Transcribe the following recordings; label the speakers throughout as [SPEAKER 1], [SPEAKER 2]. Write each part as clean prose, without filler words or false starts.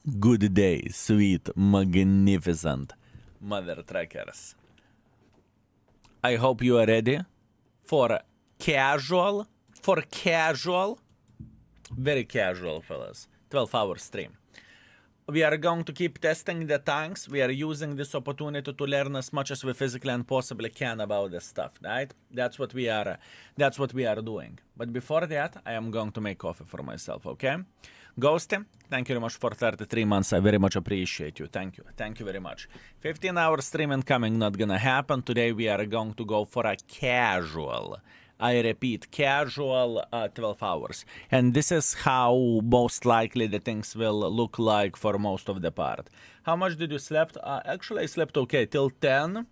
[SPEAKER 1] Good day, sweet, magnificent mother trackers. I hope you are ready for very casual, fellas, 12-hour stream. We are going to keep testing the tanks. We are using this opportunity to learn as much as we physically and possibly can about this stuff, right? That's what we are doing. But before that, I am going to make coffee for myself, okay? Ghosty, thank you very much for 33 months. I very much appreciate you. Thank you. Thank you very much. 15-hour stream incoming, not gonna happen. Today we are going to go for a casual, I repeat, casual 12 hours. And this is how most likely the things will look like for most of the part. How much did you slept? Actually, I slept okay till 10.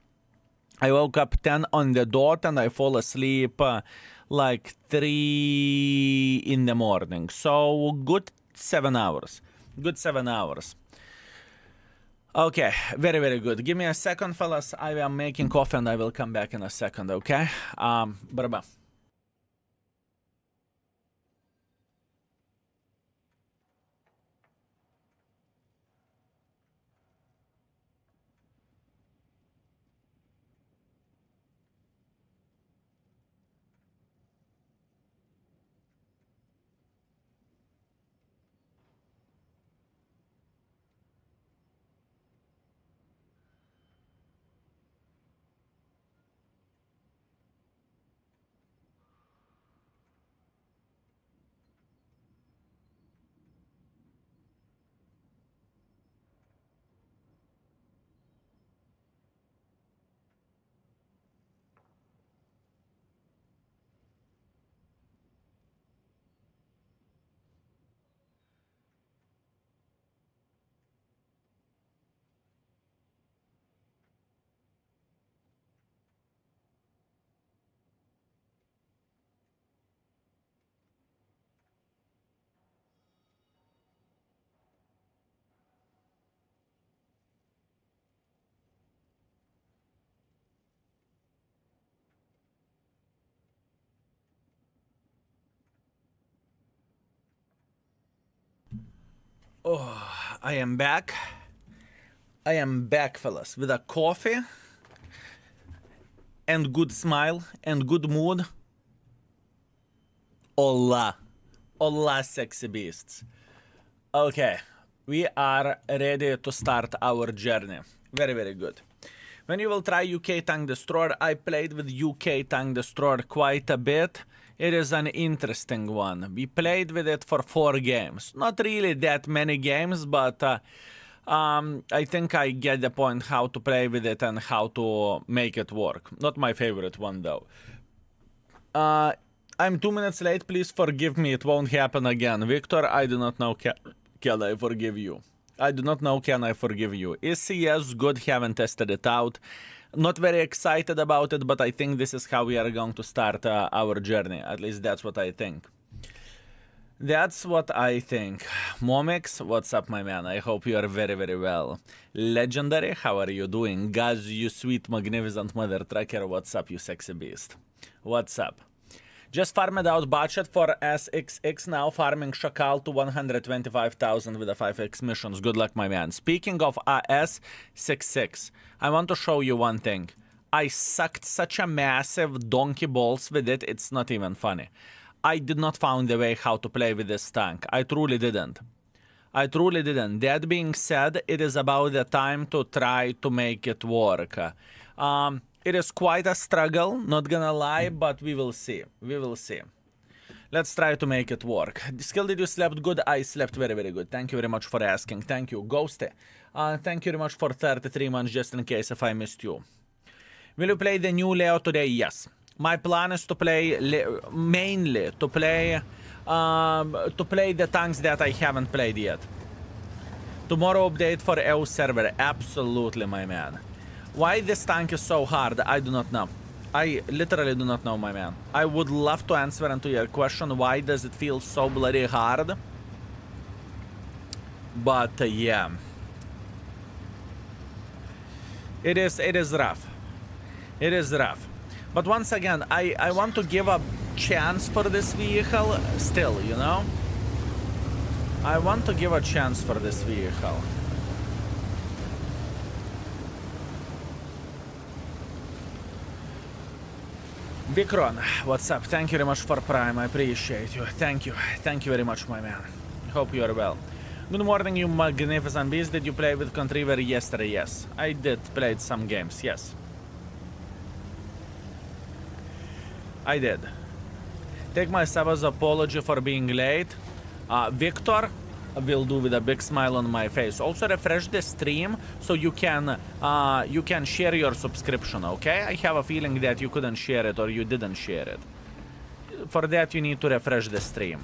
[SPEAKER 1] I woke up 10 on the dot and I fall asleep like 3 in the morning. So good 7 hours. Good 7 hours. Okay, very, very good. Give me a second, fellas. I am making coffee and I will come back in a second, okay? Bye-bye. Oh, I am back. I am back, fellas, with a coffee and good smile and good mood. Hola. Hola, sexy beasts. Okay, we are ready to start our journey. Very, very good. When you will try UK Tank Destroyer, I played with UK Tank Destroyer quite a bit. It is an interesting one. We played with it for 4 games. Not really that many games, but I think I get the point how to play with it and how to make it work. Not my favorite one, though. I'm 2 minutes late. Please forgive me. It won't happen again. Victor, I do not know. Can I forgive you? I do not know. Can I forgive you? Is CS good? Haven't tested it out. Not very excited about it, but I think this is how we are going to start our journey. At least that's what I think. That's what I think. Momix, what's up, my man? I hope you are very, very well. Legendary, how are you doing? Gaz, you sweet, magnificent mother tracker. What's up, you sexy beast? What's up? Just farmed out budget for SXX, now farming Szakal to 125,000 with the 5x missions. Good luck, my man. Speaking of SXX, I want to show you one thing. I sucked such a massive donkey balls with it, it's not even funny. I did not find a way how to play with this tank. I truly didn't. I truly didn't. That being said, it is about the time to try to make it work. It is quite a struggle, not gonna lie, but we will see. We will see. Let's try to make it work. Skill, did you slept good? I slept very, very good. Thank you very much for asking. Thank you. Ghosty, thank you very much for 33 months, just in case if I missed you. Will you play the new Leo today? Yes. My plan is to play, mainly, to play the tanks that I haven't played yet. Tomorrow update for EU server. Absolutely, my man. Why this tank is so hard, I do not know. I literally do not know, my man. I would love to answer into your question, why does it feel so bloody hard? But yeah. It is rough. It is rough. But once again, I want to give a chance for this vehicle still, you know? I want to give a chance for this vehicle. Vikron, what's up? Thank you very much for Prime. I appreciate you. Thank you. Thank you very much, my man. Hope you are well. Good morning, you magnificent beast. Did you play with Contriver yesterday? Yes. I did play some games, yes. I did. Take my Sava's apology for being late. Victor will do with a big smile on my face. Also refresh the stream so you can share your subscription, okay? I have a feeling that you couldn't share it or you didn't share it. For that you need to refresh the stream.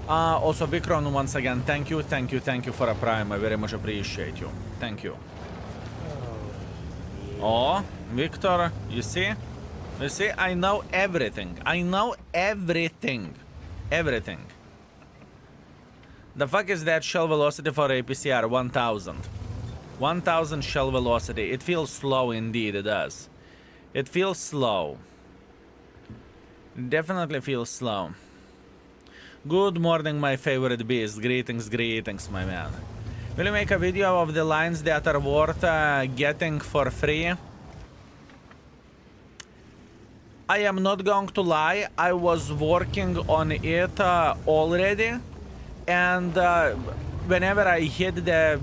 [SPEAKER 1] Also Vikron, once again, thank you for a Prime. I very much appreciate you. Thank you. Oh, Victor, you see? You see, I know everything. I know everything. Everything. The fuck is that shell velocity for APCR? 1000. 1000 shell velocity. It feels slow indeed, it does. It feels slow. Definitely feels slow. Good morning, my favorite beast. Greetings, greetings, my man. Will you make a video of the lines that are worth getting for free? I am not going to lie, I was working on it already, and whenever I hit the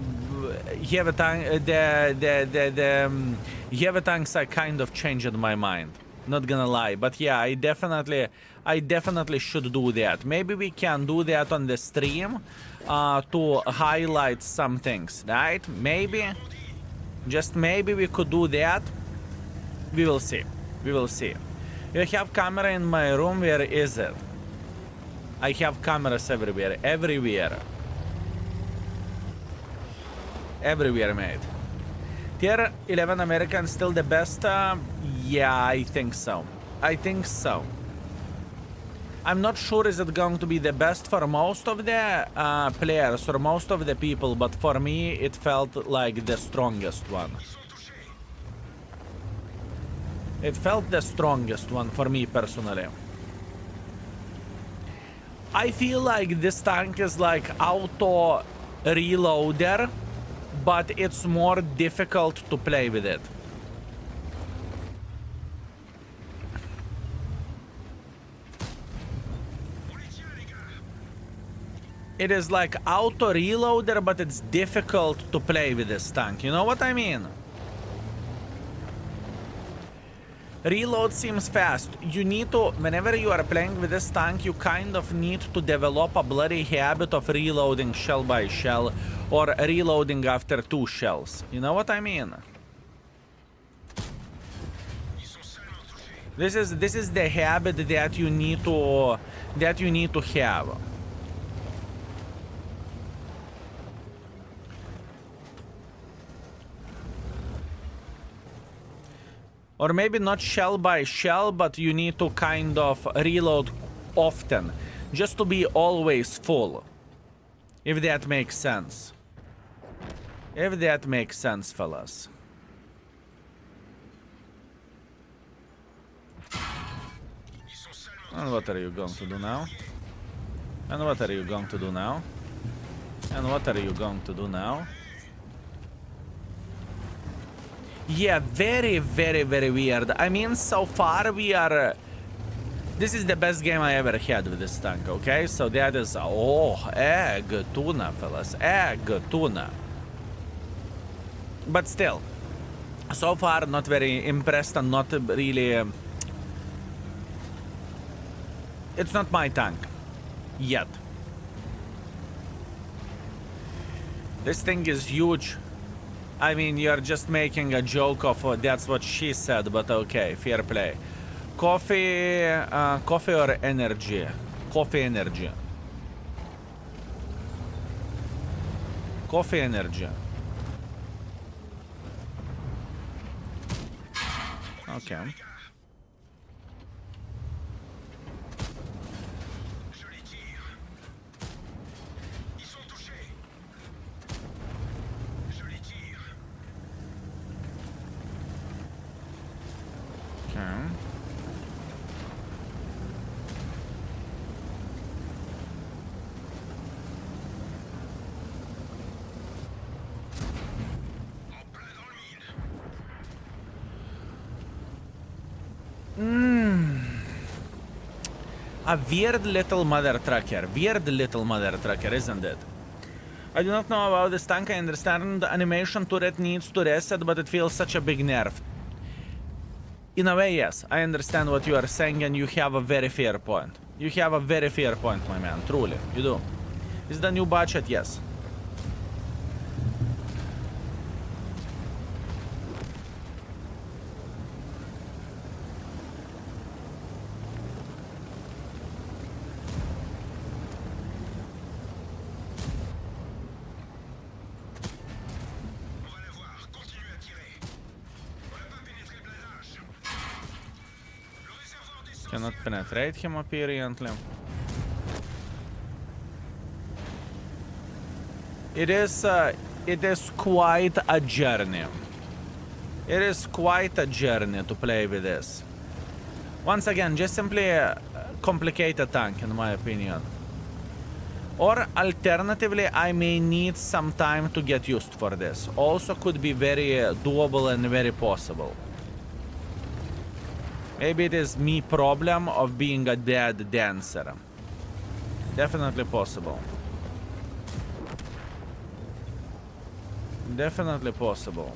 [SPEAKER 1] tanks, I kind of changed my mind. Not gonna lie, but yeah, I definitely should do that. Maybe we can do that on the stream to highlight some things, right? Maybe, just maybe we could do that. We will see. We will see. You have camera in my room. Where is it? I have cameras everywhere. Everywhere. Everywhere, mate. Tier 11 American still the best? Yeah, I think so. I think so. I'm not sure is it going to be the best for most of the players or most of the people, but for me it felt like the strongest one. It felt the strongest one for me personally. I feel like this tank is like auto reloader, but it's more difficult to play with it. It is like auto reloader, but it's difficult to play with this tank. You know what I mean? Reload seems fast. You need to, whenever you are playing with this tank, you kind of need to develop a bloody habit of reloading shell by shell or reloading after 2 shells. You know what I mean? This is the habit that you need to have. Or maybe not shell by shell, but you need to kind of reload often, just to be always full. If that makes sense. If that makes sense, fellas. And what are you going to do now? And what are you going to do now? And what are you going to do now? Yeah, very, very, very weird. I mean, so far we are... This is the best game I ever had with this tank, okay? So that is... Oh, egg tuna, fellas. Egg tuna. But still. So far, not very impressed and not really... It's not my tank. Yet. This thing is huge. I mean, you're just making a joke of that's what she said, but okay, fair play. Coffee or energy? Coffee energy. Coffee energy. Okay. A weird little mother trucker. Weird little mother trucker, isn't it? I do not know about this tank. I understand the animation turret needs to reset, but it feels such a big nerf. In a way, yes. I understand what you are saying, and you have a very fair point. You have a very fair point, my man. Truly, you do. Is the new budget? Yes. Cannot penetrate him, apparently. It is quite a journey. It is quite a journey to play with this. Once again, just simply complicate a tank, in my opinion. Or alternatively, I may need some time to get used for this. Also could be very doable and very possible. Maybe it is me problem of being a dead dancer. Definitely possible. Definitely possible.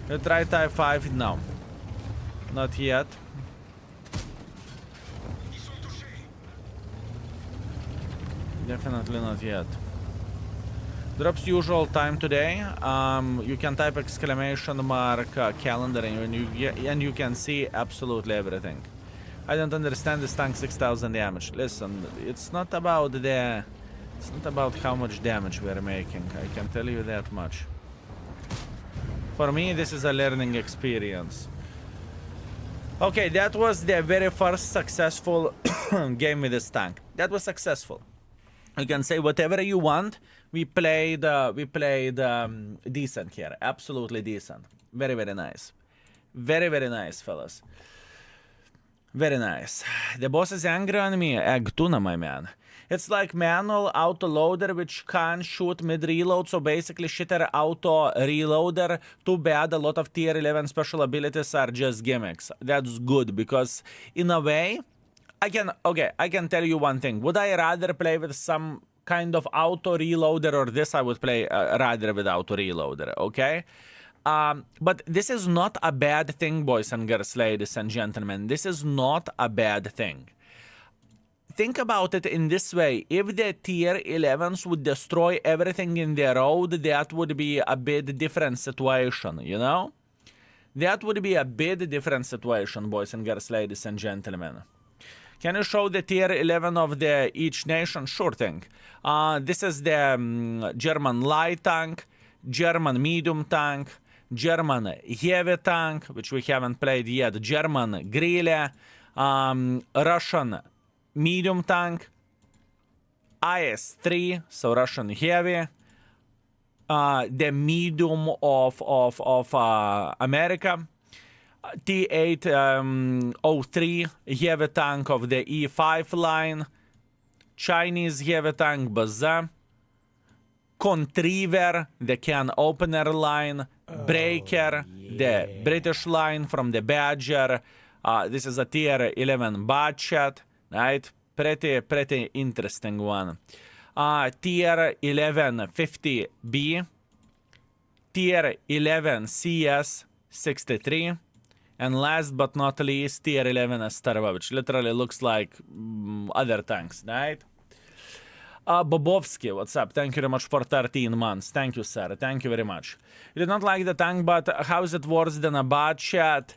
[SPEAKER 1] You try type 5? No. Not yet. Definitely not yet. Drops usual time today. You can type exclamation mark calendar and you can see absolutely everything. I don't understand this tank 6000 damage. Listen, it's not about how much damage we're making. I can tell you that much. For me, this is a learning experience. Okay, that was the very first successful game with this tank. That was successful. You can say whatever you want. We played decent here. Absolutely decent. Very, very nice. Very, very nice, fellas. Very nice. The boss is angry on me. Egg tuna, my man. It's like manual auto loader which can't shoot mid reload, so basically shitter auto reloader. Too bad a lot of tier 11 special abilities are just gimmicks. That's good because in a way I can tell you one thing. Would I rather play with some kind of auto reloader or this? I would play rather with auto reloader, okay? But this is not a bad thing, boys and girls, ladies and gentlemen. This is not a bad thing. Think about it in this way. If the tier 11s would destroy everything in their road, that would be a bit different situation, you know? That would be a bit different situation, boys and girls, ladies and gentlemen. Can you show the tier 11 of each nation? Sure thing. This is the German light tank, German medium tank, German heavy tank, which we haven't played yet, German grille, Russian medium tank, IS-3, so Russian heavy, the medium of America, T11 heavy tank of the E5 line, Chinese heavy tank Baza, Contriver, the can opener line, Breaker, the British line from the Badger. This is a tier 11 budget, right? Pretty interesting one. Tier 11 50B, tier 11 CS 63. And last but not least, tier 11 Strv, which literally looks like other tanks, right? Bobovsky, what's up? Thank you very much for 13 months. Thank you, sir. Thank you very much. You did not like the tank, but how is it worse than a budget?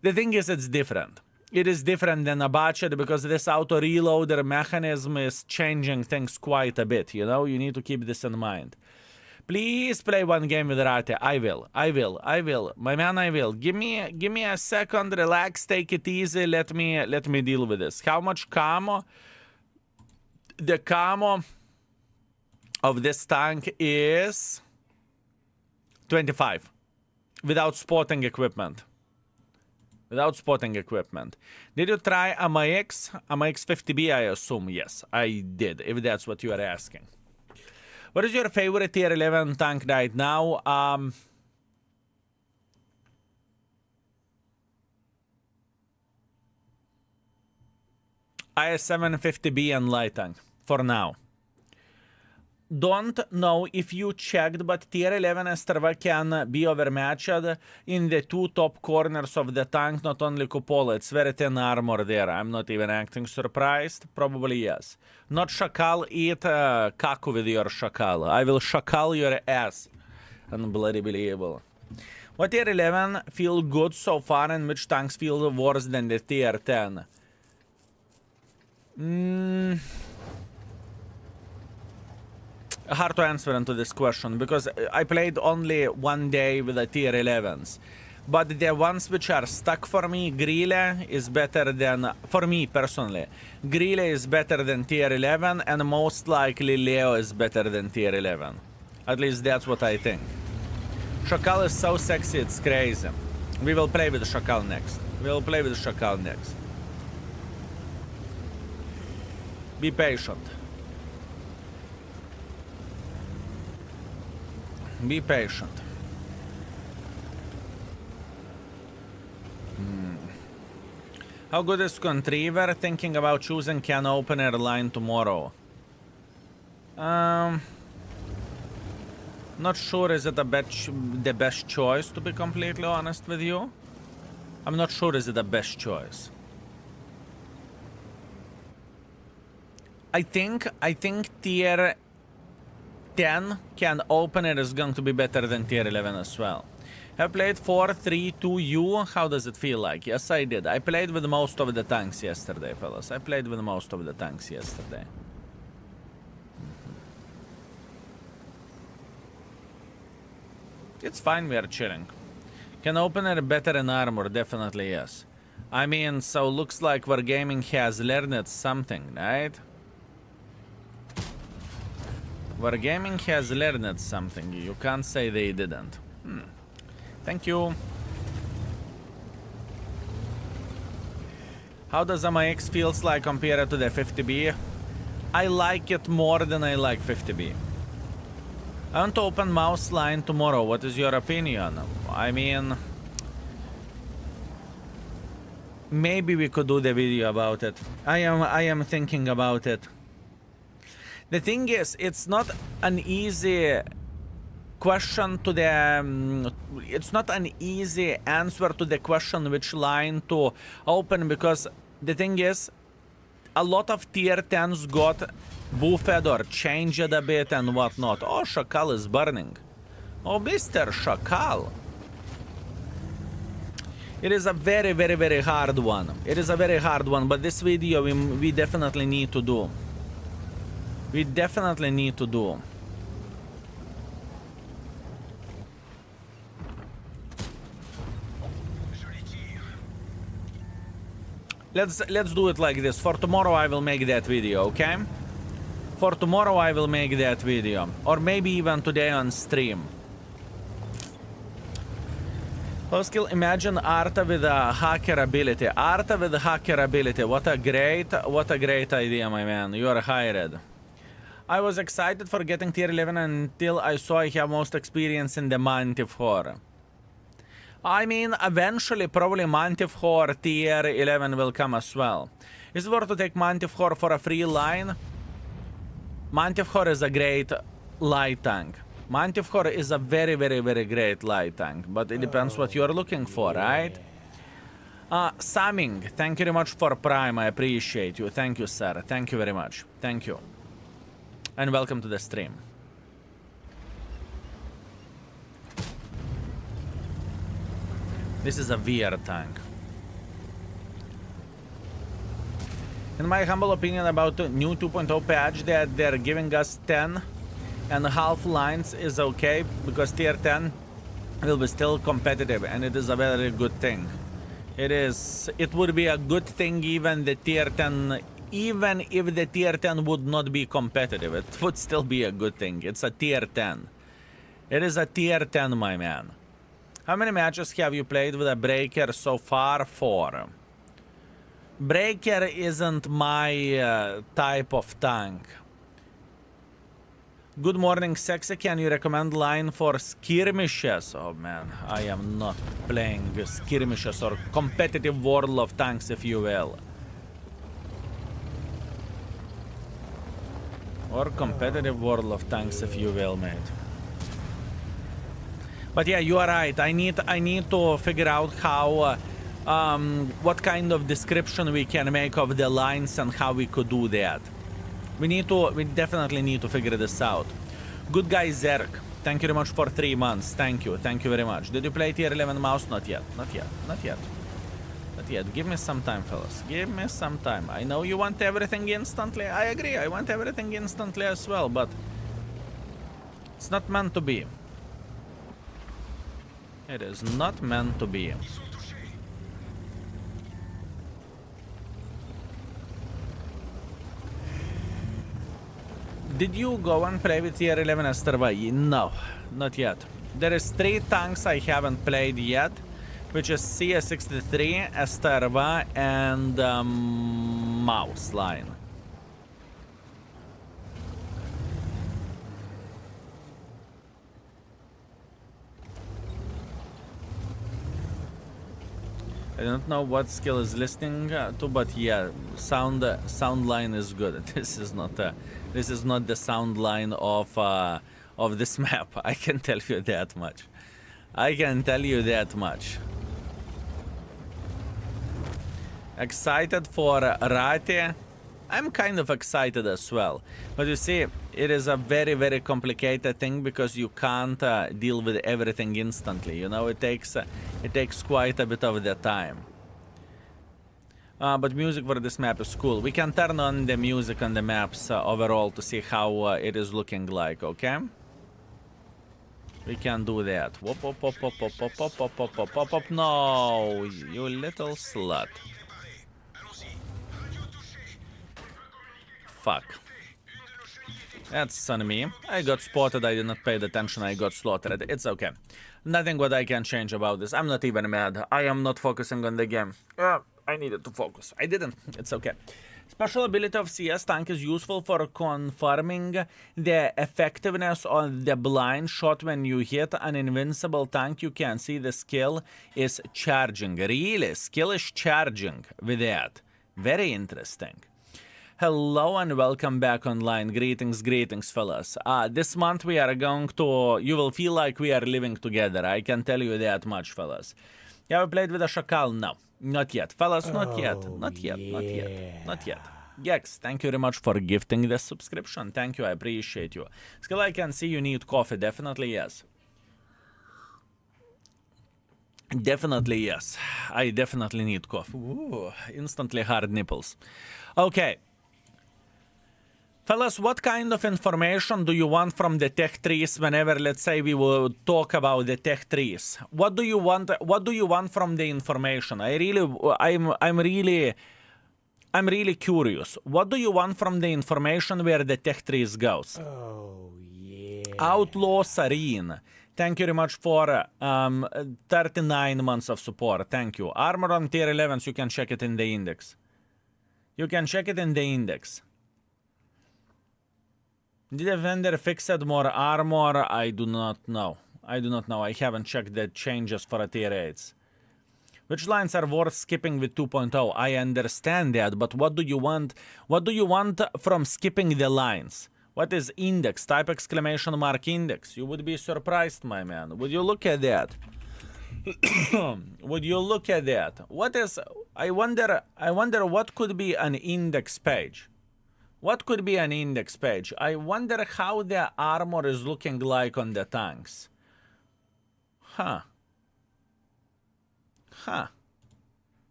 [SPEAKER 1] The thing is, it's different. It is different than a budget because this auto reloader mechanism is changing things quite a bit, you know? You need to keep this in mind. Please play one game with Rate. I will. My man, I will. Give me a second, relax, take it easy, let me deal with this. How much camo? The camo of this tank is 25. Without spotting equipment. Did you try AMX 50B, I assume? Yes, I did, if that's what you are asking. What is your favorite tier 11 tank right now? IS-750B and light tank, for now. Don't know if you checked, but tier 11 Strv can be overmatched in the two top corners of the tank, not only cupola. It's very thin armor there. I'm not even acting surprised. Probably yes. Not Szakal, eat kaku with your Szakal. I will Szakal your ass. Unbelievable. What tier 11 feel good so far and which tanks feel worse than the tier 10? Hard to answer into this question because I played only one day with the tier 11s. But the ones which are stuck for me, Grille is better than, for me personally, Grille is better than tier 11 and most likely Leo is better than tier 11. At least that's what I think. Szakal is so sexy, it's crazy. We will play with Szakal next. We will play with Szakal next. Be patient. Be patient. How good is Contriver? Thinking about choosing can opener line tomorrow. Not sure is it the best choice, to be completely honest with you. I'm not sure is it the best choice. I think tier 10 can opener is going to be better than tier 11 as well. I played 4-3-2-U. How does it feel like? Yes, I did. I played with most of the tanks yesterday, fellas. I played with most of the tanks yesterday. It's fine, we are chilling. Can opener better in armor? Definitely yes. I mean, so looks like Wargaming has learned something, right? Wargaming has learned something. You can't say they didn't. Thank you. How does MX feels like compared to the 50B? I like it more than I like 50B. I want to open mouse line tomorrow. What is your opinion? I mean, maybe we could do the video about it. I am thinking about it. The thing is, it's not an easy question to the... it's not an easy answer to the question which line to open, because the thing is, a lot of tier 10s got buffed or changed a bit and whatnot. Oh, Szakal is burning. Oh, Mr. Szakal. It is a very, very, very hard one. It is a very hard one, but this video we definitely need to do. We definitely need to do. Let's do it like this. For tomorrow I will make that video, okay? For tomorrow I will make that video. Or maybe even today on stream. Skill, imagine Arta with a hacker ability. Arta with a hacker ability. What a great idea, my man. You are hired. I was excited for getting tier 11 until I saw I have most experience in the Manticore. I mean, eventually, probably Manticore tier 11 will come as well. Is it worth to take Manticore for a free line? Manticore is a great light tank. Manticore is a very, very, very great light tank, but it depends what you're looking for, right? Saming, thank you very much for Prime. I appreciate you. Thank you, sir. Thank you very much. Thank you. And welcome to the stream. This is a VR tank. In my humble opinion about the new 2.0 patch that they're giving us 10.5 lines is okay, because tier 10 will be still competitive, and it is a very good thing. It would be a good thing even the tier 10, even if the tier 10 would not be competitive, it would still be a good thing. It's a tier 10. It is a tier 10, my man. How many matches have you played with a Breaker so far? 4. Breaker isn't my type of tank. Good morning, Sexy. Can you recommend line for skirmishes? Oh man, I am not playing skirmishes or competitive World of Tanks, if you will. Or competitive World of Tanks, if you will, mate. But yeah, you are right. I need to figure out how, what kind of description we can make of the lines and how we could do that. We definitely need to figure this out. Good guy Zerk, thank you very much for 3 months. Thank you very much. Did you play tier 11 mouse? Not yet. Give me some time, fellas. Give me some time. I know you want everything instantly. I agree. I want everything instantly as well, but it's not meant to be. It is not meant to be. Did you go and play with tier 11 Strv? No, not yet. There is 3 tanks I haven't played yet, which is CS63, Strv, and Mouse line. I don't know what skill is listening to, but yeah, sound line is good. This is not the sound line of this map. I can tell you that much. Excited for Rate? I'm kind of excited as well. But you see, it is a very, very complicated thing because you can't deal with everything instantly. You know, it takes quite a bit of the time. But music for this map is cool. We can turn on the music on the maps overall to see how it is looking like, okay? We can do that. Whoop, whoop, whoop, whoop, whoop, whoop, whoop, whoop, whoop, whoop, whoop, whoop. No, you little slut. Fuck. That's on me. I got spotted, I did not pay attention, I got slaughtered. It's okay. Nothing what I can change about this. I'm not even mad. I am not focusing on the game. I needed to focus. I didn't. It's okay. Special ability of CS tank is useful for confirming the effectiveness of the blind shot when you hit an invincible tank. You can see the skill is charging. Really? Skill is charging with that. Very interesting. Hello and welcome back online. Greetings, fellas. This month we are going to... You will feel like we are living together. I can tell you that much, fellas. You ever played with a Szakal? No, not yet. Fellas, not yet. Not yet. Gex, thank you very much for gifting the subscription. Thank you, I appreciate you. Skill, I can see you need coffee. Definitely yes. Definitely yes. I definitely need coffee. Ooh, instantly hard nipples. Okay. Fellas, what kind of information do you want from the tech trees whenever, let's say, we will talk about the tech trees? What do you want from the information? I'm really curious. What do you want from the information where the tech trees goes?
[SPEAKER 2] Oh, yeah.
[SPEAKER 1] Outlaw Sareen. Thank you very much for 39 months of support. Thank you. Armor on tier 11s, you can check it in the index. Did the vendor fix more armor? I do not know. I haven't checked the changes for a tier 8s. Which lines are worth skipping with 2.0? I understand that, but what do you want? What do you want from skipping the lines? What is index? Type exclamation mark index. You would be surprised, my man. Would you look at that? Would you look at that? What is... I wonder what could be an index page. What could be an index page? I wonder how the armor is looking like on the tanks. Huh.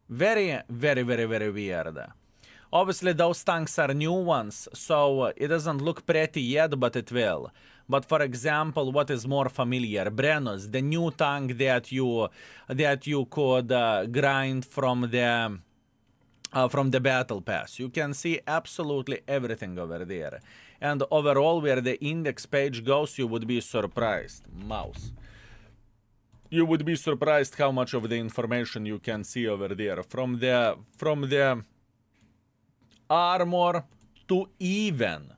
[SPEAKER 1] Very, very, very, very weird. Obviously, those tanks are new ones, so it doesn't look pretty yet, but it will. But for example, what is more familiar? Brenos, the new tank that you could grind from the battle pass. You can see absolutely everything over there. And overall, where the index page goes, you would be surprised. Mouse. You would be surprised how much of the information you can see over there. From the armor to even,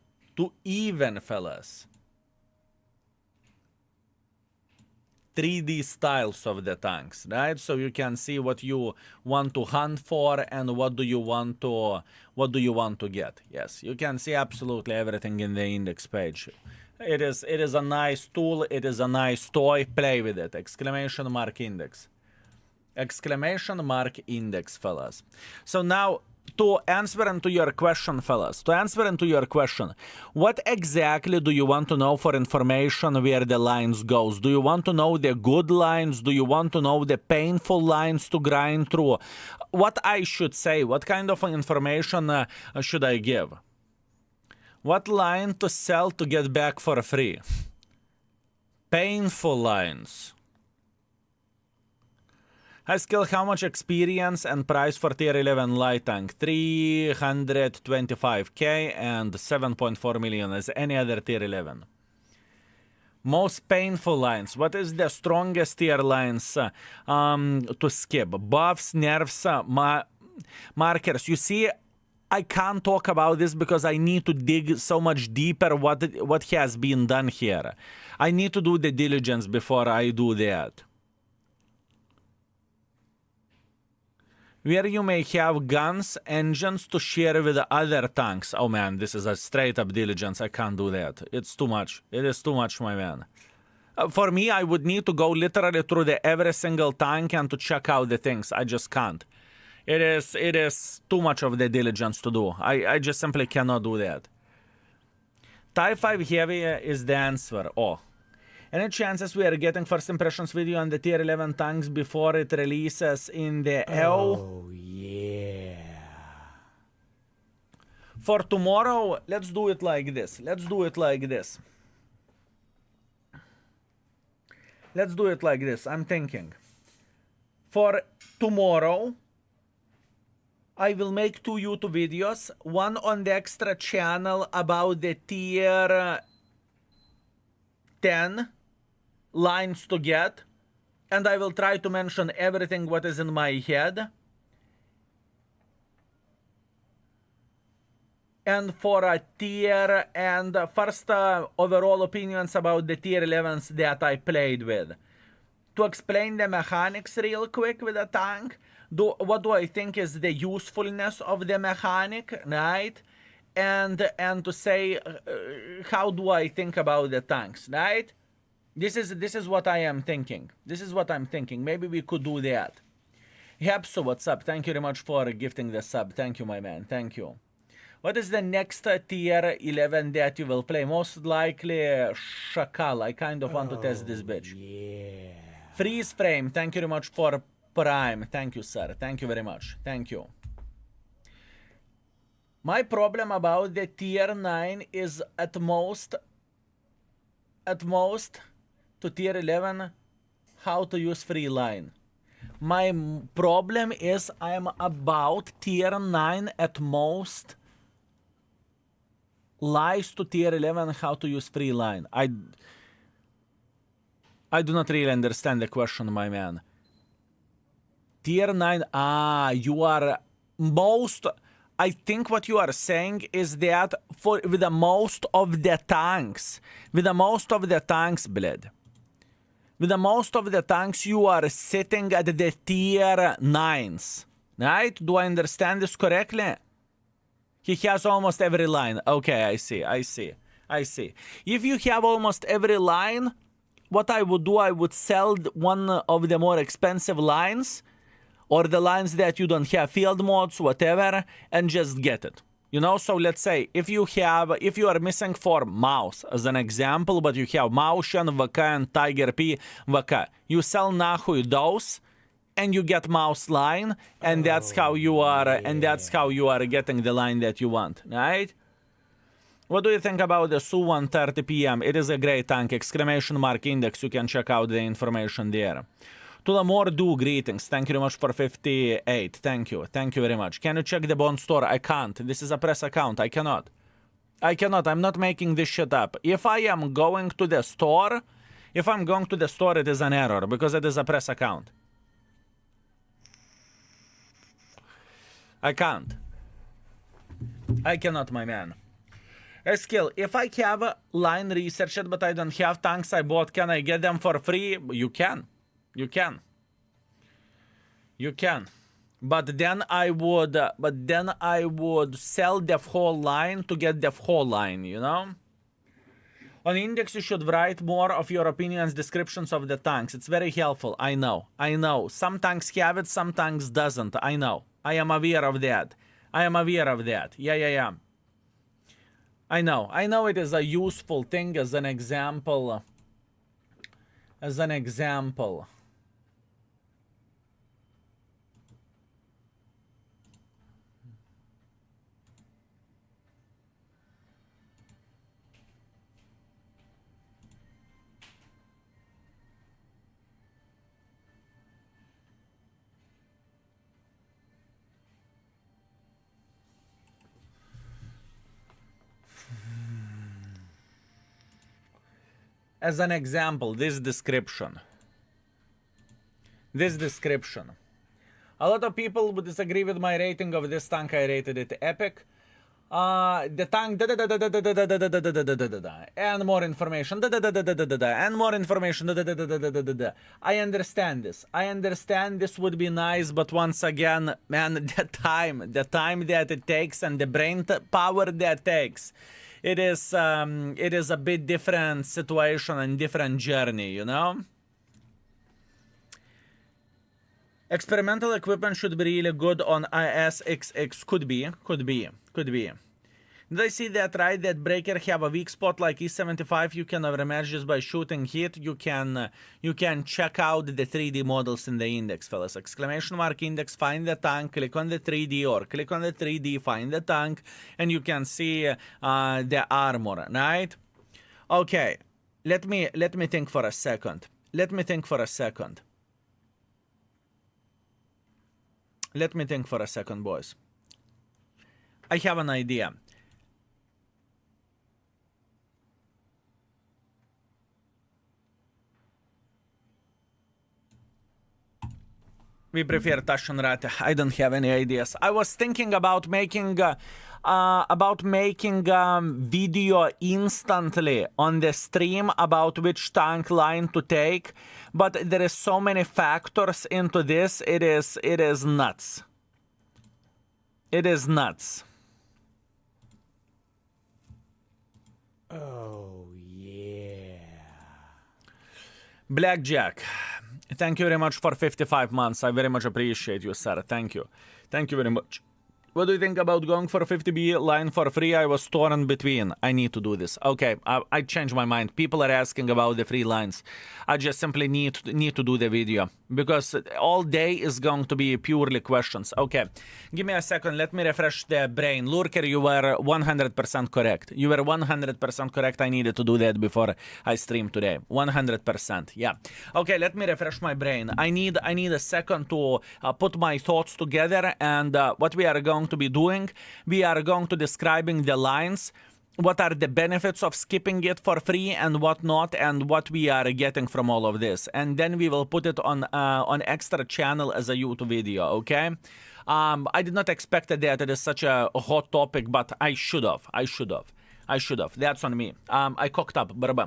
[SPEAKER 1] fellas. 3D styles of the tanks, right? So you can see what you want to hunt for and what do you want to get. Yes, you can see absolutely everything in the index page. It is a nice tool. It is a nice toy. Play with it. Exclamation mark index. Exclamation mark index, fellas. So now, to answer into your question, fellas, what exactly do you want to know for information where the lines goes? Do you want to know the good lines? Do you want to know the painful lines to grind through? What I should say, what kind of information should I give? What line to sell to get back for free? Painful lines. High skill, how much experience and price for tier 11 light tank? 325k and 7.4 million as any other tier 11. Most painful lines. What is the strongest tier lines to skip? Buffs, nerfs, markers. You see, I can't talk about this because I need to dig so much deeper what has been done here. I need to do the diligence before I do that. Where you may have guns, engines to share with other tanks. Oh man, this is a straight up diligence. I can't do that. It's too much. It is too much, my man. For me, I would need to go literally through every single tank and to check out the things. I just can't. It is too much of the diligence to do. I just simply cannot do that. Type 5 heavy is the answer. Oh. Any chances we are getting first impressions video on the tier 11 tanks before it releases in the
[SPEAKER 2] Oh, yeah.
[SPEAKER 1] For tomorrow, let's do it like this. Let's do it like this. Let's do it like this. I'm thinking. For tomorrow, I will make 2 YouTube videos. One on the extra channel about the tier 10 lines to get, and I will try to mention everything what is in my head. And for a tier and first overall opinions about the tier 11s that I played with. To explain the mechanics real quick with a tank, what do I think is the usefulness of the mechanic, right? And to say how do I think about the tanks, right? This is what I am thinking. This is what I'm thinking. Maybe we could do that. Hepso, what's up? Thank you very much for gifting the sub. Thank you, my man. Thank you. What is the next tier 11 that you will play? Most likely Szakal. I kind of want to test this bitch.
[SPEAKER 2] Yeah.
[SPEAKER 1] Freeze frame. Thank you very much for Prime. Thank you, sir. Thank you very much. Thank you. My problem about the tier 9 is at most to tier 11 how to use free line. My problem is I'm about tier 9 at most lies to tier 11 how to use free line. I do not really understand the question, my man. Tier 9, you are most... I think what you are saying is that with the most of the tanks, Bled, with the most of the tanks, you are sitting at the tier 9s, right? Do I understand this correctly? He has almost every line. Okay, I see. If you have almost every line, what I would do, I would sell one of the more expensive lines, or the lines that you don't have field mods, whatever, and just get it. You know, so let's say if you are missing for mouse as an example, but you have Motion, VK, and Tiger P, VK, you sell nahui those, and you get mouse line, and that's how you are, and that's how you are getting the line that you want, right? What do you think about the Su-130 PM? It is a great tank, exclamation mark index. You can check out the information there. Tulamor do greetings. Thank you very much for 58. Thank you very much. Can you check the bond store? I can't. This is a press account. I cannot. I'm not making this shit up. If I am going to the store, it is an error because it is a press account. I can't. I cannot, my man. A skill. If I have a line researched but I don't have tanks I bought, can I get them for free? You can. You can. You can. But then I would sell the whole line to get the whole line, you know? On index, you should write more of your opinions, descriptions of the tanks. It's very helpful. I know. I know. Some tanks have it, some tanks doesn't. I know. I am aware of that. I am aware of that. Yeah. I know. I know it is a useful thing as an example. As an example. As an example, this description. This description. A lot of people would disagree with my rating of this tank. I rated it epic. The tank and more information and more information. I understand this. I understand this would be nice, but once again, man, the time that it takes and the brain power that takes, it is a bit different situation and different journey, you know. Experimental equipment should be really good on ISXX. Could be. Did I see that right? That breaker have a weak spot like E75. You can overmatch just by shooting hit. You can check out the 3D models in the index, fellas. Exclamation mark index, find the tank, click on the 3D or click on the 3D, find the tank, and you can see the armor, right? Okay, let me think for a second. Let me think for a second, boys. I have an idea. We prefer Taschenratte. I don't have any ideas. I was thinking about making video instantly on the stream about which tank line to take, but there is so many factors into this. It is nuts. It is nuts.
[SPEAKER 2] Oh, yeah.
[SPEAKER 1] Blackjack. Thank you very much for 55 months. I very much appreciate you, sir. Thank you. Thank you very much. What do you think about going for a 50B line for free? I was torn between. I need to do this. Okay, I changed my mind. People are asking about the free lines. I just simply need to do the video because all day is going to be purely questions. Okay, give me a second. Let me refresh the brain. Lurker, you were 100% correct. You were 100% correct. I needed to do that before I stream today. 100%. Yeah. Okay, let me refresh my brain. I need a second to put my thoughts together, and what we are going to be doing, we are going to describing the lines, what are the benefits of skipping it for free and what not, and what we are getting from all of this, and then we will put it on extra channel as a YouTube video. Okay, I did not expect that it is such a hot topic, but I should have. That's on me. I cocked up. Bye.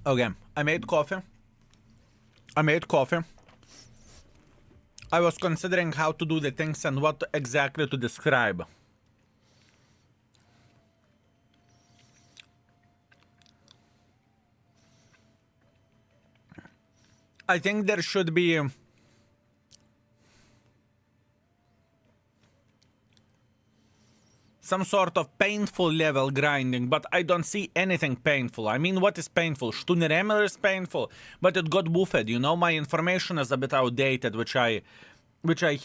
[SPEAKER 1] Okay, I made coffee. I was considering how to do the things and what exactly to describe. I think there should be some sort of painful level grinding, but I don't see anything painful. I mean, what is painful? Stunneremmer is painful, but it got buffed. You know, my information is a bit outdated, which I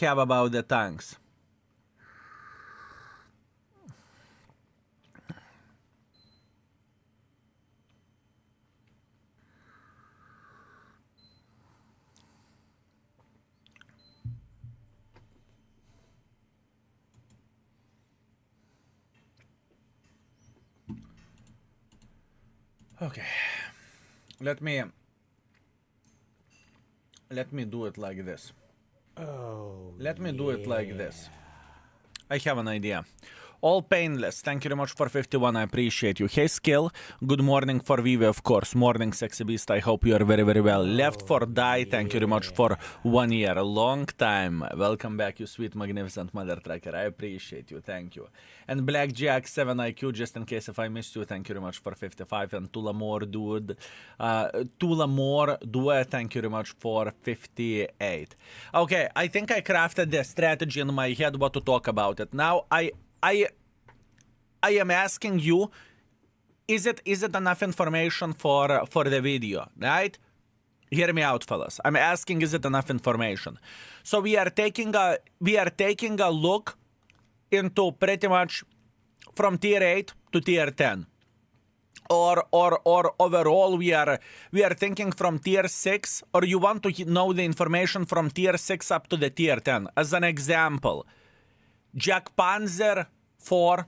[SPEAKER 1] have about the tanks. Okay, let me do it like this.
[SPEAKER 2] Oh,
[SPEAKER 1] Let me do it like this. I have an idea. All painless. Thank you very much for 51. I appreciate you. Hey, Skill. Good morning for Vivi, of course. Morning, Sexy Beast. I hope you are very, very well. Left for Die. Thank you very much for 1 year. A long time. Welcome back, you sweet, magnificent mother tracker. I appreciate you. Thank you. And Blackjack 7 IQ, just in case if I missed you, thank you very much for 55. And Tulamore, dude. Tulamore, dude, thank you very much for 58. Okay, I think I crafted the strategy in my head what to talk about it. Now, I am asking you, is it enough information for the video, right? Hear me out, fellas. I'm asking, is it enough information? So we are taking a look into pretty much from tier 8 to tier 10. Or overall we are thinking from tier 6, or you want to know the information from tier 6 up to the tier 10. As an example, Jack Panzer 4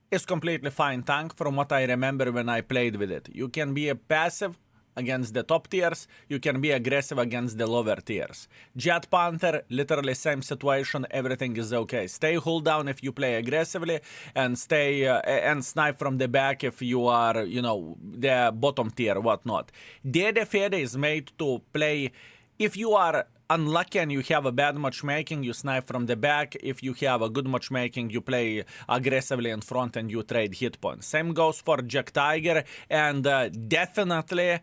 [SPEAKER 1] is completely fine tank from what I remember when I played with it. You can be a passive against the top tiers, you can be aggressive against the lower tiers. Jet Panther, literally same situation, everything is okay. Stay hold down if you play aggressively, and stay and snipe from the back if you are, you know, the bottom tier, whatnot. Dede Fede is made to play, if you are unlucky and you have a bad matchmaking, you snipe from the back. If you have a good matchmaking, you play aggressively in front and you trade hit points. Same goes for Jack Tiger, and definitely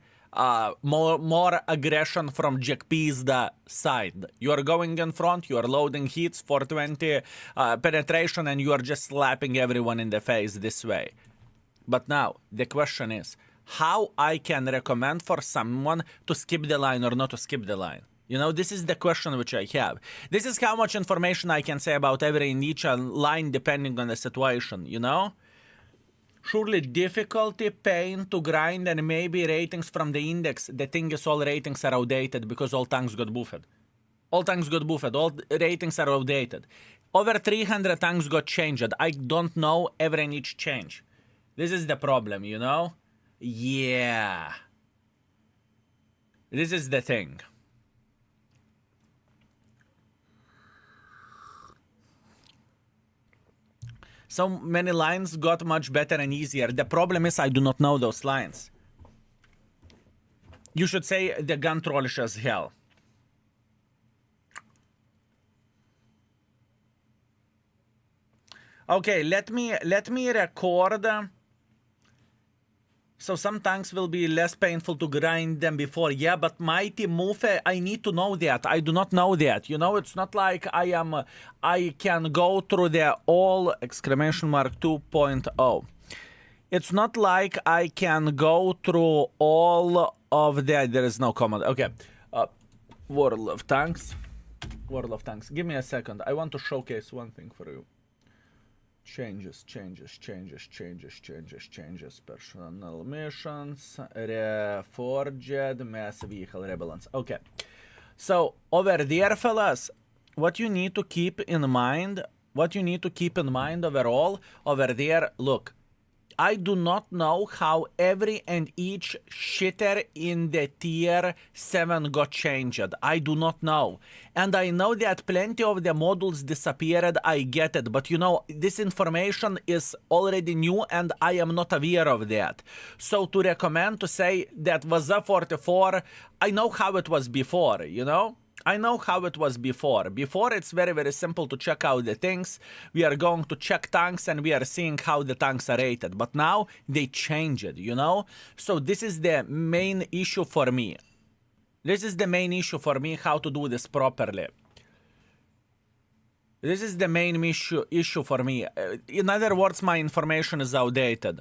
[SPEAKER 1] more aggression from Jack Pizda side. You are going in front, you are loading hits for 20 penetration, and you are just slapping everyone in the face this way. But now, the question is, how I can recommend for someone to skip the line or not to skip the line? You know, this is the question which I have. This is how much information I can say about every in each line depending on the situation, you know? Surely difficulty, pain to grind, and maybe ratings from the index. The thing is, all ratings are outdated because all tanks got buffed. All tanks got buffed, all ratings are outdated. Over 300 tanks got changed. I don't know every in each change. This is the problem, you know? Yeah. This is the thing. So many lines got much better and easier. The problem is I do not know those lines. You should say the gun trollish as hell. Okay, let me record. So some tanks will be less painful to grind than before. Yeah, but Mighty Mufe, I need to know that. I do not know that. You know, it's not like I can go through the all exclamation mark 2.0. It's not like I can go through all of that. There is no comment. Okay. World of Tanks. World of Tanks. Give me a second. I want to showcase one thing for you. Changes, personal missions, reforged, mass vehicle rebalance. Okay, so over there, fellas, what you need to keep in mind overall, over there, look, I do not know how every and each shitter in the tier 7 got changed. I do not know. And I know that plenty of the modules disappeared, I get it. But you know, this information is already new and I am not aware of that. So to recommend to say that was a 44, I know how it was before, you know? I know how it was before. Before, it's very, very simple to check out the things. We are going to check tanks and we are seeing how the tanks are rated. But now, they change it, you know? So this is the main issue for me. This is the main issue for me, how to do this properly. This is the main issue for me. In other words, my information is outdated.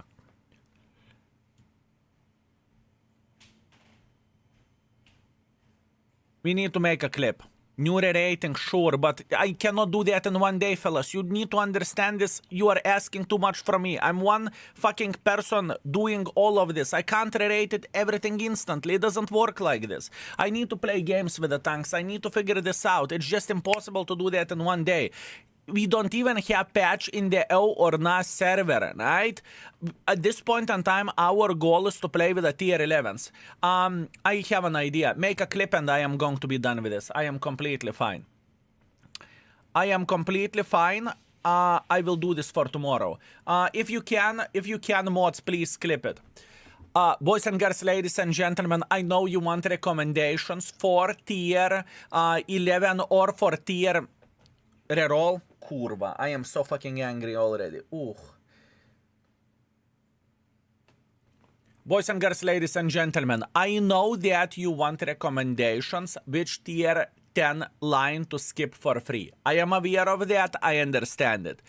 [SPEAKER 1] We need to make a clip. New rating, sure, but I cannot do that in one day, fellas. You need to understand this. You are asking too much from me. I'm one fucking person doing all of this. I can't rate it everything instantly. It doesn't work like this. I need to play games with the tanks. I need to figure this out. It's just impossible to do that in one day. We don't even have patch in the O or NAS server, right? At this point in time, our goal is to play with the tier 11s. I have an idea. Make a clip and I am going to be done with this. I am completely fine. I am completely fine. I will do this for tomorrow. If you can, mods, please clip it. Boys and girls, ladies and gentlemen, I know you want recommendations for tier 11 or for tier reroll. Kurva, I am so fucking angry already. Ooh. Boys and girls, ladies and gentlemen, I know that you want recommendations which tier 10 line to skip for free. I am aware of that, I understand it.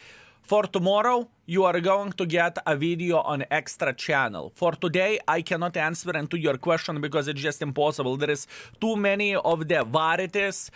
[SPEAKER 1] For tomorrow, you are going to get a video on extra channel. For today, I cannot answer into your question because it's just impossible. There is too many of the varieties,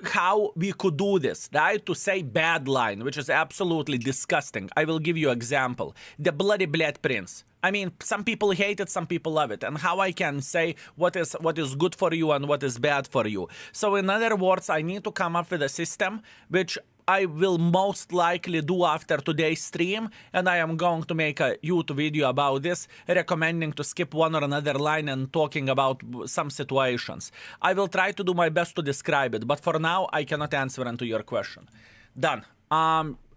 [SPEAKER 1] how we could do this, right? To say bad line, which is absolutely disgusting. I will give you an example. The Bloody Blood Prince. I mean, some people hate it, some people love it. And how I can say what is good for you and what is bad for you. So in other words, I need to come up with a system which I will most likely do after today's stream, and I am going to make a YouTube video about this, recommending to skip one or another line and talking about some situations. I will try to do my best to describe it, but for now, I cannot answer into your question. Done.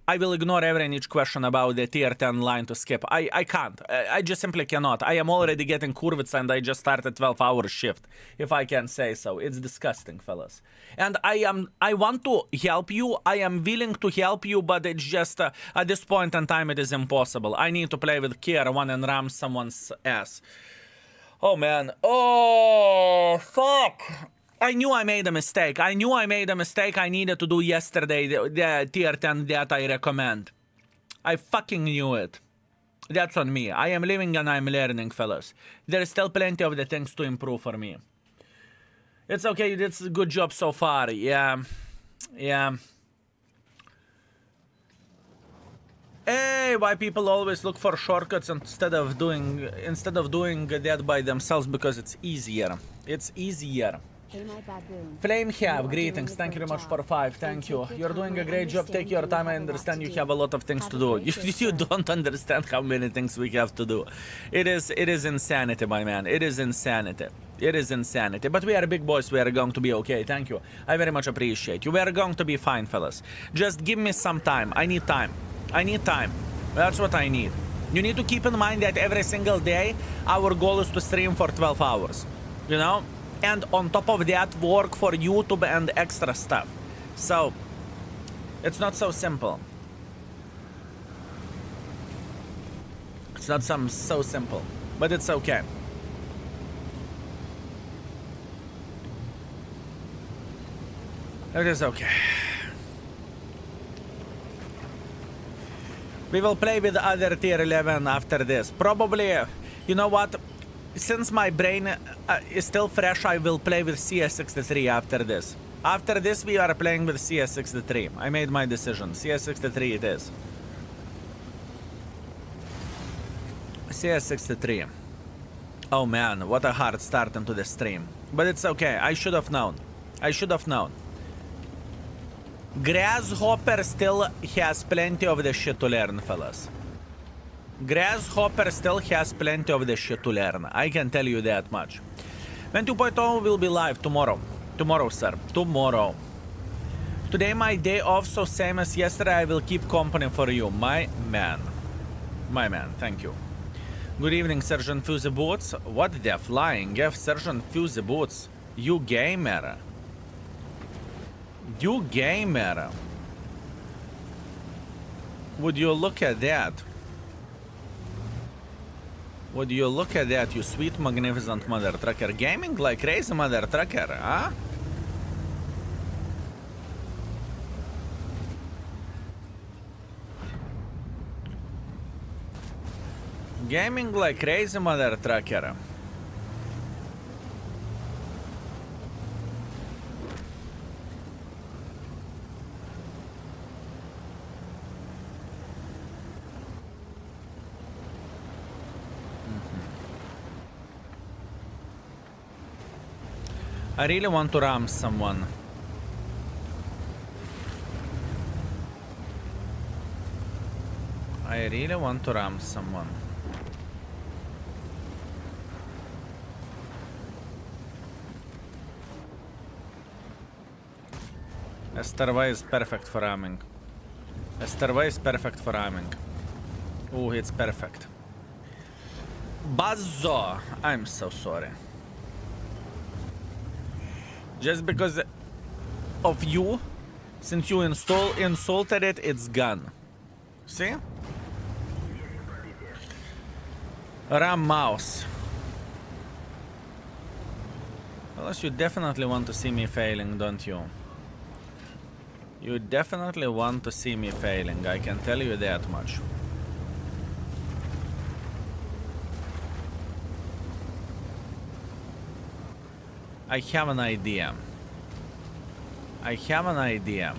[SPEAKER 1] I will ignore every and each question about the tier 10 line to skip. I can't. I just simply cannot. I am already getting kurvits and I just started 12-hour shift, if I can say so. It's disgusting, fellas. And I want to help you. I am willing to help you, but it's just, at this point in time, it is impossible. I need to play with KR1 and ram someone's ass. Oh, man. Oh, fuck. I knew I made a mistake. I needed to do yesterday the tier 10 that I recommend. I fucking knew it. That's on me. I am living and I'm learning, fellas. There is still plenty of the things to improve for me. It's okay, you did a good job so far. Yeah. Hey, why people always look for shortcuts instead of doing that by themselves? Because it's easier. It's easier. Flame have, greetings, thank you very much for 5, thank you. You're doing a great job, take your time, I understand you have a lot of things to do. You don't understand how many things we have to do. It is insanity, my man, it is insanity. It is insanity, but we are big boys, we are going to be okay, thank you. I very much appreciate you, we are going to be fine, fellas. Just give me some time, I need time. That's what I need. You need to keep in mind that every single day, our goal is to stream for 12 hours, you know? And on top of that, work for YouTube and extra stuff. So, it's not so simple. It's not so simple, but it's okay. It is okay. We will play with other tier 11 after this. Probably, you know what? Since my brain is still fresh, I will play with CS63 after this. After this, we are playing with CS63. I made my decision. CS63 it is. CS63. Oh man, what a hard start into the stream. But it's okay. I should have known. Grasshopper still has plenty of the shit to learn, fellas. Grasshopper still has plenty of the shit to learn. I can tell you that much. When 2.0 will be live tomorrow. Tomorrow, sir. Tomorrow. Today my day off, so same as yesterday, I will keep company for you. My man. My man, thank you. Good evening, Sergeant Fuse Boots. What the flying F, Sergeant Fuse Boots? You gamer. You gamer. Would you look at that? Would you look at that, you sweet, magnificent mother trucker? Gaming like crazy mother trucker, huh? Gaming like crazy mother trucker. I really want to ram someone. I really want to ram someone. Strv is perfect for ramming. Strv is perfect for ramming. Oh, it's perfect. Bazzo! I'm so sorry. Just because of you, since you insulted it, it's gone. See? Ram mouse. Unless you definitely want to see me failing, don't you? You definitely want to see me failing, I can tell you that much. I have an idea. I have an idea.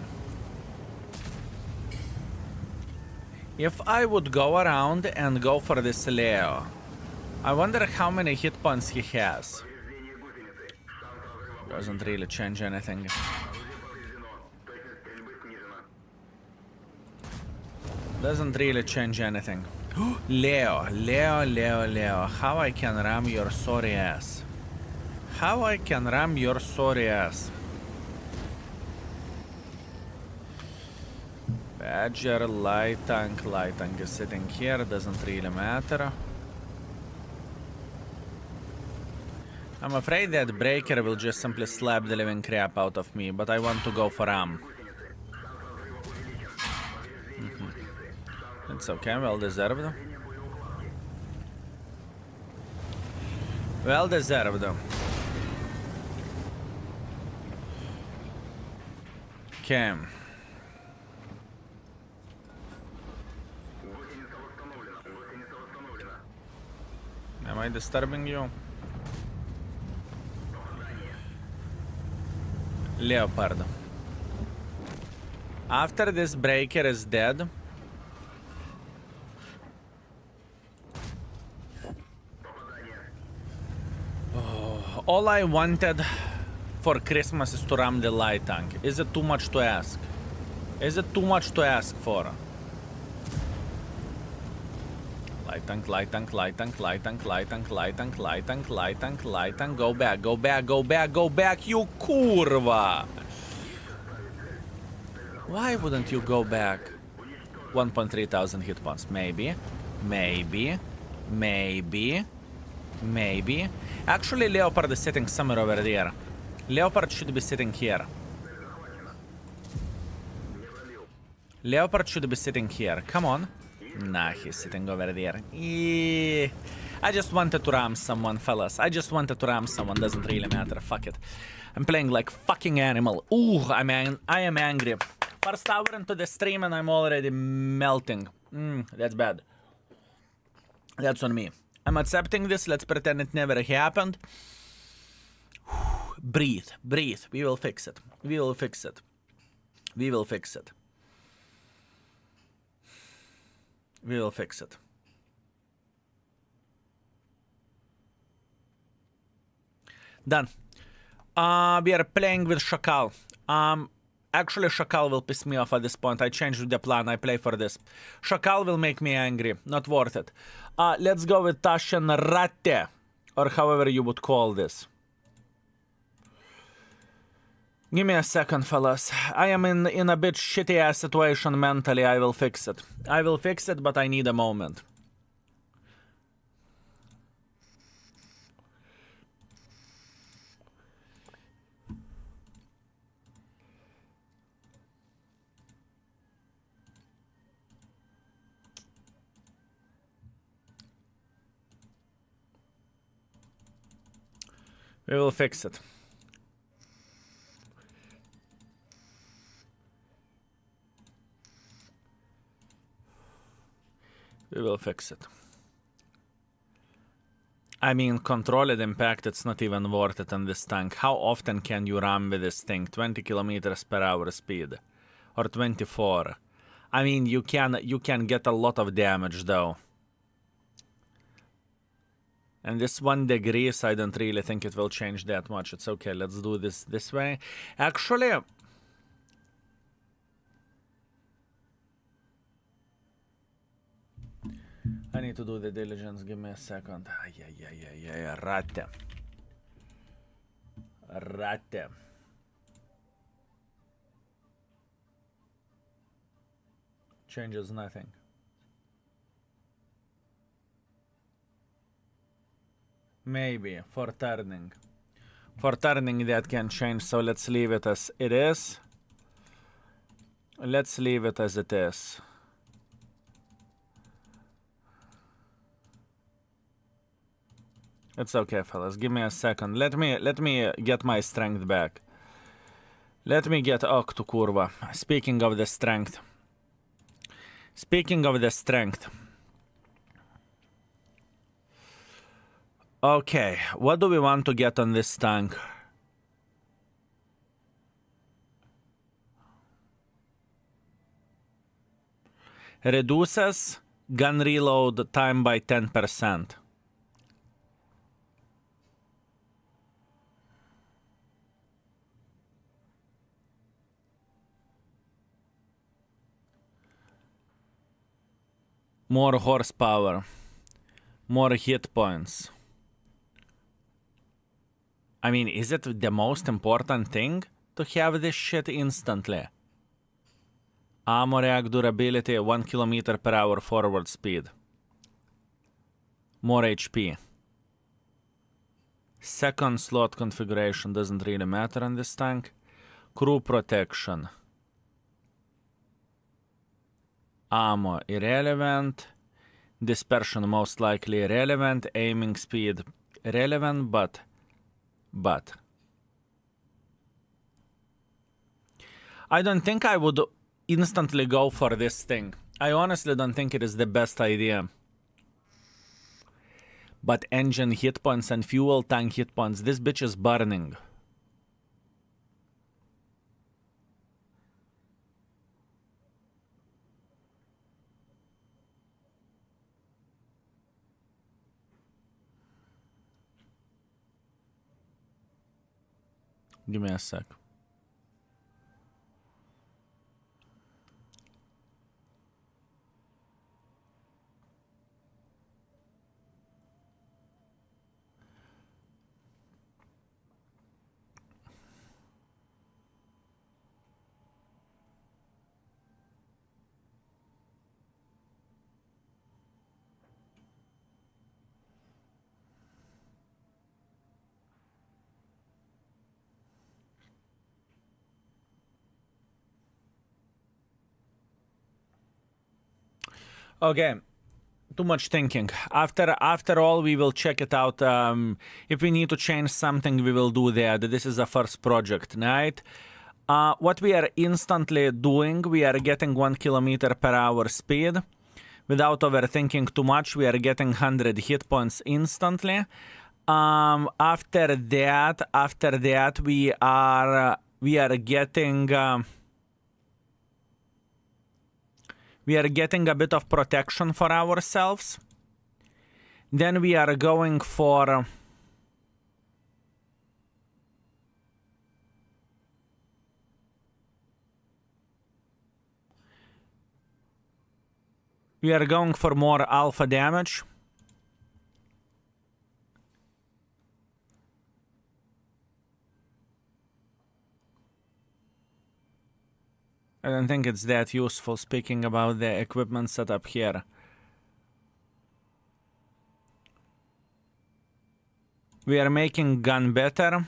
[SPEAKER 1] If I would go around and go for this Leo, I wonder how many hit points he has. Doesn't really change anything. Doesn't really change anything. Leo, Leo, Leo, Leo. How I can ram your sorry ass. How I can ram your sorry ass. Badger, light tank is sitting here, doesn't really matter. I'm afraid that Breaker will just simply slap the living crap out of me, but I want to go for Ram. It's okay, well deserved. Well deserved. Okay. Am I disturbing you? Leopard. After this Breaker is dead, all I wanted for Christmas is to ram the light tank. Is it too much to ask? Is it too much to ask for? Light tank, light tank, light tank, light tank, light tank, light tank, light tank, light tank, light tank. Go back, go back, go back, go back, you kurva! Why wouldn't you go back? 1.3 thousand hit points. Maybe. Maybe. Maybe. Maybe. Actually, Leopard is sitting somewhere over there. Leopard should be sitting here. Leopard should be sitting here. Come on. Nah, he's sitting over there. I just wanted to ram someone, fellas. I just wanted to ram someone. Doesn't really matter. Fuck it. I'm playing like fucking animal. Ooh, I am angry. First hour into the stream and I'm already melting. That's bad. That's on me. I'm accepting this. Let's pretend it never happened. Breathe. Breathe. We will fix it. We will fix it. We will fix it. We will fix it. Done. We are playing with Szakal. Actually, Szakal will piss me off at this point. I changed the plan. I play for this. Szakal will make me angry. Not worth it. Let's go with Taschenratte, or however you would call this. Give me a second, fellas. I am in a bit shitty-ass situation mentally. I will fix it. I will fix it, but I need a moment. We will fix it. We will fix it. I mean, controlled impact, it's not even worth it in this tank. How often can you run with this thing? 20 kilometers per hour speed. Or 24. I mean, you can get a lot of damage, though. And this 1 degrees, I don't really think it will change that much. It's okay, let's do this way. Actually, I need to do the diligence. Give me a second. Yeah. Ratte. Changes nothing. Maybe for turning. For turning that can change, so let's leave it as it is. Let's leave it as it is. It's okay, fellas. Give me a second. Let me get my strength back. Let me get to kurva. Speaking of the strength. Okay, what do we want to get on this tank? Reduces gun reload time by 10%. More horsepower. More hit points. I mean, is it the most important thing to have this shit instantly? Ammo react durability, 1 kilometer per hour forward speed. More HP. Second slot configuration doesn't really matter on this tank. Crew protection. Ammo irrelevant. Dispersion most likely irrelevant. Aiming speed irrelevant, but I don't think I would instantly go for this thing. I honestly don't think it is the best idea. But engine hit points and fuel tank hit points, this bitch is burning. Give me a sec. Okay, too much thinking. After all, we will check it out. If we need to change something, we will do that. This is a first project, right? What we are instantly doing, we are getting 1 kilometer per hour speed. Without overthinking too much, we are getting 100 hit points instantly. After that, we are getting a bit of protection for ourselves. Then we are going for We are going for more alpha damage. I don't think it's that useful speaking about the equipment setup here. We are making gun better.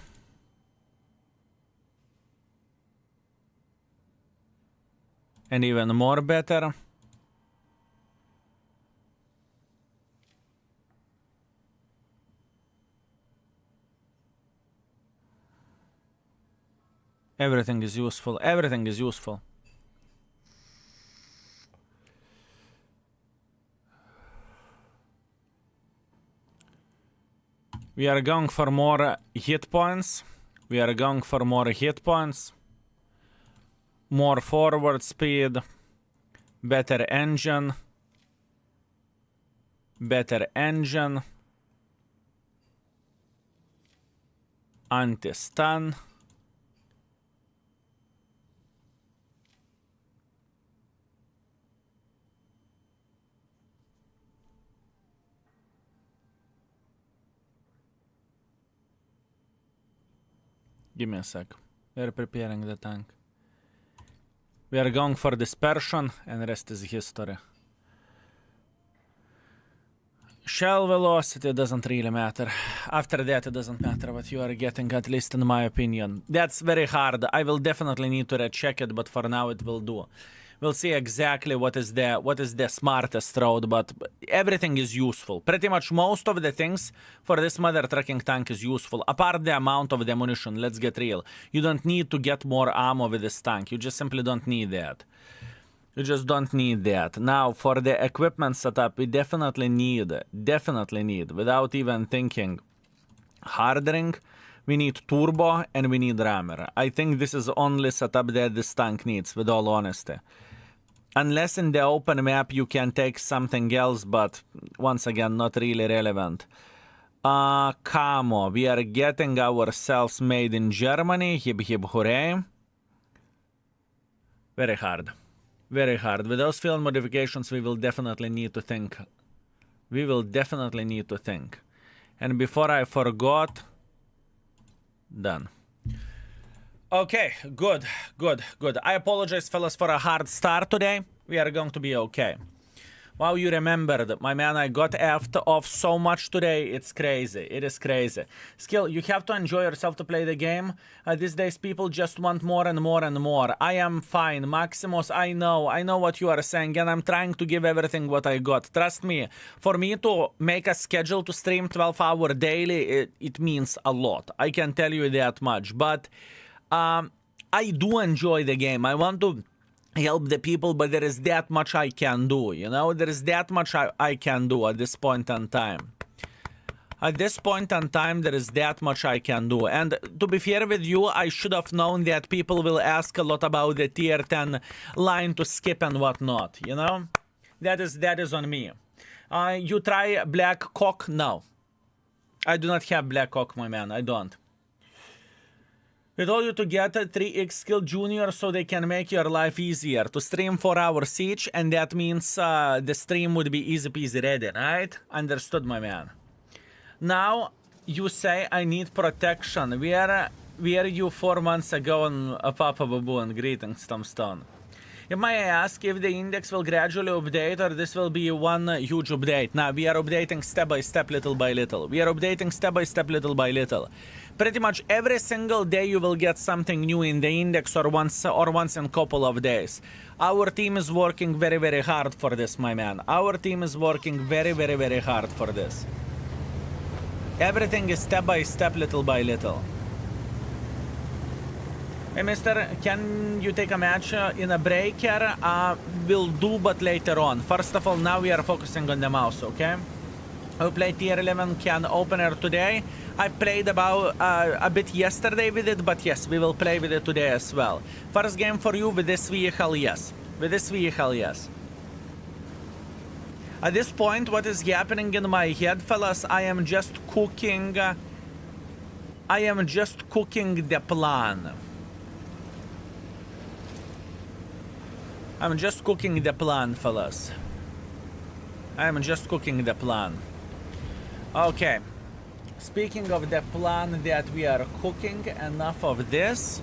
[SPEAKER 1] And even more better. Everything is useful. Everything is useful. We are going for more hit points. We are going for more hit points. More forward speed. Better engine. Better engine. Anti-stun. Give me a sec. We are preparing the tank. We are going for dispersion, and the rest is history. Shell velocity doesn't really matter. After that, it doesn't matter what you are getting, at least in my opinion. That's very hard. I will definitely need to recheck it, but for now it will do. We'll see exactly what is the smartest road, but everything is useful. Pretty much most of the things for this mother trucking tank is useful. Apart the amount of the ammunition, let's get real. You don't need to get more ammo with this tank. You just simply don't need that. You just don't need that. Now, for the equipment setup, we definitely need, without even thinking, hardening. We need turbo and we need rammer. I think this is only setup that this tank needs, with all honesty. Unless in the open map you can take something else, but once again, not really relevant. Camo. We are getting ourselves made in Germany. Hip hip hooray. Very hard. Very hard. With those field modifications, we will definitely need to think. We will definitely need to think. And before I forgot... Done. Okay, good. I apologize, fellas, for a hard start today. We are going to be okay. Wow, you remembered. My man, I got effed off so much today. It's crazy. It is crazy. Skill, you have to enjoy yourself to play the game. These days, people just want more and more and more. I am fine. Maximus, I know what you are saying, and I'm trying to give everything what I got. Trust me, for me to make a schedule to stream 12-hour daily, it means a lot. I can tell you that much. But I do enjoy the game. I want to help the people, but there is that much I can do, you know? There is that much I can do at this point in time. At this point in time, there is that much I can do. And to be fair with you, I should have known that people will ask a lot about the tier 10 line to skip and whatnot, you know? That is on me. You try Black Cock? No. I do not have Black Cock, my man. I don't. We told you to get a 3x skill junior so they can make your life easier. To stream 4 hours each, and that means the stream would be easy peasy ready, right? Understood, my man. Now, you say I need protection. Where you 4 months ago on Papa Baboon? Greetings, Tombstone. May I ask if the index will gradually update or this will be one huge update? Now, we are updating step by step, little by little. We are updating step by step, little by little. Pretty much every single day you will get something new in the index or once in a couple of days. Our team is working very, very hard for this, my man. Our team is working very, very, very hard for this. Everything is step by step, little by little. Hey, mister, can you take a match in a breaker? We'll do, but later on. First of all, now we are focusing on the mouse, okay? I played tier 11 can opener today. I played about a bit yesterday with it, but yes, we will play with it today as well. First game for you with this vehicle, yes. With this vehicle, yes. At this point, what is happening in my head, fellas, I am just cooking the plan. I'm just cooking the plan, fellas. I'm just cooking the plan. Okay. Speaking of the plan that we are cooking, enough of this.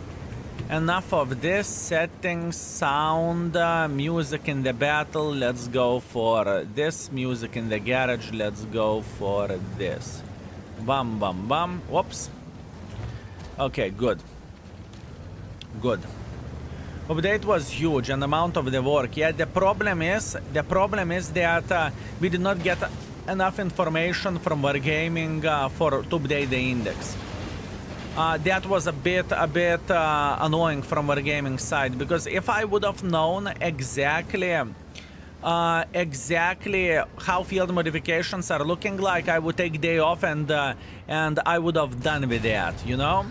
[SPEAKER 1] Enough of this. Settings, sound, music in the battle. Let's go for this. Music in the garage. Let's go for this. Bam, bam, bam. Whoops. Okay, good. Good. Update was huge and amount of the work. Yeah, the problem is that we did not get enough information from Wargaming to update the index. That was a bit annoying from Wargaming side, because if I would have known exactly how field modifications are looking like, I would take day off and I would have done with that, you know.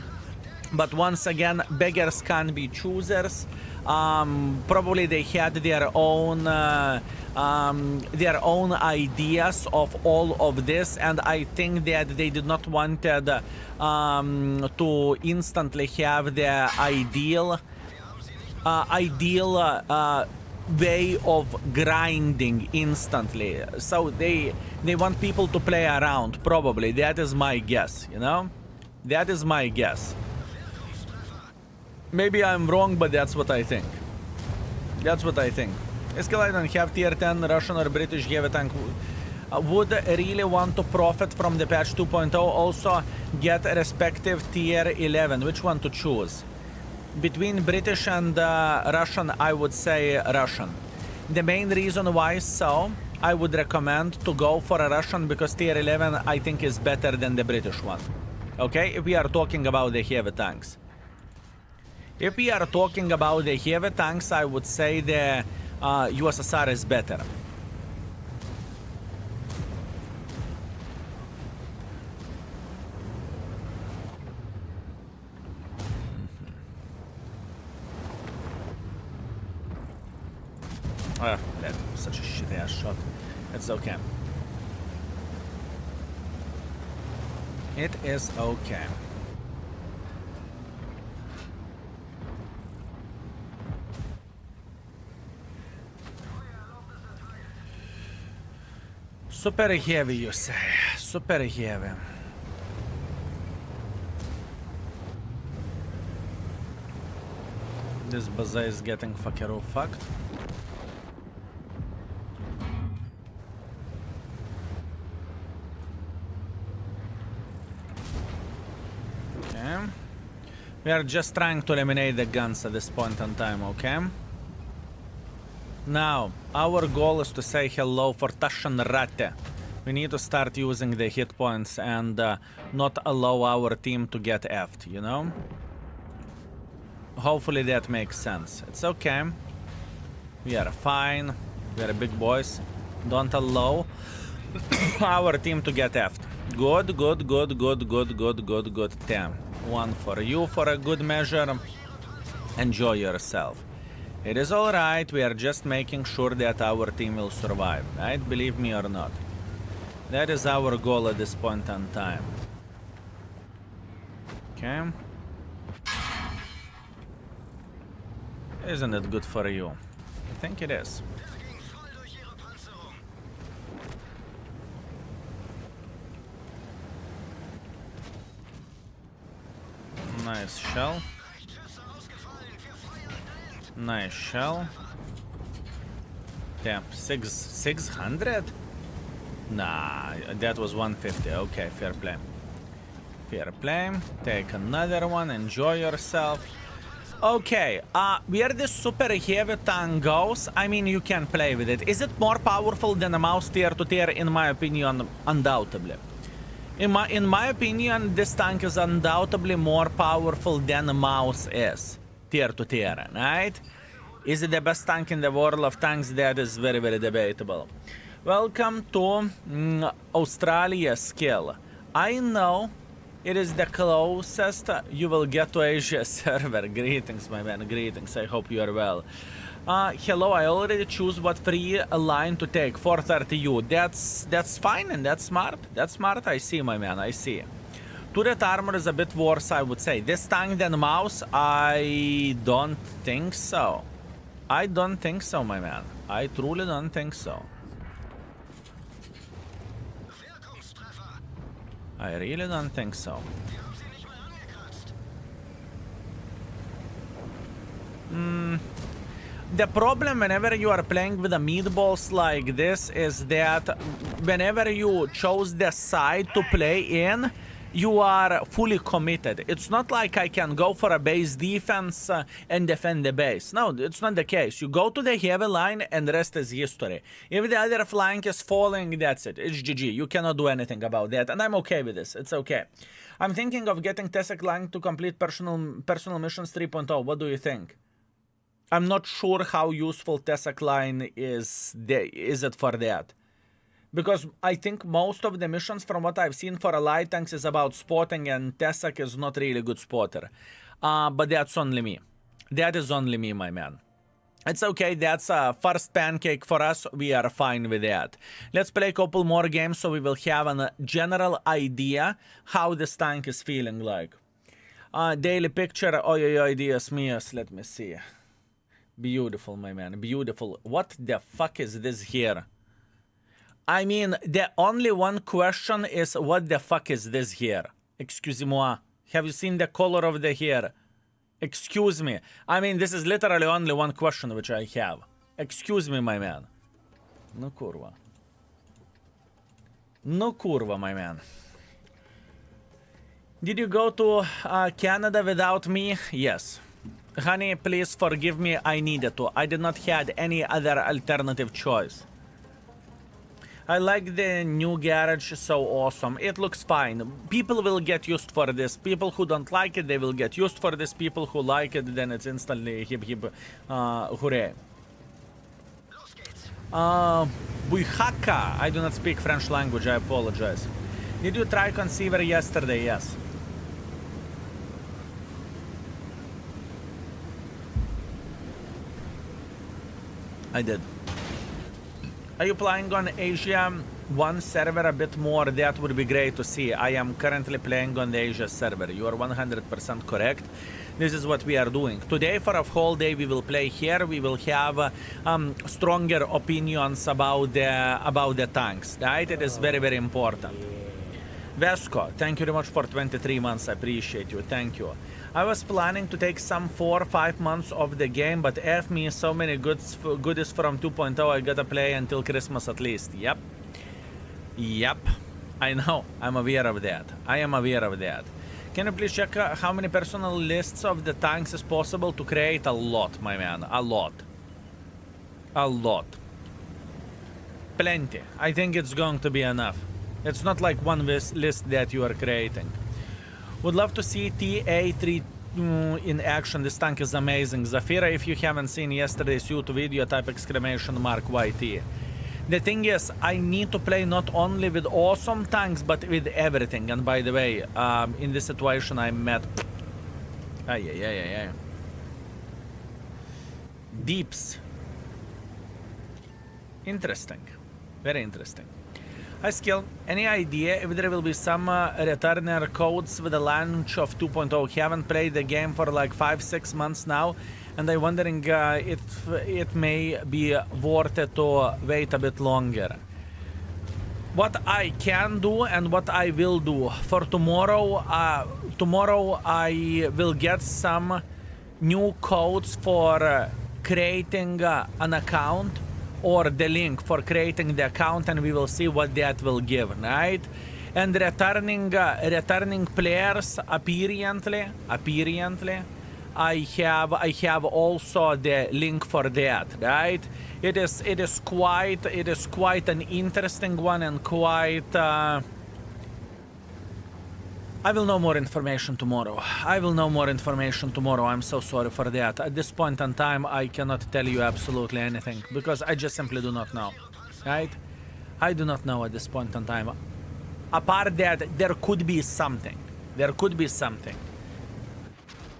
[SPEAKER 1] But once again, beggars can't be choosers. Probably they had their own ideas of all of this, and I think that they did not wanted to instantly have the ideal way of grinding instantly. So they want people to play around. Probably that is my guess. You know, that is my guess. Maybe I'm wrong, but that's what I think. That's what I think. Szakal, I don't have tier 10 Russian or British heavy tank. Would really want to profit from the patch 2.0. Also get a respective tier 11. Which one to choose? Between British and Russian, I would say Russian. The main reason why so, I would recommend to go for a Russian, because tier 11 I think is better than the British one. Okay, if we are talking about the heavy tanks. If we are talking about the heavy tanks, I would say the USSR is better. Oh, that was such a shitty ass shot. It's okay. It is okay. Super heavy, you say. Super heavy. This bazaar is getting fuckero fucked. Okay. We are just trying to eliminate the guns at this point in time, okay? Now, our goal is to say hello for Taschenratte. We need to start using the hit points and not allow our team to get effed, you know? Hopefully that makes sense. It's okay. We are fine. We are big boys. Don't allow our team to get effed. Good, good, good, good, good, good, good, good. 10. One for you for a good measure. Enjoy yourself. It is alright, we are just making sure that our team will survive, right? Believe me or not. That is our goal at this point in time. Okay. Isn't it good for you? I think it is. Nice shell. Nice shell. Damn, 600? Nah, that was 150. Okay, fair play. Fair play. Take another one. Enjoy yourself. Okay, where this super heavy tank goes, I mean, you can play with it. Is it more powerful than a mouse tier to tier? In my opinion, undoubtedly. In my opinion, this tank is undoubtedly more powerful than a mouse is. Tier to tier, right? Is it the best tank in the world of tanks? That is very, very debatable. Welcome to Australia skill. I know it is the closest you will get to Asia server. Greetings, my man, greetings. I hope you are well. Hello, I already choose what free line to take. 430U. That's fine and that's smart. That's smart. I see, my man. I see. Turret armor is a bit worse, I would say. This tank than mouse? I don't think so. I don't think so, my man. I truly don't think so. I really don't think so. The problem whenever you are playing with the meatballs like this is that whenever you chose the side to play in, you are fully committed. It's not like I can go for a base defense and defend the base. No, it's not the case. You go to the heavy line and the rest is history. If the other flank is falling, that's it. It's GG. You cannot do anything about that. And I'm okay with this. It's okay. I'm thinking of getting Szakal to complete personal missions 3.0. What do you think? I'm not sure how useful Szakal is it for that. Because I think most of the missions from what I've seen for a light tanks is about spotting, and Szakal is not really a good spotter. But that's only me. That is only me, my man. It's okay, that's a first pancake for us. We are fine with that. Let's play a couple more games so we will have a general idea how this tank is feeling like. Daily picture, oi, Dios míos, let me see. Beautiful, my man, beautiful. What the fuck is this here? I mean, the only one question is, what the fuck is this here? Excusez-moi. Have you seen the color of the hair? Excuse me. I mean, this is literally only one question which I have. Excuse me, my man. No kurwa. No kurwa, my man. Did you go to Canada without me? Yes. Honey, please forgive me, I needed to. I did not have any other alternative choice. I like the new garage, so awesome. It looks fine. People will get used for this. People who don't like it, they will get used for this. People who like it, then it's instantly hip hip hooray. Bujhaka. I do not speak French language, I apologize. Did you try Conceiver yesterday? Yes. I did. Are you playing on Asia 1 server a bit more? That would be great to see. I am currently playing on the Asia server. You are 100% correct. This is what we are doing. Today, for a whole day, we will play here. We will have stronger opinions about the tanks. Right? It is very, very important. Vesco, thank you very much for 23 months. I appreciate you. Thank you. I was planning to take some 4 or 5 months of the game, but F me, so many goodies from 2.0, I gotta play until Christmas at least. Yep. Yep. I know. I'm aware of that. I am aware of that. Can you please check how many personal lists of the tanks is possible to create? A lot, my man. A lot. A lot. Plenty. I think it's going to be enough. It's not like one list that you are creating. Would love to see T11 in action. This tank is amazing. Zafira, if you haven't seen yesterday's YouTube video, type exclamation mark YT. The thing is, I need to play not only with awesome tanks, but with everything. And by the way, in this situation, I met... Deeps. Interesting. Very interesting. Hi Skill, any idea if there will be some returner codes with the launch of 2.0? Haven't played the game for like 5-6 months now, and I'm wondering if it may be worth it to wait a bit longer. What I can do and what I will do for tomorrow, tomorrow I will get some new codes for creating an account, or the link for creating the account, and we will see what that will give, right? And returning players, apparently, I have also the link for that, right? It is quite an interesting one, and quite. I will know more information tomorrow. I'm so sorry for that. At this point in time, I cannot tell you absolutely anything, because I just simply do not know, right? I do not know at this point in time. Apart that, there could be something.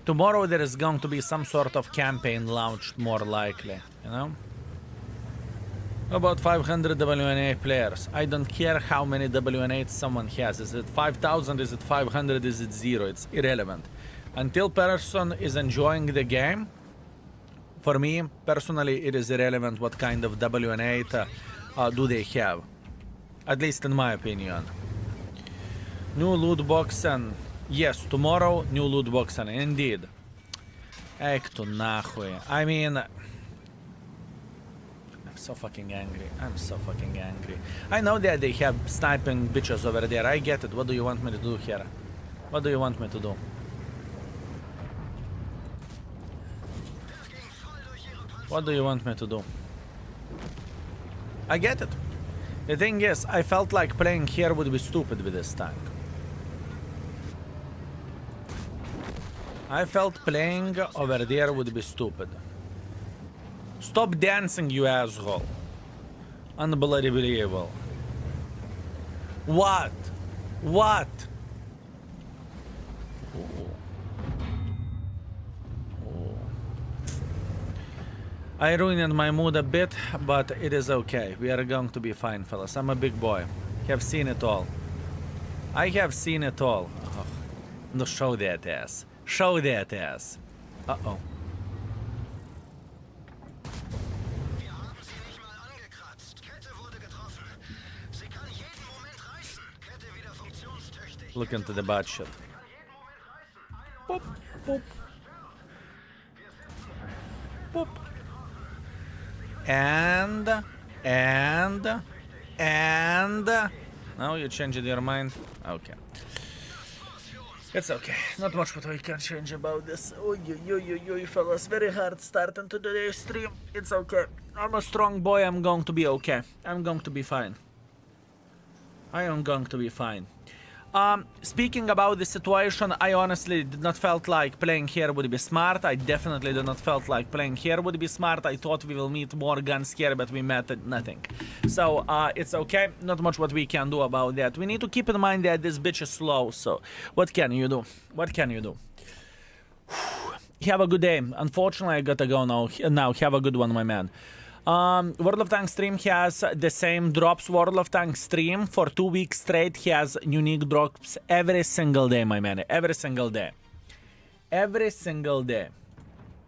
[SPEAKER 1] Tomorrow there is going to be some sort of campaign launched, more likely, you know? About 500 WNA players. I don't care how many WNA someone has. Is it 5,000? Is it 500? Is it 0? It's irrelevant. Until person is enjoying the game, for me, personally, it is irrelevant what kind of WNA do they have. At least in my opinion. New loot box and... Yes, tomorrow, new loot box and indeed. Ек tu нахуй. I mean... I'm so fucking angry. I'm so fucking angry. I know that they have sniping bitches over there. I get it. What do you want me to do here? What do you want me to do? What do you want me to do? I get it. The thing is, I felt like playing here would be stupid with this tank. I felt playing over there would be stupid. Stop dancing, you asshole. Unbelievable. What? What? I ruined my mood a bit, but it is okay. We are going to be fine, fellas. I'm a big boy. Have seen it all. I have seen it all. Oh. No, show that ass. Show that ass. Uh-oh. Look into the bad shit. Boop, boop. Boop. And... Now you changed your mind? Okay. It's okay. Not much what we can change about this. Oy, fellas. Very hard start into today's stream. It's okay. I'm a strong boy. I'm going to be okay. I'm going to be fine. I am going to be fine. Speaking about the situation, I honestly did not felt like playing here would be smart. I definitely did not felt like playing here would be smart. I thought we will meet more guns here, but we met nothing. So, it's okay. Not much what we can do about that. We need to keep in mind that this bitch is slow, so what can you do? What can you do? Have a good day. Unfortunately, I gotta go now. Have a good one, my man. World of Tanks stream has the same drops. World of Tanks stream for 2 weeks straight has unique drops every single day, my man. Every single day. Every single day.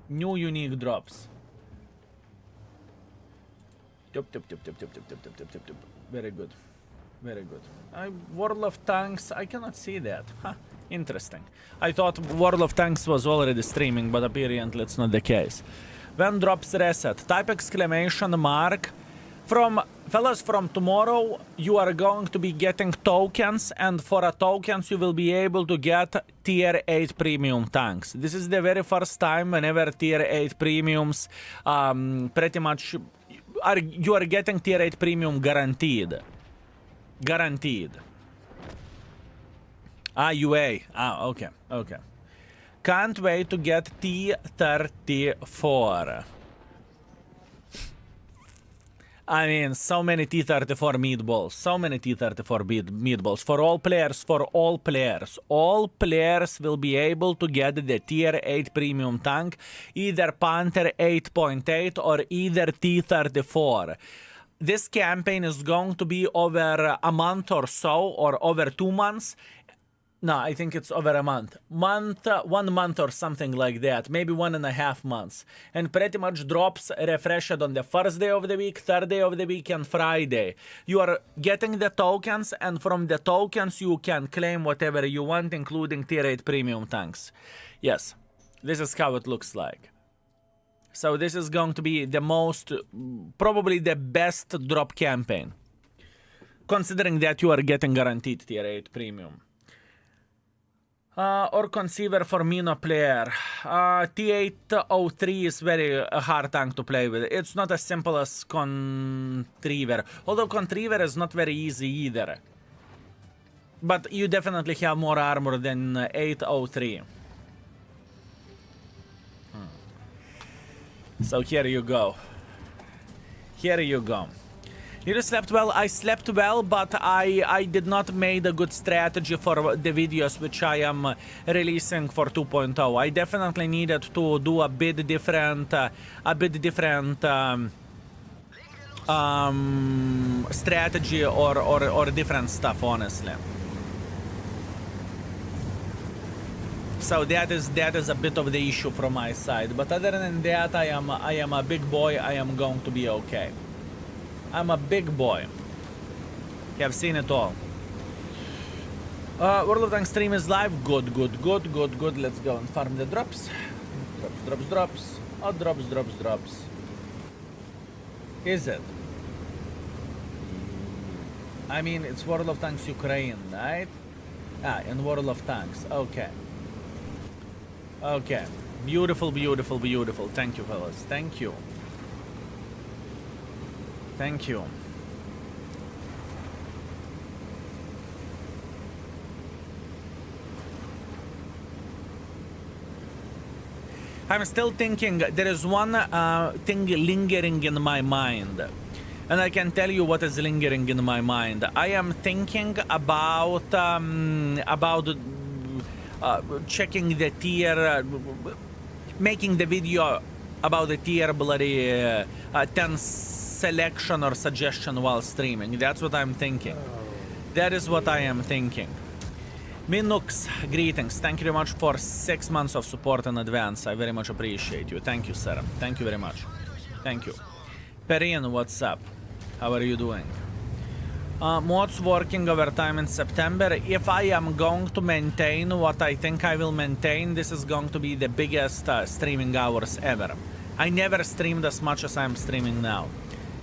[SPEAKER 1] New unique drops. Very good. Very good. World of Tanks, I cannot see that. Huh. Interesting. I thought World of Tanks was already streaming, but apparently it's not the case. When drops reset? Type exclamation mark. Fellas, from tomorrow you are going to be getting tokens, and for a tokens you will be able to get tier 8 premium tanks. This is the very first time whenever tier 8 premiums pretty much you are getting tier 8 premium guaranteed. Guaranteed. UA. Okay. Okay. Can't wait to get T34. I mean, so many T34 meatballs. So many T34 meatballs. For all players, for all players. All players will be able to get the tier 8 premium tank. Either Panther 8.8 or either T34. This campaign is going to be over a month or so, or over 2 months. No, I think it's over a month. 1 month or something like that. Maybe 1.5 months. And pretty much drops refreshed on the first day of the week, third day of the week, and Friday. You are getting the tokens, and from the tokens you can claim whatever you want, including tier 8 premium tanks. Yes, this is how it looks like. So this is going to be the most, probably the best drop campaign. Considering that you are getting guaranteed tier 8 premium. Or conceiver for Mino player. T11 is very hard tank to play with. It's not as simple as Contriver. Although Contriver is not very easy either. But you definitely have more armor than 803. So here you go. Here you go. You slept well? I slept well, but I did not make a good strategy for the videos which I am releasing for 2.0. I definitely needed to do a bit different strategy or different stuff, honestly. So that is a bit of the issue from my side. But other than that, I am a big boy. I am going to be okay. I'm a big boy. You have seen it all. World of Tanks stream is live. Good. Let's go and farm the drops. Drops. Oh, drops. Is it? I mean, it's World of Tanks Ukraine, right? Ah, in World of Tanks. Okay. Beautiful. Thank you, fellas. Thank you. I'm still thinking. There is one thing lingering in my mind. And I can tell you what is lingering in my mind. I am thinking about checking the tier, making the video about the tier bloody 10 selection or suggestion while streaming. That's what I'm thinking. That is what I am thinking. Minux, greetings. Thank you very much for 6 months of support in advance. I very much appreciate you. Thank you, sir. Thank you very much. Thank you. Perrin, what's up? How are you doing? Mods working overtime in September. If I am going to maintain what I think I will maintain, this is going to be the biggest streaming hours ever. I never streamed as much as I'm streaming now.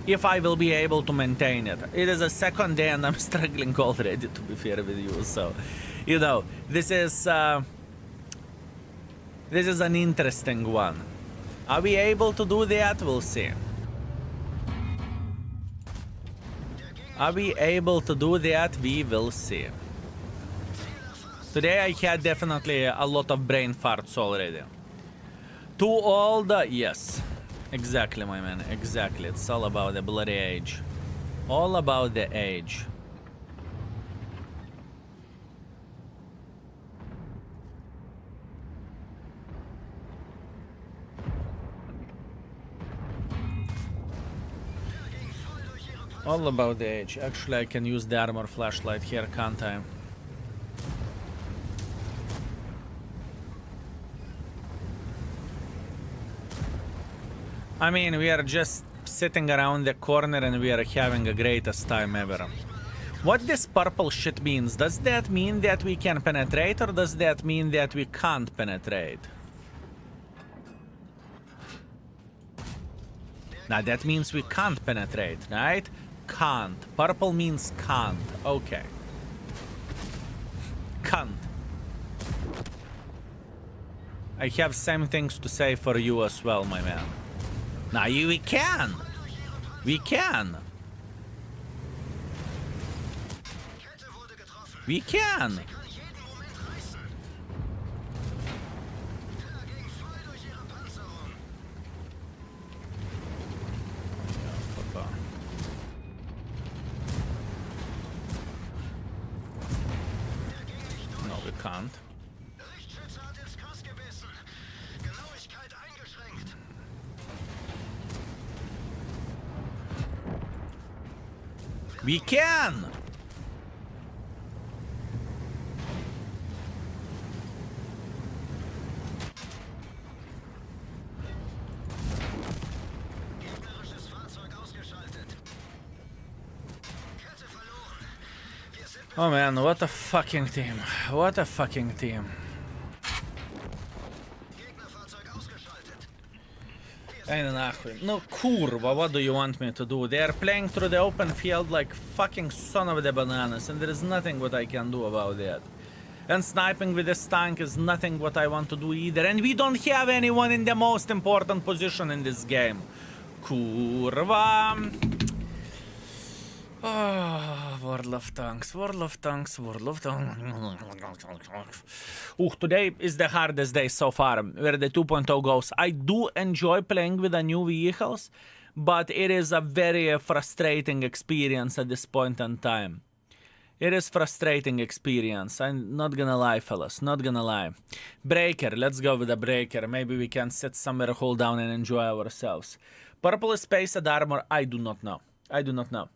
[SPEAKER 1] If I will be able to maintain it. It is a second day and I'm struggling already, to be fair with you. So, you know, this is an interesting one. Are we able to do that? We'll see. Are we able to do that? We will see. Today I had definitely a lot of brain farts already. Too old? Yes. Exactly, my man. Exactly. It's all about the bloody age. All about the age. All about the age. Actually, I can use the armor flashlight here, can't I? I mean, we are just sitting around the corner and we are having the greatest time ever. What this purple shit means, does that mean that we can penetrate or does that mean that we can't penetrate? Now that means we can't penetrate, right? Can't. Purple means can't. Okay. Can't. I have same things to say for you as well, my man. Now we can. We can. We can. No, we can't. We can! Oh man, what a fucking team. What a fucking team. No, kurva, what do you want me to do? They are playing through the open field like fucking son of the bananas, and there is nothing what I can do about that. And sniping with this tank is nothing what I want to do either, and we don't have anyone in the most important position in this game. Kurva. Oh, World of Tanks, World of Tanks, World of Tanks. Today is the hardest day so far, where the 2.0 goes. I do enjoy playing with the new vehicles, but it is a very frustrating experience at this point in time. It is frustrating experience. I'm not gonna lie, fellas, not gonna lie. Breaker, let's go with the breaker. Maybe we can sit somewhere, hold down and enjoy ourselves. Purple space and armor, I do not know. I do not know.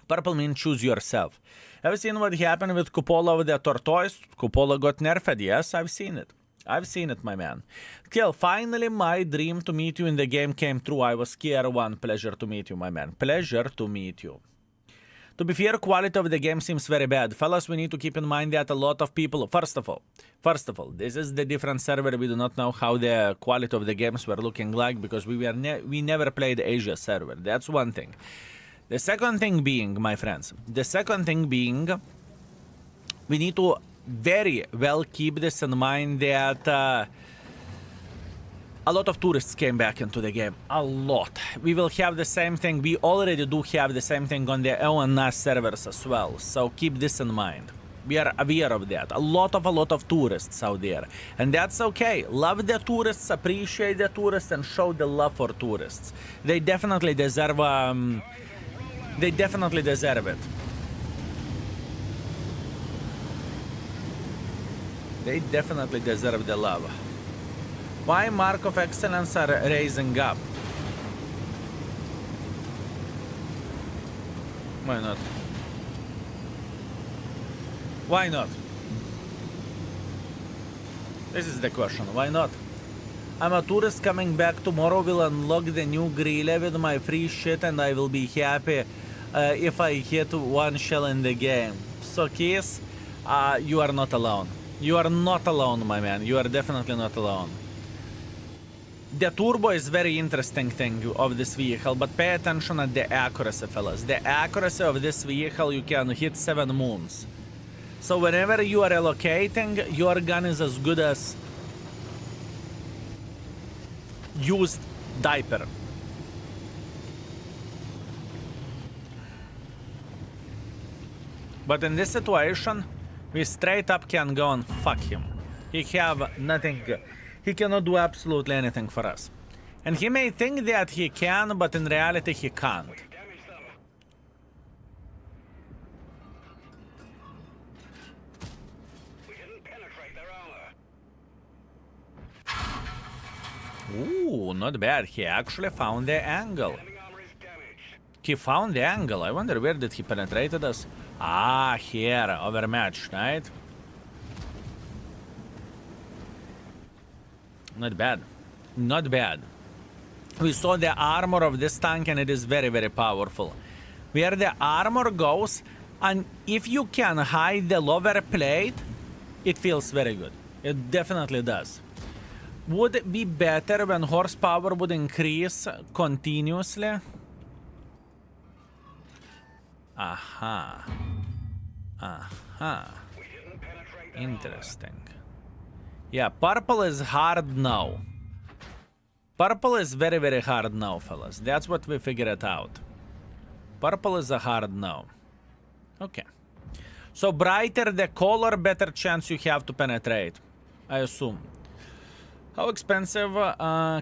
[SPEAKER 1] Purple means choose yourself. Have you seen what happened with Cupola with the tortoise? Cupola got nerfed. Yes, I've seen it. I've seen it, my man. Kill, finally my dream to meet you in the game came true. I was Kier 1. Pleasure to meet you, my man. Pleasure to meet you. To be fair, quality of the game seems very bad. Fellas, we need to keep in mind that a lot of people... First of all, this is the different server. We do not know how the quality of the games were looking like because we never played Asia server. That's one thing. The second thing being, my friends, we need to very well keep this in mind that a lot of tourists came back into the game. A lot. We will have the same thing. We already do have the same thing on the ONS servers as well. So keep this in mind. We are aware of that. A lot of tourists out there. And that's okay. Love the tourists, appreciate the tourists, and show the love for tourists. They definitely deserve it. They definitely deserve the love. Why Mark of Excellence are raising up? Why not? Why not? This is the question. Why not? I'm a tourist coming back tomorrow. Will unlock the new grille with my free shit, and I will be happy if I hit one shell in the game. So, Keys, you are not alone. You are not alone, my man. You are definitely not alone. The turbo is very interesting thing of this vehicle, but pay attention at the accuracy, fellas. The accuracy of this vehicle, you can hit 7 moons. So whenever you are relocating, your gun is as good as used diaper. But in this situation, we straight up can go and fuck him. He have nothing. He cannot do absolutely anything for us. And he may think that he can, but in reality he can't. Ooh, not bad. He actually found the angle. He found the angle. I wonder where did he penetrated us? Ah, here, overmatched, right? Not bad. Not bad. We saw the armor of this tank and it is very, very powerful. Where the armor goes, and if you can hide the lower plate, it feels very good. It definitely does. Would it be better when horsepower would increase continuously? Aha. Aha. Interesting. Yeah, purple is hard now. Purple is very, very hard now, fellas. That's what we figured out. Purple is a hard no. Okay. So brighter the color, better chance you have to penetrate, I assume. How expensive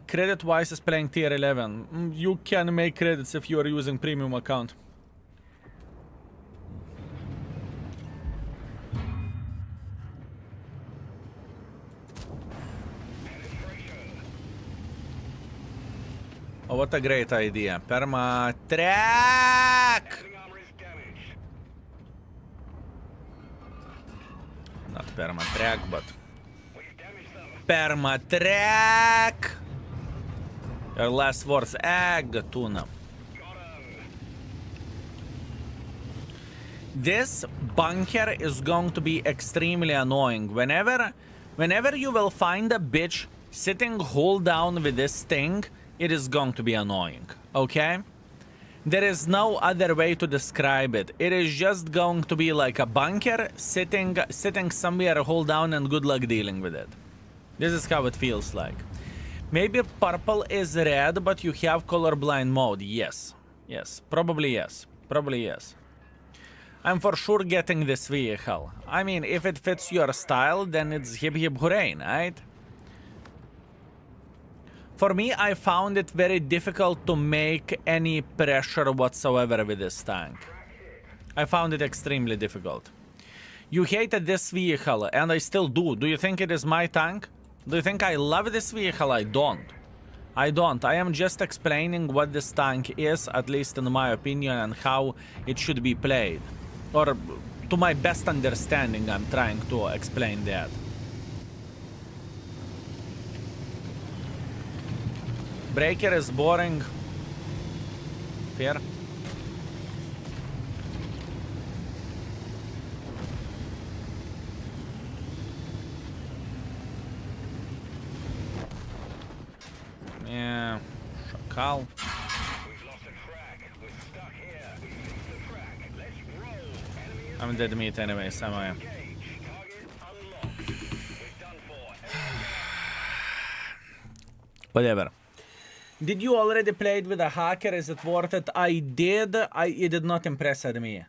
[SPEAKER 1] credit-wise is playing tier 11? You can make credits if you are using premium account. Oh, what a great idea. Perma track! Not perma track, but perma track! Your last words, egg tuna. This bunker is going to be extremely annoying. Whenever you will find a bitch sitting hold down with this thing, it is going to be annoying, okay? There is no other way to describe it. It is just going to be like a bunker sitting somewhere, hold down, and good luck dealing with it. This is how it feels like. Maybe purple is red, but you have colorblind mode. Yes. Yes. Probably yes. Probably yes. I'm for sure getting this vehicle. I mean, if it fits your style, then it's hip hip hooray, right? For me, I found it very difficult to make any pressure whatsoever with this tank. I found it extremely difficult. You hated this vehicle, and I still do. Do you think it is my tank? Do you think I love this vehicle? I don't. I don't. I am just explaining what this tank is, at least in my opinion, and how it should be played. Or, to my best understanding, I'm trying to explain that. Breaker is boring. Fair. Szakal. I'm dead meat anyways, am I? Whatever. Did you already played with a hacker? Is it worth it? I did. It did not impress me.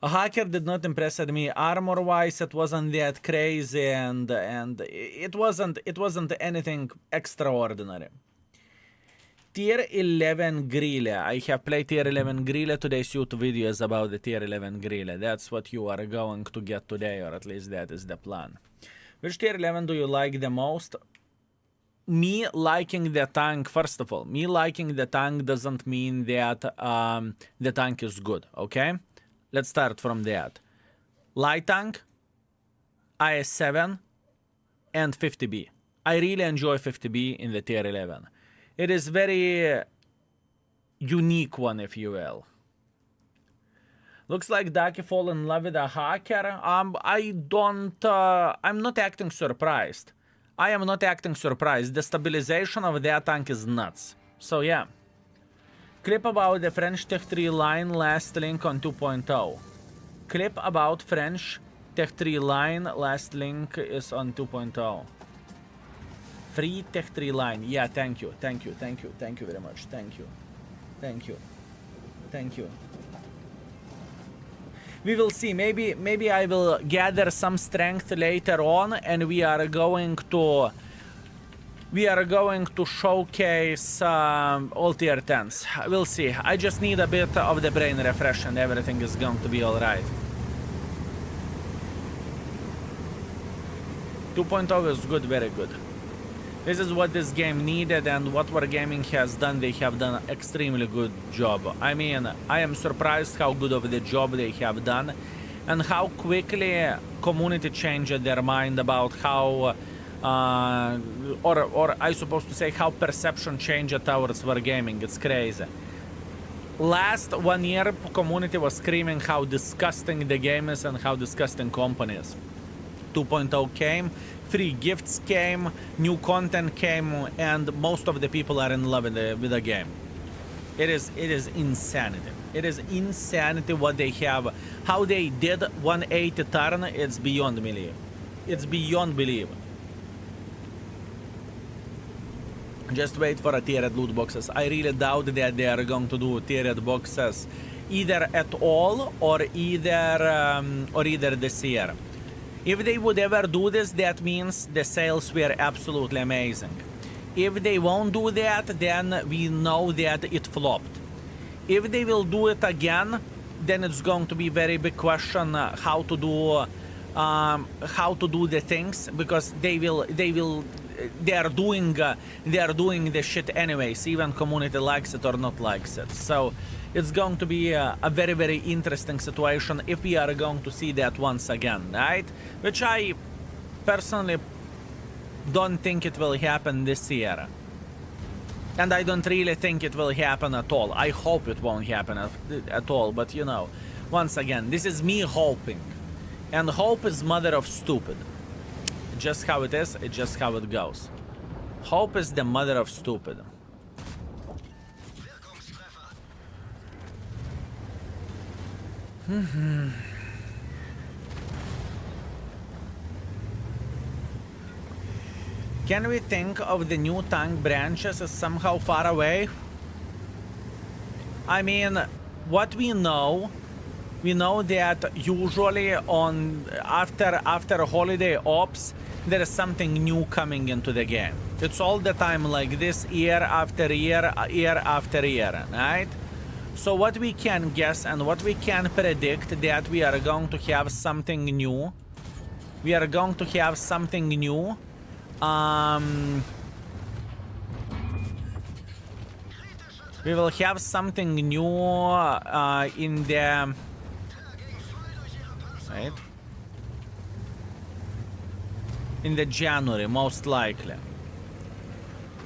[SPEAKER 1] A hacker did not impress me. Armor-wise, it wasn't that crazy, and it wasn't anything extraordinary. Tier 11 Grille. I have played Tier 11 Grille. Today's YouTube video is about the Tier 11 Grille. That's what you are going to get today, or at least that is the plan. Which Tier 11 do you like the most? Me liking the tank, first of all, me liking the tank doesn't mean that the tank is good, okay? Let's start from that. Light tank, IS-7, and 50B. I really enjoy 50B in the Tier 11. It is very unique one, if you will. Looks like Ducky fall in love with a hacker. I'm not acting surprised. I am not acting surprised. The stabilization of that tank is nuts. So yeah. Clip about the French Tech 3 line, last link on 2.0. Clip about French Tech 3 line, last link is on 2.0. Free Tech 3 line. Yeah, thank you. Thank you very much. Thank you. We will see. Maybe I will gather some strength later on, and we are going to showcase all tier 10s. We'll see. I just need a bit of the brain refresh, and everything is going to be all right. 2.0 is good, very good. This is what this game needed, and what Wargaming has done, they have done an extremely good job. I mean, I am surprised how good of the job they have done, and how quickly community changed their mind about how, or I supposed to say how perception changed towards Wargaming. It's crazy. Last 1 year, community was screaming how disgusting the game is and how disgusting company is. 2.0 came, free gifts came, new content came, and most of the people are in love with the game. It is insanity. It is insanity what they have. How they did 180 turn, it's beyond belief. It's beyond belief. Just wait for a tiered loot boxes. I really doubt that they are going to do tiered boxes either at all or either this year. If they would ever do this, that means the sales were absolutely amazing. If they won't do that, then we know that it flopped. If they will do it again, then it's going to be very big question how to do the things, because they are doing the shit anyways, even community likes it or not likes it. So it's going to be a very, very interesting situation if we are going to see that once again, right? Which I personally don't think it will happen this year. And I don't really think it will happen at all. I hope it won't happen at all, but you know, once again, this is me hoping. And hope is mother of stupid. Just how it is, it's just how it goes. Hope is the mother of stupid. Can we think of the new tank branches as somehow far away? I mean, what we know that usually after holiday ops, there is something new coming into the game. It's all the time like this, year after year, right? So what we can guess and what we can predict that we are going to have something new. We will have something new in the... Right? In the January, most likely.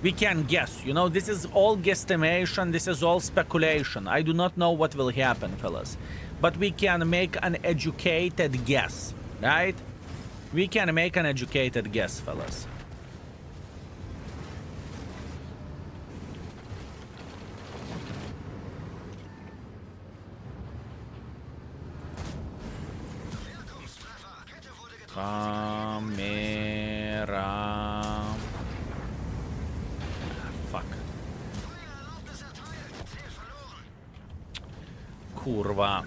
[SPEAKER 1] We can guess, you know, this is all guesstimation, this is all speculation. I do not know what will happen, fellas. But we can make an educated guess, right? We can make an educated guess, fellas. Camera. Fuck. Kurwa.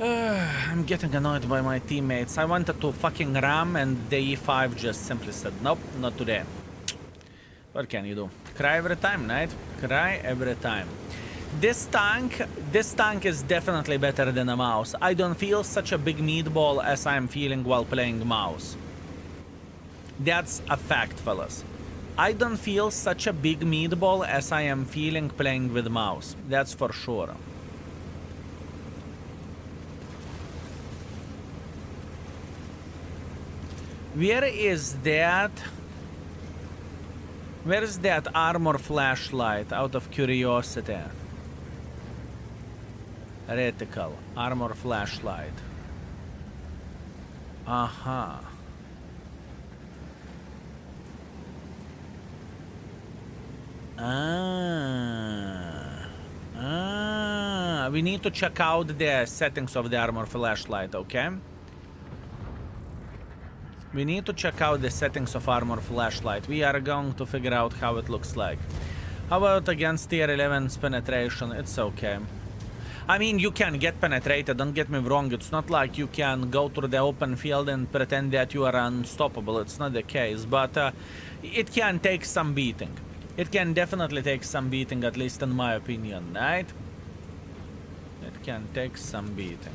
[SPEAKER 1] I'm getting annoyed by my teammates. I wanted to fucking ram and the E5 just simply said, nope, not today. What can you do? Cry every time, right? Cry every time. This tank is definitely better than a mouse. I don't feel such a big meatball as I'm feeling while playing mouse. That's a fact, fellas. I don't feel such a big meatball as I am feeling playing with mouse. That's for sure. Where is that armor flashlight, out of curiosity? Reticle, armor flashlight. Aha. We need to check out the settings of the armor flashlight, okay? We need to check out the settings of armor flashlight. We are going to figure out how it looks like. How about against tier 11's penetration? It's okay. I mean, you can get penetrated, don't get me wrong. It's not like you can go through the open field and pretend that you are unstoppable. It's not the case, but it can take some beating. It can definitely take some beating, at least in my opinion, right? It can take some beating.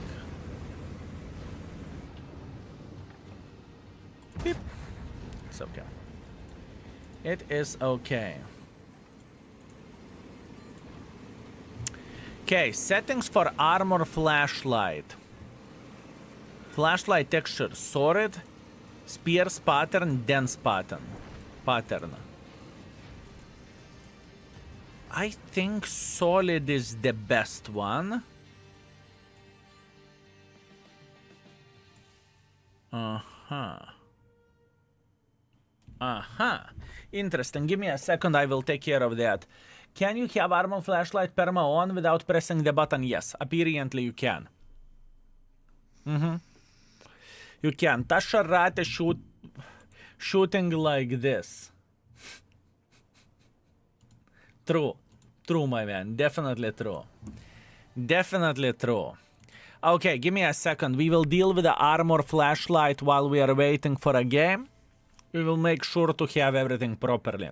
[SPEAKER 1] Beep. It's okay. It is okay. Okay, settings for armor flashlight. Flashlight texture, solid, spears pattern, dense pattern. I think solid is the best one. Interesting. Give me a second, I will take care of that. Can you have armor flashlight perma on without pressing the button? Yes, apparently you can. You can. Taschenratte shooting like this. True. True, my man. Definitely true. Definitely true. Okay, give me a second. We will deal with the armor flashlight while we are waiting for a game. We will make sure to have everything properly.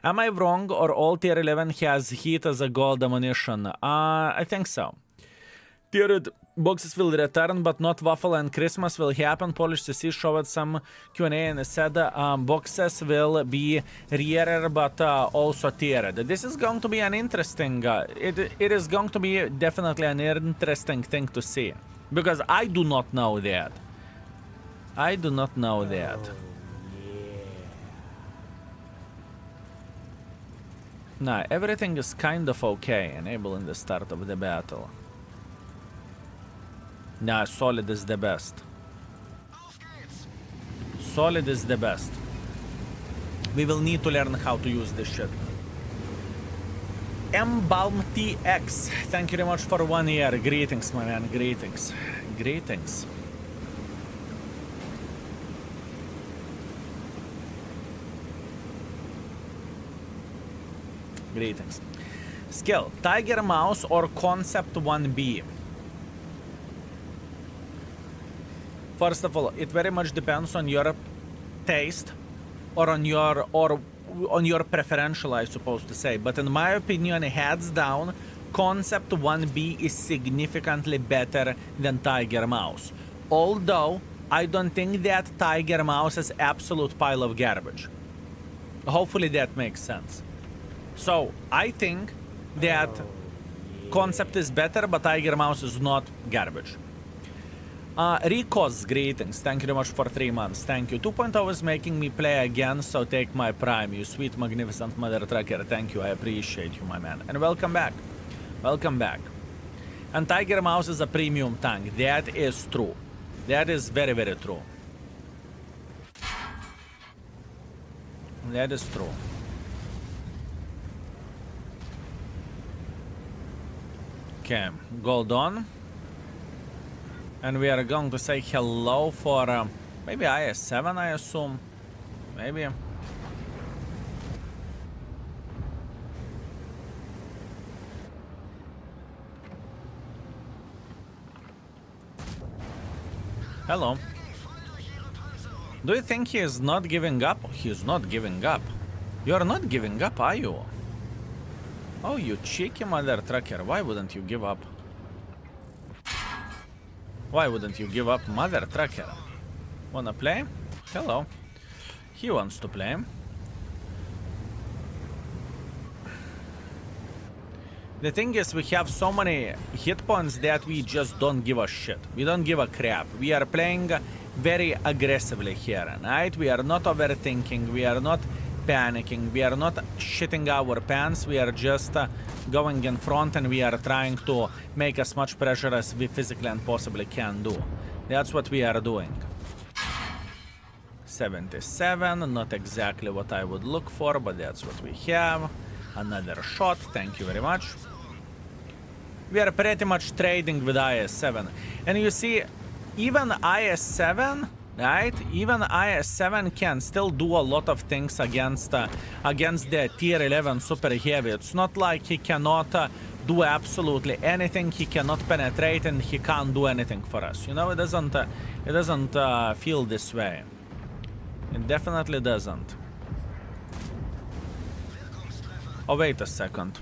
[SPEAKER 1] Am I wrong, or all tier 11 has heat as a gold ammunition? I think so. Tiered boxes will return, but not waffle and Christmas will happen. Polish CC showed some Q&A and said boxes will be rarer, but also tiered. This is going to be an interesting... it is going to be definitely an interesting thing to see. Because I do not know that. I do not know that. Nah, everything is kind of okay, enabling the start of the battle. Nah, solid is the best. Solid is the best. We will need to learn how to use this shit. Balm TX, thank you very much for 1 year. Greetings, my man, greetings. Greetings. Greetings. Skill, Tiger Mouse or Concept 1B? First of all, it very much depends on your taste or on your preferential, I suppose to say. But in my opinion, hands down, Concept 1B is significantly better than Tiger Mouse. Although, I don't think that Tiger Mouse is absolute pile of garbage. Hopefully that makes sense. So, I think that Concept is better, but Tiger Mouse is not garbage. Rico's greetings. Thank you very much for 3 months. Thank you. 2.0 is making me play again, so take my prime. You sweet, magnificent mother trucker. Thank you. I appreciate you, my man. And welcome back. Welcome back. And Tiger Mouse is a premium tank. That is true. That is very, very true. That is true. Okay, gold on. And we are going to say hello for maybe IS-7, I assume. Maybe. Hello. Do you think he is not giving up? He is not giving up. You are not giving up, are you? Oh, you cheeky mother trucker. Why wouldn't you give up? Why wouldn't you give up, mother trucker? Wanna play? Hello. He wants to play. The thing is, we have so many hit points that we just don't give a shit. We don't give a crap. We are playing very aggressively here, right? We are not overthinking. We are not panicking. We are not shitting our pants. We are just going in front and we are trying to make as much pressure as we physically and possibly can do. That's what we are doing. 77, not exactly what I would look for, but that's what we have. Another shot, thank you very much. We are pretty much trading with IS-7. And you see, even IS-7, right? Even IS-7 can still do a lot of things against the tier 11 super heavy. It's not like he cannot do absolutely anything. He cannot penetrate and he can't do anything for us. You know, it doesn't feel this way. It definitely doesn't. Oh, wait a second.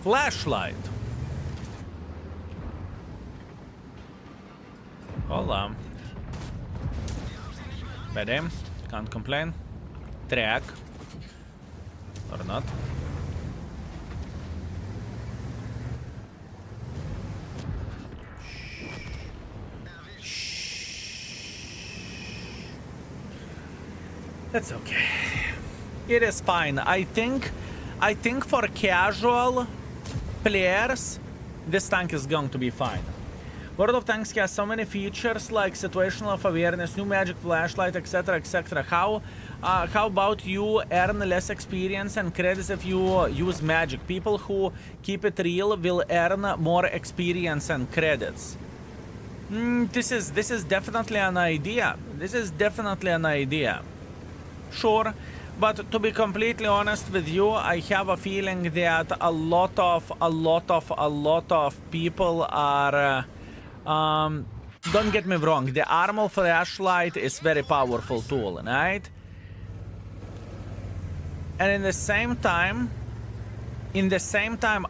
[SPEAKER 1] Flashlight. Hold on. Bad aim. Can't complain. Track. Or not. That's okay. It is fine. I think for casual players, this tank is going to be fine. World of Tanks has so many features like situational awareness, new magic flashlight, etc, etc. How about you earn less experience and credits if you use magic? People who keep it real will earn more experience and credits. This is definitely an idea. This is definitely an idea. Sure. But to be completely honest with you, I have a feeling that a lot of people are don't get me wrong, the armor flashlight is very powerful tool, right? And in the same time,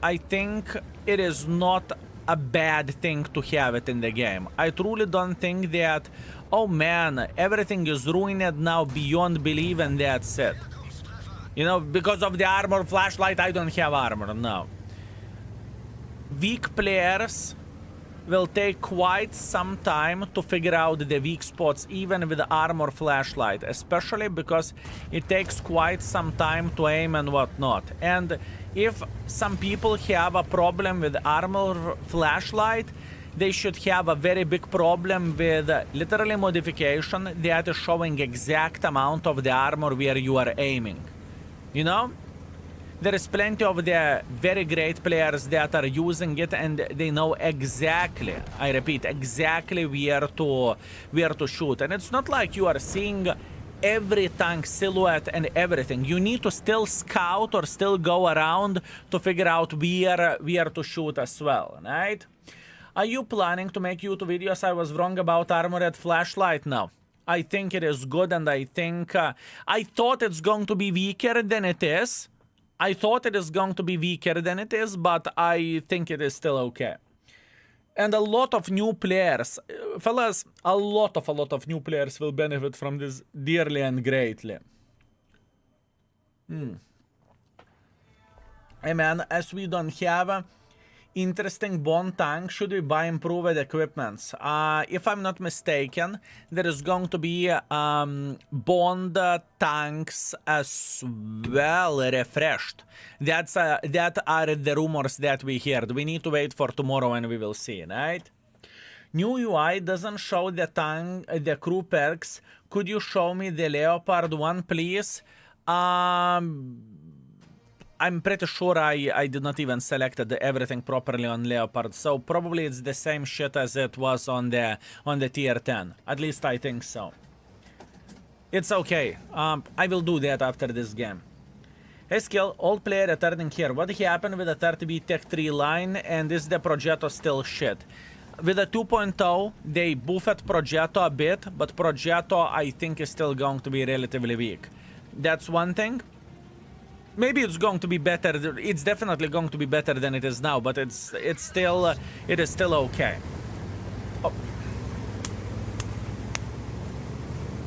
[SPEAKER 1] I think it is not a bad thing to have it in the game. I truly don't think that, oh man, everything is ruined now beyond belief and that's it. You know, because of the armor flashlight, I don't have armor, no. Weak players will take quite some time to figure out the weak spots, even with the armor flashlight, especially because it takes quite some time to aim and whatnot. And if some people have a problem with armor flashlight, they should have a very big problem with literally modification that is showing exact amount of the armor where you are aiming. You know? There is plenty of the very great players that are using it and they know exactly, I repeat, exactly where to shoot. And it's not like you are seeing every tank silhouette and everything. You need to still scout or still go around to figure out where to shoot as well, right? Are you planning to make YouTube videos? I was wrong about armored flashlight? No. I think it is good and I think... I thought it's going to be weaker than it is. I thought it is going to be weaker than it is, but I think it is still okay. And a lot of new players, fellas, a lot of new players will benefit from this dearly and greatly. Hey man, as we don't have interesting bond tank, should we buy improved equipments? If I'm not mistaken, there is going to be bond tanks as well refreshed. That are the rumors that we heard. We need to wait for tomorrow and we will see, right? New UI doesn't show the tank, the crew perks. Could you show me the Leopard one, please? I I'm pretty sure I did not even selected everything properly on Leopard, so probably it's the same shit as it was on the tier 10. At least I think so. It's okay. I will do that after this game. Hey Skill, old player returning here. What happened with the 30B Tech 3 line, and is the Progetto still shit? With the 2.0, they buffed Progetto a bit, but Progetto I think is still going to be relatively weak. That's one thing. Maybe it's going to be better. It's definitely going to be better than it is now, but it is still okay. Oh.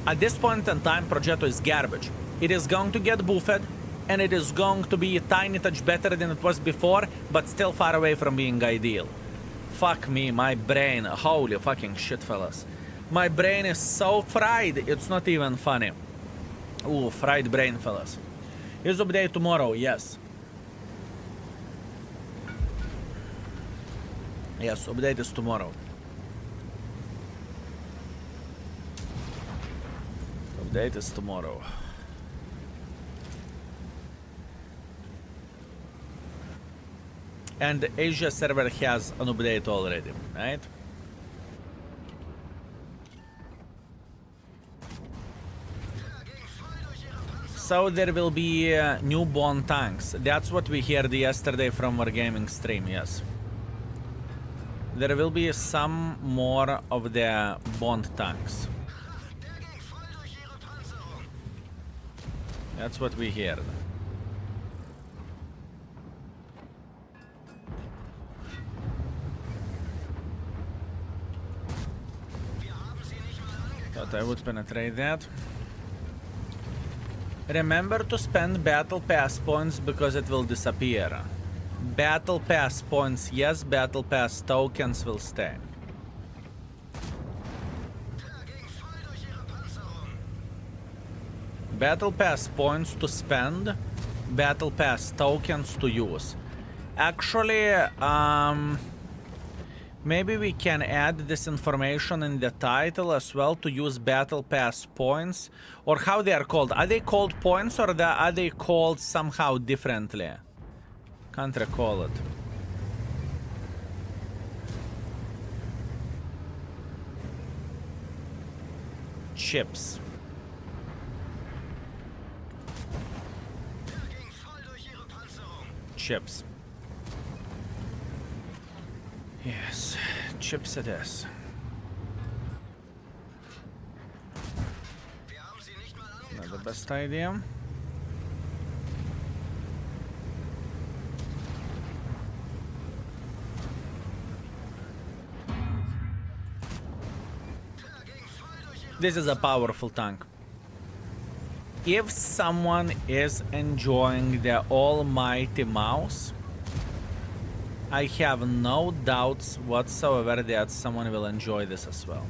[SPEAKER 1] At this point in time, Progetto is garbage. It is going to get buffed, and it is going to be a tiny touch better than it was before, but still far away from being ideal. Fuck me, my brain. Holy fucking shit, fellas. My brain is so fried, it's not even funny. Ooh, fried brain, fellas. Is update tomorrow? Yes. Yes, update is tomorrow. Update is tomorrow. And Asia server has an update already, right? So there will be new bond tanks. That's what we heard yesterday from our gaming stream, yes. There will be some more of the bond tanks. That's what we heard. Thought I would penetrate that. Remember to spend battle pass points because it will disappear. Battle pass points, yes, battle pass tokens will stay. Battle pass points to spend, battle pass tokens to use. Actually, maybe we can add this information in the title as well to use battle pass points, or how they are called. Are they called points, or are they called somehow differently? Can't recall it. Chips. Chips. Yes, chips it is. Not the best idea. This is a powerful tank. If someone is enjoying the almighty mouse, I have no doubts whatsoever that someone will enjoy this as well.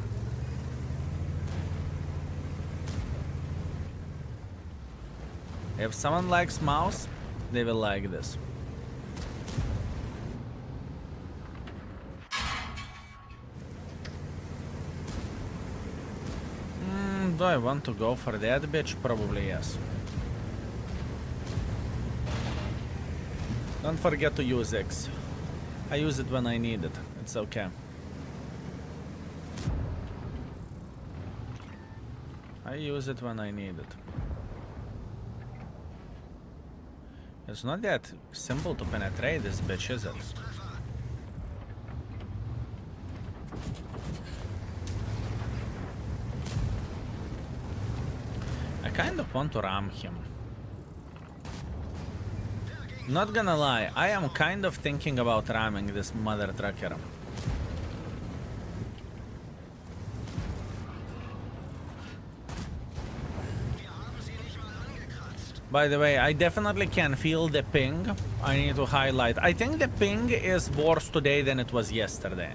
[SPEAKER 1] If someone likes mouse, they will like this. Do I want to go for that bitch? Probably yes. Don't forget to use X. I use it when I need it. It's okay. I use it when I need it. It's not that simple to penetrate this bitch, is it? I kind of want to ram him. Not gonna lie, I am kind of thinking about ramming this mother trucker. By the way, I definitely can feel the ping. I need to highlight. I think the ping is worse today than it was yesterday.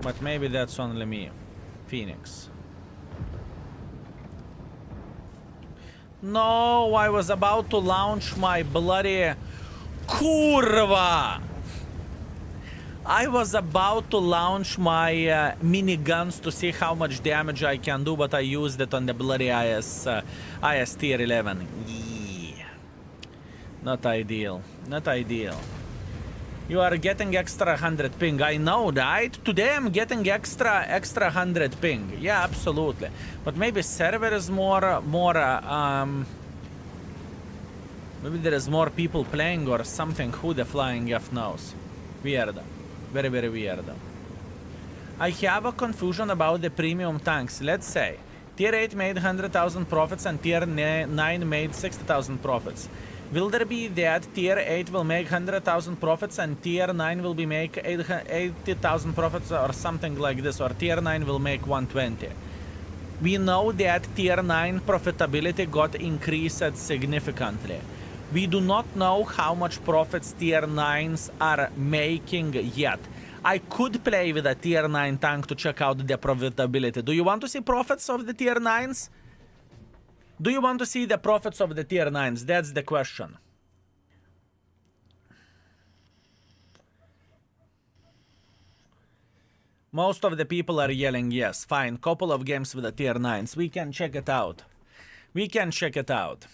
[SPEAKER 1] But maybe that's only me. Phoenix. No, I was about to launch my bloody kurva. I was about to launch my miniguns to see how much damage I can do, but I used it on the bloody IS tier 11. Yeah. Not ideal. Not ideal. You are getting extra 100 ping. I know, right? Today I'm getting extra 100 ping. Yeah, absolutely. But maybe server is maybe there is more people playing or something. Who the flying F knows? Weird. Very, very weird. I have a confusion about the premium tanks. Let's say Tier 8 made 100,000 profits and Tier 9 made 60,000 profits. Will there be that Tier 8 will make 100,000 profits and Tier 9 will be make 80,000 profits or something like this, or Tier 9 will make 120? We know that Tier 9 profitability got increased significantly. We do not know how much profits Tier 9s are making yet. I could play with a Tier 9 tank to check out the profitability. Do you want to see profits of the Tier 9s? Do you want to see the profits of the Tier 9s? That's the question. Most of the people are yelling yes. Fine, couple of games with the Tier 9s. We can check it out. We can check it out.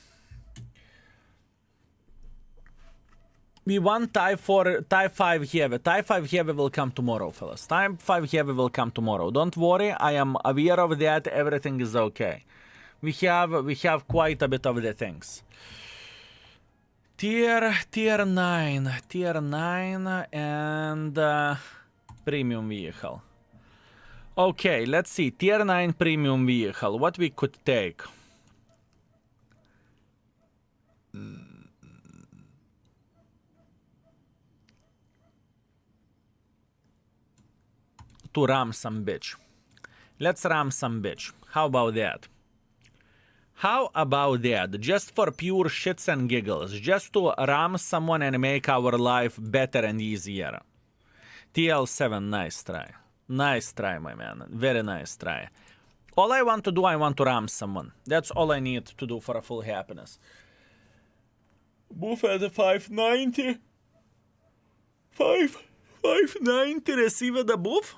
[SPEAKER 1] We want Type 5 Heavy. Type 5 Heavy will come tomorrow, fellas. Type 5 Heavy will come tomorrow. Don't worry, I am aware of that. Everything is okay. We have quite a bit of the things. Tier 9 and premium vehicle. Okay, let's see. Tier 9 premium vehicle. What we could take? To ram some bitch. Let's ram some bitch. How about that? How about that? Just for pure shits and giggles. Just to ram someone and make our life better and easier. TL7, nice try. Nice try, my man. Very nice try. All I want to do, I want to ram someone. That's all I need to do for a full happiness. Buff at 590. 590 receive the buff.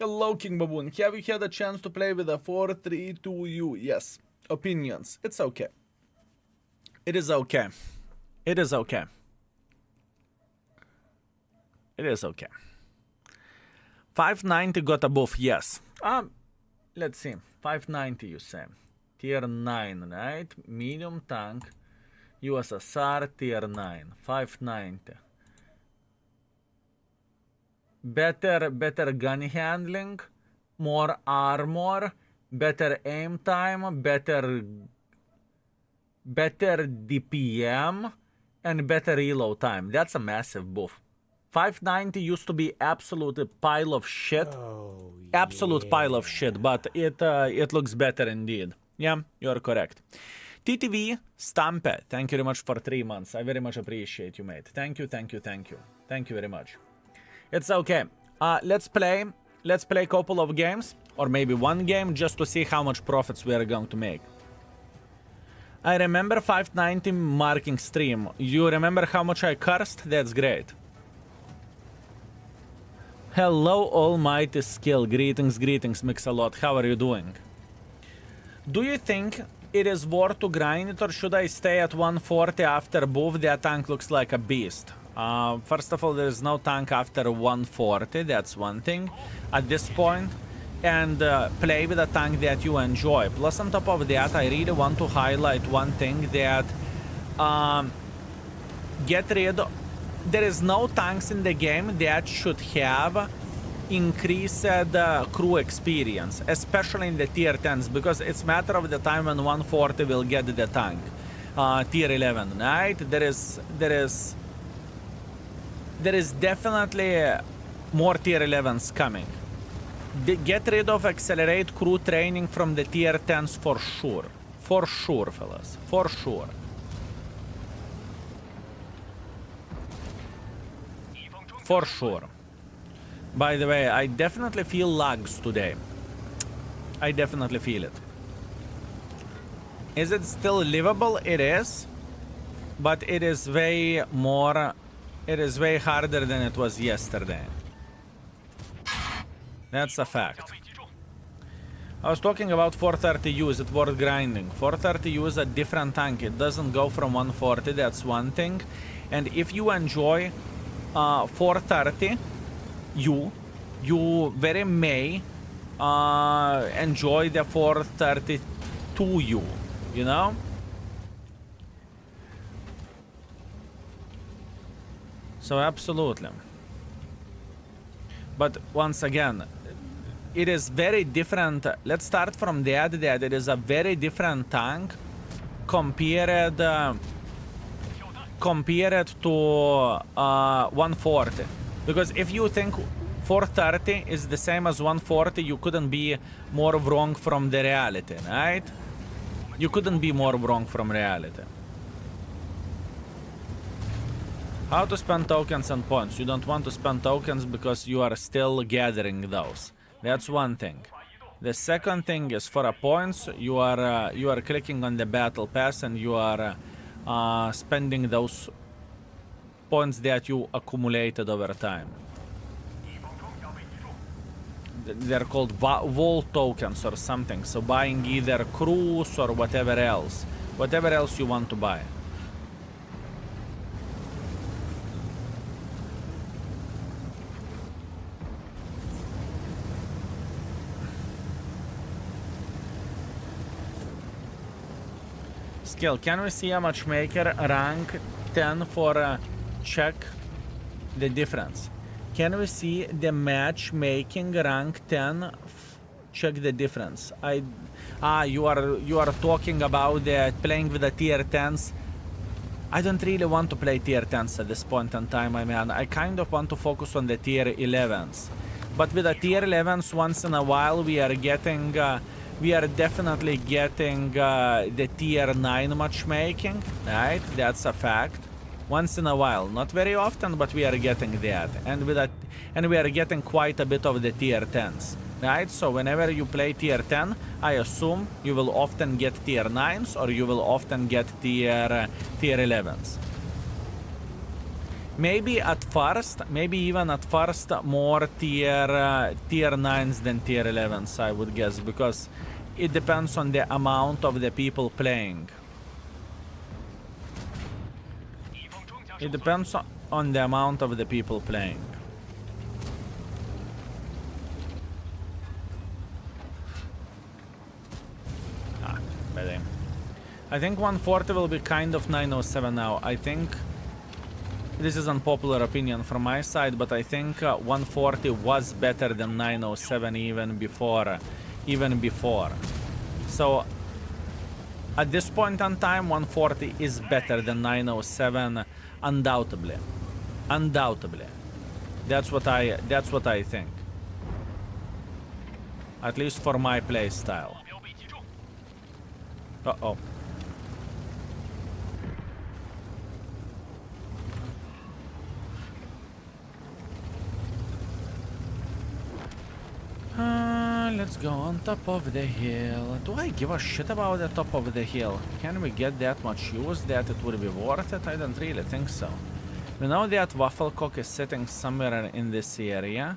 [SPEAKER 1] Hello, King Baboon. Have you had a chance to play with a 432U? Yes. Opinions. It's okay. It is okay. It is okay. It is okay. 590 got a buff, yes. Let's see. 590 you say. Tier 9, right? Medium tank. USSR tier 9. 590. Better gun handling, more armor, better aim time, better DPM, and better reload time. That's a massive buff. 590 used to be absolute pile of shit. Oh, absolute pile of shit, but it looks better indeed. Yeah, you're correct. TTV Stampe, thank you very much for 3 months. I very much appreciate you, mate. Thank you. Thank you very much. It's okay. Let's play a couple of games, or maybe one game, just to see how much profits we are going to make. I remember 590 marking stream. You remember how much I cursed? That's great. Hello, almighty skill. Greetings, Mix-a-lot. How are you doing? Do you think it is worth to grind it, or should I stay at 140 after buff? That tank looks like a beast. First of all, there is no tank after 140, that's one thing at this point, and play with a tank that you enjoy. Plus, on top of that, I really want to highlight one thing that there is no tanks in the game that should have increased crew experience, especially in the tier 10s, because it's matter of the time when 140 will get the tank. Tier 11, right? There is definitely more tier 11s coming. Get rid of accelerate crew training from the tier 10s for sure. For sure, fellas. For sure. For sure. By the way, I definitely feel lags today. I definitely feel it. Is it still livable? It is. But it is way more... It is way harder than it was yesterday. That's a fact. I was talking about 430U. Is it worth grinding? 430U is a different tank. It doesn't go from 140. That's one thing. And if you enjoy 430U, you very may enjoy the 432U. You know? So absolutely. But once again, it is very different. Let's start from that it is a very different tank compared to 140. Because if you think 430 is the same as 140, you couldn't be more wrong from the reality, right? You couldn't be more wrong from reality. How to spend tokens and points? You don't want to spend tokens because you are still gathering those. That's one thing. The second thing is for a points, you are clicking on the battle pass and you are spending those points that you accumulated over time. They're called vault tokens or something. So buying either cruise or whatever else you want to buy. Skill. Can we see a matchmaker rank 10 for check the difference? Can we see the matchmaking rank 10 check the difference? You are talking about the playing with the tier 10s. I don't really want to play tier 10s at this point in time, I mean. I kind of want to focus on the tier 11s. But with the tier 11s, once in a while we are getting we are definitely getting the tier 9 matchmaking, right? That's a fact. Once in a while, not very often, but we are getting that. And with that, and we are getting quite a bit of the tier 10s, right? So whenever you play tier 10, I assume you will often get tier 9s or you will often get tier 11s. Maybe at first, maybe even at first, more tier 9s than tier 11s, I would guess, because it depends on the amount of the people playing. It depends on the amount of the people playing. I think 140 will be kind of 907 now. I think this is unpopular opinion from my side, but I think 140 was better than 907 even before. So at this point in time, 140 is better than 907, undoubtedly. That's what I think. At least for my play style. Uh-oh. Let's go on top of the hill. Do I give a shit about the top of the hill? Can we get that much use that it would be worth it? I don't really think so. We know that Wafflecock is sitting somewhere in this area.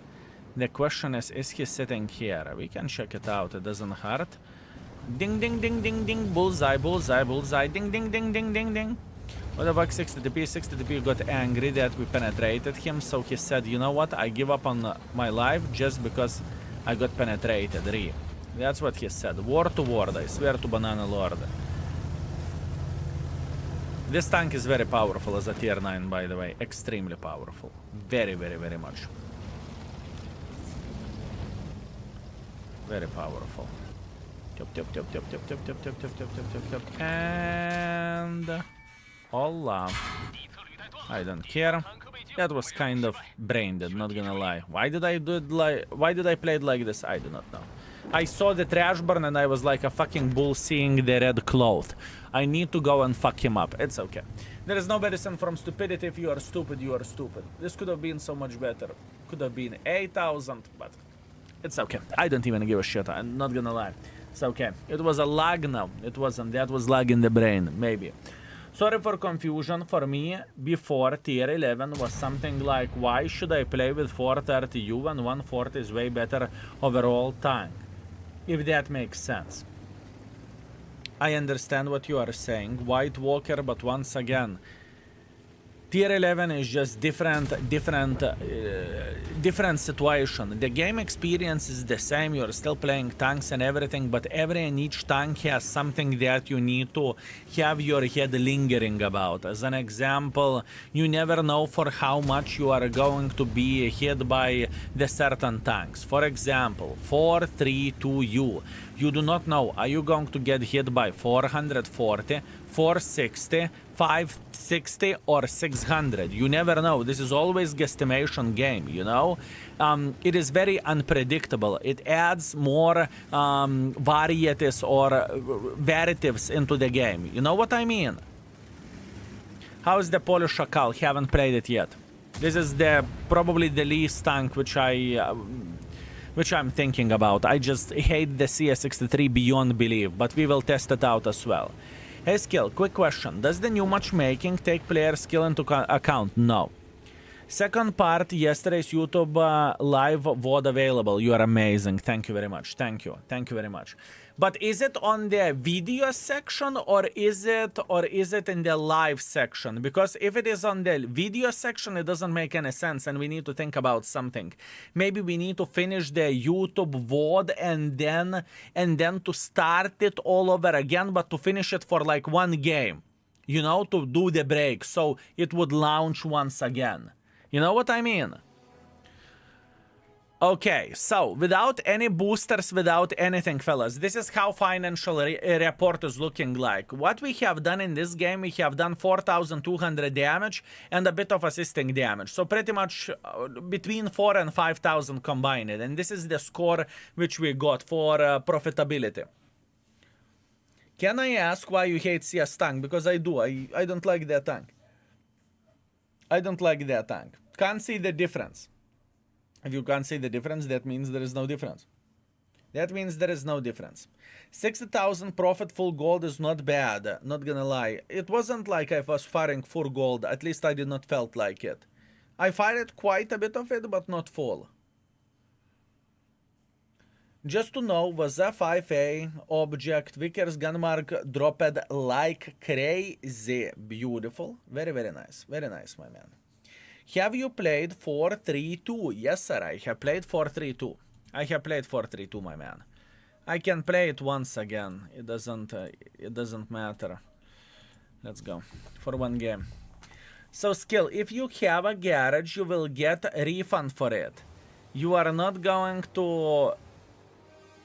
[SPEAKER 1] The question is he sitting here? We can check it out. It doesn't hurt. Ding, ding, ding, ding, ding. Bullseye, bullseye, bullseye. Ding, ding, ding, ding, ding, ding. What the fuck, 60TP? 60TP got angry that we penetrated him, so he said, you know what? I give up on my life just because I got penetrated. That's what he said. Word to word, I swear to Banana Lord. This tank is very powerful as a tier 9, by the way. Extremely powerful. Very, very, very much. Very powerful. And hola. I don't care. That was kind of brain dead, not gonna lie. Why did I play it like this? I do not know. I saw the trash burn and I was like a fucking bull seeing the red cloth. I need to go and fuck him up. It's okay. There is no medicine from stupidity. If you are stupid, you are stupid. This could have been so much better. Could have been 8,000, but it's okay. I don't even give a shit. I'm not gonna lie. It's okay. It was a lag now. It wasn't. That was lag in the brain. Maybe. Sorry for confusion. For me, before tier 11 was something like, why should I play with 430U when 140 is way better overall tank? If that makes sense. I understand what you are saying, White Walker, but once again, Tier 11 is just different situation. The game experience is the same, you're still playing tanks and everything, but every and each tank has something that you need to have your head lingering about. As an example, you never know for how much you are going to be hit by the certain tanks. For example, 432U. You do not know, are you going to get hit by 440, 460, 560 or 600? You never know. This is always guesstimation game, you know. It is very unpredictable. It adds more varieties or variatives into the game. You know what I mean? How is the Polish Szakal? Haven't played it yet. This is probably the least tank which I'm thinking about. I just hate the CS63 beyond belief, but we will test it out as well. Hey Skill, quick question. Does the new matchmaking take player skill into account? No. Second part, yesterday's YouTube live VOD available. You are amazing. Thank you very much. Thank you. Thank you very much. But is it on the video section or is it in the live section? Because if it is on the video section, it doesn't make any sense and we need to think about something. Maybe we need to finish the YouTube VOD and then to start it all over again, but to finish it for like one game, you know, to do the break so it would launch once again. You know what I mean? Okay, so without any boosters, without anything, fellas, this is how financial report is looking like. What we have done in this game, we have done 4,200 damage and a bit of assisting damage. So pretty much between 4 and 5,000 combined. And this is the score which we got for profitability. Can I ask why you hate CS tank? Because I do. I don't like that tank. I don't like that tank. Can't see the difference. If you can't see the difference, that means there is no difference. That means there is no difference. 60,000 profit full gold is not bad, not gonna lie. It wasn't like I was firing full gold, at least I did not felt like it. I fired quite a bit of it, but not full. Just to know, was a 5A object, Vickers Gunmark dropped like crazy. Beautiful. Very, very nice. Very nice, my man. Have you played 4-3-2? Yes, sir, I have played 4-3-2. I have played 4-3-2, my man. I can play it once again. It doesn't matter. Let's go for one game. So, Skill, if you have a garage, you will get a refund for it. You are not going to...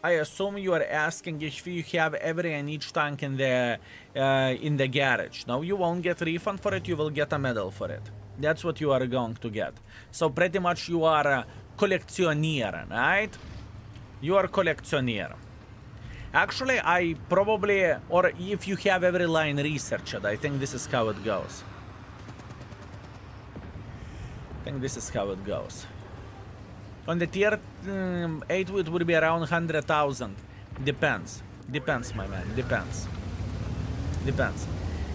[SPEAKER 1] I assume you are asking if you have every and each tank in the garage. No, you won't get refund for it. You will get a medal for it. That's what you are going to get. So pretty much you are a collectioneer, right? You are a collectioneer. Actually, I probably, or if you have every line researched, I think this is how it goes. I think this is how it goes. On the tier 8, it would be around 100,000. Depends. Depends, my man. Depends. Depends.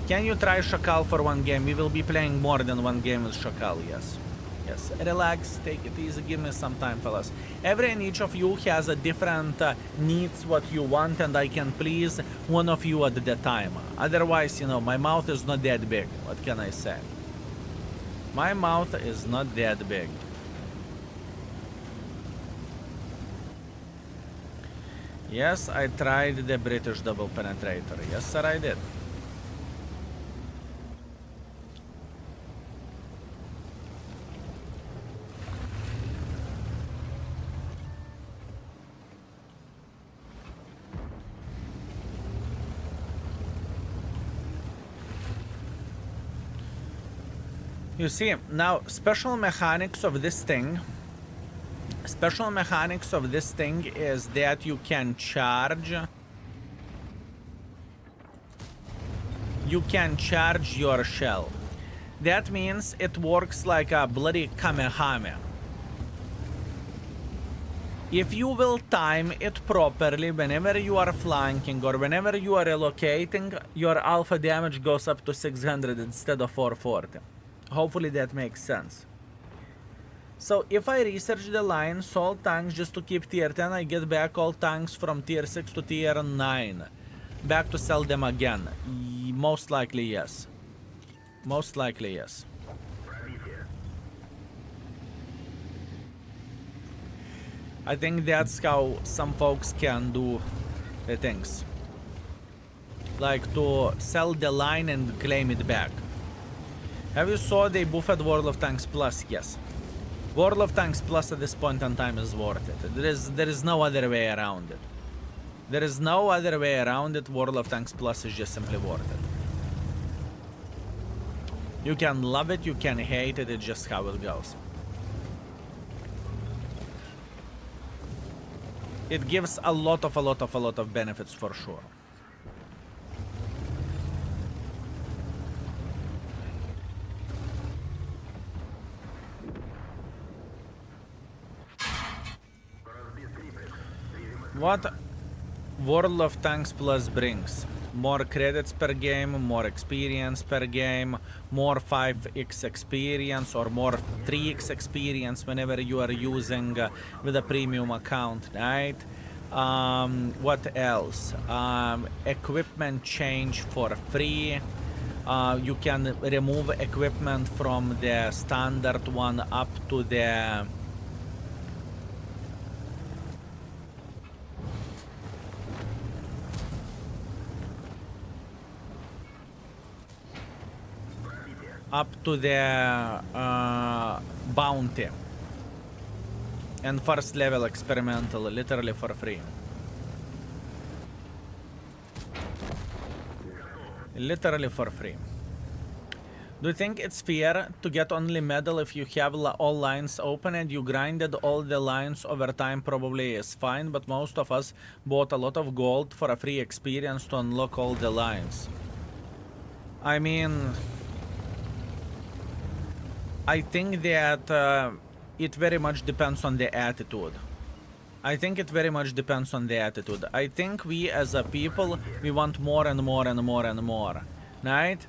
[SPEAKER 1] Can you try Szakal for one game? We will be playing more than one game with Szakal, yes. Yes, relax, take it easy, give me some time, fellas. Every and each of you has a different needs what you want, and I can please one of you at the time. Otherwise, you know, my mouth is not that big. What can I say? My mouth is not that big. Yes, I tried the British double penetrator. Yes, sir, I did. You see, now special mechanics of this thing is that you can charge your shell. That means it works like a bloody Kamehameha. If you will time it properly, whenever you are flanking or whenever you are relocating, your alpha damage goes up to 600 instead of 440. Hopefully that makes sense. So if I research the line, all tanks just to keep tier 10, I get back all tanks from tier 6 to tier 9. Back to sell them again. Most likely yes. Most likely yes. I think that's how some folks can do the things. Like to sell the line and claim it back. Have you saw they buffed World of Tanks Plus? Yes. World of Tanks Plus at this point in time is worth it. There is no other way around it. There is no other way around it. World of Tanks Plus is just simply worth it. You can love it, you can hate it, it's just how it goes. It gives a lot of benefits for sure. What World of Tanks Plus brings? More credits per game, more experience per game, more 5x experience or more 3x experience whenever you are using with a premium account, right? What else? Equipment change for free. You can remove equipment from the standard one up to the bounty and first level experimental literally for free. Literally for free. Do you think it's fair to get only medal if you have all lines open and you grinded all the lines over time? Probably is fine, but most of us bought a lot of gold for a free experience to unlock all the lines. I mean, I think that it very much depends on the attitude. I think it very much depends on the attitude. I think we as a people, we want more and more and more and more, right?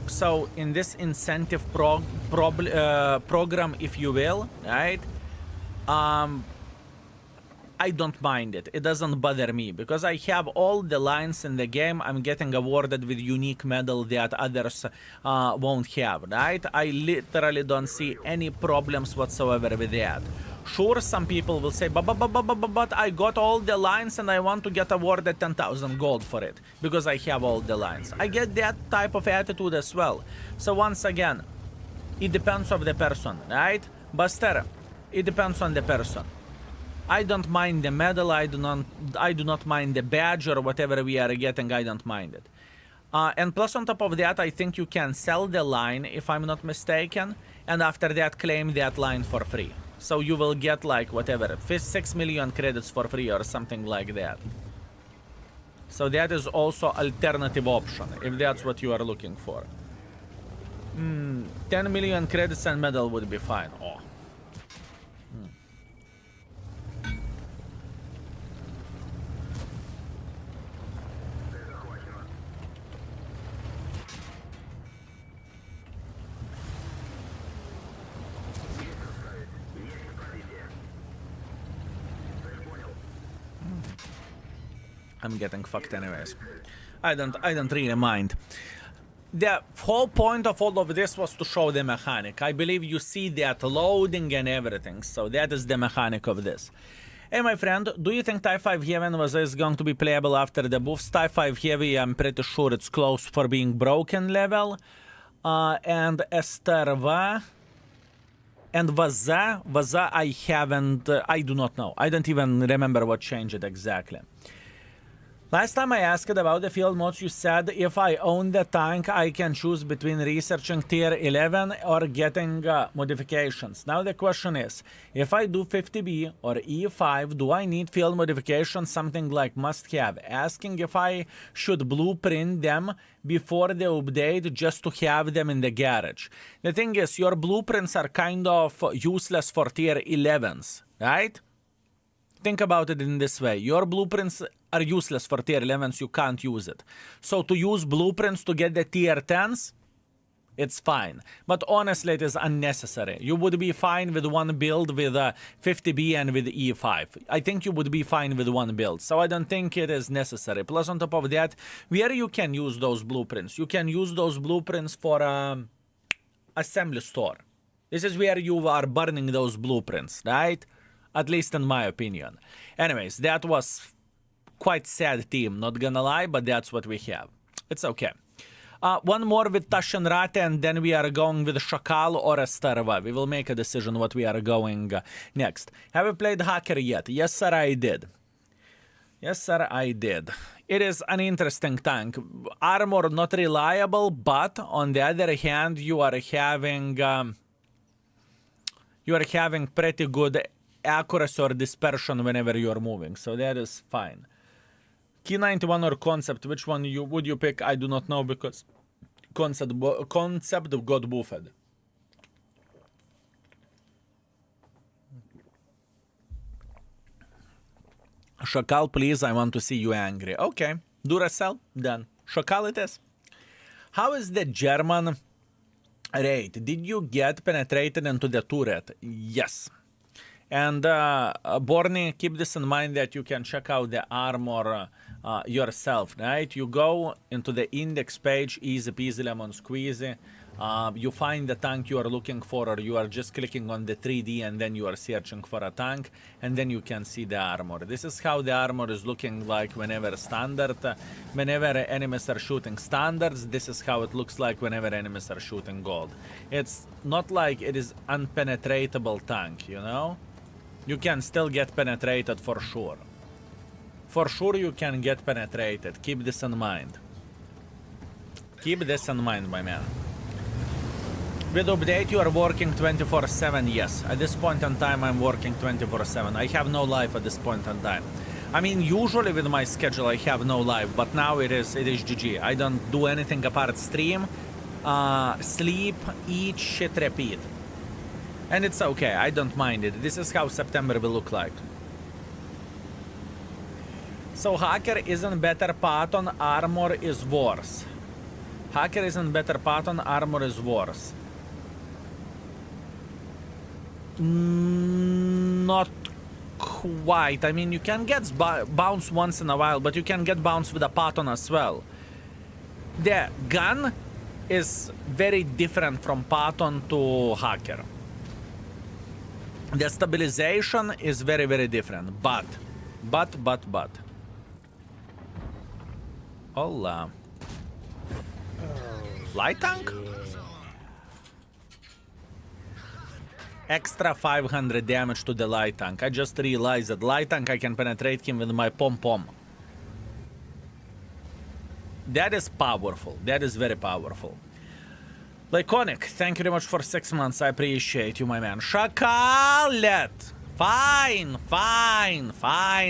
[SPEAKER 1] So in this incentive program, if you will, right? I don't mind it. It doesn't bother me because I have all the lines in the game. I'm getting awarded with unique medal that others won't have, right? I literally don't see any problems whatsoever with that. Sure, some people will say, but I got all the lines and I want to get awarded 10,000 gold for it because I have all the lines. I get that type of attitude as well. So once again, it depends on the person, right? Buster, it depends on the person. I don't mind the medal, I do not mind the badge or whatever we are getting, I don't mind it. And plus on top of that, I think you can sell the line, if I'm not mistaken, and after that claim that line for free. So you will get like whatever, 6 million credits for free or something like that. So that is also alternative option, if that's what you are looking for. 10 million credits and medal would be fine. Oh. I'm getting fucked anyways. I don't really mind. The whole point of all of this was to show the mechanic. I believe you see that loading and everything, so that is the mechanic of this. Hey my friend, do you think Type 5 Heavy is going to be playable after the buffs? Type 5 Heavy, I'm pretty sure it's close for being broken level. And Strv and Vaza I haven't, I do not know. I don't even remember what changed exactly. Last time I asked about the field modes, you said if I own the tank, I can choose between researching tier 11 or getting modifications. Now the question is, if I do 50B or E5, do I need field modifications, something like must have? Asking if I should blueprint them before the update just to have them in the garage. The thing is, your blueprints are kind of useless for tier 11s, right? Think about it in this way. Your blueprints are useless for tier 11s, you can't use it. So to use blueprints to get the tier 10s, It's fine. But honestly, it is unnecessary. You would be fine with one build with 50B and with E5. I think you would be fine with one build. So I don't think it is necessary. Plus, on top of that, where you can use those blueprints? You can use those blueprints for assembly store. This is where you are burning those blueprints, right? At least in my opinion. Anyways, that was quite sad team, not gonna lie, but that's what we have. It's okay. One more with Taschenratte, and then we are going with Szakal or a Strv. We will make a decision what we are going next. Have you played Hacker yet? Yes, sir, I did. Yes, sir, I did. It is an interesting tank. Armor not reliable, but on the other hand, you are having pretty good accuracy or dispersion whenever you are moving, so that is fine. Key 91 or Concept, which one would you pick? I do not know because Concept got buffed. Szakal, please, I want to see you angry. Okay, Duracell, done. Szakal it is. How is the German raid? Did you get penetrated into the turret? Yes. And Borny, keep this in mind that you can check out the armor yourself, right? You go into the index page, easy peasy lemon squeezy. You find the tank you are looking for, or you are just clicking on the 3D and then you are searching for a tank, and then you can see the armor. This is how the armor is looking like whenever whenever enemies are shooting standards. This is how it looks like whenever enemies are shooting gold. It's not like it is unpenetratable tank, you know? You can still get penetrated for sure. For sure you can get penetrated. Keep this in mind. Keep this in mind, my man. With update, you are working 24/7. Yes, at this point in time, I'm working 24/7. I have no life at this point in time. I mean, usually with my schedule, I have no life, but now it is GG. I don't do anything apart stream, sleep, eat, shit, repeat. And it's okay, I don't mind it. This is how September will look like. So Hacker isn't better Patton, armor is worse. Hacker isn't better Patton, armor is worse. Not quite. I mean, you can get bounce once in a while, but you can get bounce with a Patton as well. The gun is very different from Patton to Hacker. The stabilization is very, very different, but. Hola. Light tank? Extra 500 damage to the light tank. I just realized that light tank, I can penetrate him with my pom-pom. That is powerful. That is very powerful. Laconic, thank you very much for 6 months. I appreciate you, my man. Szakalet! Fine.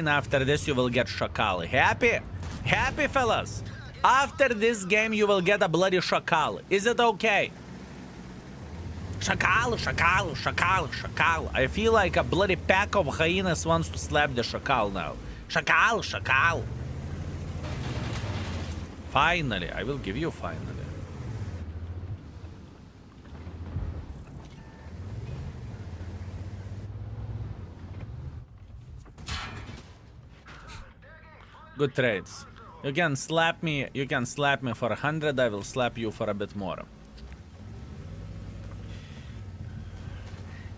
[SPEAKER 1] After this, you will get Szakal. Happy? Happy, fellas? After this game, you will get a bloody Szakal. Is it okay? Szakal. I feel like a bloody pack of hyenas wants to slap the Szakal now. Szakal. Finally, I will give you finally. Good trades. You can slap me for 100, I will slap you for a bit more.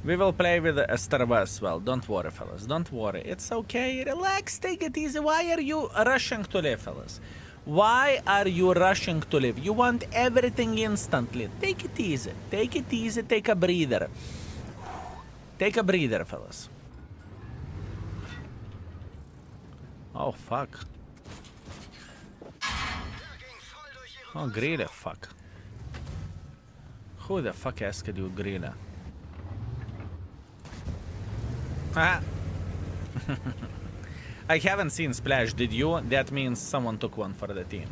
[SPEAKER 1] We will play with a Strv as well. Don't worry, fellas. Don't worry. It's okay. Relax. Take it easy. Why are you rushing to live, fellas? Why are you rushing to live? You want everything instantly. Take it easy. Take it easy. Take a breather. Take a breather, fellas. Oh, fuck. Oh, Grille, fuck. Who the fuck asked you, Grille? Ah. I haven't seen Splash, did you? That means someone took one for the team.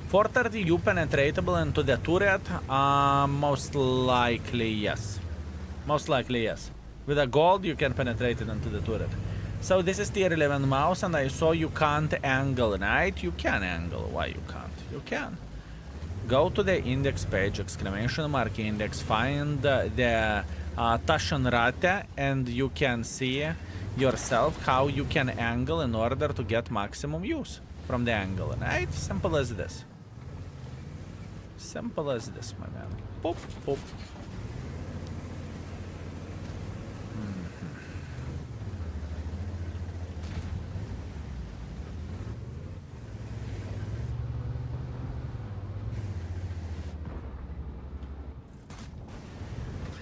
[SPEAKER 1] 430, you penetratable into the turret? Most likely, yes. Most likely, yes. With a gold, you can penetrate it into the turret. So this is tier 11 mouse, and I saw you can't angle, right? You can angle. Why you can't? You can. Go to the index page, exclamation mark index, find the Taschenratte, and you can see yourself how you can angle in order to get maximum use from the angle. Right? Simple as this. Simple as this, my man. Pop, pop.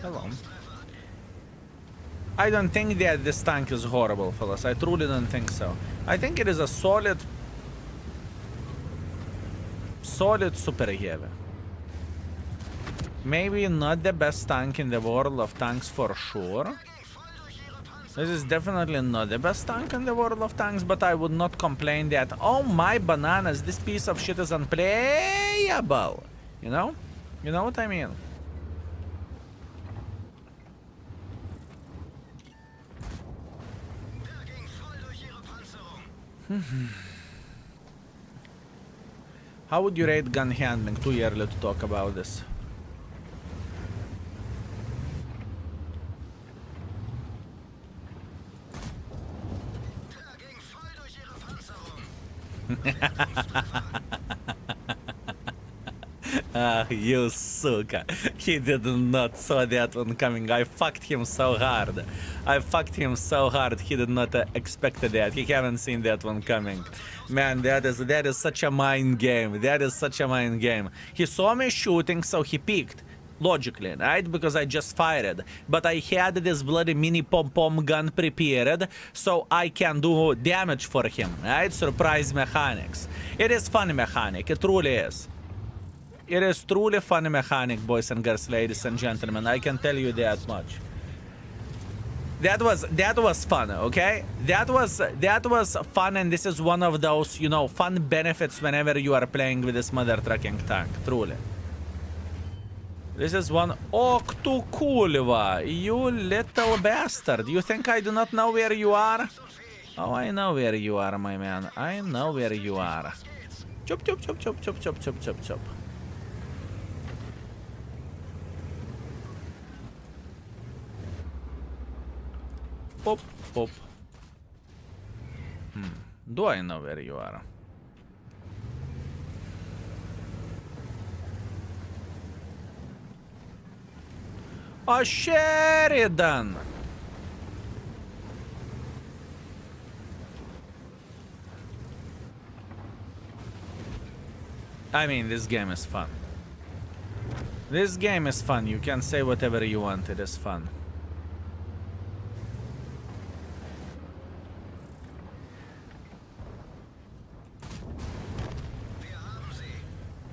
[SPEAKER 1] Hello. I don't think that this tank is horrible, fellas. I truly don't think so. I think it is a solid super heavy. Maybe not the best tank in the world of tanks for sure. This is definitely not the best tank in the world of tanks, but I would not complain that, oh my bananas, this piece of shit is unplayable. You know? You know what I mean? How would you rate gun handling? Too early to talk about this. You suka. He did not saw that one coming. I fucked him so hard. I fucked him so hard. He did not expect that. He haven't seen that one coming. Man, that is such a mind game. That is such a mind game. He saw me shooting, so he peeked. Logically, right? Because I just fired. But I had this bloody mini pom-pom gun prepared, so I can do damage for him, right? Surprise mechanics. It is funny mechanic. It truly is. It is truly funny mechanic, boys and girls, ladies and gentlemen. I can tell you that much. That was fun, okay? That was fun, and this is one of those, you know, fun benefits whenever you are playing with this mother trucking tank, truly. This is one. Oktu Kulva, you little bastard. You think I do not know where you are? Oh, I know where you are, my man. I know where you are. Chop, chop, chop, chop, chop, chop, chop, chop, chop. Pop, pop. Do I know where you are? Oh, Sheridan! I mean, this game is fun. This game is fun. You can say whatever you want. It is fun.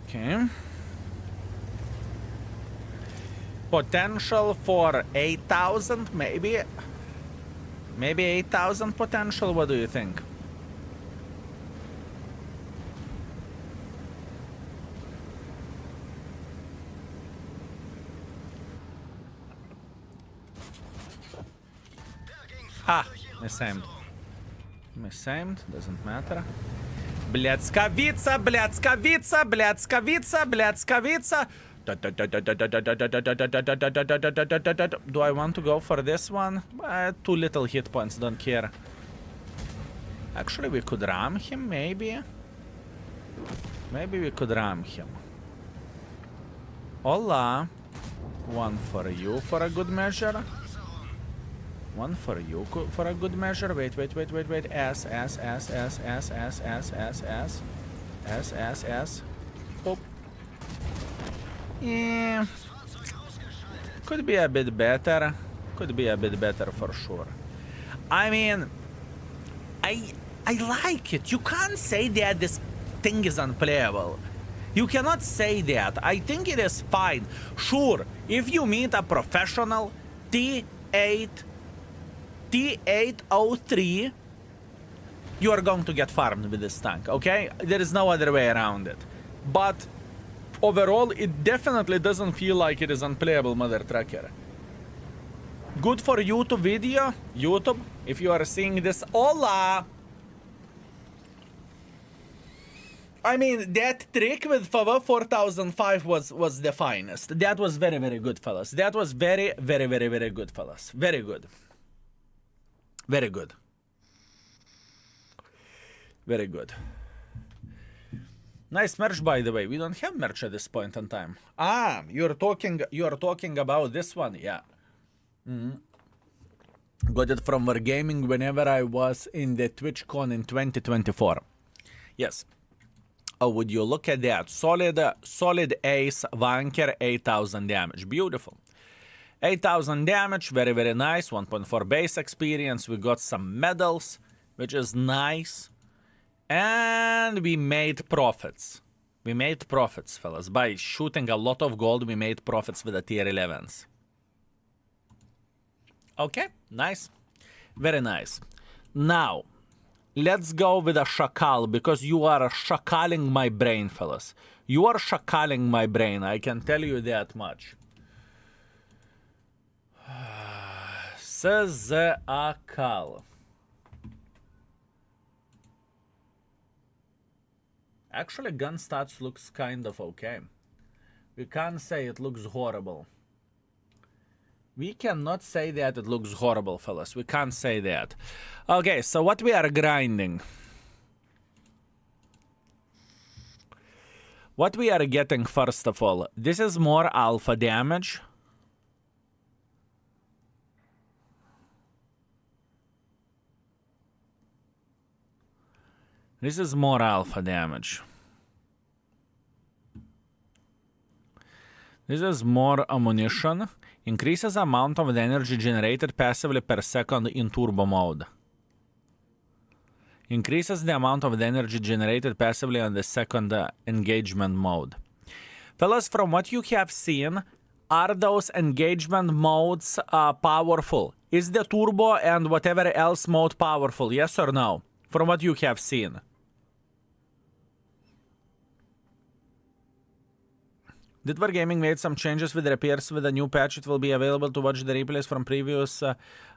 [SPEAKER 1] Okay. Potential for 8,000, maybe? Maybe 8,000 potential? What do you think? Ah, misaimed. Misaimed, doesn't matter. Блядскавица, блядскавица, блядскавица, блядскавица. Do I want to go for this one? Too little hit points, don't care. Actually, we could ram him, maybe. Maybe we could ram him. Hola. One for you for a good measure. One for you for a good measure. Wait. S. Pop. Yeah. Could be a bit better. Could be a bit better for sure. I mean, I like it. You can't say that this thing is unplayable. You cannot say that. I think it is fine. Sure, if you meet a professional T803, you are going to get farmed with this tank, okay? There is no other way around it. But overall, it definitely doesn't feel like it is unplayable, mother trucker. Good for YouTube video, YouTube, if you are seeing this. Hola! I mean, that trick with Fava 4005 was the finest. That was very, very good, fellas. That was very, very, very, very good, fellas. Very good. Very good. Very good. Nice merch, by the way. We don't have merch at this point in time. Ah, you're talking about this one, yeah. Got it from Wargaming whenever I was in the TwitchCon in 2024. Yes. Oh, would you look at that? Solid ace Vanker, 8000 damage. Beautiful. 8000 damage, very, very nice. 1.4 base experience. We got some medals, which is nice. And we made profits. We made profits, fellas. By shooting a lot of gold, we made profits with the tier 11s. Okay, nice. Very nice. Now, let's go with a Szakal, because you are shakaling my brain, fellas. You are shakaling my brain, I can tell you that much. Szakal. Actually, gun stats looks kind of okay. We can't say it looks horrible. We cannot say that it looks horrible, fellas. We can't say that. Okay, so what we are grinding. What we are getting, first of all, this is more alpha damage. This is more alpha damage. This is more ammunition. Increases amount of the energy generated passively per second in turbo mode. Increases the amount of the energy generated passively on the second engagement mode. Fellas, from what you have seen, are those engagement modes powerful? Is the turbo and whatever else mode powerful? Yes or no? From what you have seen. Did Wargaming made some changes with repairs with a new patch? It will be available to watch the replays from previous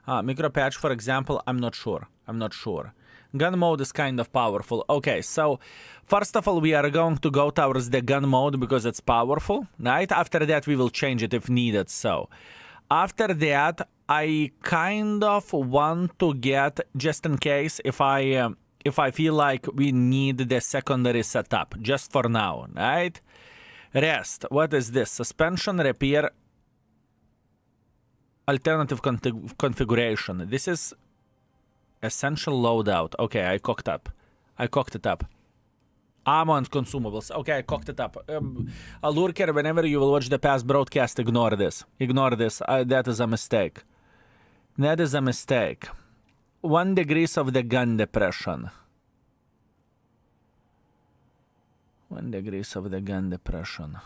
[SPEAKER 1] micro patch, for example. I'm not sure. I'm not sure. Gun mode is kind of powerful. Okay, so first of all, we are going to go towards the gun mode because it's powerful, right? After that, we will change it if needed. So after that, I kind of want to get, just in case, if I feel like we need the secondary setup, just for now, right? Rest. What is this? Suspension, repair, alternative configuration. This is essential loadout. Okay, I cocked up. I cocked it up. Ammo and consumables. Okay, I cocked it up. A lurker, whenever you will watch the past broadcast, ignore this. Ignore this. That is a mistake. That is a mistake. 1 degrees of the gun depression. 1 degrees of the gun depression.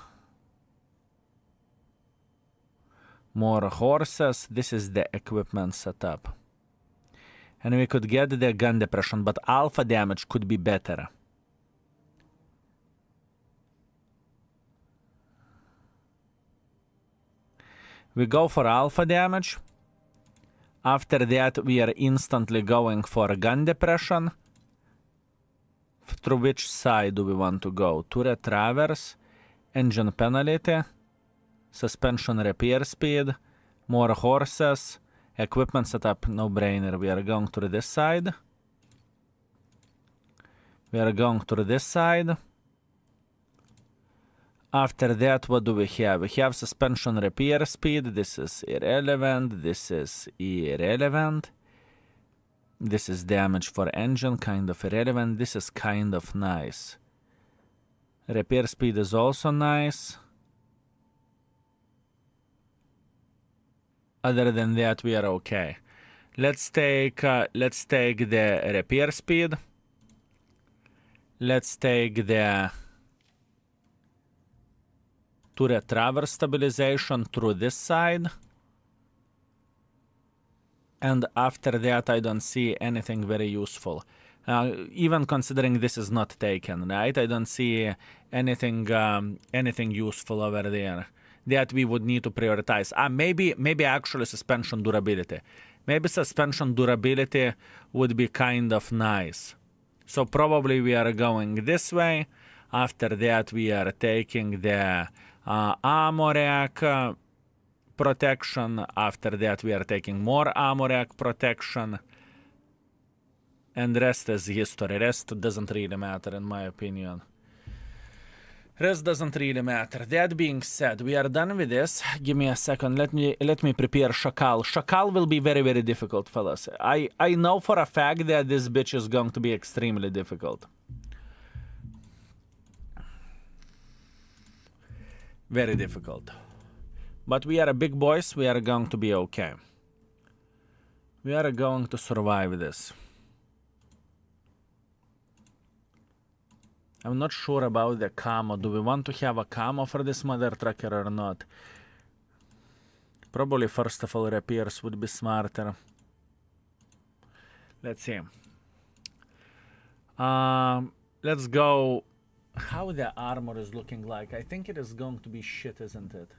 [SPEAKER 1] More horses. This is the equipment setup. And we could get the gun depression, but alpha damage could be better. We go for alpha damage. After that, we are instantly going for gun depression. Through which side do we want to go? Turret traverse, engine penalty, suspension repair speed, more horses, equipment setup, no brainer. We are going to this side. We are going to this side. After that, what do we have? We have suspension repair speed. This is irrelevant. This is irrelevant. This is damage for engine, kind of irrelevant. This is kind of nice. Repair speed is also nice. Other than that, we are okay. Let's take the repair speed. Let's take the turret traverse stabilization through this side. And after that, I don't see anything very useful. Even considering this is not taken, right? I don't see anything useful over there that we would need to prioritize. Maybe actually suspension durability. Maybe suspension durability would be kind of nice. So probably we are going this way. After that, we are taking the ammo rack protection. After that, we are taking more ammo rack protection. And rest is history. Rest doesn't really matter, in my opinion. Rest doesn't really matter. That being said, we are done with this. Give me a second. Let me prepare Szakal. Szakal will be very, very difficult, fellas. I know for a fact that this bitch is going to be extremely difficult. Very difficult. But we are big boys. We are going to be okay. We are going to survive this. I'm not sure about the camo. Do we want to have a camo for this mother trucker or not? Probably first of all repairs would be smarter. Let's see. Let's go. How the armor is looking like? I think it is going to be shit, isn't it?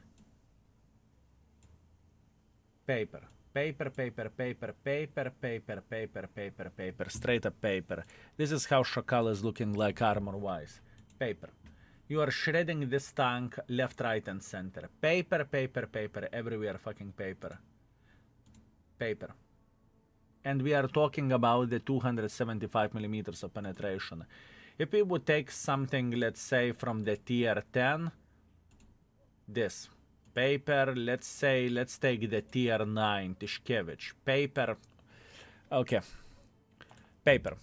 [SPEAKER 1] Paper. Paper, paper, paper, paper, paper, paper, paper, paper, straight up paper. This is how Szakal is looking like armor-wise. Paper. You are shredding this tank left, right, and center. Paper, paper, paper, everywhere fucking paper. Paper. And we are talking about the 275 millimeters of penetration. If we would take something, let's say, from the tier 10, this. Paper, let's take the tier 9 Tishkevich. Paper. Okay. Paper.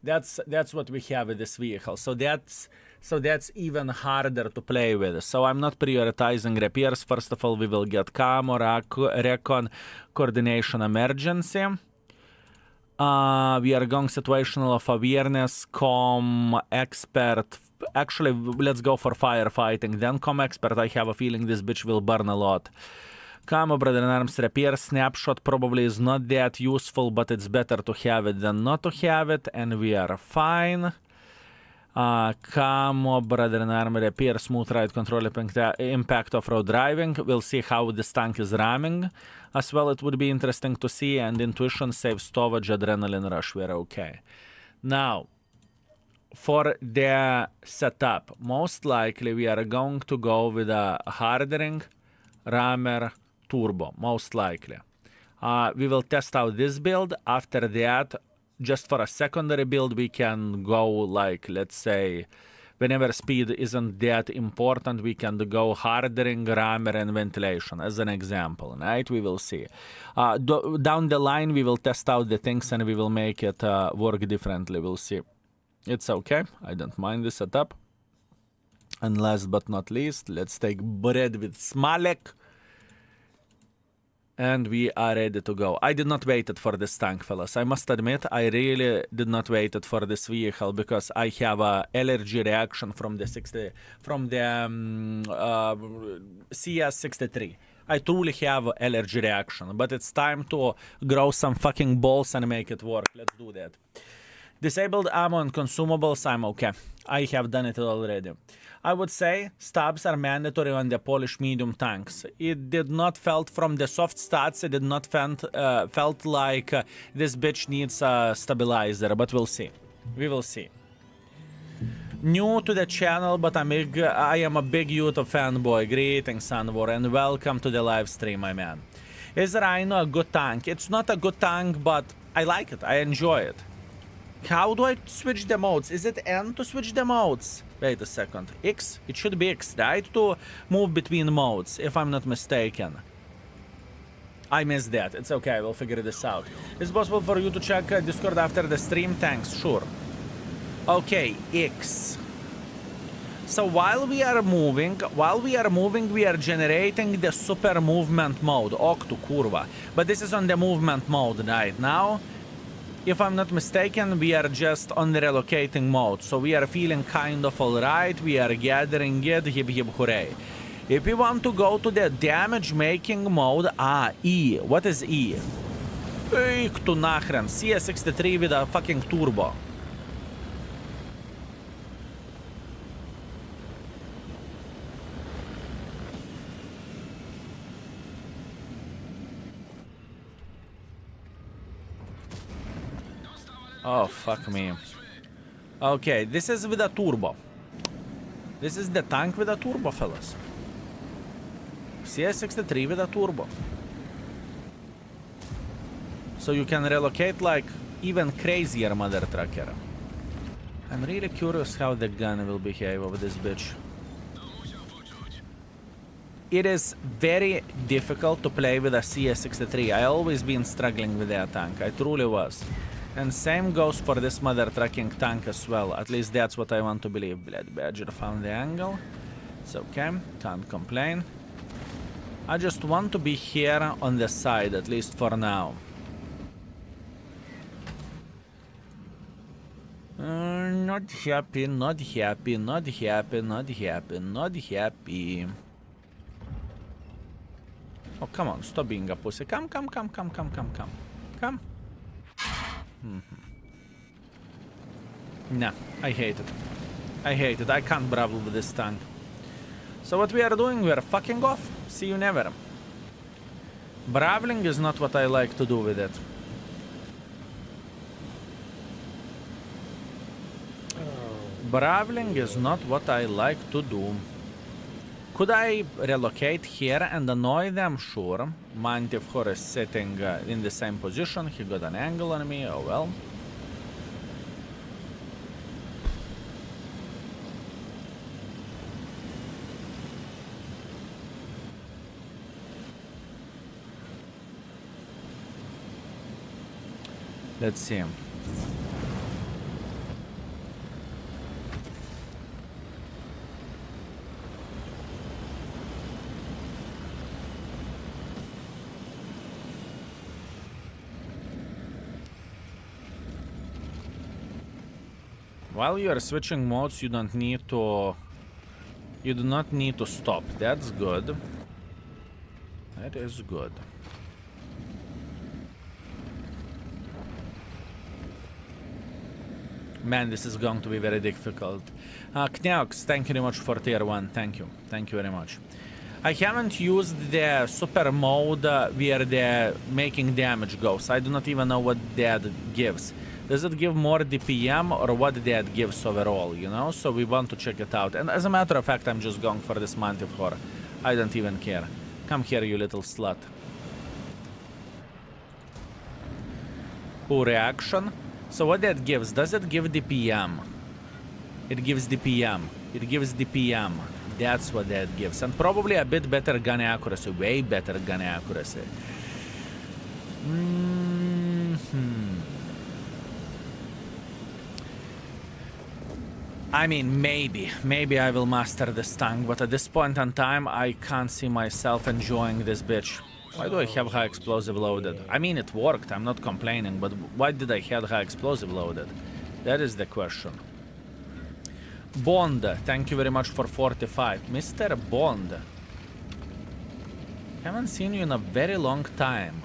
[SPEAKER 1] That's what we have with this vehicle. So that's even harder to play with. So I'm not prioritizing repairs. First of all, we will get camo, recon, coordination, emergency. We are going situational of awareness, com, expert. Actually, let's go for firefighting. Then com expert. I have a feeling this bitch will burn a lot. Camo, brother in arms, repair, snapshot probably is not that useful, but it's better to have it than not to have it, and we are fine. Camo, brother in arm, repair, smooth ride, control, impact off-road driving. We'll see how this tank is ramming. As well, it would be interesting to see, and intuition, save storage, adrenaline rush, we're okay. Now, for the setup, most likely we are going to go with a hardening rammer turbo, most likely. We will test out this build. After that, just for a secondary build, we can go like, let's say, whenever speed isn't that important, we can go hardening, rammer, and ventilation as an example, right? We will see. Down the line, we will test out the things and we will make it work differently. We'll see. It's okay. I don't mind the setup. And last but not least, let's take bread with Smalek. And we are ready to go. I did not wait for this tank, fellas. I must admit, I really did not wait for this vehicle because I have a allergy reaction from the CS63. I truly have allergy reaction, but it's time to grow some fucking balls and make it work. Let's do that. Disabled ammo and consumables, I'm okay. I have done it already. I would say stabs are mandatory on the Polish medium tanks. It did not felt from the soft stats, it did not felt like this bitch needs a stabilizer, but we'll see. We will see. New to the channel, but I am a big YouTube fanboy. Greetings, Anwar, and welcome to the live stream, my man. Is Rhino a good tank? It's not a good tank, but I like it. I enjoy it. How do I switch the modes? Is it N to switch the modes? Wait a second. X? It should be X, right? To move between modes, if I'm not mistaken. I missed that. It's okay, we'll figure this out. Is it possible for you to check Discord after the stream? Thanks, sure. Okay, X. So while we are moving, we are generating the super movement mode, Octu Kurva. But this is on the movement mode right now. If I'm not mistaken, we are just on the relocating mode, so we are feeling kind of alright, we are gathering it, hip hip hooray. If we want to go to the damage making mode, E, what is E? Eik tu nachren, CS63 with a fucking turbo. Oh, fuck me. Okay, this is with a turbo. This is the tank with a turbo, fellas. CS63 with a turbo. So you can relocate like even crazier mother trucker. I'm really curious how the gun will behave over this bitch. It is very difficult to play with a CS63. I always been struggling with that tank. I truly was. And same goes for this mother trucking tank as well. At least that's what I want to believe. Blood Badger found the angle. It's okay. Can't complain. I just want to be here on the side, at least for now. Not happy, not happy, not happy, not happy, not happy. Oh, come on, stop being a pussy. Come. Come. Nah, I hate it. I hate it. I can't bravel with this tank. So what we are doing, we are fucking off. See you never. Braveling is not what I like to do with it. Braveling is not what I like to do. Could I relocate here and annoy them? Sure. Manticore is sitting in the same position. He got an angle on me. Oh well. Let's see. While you are switching modes, you don't need to... You do not need to stop. That's good. That is good. Man, this is going to be very difficult. Kneox, thank you very much for tier 1. Thank you. Thank you very much. I haven't used the super mode where the making damage goes. I do not even know what that gives. Does it give more DPM or what that gives overall, you know? So we want to check it out. And as a matter of fact, I'm just going for this Manticore. I don't even care. Come here, you little slut. Poor reaction. So what that gives? Does it give DPM? It gives DPM. It gives DPM. That's what that gives. And probably a bit better gun accuracy. Way better gun accuracy. I mean, maybe I will master this tank, but at this point in time, I can't see myself enjoying this bitch. Why do I have high explosive loaded? I mean, it worked, I'm not complaining, but why did I have high explosive loaded? That is the question. Bond, thank you very much for 45. Mr. Bond. Haven't seen you in a very long time.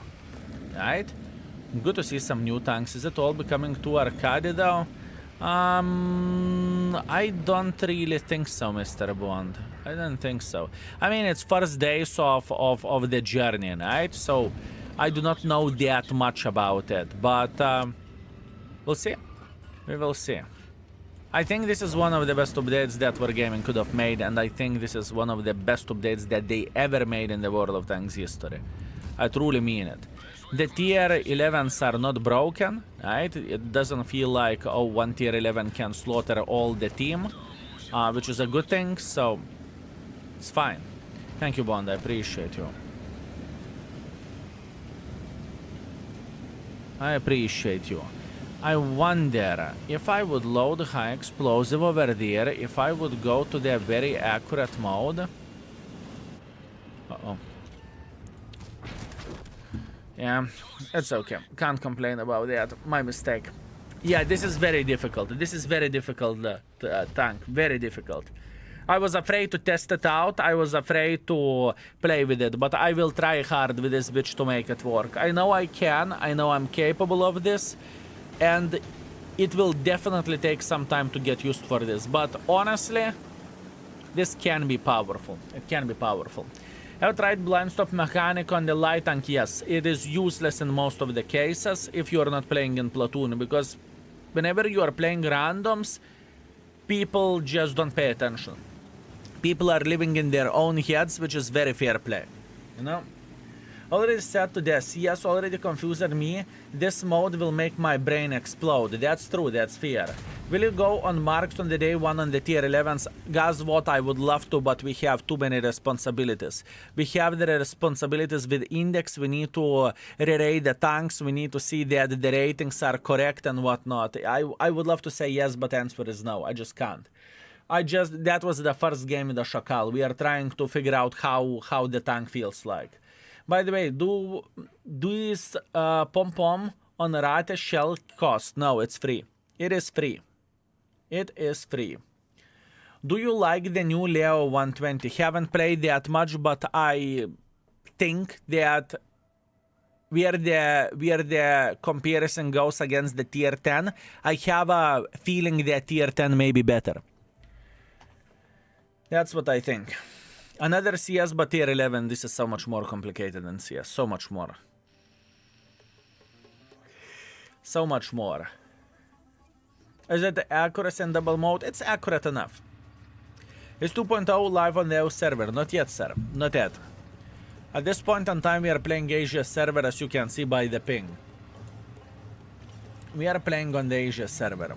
[SPEAKER 1] Right? Good to see some new tanks. Is it all becoming too arcade though? I don't really think so, Mr. Bond. I don't think so. I mean, it's first days of the journey, right? So, I do not know that much about it. But, we'll see. We will see. I think this is one of the best updates that Wargaming could have made. And I think this is one of the best updates that they ever made in the World of Tanks history. I truly mean it. The tier 11s are not broken, right? It doesn't feel like, oh, one tier 11 can slaughter all the team, which is a good thing, so it's fine. Thank you, Bond, I appreciate you. I appreciate you. I wonder if I would load high explosive over there, if I would go to the very accurate mode. Uh-oh. Yeah, it's okay. Can't complain about that. My mistake. Yeah, this is very difficult. This is very difficult tank. Very difficult. I was afraid to test it out. I was afraid to play with it. But I will try hard with this bitch to make it work. I know I can. I know I'm capable of this. And it will definitely take some time to get used for this. But honestly, this can be powerful. It can be powerful. Outright blind stop mechanic on the light tank, yes, it is useless in most of the cases if you are not playing in platoon, because whenever you are playing randoms, people just don't pay attention. People are living in their own heads, which is very fair play. You know? Already said to this, yes, already confused me. This mode will make my brain explode. That's true, that's fair. Will you go on marks on the day one on the tier 11s? Guess what, I would love to, but we have too many responsibilities. We have the responsibilities with index, we need to re-rate the tanks, we need to see that the ratings are correct and whatnot. I would love to say yes, but answer is no, I just can't. That was the first game in the Szakal. We are trying to figure out how the tank feels like. By the way, do this pom-pom on Rate shell cost? No, it's free. It is free. It is free. Do you like the new Leo 120? Haven't played that much, but I think that where the comparison goes against the tier 10, I have a feeling that tier 10 may be better. That's what I think. Another CS, but tier 11, this is so much more complicated than CS. So much more. So much more. Is it accurate in double mode? It's accurate enough. Is 2.0 live on the EU server? Not yet, sir. Not yet. At this point in time, we are playing Asia server, as you can see by the ping. We are playing on the Asia server.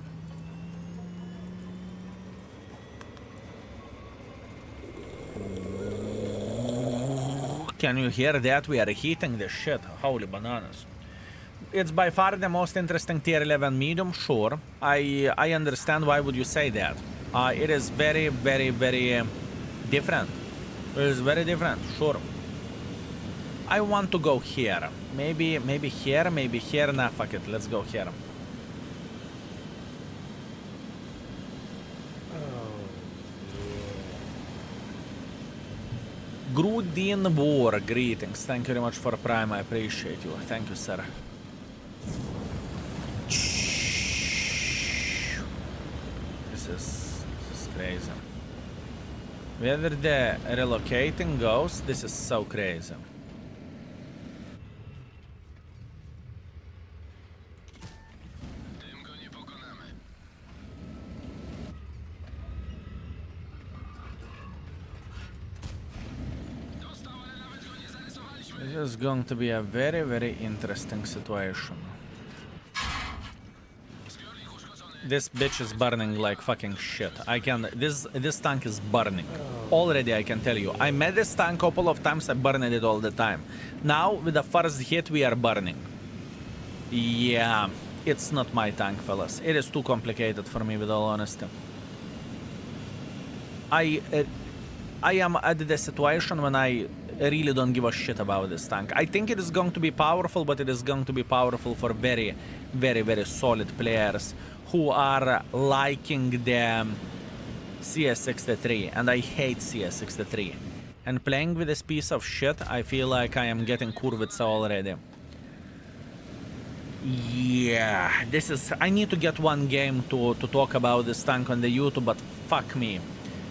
[SPEAKER 1] Can you hear that? We are heating the shit. Holy bananas. It's by far the most interesting tier 11 medium, sure. I understand why would you say that. It is very, very, very different. It is very different, sure. I want to go here. Maybe here, maybe here. Nah, fuck it. Let's go here. Grudin War, greetings. Thank you very much for Prime. I appreciate you. Thank you, sir. This is crazy. Whether the relocating goes, this is so crazy. This is going to be a very, very interesting situation. This bitch is burning like fucking shit. This tank is burning. Already I can tell you. I met this tank a couple of times, I burned it all the time. Now, with the first hit, we are burning. Yeah, it's not my tank, fellas. It is too complicated for me, with all honesty. I am at the situation when I really don't give a shit about this tank. I think it is going to be powerful, but it is going to be powerful for very, very, very solid players who are liking the CS63, and I hate CS63. And playing with this piece of shit, I feel like I am getting Kurvitsa already. Yeah, this is... I need to get one game to talk about this tank on the YouTube, but fuck me.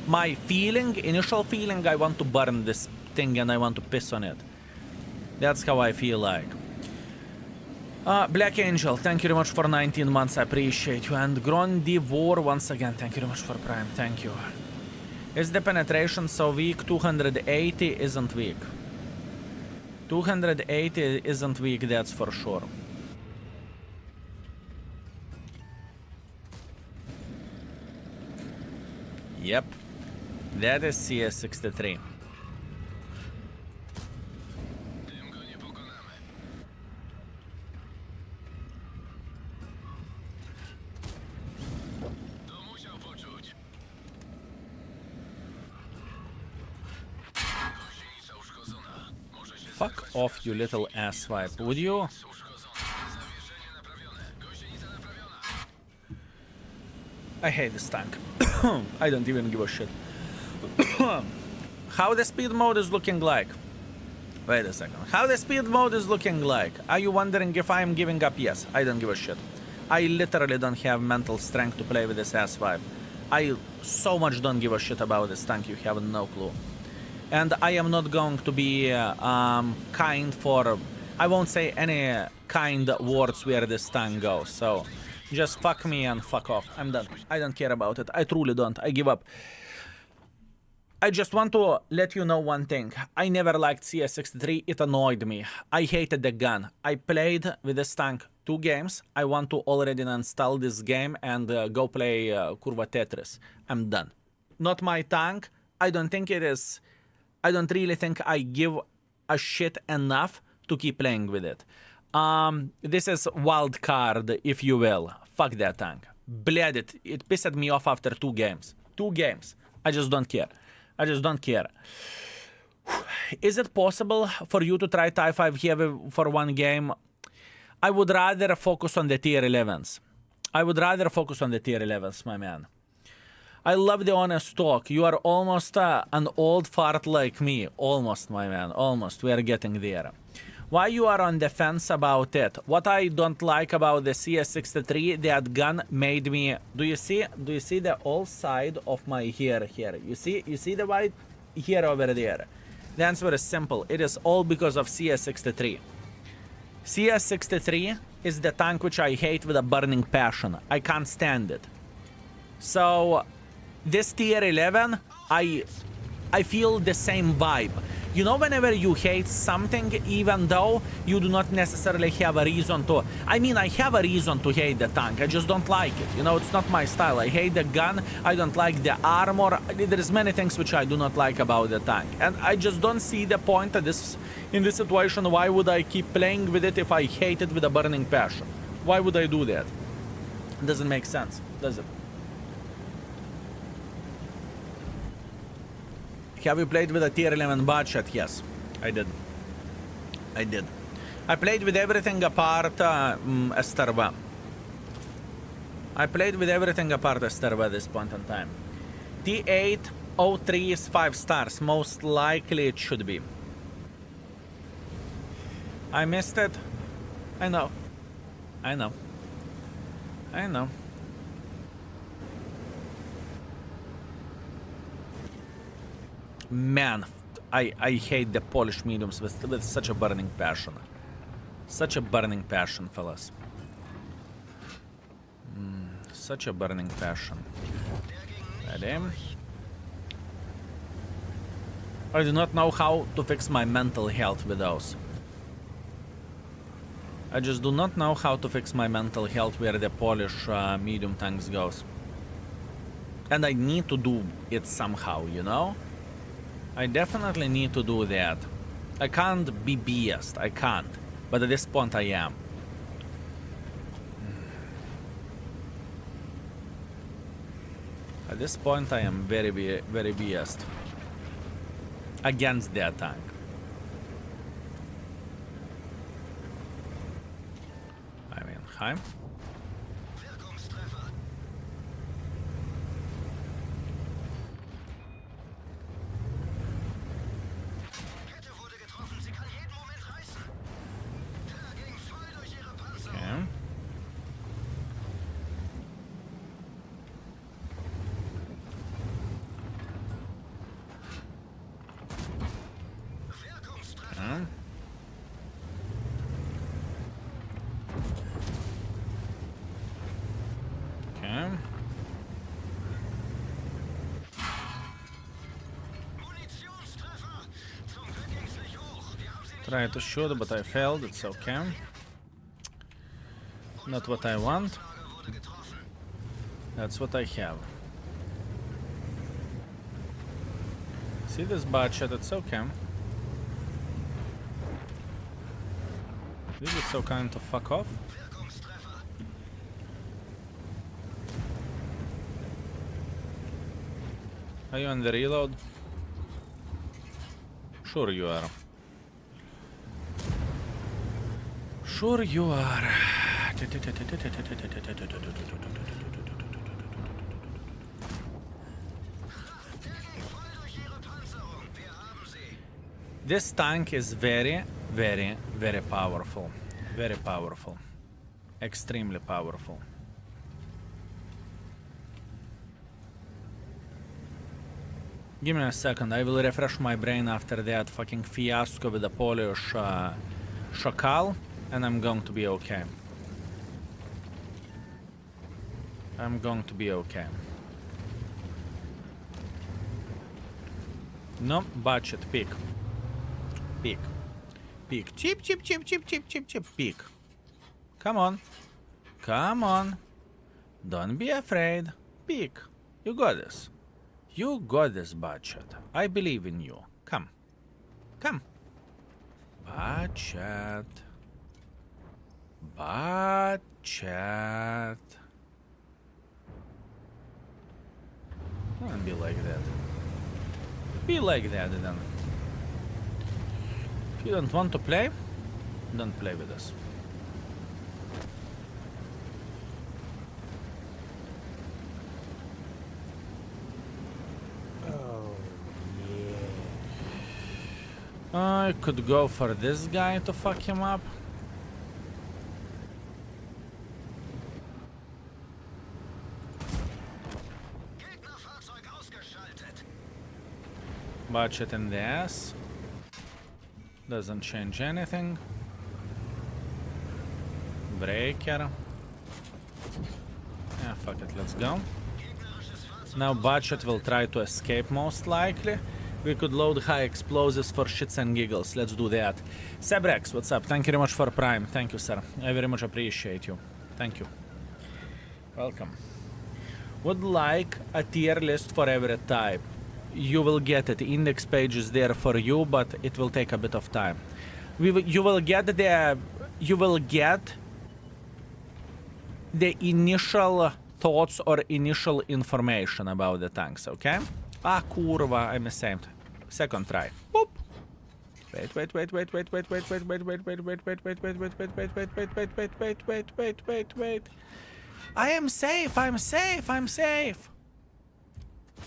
[SPEAKER 1] My feeling, initial feeling, I want to burn this thing and I want to piss on it. That's how I feel like. Black Angel, thank you very much for 19 months, I appreciate you. And Grondi War, once again, thank you very much for Prime, thank you. Is the penetration so weak? 280 isn't weak. 280 isn't weak, that's for sure. Yep, that is CS63. Fuck off, you little asswipe, would you? I hate this tank. I don't even give a shit. How the speed mode is looking like? Wait a second. How the speed mode is looking like? Are you wondering if I am giving up? Yes, I don't give a shit. I literally don't have mental strength to play with this ass-vibe. I so much don't give a shit about this tank, you have no clue. And I am not going to be kind for... I won't say any kind words where this tank goes, so... Just fuck me and fuck off. I'm done. I don't care about it. I truly don't. I give up. I just want to let you know one thing. I never liked CS63. It annoyed me. I hated the gun. I played with this tank 2 games. I want to already uninstall this game and go play Kurva Tetris. I'm done. Not my tank. I don't think it is. I don't really think I give a shit enough to keep playing with it. This is wild card, if you will. Fuck that tank. Bled it. It pissed me off after 2 games. 2 games. I just don't care. I just don't care. Is it possible for you to try Type 5 heavy for 1 game? I would rather focus on the tier 11s. I would rather focus on the tier 11s, my man. I love the honest talk. You are almost an old fart like me. Almost, my man. Almost. We are getting there. Why you are on the fence about it? What I don't like about the CS63, that gun made me... Do you see the whole side of my hair here? You see the white hair over there? The answer is simple. It is all because of CS63. CS63 is the tank which I hate with a burning passion. I can't stand it. So, this tier 11, I feel the same vibe. You know, whenever you hate something, even though you do not necessarily have a reason to... I mean, I have a reason to hate the tank. I just don't like it. You know, it's not my style. I hate the gun. I don't like the armor. There's many things which I do not like about the tank. And I just don't see the point of this, in this situation. Why would I keep playing with it if I hate it with a burning passion? Why would I do that? It doesn't make sense, does it? Have you played with a tier 11 budget? Yes, I did. I did. I played with everything apart Strv. I played with everything apart Strv at this point in time. T803 is 5 stars. Most likely it should be. I missed it. I know. I know. I know. Man, I hate the Polish mediums with such a burning passion. Such a burning passion, fellas. Such a burning passion. Ready? I do not know how to fix my mental health with those. I just do not know how to fix my mental health where the Polish medium tanks goes. And I need to do it somehow, you know? I definitely need to do that. I can't be biased, I can't. But at this point I am. At this point I am very biased. Against that tank. I mean, hi. Tried to shoot, but I failed. It's okay. Not what I want. That's what I have. See this budget? It's okay. Is it so kind to fuck off? Are you on the reload? Sure you are. Sure you are. This tank is very powerful. Very powerful. Extremely powerful. Give me a second, I will refresh my brain after that fucking fiasco with the Polish Szakal, and I'm going to be okay. I'm going to be okay. No, budget, peek. Peek. Peek. Chip, chip, chip, chip, chip, chip, chip, peek. Come on. Come on. Don't be afraid. Peek. You got this. You got this, budget. I believe in you. Come. Come. Budget. Budget. Don't be like that. Be like that then. If you don't want to play, don't play with us.
[SPEAKER 2] Oh, yeah.
[SPEAKER 1] I could go for this guy to fuck him up. Budget in the ass. Doesn't change anything. Breaker. Yeah, fuck it, let's go. Now budget will try to escape most likely. We could load high explosives for shits and giggles. Let's do that. Sebrex, what's up? Thank you very much for Prime. Thank you, sir. I very much appreciate you. Thank you. Welcome. Would like a tier list for every type. You will get it. The index page is there for you, but it will take a bit of time. You will get the initial thoughts or initial information about the tanks, okay? Ah, kurva, I'm ashamed. Second try. Boop. Wait. I am safe. I'm safe.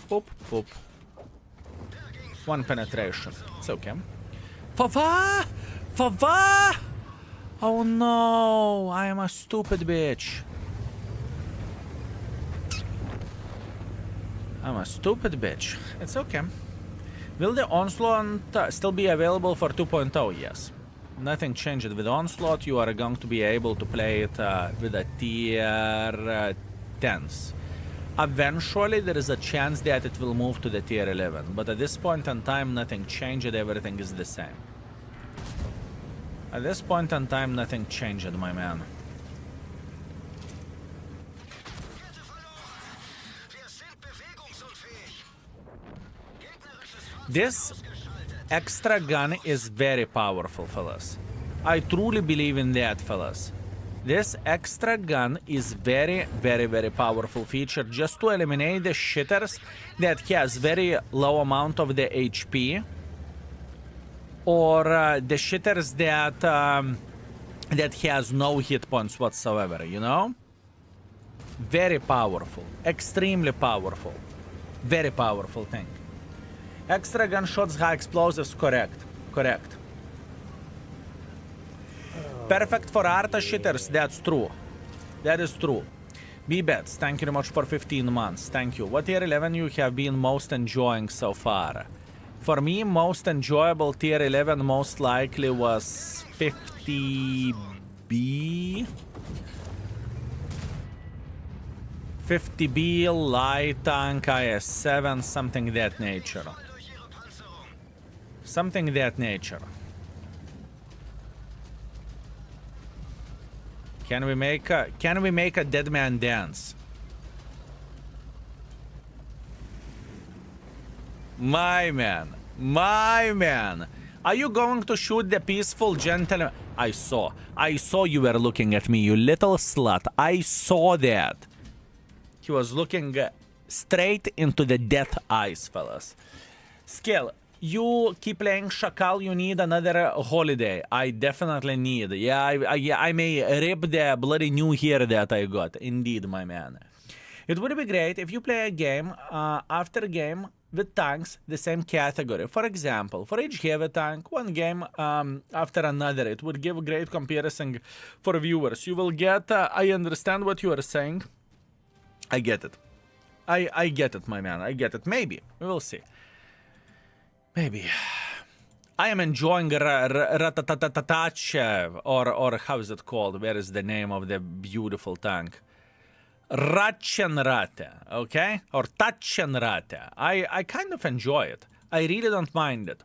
[SPEAKER 1] Boop. One penetration. It's okay. Fava! Oh no! I am a stupid bitch. It's okay. Will the Onslaught still be available for 2.0? Yes. Nothing changed with Onslaught. You are going to be able to play it with a tier 10s. Eventually, there is a chance that it will move to the tier 11, but at this point in time, nothing changed, everything is the same. At this point in time, nothing changed, my man. This extra gun is very powerful, fellas. I truly believe in that, fellas. This extra gun is very powerful feature just to eliminate the shitters that has very low amount of the HP, or the shitters that has no hit points whatsoever, you know? Very powerful, extremely powerful, very powerful thing. Extra gunshots, high explosives, correct. Perfect for Arta shitters, that's true. That is true. B-Bets, thank you very much for 15 months. Thank you. What tier 11 you have been most enjoying so far? For me, most enjoyable tier 11 most likely was 50B. 50B, light tank, IS-7, something that nature. Something that nature. Can we make a dead man dance? My man. Are you going to shoot the peaceful gentleman? I saw you were looking at me, you little slut. I saw that. He was looking straight into the death eyes, fellas. Skill. You keep playing Szakal, you need another holiday. I definitely need. Yeah, I may rip the bloody new hair that I got. Indeed, my man. It would be great if you play a game after game with tanks the same category. For example, for each heavy tank, one game after another. It would give a great comparison for viewers. You will get... I understand what you are saying. I get it. I get it, my man. I get it. Maybe. We will see. Maybe. I am enjoying Ratatatatatach, or how is it called? Where is the name of the beautiful tank? Taschenratte, okay? Or Taschenratte. I kind of enjoy it. I really don't mind it.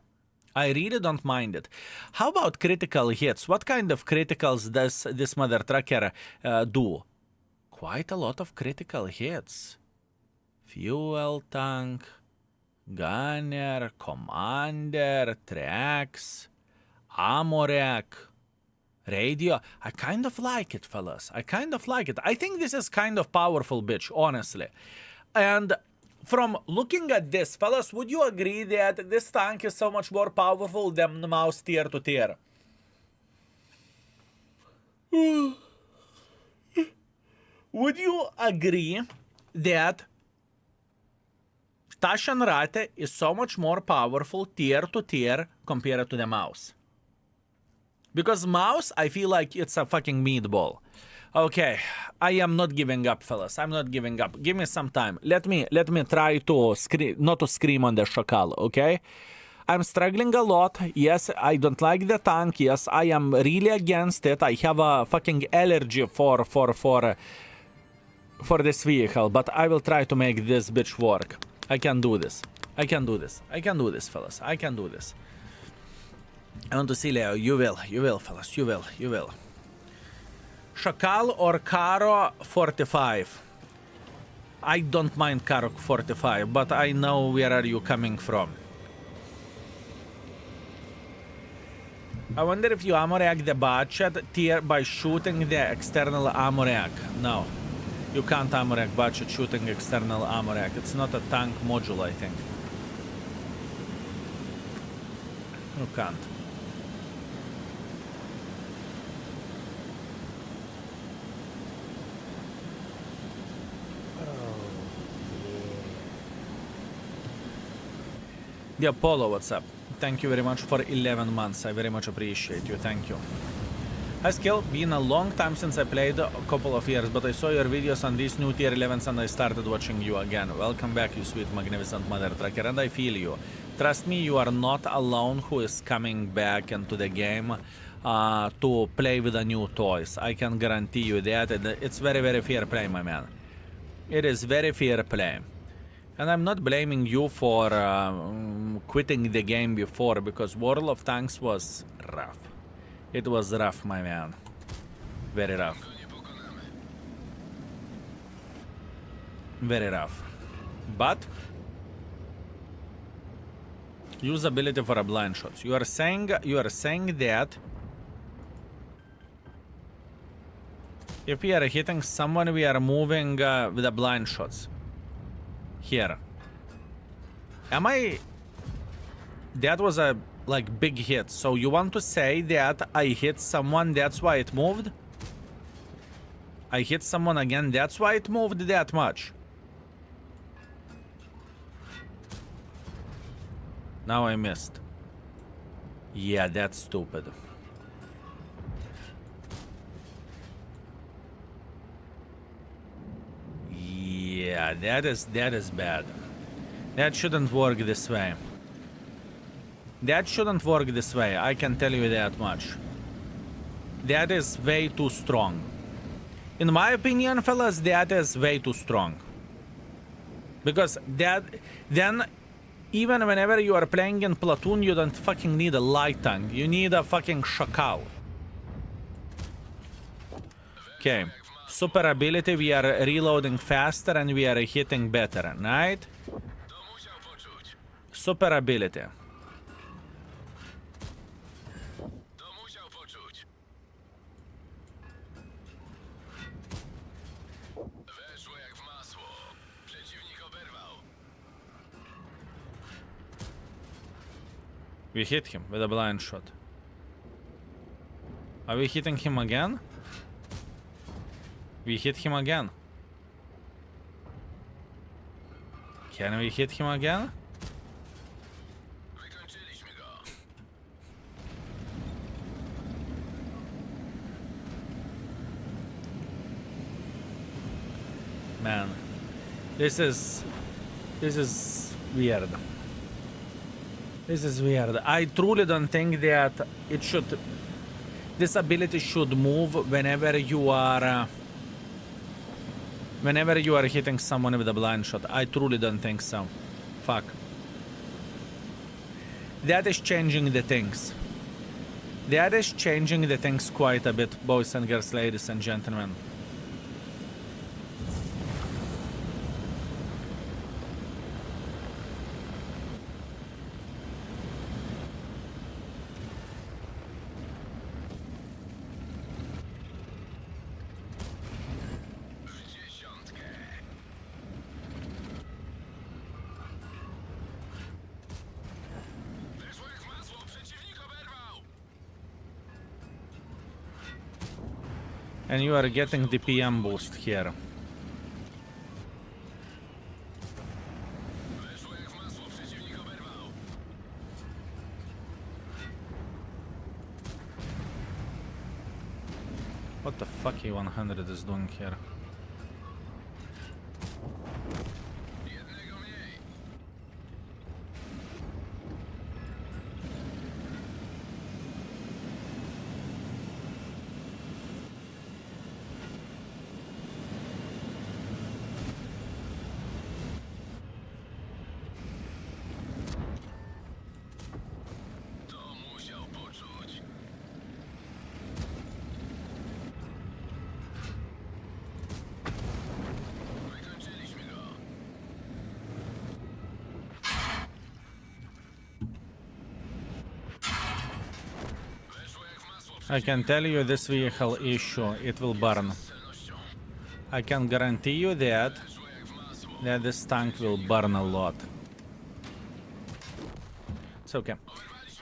[SPEAKER 1] I really don't mind it. How about critical hits? What kind of criticals does this mother trucker do? Quite a lot of critical hits. Fuel tank, gunner, commander, tracks, ammo rack, radio. I kind of like it, fellas. I kind of like it. I think this is kind of powerful, bitch, honestly. And from looking at this, fellas, would you agree that this tank is so much more powerful than the mouse tier to tier? Would you agree that Taschenratte is so much more powerful tier to tier compared to the mouse? Because mouse, I feel like it's a fucking meatball. Okay, I am not giving up, fellas. I'm not giving up. Give me some time. Let me try to not to scream on the Szakal, okay? I'm struggling a lot. Yes, I don't like the tank. Yes, I am really against it. I have a fucking allergy for this vehicle, but I will try to make this bitch work. I can do this. I can do this. I can do this, fellas. I can do this. I want to see Leo. You will, fellas. You will. Szakal or Karo 45? I don't mind Karo 45, but I know where are you coming from. I wonder if you ammo rack the budget tier by shooting the external ammo rack. No. You can't ammo rack budget shooting external ammo rack. It's not a tank module, I think. You can't. The Apollo, what's up? Thank you very much for 11 months. I very much appreciate you. Thank you. Hi, Skill. Been a long time since I played, a couple of years, but I saw your videos on these new tier 11s and I started watching you again. Welcome back, you sweet, magnificent mother trucker, and I feel you. Trust me, you are not alone who is coming back into the game to play with the new toys. I can guarantee you that. It's very, very fair play, my man. It is very fair play. And I'm not blaming you for quitting the game before, because World of Tanks was rough. It was rough, my man. Very rough. Very rough. But usability for a blind shots. You are saying that if we are hitting someone, we are moving with the blind shots. Here. Am I... That was a, like, big hit. So you want to say that I hit someone, that's why it moved? I hit someone again, that's why it moved that much? Now I missed. Yeah, that's stupid. Yeah, that is bad. That shouldn't work this way. That shouldn't work this way, I can tell you that much. That is way too strong. In my opinion, fellas, that is way too strong. Because that... Then, even whenever you are playing in Platoon, you don't fucking need a light tank. You need a fucking Szakal. Okay. Super ability, we are reloading faster and we are hitting better, right? Super ability. We hit him with a blind shot. Are we hitting him again? We hit him again. Can we hit him again? Man, this is weird. This is weird. I truly don't think that it should... This ability should move whenever you are hitting someone with a blind shot. I truly don't think so. Fuck. That is changing the things. That is changing the things quite a bit, boys and girls, ladies and gentlemen. And you are getting the PM boost here. What the fuck E100 is doing here? I can tell you this vehicle issue, it will burn. I can guarantee you that this tank will burn a lot. It's okay.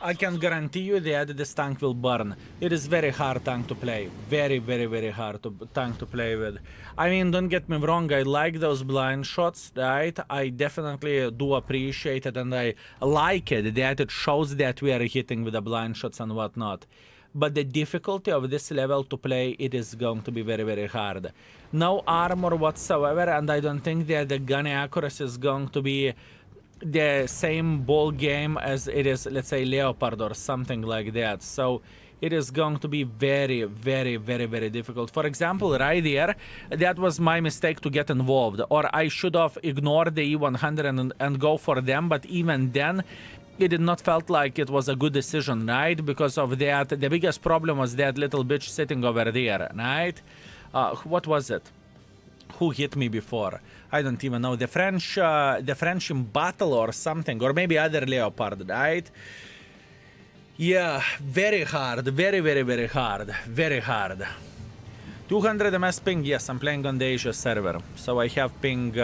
[SPEAKER 1] I can guarantee you that this tank will burn. It is very hard tank to play. Very, very, very hard tank to play with. I mean, don't get me wrong, I like those blind shots, right? I definitely do appreciate it and I like it that it shows that we are hitting with the blind shots and whatnot. But the difficulty of this level to play, it is going to be very, very hard. No armor whatsoever, and I don't think that the gun accuracy is going to be the same ball game as it is, let's say, Leopard or something like that. So it is going to be very, very, very, very difficult. For example, right there, that was my mistake to get involved. Or I should have ignored the E100 and go for them, but even then, it did not felt like it was a good decision, right? Because of that, the biggest problem was that little bitch sitting over there, right? What was it? Who hit me before? I don't even know. The French in battle or something, or maybe other Leopard, right? Yeah, very hard, very, very, very hard, very hard. 200 ms ping, yes, I'm playing on the Asia server, so I have ping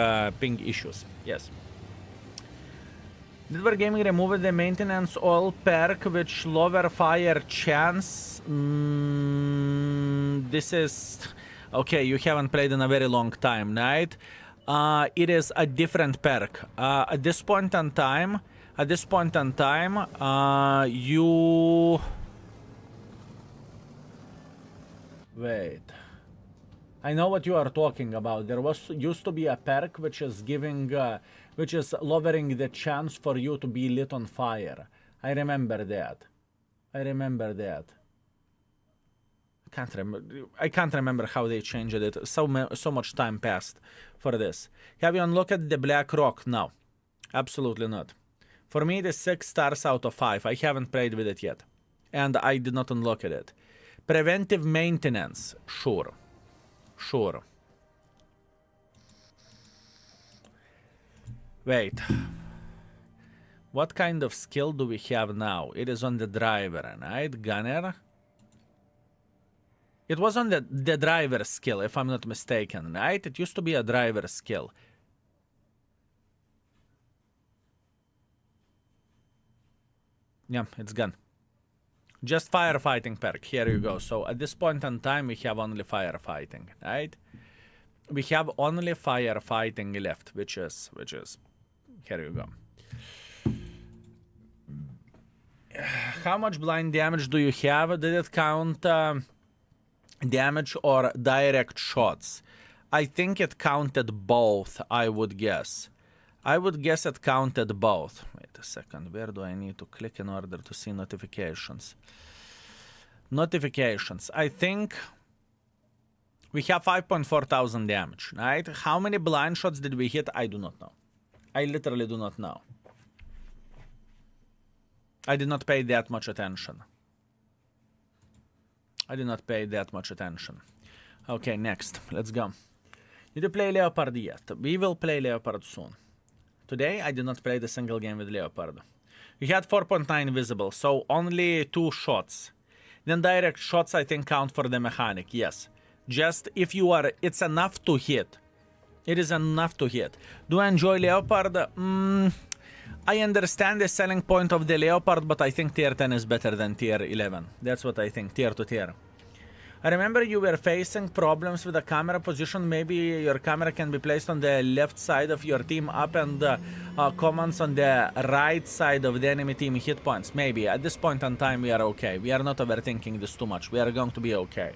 [SPEAKER 1] issues, yes. Did Wargaming remove the maintenance oil perk which lower fire chance? This is... Okay, you haven't played in a very long time, right? It is a different perk. At this point in time, you... Wait. I know what you are talking about. There used to be a perk which is giving... which is lowering the chance for you to be lit on fire. I remember that. I can't remember how they changed it. So much time passed for this. Have you unlocked the Black Rock? No. Absolutely not. For me, it is 6 stars out of 5. I haven't played with it yet. And I did not unlock it. Preventive maintenance. Sure. Wait. What kind of skill do we have now? It is on the driver, right? Gunner? It was on the driver skill, if I'm not mistaken, right? It used to be a driver skill. Yeah, it's gone. Just firefighting perk. Here you go. So at this point in time, we have only firefighting, right? We have only firefighting left, which is... Here you go. How much blind damage do you have? Did it count damage or direct shots? I think it counted both, I would guess. I would guess it counted both. Wait a second. Where do I need to click in order to see notifications? Notifications. I think we have 5.4 thousand damage, right? How many blind shots did we hit? I do not know. I literally do not know. I did not pay that much attention. I did not pay that much attention. Okay, next. Let's go. Did you play Leopard yet? We will play Leopard soon. Today, I did not play the single game with Leopard. You had 4.9 visible, so only 2 shots. Then direct shots, I think, count for the mechanic, yes. Just if you are... It's enough to hit. It is enough to hit. Do I enjoy Leopard? I understand the selling point of the Leopard, but I think tier 10 is better than tier 11. That's what I think, tier to tier. I remember you were facing problems with the camera position. Maybe your camera can be placed on the left side of your team up and commands on the right side of the enemy team hit points. Maybe. At this point in time, we are okay. We are not overthinking this too much. We are going to be okay.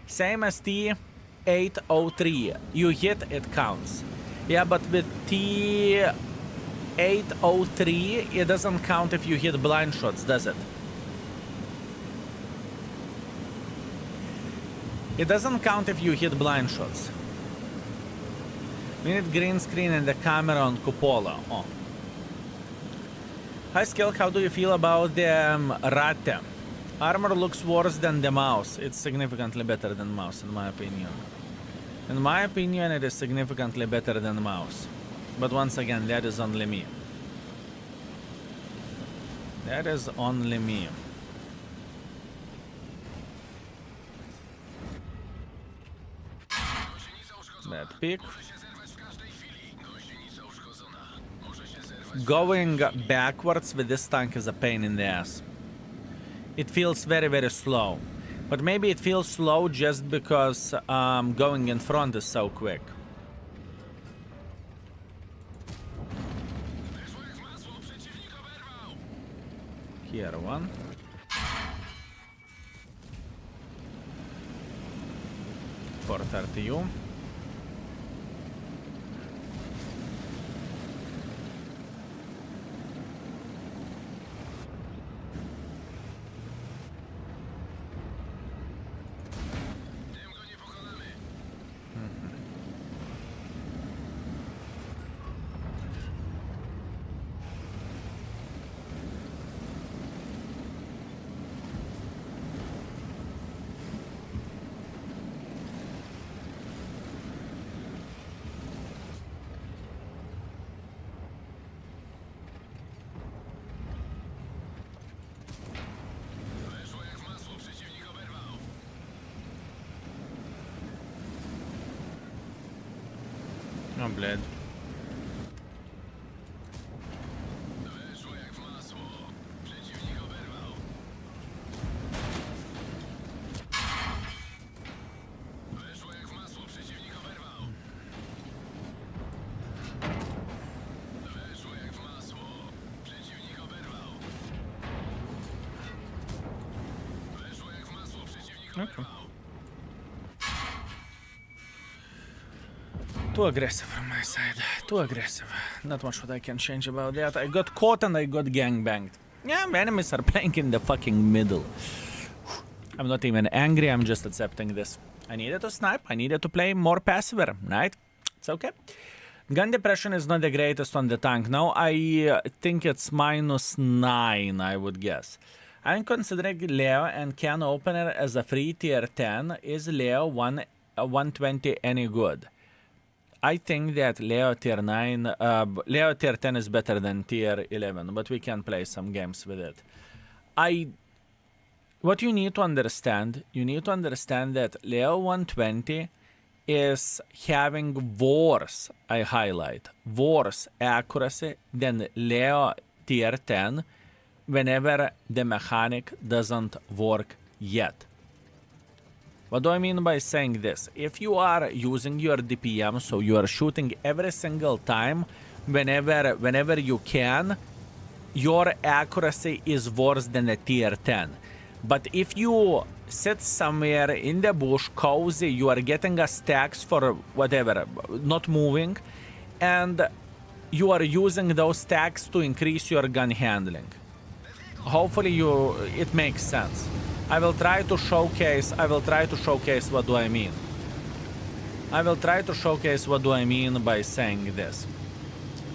[SPEAKER 1] Same as T803. You hit, it counts. Yeah, but with T803, it doesn't count if you hit blind shots, does it? It doesn't count if you hit blind shots. We need green screen and the camera on cupola. Oh. Hi Skill, how do you feel about the Ratte? Armor looks worse than the mouse. It's significantly better than mouse, in my opinion. In my opinion, it is significantly better than mouse. But once again, that is only me. That is only me. Bad pick. Going backwards with this tank is a pain in the ass. It feels very, very slow. But maybe it feels slow just because going in front is so quick. Here one. For 30U. No, bled. Okay. Too aggressive from my side. Too aggressive. Not much what I can change about that. I got caught and I got gangbanged. Yeah, enemies are playing in the fucking middle. I'm not even angry, I'm just accepting this. I needed to snipe, I needed to play more passive, right? It's okay. Gun depression is not the greatest on the tank. No, I think it's -9, I would guess. I'm considering Leo and can opener as a free tier 10. Is Leo 120 any good? I think that Leo tier 9, Leo tier 10 is better than tier 11, but we can play some games with it. What you need to understand that Leo 120 is having worse, I highlight, worse accuracy than Leo tier 10 whenever the mechanic doesn't work yet. What do I mean by saying this? If you are using your DPM, so you are shooting every single time, whenever you can, your accuracy is worse than a tier 10. But if you sit somewhere in the bush, cozy, you are getting a stacks for whatever, not moving, and you are using those stacks to increase your gun handling. Hopefully it makes sense. I will try to showcase what do I mean. I will try to showcase what do I mean by saying this.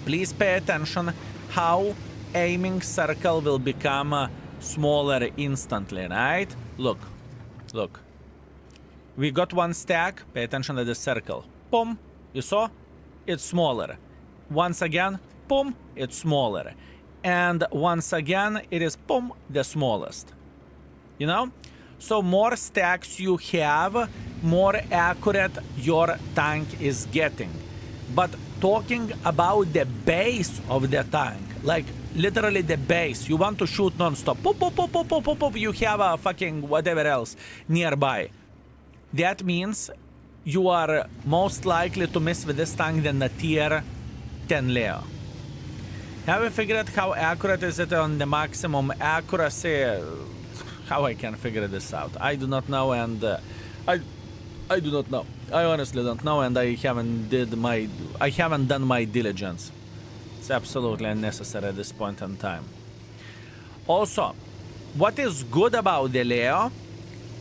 [SPEAKER 1] Please pay attention how aiming circle will become smaller instantly, right? Look. We got one stack. Pay attention to the circle. Boom. You saw? It's smaller. Once again, boom, it's smaller. And once again, it is boom, the smallest. You know? So more stacks you have, more accurate your tank is getting. But talking about the base of the tank, like literally the base, you want to shoot non-stop. Pop, pop, pop, pop, pop, pop, pop, you have a fucking whatever else nearby. That means you are most likely to miss with this tank than the tier 10 Leo. Have you figured out how accurate is it on the maximum accuracy? How I can figure this out? I do not know, and I do not know. I honestly don't know, and I haven't done my diligence. It's absolutely unnecessary at this point in time. Also, what is good about the Leo?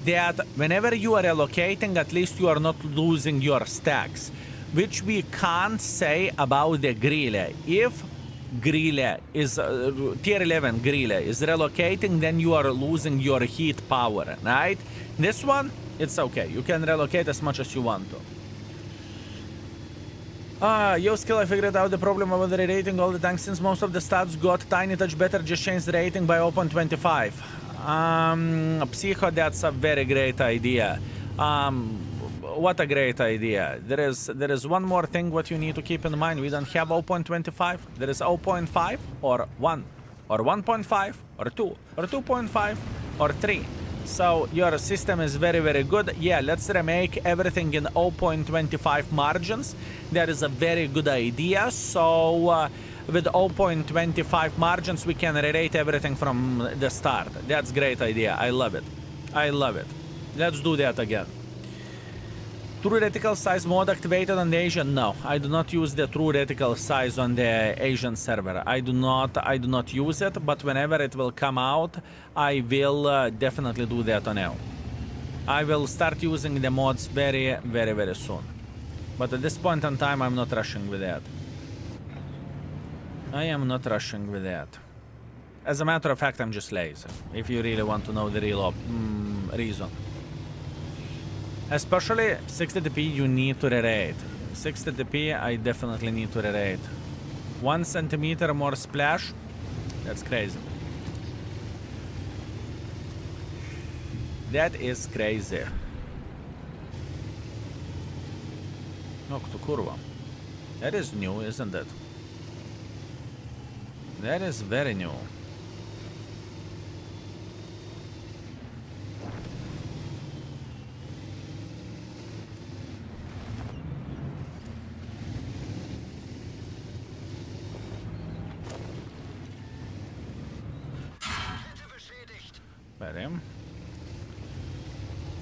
[SPEAKER 1] That whenever you are relocating, at least you are not losing your stacks, which we can't say about the Grille. If Grille is tier 11 Grille is relocating, then you are losing your heat power, right? This one, it's okay. You can relocate as much as you want to. Yo, Skill, I figured out the problem about the rating all the tanks since most of the stats got tiny touch better. Just change the rating by 0.25. Psycho, that's a very great idea. What a great idea. There is one more thing what you need to keep in mind. We don't have 0.25. There is 0.5 or 1 or 1.5 or 2 or 2.5 or 3. So your system is very, very good. Yeah, let's remake everything in 0.25 margins. That is a very good idea. So with 0.25 margins, we can rerate everything from the start. That's a great idea. I love it. I love it. Let's do that again. True reticle size mode activated on the Asian? No, I do not use the true reticle size on the Asian server. I do not use it, but whenever it will come out, I will definitely do that on now. I will start using the mods very, very, very soon. But at this point in time, I'm not rushing with that. I am not rushing with that. As a matter of fact, I'm just lazy, if you really want to know the real reason. Especially 60TP, you need to re-rate. 60TP, I definitely need to re-rate. 1 centimeter more splash, that's crazy. That is crazy. Look to kurwa. That is new, isn't it? That is very new.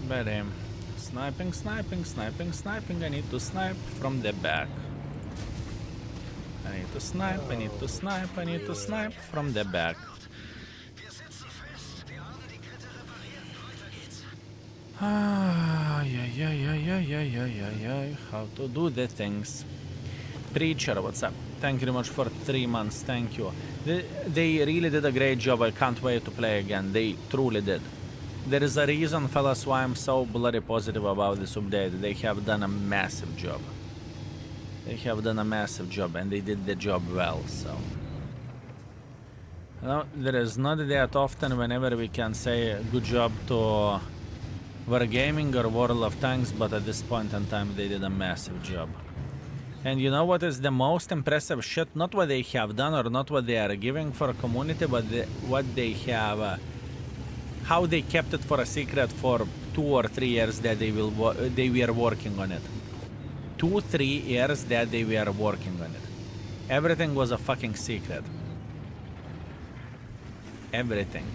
[SPEAKER 1] Better. Sniping, sniping, sniping, sniping. I need to snipe from the back. I need to snipe, I need to snipe, I need to snipe from the back. How to do the things. Preacher, what's up? Thank you very much for 3 months, thank you. They really did a great job, I can't wait to play again, they truly did. There is a reason, fellas, why I'm so bloody positive about this update. They have done a massive job. They have done a massive job, and they did the job well, so... No, there is not that often whenever we can say good job to Wargaming or World of Tanks, but at this point in time they did a massive job. And you know what is the most impressive shit? Not what they have done or not what they are giving for a community, but what they have... how they kept it for a secret for 2 or 3 years that they were working on it. 2-3 years that they were working on it. Everything was a fucking secret. Everything.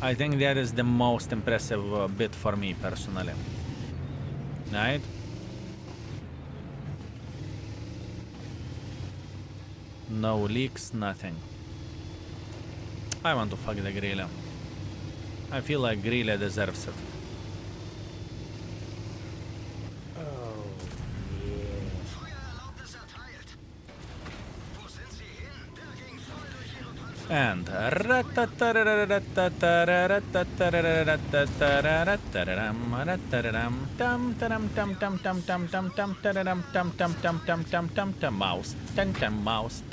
[SPEAKER 1] I think that is the most impressive bit for me personally. Right? No leaks, nothing. I want to fuck the Grille. I feel like Grille deserves it. And mouse mouse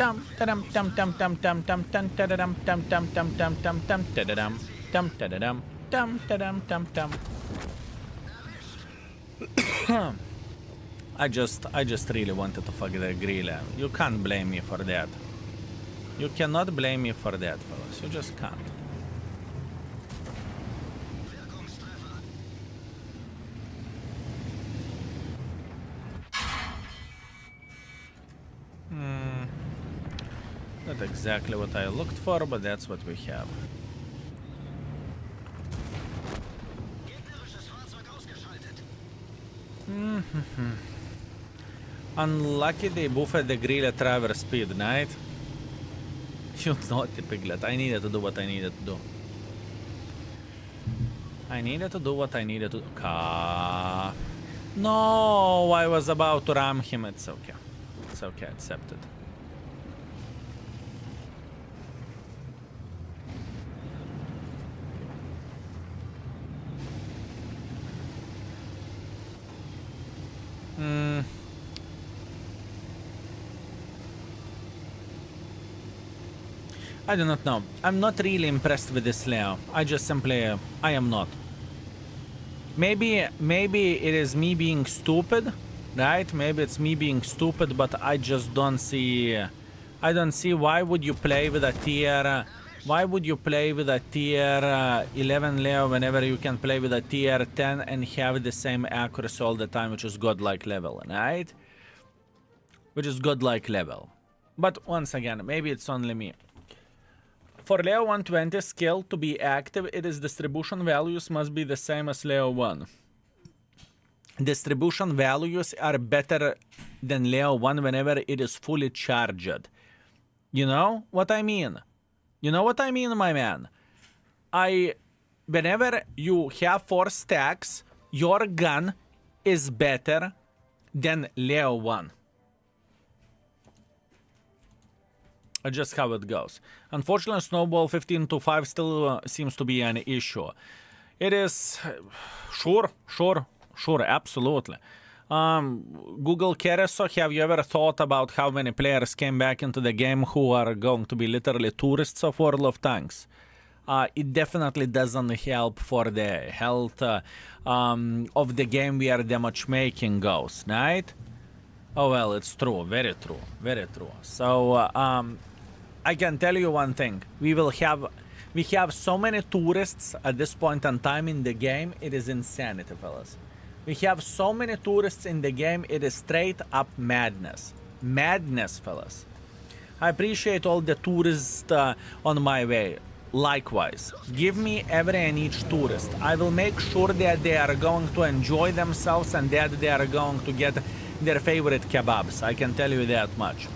[SPEAKER 1] I just really wanted to fuck the grill. You can't blame me for that. You cannot blame me for that, fellas. You just can't. Not exactly what I looked for, but that's what we have. Unlucky they buffed the grill at traverse speed, right? You naughty piglet. I needed to do what I needed to do. I needed to do what I needed to do. No, I was about to ram him. It's okay. It's okay, accepted. I do not know. I'm not really impressed with this Leo. I just simply... I am not. Maybe it is me being stupid, right? Maybe it's me being stupid, but I just don't see... I don't see why would you play with a tier... Why would you play with a tier 11 Leo whenever you can play with a tier 10 and have the same accuracy all the time, which is godlike level, right? Which is godlike level. But once again, maybe it's only me. For Leo 120 skill to be active, its distribution values must be the same as Leo 1. Distribution values are better than Leo 1 whenever it is fully charged. You know what I mean? You know what I mean, my man? Whenever you have 4 stacks, your gun is better than Leo 1. Just how it goes. Unfortunately, Snowball 15-5 still seems to be an issue. It is... Sure, absolutely. Google Carousel, have you ever thought about how many players came back into the game who are going to be literally tourists of World of Tanks? It definitely doesn't help for the health of the game where the matchmaking goes, right? Oh well, it's true, very true, very true. So, I can tell you one thing. We have so many tourists at this point in time in the game, it is insanity, fellas. We have so many tourists in the game, it is straight up madness. Madness, fellas. I appreciate all the tourists on my way. Likewise, give me every and each tourist. I will make sure that they are going to enjoy themselves and that they are going to get their favorite kebabs. I can tell you that much.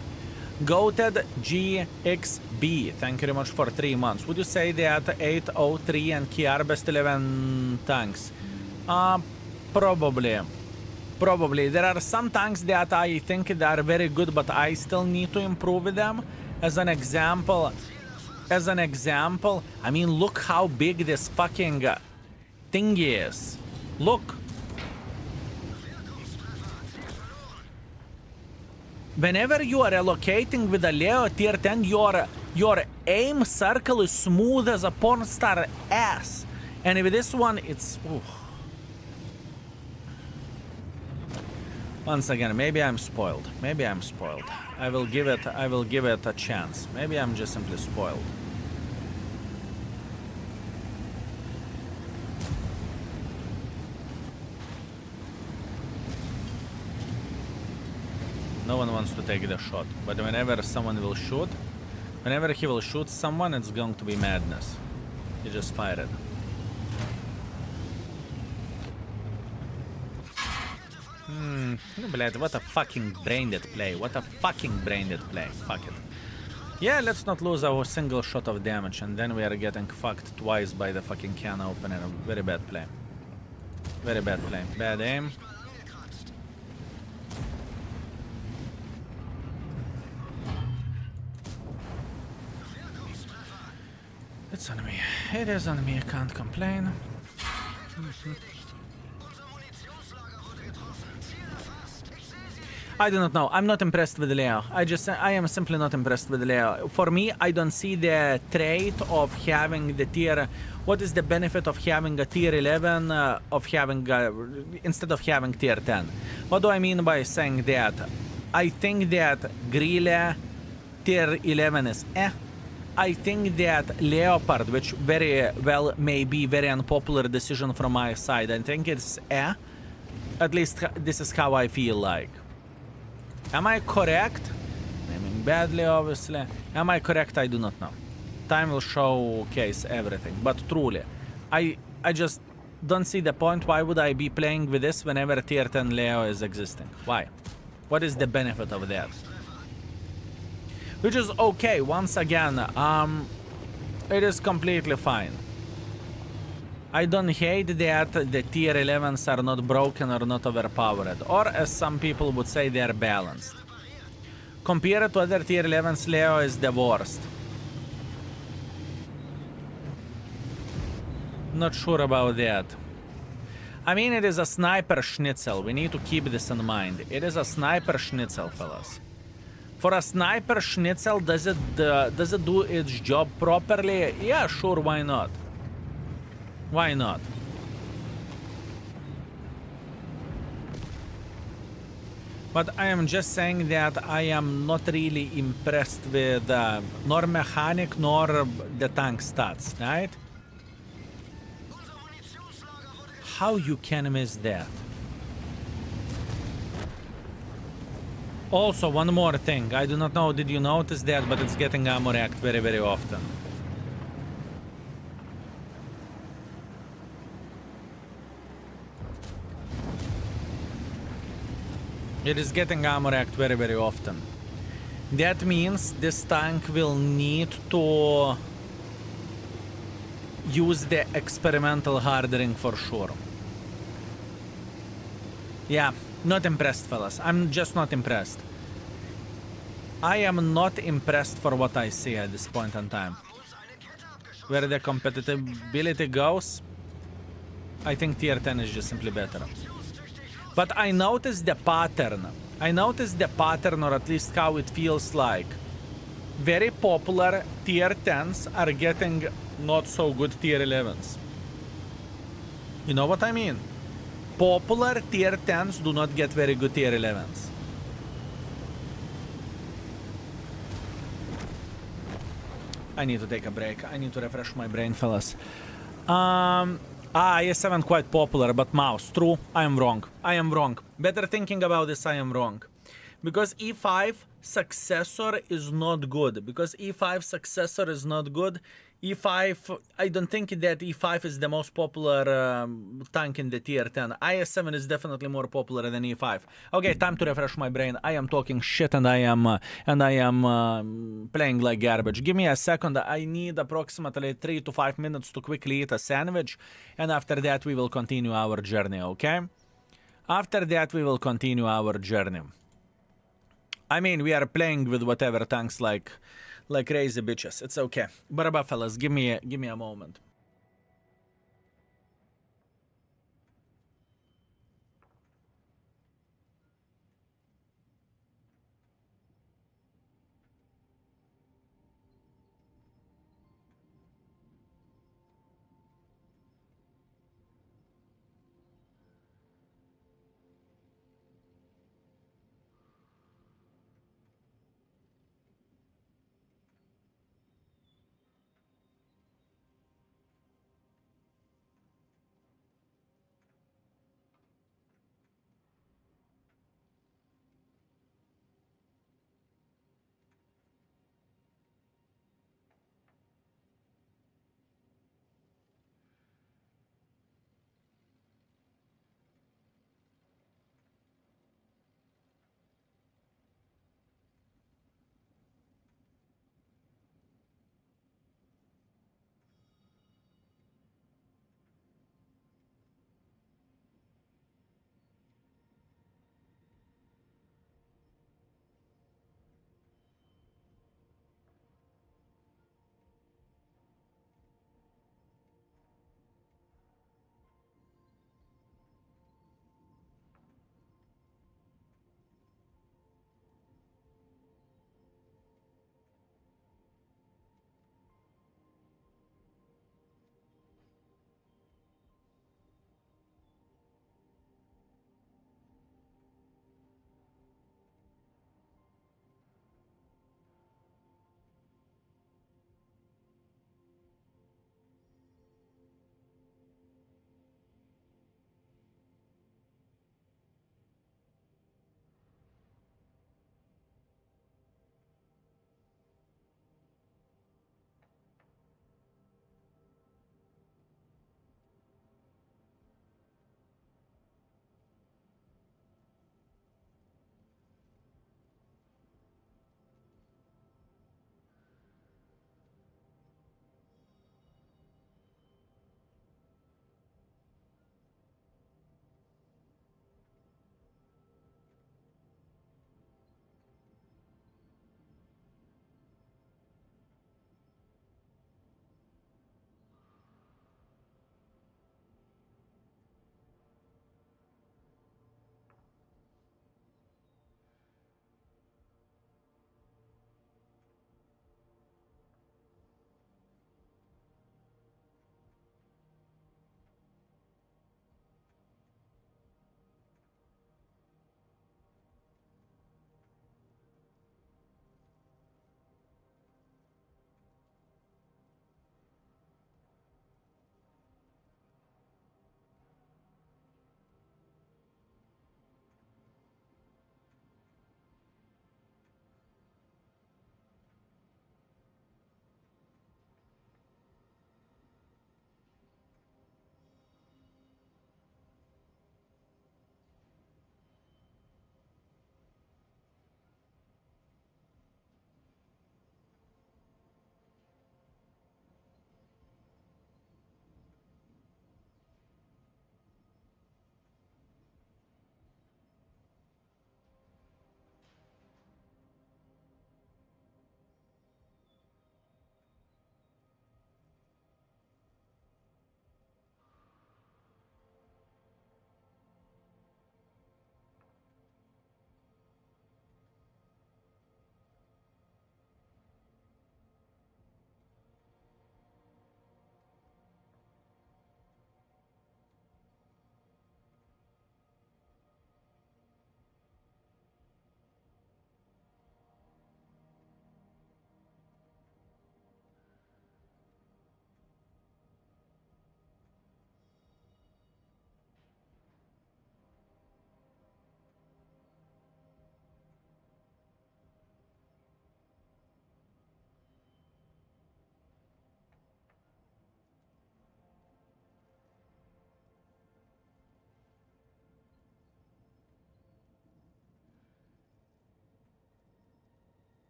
[SPEAKER 1] Goated GXB, thank you very much for 3 months. Would you say that 803 and Kiar best 11 tanks? Probably. There are some tanks that I think they are very good, but I still need to improve them. As an example, I mean, look how big this fucking thing is. Look. Whenever you are relocating with a Leo tier 10, your aim circle is smooth as a porn star ass. And with this one, it's... Ooh. Once again, maybe I'm spoiled. I will give it a chance. Maybe I'm just simply spoiled. No one wants to take the shot, but whenever he will shoot someone, it's going to be madness. He just fired. Блядь, what a fucking brain-dead play. Fuck it. Yeah, let's not lose our single shot of damage, and then we are getting fucked twice by the fucking can opener. Very bad play. Bad aim. It's on me. It is on me. I can't complain. I do not know. I'm not impressed with Leo. I am simply not impressed with Leo. For me, I don't see the trait of having the tier. What is the benefit of having a tier 11 instead of having tier 10? What do I mean by saying that? I think that Grille tier 11 is eh. I think that Leopard, which very well may be very unpopular decision from my side, I think it's eh. At least this is how I feel like. Am I correct? Naming badly, obviously. Am I correct? I do not know. Time will showcase everything. But truly, I just don't see the point. Why would I be playing with this whenever tier 10 Leo is existing? Why? What is the benefit of that? Which is okay. Once again, it is completely fine. I don't hate that the tier 11s are not broken or not overpowered, or as some people would say, they are balanced. Compared to other tier 11s, Leo is the worst. Not sure about that. I mean, it is a sniper schnitzel. We need to keep this in mind. It is a sniper schnitzel, fellas. For a sniper schnitzel, does it do its job properly? Yeah, sure, why not? Why not? But I am just saying that I am not really impressed with nor mechanic nor the tank stats, right? How you can miss that? Also, one more thing. I do not know, did you notice that, but it's getting ammo racked very, very often. It is getting ammo racked very, very often. That means this tank will need to use the experimental hardening for sure. Yeah, not impressed, fellas. I'm just not impressed. I am not impressed for what I see at this point in time. Where the compatibility goes, I think tier 10 is just simply better. But I noticed the pattern. I noticed the pattern, or at least how it feels like. Very popular tier 10s are getting not so good tier 11s. You know what I mean? Popular tier 10s do not get very good tier 11s. I need to take a break. I need to refresh my brain, fellas. IS7 quite popular, but mouse. True, I am wrong. I am wrong. Better thinking about this, I am wrong. Because E5 successor is not good. Because E5 successor is not good. E5, I don't think that E5 is the most popular tank in the tier 10. IS7 is definitely more popular than E5. Okay, time to refresh my brain. I am talking shit and I am playing like garbage. Give me a second. I need approximately 3 to 5 minutes to quickly eat a sandwich, and after that we will continue our journey, okay? After that we will continue our journey. I mean, we are playing with whatever tanks like crazy bitches. It's okay. But fellas, give me a moment.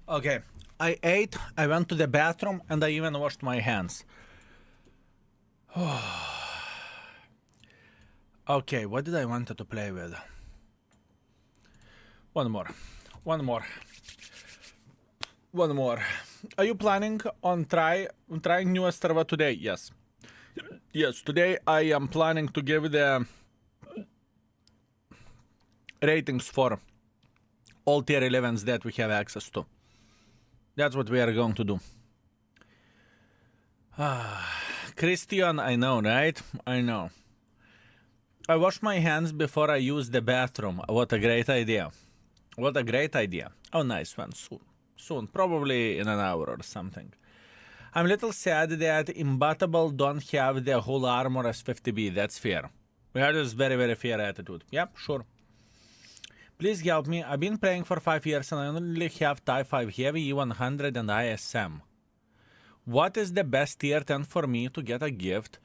[SPEAKER 1] Okay, I ate, I went to the bathroom, and I even washed my hands. Okay, what did I want to play with? One more. Are you planning on trying new Strv today? Yes. Yes, today I am planning to give the ratings for all tier 11s that we have access to. That's what we are going to do. Christian, I know, right? I know. I wash my hands before I use the bathroom. What a great idea. What a great idea. Oh, nice one. Soon. Probably in an hour or something. I'm a little sad that Imbatable don't have the whole armor as 50B. That's fair. That is very, very fair attitude. Yep, sure. Please help me. I've been playing for 5 years and I only have Type 5 Heavy, E100 and ISM. What is the best tier 10 for me to get a gift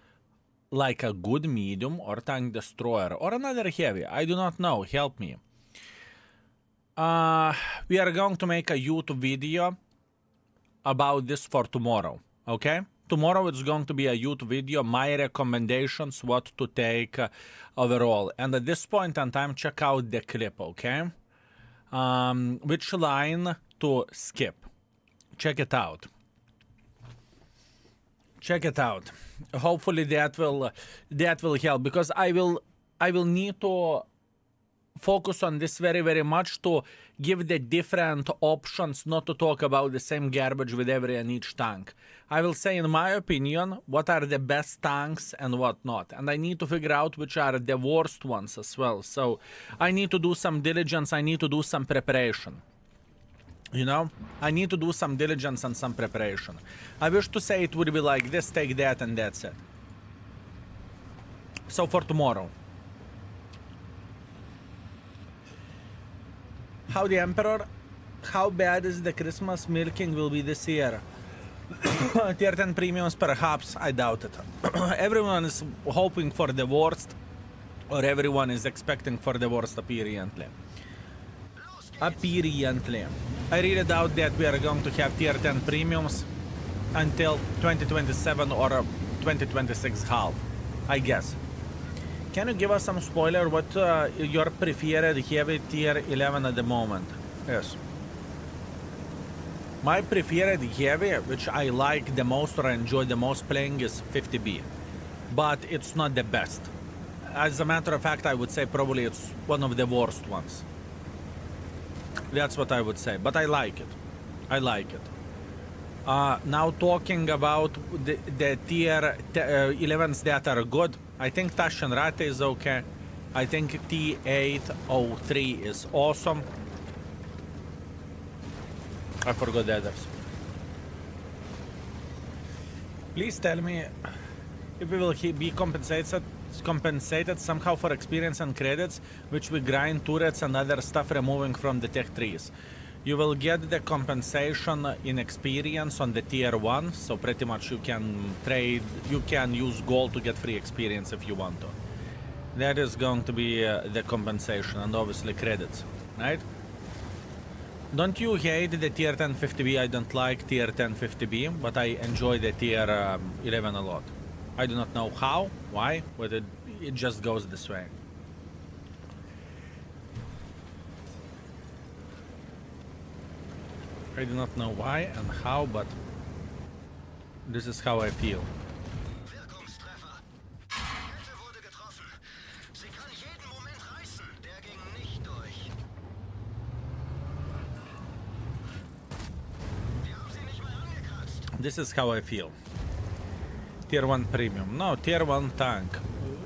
[SPEAKER 1] like a good medium or tank destroyer or another heavy? I do not know. Help me. We are going to make a YouTube video about this for tomorrow, okay? Tomorrow it's going to be a YouTube video, my recommendations, what to take overall. And at this point in time, check out the clip, okay? Which line to skip. Check it out. Check it out. Hopefully that will help, because I will need to focus on this very, very much to give the different options, not to talk about the same garbage with every and each tank. I will say, in my opinion, what are the best tanks and what not. And I need to figure out which are the worst ones as well. So I need to do some diligence. I need to do some preparation. You know, I need to do some diligence and some preparation. I wish to say it would be like this, take that, and that's it. So for tomorrow. How the Emperor, how bad is the Christmas milking will be this year? Tier 10 premiums, perhaps, I doubt it. Everyone is hoping for the worst, or everyone is expecting for the worst, apparently. Apparently. I really doubt that we are going to have tier 10 premiums until 2027 or 2026 half, I guess. Can you give us some spoiler what your preferred heavy tier 11 at the moment? Yes. My preferred heavy, which I like the most or enjoy the most playing, is 50B. But it's not the best. As a matter of fact, I would say probably it's one of the worst ones. That's what I would say. But I like it. I like it. Now talking about the tier 11s that are good, I think Taschenratte is okay. I think T11 is awesome. I forgot the others. Please tell me if we will be compensated somehow for experience and credits, which we grind turrets and other stuff removing from the tech trees. You will get the compensation in experience on the tier 1, so pretty much you can trade, you can use gold to get free experience if you want to. That is going to be the compensation, and obviously credits, right? Don't you hate the tier 10 50B? I don't like tier 10 50B, but I enjoy the tier 11 a lot. I do not know how, why, but it just goes this way. I do not know why and how, but this is how I feel. This is how I feel. Tier 1 premium. No, tier 1 tank.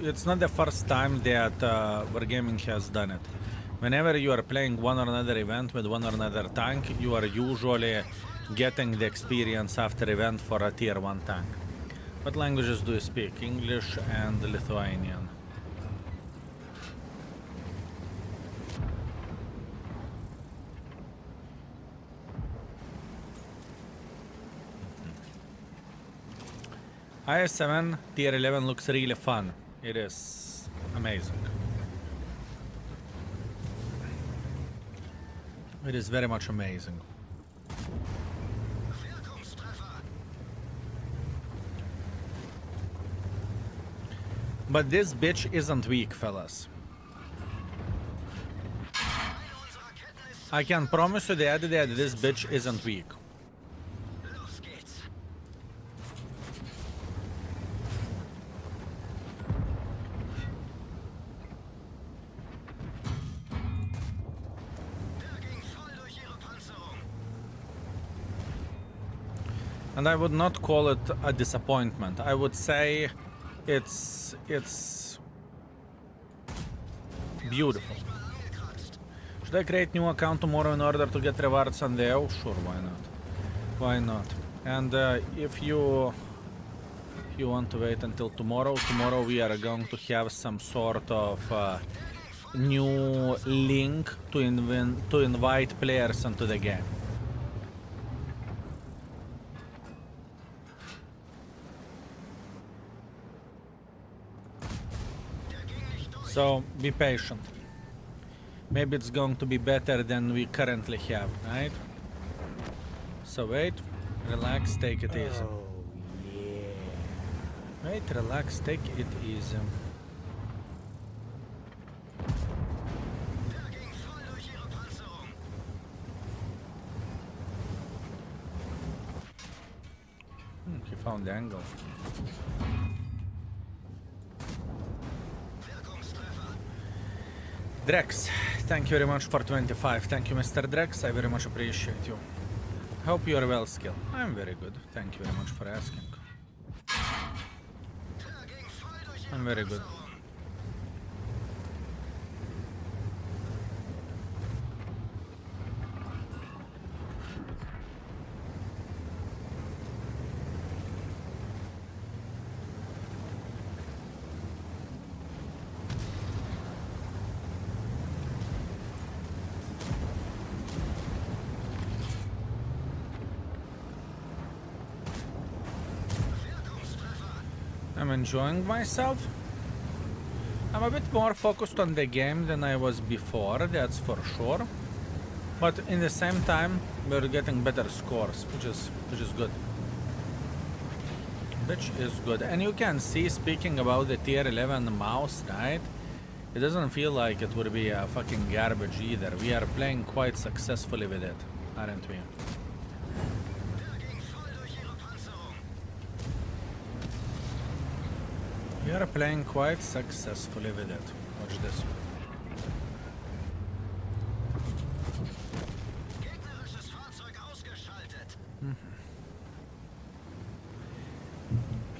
[SPEAKER 1] It's not the first time that Wargaming has done it. Whenever you are playing one or another event with one or another tank, you are usually getting the experience after event for a tier 1 tank. What languages do you speak? English and Lithuanian. IS-7 tier 11 looks really fun. It is amazing. It is very much amazing. But this bitch isn't weak, fellas. I can promise you that this bitch isn't weak.
[SPEAKER 3] Los geht's. Der ging voll durch ihre Panzerung.
[SPEAKER 1] And I would not call it a disappointment. I would say it's beautiful.
[SPEAKER 3] Nicht mal angekratzt.
[SPEAKER 1] Should I create new account tomorrow in order to get rewards on the O? Sure, why not? Why not? And if you want to wait until tomorrow we are going to have some sort of new link to invite players into the game. So be patient. Maybe it's going to be better than we currently have, right? So wait, relax, take it easy.
[SPEAKER 2] Oh, yeah.
[SPEAKER 1] Wait, relax, take it easy.
[SPEAKER 3] Der ging voll durch ihre Panzerung.
[SPEAKER 1] He found the angle.
[SPEAKER 3] Wirkungstreffer.
[SPEAKER 1] Drex, thank you very much for 25. Thank you, Mr. Drex. I very much appreciate you. Hope you are well, Skill. I'm very good. Thank you very much for asking.
[SPEAKER 3] Der ging voll durch ihre
[SPEAKER 1] I'm very good.
[SPEAKER 3] Panzerung.
[SPEAKER 1] I'm enjoying myself. I'm a bit more focused on the game than I was before, that's for sure. But in the same time, we're getting better scores, which is good. Which is good. And you can see, speaking about the tier 11 mouse, right? It doesn't feel like it would be a fucking garbage either. We are playing quite successfully with it, aren't we?
[SPEAKER 3] Der ging voll durch ihre Panzerung.
[SPEAKER 1] We are playing quite successfully with it. Watch this.
[SPEAKER 3] Gegnerisches Fahrzeug ausgeschaltet.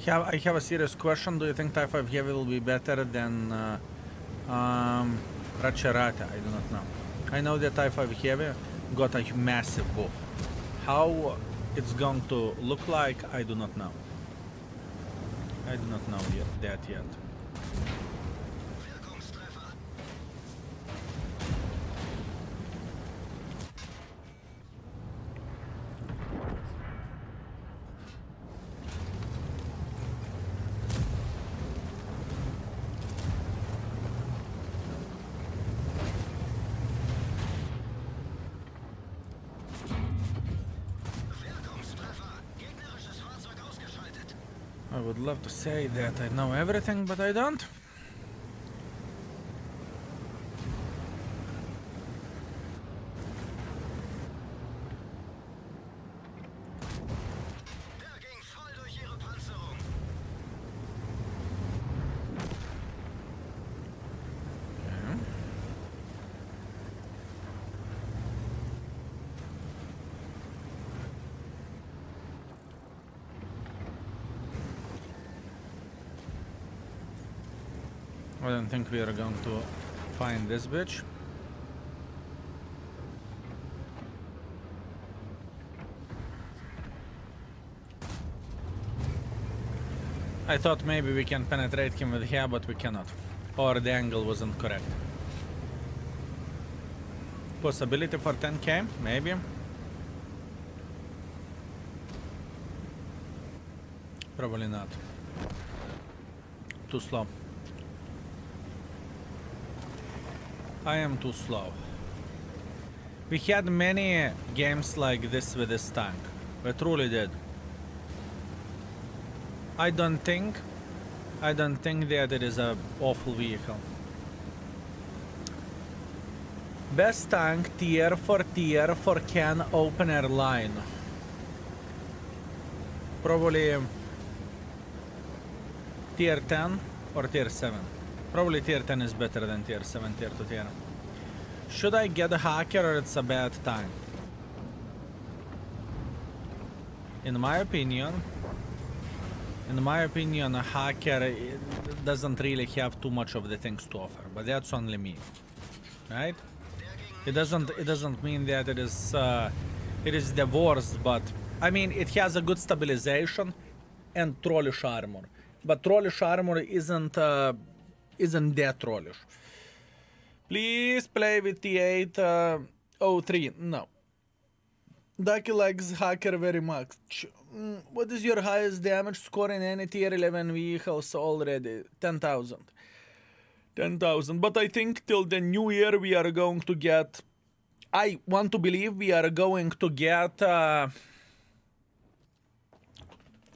[SPEAKER 1] I have a serious question. Do you think Type 5 Heavy will be better than Taschenratte? I do not know. I know that Type 5 Heavy got a massive buff. How it's going to look like, I do not know. I do not know that yet.
[SPEAKER 3] Wirkungstreffer. Wirkungstreffer. Gegnerisches Fahrzeug ausgeschaltet.
[SPEAKER 1] I would love to say that I know everything, but I don't.
[SPEAKER 3] Der ging voll durch ihre Panzerung.
[SPEAKER 1] Okay. I don't think we are going to find this bitch. I thought maybe we can penetrate him with here, but we cannot. Or the angle wasn't correct. Possibility for 10k? Maybe. Probably not. Too slow. I am too slow. We had many games like this with this tank. We truly did. I don't think I don't think that it is a awful vehicle. Best tank tier for can opener line. Probably tier 10 or tier 7. Probably tier 10 is better than tier 7, tier 2 tier. Should I get a hacker or it's a bad tank? In my opinion, a hacker doesn't really have too much of the things to offer, but that's only me, right? It doesn't mean that it is the worst, but I mean it has a good stabilization and trollish armor, but trollish armor isn't that trollish. Please play with T803. No. Ducky likes hacker very much. What is your highest damage score in any tier 11 vehicles already? 10,000. 10,000. But I think till the new year we are going to get... I want to believe we are going to get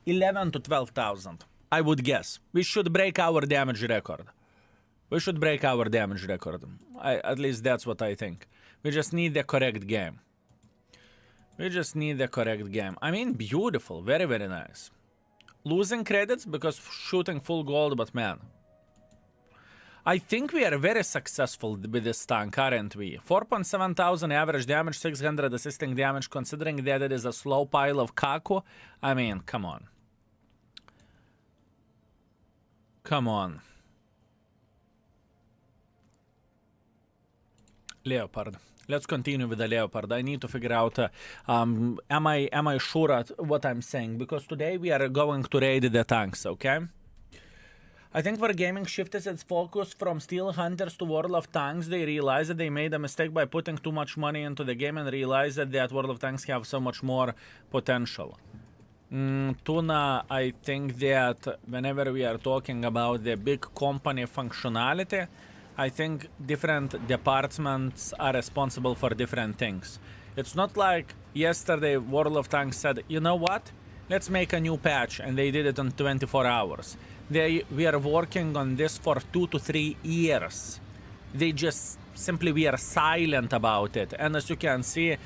[SPEAKER 1] 11 to 12,000. I would guess. We should break our damage record. At least that's what I think. We just need the correct game. I mean, beautiful. Very, very nice. Losing credits because shooting full gold, but man. I think we are very successful with this tank, aren't we? 4.7 thousand average damage, 600 assisting damage, considering that it is a slow pile of Kaku. I mean, come on. Leopard. Let's continue with the Leopard. I need to figure out, am I sure at what I'm saying? Because today we are going to raid the tanks, okay? I think Wargaming shifted its focus from Steel Hunters to World of Tanks. They realized that they made a mistake by putting too much money into the game and realized that World of Tanks have so much more potential. Tuna, I think that whenever we are talking about the big company functionality, I think different departments are responsible for different things. It's not like yesterday World of Tanks said, you know what, let's make a new patch, and they did it in 24 hours. We are working on this for 2 to 3 years. They just simply were silent about it. And as you can see,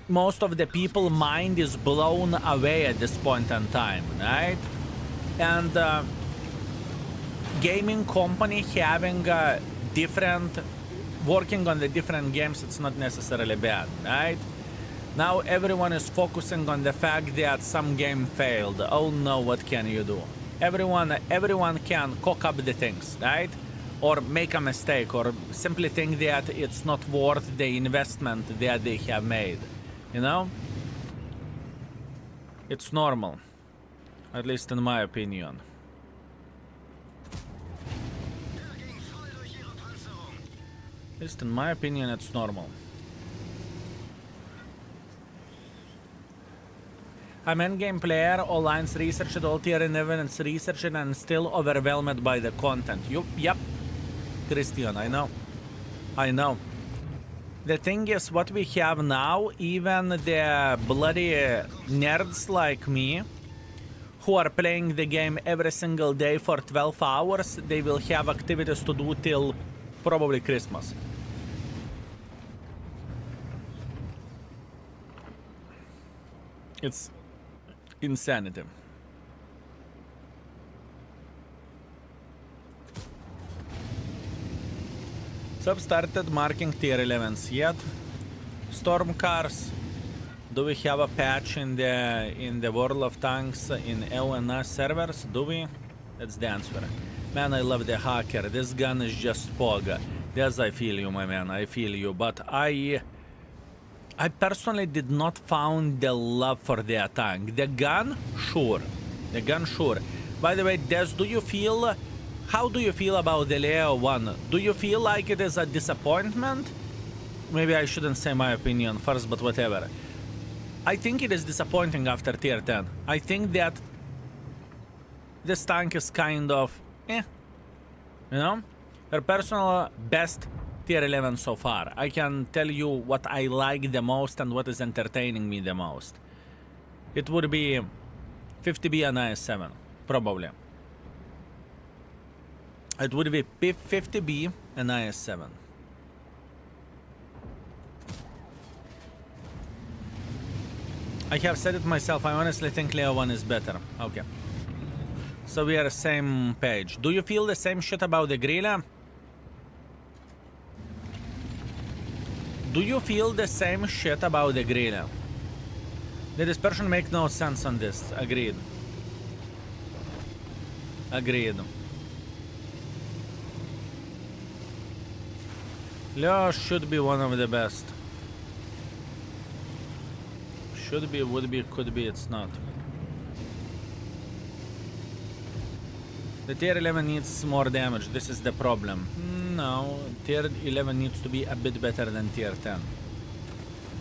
[SPEAKER 1] most of the people's mind is blown away at this point in time, right? And gaming company having working on the different games, it's not necessarily bad, right? Now everyone is focusing on the fact that some game failed. Oh no, what can you do? Everyone can cock up the things, right? Or make a mistake, or simply think that it's not worth the investment that they have made, you know? It's normal, at least in my opinion. At least in my opinion, it's normal. I'm an endgame player, all lines researched, all tier and evidence researched, and still overwhelmed by the content. Yep, Christian, I know. The thing is, what we have now, even the bloody nerds like me, who are playing the game every single day for 12 hours, they will have activities to do till probably Christmas. It's insanity. Sub started marking tier 11s yet. Storm cars. Do we have a patch in the World of Tanks in LNS servers? Do we? That's the answer. Man, I love the hacker. This gun is just pog. Yes, I feel you, my man. I feel you. But I personally did not found the love for the tank. The gun, sure. By the way, Des, how do you feel about the Leo 1? Do you feel like it is a disappointment? Maybe I shouldn't say my opinion first, but whatever. I think it is disappointing after tier 10. I think that this tank is kind of, you know? Her personal best tier 11 so far. I can tell you what I like the most and what is entertaining me the most. It would be 50B and IS-7, probably. It would be P50B and IS-7. I have said it myself. I honestly think Leo 1 is better. Okay. So we are same page. Do you feel the same shit about the Grilla? Do you feel the same shit about the Grilla? The dispersion make no sense on this. Agreed. Agreed. Leo should be one of the best. Should be, would be, could be, it's not. The tier 11 needs more damage, this is the problem. No, tier 11 needs to be a bit better than tier 10.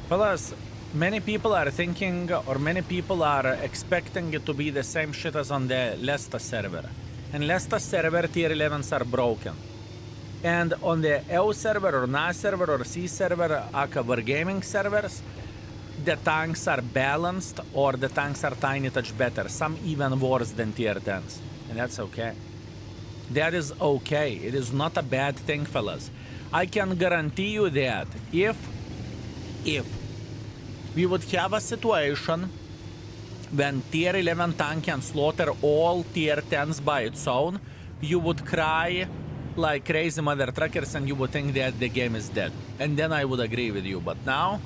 [SPEAKER 1] Plus, many people are thinking, or many people are expecting it to be the same shit as on the Lesta server. And Lesta server, tier 11s are broken. And on the EU server, or NA server, or C server, aka Wargaming servers, the tanks are balanced, or the tanks are tiny touch better. Some even worse than tier 10s. And that's okay. That is okay. It is not a bad thing, fellas. I can guarantee you that if we would have a situation when tier 11 tank can slaughter all tier 10s by its own, you would cry like crazy mother truckers and you would think that the game is dead. And then I would agree with you. But now,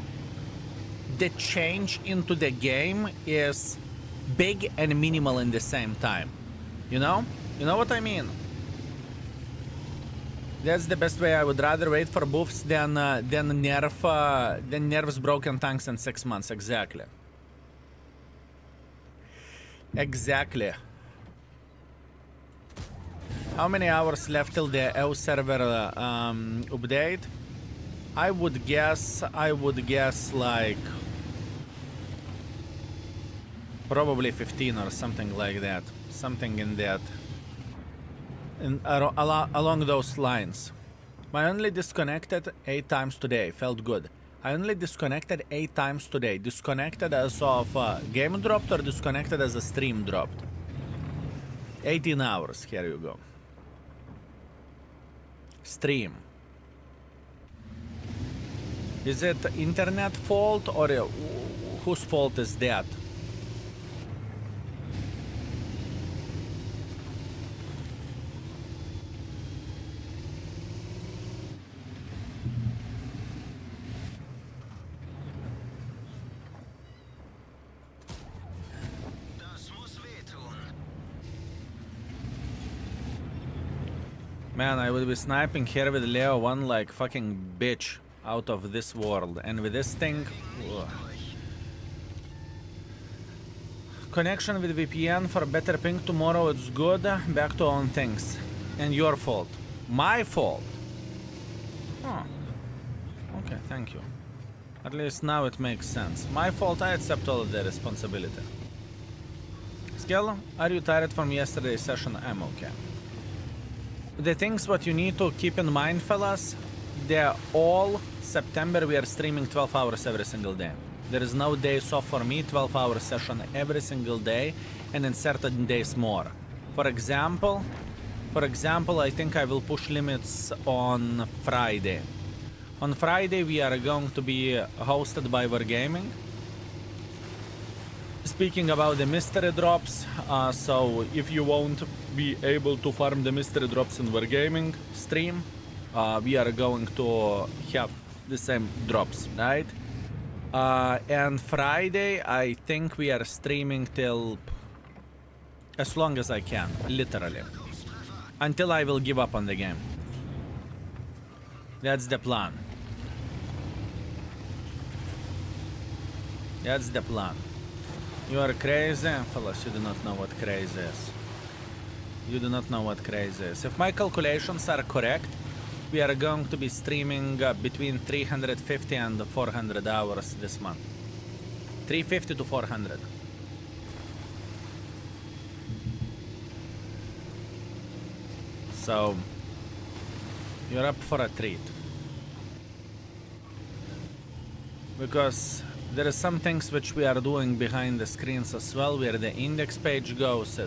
[SPEAKER 1] the change into the game is big and minimal in the same time. You know? You know what I mean? That's the best way. I would rather wait for buffs than nerfs broken tanks in 6 months. Exactly. Exactly. How many hours left till the EU server update? I would guess like probably 15 or something like that. Something in that. Along those lines. I only disconnected 8 times today. Felt good. I only disconnected 8 times today. Disconnected as of game dropped or disconnected as a stream dropped? 18 hours. Here you go. Stream. Is it internet fault or whose fault is that?
[SPEAKER 3] Das muss wehtun.
[SPEAKER 1] Man, I would be sniping here with Leo 1 like fucking bitch out of this world. And with this thing... ugh. Connection with VPN for better ping tomorrow, it's good. Back to own things. And your fault. My fault? Oh. Okay, thank you. At least now it makes sense. My fault, I accept all of the responsibility. Skill, are you tired from yesterday's session? I'm okay. The things what you need to keep in mind, fellas, they're all September we are streaming 12 hours every single day. There is no days off for me, 12-hour session every single day, and in certain days more. For example, I think I will push limits on Friday. On Friday we are going to be hosted by Wargaming. Speaking about the mystery drops, so if you won't be able to farm the mystery drops in Wargaming stream, we are going to have the same drops, right? And Friday, I think we are streaming till as long as I can, literally. Until I will give up on the game. That's the plan. That's the plan. You are crazy? Fellas, you do not know what crazy is. You do not know what crazy is. If my calculations are correct, we are going to be streaming between 350 and 400 hours this month. 350 to 400. So, you're up for a treat. Because there are some things which we are doing behind the screens as well, where the index page goes.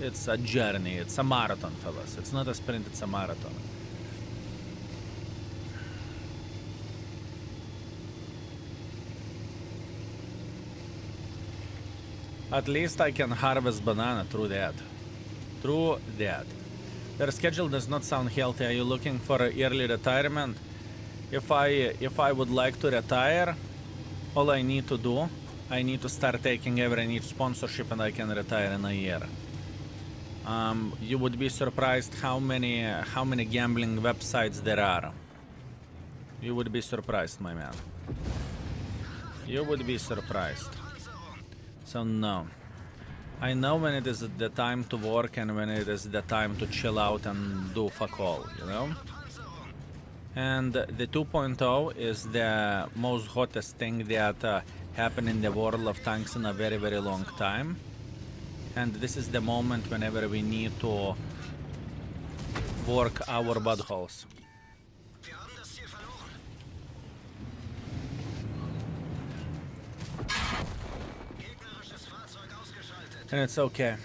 [SPEAKER 1] It's a journey. It's a marathon, fellas. It's not a sprint, it's a marathon. At least I can harvest banana through that. Through that. Their schedule does not sound healthy. Are you looking for early retirement? If I would like to retire, all I need to do, I need to start taking every niche sponsorship and I can retire in a year. You would be surprised how many gambling websites there are. You would be surprised, my man. You would be surprised. So no. I know when it is the time to work and when it is the time to chill out and do fuck all, you know? And the 2.0 is the most hottest thing that happened in the world of tanks in a very, very long time. And this is the moment whenever we need to work our buttholes.
[SPEAKER 3] Wir haben das Ziel verloren. Gegnerisches Fahrzeug ausgeschaltet.
[SPEAKER 1] And it's okay.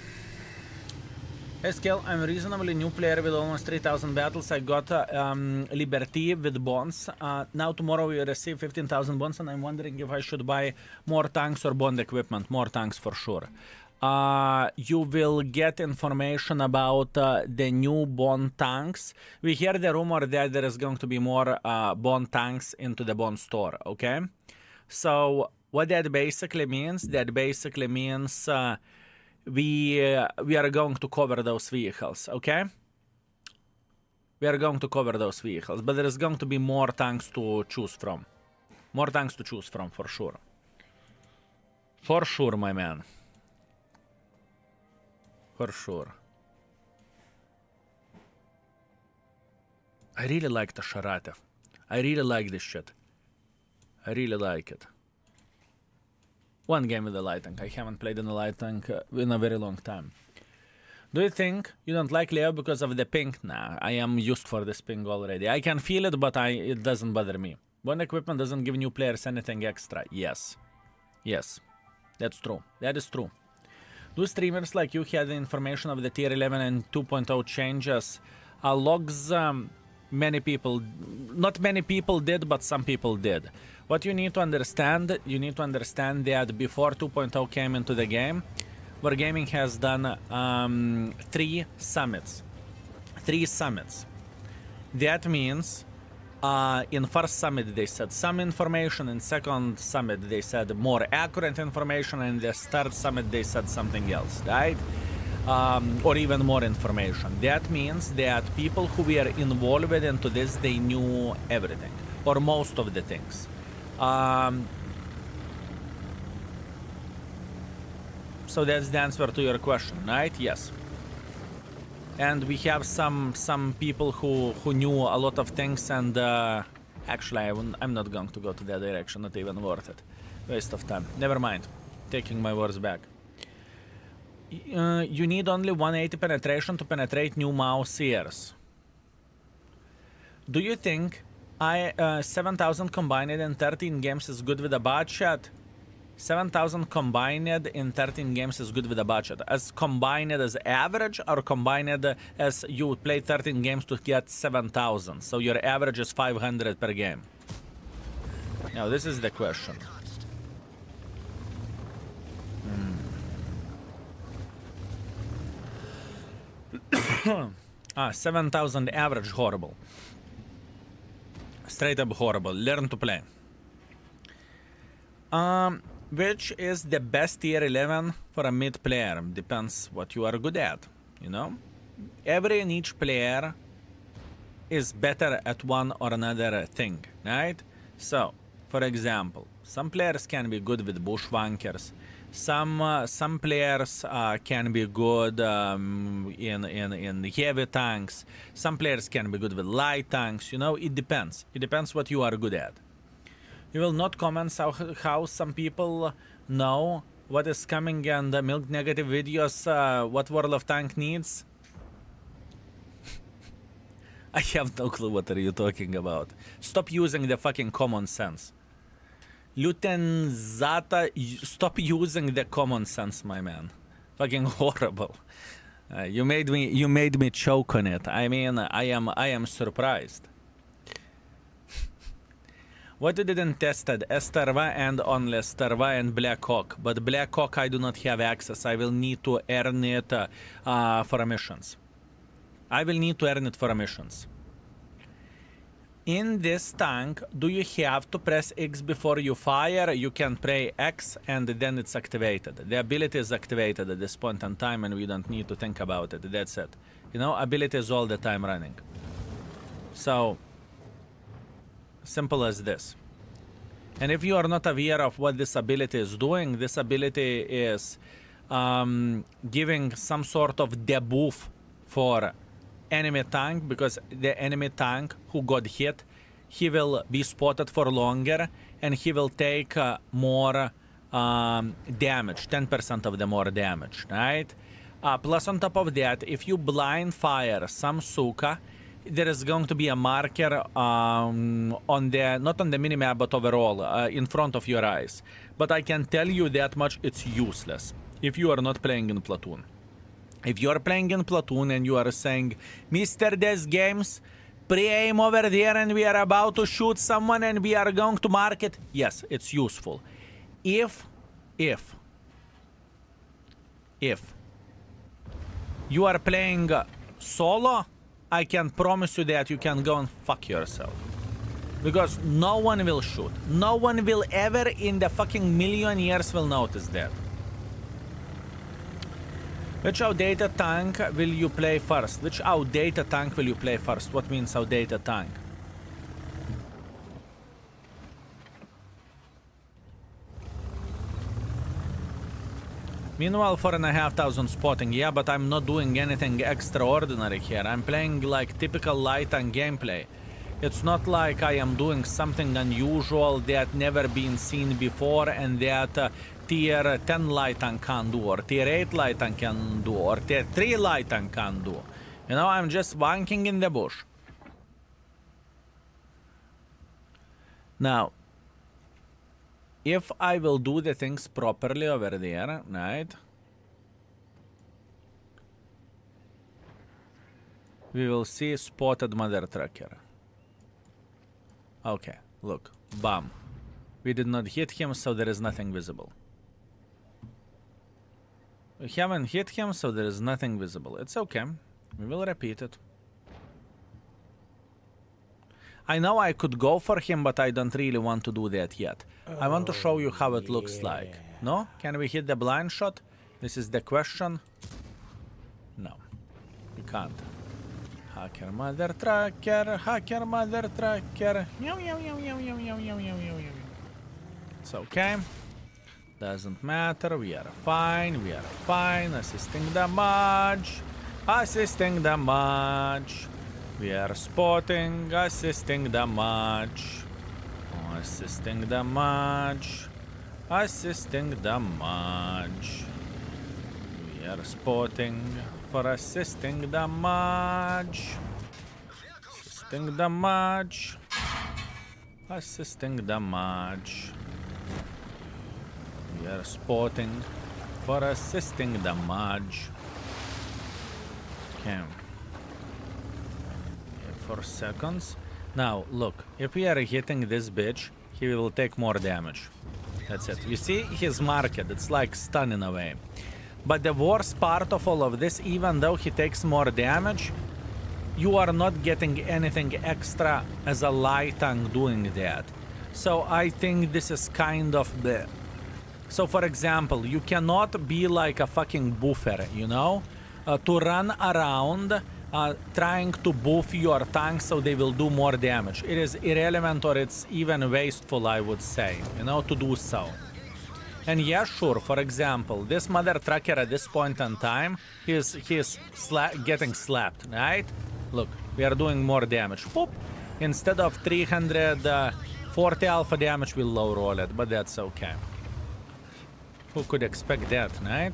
[SPEAKER 1] Hey Scale, I'm a reasonably new player with almost 3,000 battles. I got Liberty with bonds. Now tomorrow we receive 15,000 bonds and I'm wondering if I should buy more tanks or bond equipment. More tanks for sure. You will get information about the new bond tanks. We hear the rumor that there is going to be more bond tanks into the bond store, okay? So what that basically means, we are going to cover those vehicles, okay? We are going to cover those vehicles, but there is going to be more tanks to choose from. More tanks to choose from, for sure. For sure, my man. For sure. I really like Taschenratte. I really like this shit. I really like it. One game with the light tank. I haven't played in the light tank in a very long time. Do you think you don't like Leo because of the ping? Nah, I am used for this ping already. I can feel it, but it doesn't bother me. Bond equipment doesn't give new players anything extra. Yes. Yes. That's true. That is true. Do streamers like you had the information of the tier 11 and 2.0 changes? Logs, many people, not many people did, but some people did. What you need to understand that before 2.0 came into the game, Wargaming has done 3 summits. 3 summits. That means in first summit they said some information, in second summit they said more accurate information, and in the third summit they said something else, right? Or even more information. That means that people who were involved into this, they knew everything, or most of the things. So that's the answer to your question, right? Yes. And we have some people who knew a lot of things, and actually I'm not going to go to that direction, not even worth it. Waste of time. Never mind. Taking my words back. You need only 180 penetration to penetrate new mouse ears. Do you think 7,000 combined in 13 games is good with a budget? 7,000 combined in 13 games is good with a budget. As combined as average, or combined as you would play 13 games to get 7,000? So your average is 500 per game. Now this is the question. 7,000 average, horrible. Straight up horrible. Learn to play. Which is the best tier 11 for a mid player? Depends what you are good at, you know? Every niche player is better at one or another thing, right? So, for example, some players can be good with bushwankers. Some players can be good in heavy tanks. Some players can be good with light tanks. You know, it depends. It depends what you are good at. You will not comment how some people know what is coming and milk negative videos, what World of Tank needs. I have no clue what are you talking about. Stop using the fucking common sense. Lieutenant Zata, stop using the common sense, my man. Fucking horrible. You made me choke on it. I mean, I am surprised. What you didn't tested? Strv and only Strv and Black Hawk. But Black Hawk I do not have access. I will need to earn it for missions. I will need to earn it for missions. In this tank, do you have to press X before you fire? You can pray X and then it's activated. The ability is activated at this point in time and we don't need to think about it. That's it. You know, ability is all the time running. So, simple as this. And if you are not aware of what this ability is doing, this ability is giving some sort of debuff for enemy tank, because the enemy tank who got hit, he will be spotted for longer and he will take more damage, 10% of the more damage, right? Plus on top of that, if you blind fire some Suka, there is going to be a marker on the, not on the minimap, but overall, in front of your eyes. But I can tell you that much, it's useless if you are not playing in Platoon. If you are playing in Platoon and you are saying, Mr. Des Games, pre-aim over there and we are about to shoot someone and we are going to mark it, yes, it's useful. If you are playing solo, I can promise you that you can go and fuck yourself. Because no one will shoot. No one will ever in the fucking million years will notice that. Which outdated tank will you play first? Which outdated tank will you play first? What means outdated tank? Meanwhile, 4,500 spotting, yeah, but I'm not doing anything extraordinary here. I'm playing like typical light tank gameplay. It's not like I am doing something unusual that never been seen before and that tier 10 light tank can do, or tier 8 light tank can do, or tier 3 light tank can do. You know, I'm just wanking in the bush. Now, if I will do the things properly over there, right? We will see spotted mother trucker. Okay, look, bam. We did not hit him, so there is nothing visible. We haven't hit him, so there is nothing visible. It's okay. We will repeat it. I know I could go for him, but I don't really want to do that yet. I want to show you how it looks like. No? Can we hit the blind shot? This is the question. No. We can't. Hacker mother trucker, hacker mother trucker. It's okay. Doesn't matter. We are fine. We are fine. Assisting damage. Assisting damage. We are spotting. Assisting damage. Assisting damage. Assisting damage. We are spotting for assisting damage. Assisting damage. Assisting damage. We are spotting for assisting damage. Okay. 4 seconds. Now, look, if we are hitting this bitch, he will take more damage. That's it. You see, he's marked. It's like stunning away. But the worst part of all of this, even though he takes more damage, you are not getting anything extra as a light tank doing that. So I think this is kind of the... So for example, you cannot be like a fucking buffer, you know? To run around trying to buff your tank so they will do more damage. It is irrelevant, or it's even wasteful, I would say, you know, to do so. And yeah, sure, for example, this mother trucker at this point in time, he is getting slapped, right? Look, we are doing more damage. Boop. Instead of 340 alpha damage, we'll low roll it, but that's okay. Who could expect that, right?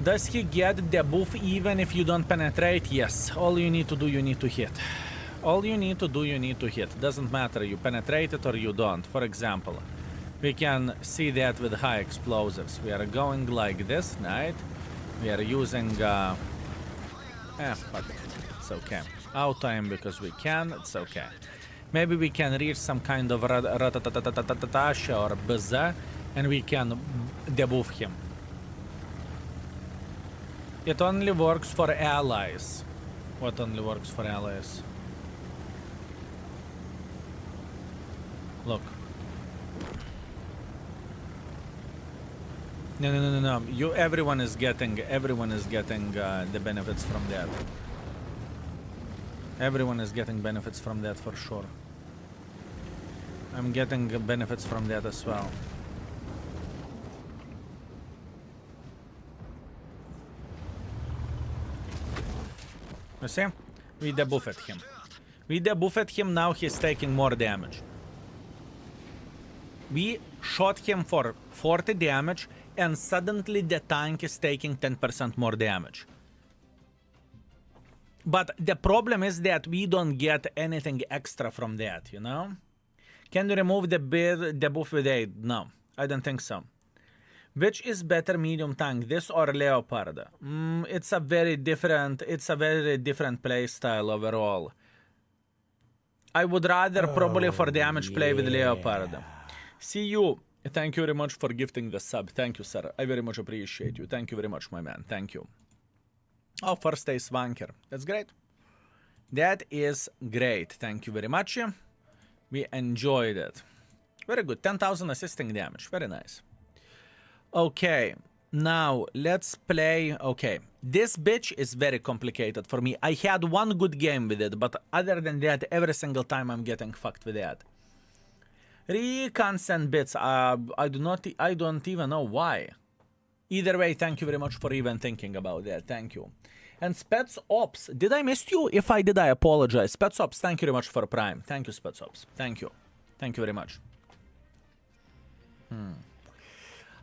[SPEAKER 1] Does he get the buff even if you don't penetrate? Yes. All you need to do, you need to hit. All you need to do, you need to hit. Doesn't matter, you penetrate it or you don't. For example, We can see that with high explosives. We are going like this, right? We are using, but it's okay. Out time because we can, it's okay. Maybe we can reach some kind of ratatatatatatasha or baza, and we can debuff him. It only works for allies. What only works for allies? Look. No. Everyone is getting the benefits from that. Everyone is getting benefits from that for sure. I'm getting benefits from that as well. You see? We debuffed him. We debuffed him, now he's taking more damage. We shot him for 40 damage, and suddenly the tank is taking 10% more damage. But the problem is that we don't get anything extra from that, you know? Can you remove the debuff with aid? No, I don't think so. Which is better medium tank, this or Leopard? It's a very different playstyle overall. I would rather probably for damage play with Leopard. See you. Thank you very much for gifting the sub. Thank you, sir. I very much appreciate you. Thank you very much, my man. Thank you. Oh, first day Swanker. That's great. That is great. Thank you very much. We enjoyed it. Very good. 10,000 assisting damage. Very nice. Okay. Now, let's play... Okay. This bitch is very complicated for me. I had one good game with it, but other than that, every single time I'm getting fucked with that. Recons and bits. I don't even know why. Either way, thank you very much for even thinking about that. Thank you. And Spets Ops. Did I miss you? If I did, I apologize. Spets Ops, thank you very much for Prime. Thank you, Spets Ops. Thank you. Thank you very much.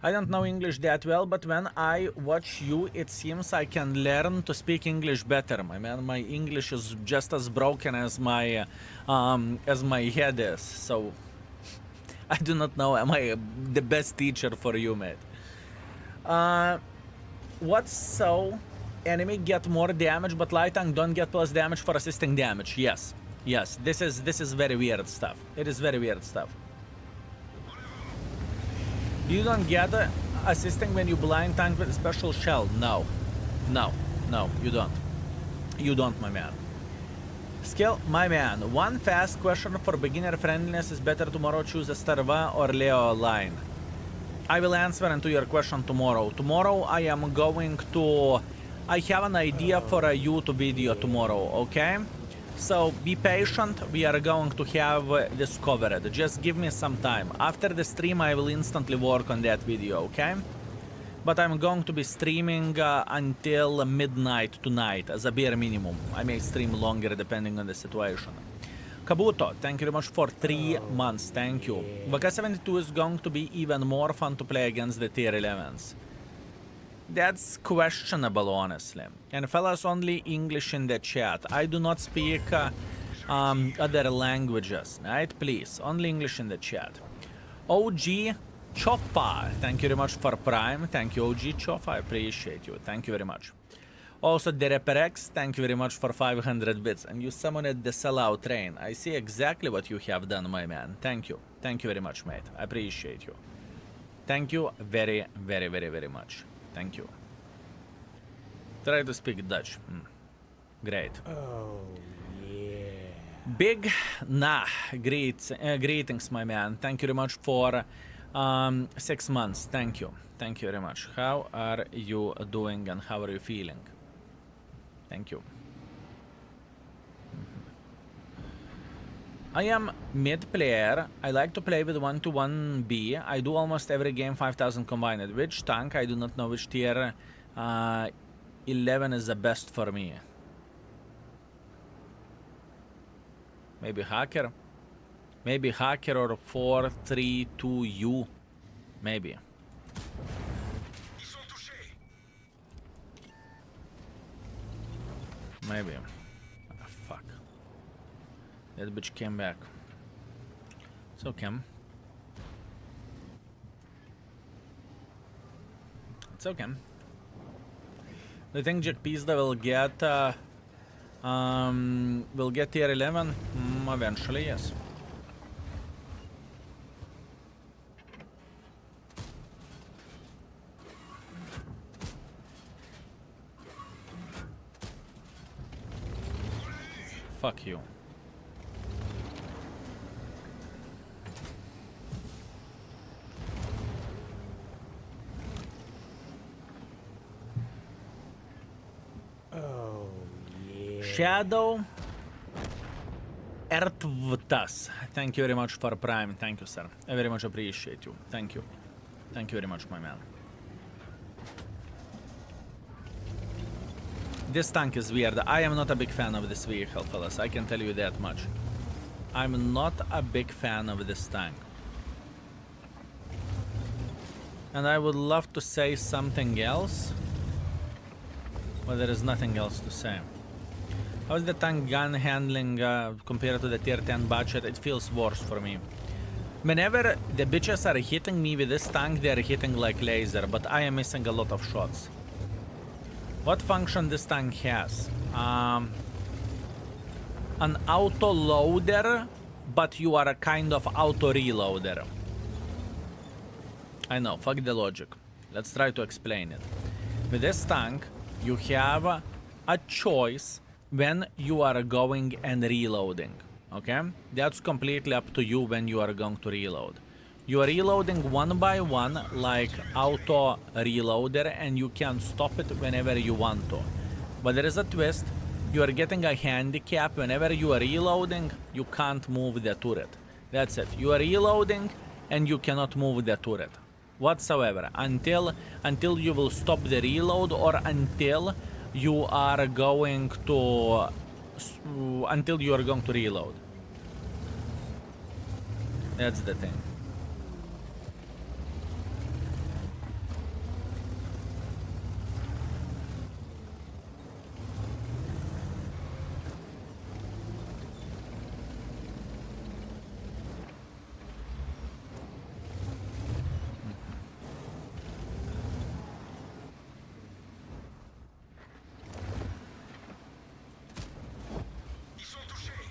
[SPEAKER 1] I don't know English that well, but when I watch you, it seems I can learn to speak English better, my man. My English is just as broken as my head is. So I do not know. Am I the best teacher for you, mate? What's so? Enemy get more damage, but light tank don't get plus damage for assisting damage. Yes, yes. This is very weird stuff. It is very weird stuff. You don't get assisting when you blind tank with a special shell. No, no, no. You don't. You don't, my man. Skill, my man. One fast question for beginner friendliness: is better tomorrow choose a Strv or Leo line? I will answer into your question tomorrow. Tomorrow I am going to... I have an idea for a YouTube video tomorrow, okay? So be patient, we are going to have this covered. Just give me some time. After the stream I will instantly work on that video, okay? But I'm going to be streaming until midnight tonight as a bare minimum. I may stream longer depending on the situation. Kabuto, thank you very much for 3 months, thank you. VK72 is going to be even more fun to play against the tier 11s. That's questionable, honestly. And fellas, only English in the chat. I do not speak other languages, right? Please, only English in the chat. OG Choppa, thank you very much for Prime. Thank you, OG Choppa, I appreciate you. Thank you very much. Also, Dereperex, thank you very much for 500 bits. And you summoned the sellout train. I see exactly what you have done, my man. Thank you. Thank you very much, mate. I appreciate you. Thank you very, very, very, very much. Thank you. Try to speak Dutch. Great.
[SPEAKER 2] Oh, yeah.
[SPEAKER 1] Big Nah. Greetings, my man. Thank you very much for 6 months. Thank you. Thank you very much. How are you doing and how are you feeling? Thank you. I am mid player. I like to play with 1-to-1B. I do almost every game 5000 combined. Which tank? I do not know which tier 11 is the best for me. Maybe Hacker? Maybe Hacker or 432U. Maybe. Maybe. Ah, fuck. That bitch came back. So, Cam. It's okay. Do you think Jack Pizda will get tier 11? Eventually, yes. Fuck you.
[SPEAKER 2] Oh, yeah.
[SPEAKER 1] Shadow Ertvtas. Thank you very much for Prime. Thank you, sir. I very much appreciate you. Thank you. Thank you very much, my man. This tank is weird. I am not a big fan of this vehicle, fellas. I can tell you that much. I'm not a big fan of this tank. And I would love to say something else, but there is nothing else to say. How's the tank gun handling compared to the tier 10 budget? It feels worse for me. Whenever the bitches are hitting me with this tank, they are hitting like laser, but I am missing a lot of shots. What function this tank has? An auto loader, but you are a kind of auto reloader. I know, fuck the logic. Let's try to explain it. With this tank, you have a choice when you are going and reloading. Okay? That's completely up to you when you are going to reload. You are reloading one by one like auto reloader, and you can stop it whenever you want to. But there is a twist. You are getting a handicap. Whenever you are reloading, you can't move the turret. That's it. You are reloading and you cannot move the turret whatsoever until you will stop the reload, or until you are going to reload. That's the thing.
[SPEAKER 3] Ils sont touchés.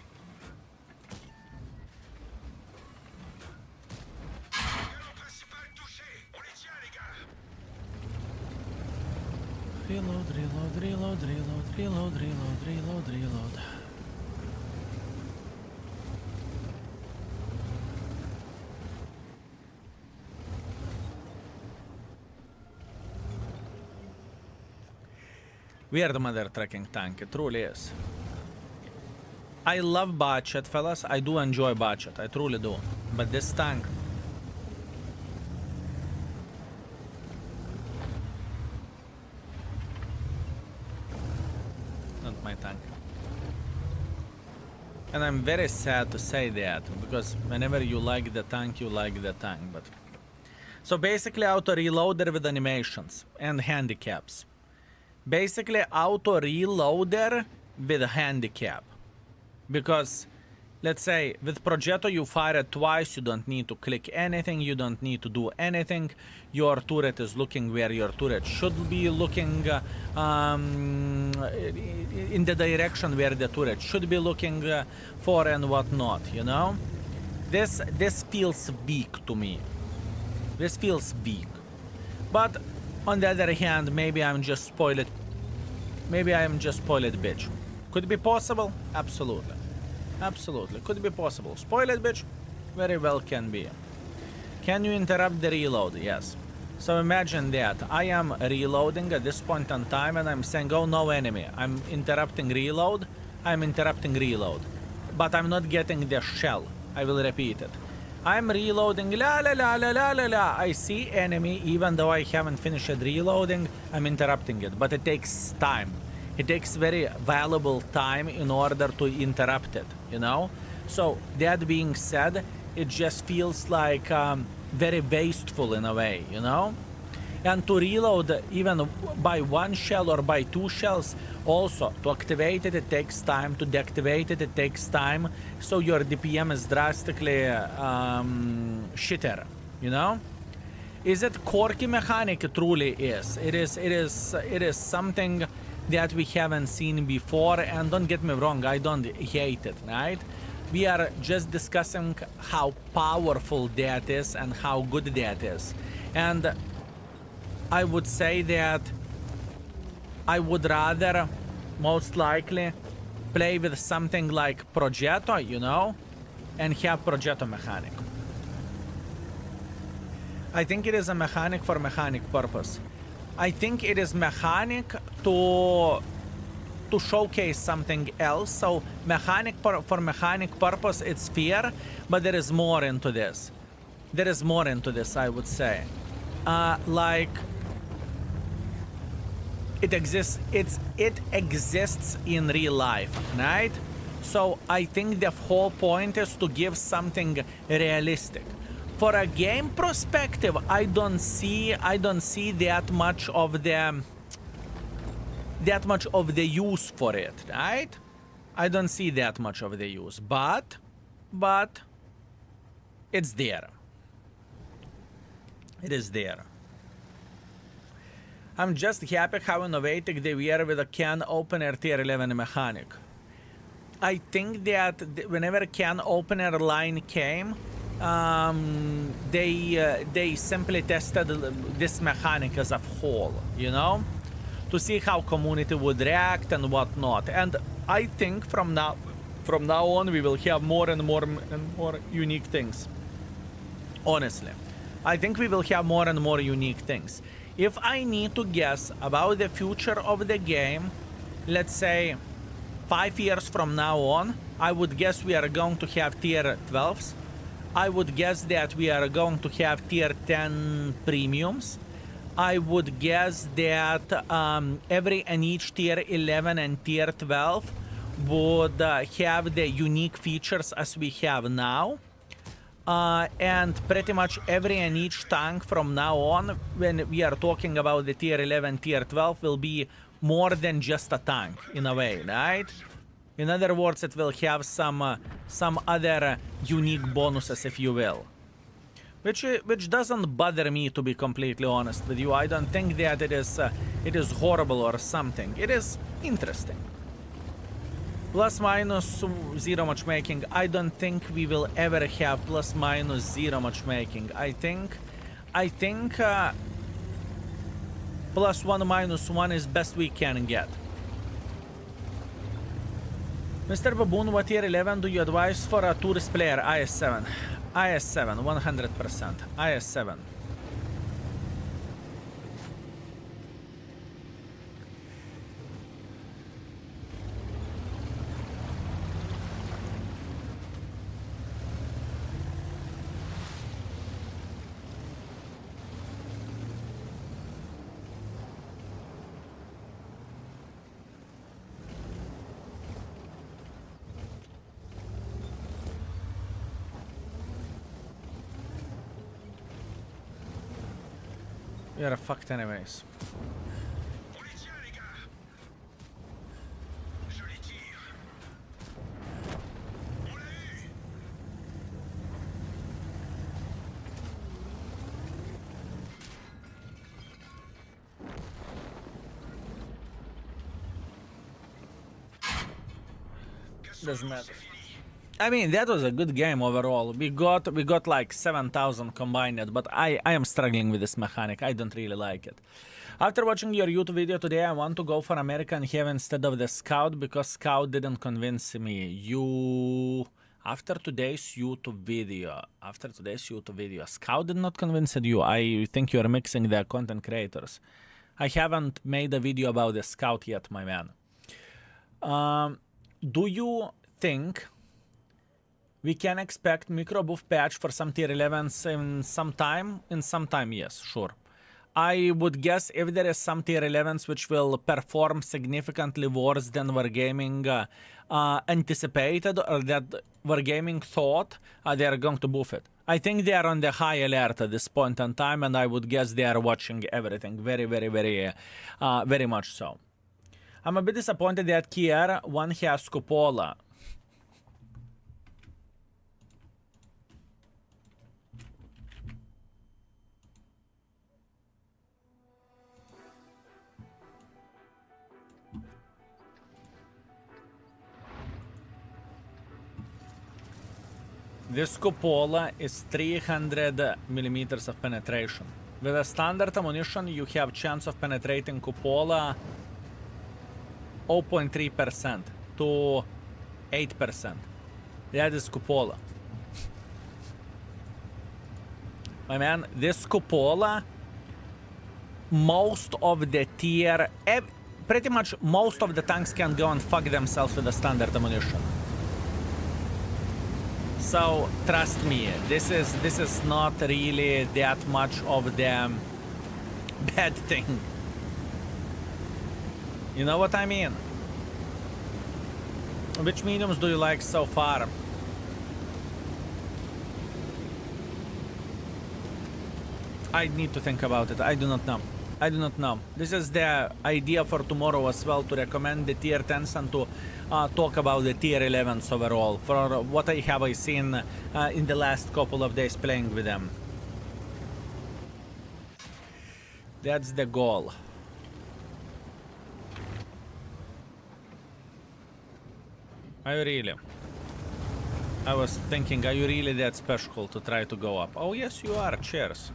[SPEAKER 3] Canon principal touché. On les tient, les gars.
[SPEAKER 1] Reload, reload, reload, reload, reload, reload, reload, reload. Weird mother tracking tank, it truly is. I love budget, fellas. I do enjoy budget, I truly do. But this tank... not my tank. And I'm very sad to say that, because whenever you like the tank, you like the tank, but... So basically auto reloader with animations and handicaps. Basically auto reloader with a handicap. Because, let's say, with Progetto you fire it twice, you don't need to click anything, you don't need to do anything. Your turret is looking where your turret should be looking, in the direction where the turret should be looking for and whatnot, you know? This feels weak to me. This feels weak. But, on the other hand, maybe I'm just spoiled. Maybe I am just spoiled bitch. Could be possible? Absolutely. Absolutely. Could be possible. Spoiled bitch? Very well can be. Can you interrupt the reload? Yes. So imagine that. I am reloading at this point in time and I'm saying, oh, no enemy. I'm interrupting reload. I'm interrupting reload. But I'm not getting the shell. I will repeat it. I'm reloading. La la la la la la la. I see enemy even though I haven't finished reloading. I'm interrupting it. But it takes time. It takes very valuable time in order to interrupt it, you know? So, that being said, it just feels like very wasteful in a way, you know? And to reload even by one shell or by two shells, also, to activate it, it takes time. To deactivate it, it takes time. So your DPM is drastically shitter, you know? Is it quirky mechanic? It truly is. It is something that we haven't seen before, and don't get me wrong, I don't hate it, right? We are just discussing how powerful that is and how good that is. And I would say that I would rather, most likely, play with something like Progetto, you know, and have Progetto mechanic. I think it is a mechanic for mechanic purpose. I think it is mechanic to showcase something else. So mechanic for mechanic purpose, it's fair, but there is more into this. There is more into this, I would say. Like it exists. It exists in real life, right? So I think the whole point is to give something realistic. For a game perspective, I don't see that much of the use for it, right? I don't see that much of the use, but it's there. It is there. I'm just happy how innovative they were with a can opener tier 11 mechanic. I think that whenever can opener line came, they simply tested this mechanic as a whole, you know, to see how community would react and whatnot. And I think from now on we will have more and more unique things. Honestly, I think we will have more and more unique things. If I need to guess about the future of the game, let's say 5 years from now on, I would guess we are going to have tier 12s. I would guess that we are going to have tier 10 premiums. I would guess that every and each tier 11 and tier 12 would have the unique features as we have now. And pretty much every and each tank from now on, when we are talking about the tier 11, tier 12, will be more than just a tank in a way, right? In other words, it will have some other unique bonuses, if you will. Which doesn't bother me, to be completely honest with you. I don't think that it is horrible or something. It is interesting. Plus minus zero matchmaking. I don't think we will ever have plus minus zero matchmaking. I think plus 1 minus 1 is best we can get. Mr. Baboon, what tier 11 do you advise for a tourist player? IS-7. IS-7, 100%. IS-7. We are fucked anyways. Doesn't matter. I mean, that was a good game overall. We got like 7,000 combined, but I am struggling with this mechanic. I don't really like it. After watching your YouTube video today, I want to go for American Heavy instead of the Scout because Scout didn't convince me. After today's YouTube video, Scout did not convince you. I think you are mixing the content creators. I haven't made a video about the Scout yet, my man. Do you think we can expect micro buff patch for some tier 11s in some time? In some time, yes, sure. I would guess if there is some tier 11s which will perform significantly worse than Wargaming anticipated or that Wargaming thought, they are going to buff it. I think they are on the high alert at this point in time, and I would guess they are watching everything very, very, very, very much so. I'm a bit disappointed that Kier 1 has Cupola. This cupola is 300 millimeters of penetration. With a standard ammunition, you have chance of penetrating cupola 0.3% to 8%. That is cupola. My man, this cupola, most of the tier, pretty much most of the tanks can go and fuck themselves with the standard ammunition. So trust me, this is not really that much of the bad thing. You know what I mean? Which mediums do you like so far? I need to think about it. I do not know. I do not know. This is the idea for tomorrow as well, to recommend the tier 10s and to talk about the tier 11s overall, for what I have seen in the last couple of days playing with them. That's the goal. Are you really? I was thinking, are you really that special to try to go up? Oh yes, you are. Cheers.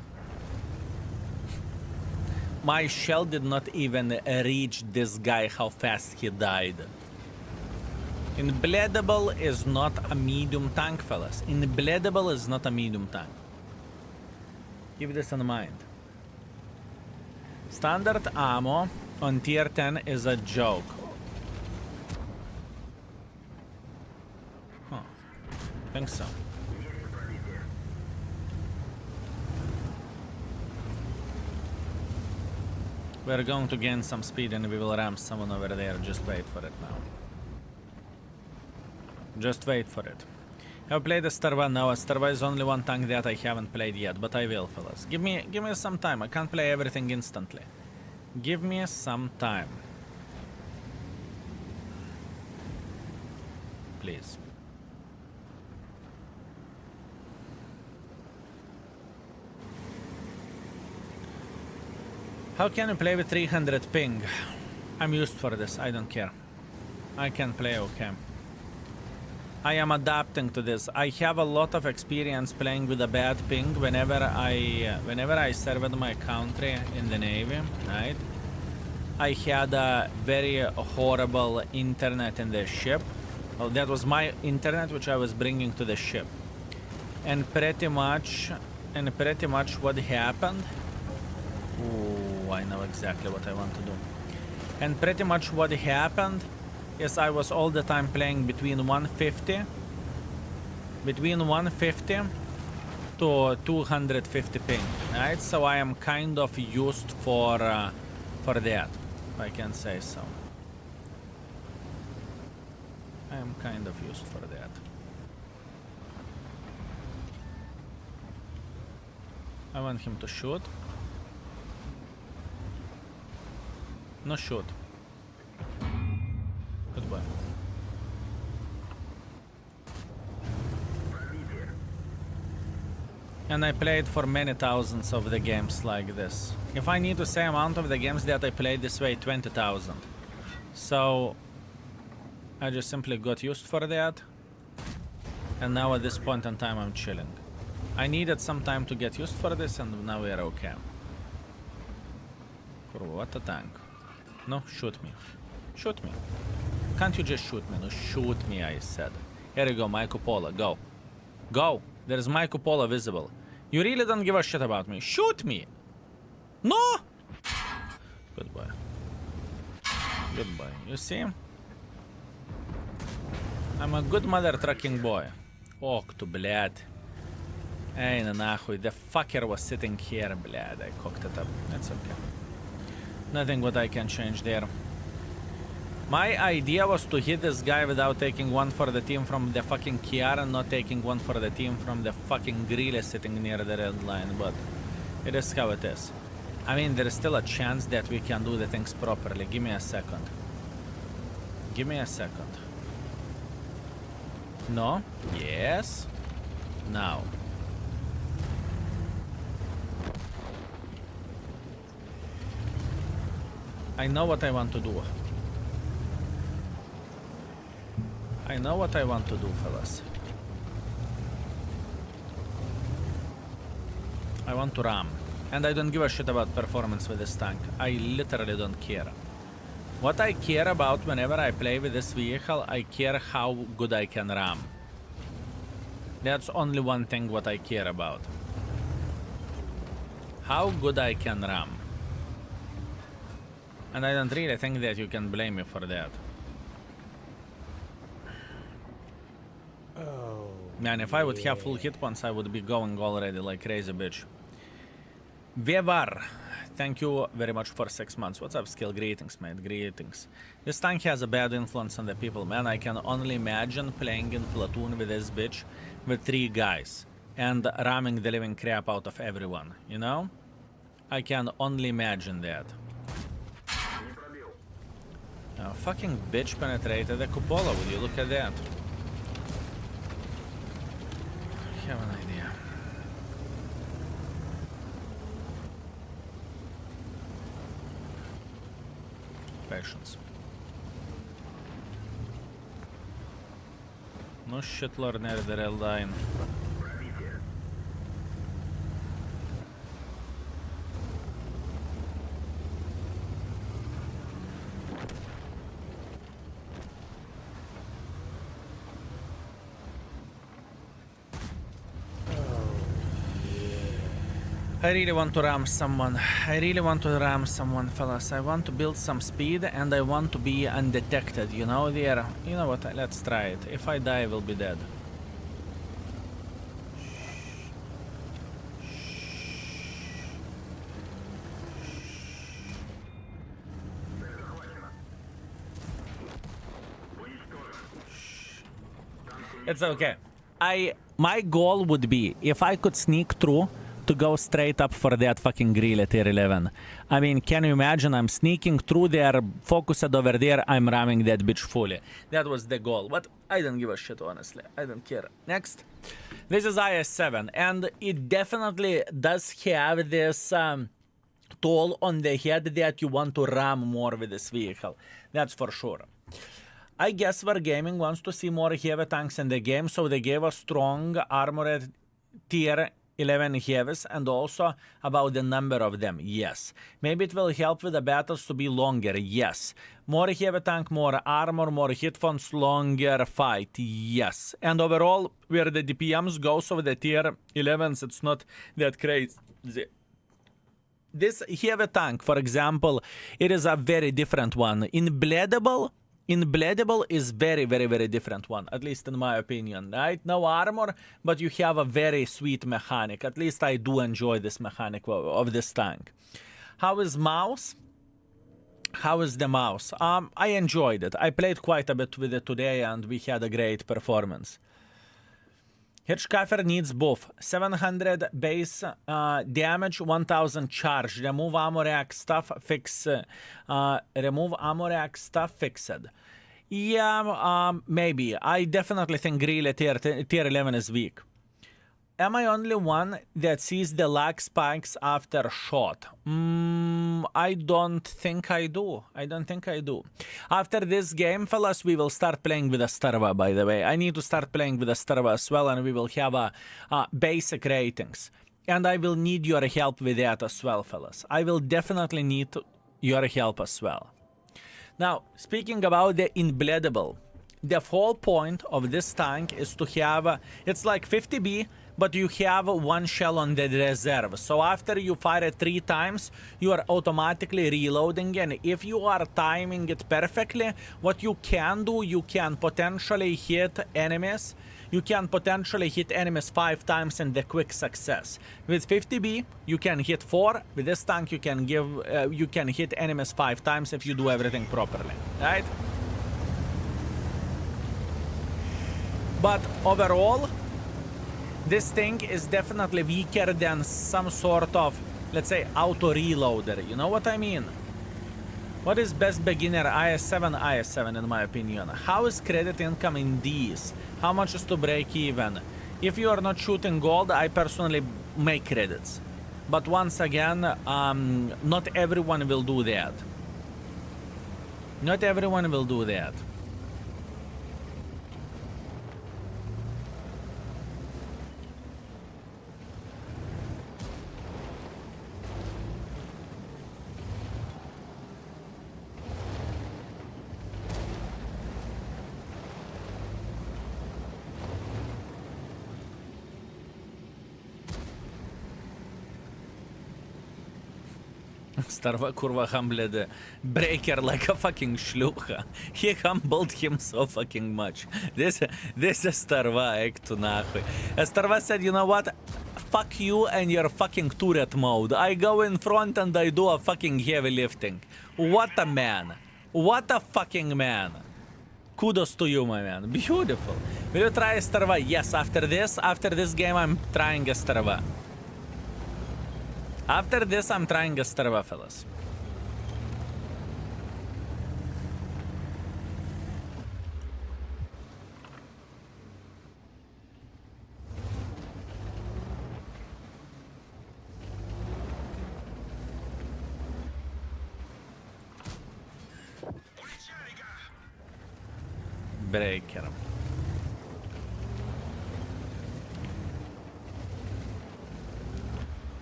[SPEAKER 1] My shell did not even reach this guy, how fast he died. Unbleedable is not a medium tank, fellas. Unbleedable is not a medium tank. Keep this in mind. Standard ammo on tier 10 is a joke. Huh. Think so. We're going to gain some speed and we will ram someone over there. Just wait for it now. Just wait for it. I've played the Strv now. Strv is only one tank that I haven't played yet, but I will, fellas. Give me some time. I can't play everything instantly. Give me some time. Please. How can you play with 300 ping? I'm used for this, I don't care. I can play okay. I am adapting to this. I have a lot of experience playing with a bad ping whenever I served my country in the Navy, right? I had a very horrible internet in the ship. Well, that was my internet which I was bringing to the ship. And pretty much what happened. Ooh, I know exactly what I want to do. And pretty much what happened is I was all the time playing between 150 to 250 ping, right? So I am kind of used for that, if I can say so. I am kind of used for that. I want him to shoot. No shoot. Goodbye. And I played for many thousands of the games like this. If I need to say amount of the games that I played this way, 20,000. So I just simply got used for that. And now at this point in time I'm chilling. I needed some time to get used for this and now we are okay. What a tank. No, shoot me. Shoot me. Can't you just shoot me? No, shoot me, I said. Here you go, my cupola. Go. Go. There's my cupola visible. You really don't give a shit about me. Shoot me. No. Goodbye. Goodbye. You see? I'm a good mother trucking boy. Ох ты, блядь. Эй, нахуй. The fucker was sitting here, блядь. I cocked it up. That's okay. Nothing what I can change there. My idea was to hit this guy without taking one for the team from the fucking Kiara and not taking one for the team from the fucking Grille sitting near the red line, but it is how it is. I mean, there is still a chance that we can do the things properly. Give me a second. Give me a second. No? Yes? Now. I know what I want to do. I know what I want to do, fellas. I want to ram. And I don't give a shit about performance with this tank. I literally don't care. What I care about whenever I play with this vehicle, I care how good I can ram. That's only one thing what I care about. How good I can ram. And I don't really think that you can blame me for that.
[SPEAKER 2] Oh,
[SPEAKER 1] Man, if I would have full hit points, I would be going already like crazy bitch. Vevar, thank you very much for 6 months. What's up, Skill? Greetings, mate. Greetings. This tank has a bad influence on the people, man. I can only imagine playing in platoon with this bitch with 3 guys and ramming the living crap out of everyone, you know? I can only imagine that. Fucking bitch penetrated the cupola, would you look at that? I have an idea. Patience. No shit, Lord, they're all dying. I really want to ram someone. I really want to ram someone, fellas. I want to build some speed and I want to be undetected, you know, there. You know what, let's try it. If I die, I will be dead. It's okay. My goal would be, if I could sneak through, to go straight up for that fucking grill at tier 11. I mean, can you imagine? I'm sneaking through there, focused over there, I'm ramming that bitch fully. That was the goal, but I don't give a shit, honestly. I don't care. Next. This is IS-7, and it definitely does have this toll on the head that you want to ram more with this vehicle. That's for sure. I guess Wargaming wants to see more heavy tanks in the game, so they gave us strong armored tier 11 heavies and also about the number of them, yes. Maybe it will help with the battles to be longer, yes. More heavy tank, more armor, more hit points, longer fight, yes. And overall, where the DPMs go, so the tier 11s, it's not that crazy. This heavy tank, for example, it is a very different one. Inbleedable is very, very, very different one, at least in my opinion, right? No armor, but you have a very sweet mechanic. At least I do enjoy this mechanic of this tank. How is mouse? How is the mouse? I enjoyed it. I played quite a bit with it today and we had a great performance. Hitchkaffer needs both 700 base damage, 1000 charge. Remove ammo rack stuff, fix. Remove ammo rack stuff, fixed. Yeah, maybe. I definitely think really tier 11 is weak. Am I only one that sees the lag spikes after shot? I don't think I do. I don't think I do. After this game, fellas, we will start playing with a Strv, by the way. I need to start playing with a Strv as well, and we will have basic ratings. And I will need your help with that as well, fellas. I will definitely need your help as well. Now, speaking about the Inbleedable, the whole point of this tank is to have, it's like 50B, but you have 1 shell on the reserve. So after you fire it 3 times, you are automatically reloading. And if you are timing it perfectly, what you can do, you can potentially hit enemies. You can potentially hit enemies 5 times in the quick success. With 50B, you can hit 4. With this tank, you can hit enemies 5 times if you do everything properly, right? But overall, this thing is definitely weaker than some sort of, let's say, auto-reloader. You know what I mean? What is best beginner? IS-7? IS-7 in my opinion. How is credit income in these? How much is to break even? If you are not shooting gold, I personally make credits. But once again, not everyone will do that. Not everyone will do that. Strv kurva humbled Breaker like a fucking shlucha. He humbled him so fucking much. This is Strv, ek tu nahuy. Strv said, you know what? Fuck you and your fucking turret mode. I go in front and I do a fucking heavy lifting. What a man. What a fucking man. Kudos to you, my man. Beautiful. Will you try Strv? Yes, after this game, I'm trying a Strv. After this, I'm trying a Strv, fellas. Breaker.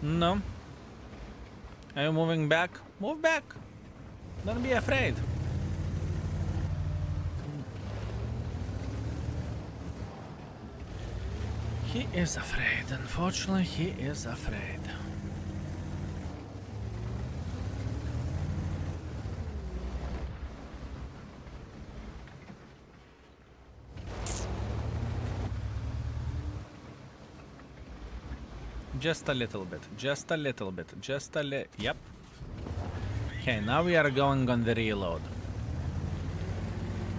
[SPEAKER 1] No. Are you moving back? Move back. Don't be afraid. He is afraid. Unfortunately, he is afraid. Just a little bit. Just a little bit. Just a little. Yep. Okay, now we are going on the reload.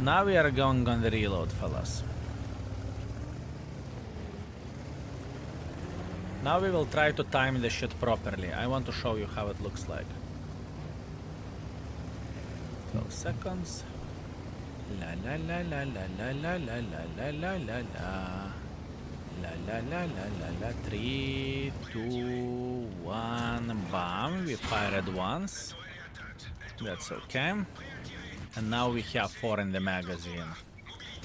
[SPEAKER 1] Now we are going on the reload, fellas. Now we will try to time the shit properly. I want to show you how it looks like. 12 seconds. La la la la la la la la la la la la. La la la la la la. 3, 2, 1, bam. We fired once. That's okay. And now we have 4 in the magazine.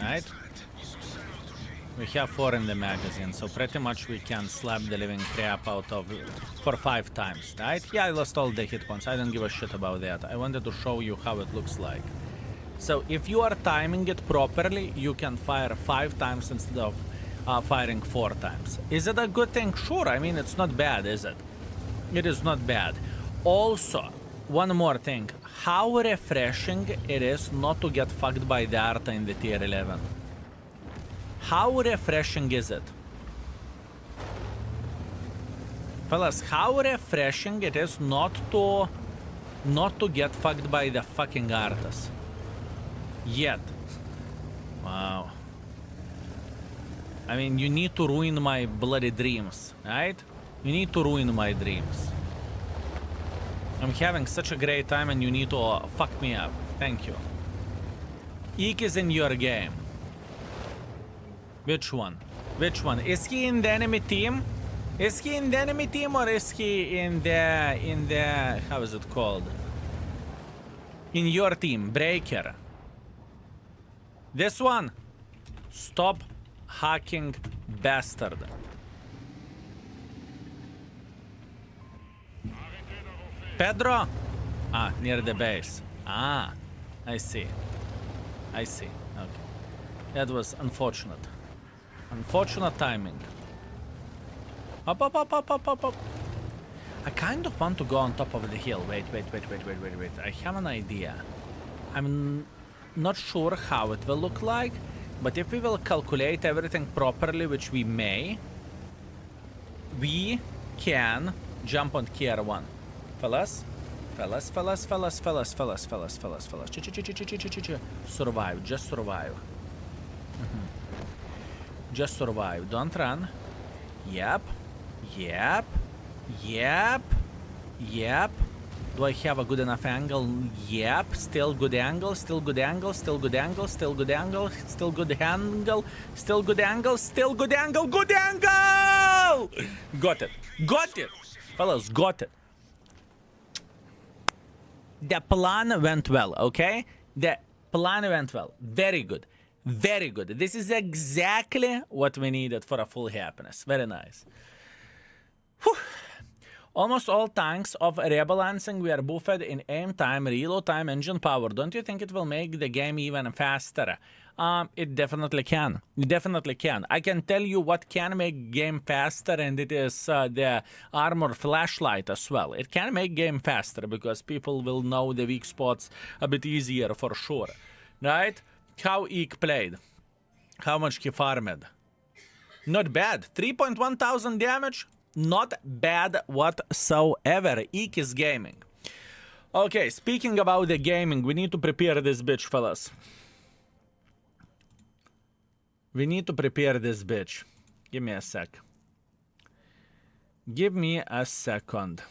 [SPEAKER 1] Right? We have 4 in the magazine, so pretty much we can slap the living crap out of for 5 times, right? Yeah, I lost all the hit points. I don't give a shit about that. I wanted to show you how it looks like. So if you are timing it properly, you can fire 5 times instead of firing 4 times. Is it a good thing? Sure, I mean, it's not bad, is it? It is not bad. Also, one more thing. How refreshing it is not to get fucked by the Arta in the tier 11. How refreshing is it? Fellas, how refreshing it is not to get fucked by the fucking Artas. Yet. Wow. I mean, you need to ruin my bloody dreams, right? You need to ruin my dreams. I'm having such a great time and you need to fuck me up. Thank you. Eek is in your game. Which one? Which one? Is he in the enemy team? Is he in the enemy team or is he in the how is it called? In your team, Breaker. This one. Stop hacking bastard. Pedro? Ah, near the base. Ah, I see. I see. Okay. That was unfortunate. Unfortunate timing. Up, up, up, up, up, up, up. I kind of want to go on top of the hill. Wait. I have an idea. I'm not sure how it will look like, but if we will calculate everything properly, which we may, we can jump on tier 1. Fellas. Survive, just survive. Just survive, don't run. Yep. Do I have a good enough angle? Yep. Still good angle. Good angle. Got it. Fellas, got it. The plan went well, okay? The plan went well. Very good. This is exactly what we needed for a full happiness. Very nice. Whew. Almost all tanks of rebalancing were buffed in aim time, reload time, engine power. Don't you think it will make the game even faster? It definitely can. It definitely can. I can tell you what can make game faster, and it is the armor flashlight as well. It can make game faster because people will know the weak spots a bit easier for sure. Right? How Eek played. How much he farmed. Not bad. 3.1 thousand damage. Not bad whatsoever. Eek is gaming. Okay, speaking about the gaming, we need to prepare this bitch, fellas. We need to prepare this bitch. Give me a sec. Give me a second.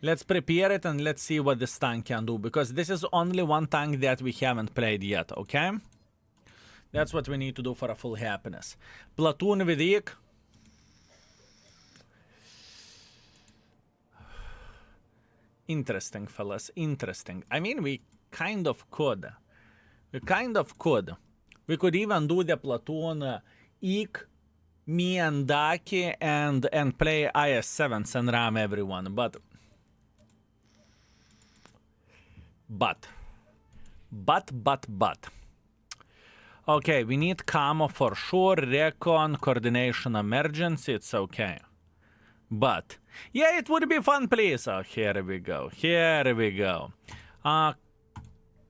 [SPEAKER 1] Let's prepare it and let's see what this tank can do, because this is only one tank that we haven't played yet, okay? That's what we need to do for a full happiness. Platoon with Eek. Interesting, fellas. Interesting. I mean, we kind of could. We kind of could. We could even do the platoon Eek, me and Daki, and play IS-7s and ram everyone, but okay, we need camo for sure, recon, coordination, emergency, it's okay. But yeah, it would be fun, please. Oh, here we go. Here we go.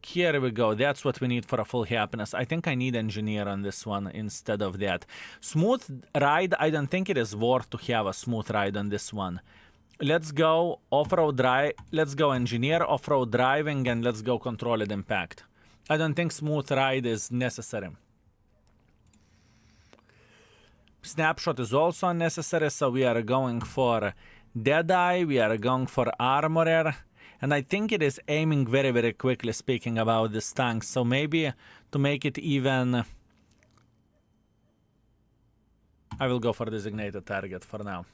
[SPEAKER 1] Here we go. That's what we need for a full happiness. I think I need engineer on this one instead of that. Smooth ride. I don't think it is worth to have a smooth ride on this one. Let's go off-road drive. Let's go engineer, off-road driving, and let's go controlled impact. I don't think smooth ride is necessary. Snapshot is also unnecessary, so we are going for Deadeye. We are going for Armorer. And I think it is aiming very, very quickly, speaking about this tank. So maybe to make it even... I will go for designated target for now.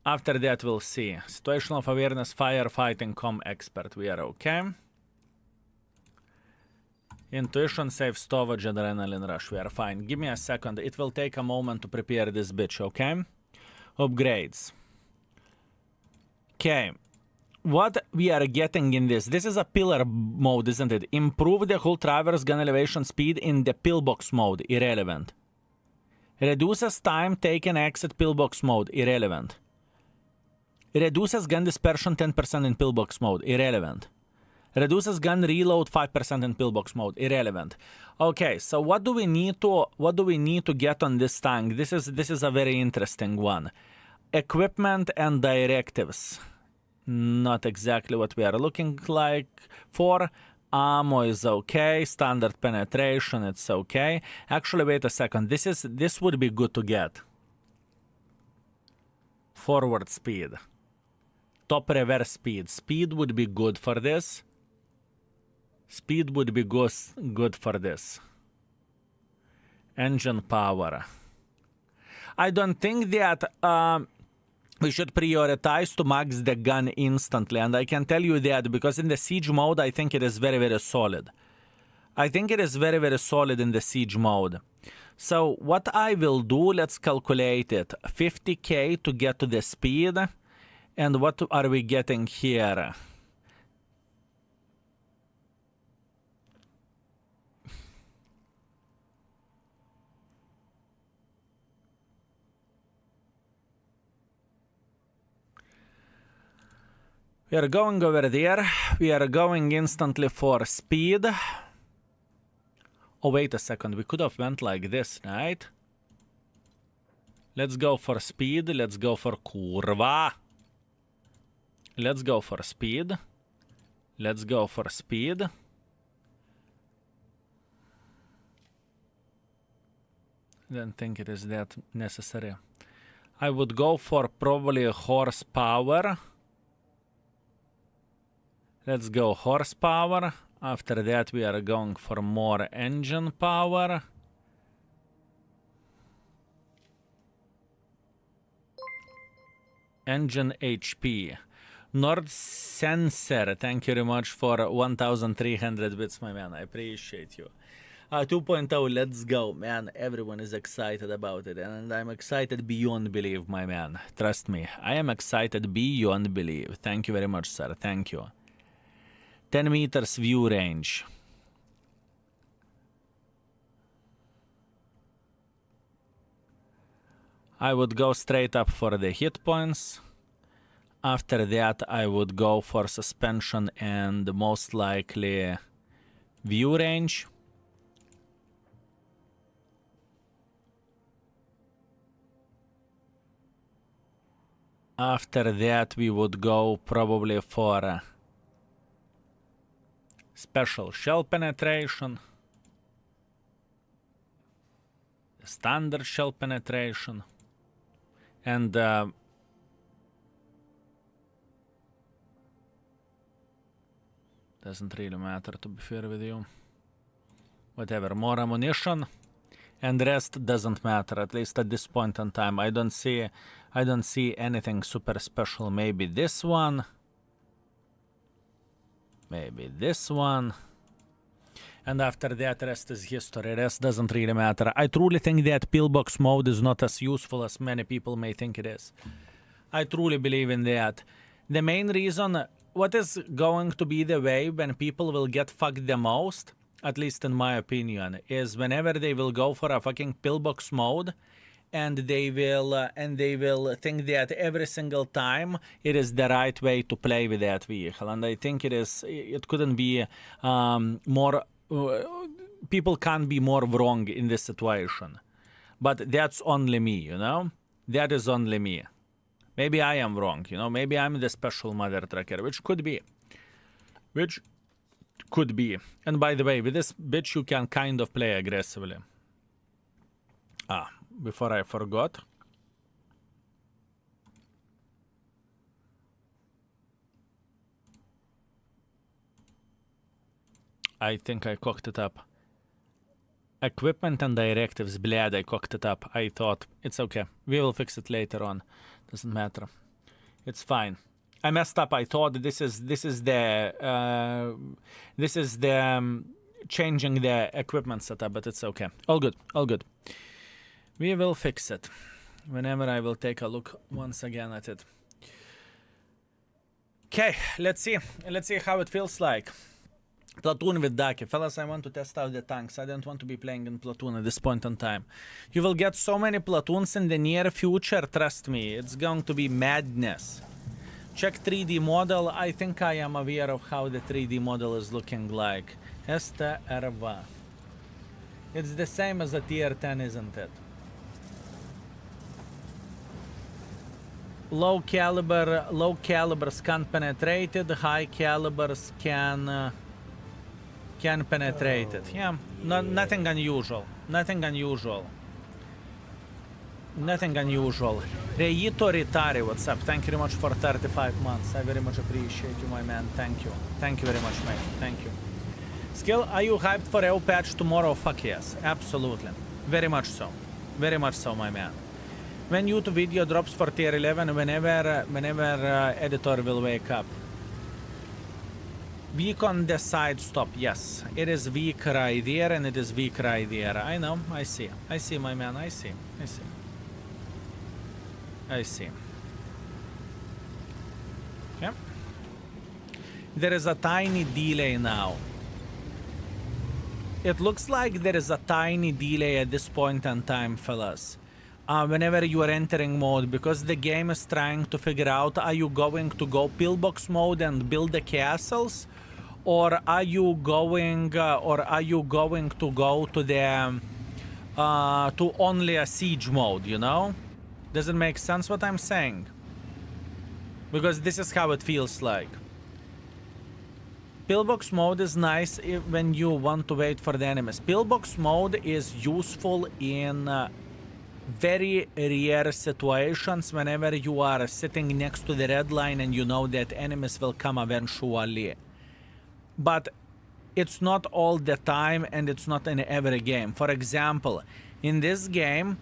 [SPEAKER 1] After that, we'll see. Situational awareness, firefighting, com expert. We are okay. Intuition, safe storage, adrenaline rush. We are fine. Give me a second. It will take a moment to prepare this bitch, okay? Upgrades. Okay, what we are getting in this is a pillar mode, isn't it? Improve the hull traverse gun elevation speed in the pillbox mode, irrelevant. Reduces time taken exit pillbox mode, irrelevant. Reduces gun dispersion 10% in pillbox mode, irrelevant. Reduces gun reload 5% in pillbox mode, irrelevant. Okay, so what do we need to get on this tank? This is a very interesting one. Equipment and directives. Not exactly what we are looking like for. Ammo is okay. Standard penetration, it's okay. Actually, wait a second. This would be good to get. Forward speed. Top reverse speed. Speed would be good for this. Speed would be good for this. Engine power. I don't think that we should prioritize to max the gun instantly, and I can tell you that because in the siege mode, I think it is very, very solid. I think it is very, very solid in the siege mode. So what I will do, let's calculate it. 50k to get to the speed, and what are we getting here? We are going over there. We are going instantly for speed. Oh, wait a second. We could have went like this, right? Let's go for speed. Let's go for curva. Let's go for speed. Let's go for speed. I don't think it is that necessary. I would go for probably horsepower. Let's go horsepower. After that, we are going for more engine power. Engine HP. Nord Sensor, thank you very much for 1,300 bits, my man. I appreciate you. 2.0, let's go. Man, everyone is excited about it. And I'm excited beyond belief, my man. Trust me. I am excited beyond belief. Thank you very much, sir. Thank you. 10 meters view range. I would go straight up for the hit points. After that, I would go for suspension and most likely view range. After that, we would go probably for special shell penetration, standard shell penetration, and doesn't really matter, to be fair with you. Whatever, more ammunition, and rest doesn't matter, at least at this point in time. I don't see anything super special. Maybe this one. Maybe this one. And after that, rest is history. Rest doesn't really matter. I truly think that pillbox mode is not as useful as many people may think it is. I truly believe in that. The main reason, what is going to be the way when people will get fucked the most, at least in my opinion, is whenever they will go for a fucking pillbox mode, and they will think that every single time it is the right way to play with that vehicle. And I think it couldn't be more. People can't be more wrong in this situation. But that's only me, you know? That is only me. Maybe I am wrong, you know? Maybe I'm the special mother trucker, which could be. Which could be. And by the way, with this bitch you can kind of play aggressively. Before I forgot. I think I cocked it up. Equipment and directives, blad, I cocked it up. I thought, it's okay. We will fix it later on. Doesn't matter. It's fine. I messed up. I thought this is the changing the equipment setup, but it's okay. All good. All good. We will fix it. Whenever I will take a look once again at it. Okay, let's see. Let's see how it feels like. Platoon with Daki. Fellas, I want to test out the tanks. I don't want to be playing in Platoon at this point in time. You will get so many Platoons in the near future, trust me. It's going to be madness. Check 3D model. I think I am aware of how the 3D model is looking like. Strv. It's the same as a tier 10, isn't it? Low calibers can't penetrate it. High calibers can penetrate it. Yeah, nothing unusual. Nothing unusual. Nothing unusual. Reito Ritari, what's up? Thank you very much for 35 months. I very much appreciate you, my man. Thank you. Thank you very much, mate. Thank you. Skill, are you hyped for EO patch tomorrow? Fuck yes. Absolutely. Very much so. Very much so, my man. When YouTube video drops for tier 11, whenever editor will wake up. Weak on the side stop, yes. It is weak right there and it is weak right there. I know, I see. I see, my man, I see. I see. I see. Yeah. There is a tiny delay now. It looks like there is a tiny delay at this point in time, fellas. Whenever you are entering mode, because the game is trying to figure out, are you going to go pillbox mode and build the castles, or are you going to go to the to only a siege mode? You know, does it make sense what I'm saying? Because this is how it feels like. Pillbox mode is nice when you want to wait for the enemies. Pillbox mode is useful in very rare situations whenever you are sitting next to the red line and you know that enemies will come eventually. But it's not all the time and it's not in every game. For example, in this game,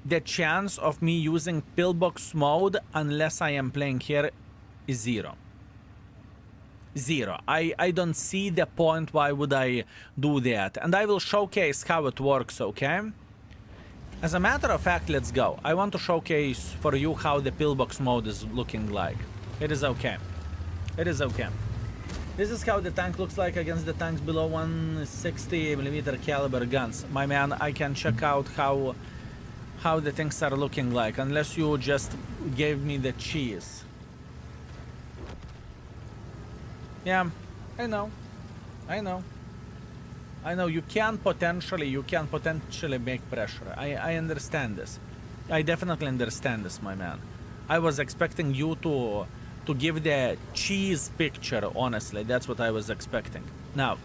[SPEAKER 1] the chance of me using pillbox mode unless I am playing here is 0. Zero. I don't see the point why would I do that. And I will showcase how it works, okay? As a matter of fact, let's go. I want to showcase for you how the pillbox mode is looking like. It is okay. It is okay. This is how the tank looks like against the tanks below 160mm caliber guns. My man, I can check out how the things are looking like, unless you just gave me the cheese. Yeah, I know. You can potentially make pressure. I understand this. I definitely understand this, my man. I was expecting you to give the cheese picture, honestly. That's what I was expecting. Now,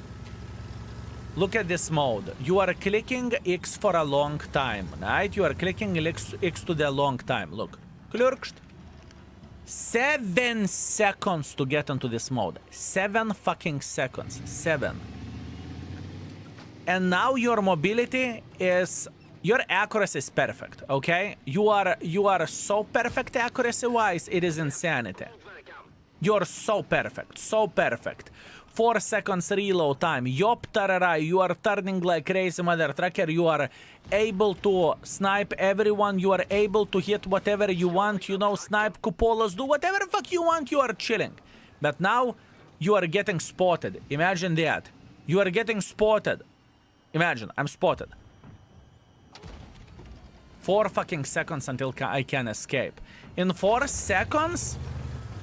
[SPEAKER 1] look at this mode. You are clicking X for a long time, right? You are clicking X to the long time. Look. 7 seconds to get into this mode. 7 fucking seconds. 7. And now your mobility is... Your accuracy is perfect, okay? You are so perfect accuracy-wise, it is insanity. You're so perfect, so perfect. 4 seconds reload time. Yop tararai, you are turning like crazy mother trucker. You are able to snipe everyone. You are able to hit whatever you want. You know, snipe cupolas, do whatever the fuck you want. You are chilling. But now, you are getting spotted. Imagine that. You are getting spotted. Imagine, I'm spotted. 4 fucking seconds until I can escape. In 4 seconds?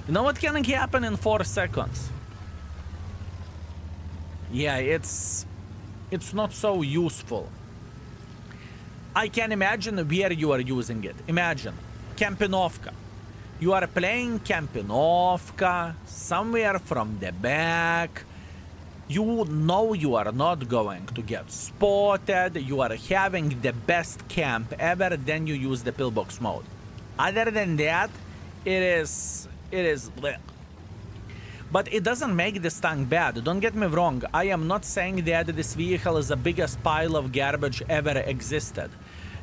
[SPEAKER 1] You know what can happen in 4 seconds? Yeah, it's not so useful. I can imagine where you are using it. Imagine, Kampinovka. You are playing Kampinovka somewhere from the back. You know you are not going to get spotted. You are having the best camp ever. Then you use the pillbox mode. Other than that, it is bleh. But it doesn't make this tank bad. Don't get me wrong. I am not saying that this vehicle is the biggest pile of garbage ever existed.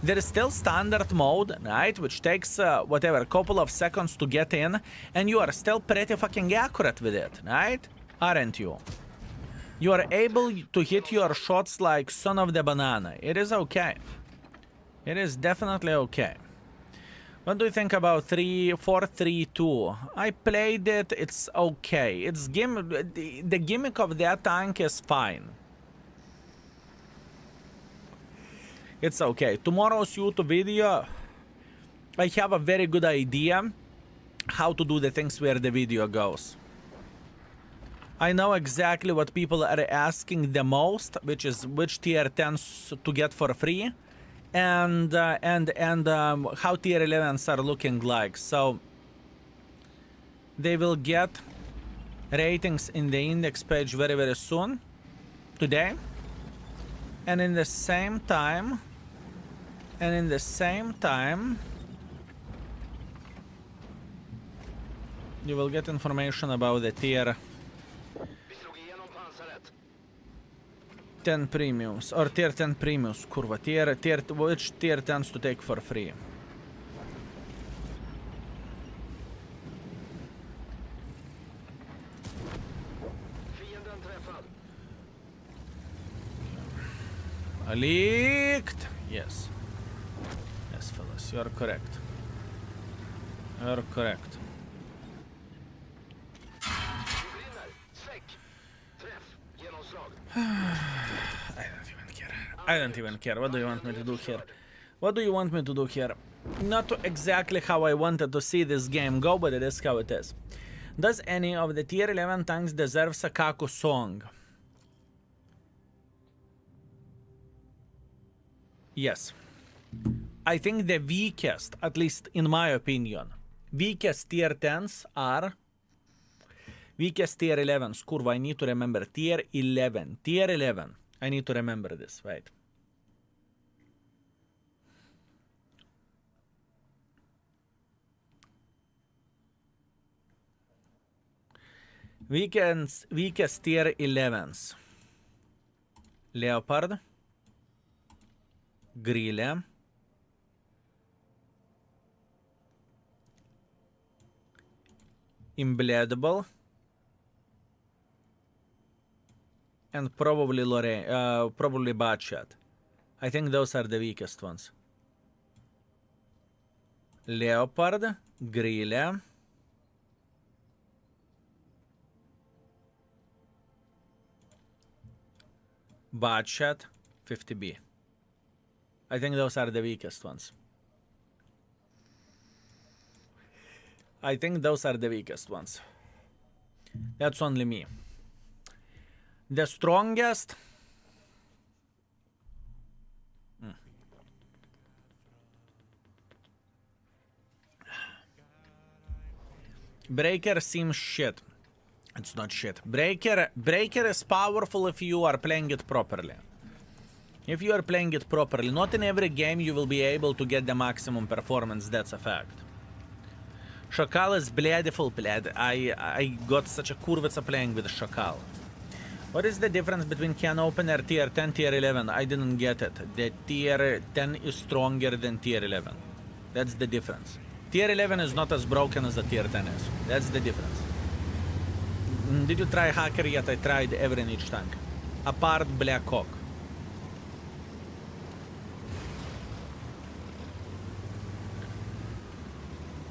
[SPEAKER 1] There is still standard mode, right? Which takes, whatever, couple of seconds to get in. And you are still pretty fucking accurate with it, right? Aren't you? You are able to hit your shots like son of the banana. It is okay. It is definitely okay. What do you think about 4-3-2? I played it, it's okay. It's the gimmick of that tank is fine. It's okay. Tomorrow's YouTube video, I have a very good idea how to do the things where the video goes. I know exactly what people are asking the most, which is which tier 10s to get for free. And how tier 11s are looking like. So they will get ratings in the index page very, very soon. Today. And in the same time, you will get information about the tier 10 premiums or tier 10 premiums. Kurva, which tier 10s to take for free? Leaked. Yes. Yes, fellas, you're correct. You're correct. I don't even care. What do you want me to do here? What do you want me to do here? Not exactly how I wanted to see this game go, but it is how it is. Does any of the tier 11 tanks deserve Szakal song? Yes. I think the weakest, at least in my opinion, weakest tier 10s are... Weakest tier 11s. Kurva, I need to remember. Tier 11. Tier 11. I need to remember this, right? Weakest tier 11s. Leopard. Grille. Imbleedable. and probably Lorraine, probably Batchat. I think those are the weakest ones. Leopard, Grille. Batchat, 50B. I think those are the weakest ones. I think those are the weakest ones. That's only me. The strongest... Breaker seems shit. It's not shit. Breaker is powerful if you are playing it properly. If you are playing it properly, not in every game you will be able to get the maximum performance, that's a fact. Szakal is bladeful blad. I got such a kurvica playing with Szakal. What is the difference between can opener tier 10, tier 11? I didn't get it. The tier 10 is stronger than tier 11. That's the difference. Tier 11 is not as broken as the tier 10 is. That's the difference. Did you try hacker yet? I tried every niche tank. Apart Black Hawk.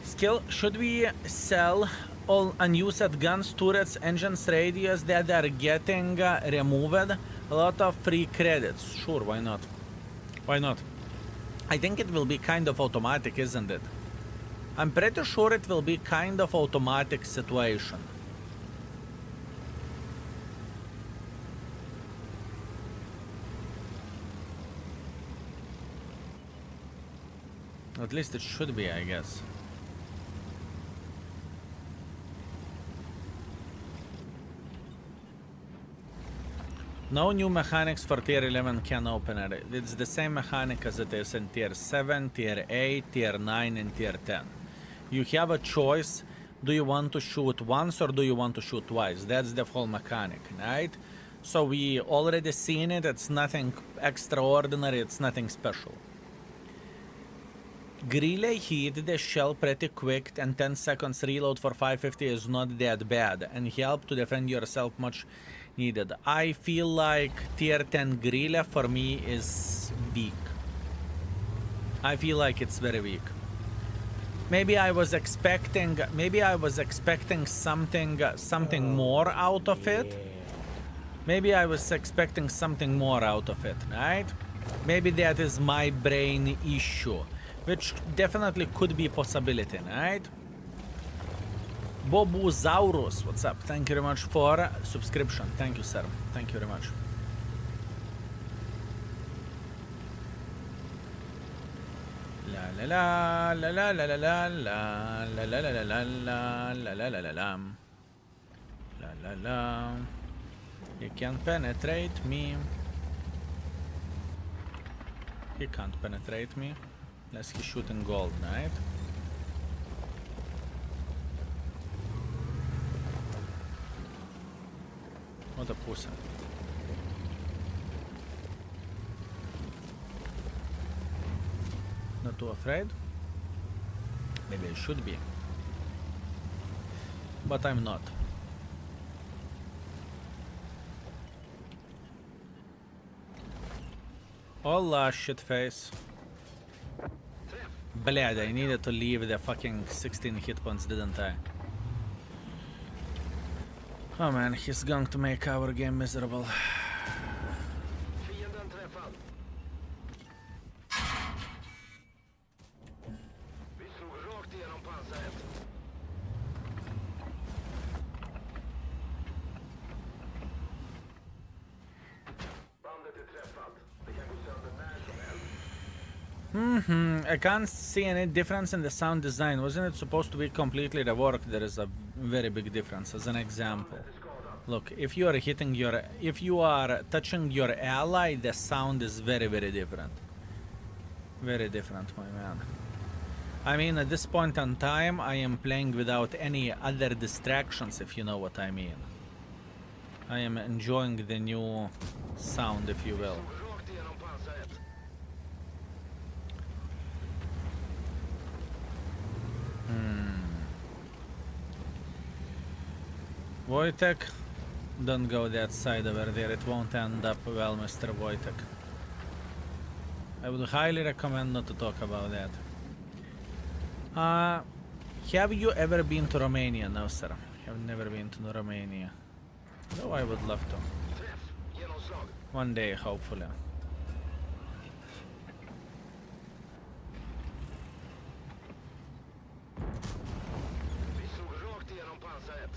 [SPEAKER 1] Skill, should we sell all unused guns, turrets, engines, radios that are getting removed? A lot of free credits. Sure, why not? Why not? I think it will be kind of automatic, isn't it? I'm pretty sure it will be kind of automatic situation. At least it should be, I guess. No new mechanics for tier 11 can opener. It's the same mechanic as it is in tier 7, tier 8, tier 9 and tier 10. You have a choice. Do you want to shoot once or do you want to shoot twice? That's the whole mechanic, right? So we already seen it. It's nothing extraordinary. It's nothing special. Grille hit the shell pretty quick and 10 seconds reload for 550 is not that bad and help to defend yourself much needed. I feel like tier 10 Grille for me is weak. I feel like it's very weak. Maybe I was expecting something more out of it. Maybe I was expecting something more out of it, right? Maybe that is my brain issue, which definitely could be a possibility, right? Bobuzaurus, what's up? Thank you very much for subscription. Thank you, sir. Thank you very much. La la la la la la la la la la la la la la la la la la la. He can't penetrate me. He can't penetrate me. Unless he's shooting gold, right? What a pussy. Not too afraid? Maybe I should be. But I'm not. Hola, shitface. Blad, I needed to leave the fucking 16 hit points, didn't I? Oh man, he's going to make our game miserable.
[SPEAKER 3] Fienden träffad. Vi slog rakt igenom pansaret. Bandet är träffat. Det kan gå sönder när som helst.
[SPEAKER 1] I can't see any difference in the sound design. Wasn't it supposed to be completely reworked? There is a very big difference. As an example, look, if you are touching your ally, the sound is very, very different. Very different, my man. I mean, at this point in time, I am playing without any other distractions, if you know what I mean. I am enjoying the new sound, if you will.
[SPEAKER 3] Rakt igenom pansaret.
[SPEAKER 1] Wojtek, Don't go that side over there. It won't end up well, Mr. Wojtek. I would highly recommend not to talk about that. Have you ever been to Romania? No, sir. Have never been to Romania. Though I would love to.
[SPEAKER 3] Genomslag.
[SPEAKER 1] One day, hopefully.
[SPEAKER 3] Vi såg rakt igenom pansaret.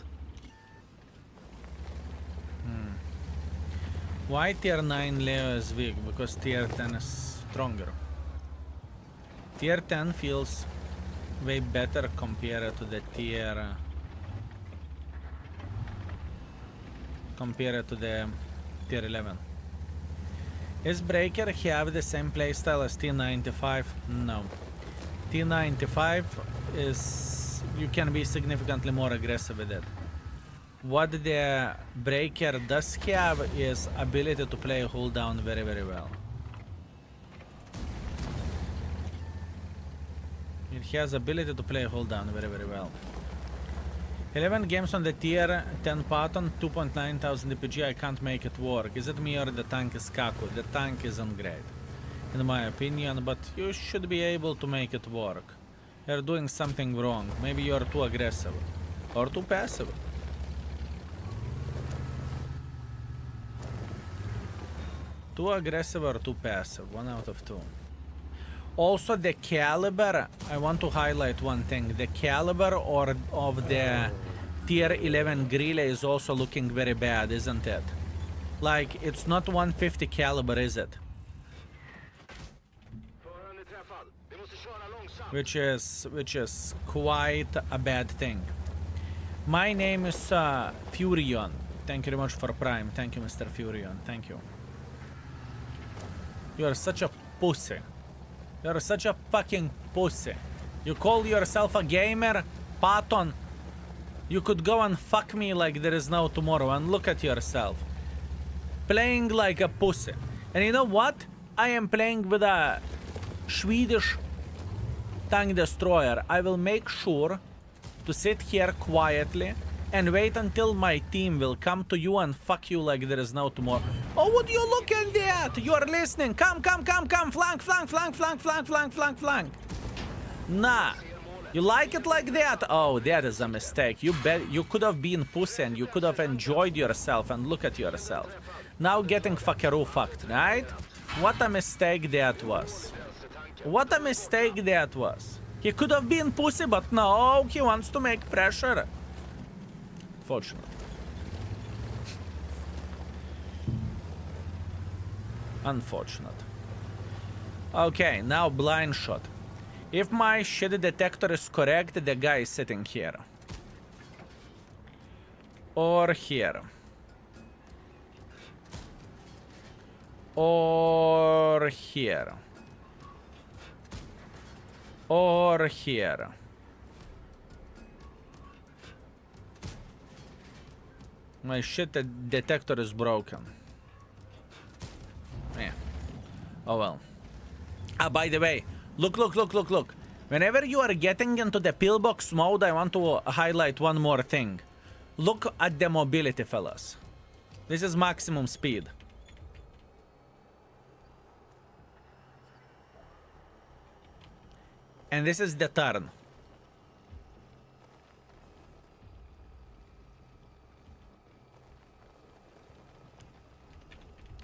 [SPEAKER 1] Why tier 9 Leo is weak? Because tier 10 is stronger. Tier 10 feels way better compared to the tier... compared to the tier 11. Is Breaker have the same playstyle as T95? No. T95 is... you can be significantly more aggressive with it. What the Breaker does have is ability to play hold down very well. It has ability to play hold down very well. 11 games on the tier 10 pattern, 2.9 thousand DPG, I can't make it work. Is it me or the tank is Kaku? The tank isn't great, in my opinion, but you should be able to make it work. You're doing something wrong. Maybe you're too aggressive. Or too passive. Too aggressive or too passive, 1 out of 2. Also the caliber, I want to highlight one thing. The caliber of the tier 11 grill is also looking very bad, isn't it? Like, it's not 150 caliber, is it?
[SPEAKER 3] Föraren är träffad. Vi måste köra långsamt.
[SPEAKER 1] Which is quite a bad thing. My name is Furion. Thank you very much for Prime. Thank you, Mr. Furion. Thank you. You are such a pussy. You're such a fucking pussy. You call yourself a gamer, Paton. You could go and fuck me like there is no tomorrow, and look at yourself. Playing like a pussy. And you know what? I am playing with a Swedish tank destroyer. I will make sure to sit here quietly and wait until my team will come to you and fuck you like there is no tomorrow. Oh, would you look at that? You are listening. Come. Flank. Nah. You like it like that? Oh, that is a mistake. You could have been pussy and you could have enjoyed yourself, and look at yourself. Now getting fuckaroo fucked, right? What a mistake that was. What a mistake that was. He could have been pussy, but no, he wants to make pressure. Fortunate. Unfortunate. Okay, now blind shot. If my shit detector is correct, the guy is sitting here. Or here. Or here. Or here. My shit detector is broken. Yeah. Oh well. Ah, by the way, look. Whenever you are getting into the pillbox mode, I want to highlight one more thing. Look at the mobility, fellas. This is maximum speed. And this is the turn.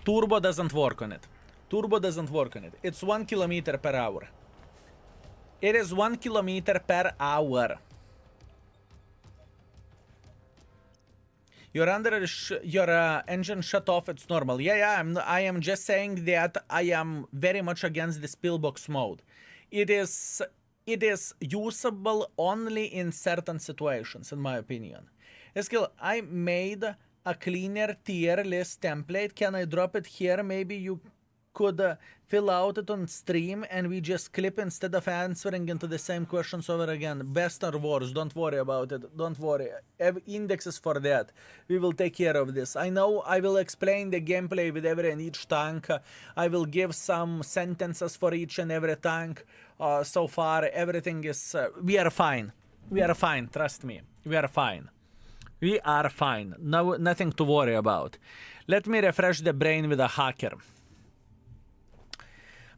[SPEAKER 1] Turbo doesn't work on it. It's 1 kilometer per hour. It is 1 kilometer per hour. Your engine shut off. It's normal. Yeah. I am just saying that I am very much against this pillbox mode. It is usable only in certain situations, in my opinion. Eskil, I made a cleaner tier list template. Can I drop it here? Maybe you could fill out it on stream and we just clip instead of answering into the same questions over again. Best or worst, don't worry about it. Don't worry. Have indexes for that. We will take care of this. I know I will explain the gameplay with every and each tank. I will give some sentences for each and every tank. So far, everything is... we are fine. We are fine, trust me. We are fine. We are fine. No, nothing to worry about. Let me refresh the brain with a hacker.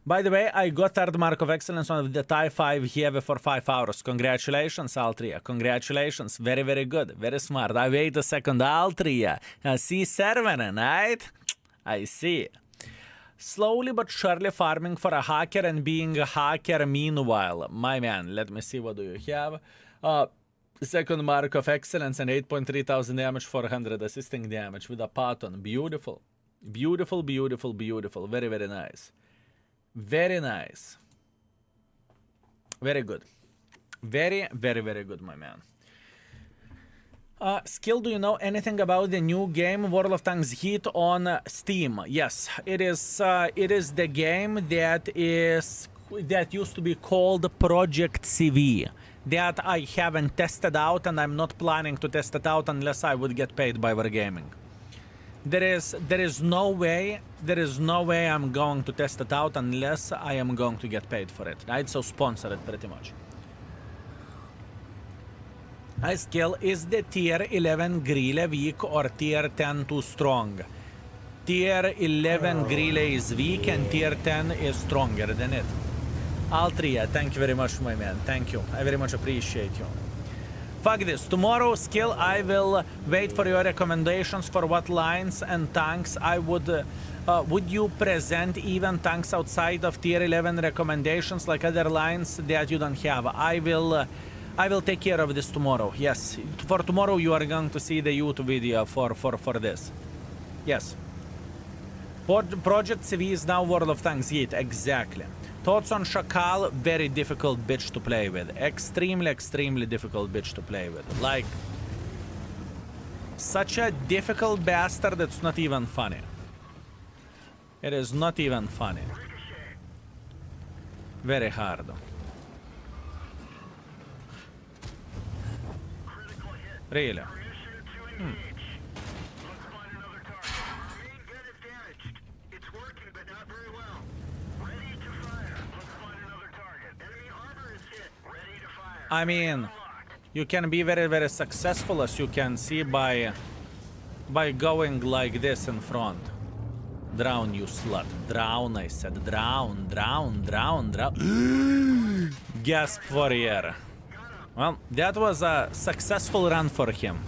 [SPEAKER 1] By the way, I got third mark of excellence on the T5 Heavy for 5 hours. Congratulations, Altria. Congratulations. Very, very good. Very smart. I wait a second, Altria. See server, right? I see. Slowly but surely farming for a hacker and being a hacker meanwhile. My man, let me see, what do you have? Second mark of excellence and 8.3 thousand damage, 400 assisting damage with a pattern. Beautiful. Beautiful, beautiful, beautiful. Very, very nice. Very nice. Very good. Very, very, very good, my man. Skill, do you know anything about the new game World of Tanks Heat on Steam? Yes, it is the game that used to be called Project CV. That I haven't tested out, and I'm not planning to test it out unless I would get paid by Wargaming. There is no way I'm going to test it out unless I am going to get paid for it, right? So sponsor it pretty much. High skill, is the tier 11 Grille weak or tier 10 too strong? Tier 11 Grille is weak and tier 10 is stronger than it. Altria, thank you very much, my man. Thank you. I very much appreciate you. Fuck this. Tomorrow, skill, I will wait for your recommendations for what lines and tanks I would you present even tanks outside of tier 11 recommendations like other lines that you don't have? I will take care of this tomorrow. Yes. For tomorrow you are going to see the YouTube video for this. Yes. Project CV is now World of Tanks Heat. Exactly. Thoughts on Szakal? Very difficult bitch to play with. Extremely, extremely difficult bitch to play with. Like, such a difficult bastard that's not even funny. It is not even funny. Very hard. Really? I mean, you can be very, very successful, as you can see, by going like this in front. Drown, you slut. Drown, I said. Drown, drown, drown, drown. Gasp warrior. Well, that was a successful run for him.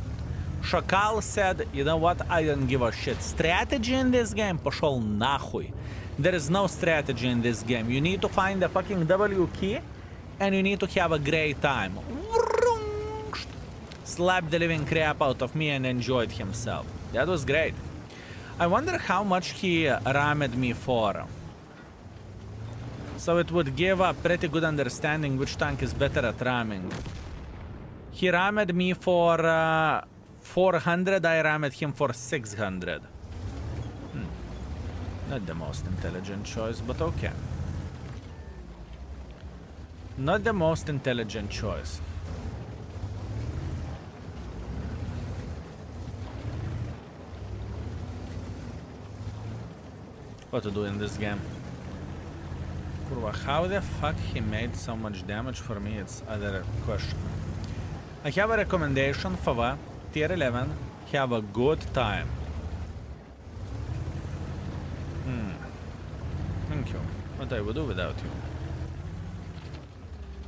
[SPEAKER 1] Szakal said, you know what, I don't give a shit. Strategy in this game? Пошел нахуй. There is no strategy in this game. You need to find the fucking W key, and you need to have a great time. Slapped the living crap out of me and enjoyed himself. That was great. I wonder how much he rammed me for. So it would give a pretty good understanding which tank is better at ramming. He rammed me for 400, I rammed him for 600. Not the most intelligent choice, but okay. Not the most intelligent choice. What to do in this game? Kurwa, how the fuck he made so much damage for me? It's other question. I have a recommendation for tier 11. Have a good time. Thank you. What I would do without you.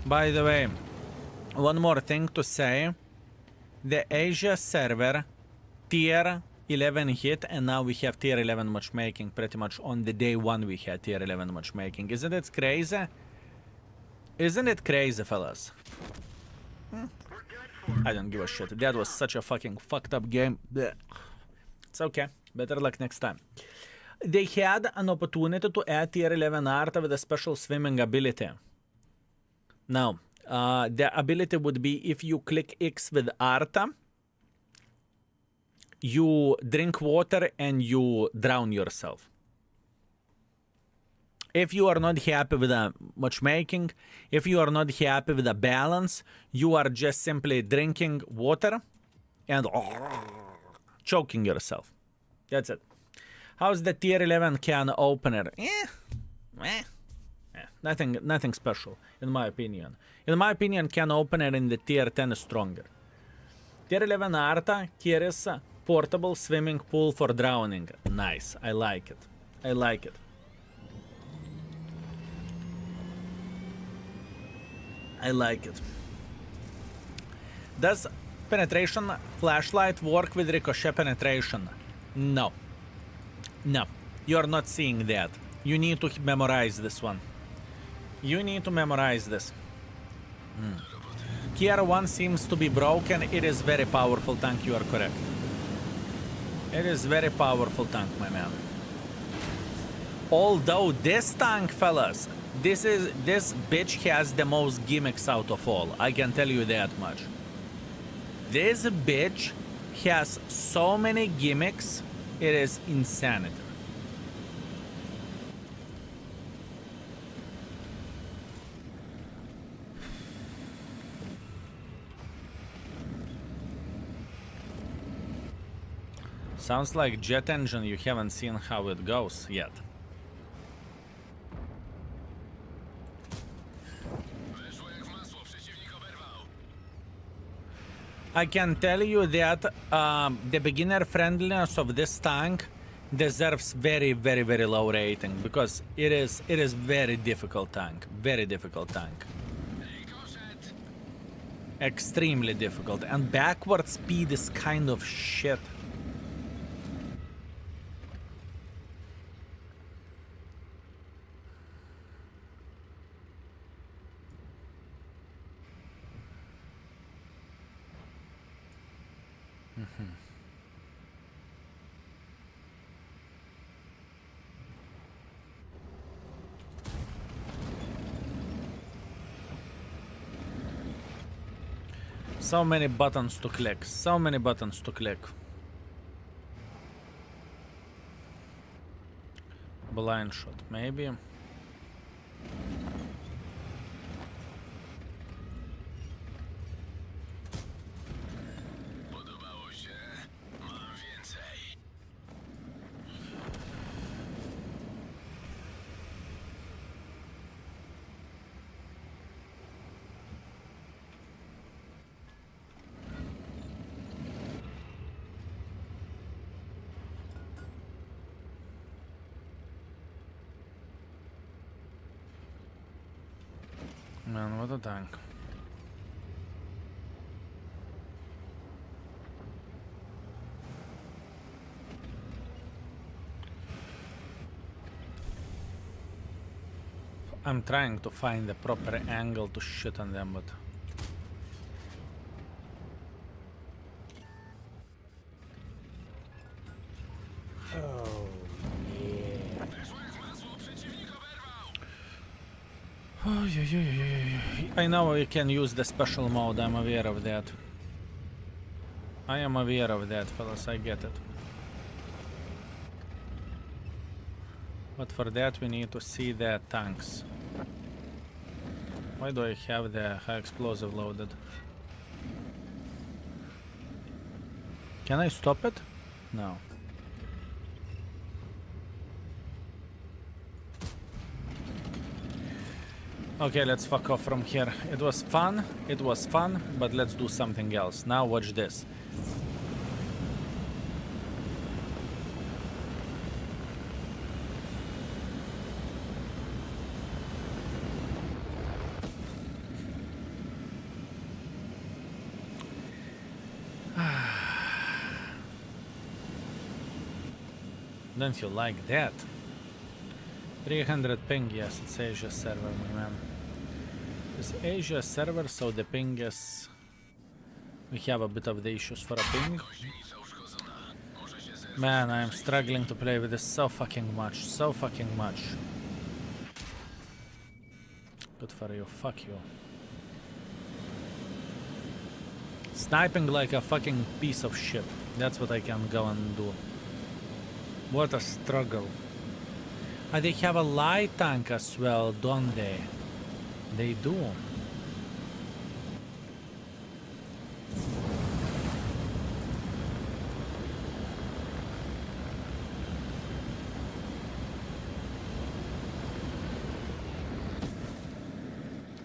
[SPEAKER 1] By the way, one more thing to say. The Asia server tier 11 hit, and now we have tier 11 matchmaking pretty much on the day one we had tier 11 matchmaking. Isn't it crazy? Isn't it crazy, fellas? I don't give a shit. That was such a fucking fucked up game. Blech. It's okay. Better luck next time. They had an opportunity to add tier 11 Arta with a special swimming ability. Now, the ability would be if you click X with Arta, you drink water and you drown yourself. If you are not happy with the matchmaking, if you are not happy with the balance, you are just simply drinking water and choking yourself. That's it. How's the tier 11 can opener? Nothing special, in my opinion. In my opinion, can opener in the tier 10 is stronger. Tier 11 Arta carries portable swimming pool for drowning. Nice, I like it. I like it. I like it. Does penetration flashlight work with ricochet penetration? No. No. You're not seeing that. You need to memorize this one. You need to memorize this. Tier 1 seems to be broken. It is very powerful tank, you are correct. It is very powerful tank, my man. Although this tank, fellas, this bitch has the most gimmicks out of all. I can tell you that much. This bitch has so many gimmicks, it is insanity. Sounds like jet engine, you haven't seen how it goes yet. I can tell you that the beginner friendliness of this tank deserves very, very, very low rating because it is very difficult tank. Very difficult tank. Extremely difficult. And backward speed is kind of shit. So many buttons to click. So many buttons to click. Blind shot, maybe.
[SPEAKER 3] Podobało się? Mam więcej.
[SPEAKER 1] Man, what a tank. I'm trying to find the proper angle to shit on them, but...
[SPEAKER 2] Oh, yeah.
[SPEAKER 1] Oh, yeah. I know you can use the special mode, I'm aware of that. I am aware of that, fellas, I get it. But for that we need to see the tanks. Why do I have the high explosive loaded? Can I stop it? No. Okay, let's fuck off from here. It was fun, but let's do something else. Now watch this. Don't you like that? 300 ping, yes, it's Asia server, my man. It's Asia server, so the ping is... We have a bit of the issues for a ping. Man, I am struggling to play with this so fucking much, so fucking much. Good for you, fuck you. Sniping like a fucking piece of shit. That's what I can go and do. What a struggle. They have a light tank as well, don't they? They do.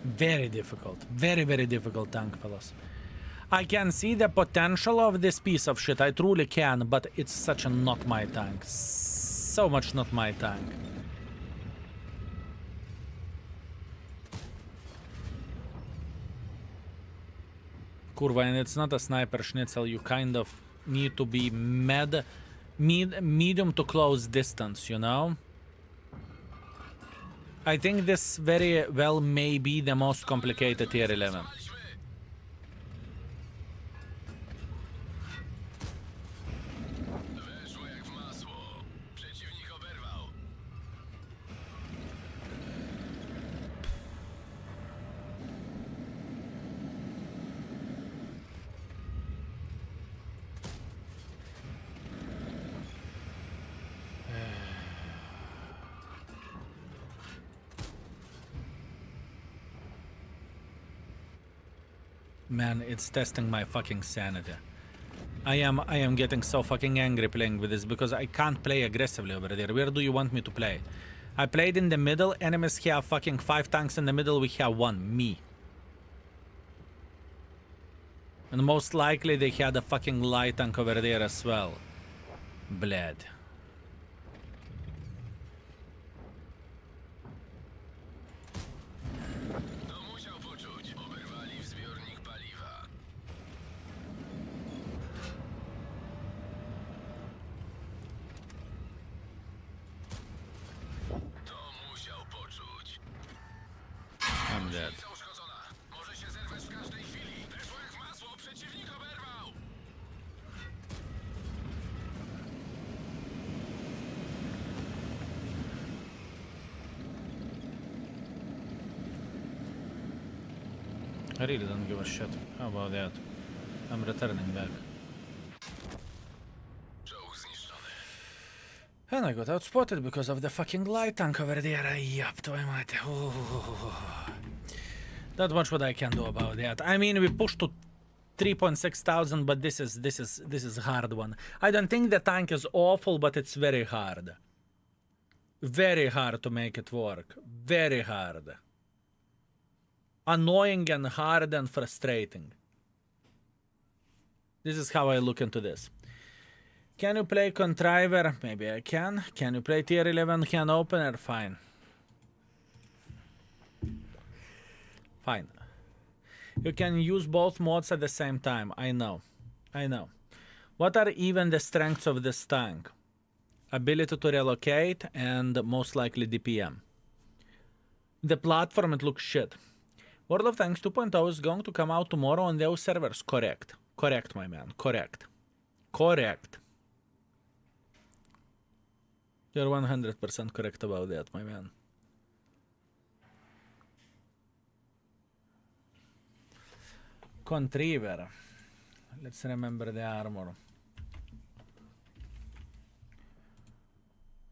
[SPEAKER 1] Very difficult. Very, very difficult tank, fellas. I can see the potential of this piece of shit. I truly can, but it's such a not my tank. So much not my tank. Kurva, and it's not a sniper schnitzel. You kind of need to be medium to close distance, you know? I think this very well may be the most complicated tier 11.
[SPEAKER 3] Weszło jak w masło. Przeciwnik oberwał.
[SPEAKER 1] Man, it's testing my fucking sanity. I am getting so fucking angry playing with this because I can't play aggressively over there. Where do you want me to play? I played in the middle. Enemies have fucking 5 tanks in the middle. We have 1. Me. And most likely they had a fucking light tank over there as well. Bled.
[SPEAKER 3] To musiał poczuć. Oberwali w zbiornik paliwa. To musiał poczuć.
[SPEAKER 1] I'm dead.
[SPEAKER 3] Ulica uszkodzona. Może się zerwać w każdej chwili. Weszło jak w masło. Przeciwnik oberwał.
[SPEAKER 1] I really don't give a shit. How about that? I'm returning back.
[SPEAKER 3] Czołg zniszczony.
[SPEAKER 1] And I got outspotted because of the fucking light tank over there. Yup, to might. Not much what I can do about that. I mean, we pushed to 3.6 thousand, but this is a hard one. I don't think the tank is awful, but it's very hard. Very hard to make it work. Very hard. Annoying and hard and frustrating. This is how I look into this. Can you play Contriver? Maybe I can. Can you play tier 11 can opener? Fine. Fine. You can use both mods at the same time. I know. I know. What are even the strengths of this tank? Ability to relocate and most likely DPM. The platform, it looks shit. World of Tanks 2.0 is going to come out tomorrow on those servers. Correct. Correct, my man. Correct. Correct. You're 100% correct about that, my man. Contriver. Let's remember the armor.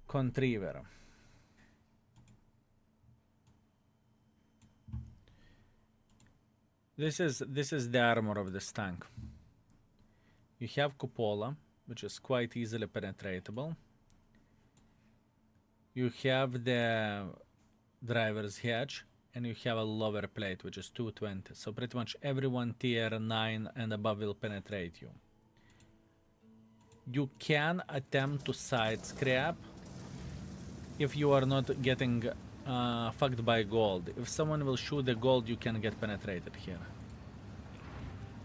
[SPEAKER 1] Contriver. This is the armor of this tank. You have cupola, which is quite easily penetratable. You have the driver's hatch, and you have a lower plate, which is 220. So pretty much everyone tier 9 and above will penetrate you. You can attempt to side scrap if you are not getting fucked by gold. If someone will shoot the gold, you can get penetrated here.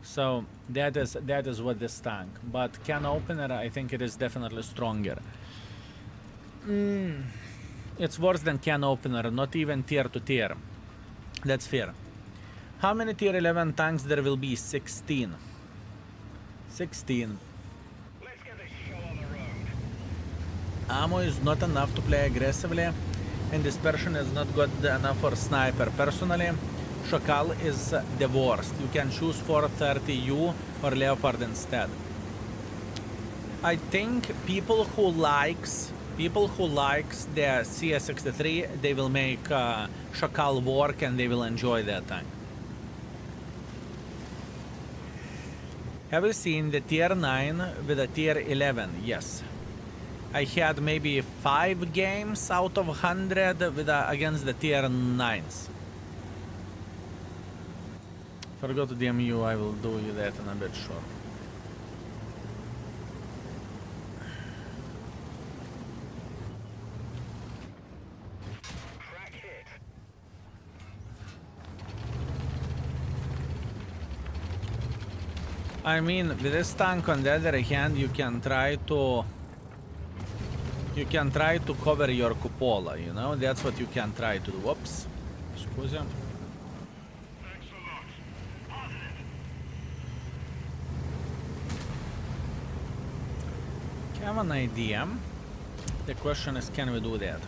[SPEAKER 1] So that is what this tank. But can opener, I think it is definitely stronger. It's worse than can opener, not even tier to tier. That's fair. How many tier 11 tanks there will be? 16. 16.
[SPEAKER 3] Let's get the show on the road.
[SPEAKER 1] Ammo is not enough to play aggressively, and dispersion is not good enough for sniper. Personally, Szakal is the worst. You can choose 430U or Leopard instead. I think people who likes the CS63, they will make Szakal work and they will enjoy that tank. Have you seen the tier 9 with a tier 11? Yes. I had maybe 5 games out of 100 with against the tier 9s. Forgot to DM you, I will do you that in a bit, sure.
[SPEAKER 3] Crack hit.
[SPEAKER 1] I mean, with this tank on the other hand, you can try to cover your cupola, you know? That's what you can try to do. Whoops. Scusa.
[SPEAKER 3] Thanks a lot.
[SPEAKER 1] I have an idea. The question is, can we do that?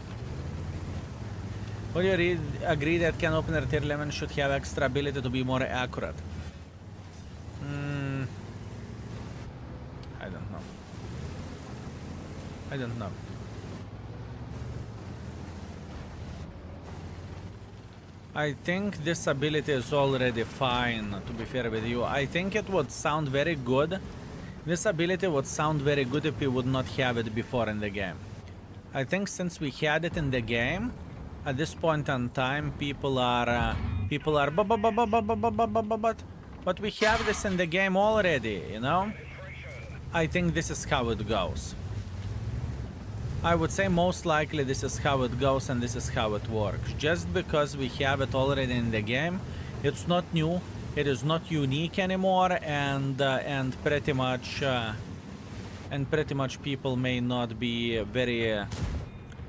[SPEAKER 1] Would you agree that can opener tier 11 should have extra ability to be more accurate? I don't know. I don't know. I think this ability is already fine, to be fair with you. I think it would sound very good. This ability would sound very good if we would not have it before in the game. I think since we had it in the game, at this point in time, people are but we have this in the game already, you know? I think this is how it goes. I would say most likely this is how it goes and this is how it works. Just because we have it already in the game, it's not new, it is not unique anymore, and pretty much people may not be very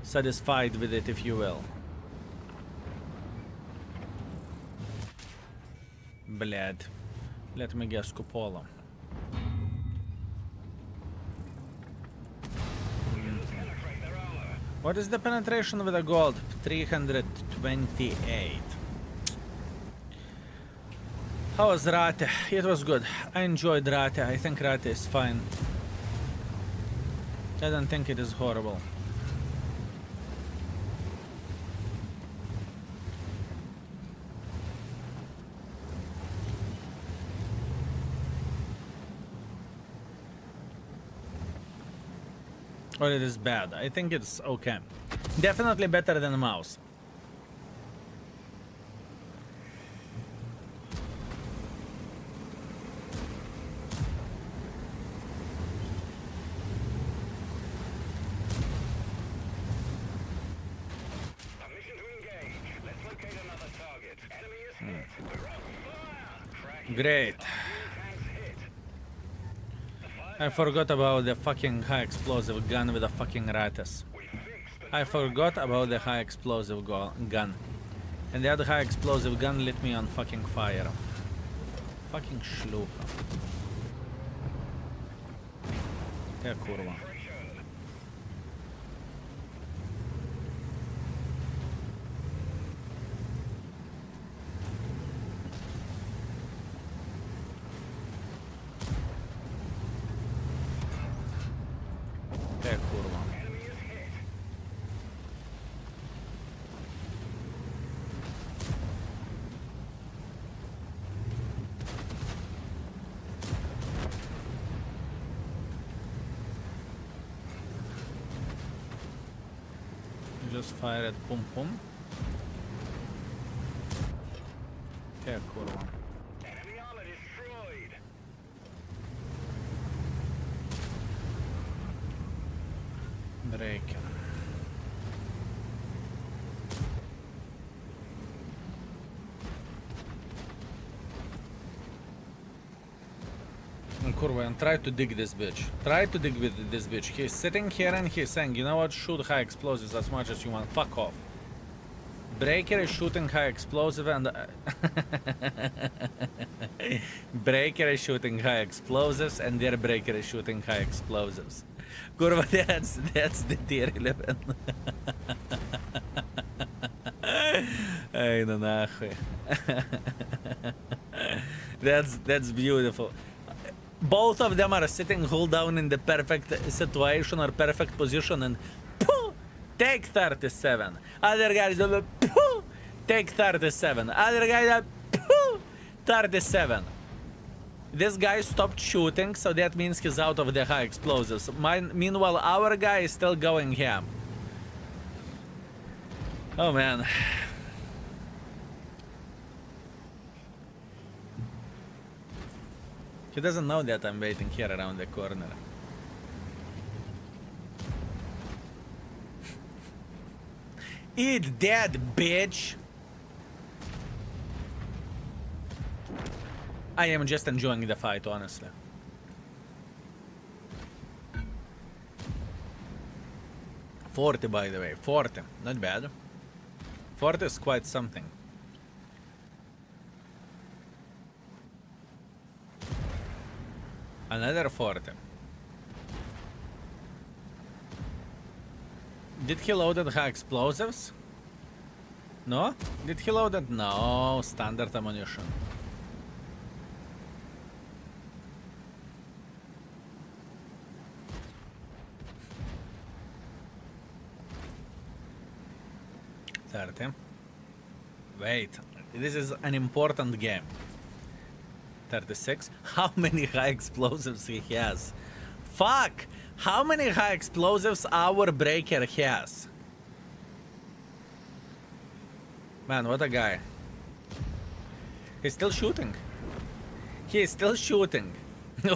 [SPEAKER 1] satisfied with it, if you will. Blad. Let me guess, cupola. What is the penetration with the gold? 328. How was Rate? It was good. I enjoyed Rate. I think Rate is fine. I don't think it is horrible. Or it is bad. I think it's okay. Definitely better than a mouse.
[SPEAKER 3] Permission to engage. Let's locate another target. Enemy is hit. We're on fire. Crack hit.
[SPEAKER 1] Great.
[SPEAKER 3] Tanks hit.
[SPEAKER 1] I forgot about the fucking high explosive gun with the fucking ratas.
[SPEAKER 3] We fixed the
[SPEAKER 1] I forgot about the high explosive gun. And the other high explosive gun lit me on fucking fire. Fucking šľúcha. Ja kurva. Ja kurva.
[SPEAKER 3] enemy is hit.
[SPEAKER 1] Just fire at pum pum. Ja kurva.
[SPEAKER 3] Enemy armor destroyed.
[SPEAKER 1] Breaker. Kurva, and try to dig this bitch. Try to dig with this bitch. He's sitting here and he's saying, you know what, shoot high explosives as much as you want. Fuck off. Breaker is shooting high explosive and... Breaker is shooting high explosives and their breaker is shooting high explosives. Kurva, that's the tier 11. Ay, no nahue. That's beautiful. Both of them are sitting hold down in the perfect situation or perfect position and pooh, take 37. Other guys do pooh, take 37. Other guys pooh, 37. This guy stopped shooting, so that means he's out of the high explosives. Meanwhile, our guy is still going ham. Oh man. He doesn't know that I'm waiting here around the corner. Eat that, bitch! I am just enjoying the fight, honestly. $40, by the way. 40. Not bad. 40 is quite something. Another 40. Did he load it high explosives? No? Did he load it? No, standard ammunition. Wait, this is an important game. 36. How many high explosives he has? Fuck! How many high explosives our breaker has? Man, what a guy. He's still shooting. He is still shooting.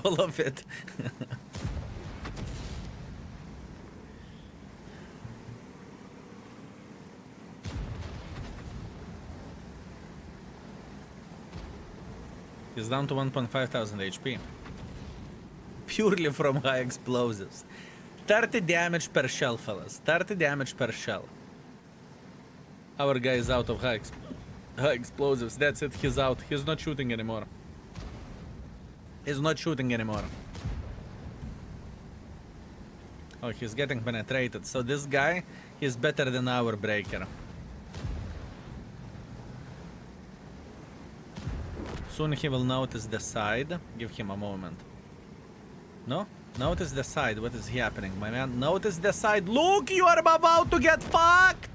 [SPEAKER 1] All of it. He's down to 1,500 HP. Purely from high explosives. 30 damage per shell, fellas. 30 damage per shell. Our guy is out of high explosives. That's it, he's out. He's not shooting anymore. He's not shooting anymore. Oh, he's getting penetrated. So this guy is better than our breaker. Soon he will notice the side. Give him a moment. No? Notice the side. What is happening, my man? Notice the side. Look, you are about to get fucked!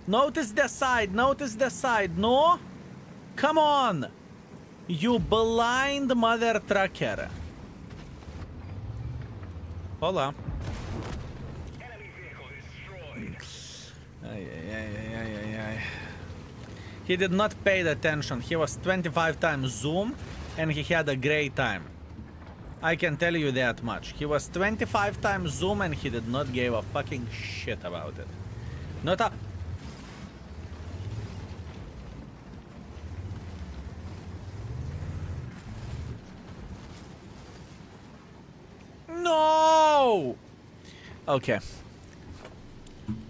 [SPEAKER 1] Notice the side. Notice the side. No? Come on! You blind mother trucker. Hola.
[SPEAKER 3] Enemy vehicle destroyed.
[SPEAKER 1] Ay, ay, ay, ay, ay, ay. He did not pay the attention. He was 25 times zoom and he had a great time. I can tell you that much. He was 25 times zoom and he did not give a fucking shit about it. Not a... No! Okay.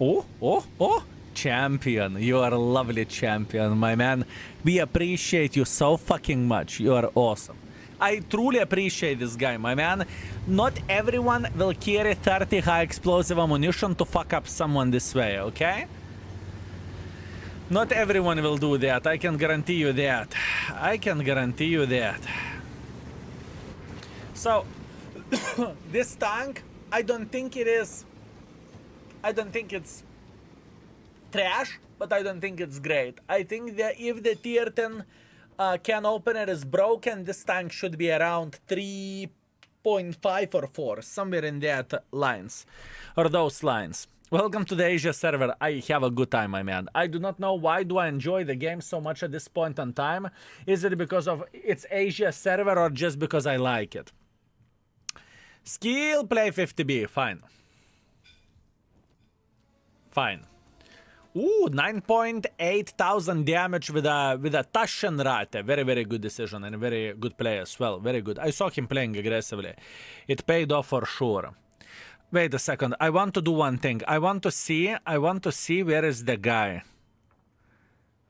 [SPEAKER 1] Oh, oh, oh! Champion, you are a lovely champion, my man. We appreciate you so fucking much. You are awesome. I truly appreciate this guy, my man. Not everyone will carry 30 high explosive ammunition to fuck up someone this way, okay? Not everyone will do that. I can guarantee you that. I can guarantee you that. So, this tank, I don't think it is... I don't think it's trash, but I don't think it's great. I think that if the tier 10 can opener is broken, this tank should be around 3.5 or 4, somewhere in that lines, or those lines. Welcome to the Asia server. I have a good time, my man. I do not know why do I enjoy the game so much at this point in time. Is it because of it's Asia server or just because I like it? Skill, play 50B, fine. Fine. Ooh, 9,800 damage with a Taschenratte. Very, very good decision and very good play as well. Very good. I saw him playing aggressively. It paid off for sure. Wait a second. I want to do one thing. I want to see where is the guy.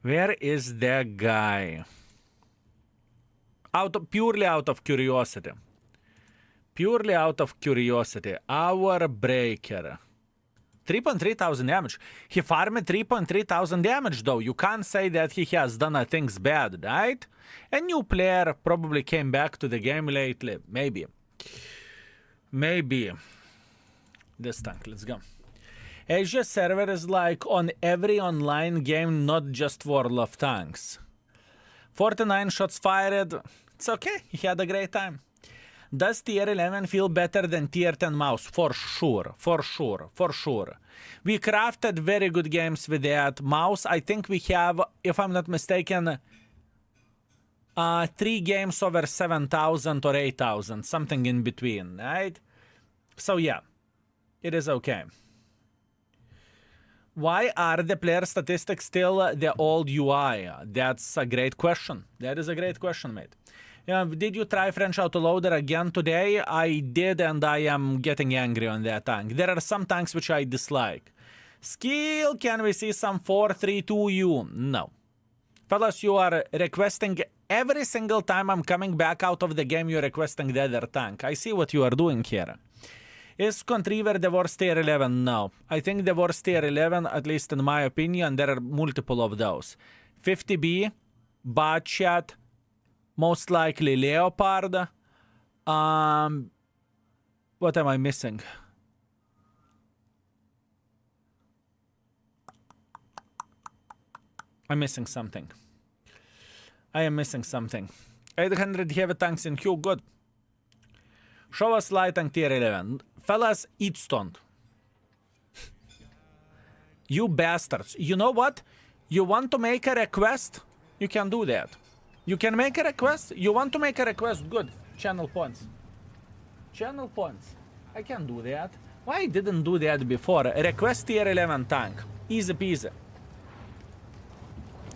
[SPEAKER 1] Where is the guy? Purely out of curiosity. Purely out of curiosity. Our breaker. 3,300 damage. He farmed 3,300 damage though. You can't say that he has done things bad, right? A new player probably came back to the game lately. Maybe. Maybe. This tank, let's go. Asia server is like on every online game, not just World of Tanks. 49 shots fired. It's okay. He had a great time. Does tier 11 feel better than tier 10 mouse? For sure, for sure, for sure. We crafted very good games with that mouse. I think we have, if I'm not mistaken, 3 games over 7,000 or 8,000, something in between, right? So yeah, it is okay. Why are the player statistics still the old UI? That's a great question. That is a great question, mate. Did you try French autoloader again today? I did, and I am getting angry on that tank. There are some tanks which I dislike. Skill, can we see some 432U? No. Fellas, you are requesting every single time I'm coming back out of the game, you're requesting the other tank. I see what you are doing here. Is Contriver the worst tier 11? No. I think the worst tier 11, at least in my opinion, there are multiple of those. 50B, Botchat, most likely Leopard. What am I missing? I'm missing something. I am missing something. 800 heavy tanks in queue, good. Show us light tank tier 11. Fellas, eat stoned. You bastards. You know what? You want to make a request? You can do that. You can make a request? You want to make a request? Good. Channel points. Channel points. I can do that. Why I didn't do that before? Request tier 11 tank. Easy peasy.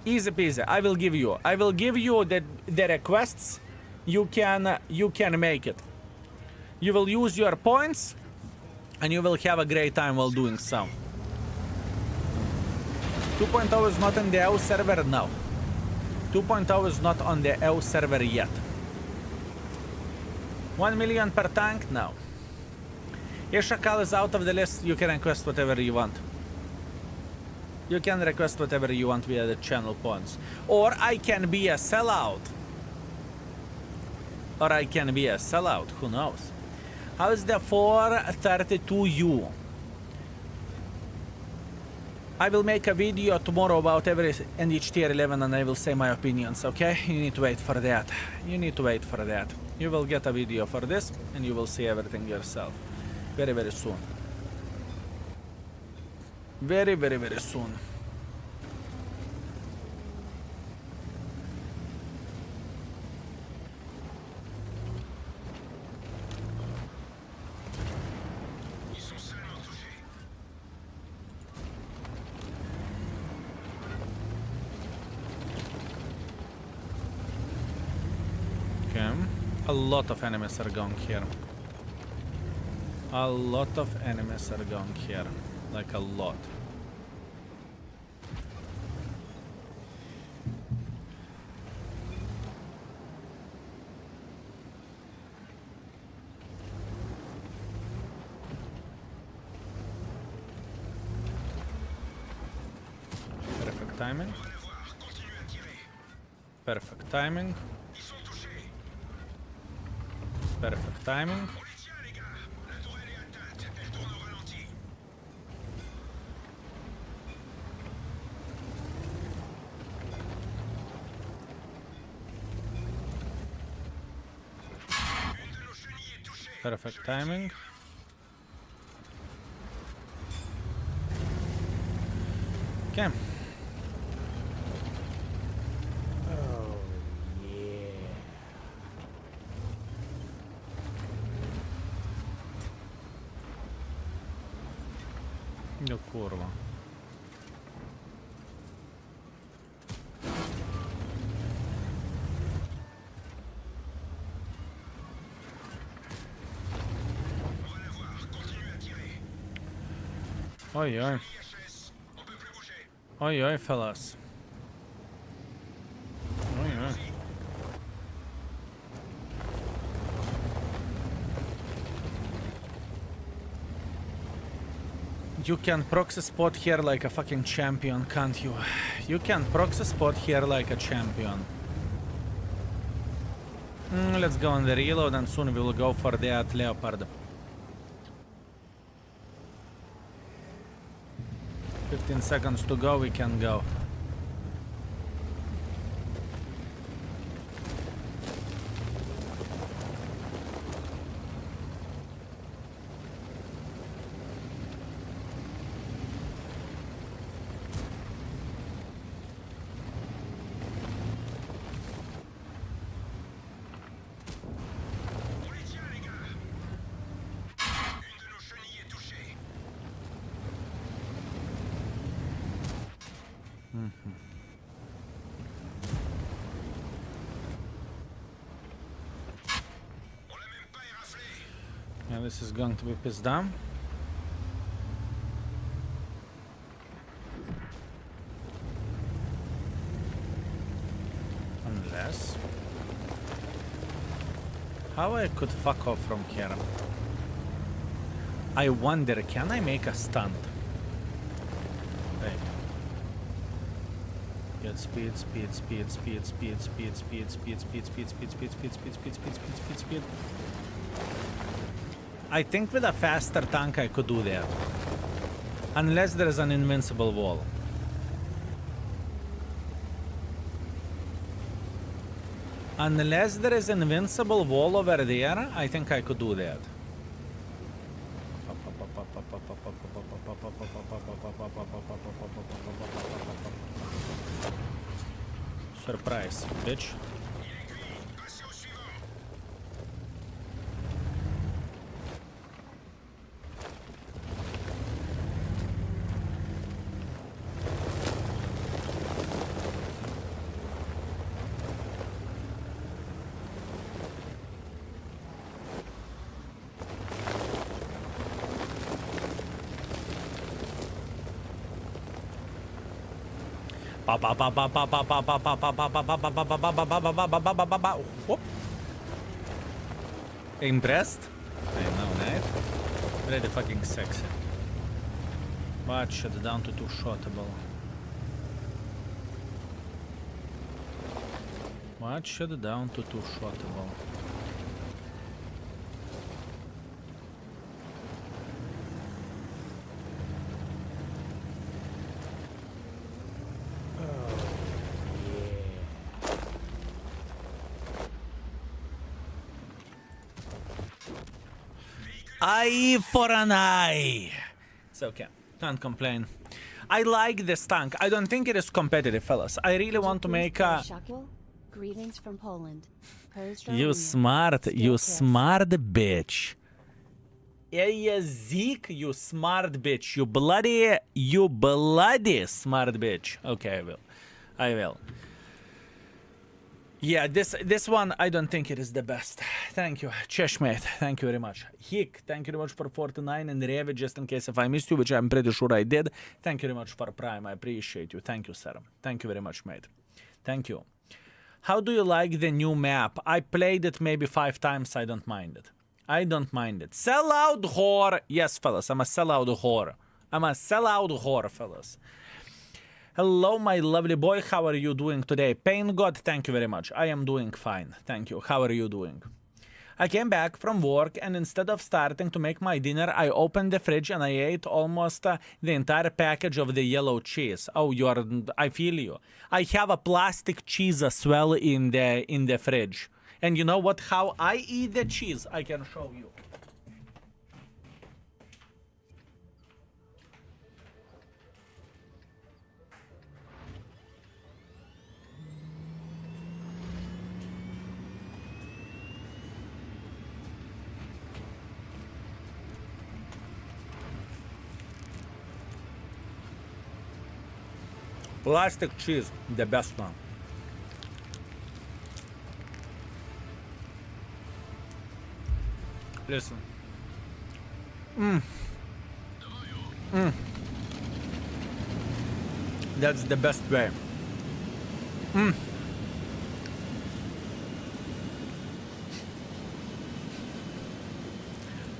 [SPEAKER 1] Easy peasy. I will give you. I will give you the requests. You can make it. You will use your points, and you will have a great time while doing so. 2.0 is not in the EU server? No. 2.0 is not on the EU server yet. 1 million per tank? No. If Szakal is out of the list, you can request whatever you want. You can request whatever you want via the channel points. Or I can be a sellout. Or I can be a sellout, who knows? How is the 432U? I will make a video tomorrow about every and each tier 11 and I will say my opinions, okay? You need to wait for that. You need to wait for that. You will get a video for this and you will see everything yourself. Very, very soon. Very, very, very soon. A lot of enemies are going here. A lot of enemies are going here. Like a lot. Perfect timing. Perfect timing. Perfect timing. Perfect timing. Okay. No kurwa. Oj, oj. Oj, oj, fellas. Oj, oj. You can proxy spot here like a fucking champion, can't you? You can proxy spot here like a champion. Let's go on the reload and soon we will go for that Leopard. 15 seconds to go, we can go. this is going to be pissed down. Unless... How I could fuck off from here? I wonder, can I make a stunt? Wait. Get speed, speed, speed, speed, speed, speed, speed, speed, speed, speed, speed, speed, speed, speed, speed, speed, speed, speed, speed. I think with a faster tank I could do that. Unless there is an invincible wall. Unless there is an invincible wall over there, I think I could do that. Surprise, bitch. Whoop. Impressed? I know, right? Really fucking sexy. Watch it down to 2 shotable. Watch it down to 2 shotable. Eye for an eye. It's okay. Can't complain. I like this tank. I don't think it is competitive, fellas. I really want to make a...
[SPEAKER 4] Szakal, greetings from Poland.
[SPEAKER 1] You smart bitch. Yeah, Zeke, you smart bitch. You bloody smart bitch. Okay, I will. Yeah, this one, I don't think it is the best. Thank you. Cheshmate, thank you very much. Hick, thank you very much for 49. And Revi, just in case if I missed you, which I'm pretty sure I did. Thank you very much for Prime. I appreciate you. Thank you, sir. Thank you very much, mate. Thank you. How do you like the new map? I played it maybe 5 times. I don't mind it. I don't mind it. Sellout whore. Yes, fellas. I'm a sellout whore. I'm a sellout whore, fellas. Hello, my lovely boy. How are you doing today? Pain God, thank you very much. I am doing fine. Thank you. How are you doing? I came back from work and instead of starting to make my dinner, I opened the fridge and I ate almost the entire package of the yellow cheese. Oh, I feel you. I have a plastic cheese as well in the fridge. And you know what? How I eat the cheese, I can show you. Plastic cheese, the best one. Listen. That's the best way.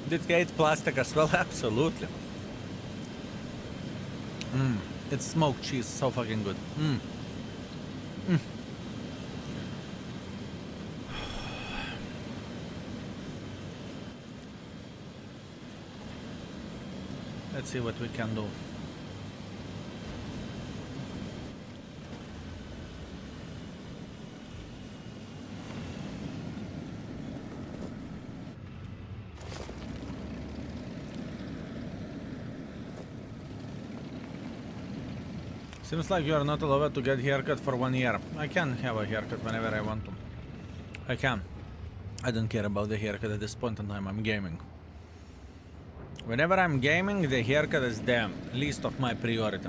[SPEAKER 1] Did you eat plastic as well? Absolutely. It's smoked cheese, so fucking good. Let's see what we can do. Seems like you are not allowed to get haircut for 1 year. I can have a haircut whenever I want to. I can. I don't care about the haircut at this point in time. I'm gaming. Whenever I'm gaming, the haircut is the least of my priority.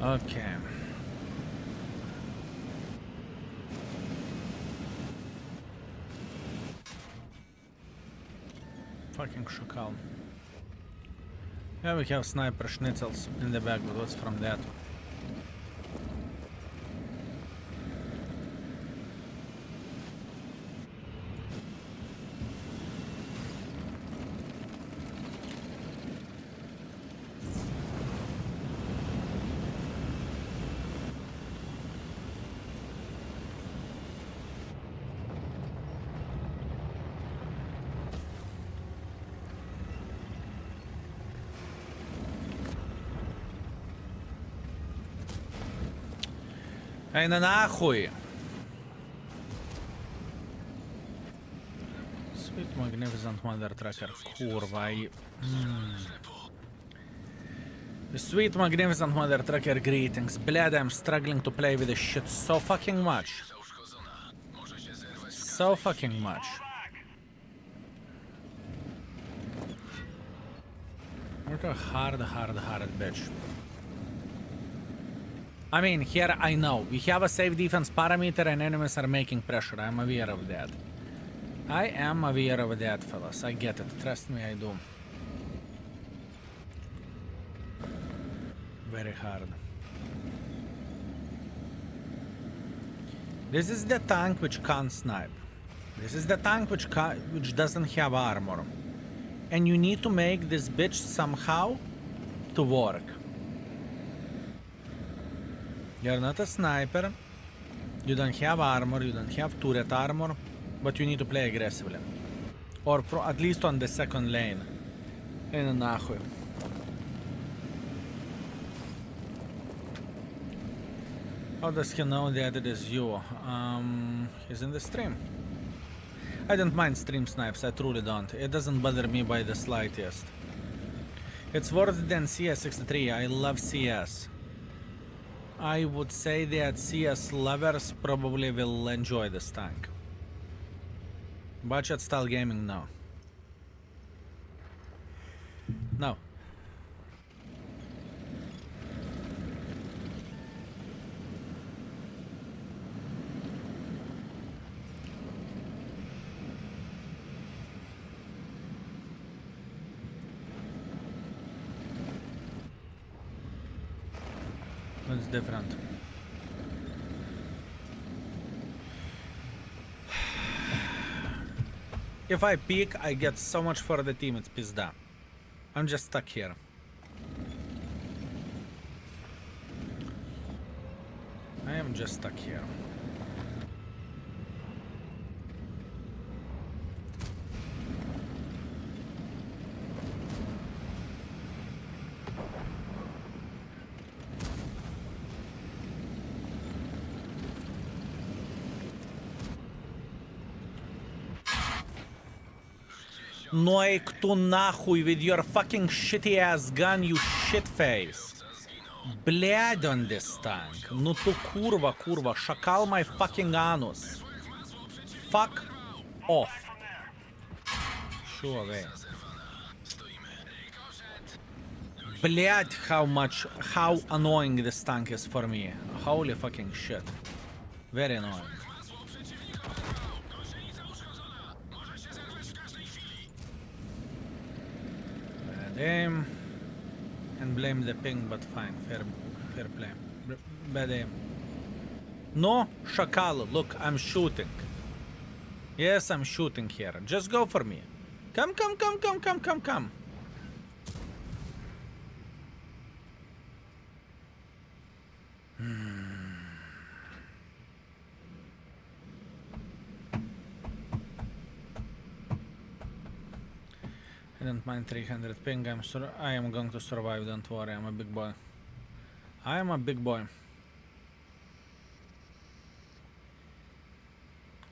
[SPEAKER 1] Okay. Fucking Szakal. Yeah, we have sniper schnitzels in the back, but what's from that? Ай на нахуй! Sweet magnificent mother trucker, kurwa i... Sweet magnificent mother trucker, greetings. Blad, I'm struggling to play with this shit so fucking much. So fucking much. What a hard bitch. I mean, here I know. We have a safe defense parameter and enemies are making pressure. I'm aware of that. I am aware of that, fellas. I get it. Trust me, I do. Very hard. This is the tank which can't snipe. This is the tank which doesn't have armor. And you need to make this bitch somehow to work. You're not a sniper, you don't have armor, you don't have turret armor, but you need to play aggressively. Or at least on the second lane. In нахуй. How does he know that it is you? He's in the stream. I don't mind stream snipes, I truly don't. It doesn't bother me by the slightest. It's worse than CS63, I love CS. I would say that CS lovers probably will enjoy this tank. Budget style gaming, no. No. It's different. If I peek, I get so much for the team, it's pizda. I'm just stuck here. I am just stuck here. Noik to nahuy with your fucking shitty ass gun, you shitface. Блядь, on this tank. Ну tu kurva, Szakal my fucking anus. Fuck off. Shoo away. Блядь, how annoying this tank is for me. Holy fucking shit. Very annoying. Aim and blame the ping, but fine, fair play. Bad aim. No, Szakal, look, I'm shooting. Yes, I'm shooting here. Just go for me. Come. I don't mind 300 ping. I am going to survive, don't worry, I'm a big boy. I am a big boy.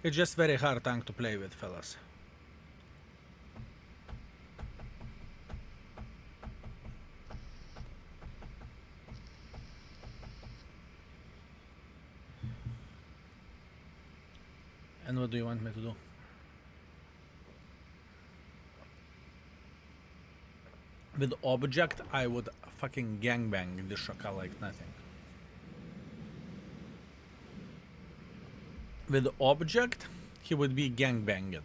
[SPEAKER 1] It's just very hard tank to play with, fellas. And what do you want me to do? With object, I would fucking gangbang the Szakal like nothing. With object, he would be gangbanged.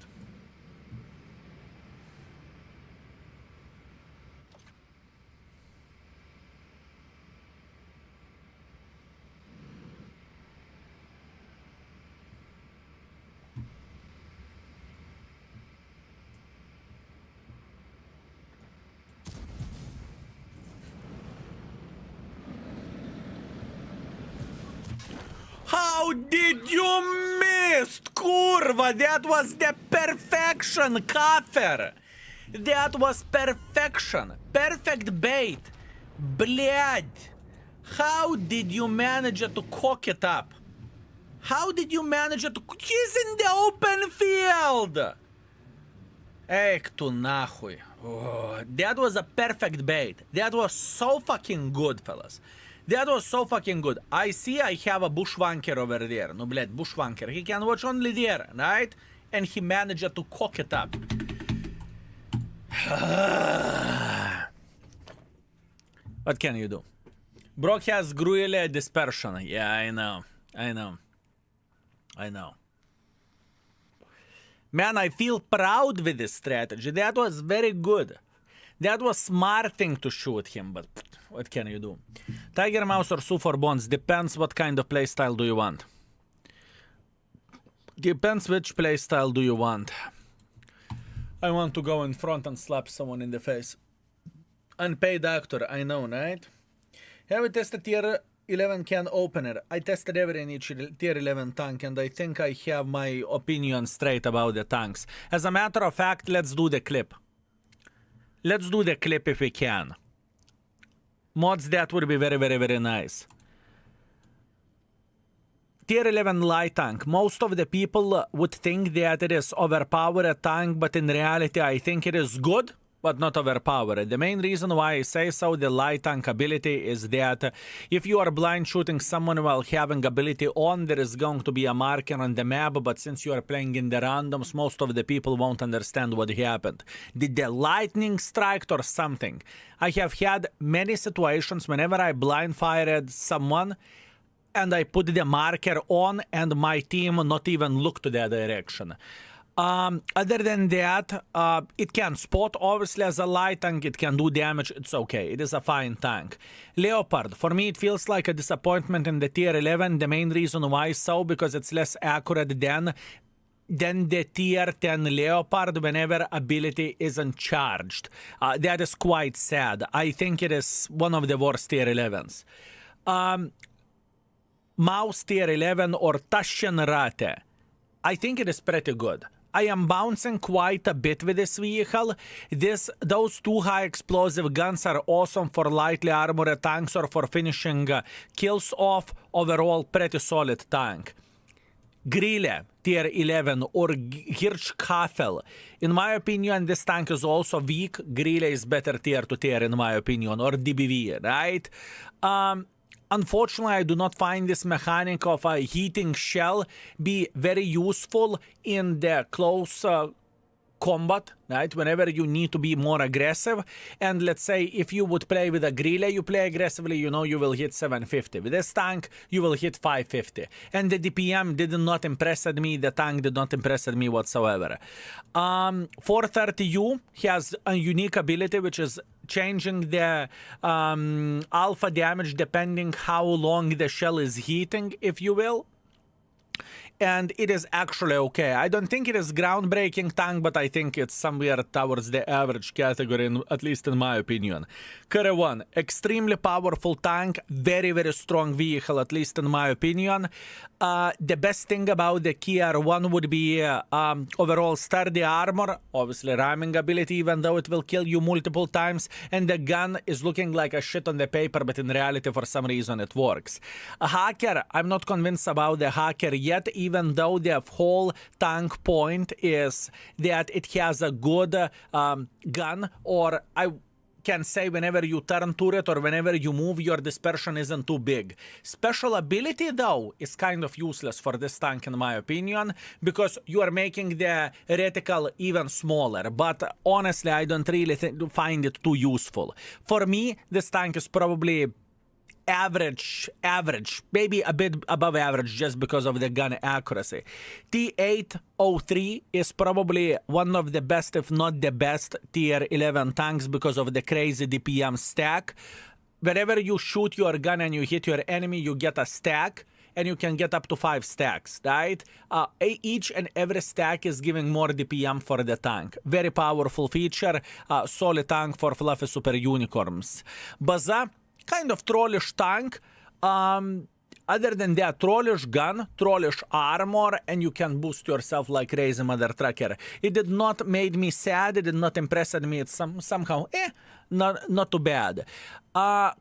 [SPEAKER 1] How did you miss, kurva? That was the perfection, kafir. That was perfection. Perfect bait. Блядь. How did you manage to cock it up? How did you manage to... He's in the open field. Эх tu нахуй. Oh, that was a perfect bait. That was so fucking good, fellas. That was so fucking good. I see I have a bushwanker over there. No, bled, bushwanker. He can watch only there, right? And he managed to cock it up. What can you do? Brock has gruele dispersion. Yeah, I know. I know. I know. Man, I feel proud with this strategy. That was very good. That was smart thing to shoot him, but what can you do? Tiger Mouse or Sue for Bonds? Depends what kind of playstyle do you want. Depends which playstyle do you want. I want to go in front and slap someone in the face. Unpaid actor, I know, right? Have you tested tier 11 can opener? I tested every in each tier 11 tank and I think I have my opinion straight about the tanks. As a matter of fact, let's do the clip. Let's do the clip if we can. Mods, that would be very, very, very nice. Tier 11 light tank. Most of the people would think that it is overpowered tank, but in reality I think it is good, but not overpowered. The main reason why I say so, the light tank ability, is that if you are blind shooting someone while having ability on, there is going to be a marker on the map, but since you are playing in the randoms, most of the people won't understand what happened. Did the lightning strike or something? I have had many situations whenever I blind fired someone and I put the marker on and my team not even look to that direction. Other than that, it can spot, obviously, as a light tank, it can do damage, it's okay, it is a fine tank. Leopard, for me it feels like a disappointment in the tier 11, the main reason why so, because it's less accurate than the tier 10 Leopard whenever ability isn't charged. That is quite sad. I think it is one of the worst tier 11s. Mouse tier 11 or Taschenratte, I think it is pretty good. I am bouncing quite a bit with this vehicle. Those two high explosive guns are awesome for lightly armored tanks or for finishing kills off. Overall, pretty solid tank. Grille, tier 11, or Hirschkafel. In my opinion, this tank is also weak. Grille is better tier to tier, in my opinion, or DBV, right? Unfortunately, I do not find this mechanic of a heating shell be very useful in the close combat, right? Whenever you need to be more aggressive. And let's say if you would play with a grille, you play aggressively, you know you will hit 750. With this tank, you will hit 550. And the DPM did not impress me. The tank did not impress me whatsoever. 430U has a unique ability, which is changing the alpha damage depending how long the shell is heating, if you will. And it is actually okay. I don't think it is groundbreaking tank, but I think it's somewhere towards the average category, at least in my opinion. Curry 1, extremely powerful tank, very, very strong vehicle, at least in my opinion. The best thing about the Kia 1 would be overall sturdy armor, obviously ramming ability, even though it will kill you multiple times, and the gun is looking like a shit on the paper, but in reality, for some reason, it works. A hacker, I'm not convinced about the hacker yet, even though the whole tank point is that it has a good gun, or I can say whenever you turn to it or whenever you move, your dispersion isn't too big. Special ability, though, is kind of useless for this tank, in my opinion, because you are making the reticle even smaller. But honestly, I don't really find it too useful. For me, this tank is probably average, maybe a bit above average just because of the gun accuracy. T803 is probably one of the best, if not the best, tier 11 tanks because of the crazy DPM stack. Whenever you shoot your gun and you hit your enemy, you get a stack, and you can get up to 5 stacks, right? Each and every stack is giving more DPM for the tank. Very powerful feature, solid tank for fluffy super unicorns. Baza, kind of trollish tank. Other than that, trollish gun, trollish armor, and you can boost yourself like crazy mother trucker. It did not made me sad, it did not impress me, it's somehow, not too bad.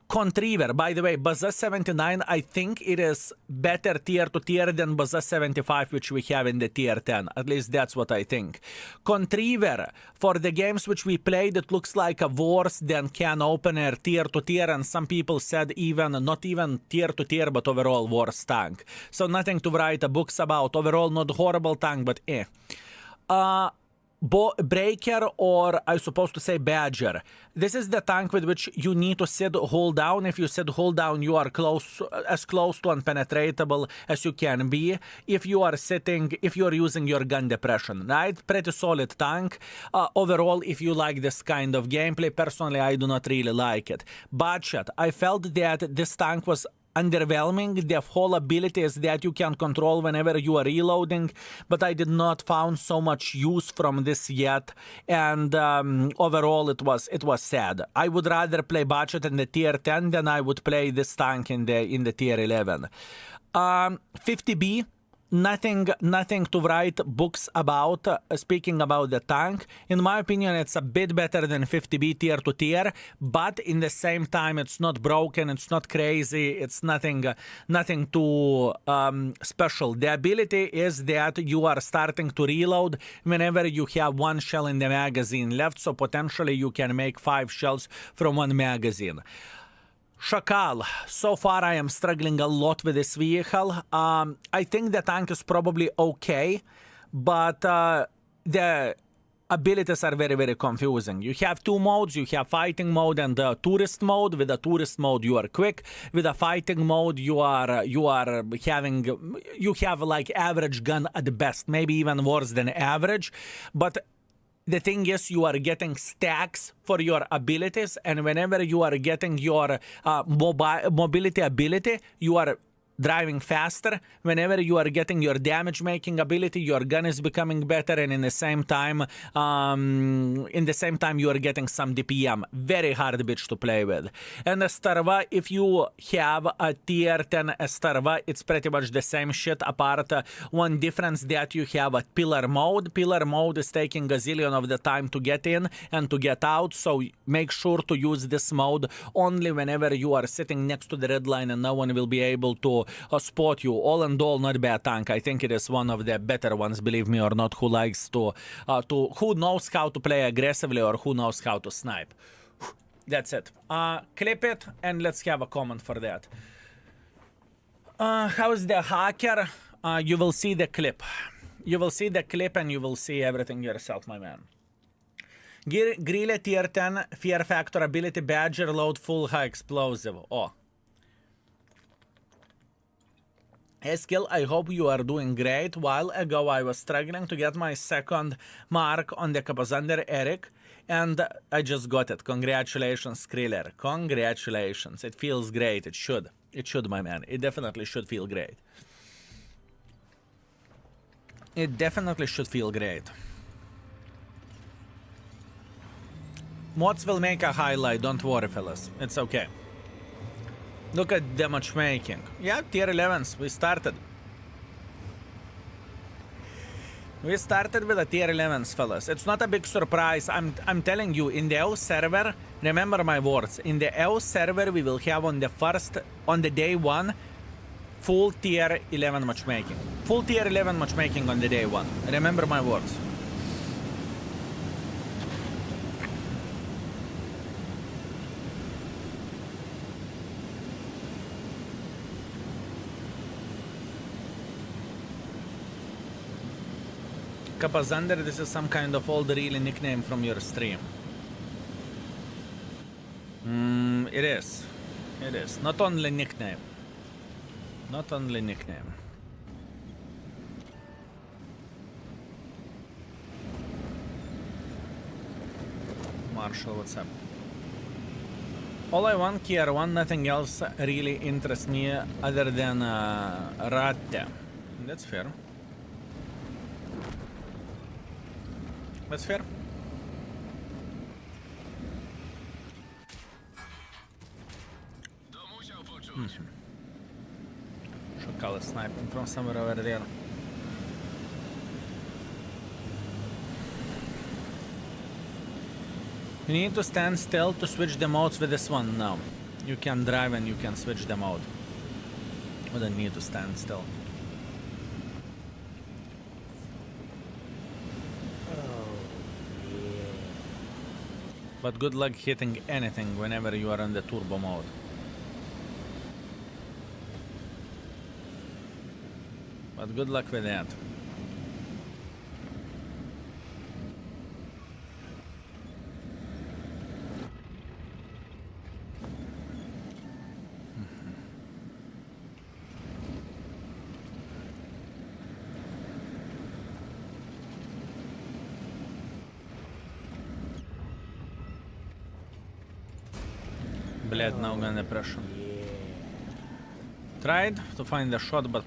[SPEAKER 1] Contriver, by the way, Baza 79, I think it is better tier to tier than Baza 75, which we have in the tier 10. At least that's what I think. Contriver, for the games which we played, it looks like a worse than can opener tier to tier, and some people said not even tier to tier, but overall worse tank. So nothing to write books about. Overall, not horrible tank, but Breaker, or I'm supposed to say Badger. This is the tank with which you need to sit hold down. If you sit hold down, you are as close to unpenetratable as you can be. If you are using your gun depression, right? Pretty solid tank. Overall, if you like this kind of gameplay, personally, I do not really like it. Budget, I felt that this tank was underwhelming. The whole ability is that you can control whenever you are reloading, but I did not found so much use from this yet, and overall it was sad. I would rather play budget in the tier 10 than I would play this tank in the tier 11. 50B, nothing to write books about. Speaking about the tank, in my opinion, it's a bit better than 50B tier to tier, but in the same time, it's not broken, it's not crazy, it's nothing too special. The ability is that you are starting to reload whenever you have 1 shell in the magazine left, so potentially you can make 5 shells from 1 magazine. Szakal, so far I am struggling a lot with this vehicle. I think the tank is probably okay, but the abilities are very, very confusing. You have 2 modes. You have fighting mode and tourist mode. With the tourist mode, you are quick. With the fighting mode, you have like average gun at the best, maybe even worse than average, but the thing is, you are getting stacks for your abilities, and whenever you are getting your mobility ability, you are driving faster. Whenever you are getting your damage making ability, your gun is becoming better, and in the same time you are getting some DPM. Very hard bitch to play with. And Strv, if you have a tier 10 Strv, it's pretty much the same shit, apart one difference that you have a pillar mode. Pillar mode is taking a zillion of the time to get in and to get out, so make sure to use this mode only whenever you are sitting next to the red line and no one will be able to spot you. All in all, not bad tank. I think it is one of the better ones, believe me or not, who likes who knows how to play aggressively or who knows how to snipe. That's it. Clip it and let's have a comment for that. How's the hacker? You will see the clip. You will see the clip and you will see everything yourself, my man. Grille tier 10, fear factor ability, badger, load full high explosive. Oh. Eskil, I hope you are doing great. While ago I was struggling to get my 2nd mark on the Kapazander Eric, and I just got it. Congratulations, Skriller. Congratulations. It feels great. It should. It should, my man. It definitely should feel great. It definitely should feel great. Mods will make a highlight. Don't worry, fellas. It's okay. Look at the matchmaking. Yeah, tier 11s. We started. We started with the tier 11s, fellas. It's not a big surprise. I'm telling you, in the L server, remember my words. In the L server, we will have on the day 1, full tier 11 matchmaking. Full tier 11 matchmaking on the day 1. Remember my words. Kapazander, this is some kind of old really nickname from your stream. It is. It is. Not only nickname. Not only nickname. Marshall, what's up? All I want here, nothing else really interests me other than Ratte. That's fair. That's fair. Szakal is sniping from somewhere over there. You need to stand still to switch the modes with this one. No. You can drive and you can switch the mode. You don't need to stand still. But good luck hitting anything whenever you are in the turbo mode. But good luck with that. Блядь, now gonna depression. Tried to find a shot, but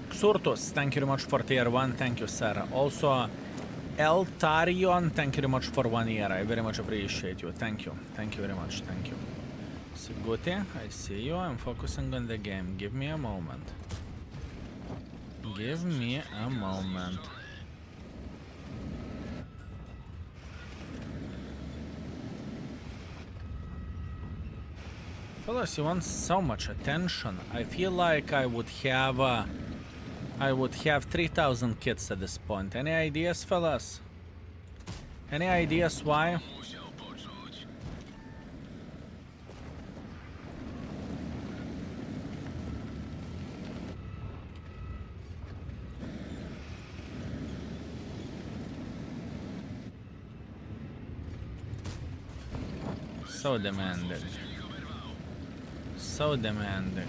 [SPEAKER 1] Xurtus, thank you very much for tier 1, thank you, sir. Also, El Tarion, thank you very much for 1 year. I very much appreciate you. Thank you very much. Thank you. Siguti, I see you. I'm focusing on the game. Give me a moment. Give me a moment. Fellas, you want so much attention. I feel like I would have 3,000 kids at this point. Any ideas, fellas? Any ideas why? So demanding. So demanding.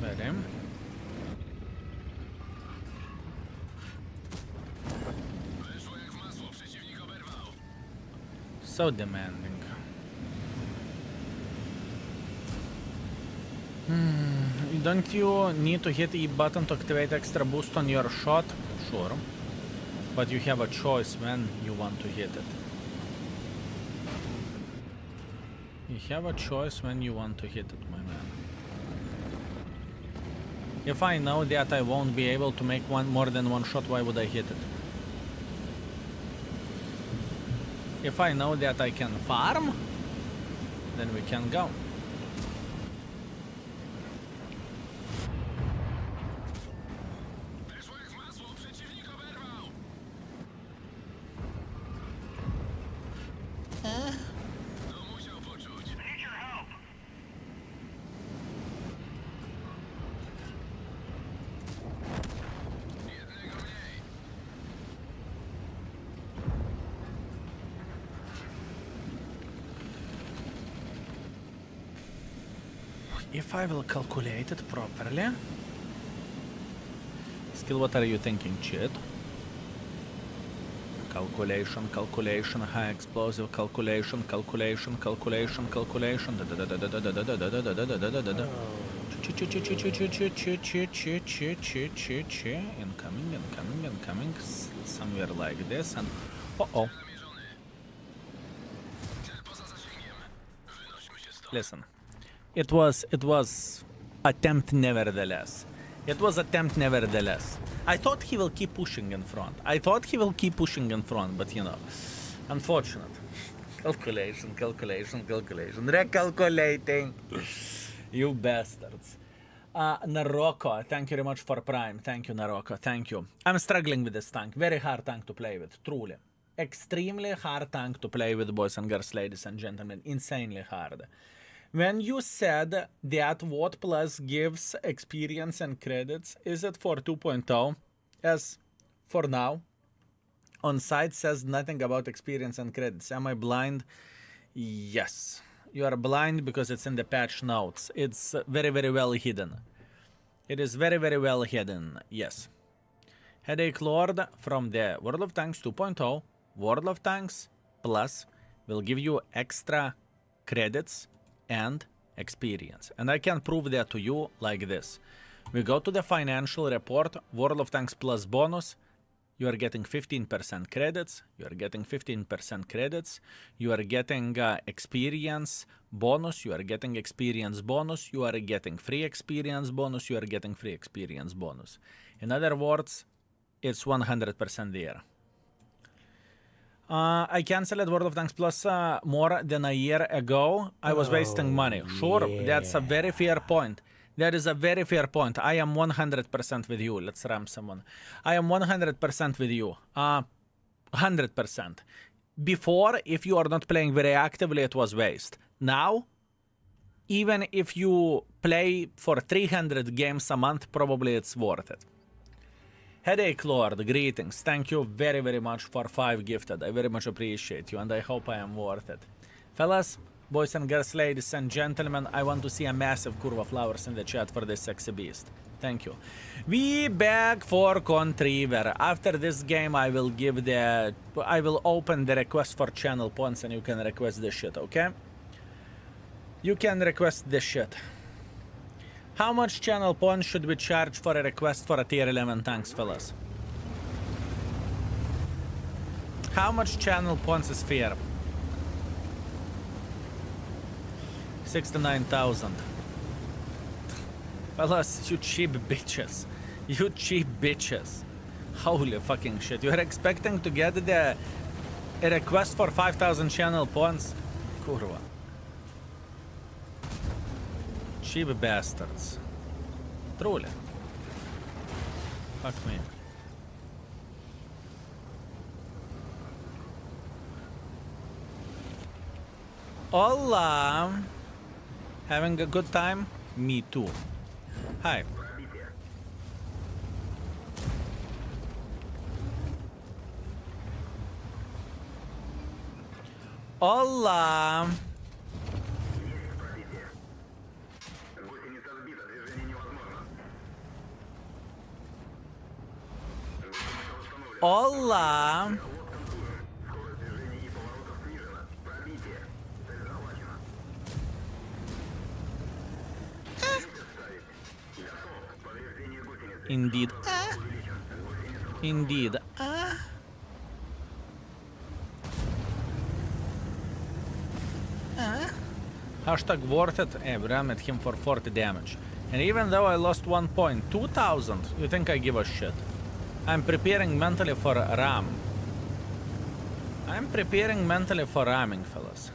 [SPEAKER 1] Ready? So demanding. Don't you need to hit E button to activate extra boost on your shot? Sure. But you have a choice when you want to hit it. You have a choice when you want to hit it, my man. If I know that I won't be able to make more than one shot, why would I hit it? If I know that I can farm, then we can go. If I will calculate it properly. Skill, what are you thinking, Chid? Calculation, calculation, high explosive, calculation. Incoming, somewhere like this, and uh-oh. Listen. It was attempt nevertheless. It was attempt nevertheless. I thought he will keep pushing in front. But you know, unfortunate. Calculation. Recalculating. You bastards. Naroko, thank you very much for Prime. Thank you, Naroko. Thank you. I'm struggling with this tank. Very hard tank to play with, truly. Extremely hard tank to play with, boys and girls, ladies and gentlemen. Insanely hard. When you said that what plus gives experience and credits, is it for 2.0? As for now, on site says nothing about experience and credits. Am I blind? Yes. You are blind because it's in the patch notes. It's very, very well hidden. It is very, very well hidden. Yes. Headache Lord from the World of Tanks 2.0. World of Tanks Plus will give you extra credits and experience. And I can prove that to you like this. We go to the financial report, World of Tanks Plus bonus. You are getting 15% credits. You are getting 15% credits. You are getting experience bonus. You are getting experience bonus. You are getting free experience bonus. You are getting free experience bonus. In other words, it's 100% there. I canceled World of Tanks Plus more than a year ago. I was wasting money. Sure, that's a very fair point. That is a very fair point. I am 100% with you. Let's ram someone. I am 100% with you. 100%. Before, if you are not playing very actively, it was waste. Now, even if you play for 300 games a month, probably it's worth it. Headache Lord, greetings. Thank you very, very much for 5 gifted. I very much appreciate you, and I hope I am worth it. Fellas, boys and girls, ladies and gentlemen, I want to see a massive curve of flowers in the chat for this sexy beast. Thank you. We back for Contriver. After this game, I will open the request for channel points, and you can request this shit, okay? You can request this shit. How much channel points should we charge for a request for a tier 11 tanks, fellas? How much channel points is fair? 69,000. Fellas, you cheap bitches. You cheap bitches. Holy fucking shit. You are expecting to get a request for 5,000 channel points? Kurwa. Cheap bastards. Truly. Fuck me. Hola. Having a good time? Me too. Hi. Hola. Hola. Indeed. Indeed. Hashtag worth it. We rammed him for 40 damage. And even though I lost 1 point, 2,000, you think I give a shit? I'm preparing mentally for ram. I'm preparing mentally for ramming, fellas.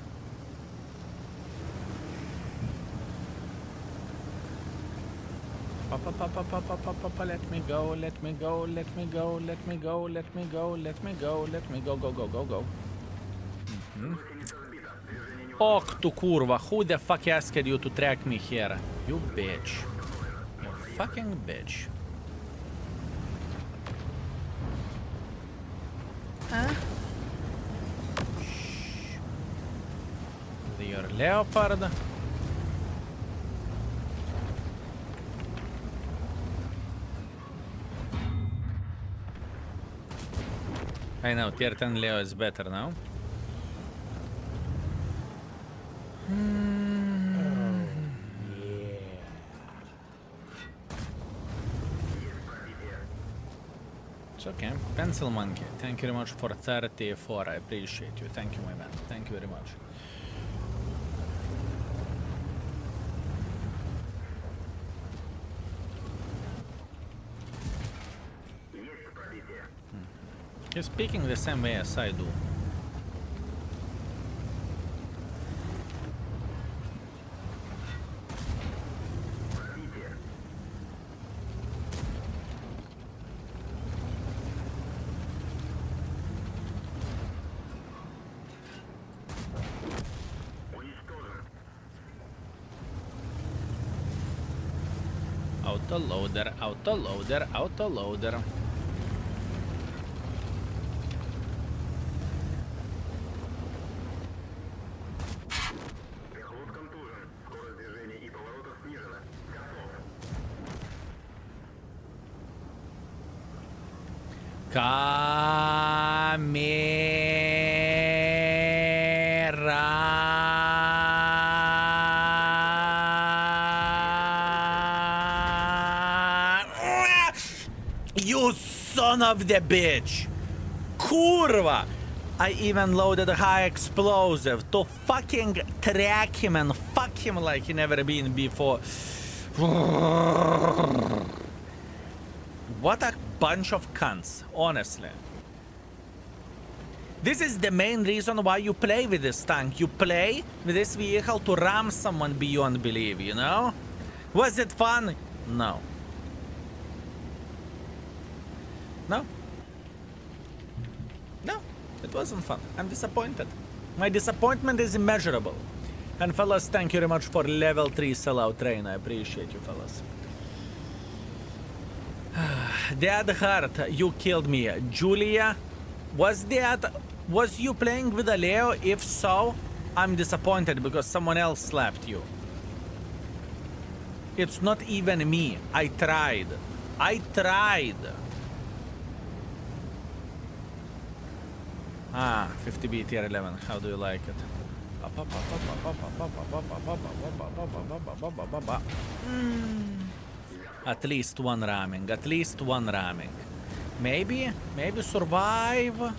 [SPEAKER 1] Let me go, let me go, let me go, let me go, let me go, let me go, let me go, go. Och, tu kurwa, who the fuck asked you to track me here? You bitch. You fucking bitch. Huh? Your leopard. I know, tier 10 Leo is better now. It's okay. Pencil Monkey, thank you very much for 34. I appreciate you. Thank you, my man. Thank you very much. You're speaking the same way as I do. Autoloader, autoloader, autoloader.
[SPEAKER 3] Пехот контужен. Скорость движения и поворотов снижена. Готов.
[SPEAKER 1] Камера. You son of the bitch! Kurva! I even loaded a high explosive to fucking track him and fuck him like he never been before. What a bunch of cunts, honestly. This is the main reason why you play with this tank. You play with this vehicle to ram someone beyond belief, you know? Was it fun? No. No. No, it wasn't fun. I'm disappointed. My disappointment is immeasurable. And fellas, thank you very much for level 3 sellout train. I appreciate you, fellas. Dead Heart, you killed me. Julia, was you playing with a Leo? If so, I'm disappointed because someone else slapped you. It's not even me. I tried. I tried. Ah, 50B tier 11. How do you like it? At least one ramming. At least one ramming. Maybe survive.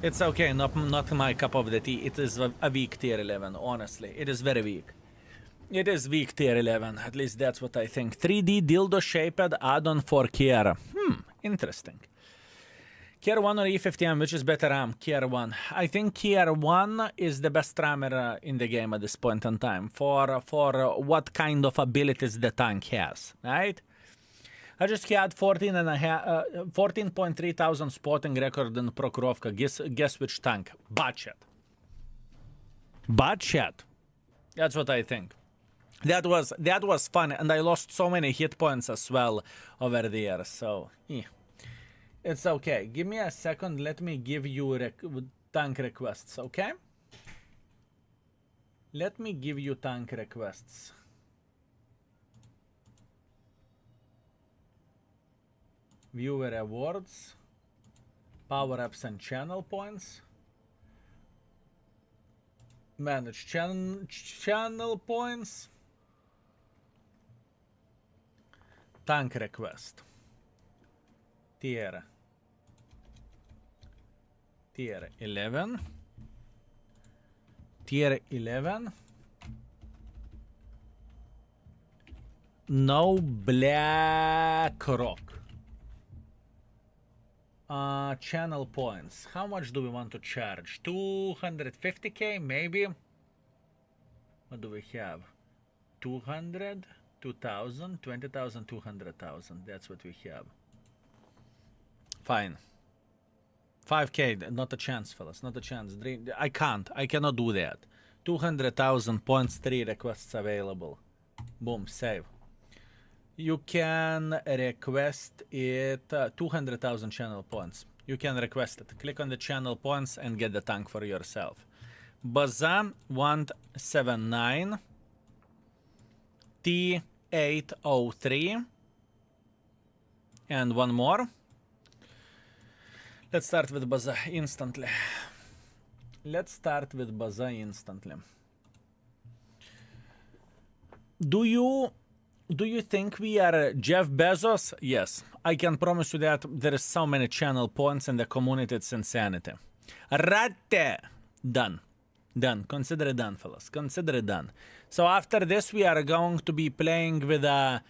[SPEAKER 1] It's okay. Not my cup of the tea. It is a weak tier 11. Honestly, it is very weak. It is weak tier 11. At least that's what I think. 3D dildo shaped add-on for Kier. Interesting. Kier 1 or E50M, which is better RAM? Kier 1. I think Kier 1 is the best rammer in the game at this point in time for what kind of abilities the tank has, right? I just had 14.3 thousand spotting record in Prokhorovka. Guess which tank? Batchet. Batchet. That's what I think. That was fun, and I lost so many hit points as well over there. So, it's okay. Give me a second. Let me give you tank requests, okay? Let me give you tank requests. Viewer awards, power-ups and channel points. Manage channel points. Tank request. Tier 11. Tier 11. No Black Rock. Channel points. How much do we want to charge? 250k maybe? What do we have? 200, 2000, 20,000, 200,000. That's what we have. Fine. 5k, not a chance, fellas. Not a chance. I cannot do that. 200,000 points, 3 requests available. Boom, save. You can request it 200,000 channel points. You can request it. Click on the channel points and get the tank for yourself. Bazam 179 T803 and one more. Let's start with Baza instantly. Let's start with Baza instantly. Do you think we are Jeff Bezos? Yes. I can promise you that there is so many channel points in the community, it's insanity. Ratte! Done. Done. Consider it done, fellas. Consider it done. So after this, we are going to be playing with a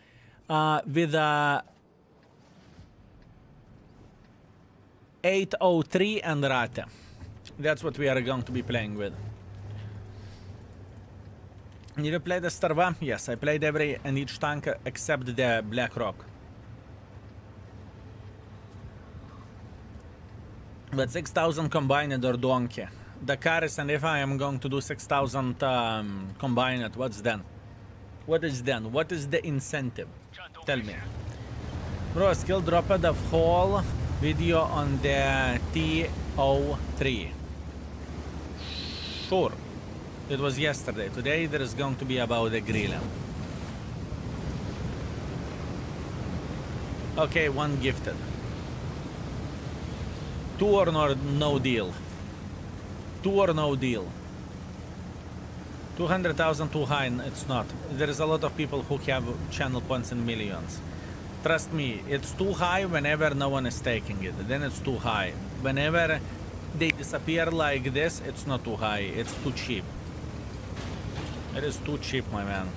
[SPEAKER 1] 803 and Ratte. That's what we are going to be playing with. You play the Strv? Yes, I played every and each tank except the Black Rock. But 6,000 combined or donkey. the cars, and if I am going to do 6,000 combined, what's then? What is then? What is the incentive? Tell me. Bro, skill dropped the whole video on the T03. Sure. It was yesterday. Today there is going to be about the grilling. Okay, one gifted. 2 or no deal. 2 or no deal. 200,000 too high, it's not. There is a lot of people who have channel points in millions. Trust me, it's too high whenever no one is taking it. Then it's too high. Whenever they disappear like this, it's not too high. It's too cheap. It is too cheap, my man.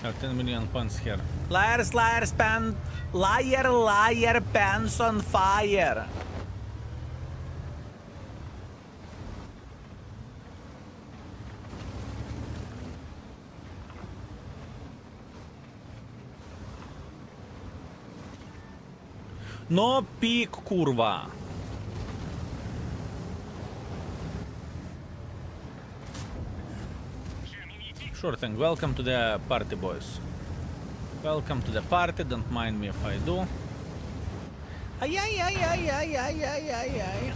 [SPEAKER 1] Oh, 10 million points here. Liars, liars, liar, liar, pants on fire. No peak, kurwa. Sure thing. Welcome to the party, boys. Welcome to the party. Don't mind me if I do. Ay, ay, ay, ay, ay, ay, ay, ay, ay.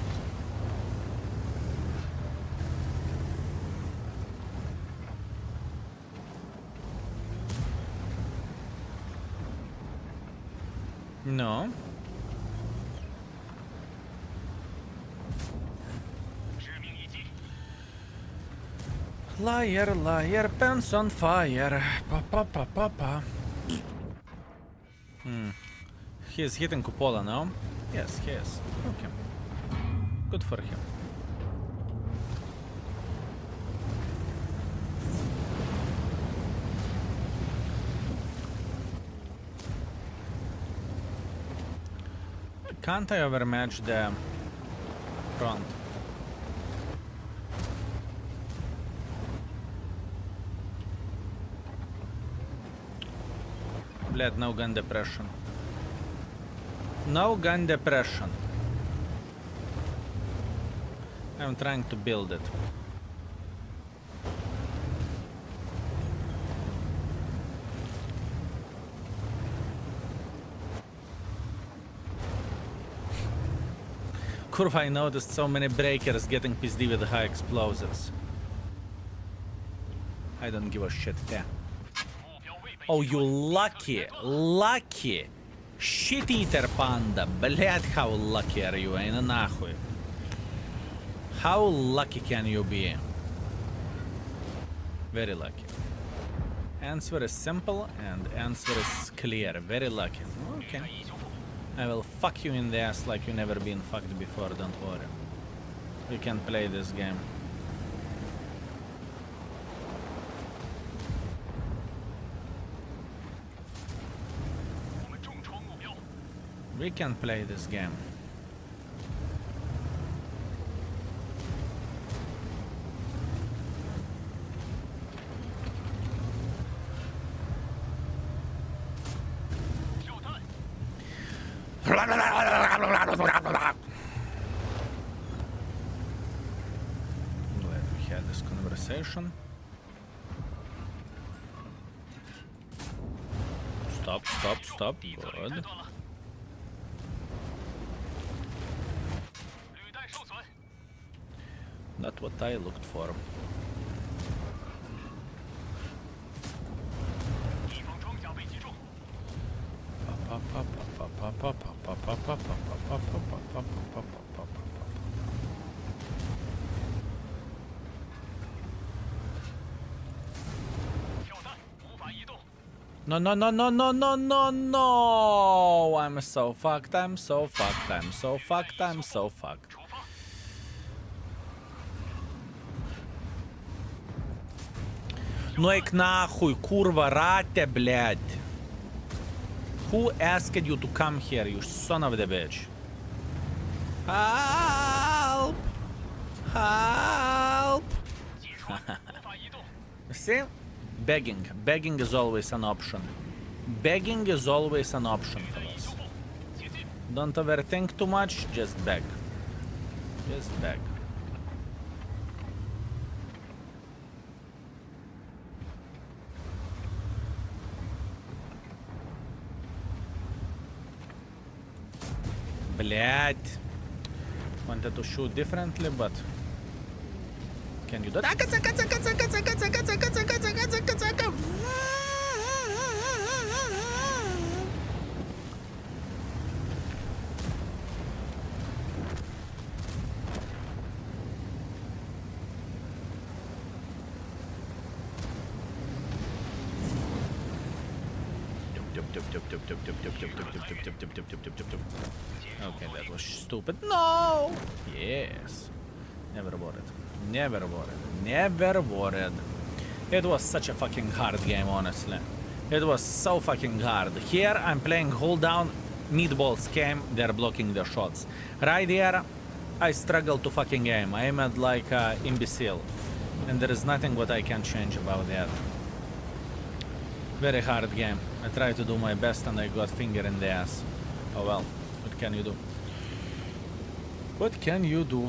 [SPEAKER 1] No. Liar, liar, pants on fire. Pa pa pa pa pa. He's hitting cupola now. Yes, he is. Okay. Good for him. Can't I overmatch the front? Bled, no gun depression. No gun depression. I'm trying to build it. Kurva, I noticed so many breakers getting pissed with high explosives. I don't give a shit. Yeah. Oh, you lucky, lucky shit-eater panda. Блядь, how lucky are you? Ain't нахуй. How lucky can you be? Very lucky. Answer is simple and answer is clear. Very lucky. Okay. I will fuck you in the ass like you never been fucked before, don't worry. We can play this game. We can play this game. Glad we had this conversation. Stop, stop, stop. Good. Not what I looked for. No, no, no, no, no, no, no, no! I'm so fucked, I'm so fucked, I'm so fucked, I'm so fucked. Ну-ка нахуй, курва, рате, блядь. Who asked you to come here, you son of the bitch? Help! Help! See? Begging. Begging is always an option. Begging is always an option for us. Don't overthink too much, just beg. Just beg. Блять. Wanted to shoot differently, but can you do that? Okay, that was stupid. No! Yes. Never worried. Never worried. Never worried. It was such a fucking hard game, honestly. It was so fucking hard. Here, I'm playing hold down, meatballs came, they're blocking the shots. Right here, I struggle to fucking aim. I aimed like an imbecile. And there is nothing what I can change about that. Very hard game. I tried to do my best and I got finger in the ass. Oh well, what can you do? What can you do?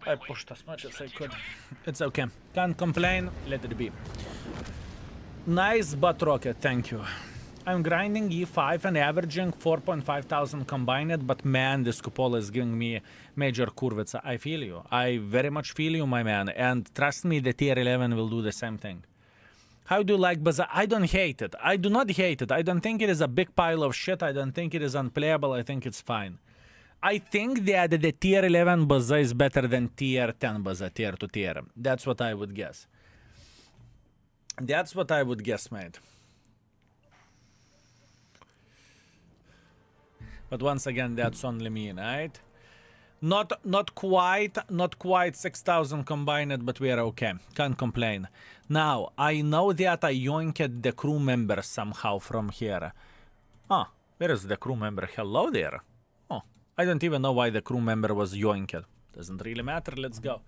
[SPEAKER 1] I pushed as much as I could. It's okay. Can't complain. Let it be. Nice butt rocket. Thank you. I'm grinding E5 and averaging 4.5 thousand combined, but man, this cupola is giving me major kurvica. I feel you. I very much feel you, my man. And trust me, the tier 11 will do the same thing. How do you like Baza? I don't hate it. I do not hate it. I don't think it is a big pile of shit. I don't think it is unplayable. I think it's fine. I think that the tier 11 Baza is better than tier 10 Baza, tier to tier. That's what I would guess. That's what I would guess, mate. But once again, that's only me, right? Not quite 6,000 combined, but we are okay. Can't complain. Now, I know that I yoinked the crew member somehow from here. Ah, where is the crew member? Hello there. Oh, I don't even know why the crew member was yoinked. Doesn't really matter, let's go.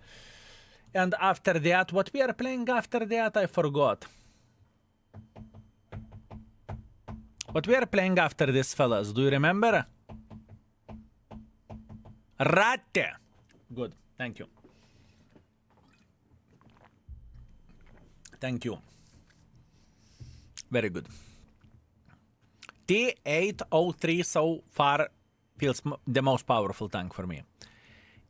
[SPEAKER 1] And after that, what we are playing after that, I forgot. What we are playing after this, fellas, do you remember? Ratte! Good, thank you. Thank you. Very good. T803 so far feels the most powerful tank for me.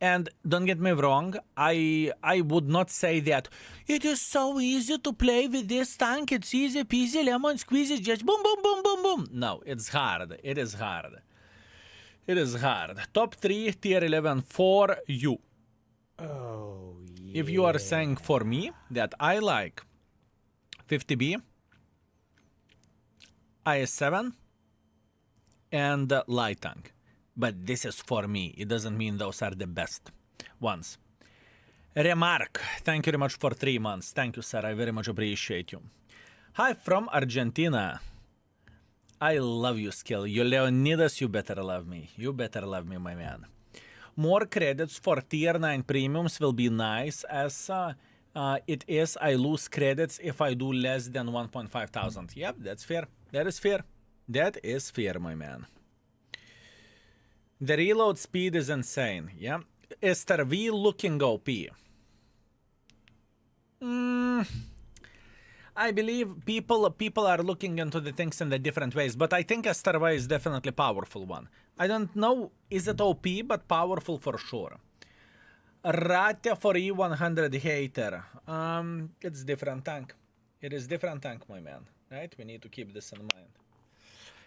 [SPEAKER 1] And don't get me wrong, I would not say that it is so easy to play with this tank, it's easy peasy, lemon squeezy, just boom, boom, boom, boom, boom. No, it's hard. It is hard. It is hard. Top 3, tier 11 for you.
[SPEAKER 2] Oh, yeah.
[SPEAKER 1] If you are saying for me that I like 50B, IS-7, and light tank. But this is for me. It doesn't mean those are the best ones. Remark. Thank you very much for 3 months. Thank you, sir. I very much appreciate you. Hi from Argentina. I love you, Skill. You Leonidas, you better love me. You better love me, my man. More credits for tier 9 premiums will be nice, as it is I lose credits if I do less than 1.5 thousand. Yep, that's fair. That is fair. That is fair, my man. The reload speed is insane, yeah? Strv looking OP. I believe people are looking into the things in the different ways, but I think a Strv is definitely powerful one. I don't know, is it OP, but powerful for sure. Rate for E100 hater. It's different tank. It is different tank, my man. Right? We need to keep this in mind.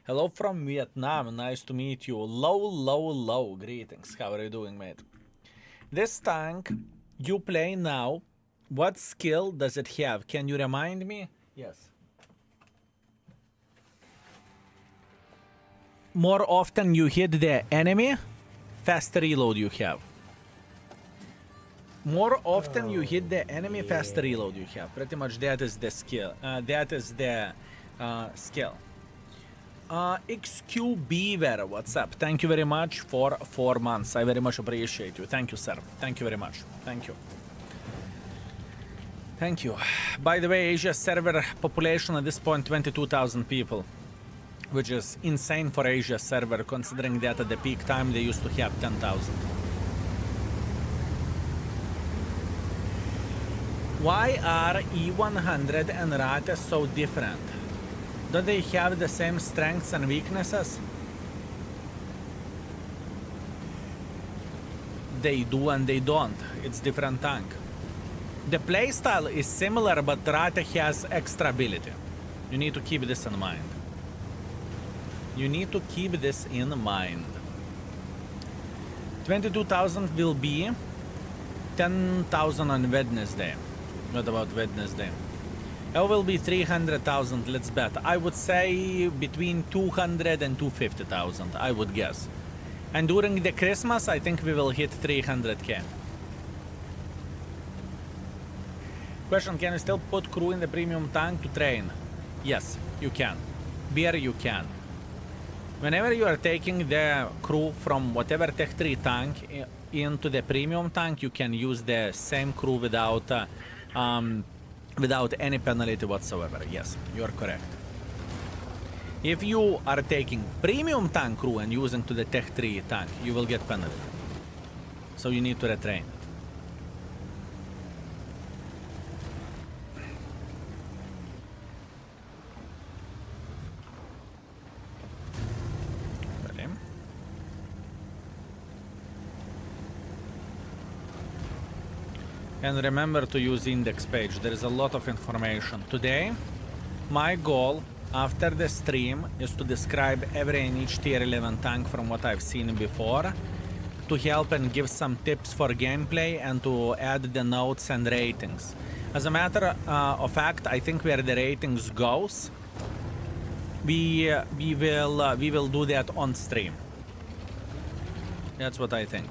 [SPEAKER 1] Hello from Vietnam. Nice to meet you. Low. Greetings. How are you doing, mate? This tank you play now, what skill does it have? Can you remind me? Yes. More often you hit the enemy, faster reload you have. More often you hit the enemy, faster reload you have. Pretty much that is the skill. That is the skill. XQ Beaver, what's up? Thank you very much for 4 months. I very much appreciate you. Thank you, sir. Thank you very much. Thank you. Thank you. By the way, Asia server population at this point 22,000 people, which is insane for Asia server, considering that at the peak time they used to have 10,000. Why are E100 and Rate so different? Do they have the same strengths and weaknesses? They do and they don't. It's different tank. The playstyle is similar, but Rate has extra ability. You need to keep this in mind. You need to keep this in mind. 22,000 will be 10,000 on Wednesday. What about Wednesday? It will be 300,000, let's bet. I would say between 200 and 250,000, I would guess. And during the Christmas, I think we will hit 300k. Question, can you still put crew in the premium tank to train? Yes, you can. Beer, you can. Whenever you are taking the crew from whatever Tech 3 tank into the premium tank, you can use the same crew without any penalty whatsoever. Yes, you are correct. If you are taking premium tank crew and using to the Tech 3 tank, you will get penalty. So you need to retrain it. Ready? And remember to use index page. There is a lot of information. Today, my goal after the stream is to describe every and each tier 11 tank from what I've seen before, to help and give some tips for gameplay and to add the notes and ratings. As a matter of fact, I think where the ratings goes, we will do that on stream. That's what I think.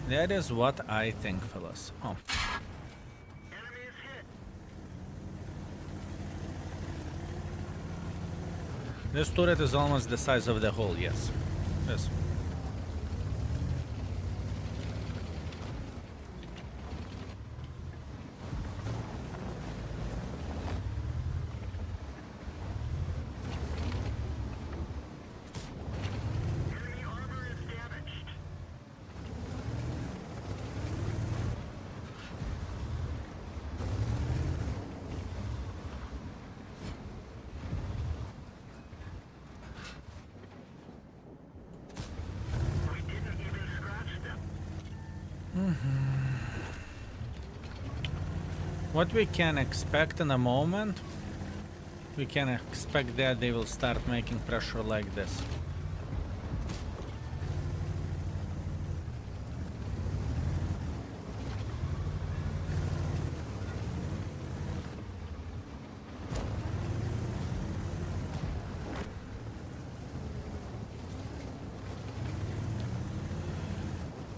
[SPEAKER 1] That is what I think, fellas. Oh. This turret is almost the size of the hull, yes. Yes. What we can expect in a moment, we can expect that they will start making pressure like this.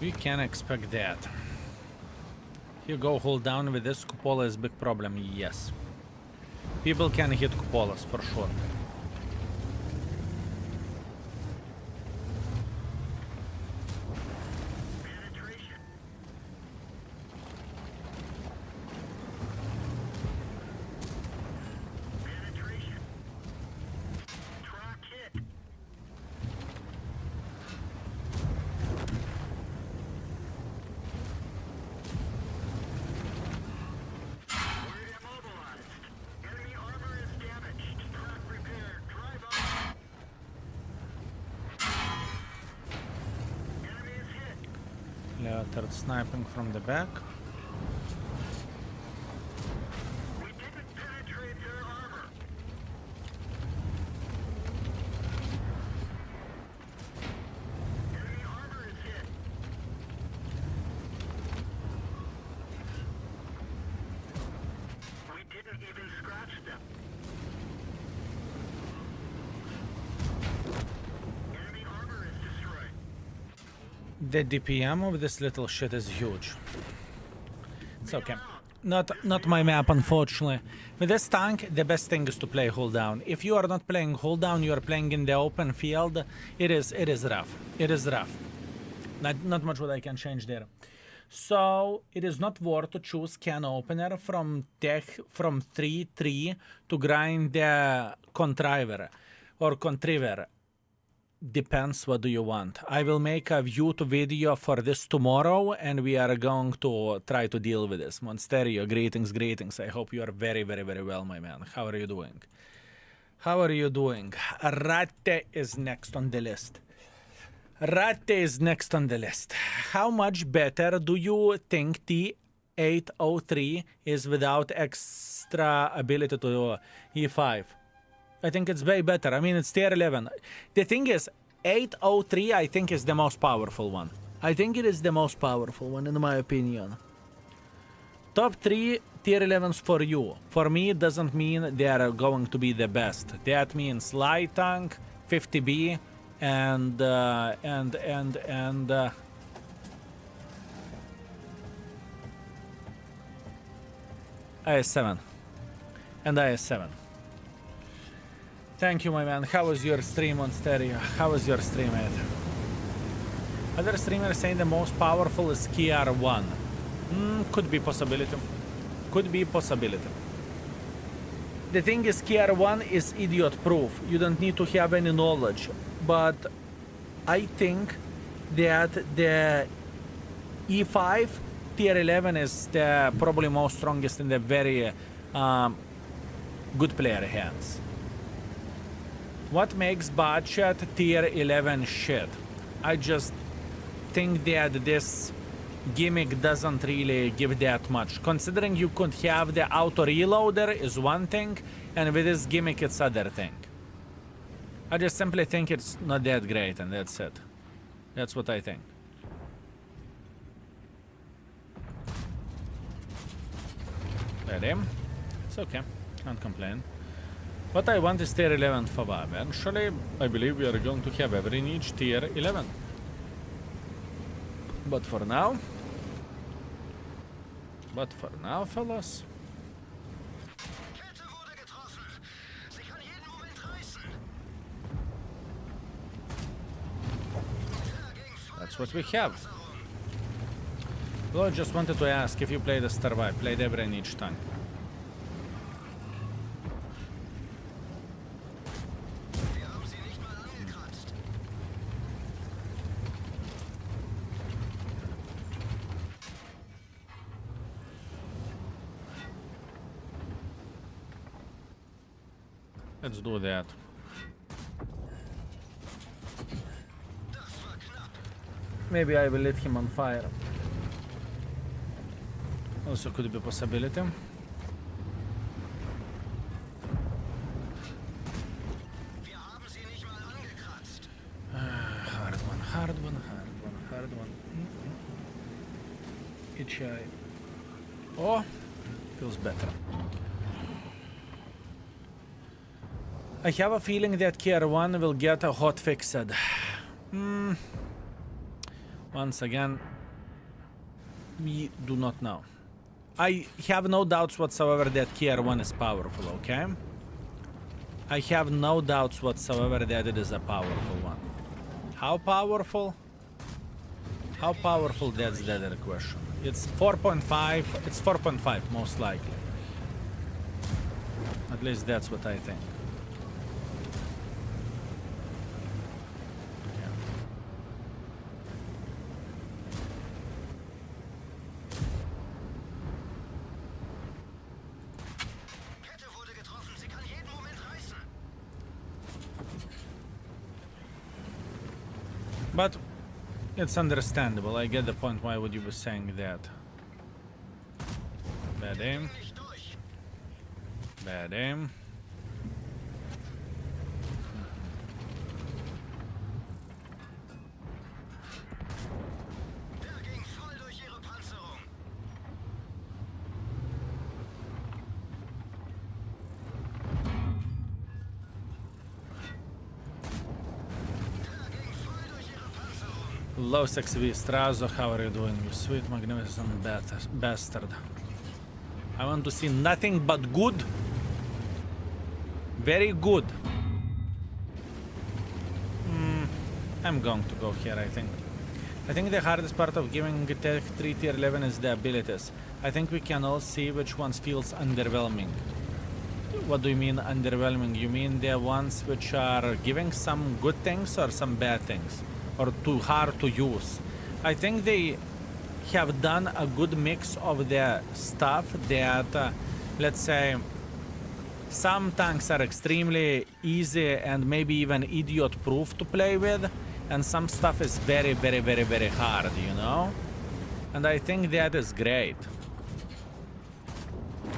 [SPEAKER 1] We can expect that. You go hold down with this. Cupola is big problem, yes. People can hit cupolas for sure. They're sniping from the back.
[SPEAKER 3] We didn't penetrate their armor. Enemy armor is hit. We didn't even scratch them. Enemy armor is destroyed.
[SPEAKER 1] The DPM of this little shit is huge. It's okay. Not my map, unfortunately. With this tank, the best thing is to play hold down. If you are not playing hold down, you are playing in the open field. It is rough. It is rough. Not much what I can change there. So it is not worth to choose can opener from 3-3 to grind the contriver or contriver. Depends what do you want. I will make a YouTube video for this tomorrow and we are going to try to deal with this. Monsterio, greetings. I hope you are very, very, very well, my man. How are you doing? How are you doing? Ratte is next on the list. Ratte is next on the list. How much better do you think T803 is without extra ability to E5? I think it's way better. I mean, it's tier 11. The thing is, 803 I think is the most powerful one. I think it is the most powerful one in my opinion. Top 3 tier 11s for you. For me, it doesn't mean they are going to be the best. That means light tank, 50B, and IS-7. And IS-7. Thank you, my man. How was your stream on stereo? How was your stream, Ed? Other streamers saying the most powerful is KR1. Could be possibility. Could be possibility. The thing is, KR1 is idiot-proof. You don't need to have any knowledge. But I think that the E5 tier 11 is the probably most strongest in the very good player hands. What makes budget tier 11 shit? I just think that this gimmick doesn't really give that much. Considering you could have the auto reloader is one thing, and with this gimmick it's other thing. I just simply think it's not that great, and that's it. That's what I think. Ready? It's okay. Can't complain. What I want is tier 11 Fava. Eventually, I believe we are going to have every niche tier 11. But for now, fellas. That's what we have. Well, I just wanted to ask if you played the Strv, played every niche tank. Let's do that. Maybe I will let him on fire. Also could be a possibility. Hard one. Each eye. Oh, feels better. I have a feeling that KR1 will get a hot fixed. Once again, we do not know. I have no doubts whatsoever that KR1 is powerful, okay? I have no doubts whatsoever that it is a powerful one. How powerful? How powerful, that's the other question. It's 4.5, it's 4.5 most likely. At least that's what I think. But It's understandable. I get the point. Why would you be saying that? Bad aim. Bad aim. Low 6V Strazo, how are you doing, you sweet magnificent bastard? I want to see nothing but good. Very good. I'm going to go here, I think. I think the hardest part of giving Tech 3 Tier 11 is the abilities. I think we can all see which ones feels underwhelming. What do you mean underwhelming? You mean the ones which are giving some good things or some bad things? Or too hard to use? I think they have done a good mix of the stuff that, let's say, some tanks are extremely easy and maybe even idiot-proof to play with, and some stuff is very, very, very, very hard, you know? And I think that is great.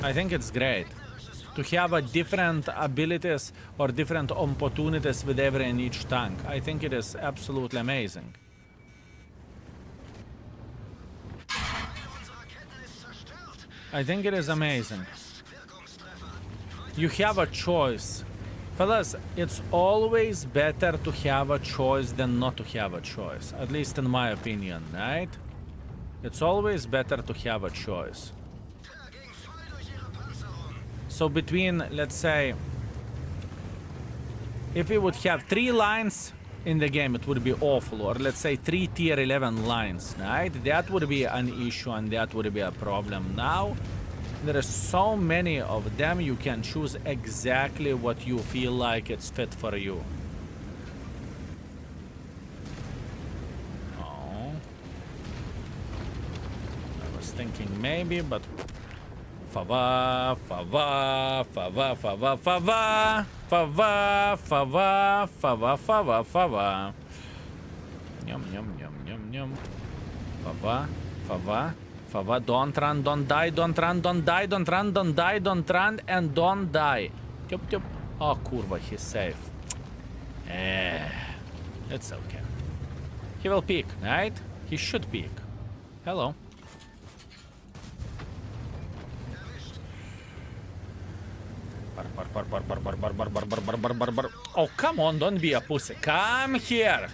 [SPEAKER 1] I think it's great to have a different abilities or different opportunities with every and each tank. I think it is absolutely amazing. I think it is amazing. You have a choice. Fellas, it's always better to have a choice than not to have a choice. At least in my opinion, right? It's always better to have a choice. So between, let's say, if we would have 3 lines in the game, it would be awful. Or let's say 3 tier 11 lines, right? That would be an issue and that would be a problem. Now, there are so many of them, you can choose exactly what you feel like it's fit for you. Oh. I was thinking maybe, but... Fava, fava, fava, fava, fava, fava, fava, fava, fava, fava. Yum, yum, yum, yum, yum. Fava, fava, fava. Don't run, don't die, don't run, don't die, don't run, don't die, don't run, and don't die. Yup, yup. Oh, kurva, he's safe. It's okay. He will peek, right? He should peek. Hello. Oh, come on, don't be a pussy. Come here.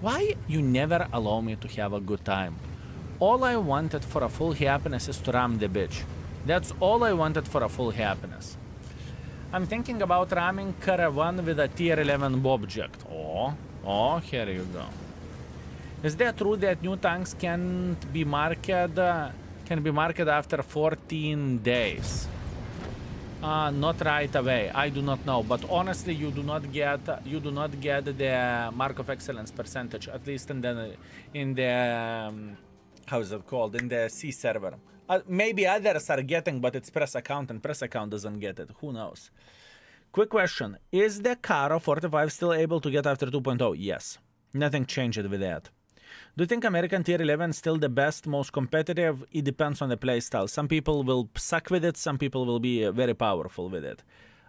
[SPEAKER 1] Why you never allow me to have a good time? All I wanted for a full happiness is to ram the bitch. That's all I wanted for a full happiness. I'm thinking about ramming Caravan with a tier 11 object. Oh, here you go. Is that true that new tanks can be marketed after 14 days? Not right away. I do not know, but honestly, you do not get the mark of excellence percentage, at least in the how is it called, in the C server. Maybe others are getting, but it's press account, and press account doesn't get it. Who knows? Quick question: is the Caro 45 still able to get after 2.0? Yes. Nothing changed with that. Do you think American tier 11 is still the best, most competitive? It depends on the playstyle. Some people will suck with it, some people will be very powerful with it.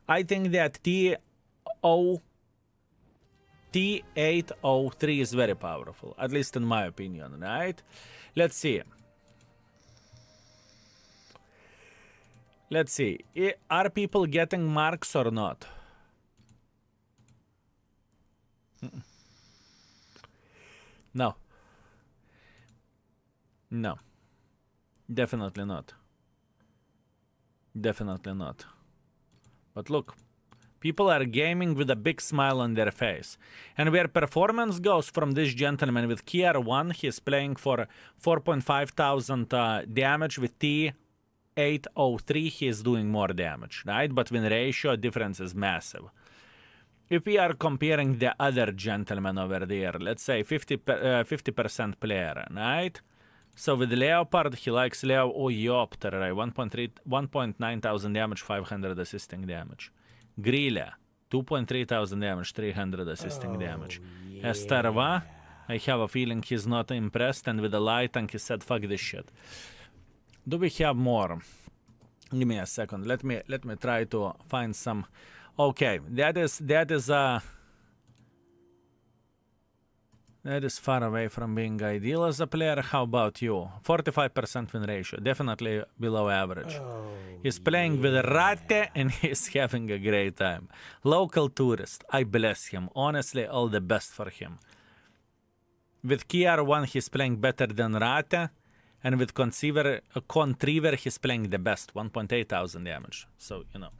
[SPEAKER 1] I think that T803 is very powerful, at least in my opinion, right? Let's see. Let's see. Are people getting marks or not? No. No. Definitely not. Definitely not. But look, people are gaming with a big smile on their face. And where performance goes from this gentleman with Kier 1, he's playing for 4,500 damage. With T803, he's doing more damage, right? But win ratio difference is massive. If we are comparing the other gentleman over there, let's say 50% player, right? So with Leopard, he likes Leopter, right? 1.9 thousand damage, 500 assisting damage. Grille, 2,300 damage, 300 assisting damage. Strv,
[SPEAKER 2] yeah.
[SPEAKER 1] I have a feeling he's not impressed, and with the light tank he said, fuck this shit. Do we have more? Give me a second. Let me try to find some. Okay, that is far away from being ideal as a player. How about you? 45% win ratio, definitely below average.
[SPEAKER 2] Oh,
[SPEAKER 1] He's playing with Ratte and he's having a great time. Local tourist, I bless him. Honestly, all the best for him. With KR1, he's playing better than Ratte. And with Contriver, he's playing the best. 1,800 damage. So, you know.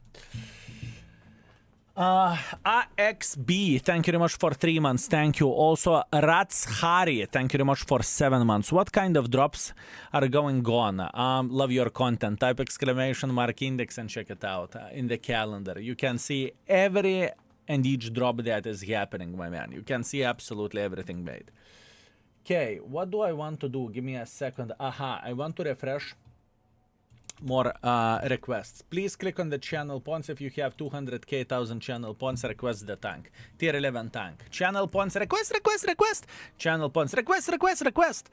[SPEAKER 1] AXB, thank you very much for 3 months. Thank you. Also, Ratshari, thank you very much for 7 months. What kind of drops are going on? Love your content. Type exclamation mark index and check it out in the calendar. You can see every and each drop that is happening, my man. You can see absolutely everything made. Okay, what do I want to do? Give me a second. I want to refresh more requests. Please click on the channel points if you have 200k 1000 channel points. Request the tank. Tier 11 tank. Channel points. Request. Channel points. Request.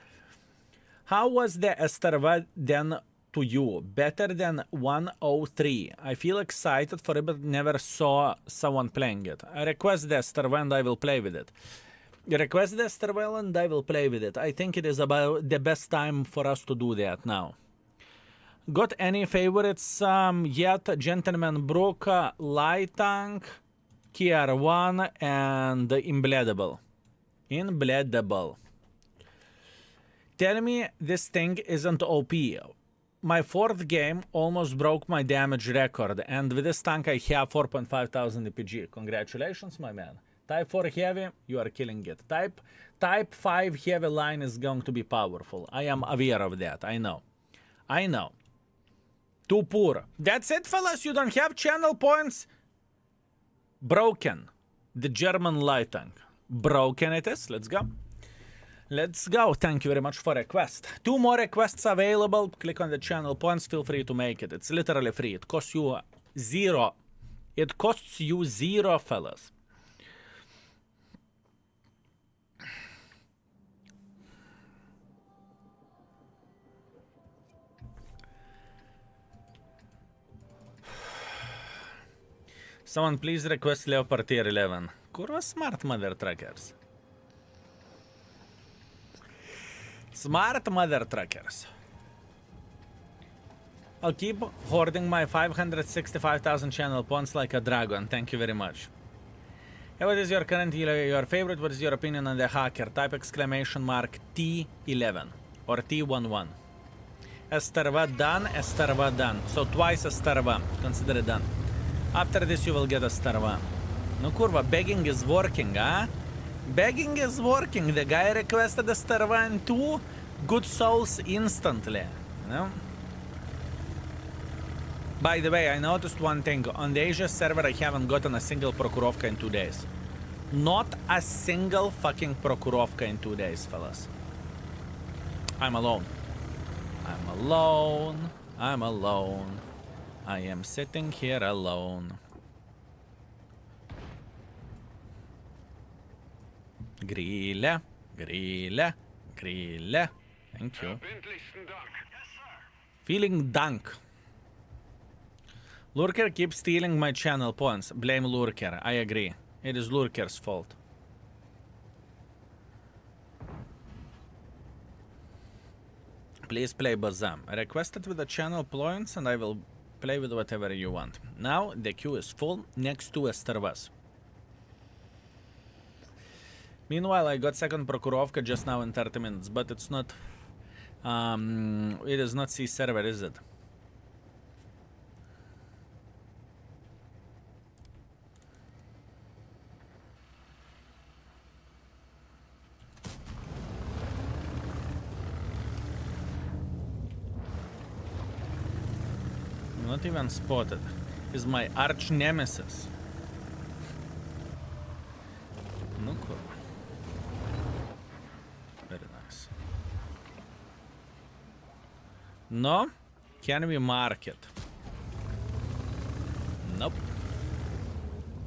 [SPEAKER 1] How was the Strv then to you? Better than 103. I feel excited for it, but never saw someone playing it. I request the Strv and I will play with it. Request the Strv and I will play with it. I think it is about the best time for us to do that now. Got any favorites yet? Gentleman Brook, Light Tank, KR1, and Imbleedable. Tell me this thing isn't OP. My 4th game almost broke my damage record, and with this tank I have 4,500 EPG. Congratulations, my man. Type 4 heavy, you are killing it. Type 5 heavy line is going to be powerful. I am aware of that. I know. Too poor. That's it, fellas. You don't have channel points. Broken. The German light tank. Broken it is. Let's go. Thank you very much for request. 2 more requests available. Click on the channel points. Feel free to make it. It's literally free. It costs you 0. It costs you 0, fellas. Someone please request Leopard tier 11. Kurwa smart mother truckers. Smart mother truckers. I'll keep hoarding my 565,000 channel points like a dragon. Thank you very much. Hey, what is your current your favorite? What is your opinion on the hacker? Type exclamation mark T11 or T11. Strv done. So twice Strv. Consider it done. After this you will get a Strv. No kurva, begging is working, huh? Begging is working. The guy requested a Strv and 2 good souls instantly. You know? By the way, I noticed one thing. On the Asia server I haven't gotten a single Prokurovka in 2 days. Not a single fucking Prokurovka in 2 days, fellas. I'm alone. I am sitting here alone. Grille. Thank you. Feeling dunk. Lurker keeps stealing my channel points. Blame Lurker. I agree. It is Lurker's fault. Please play Bazam. Request it with the channel points and I will play with whatever you want. Now the queue is full next to Strvs. Meanwhile, I got second Prokurovka just now in 30 minutes, but it's not... it is not C server, is it? Not even spotted. He's my arch nemesis. No cool. Very nice. No? Can we mark it? Nope.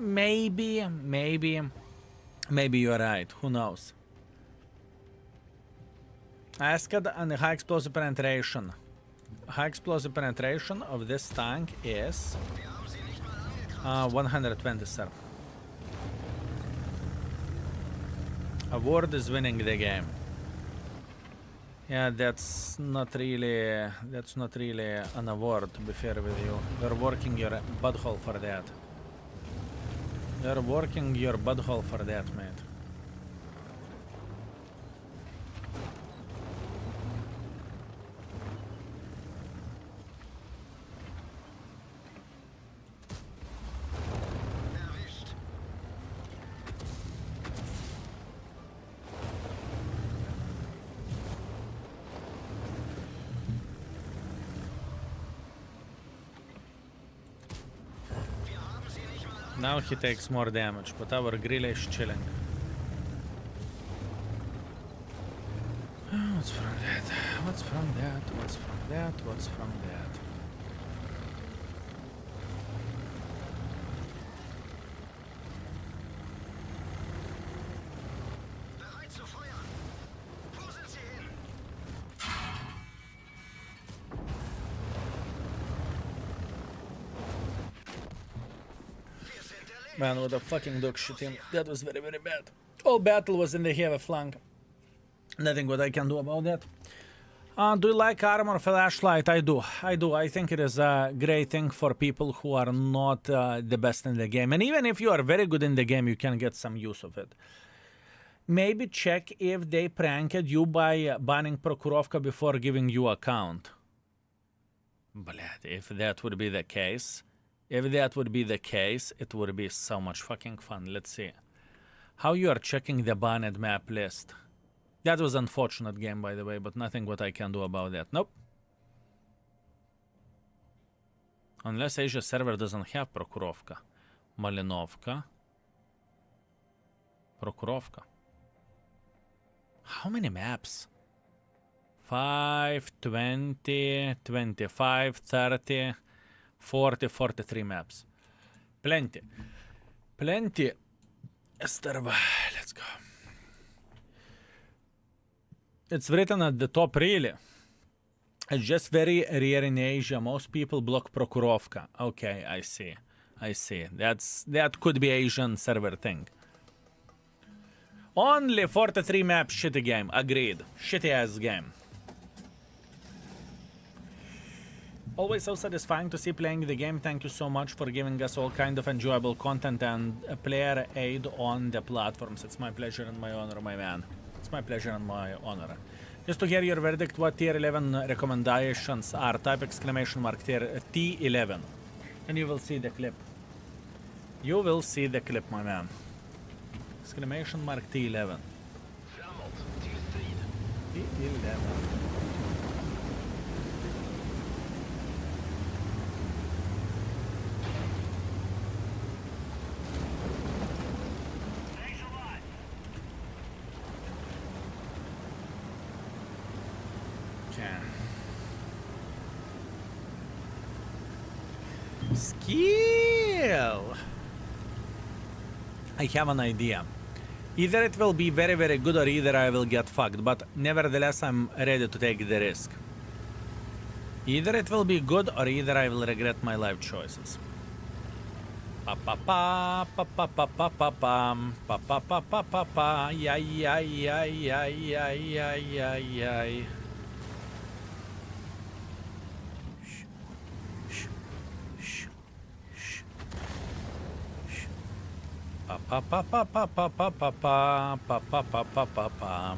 [SPEAKER 1] Maybe you're right. Who knows? Asked and the high explosive penetration. High explosive penetration of this tank is 120, sir. Award is winning the game. Yeah, that's not really an award, to be fair with you. You're working your butthole for that. You're working your butthole for that, mate. Now he takes more damage, but our grill is chilling. What's from that? What's from that? What's from that? What's from that?
[SPEAKER 3] Bereit zu feuern. Wo sind sie hin?
[SPEAKER 1] Man, what a fucking dog shit him. That was very, very bad. All battle was in the heavy flank. Nothing what I can do about that. Do you like armor flashlight? I do. I think it is a great thing for people who are not the best in the game. And even if you are very good in the game, you can get some use of it. Maybe check if they pranked you by banning Prokurovka before giving you account. Blad, if that would be the case... If that would be the case, it would be so much fucking fun. Let's see. How you are checking the banned map list? That was unfortunate game, by the way, but nothing what I can do about that. Nope. Unless Asia server doesn't have Prokurovka. Malinovka. Prokurovka. How many maps? 5, 20, 25, 30... 40, 43 maps. Plenty. Strv. Let's go. It's written at the top, really. It's just very rare in Asia. Most people block Prokurovka. Okay, I see. That could be Asian server thing. Only 43 maps, shitty game. Agreed. Shitty ass game. Always so satisfying to see playing the game. Thank you so much for giving us all kind of enjoyable content and player aid on the platforms. It's my pleasure and my honor, my man. It's my pleasure and my honor. Just to hear your verdict, what tier 11 recommendations are? Type exclamation mark tier T11. And you will see the clip. You will see the clip, my man. Exclamation mark T11. T11. Skill! I have an idea. Either it will be very, very good or either I will get fucked, but nevertheless I'm ready to take the risk. Either it will be good or either I will regret my life choices. Pa pa pa pa pa pa pa pa pam pa pa pa pa pa pa yay yay yay yay yay yay yay yay. Pa pa pa pa pa pa pa pa pa pa pa pa pa pa.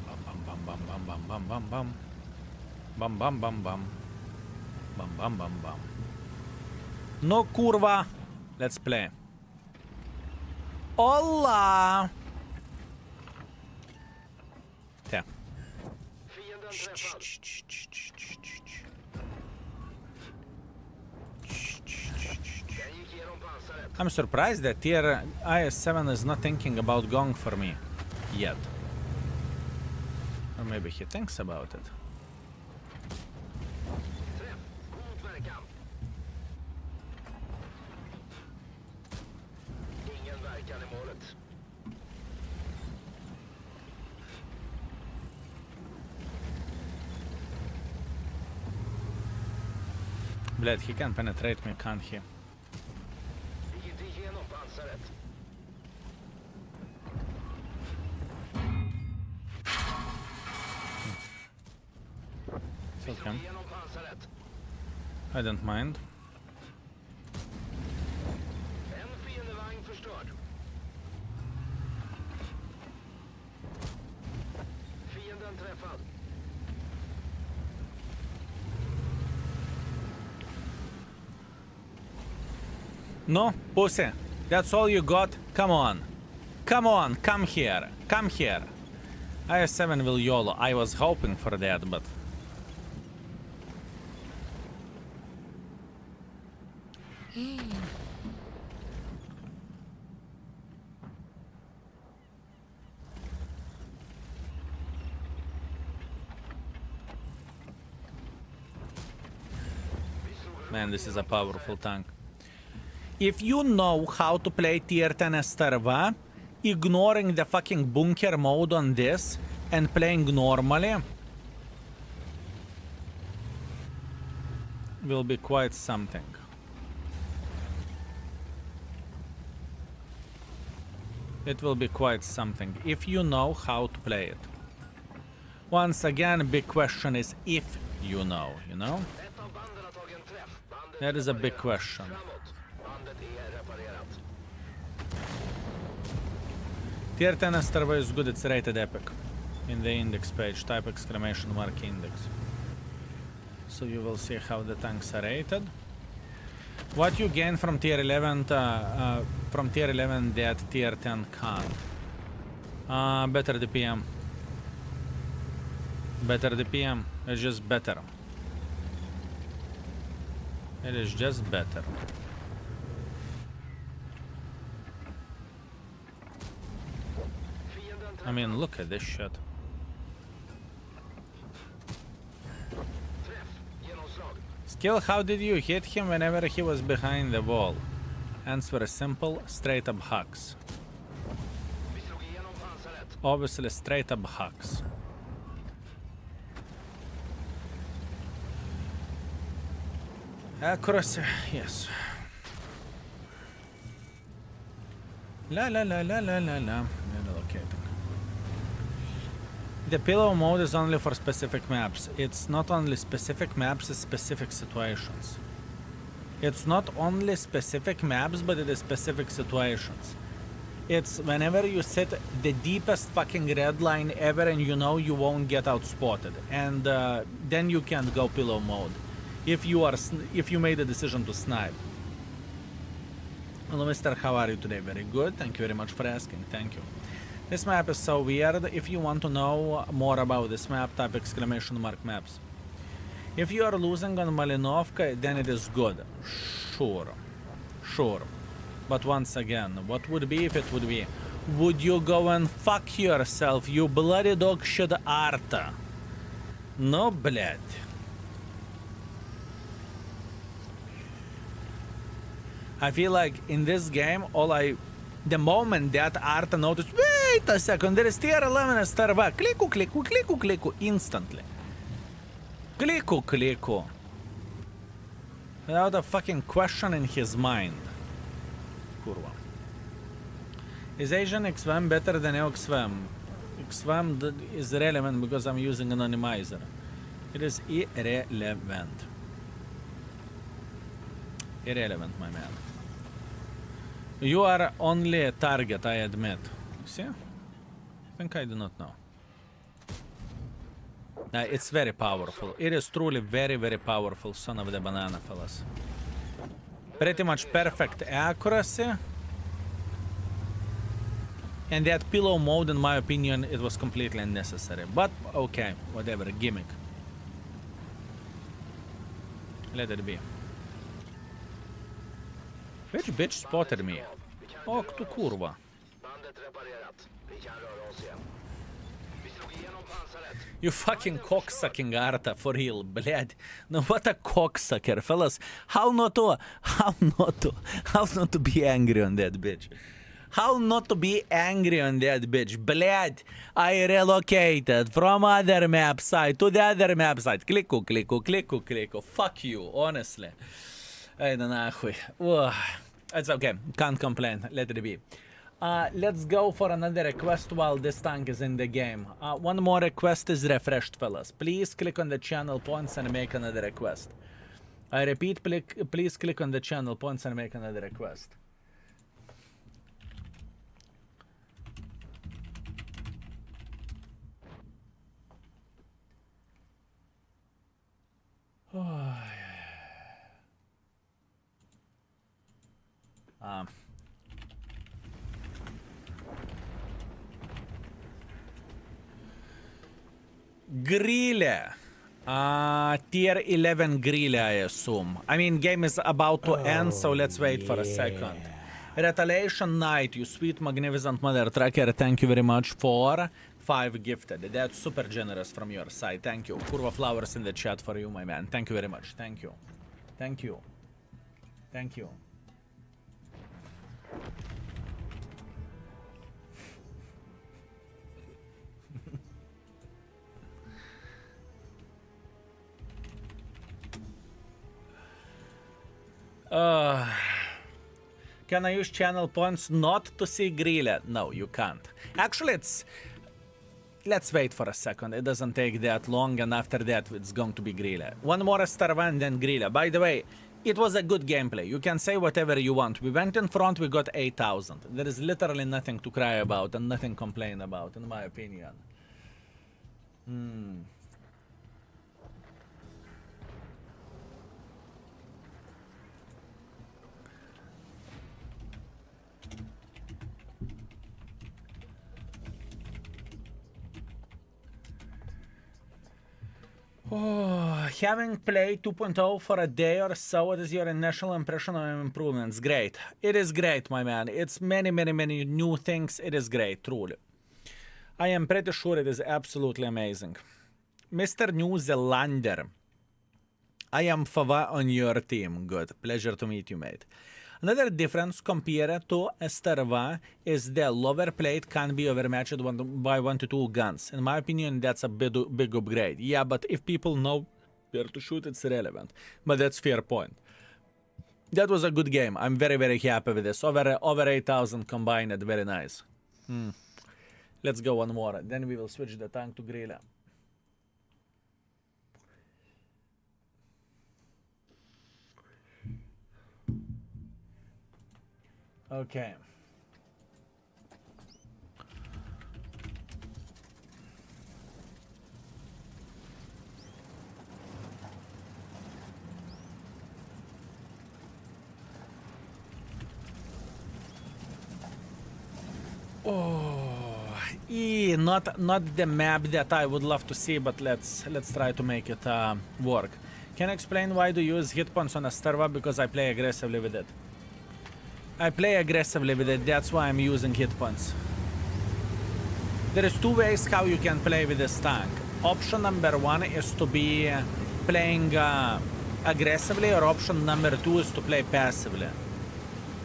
[SPEAKER 1] Bam bam bam bam bam bam bam bam. Bam bam bam bam. Bam bam bam bam. No kurwa. Let's play. Hola. Yeah. I'm surprised that tier IS-7 is not thinking about Gong for me yet. Or maybe he thinks about it. Bled, he can penetrate me, can't he?
[SPEAKER 3] Gick inte igenom pansaret.
[SPEAKER 1] It's okay.
[SPEAKER 3] Igenom pansaret.
[SPEAKER 1] I don't mind.
[SPEAKER 3] En fiendevagn förstörd. Fienden träffad.
[SPEAKER 1] No, pussy. That's all you got? Come on. Come on, come here. Come here. IS-7 will YOLO. I was hoping for that, but... Man, this is a powerful tank. If you know how to play tier 10 Strv, ignoring the fucking bunker mode on this and playing normally will be quite something. It will be quite something if you know how to play it. Once again, big question is if you know, you know?
[SPEAKER 3] Ett av banden har tagit en träff. Bandet
[SPEAKER 1] That is a big
[SPEAKER 3] reparerat.
[SPEAKER 1] question.
[SPEAKER 3] Framåt. Bandet är reparerat.
[SPEAKER 1] Tier 10 Strv is good, it's rated epic. In the index page, type exclamation mark index. So you will see how the tanks are rated. What you gain from tier 11 that tier 10 can't. Better DPM. Better DPM. It's just better. It is just better.
[SPEAKER 3] Fienden
[SPEAKER 1] I mean, look at this shit.
[SPEAKER 3] träff. Genomslag.
[SPEAKER 1] Skill, how did you hit him whenever he was behind the wall? Answer is simple, straight up hacks.
[SPEAKER 3] Vi slog igenom pansaret.
[SPEAKER 1] Obviously, straight up hacks. Accuracy, yes. La la la la la la la. Relocating. The pillow mode is only for specific maps. It's not only specific maps, it's specific situations. It's not only specific maps, but it is specific situations. It's whenever you set the deepest fucking red line ever and you know you won't get outspotted. And then you can go pillow mode. If you made a decision to snipe. Hello, Mister. How are you today? Very good. Thank you very much for asking. Thank you. This map is so weird. If you want to know more about this map, type exclamation mark maps. If you are losing on Malinovka, then it is good. Sure. Sure. But once again, what would be if it would be? Would you go and fuck yourself, you bloody dog shit Arta? No, блядь. I feel like in this game, the moment that Arta noticed, wait a second, there is tier 11 Strv, cliku, cliku, cliku, cliku, instantly. Cliku, cliku. Without a fucking question in his mind. Kurwa. Is Asian XVM better than XVM? XVM is relevant because I'm using an anonymizer. It is irrelevant. Irrelevant, my man. You are only a target, I admit. See? I think I do not know. It's very powerful. It is truly very, very powerful, son of the banana, fellas. Pretty much perfect accuracy. And that pillow mode, in my opinion, it was completely unnecessary. But, okay, whatever, gimmick. Let it be. Which bitch spotted me? Och du kurva.
[SPEAKER 3] Bandet reparerat. Vi kan röra oss igen. Vi slog igenom pansaret.
[SPEAKER 1] You fucking cocksucking Arta, for real, блядь. No, what a cocksucker, fellas. How not to be angry on that bitch? How not to be angry on that bitch? Блядь, I relocated from other map site to the other map site. Клику, клику, клику, клику. Fuck you, honestly. Ай да нахуй. Ugh. It's okay. Can't complain. Let it be. Let's go for another request while this tank is in the game. One more request is refreshed, fellas. Please click on the channel points and make another request. I repeat, please click on the channel points and make another request. Grille. Tier 11 Grille, I assume. I mean, game is about to end, so let's wait for a second. Retaliation Knight, you sweet, magnificent mother tracker, thank you very much for 5 gifted. That's super generous from your side. Thank you. Curva flowers in the chat for you, my man. Thank you very much. Thank you. Thank you. Thank you. Can I use channel points not to see Grille? No, you can't. Actually, it's... Let's wait for a second. It doesn't take that long, and after that, it's going to be Grille. One more Strv and then Grille. By the way, it was a good gameplay. You can say whatever you want. We went in front, we got 8,000. There is literally nothing to cry about and nothing to complain about, in my opinion. Oh, having played 2.0 for a day or so, what is your initial impression of improvements? Great. It is great, my man. It's many, many, many new things. It is great, truly. I am pretty sure it is absolutely amazing. Mr. New Zealander, I am Fava on your team. Good. Pleasure to meet you, mate. Another difference compared to Strv is the lower plate can be overmatched by 1 to 2 guns. In my opinion, that's a big upgrade. Yeah, but if people know where to shoot, it's irrelevant. But that's fair point. That was a good game. I'm very, very happy with this. Over 8,000 combined. Very nice. Let's go one more. Then we will switch the tank to Grille. Okay. Not the map that I would love to see, but let's try to make it work. Can you explain why do you use hit points on a Strv? Because I play aggressively with it. I play aggressively with it, that's why I'm using hit points. There is 2 ways how you can play with this tank. Option number 1 is to be playing aggressively, or option number 2 is to play passively.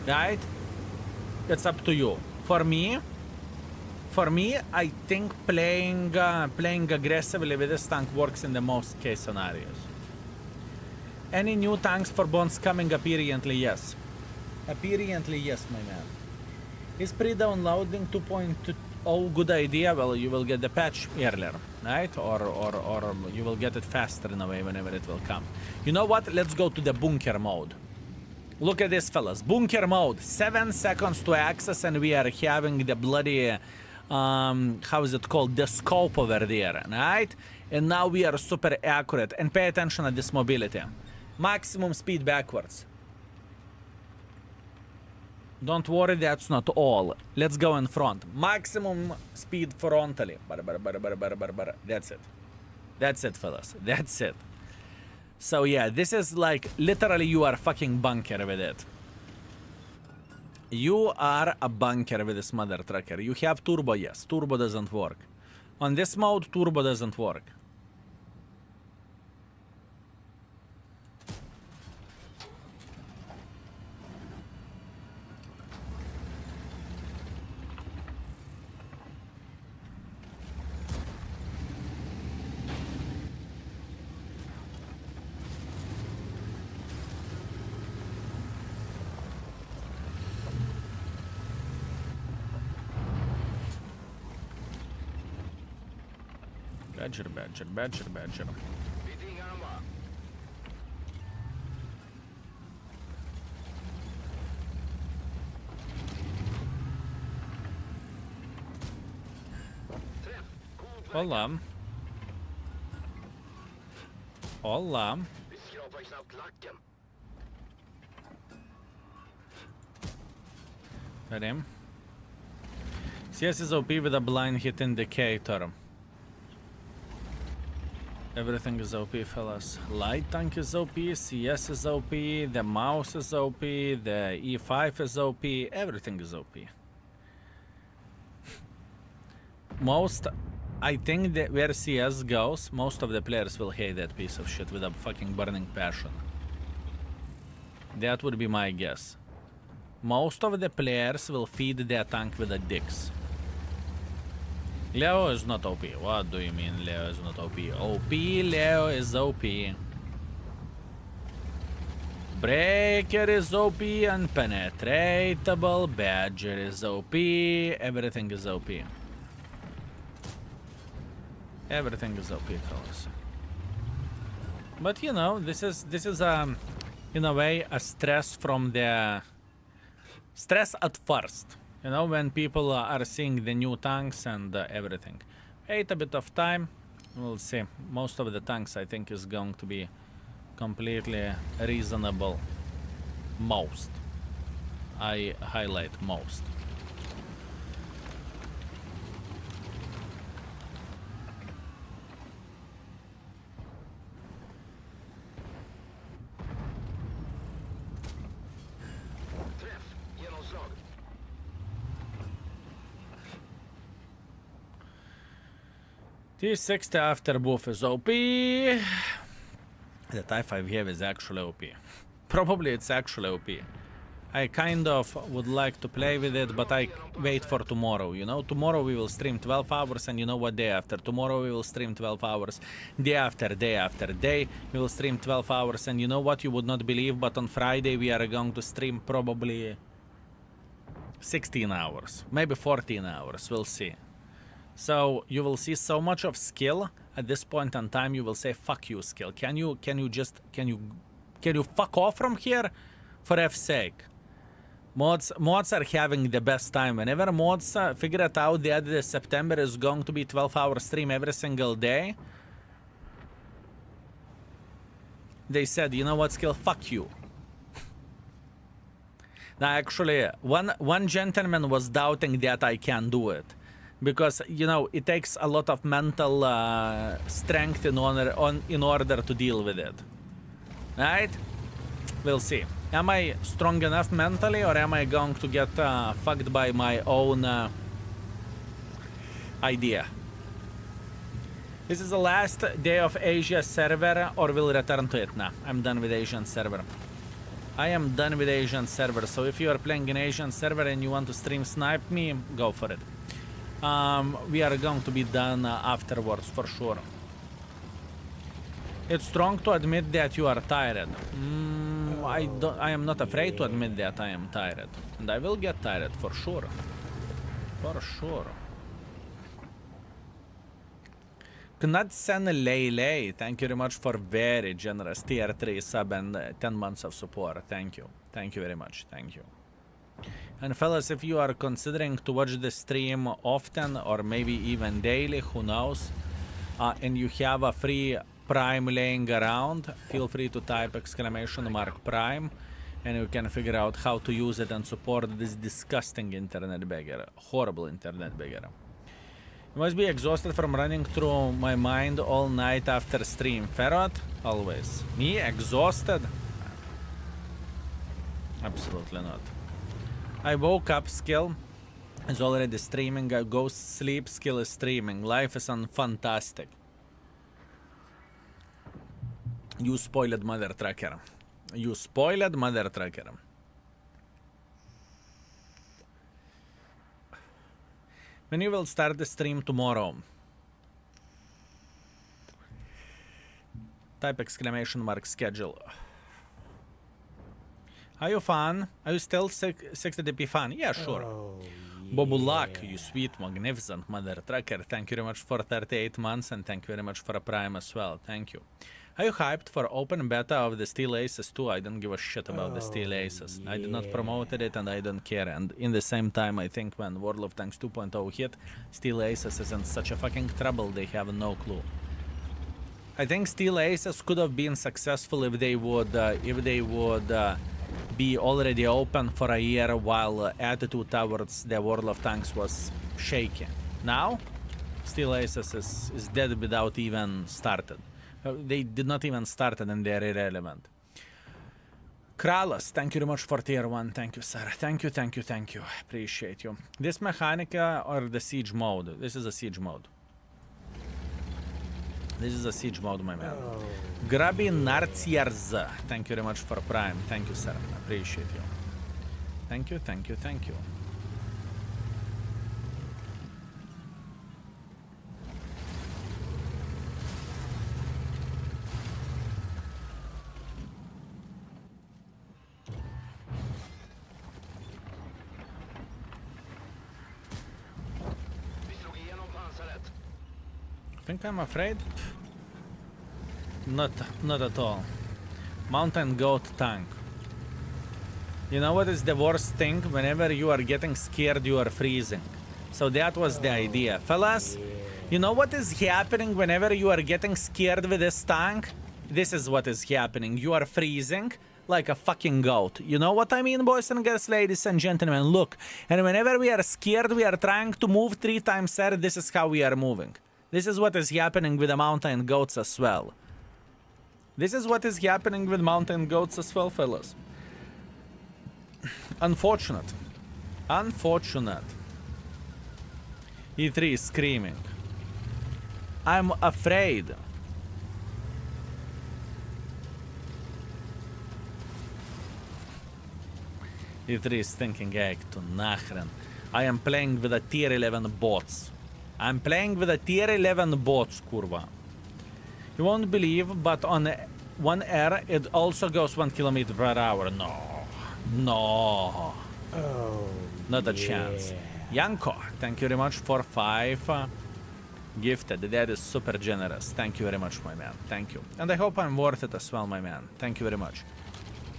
[SPEAKER 1] Right? It's up to you. For me, I think playing aggressively with this tank works in the most case scenarios. Any new tanks for bonds coming? Apparently, yes. Apparently, yes, my man. Is pre-downloading 2.0 good idea? Well, you will get the patch earlier, right? Or you will get it faster in a way whenever it will come. You know what? Let's go to the bunker mode. Look at this, fellas. Bunker mode. 7 seconds to access, and we are having the bloody... how is it called? The scope over there, right? And now we are super accurate. And pay attention at this mobility. Maximum speed backwards. Don't worry, that's not all. Let's go in front. Maximum speed frontally. That's it. That's it, fellas. That's it. So yeah, this is like, literally you are fucking bunker with it. You are a bunker with this mother trucker. You have turbo, yes. Turbo doesn't work. On this mode, turbo doesn't work. Badger, badger, badger, badger.
[SPEAKER 3] Beating armor. Strv, good work.
[SPEAKER 1] Olá. Olá.
[SPEAKER 3] Vi skrapar knappt lacken.
[SPEAKER 1] Ready? CS is OP with a blind hit indicator. Everything is OP, fellas. Light tank is OP, CS is OP, the mouse is OP, the E5 is OP, everything is OP. I think that where CS goes, most of the players will hate that piece of shit with a fucking burning passion. That would be my guess. Most of the players will feed their tank with the dicks. Leo is not OP. What do you mean Leo is not OP? OP, Leo is OP. Breaker is OP, unpenetratable, Badger is OP, everything is OP. Everything is OP, fellas. But you know, this is in a way a stress from the stress at first. You know, when people are seeing the new tanks and everything. Wait a bit of time, we'll see. Most of the tanks I think is going to be completely reasonable. Most. I highlight most.
[SPEAKER 3] Träff, genomslag.
[SPEAKER 1] T60 after buff is OP. The T5 here is actually OP. Probably it's actually OP. I kind of would like to play with it, but I wait for tomorrow, you know? Tomorrow we will stream 12 hours, and you know what, day after tomorrow we will stream 12 hours. Day after day we will stream 12 hours, and you know what, you would not believe, but on Friday we are going to stream probably 16 hours, maybe 14 hours, we'll see. So you will see so much of skill at this point in time. You will say, "Fuck you, skill. Can you fuck off from here, for F's sake?" Mods are having the best time. Whenever mods figure it out that the September is going to be 12-hour stream every single day, they said, "You know what, skill? Fuck you." Now, actually, one gentleman was doubting that I can do it. Because, you know, it takes a lot of mental strength in order to deal with it. Right? We'll see. Am I strong enough mentally, or am I going to get fucked by my own idea? This is the last day of Asia server, or will return to it now. I'm done with Asian server. I am done with Asian server, so if you are playing an Asian server and you want to stream snipe me, go for it. We are going to be done afterwards, for sure. It's strong to admit that you are tired. I am not afraid to admit that I am tired. And I will get tired, for sure. For sure. Knudsen Lele, thank you very much for very generous tier 3 sub and 10 months of support. Thank you. Thank you very much. Thank you. And fellas, if you are considering to watch the stream often or maybe even daily, who knows, and you have a free Prime laying around, feel free to type !Prime and you can figure out how to use it and support this disgusting internet beggar. Horrible internet beggar. You must be exhausted from running through my mind all night after stream. Ferret? Always. Me? Exhausted? Absolutely not. I woke up, skill is already streaming. I go sleep, skill is streaming. Life is fantastic. You spoiled mother trucker. You spoiled mother trucker. When you will start the stream tomorrow? Type !Schedule. Are you fan? Are you still 60dp fan? Yeah, sure.
[SPEAKER 2] Oh,
[SPEAKER 1] Bobulak, you sweet, magnificent mother trucker. Thank you very much for 38 months and thank you very much for a prime as well. Thank you. Are you hyped for open beta of the Steel Aces too? I don't give a shit about the Steel Aces. I did not promote it and I don't care. And in the same time, I think when World of Tanks 2.0 hit, Steel Aces is in such a fucking trouble, they have no clue. I think Steel Aces could have been successful if they would be already open for a year while attitude towards the World of Tanks was shaky. Now, Steel Aces is dead without even started. They did not even start and they're irrelevant. Kralos, thank you very much for tier 1. Thank you, sir. Thank you, thank you, thank you. Appreciate you. This Mechanica or the siege mode? This is a siege mode. This is a siege mode, my man. Grabi Narciarz, thank you very much for Prime. Thank you, sir. Appreciate you. Thank you, thank you, thank you. Think I'm afraid? Not at all. Mountain goat tank. You know what is the worst thing? Whenever you are getting scared, you are freezing. So that was the idea. Fellas, you know what is happening whenever you are getting scared with this tank? This is what is happening. You are freezing like a fucking goat. You know what I mean, boys and girls, ladies and gentlemen? Look, and whenever we are scared, we are trying to move 3 times, sir. This is how we are moving. This is what is happening with the mountain goats as well. This is what is happening with mountain goats as well, fellas. Unfortunate. Unfortunate. E3 is screaming. I'm afraid. E3 is thinking, hey, to nachren. I am playing with a tier 11 bots. I'm playing with a tier 11 bots, kurva. You won't believe, but on 1R, it also goes 1 kilometer per hour. No. No.
[SPEAKER 2] Oh,
[SPEAKER 1] Not a chance. Yanko, thank you very much for 5 gifted. That is super generous. Thank you very much, my man. Thank you. And I hope I'm worth it as well, my man. Thank you very much.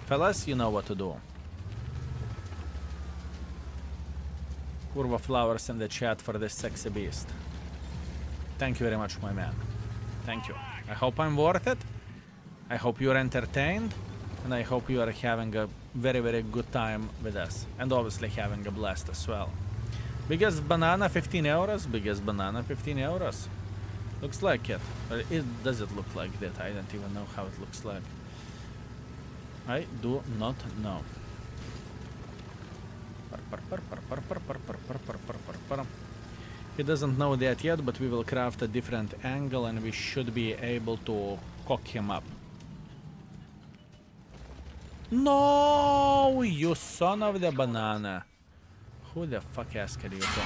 [SPEAKER 1] Fellas, you know what to do. Kurva flowers in the chat for this sexy beast. Thank you very much, my man. Thank you. I hope I'm worth it. I hope you're entertained. And I hope you are having a very, very good time with us. And obviously having a blast as well. Biggest banana, 15 euros. Biggest banana, 15 euros. Looks like it. But does it look like that? I don't even know how it looks like. I do not know. He doesn't know that yet, but we will craft a different angle and we should be able to cock him up. No, you son of the banana. Who the fuck asked you to?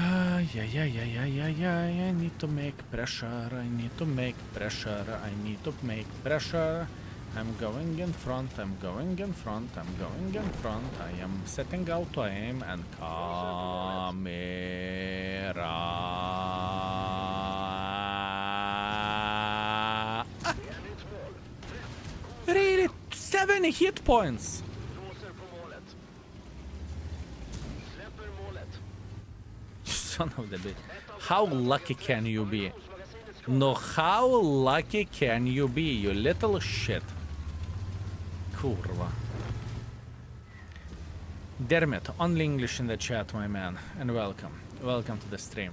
[SPEAKER 1] I need to make pressure, I need to make pressure, I need to make pressure. I'm going in front, I'm going in front, I'm going in front. I am setting out to aim and camera. Really? 7 hit points! Son of the bitch. How lucky can you be? No, how lucky can you be, you little shit? Kurva. Dermot, only English in the chat, my man. And welcome. Welcome to the stream.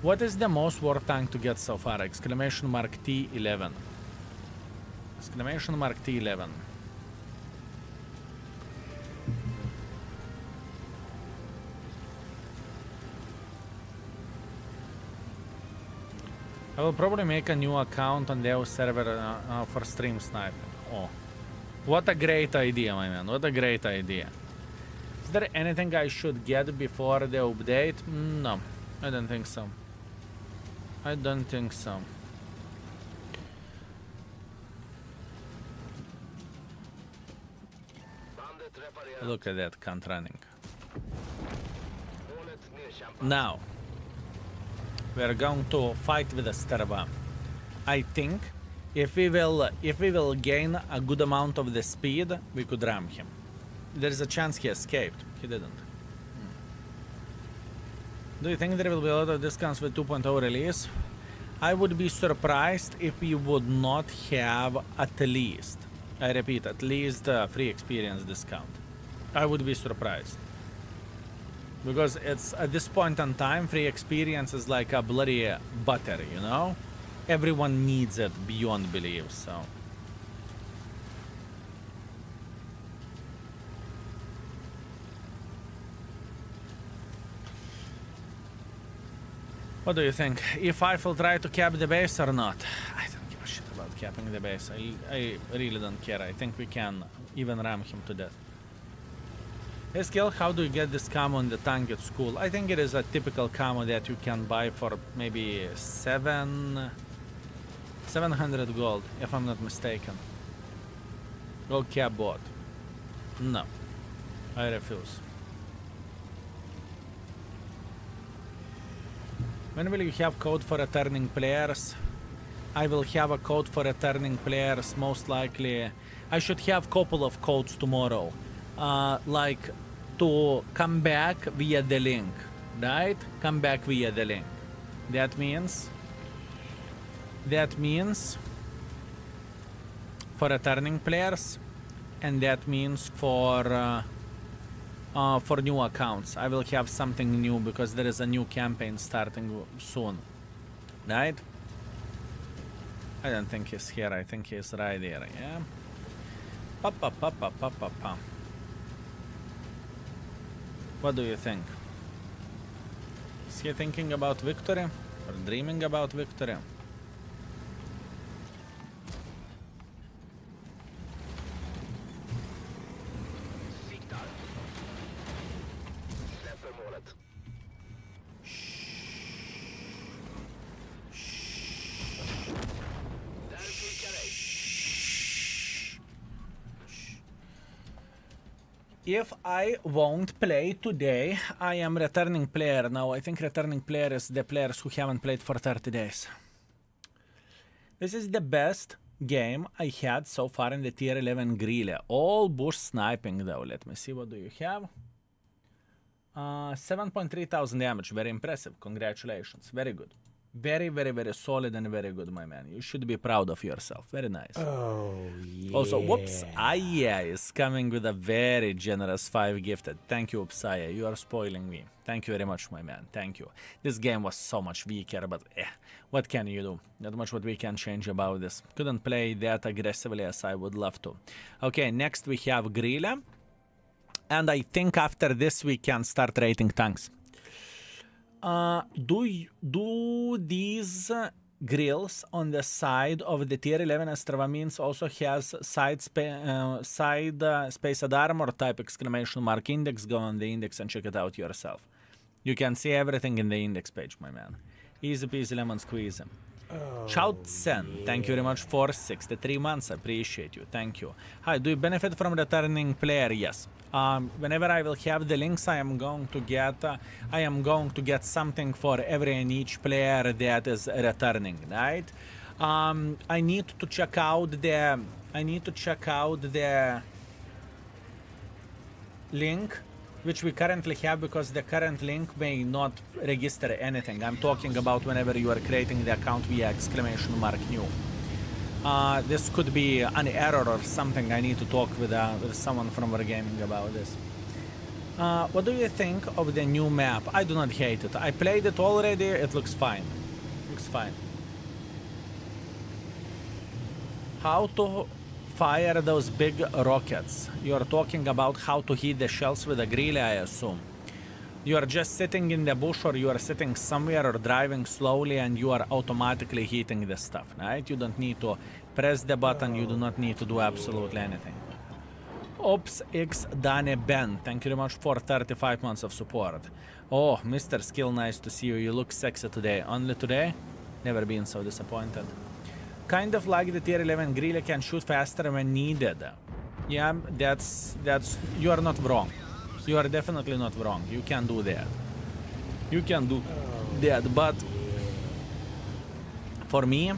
[SPEAKER 1] What is the most war tank to get so far? Exclamation mark T11. Exclamation mark T11. I will probably make a new account on the server for stream sniping. Oh, what a great idea, my man. What a great idea. Is there anything I should get before the update? No, I don't think so. I don't think so. Look at that cunt running. Now, we are going to fight with a Strv. I think if we will gain a good amount of the speed, we could ram him. There's a chance he escaped. He didn't. Do you think there will be a lot of discounts with 2.0 release? I would be surprised if we would not have at least, I repeat, at least a free experience discount. I would be surprised. Because it's, at this point in time, free experience is like a bloody butter, you know? Everyone needs it beyond belief, so. What do you think? If I will try to cap the base or not? I don't give a shit about capping the base. I really don't care. I think we can even ram him to death. Hey Skill, how do you get this camo in the tank at school? I think it is a typical camo that you can buy for maybe 700 gold, if I'm not mistaken. Gold cap bot. No. I refuse. When will you have code for returning players? I will have a code for returning players, most likely. I should have couple of codes tomorrow. Like to come back via the link, right? Come back via the link. That means for returning players, and that means for new accounts. I will have something new because there is a new campaign starting soon, right? I don't think he's here. I think he's right here. Yeah. Pa pa pa pa pa pa pa. What do you think? Is he thinking about victory or dreaming about victory? If I won't play today, I am returning player. Now, I think returning player is the players who haven't played for 30 days. This is the best game I had so far in the tier 11 Grille. All bush sniping though. Let me see, what do you have? 7.3 thousand damage. Very impressive. Congratulations. Very good. Very, very, very solid and very good, my man. You should be proud of yourself. Very nice.
[SPEAKER 2] Oh, yeah.
[SPEAKER 1] Also, whoops, Aya is coming with a very generous 5 gifted. Thank you, Upsaya. You are spoiling me. Thank you very much, my man. Thank you. This game was so much weaker, but what can you do? Not much what we can change about this. Couldn't play that aggressively as I would love to. Okay, next we have Grilla. And I think after this we can start rating tanks. Do these grills on the side of the tier 11 Strv means also has side spaced armor type exclamation mark index? Go on the index and check it out yourself. You can see everything in the index page, my man. Easy peasy lemon squeeze. Chow Tsen, thank you very much for 63 months. I appreciate you. Thank you. Hi, do you benefit from returning player? Yes. Whenever I will have the links, I am going to get something for every and each player that is returning, right? I need to check out the link which we currently have, because the current link may not register anything. I'm talking about whenever you are creating the account via exclamation mark new. This could be an error or something. I need to talk with someone from Wargaming about this. What do you think of the new map? I do not hate it. I played it already. It looks fine. Looks fine. How to fire those big rockets? You're talking about how to hit the shells with a grill, I assume. You are just sitting in the bush, or you are sitting somewhere or driving slowly and you are automatically hitting the stuff, right? You don't need to press the button, you do not need to do absolutely anything. Ops X Dane Ben, thank you very much for 35 months of support. Oh, Mr. Skill, nice to see you. You look sexy today. Only today? Never been so disappointed. Kind of like the tier 11 Grille can shoot faster when needed. Yeah, that's you are not wrong. You are definitely not wrong. You can do that. You can do that, but for me,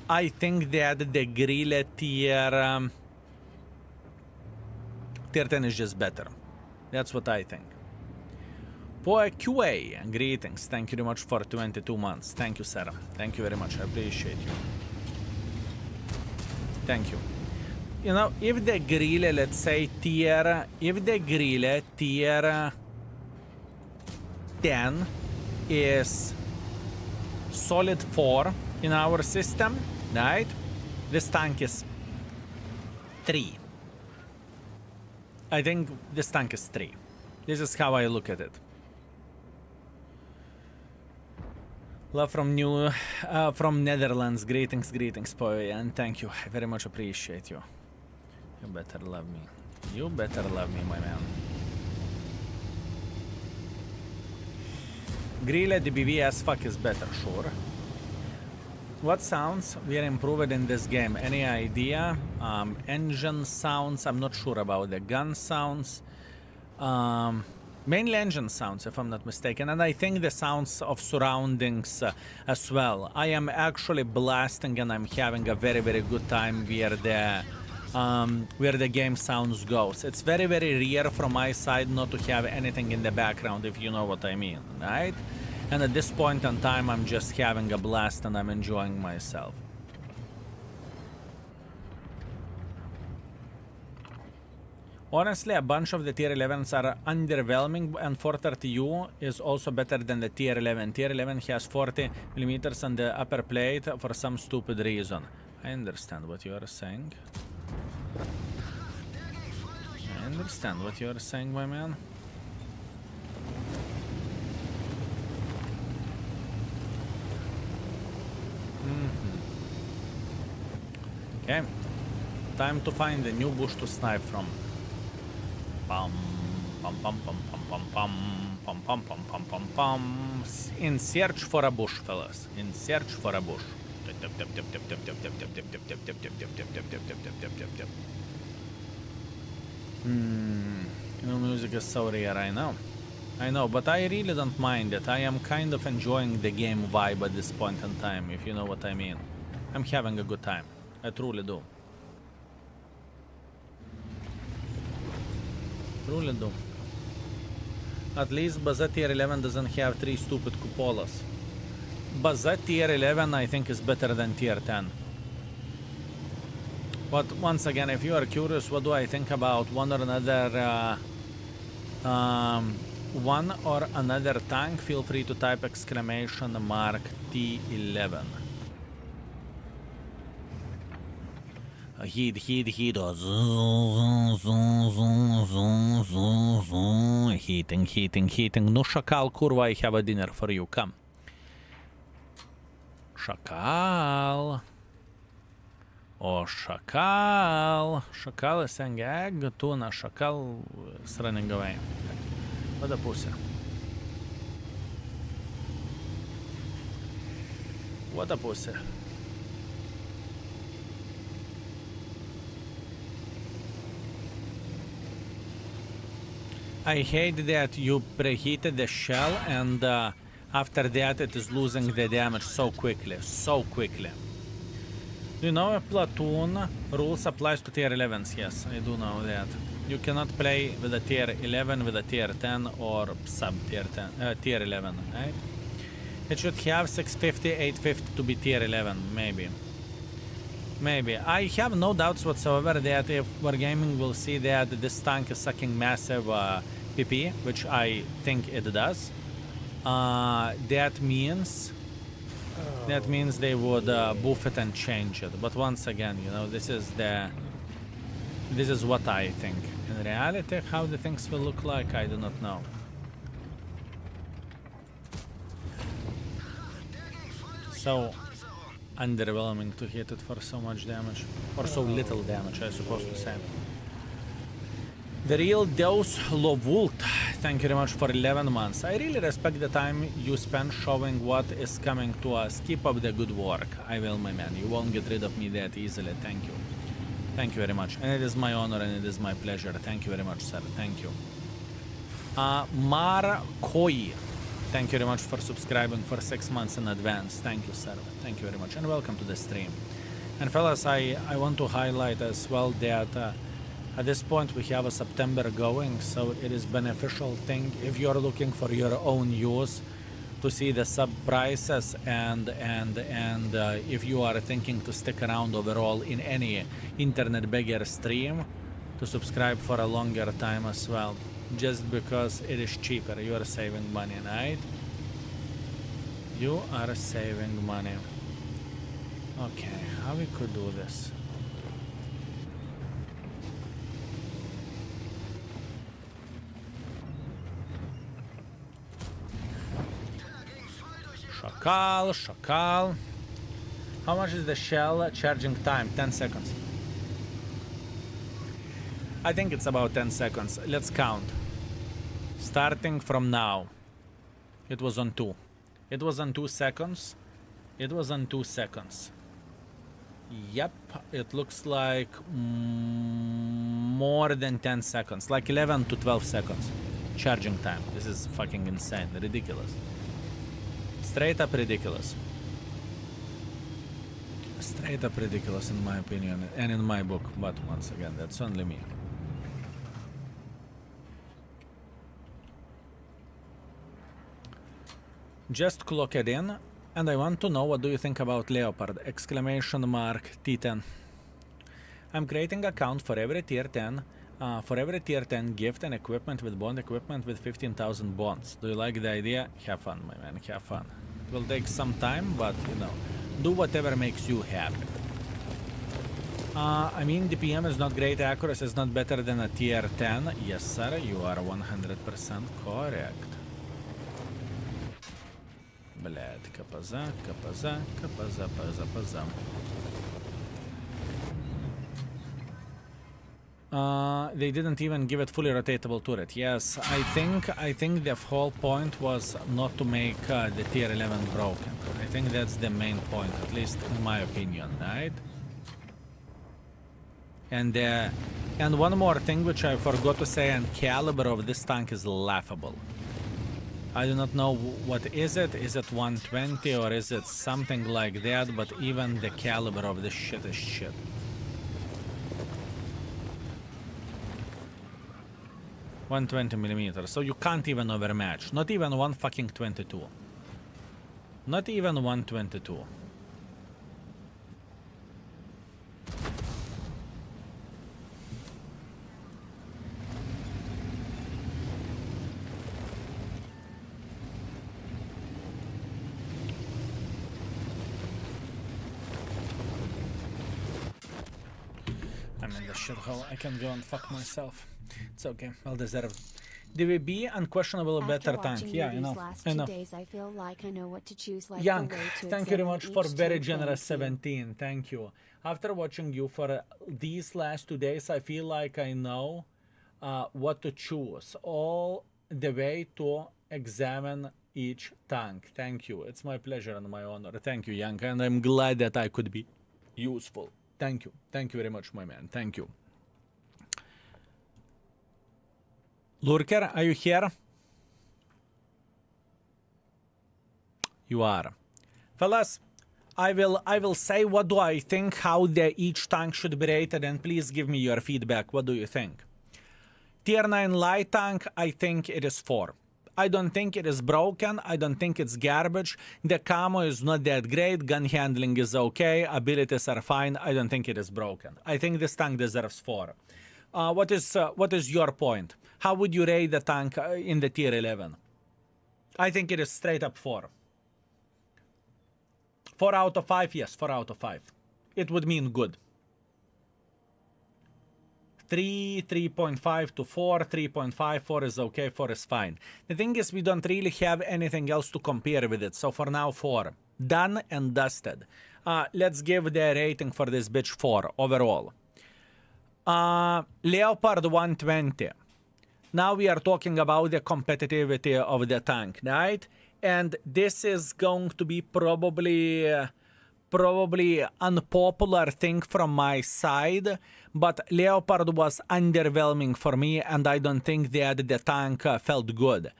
[SPEAKER 1] I think that the Grille tier 10 is just better. That's what I think. Boy QA, greetings. Thank you very much for 22 months. Thank you, Sarah. Thank you very much. I appreciate you. Thank you. You know, if the Grille, let's say if the Grille tier 10 is solid 4 in our system, right? This tank is 3. I think this tank is 3. This is how I look at it. Love from Netherlands. Greetings, Poy, and thank you. I very much appreciate you. You better love me. You better love me, my man. Grille DBV as fuck is better, sure. What sounds we are improved in this game? Any idea? Engine sounds, I'm not sure about the gun sounds. Mainly engine sounds, if I'm not mistaken, and I think the sounds of surroundings as well. I am actually blasting and I'm having a very, very good time where the game sounds goes. It's very, very rare from my side not to have anything in the background, if you know what I mean, right? And at this point in time, I'm just having a blast and I'm enjoying myself. Honestly, a bunch of the tier 11s are underwhelming, and 430U is also better than the tier 11. Tier 11 has 40 millimeters on the upper plate for some stupid reason. I understand what you are saying. I understand what you are saying, my man. Okay. Time to find a new bush to snipe from. Pum pum pum pum pum pum pum pum pum pum pum pum. In search for a bush, fellas. In search for a bush. You know, music is so rare, I know. I know, but I really don't mind it. I am kind of enjoying the game vibe at this point in time, if you know what I mean. I'm having a good time. I truly do. Truly do. At least Baza tier 11 doesn't have 3 stupid cupolas. Baza tier 11 I think is better than tier 10. But once again, if you are curious what do I think about one or another tank, feel free to type exclamation mark T11. Heat. Heating. No, Szakal, kurwa, I have a dinner for you. Come. Szakal. Oh, Szakal. Szakal is saying egg, tuna. Szakal is running away. What a pussy. What a pussy. I hate that you preheated the shell and after that it is losing the damage so quickly. Do you know a platoon rules applies to tier 11s? Yes, I do know that. You cannot play with a tier 11 with a tier 10 or sub tier 10, tier 11, right? It should have 650, 850 to be tier 11, maybe. Maybe. I have no doubts whatsoever that if Wargaming will see that this tank is sucking massive PP, which I think it does, that means they would buff it and change it. But once again, you know, this is what I think. In reality, how the things will look like, I do not know. So underwhelming to hit it for so much damage, or so little damage, I suppose to say. The real Deus Lovult, thank you very much for 11 months. I really respect the time you spend showing what is coming to us. Keep up the good work. I will, my man. You won't get rid of me that easily. Thank you. Thank you very much. And it is my honor and it is my pleasure. Thank you very much, sir. Thank you. Mar Koi, thank you very much for subscribing for 6 months in advance. Thank you, sir. Thank you very much. And welcome to the stream. And fellas, I want to highlight as well that at this point we have a September going, so it is beneficial thing if you're looking for your own use to see the sub prices and if you are thinking to stick around overall in any internet beggar stream, to subscribe for a longer time as well, just because it is cheaper. You are saving money, right? You are saving money. Okay, how we could do this? Szakal, Szakal. How much is the shell charging time? 10 seconds. I think it's about 10 seconds. Let's count. Starting from now. It was on 2. It was on 2 seconds. It was on 2 seconds. Yep, it looks like more than 10 seconds. Like 11 to 12 seconds. Charging time. This is fucking insane. Ridiculous. Straight up ridiculous. Straight up ridiculous in my opinion and in my book, but once again, that's only me. Just clock it in, and I want to know what do you think about Leopard! Exclamation mark T10. I'm creating account for every tier 10. For every tier 10 gift and equipment with bond equipment with 15,000 bonds. Do you like the idea? Have fun, my man, have fun. It will take some time, but you know, do whatever makes you happy. I mean, DPM is not great, accuracy is not better than a tier 10. Yes, sir, you are 100% correct. Блядь, капаза, капаза, капаза, паза, паза. They didn't even give it fully rotatable turret. Yes, I think the whole point was not to make the tier 11 broken. I think that's the main point, at least in my opinion, right? And one more thing which I forgot to say, and caliber of this tank is laughable. I do not know what is it. Is it 120 or is it something like that? But even the caliber of this shit is shit. $120mm, so you can't even overmatch. Not even 122. Not even 122. I'm in the shithole. I can go and fuck myself. It's okay. Well deserved. DVB unquestionable better tank. Yeah, I know. I know.
[SPEAKER 4] I feel like I know what to choose. Like
[SPEAKER 1] Young, thank you very much for very generous 17. Thank you. After watching you for these last 2 days, I feel like I know what to choose all the way to examine each tank. Thank you. It's my pleasure and my honor. Thank you, Young, and I'm glad that I could be useful. Thank you. Thank you very much, my man. Thank you. Lurker, are you here? You are. Fellas, I will say what do I think, how each tank should be rated, and please give me your feedback. What do you think? Tier 9 light tank, I think it is 4. I don't think it is broken. I don't think it's garbage. The camo is not that great. Gun handling is okay. Abilities are fine. I don't think it is broken. I think this tank deserves 4. What is your point? How would you rate the tank in the tier 11? I think it is straight up 4. 4 out of 5? Yes, 4 out of 5. It would mean good. 3, 3.5 to 4, 3.5, 4 is okay, 4 is fine. The thing is, we don't really have anything else to compare with it, so for now 4. Done and dusted. Let's give the rating for this bitch 4 overall. Leopard 120. Now we are talking about the competitivity of the tank, right? And this is going to be probably unpopular thing from my side, but Leopard was underwhelming for me, and I don't think that the tank felt good.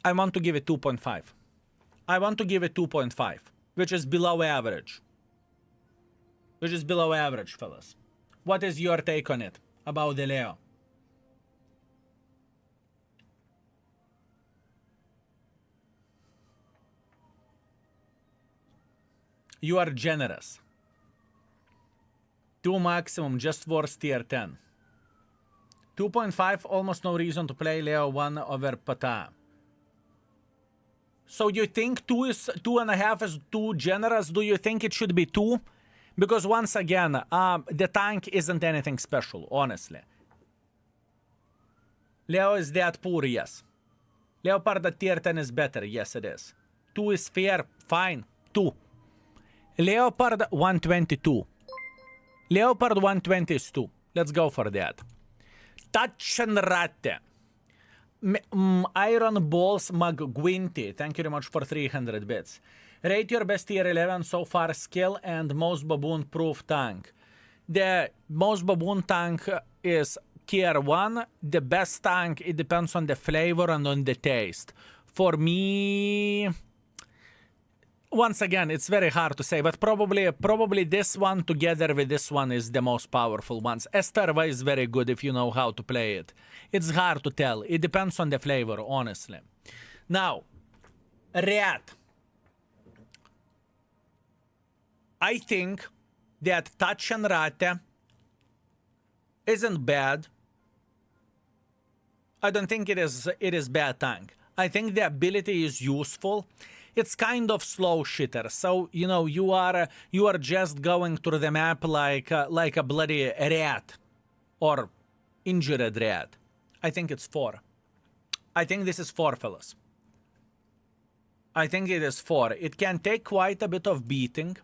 [SPEAKER 1] I want to give it 2.5. I want to give it 2.5, which is below average. Which is below average, fellas. What is your take on it about the Leo? You are generous. 2 maximum, just worse tier 10. 2.5, almost no reason to play Leo 1 over Pata. So you think 2.5 is too generous? Do you think it should be 2? Because once again, the tank isn't anything special, honestly. Leo is that poor, yes. Leopard at tier 10 is better, yes it is. 2 is fair, fine, 2. Leopard 122. Leopard 120 is 2. Let's go for that. Taschenratte. Iron Balls McGuinty. Thank you very much for 300 bits. Rate your best tier 11 so far skill and most baboon proof tank. The most baboon tank is tier 1. The best tank, it depends on the flavor and on the taste. For me... Once again, it's very hard to say, but probably this one together with this one is the most powerful ones. Strv is very good if you know how to play it. It's hard to tell. It depends on the flavor, honestly. Now, Rat. I think that Taschenratte isn't bad. I don't think it is bad tank. I think the ability is useful. It's kind of slow shitter, so you know you are just going through the map like a bloody rat or injured rat. I think it's 4. I think this is 4, fellas. I think it is 4. It can take quite a bit of beating.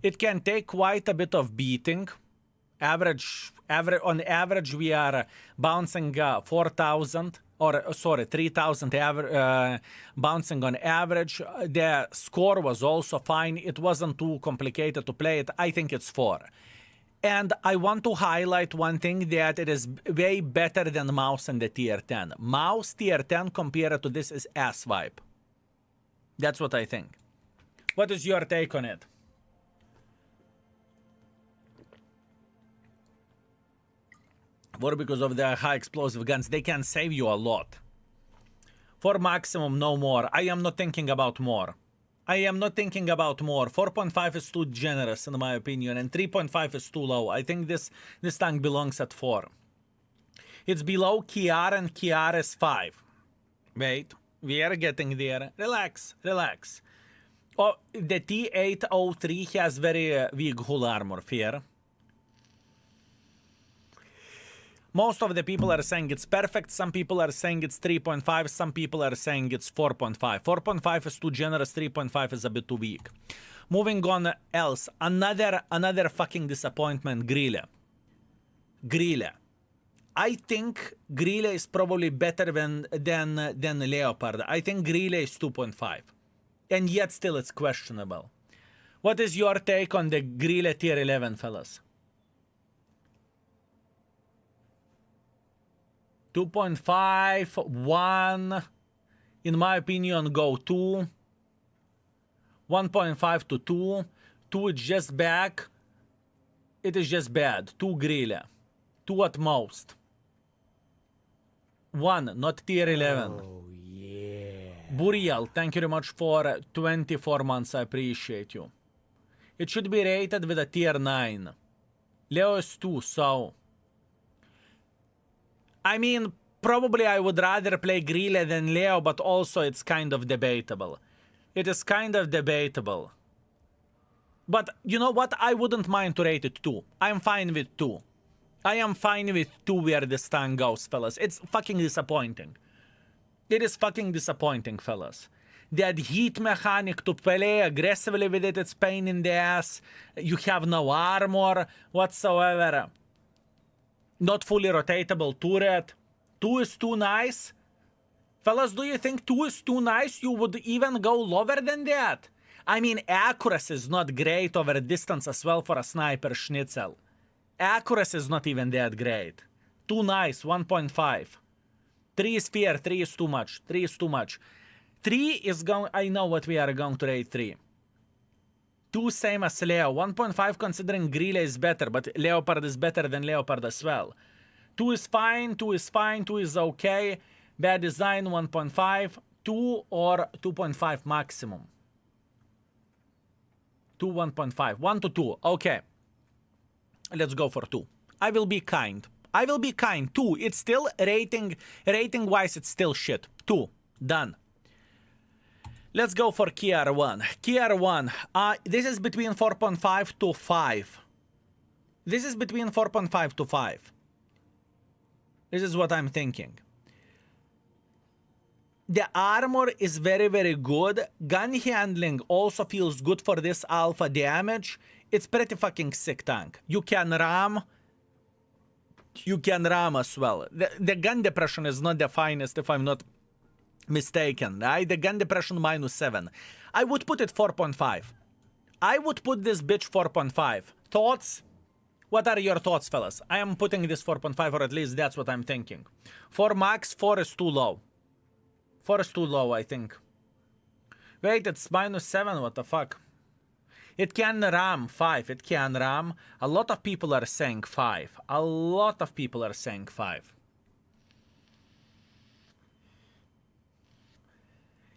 [SPEAKER 1] It can take quite a bit of beating. On average, we are bouncing 4,000. Or sorry, 3,000 bouncing on average. The score was also fine. It wasn't too complicated to play it. I think it's 4. And I want to highlight one thing, that it is way better than Mouse in the tier 10. Mouse tier 10 compared to this is ass wipe. That's what I think. What is your take on it? Or because of their high explosive guns, they can save you a lot. For maximum, no more. I am not thinking about more. I am not thinking about more. 4.5 is too generous in my opinion, and 3.5 is too low. I think this tank belongs at 4. It's below Kiara, and Kiara is 5. Wait, we are getting there. Relax, relax. Oh, the T11 has very weak hull armor, fair. Most of the people are saying it's perfect, some people are saying it's 3.5, some people are saying it's 4.5. 4.5 is too generous, 3.5 is a bit too weak. Moving on else, another fucking disappointment, Grille. Grille. I think Grille is probably better than Leopard. I think Grille is 2.5. And yet still it's questionable. What is your take on the Grille tier 11, fellas? 2.5, 1, in my opinion, go 2, 1.5 to 2, 2 is just back, it is just bad, 2 Grille, 2 at most, 1, not tier 11.
[SPEAKER 2] Oh, yeah.
[SPEAKER 1] Burial, thank you very much for 24 months, I appreciate you. It should be rated with a tier 9. Leo is 2, so... I mean, probably I would rather play Grille than Leo, but also it's kind of debatable. It is kind of debatable. But you know what? I wouldn't mind to rate it 2. I'm fine with 2. I am fine with 2 where this tank goes, fellas. It's fucking disappointing. It is fucking disappointing, fellas. That heat mechanic to play aggressively with it, it's pain in the ass. You have no armor whatsoever. Not fully rotatable turret. 2 is too nice. Fellas, do you think 2 is too nice? You would even go lower than that? I mean, accuracy is not great over distance as well for a sniper schnitzel. Accuracy is not even that great. Too nice, 1.5. 3 is fair, 3 is too much. 3 is too much. 3 is going... I know what we are going to rate 3. 2 same as Leo. 1.5 considering Grille is better, but Leopard is better than Leopard as well. 2 is fine, 2 is fine, 2 is okay. Bad design, 1.5. 2 or 2.5 maximum. 2, 1.5. 1 to 2. Okay. Let's go for 2. I will be kind. I will be kind. 2. It's still rating-wise, it's still shit. 2. Done. Let's go for KR1. KR1. This is between 4.5 to 5. This is between 4.5 to 5. This is what I'm thinking. The armor is very, very good. Gun handling also feels good for this alpha damage. It's pretty fucking sick tank. You can ram. You can ram as well. The gun depression is not the finest if I'm not mistaken, right? The gun depression -7. I would put it 4.5. I would put this bitch 4.5. Thoughts? What are your thoughts, fellas? I am putting this 4.5, or at least that's what I'm thinking. 4 max, 4 is too low. 4 is too low, I think. Wait, it's -7, what the fuck? It can ram 5, it can ram. A lot of people are saying 5. A lot of people are saying 5.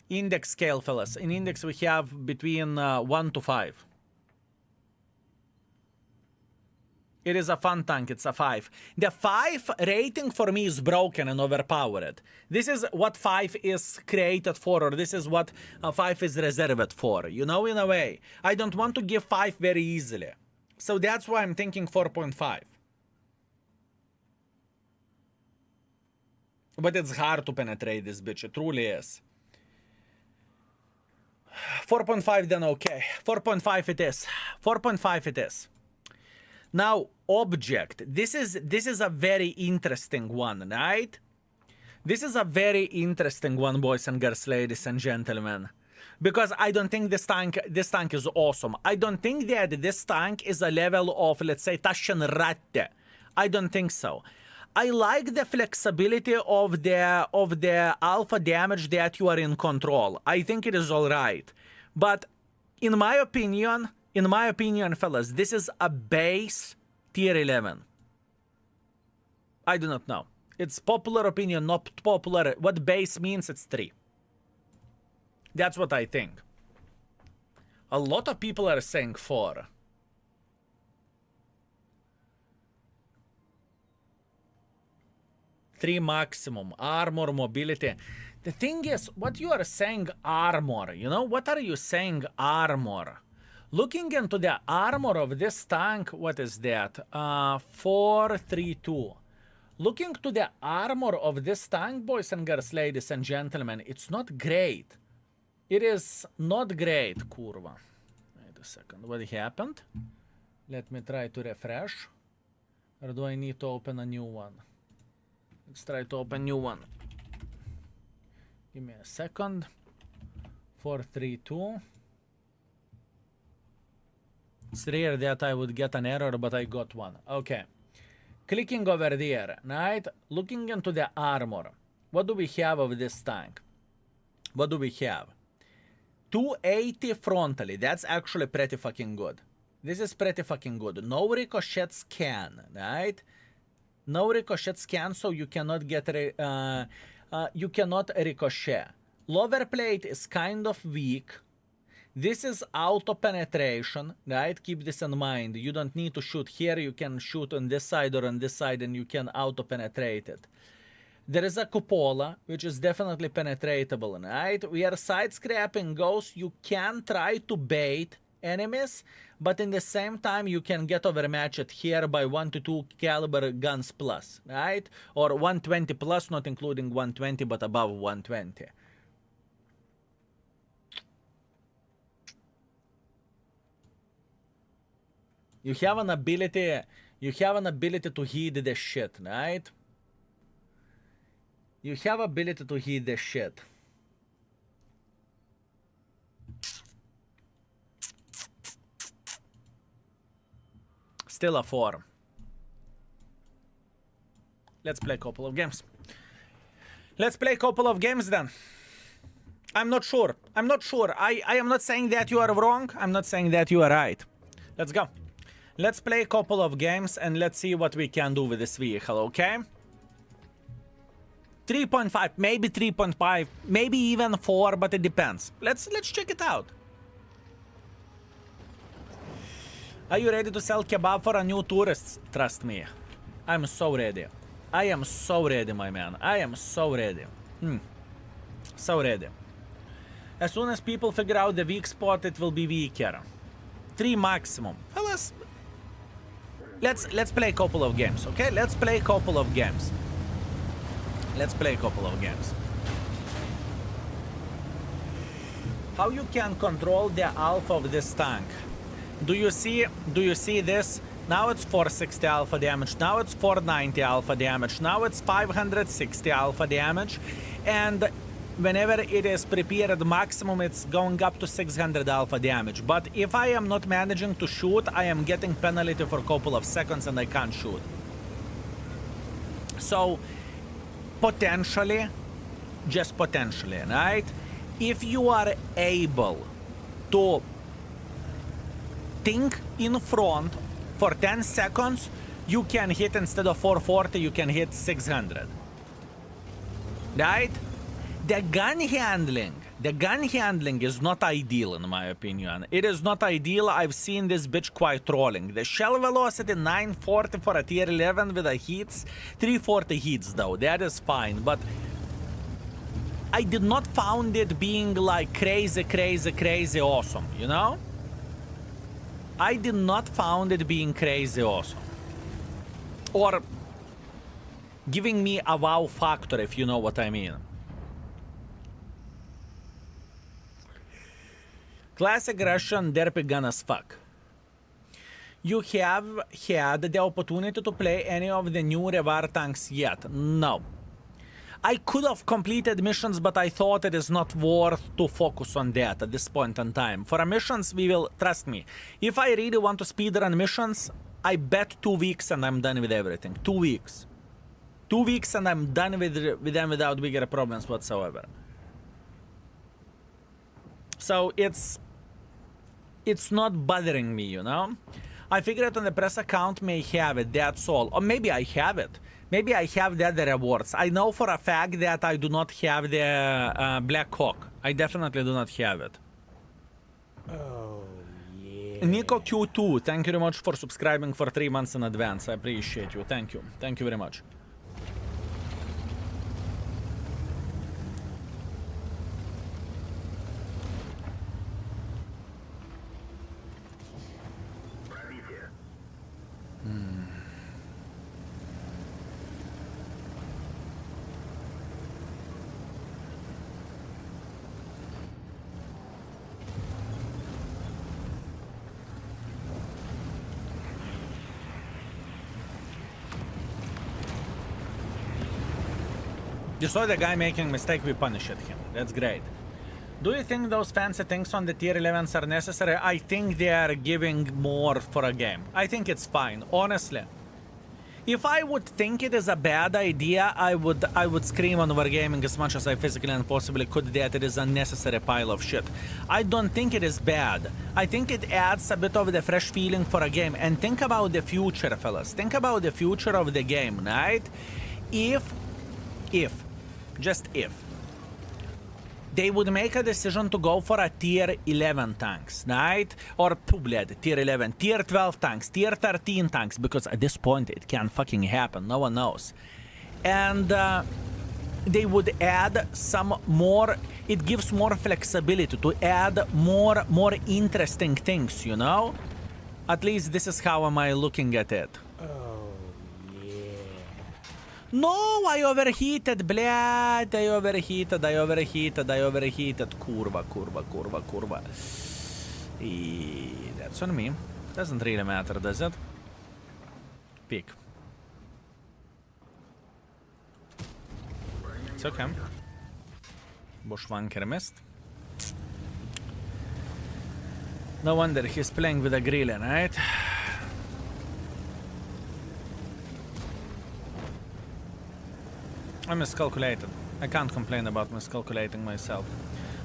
[SPEAKER 1] Index scale, fellas. In index we have between 1 to 5. It is a fun tank, it's a 5. The 5 rating for me is broken and overpowered. This is what 5 is created for, or this is what 5 is reserved for, you know, in a way. I don't want to give 5 very easily. So that's why I'm thinking 4.5. But it's hard to penetrate this bitch, it truly is. 4.5 then okay. 4.5 it is. 4.5 it is. Now, object. This is a very interesting one, right? This is a very interesting one, boys and girls, ladies and gentlemen. Because I don't think this tank is awesome. I don't think that this tank is a level of, let's say, Taschenratte. I don't think so. I like the flexibility of the alpha damage that you are in control. I think it is alright. But in my opinion, fellas, this is a base tier 11. I do not know. It's popular opinion, not popular. What base means, it's 3. That's what I think. A lot of people are saying 4. Three maximum. Armor, mobility. The thing is, what you are saying armor, you know? What are you saying armor? Looking into the armor of this tank, what is that? 432. Looking to the armor of this tank, boys and girls, ladies and gentlemen, it's not great. It is not great, kurva. Wait a second, what happened? Let me try to refresh. Or do I need to open a new one? Let's try to open a new one. Give me a second. 432. It's rare that I would get an error, but I got one. Okay. Clicking over there, right? Looking into the armor. What do we have of this tank? What do we have? 280 frontally. That's actually pretty fucking good. This is pretty fucking good. No ricochet scan, right? No ricochet scan, so you cannot get you cannot ricochet. Lower plate is kind of weak. This is auto penetration, right? Keep this in mind. You don't need to shoot here. You can shoot on this side or on this side, and you can auto penetrate it. There is a cupola, which is definitely penetratable, right? Where side scrapping goes, you can try to bait enemies, but in the same time you can get overmatched here by 122 caliber guns plus, right? Or 120 plus, not including 120, but above 120. You have an ability You have an ability to heat the shit, right? You have ability to heat the shit. Still a 4. Let's play a couple of games. Let's play a couple of games then. I'm not sure. I'm not sure. I am not saying that you are wrong. I'm not saying that you are right. Let's go. Let's play a couple of games and let's see what we can do with this vehicle, okay? 3.5, maybe 3.5, maybe even 4, but it depends. Let's check it out. Are you ready to sell kebab for a new tourist? Trust me. I'm so ready. I am so ready, my man. I am so ready. So ready. As soon as people figure out the weak spot, it will be weaker. 3 maximum. Fellas, let's play a couple of games, okay? Let's play a couple of games. Let's play a couple of games. How you can control the alpha of this tank? Do you see this? Now it's 460 alpha damage, now it's 490 alpha damage, now it's 560 alpha damage, and whenever it is prepared maximum, it's going up to 600 alpha damage. But if I am not managing to shoot, I am getting penalty for a couple of seconds and I can't shoot. So, potentially, just potentially, right? If you are able to think in front for 10 seconds, you can hit, instead of 440, you can hit 600. Right? The gun handling is not ideal in my opinion. It is not ideal. I've seen this bitch quite trolling. The shell velocity 940 for a tier 11 with a hits, 340 hits though. That is fine, but I did not found it being like crazy awesome, you know? I did not found it being crazy awesome. Or giving me a wow factor, if you know what I mean. Classic Russian derpy gun as fuck. You have had the opportunity to play any of the new Revar tanks yet? No. I could have completed missions, but I thought it is not worth to focus on that at this point in time. For missions, we will, trust me, if I really want to speedrun missions, I bet 2 weeks and I'm done with everything. 2 weeks. 2 weeks and I'm done with them without bigger problems whatsoever. So it's not bothering me, you know? I figured on the press account may have it, that's all. Or maybe I have it. Maybe I have the rewards. I know for a fact that I do not have the Black Hawk. I definitely do not have it.
[SPEAKER 2] Oh, yeah.
[SPEAKER 1] Nico Q2, thank you very much for subscribing for 3 months in advance. I appreciate you. Thank you. Thank you very much. You saw the guy making mistake, we punished him. That's great. Do you think those fancy things on the tier 11s are necessary? I think they are giving more for a game. I think it's fine, honestly. If I would think it is a bad idea, I would scream on Wargaming as much as I physically and possibly could that it is a necessary pile of shit. I don't think it is bad. I think it adds a bit of the fresh feeling for a game. And think about the future, fellas. Think about the future of the game, right? Just if they would make a decision to go for a tier 11 tanks, right? Or tier 11, tier 12 tanks, tier 13 tanks, because at this point it can fucking happen, no one knows. And they would add some more, it gives more flexibility to add more interesting things, you know? At least this is how am I looking at it. No, I overheated, блядь, I overheated. Kurva. That's on me. Doesn't really matter, does it? peek. It's okay. Bushwanker missed. No wonder he's playing with a griller, right? I miscalculated. I can't complain about miscalculating myself.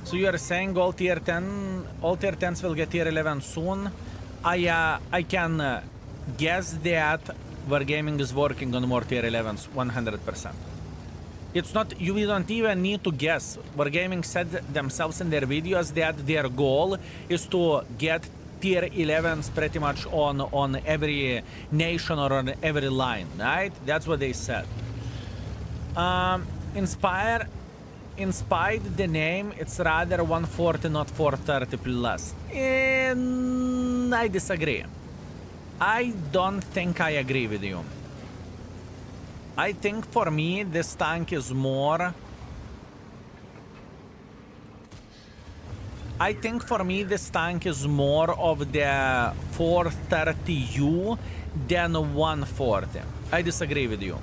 [SPEAKER 1] So you are saying all tier 10s will get tier 11 soon? I can guess that Wargaming is working on more tier 11s 100%. It's not, you don't even need to guess. Wargaming said themselves in their videos that their goal is to get tier 11s pretty much on every nation or on every line, right? That's what they said. Inspired the name, it's rather 140, not 430 plus. And I disagree. I don't think I agree with you. I think for me this tank is more... I think for me this tank is more of the 430U than 140. I disagree with you.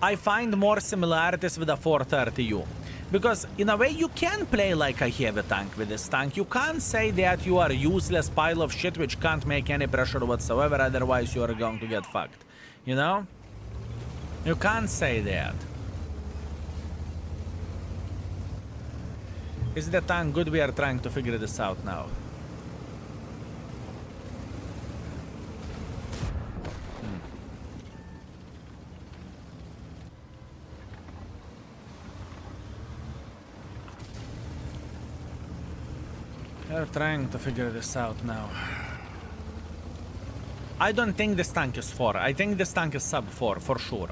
[SPEAKER 1] I find more similarities with the 430U. Because in a way you can play like a heavy tank with this tank. You can't say that you are a useless pile of shit which can't make any pressure whatsoever, otherwise you are going to get fucked. You know? You can't say that. Is the tank good? We are trying to figure this out now. We're trying to figure this out now. I don't think this tank is 4. I think this tank is sub 4 for sure.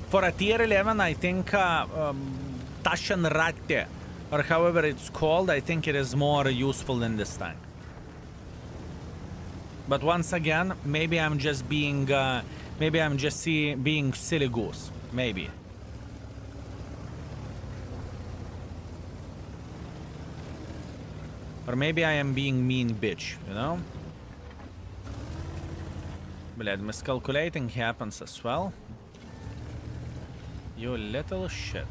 [SPEAKER 1] For a tier 11, I think Taschenratte, or however it's called, I think it is more useful than this tank. But once again, maybe I'm just being, being silly goose. Maybe. Or maybe I am being mean bitch, you know? Bled, miscalculating happens as well. You little shit.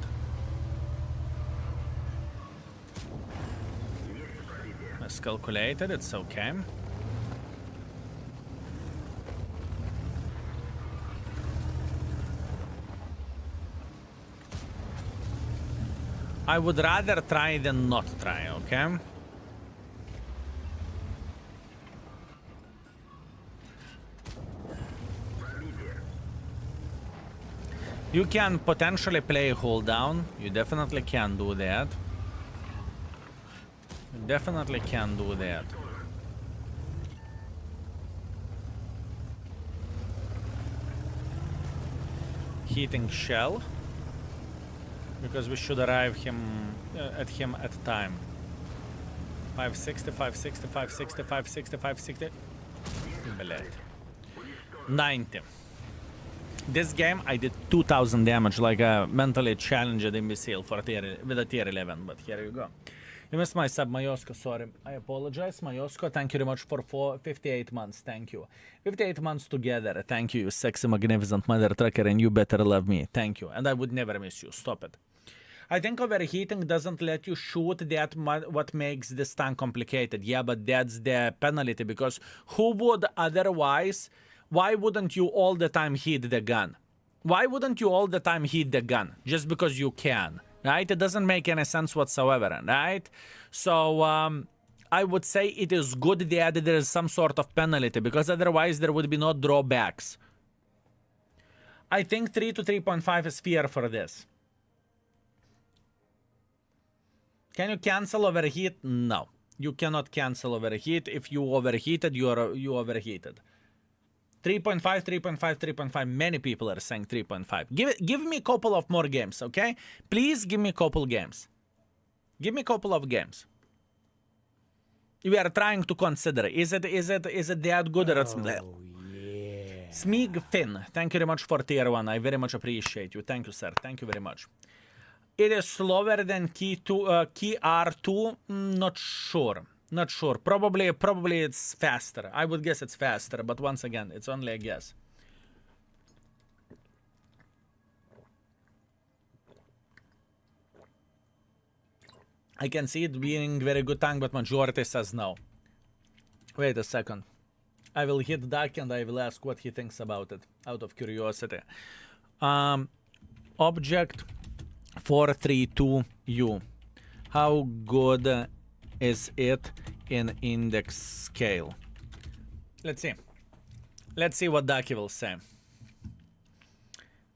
[SPEAKER 1] Miscalculated, it's okay. I would rather try than not try, okay? You can potentially play hold down. You definitely can do that. You definitely can do that. Hitting shell. Because we should arrive at him at time. 560, 560, 560, 560, 560. Блять. 90. This game I did 2000 damage like a mentally challenged imbecile for with a tier 11, but here you go. You missed my sub, Mayosko, sorry. I apologize, Mayosko. Thank you very much for 58 months, thank you. 58 months together, thank you, you sexy, magnificent mother trucker, and you better love me, thank you. And I would never miss you, stop it. I think overheating doesn't let you shoot that what makes this tank complicated. Yeah, but that's the penalty, because who would otherwise... Why wouldn't you all the time hit the gun? Why wouldn't you all the time hit the gun? Just because you can, right? It doesn't make any sense whatsoever, right? So, I would say it is good that there is some sort of penalty, because otherwise there would be no drawbacks. I think 3 to 3.5 is fair for this. Can you cancel overheat? No. You cannot cancel overheat. If you overheated, you overheated. 3.5, 3.5, 3.5. Many people are saying 3.5. Give me a couple of more games, okay? Please give me a couple games. Give me a couple of games. We are trying to consider. Is it that good or it's...
[SPEAKER 2] Yeah.
[SPEAKER 1] Smig Finn, thank you very much for tier 1. I very much appreciate you. Thank you, sir. Thank you very much. It is slower than key R2? Not sure. Not sure. Probably it's faster. I would guess it's faster, but once again, it's only a guess. I can see it being very good tank, but majority says no. Wait a second. I will hit Duck and I will ask what he thinks about it, out of curiosity. Object 432U. How good is it in index scale? Let's see. Let's see what Ducky will say.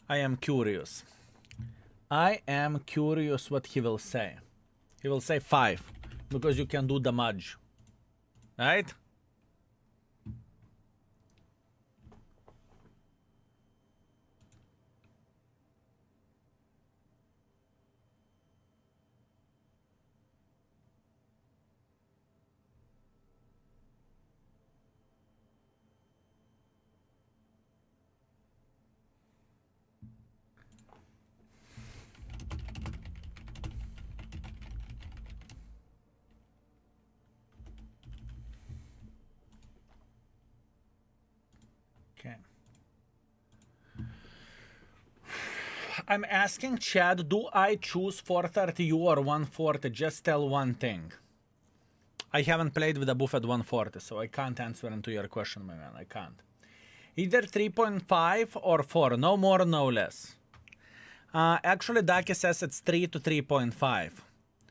[SPEAKER 1] I am curious. I am curious what he will say. He will say 5, because you can do damage. Right? Okay. I'm asking Chad, do I choose 430U or 140? Just tell one thing. I haven't played with a buff at 140, so I can't answer into your question, my man. I can't. Either 3.5 or 4. No more, no less. Actually, Daki says it's 3 to 3.5.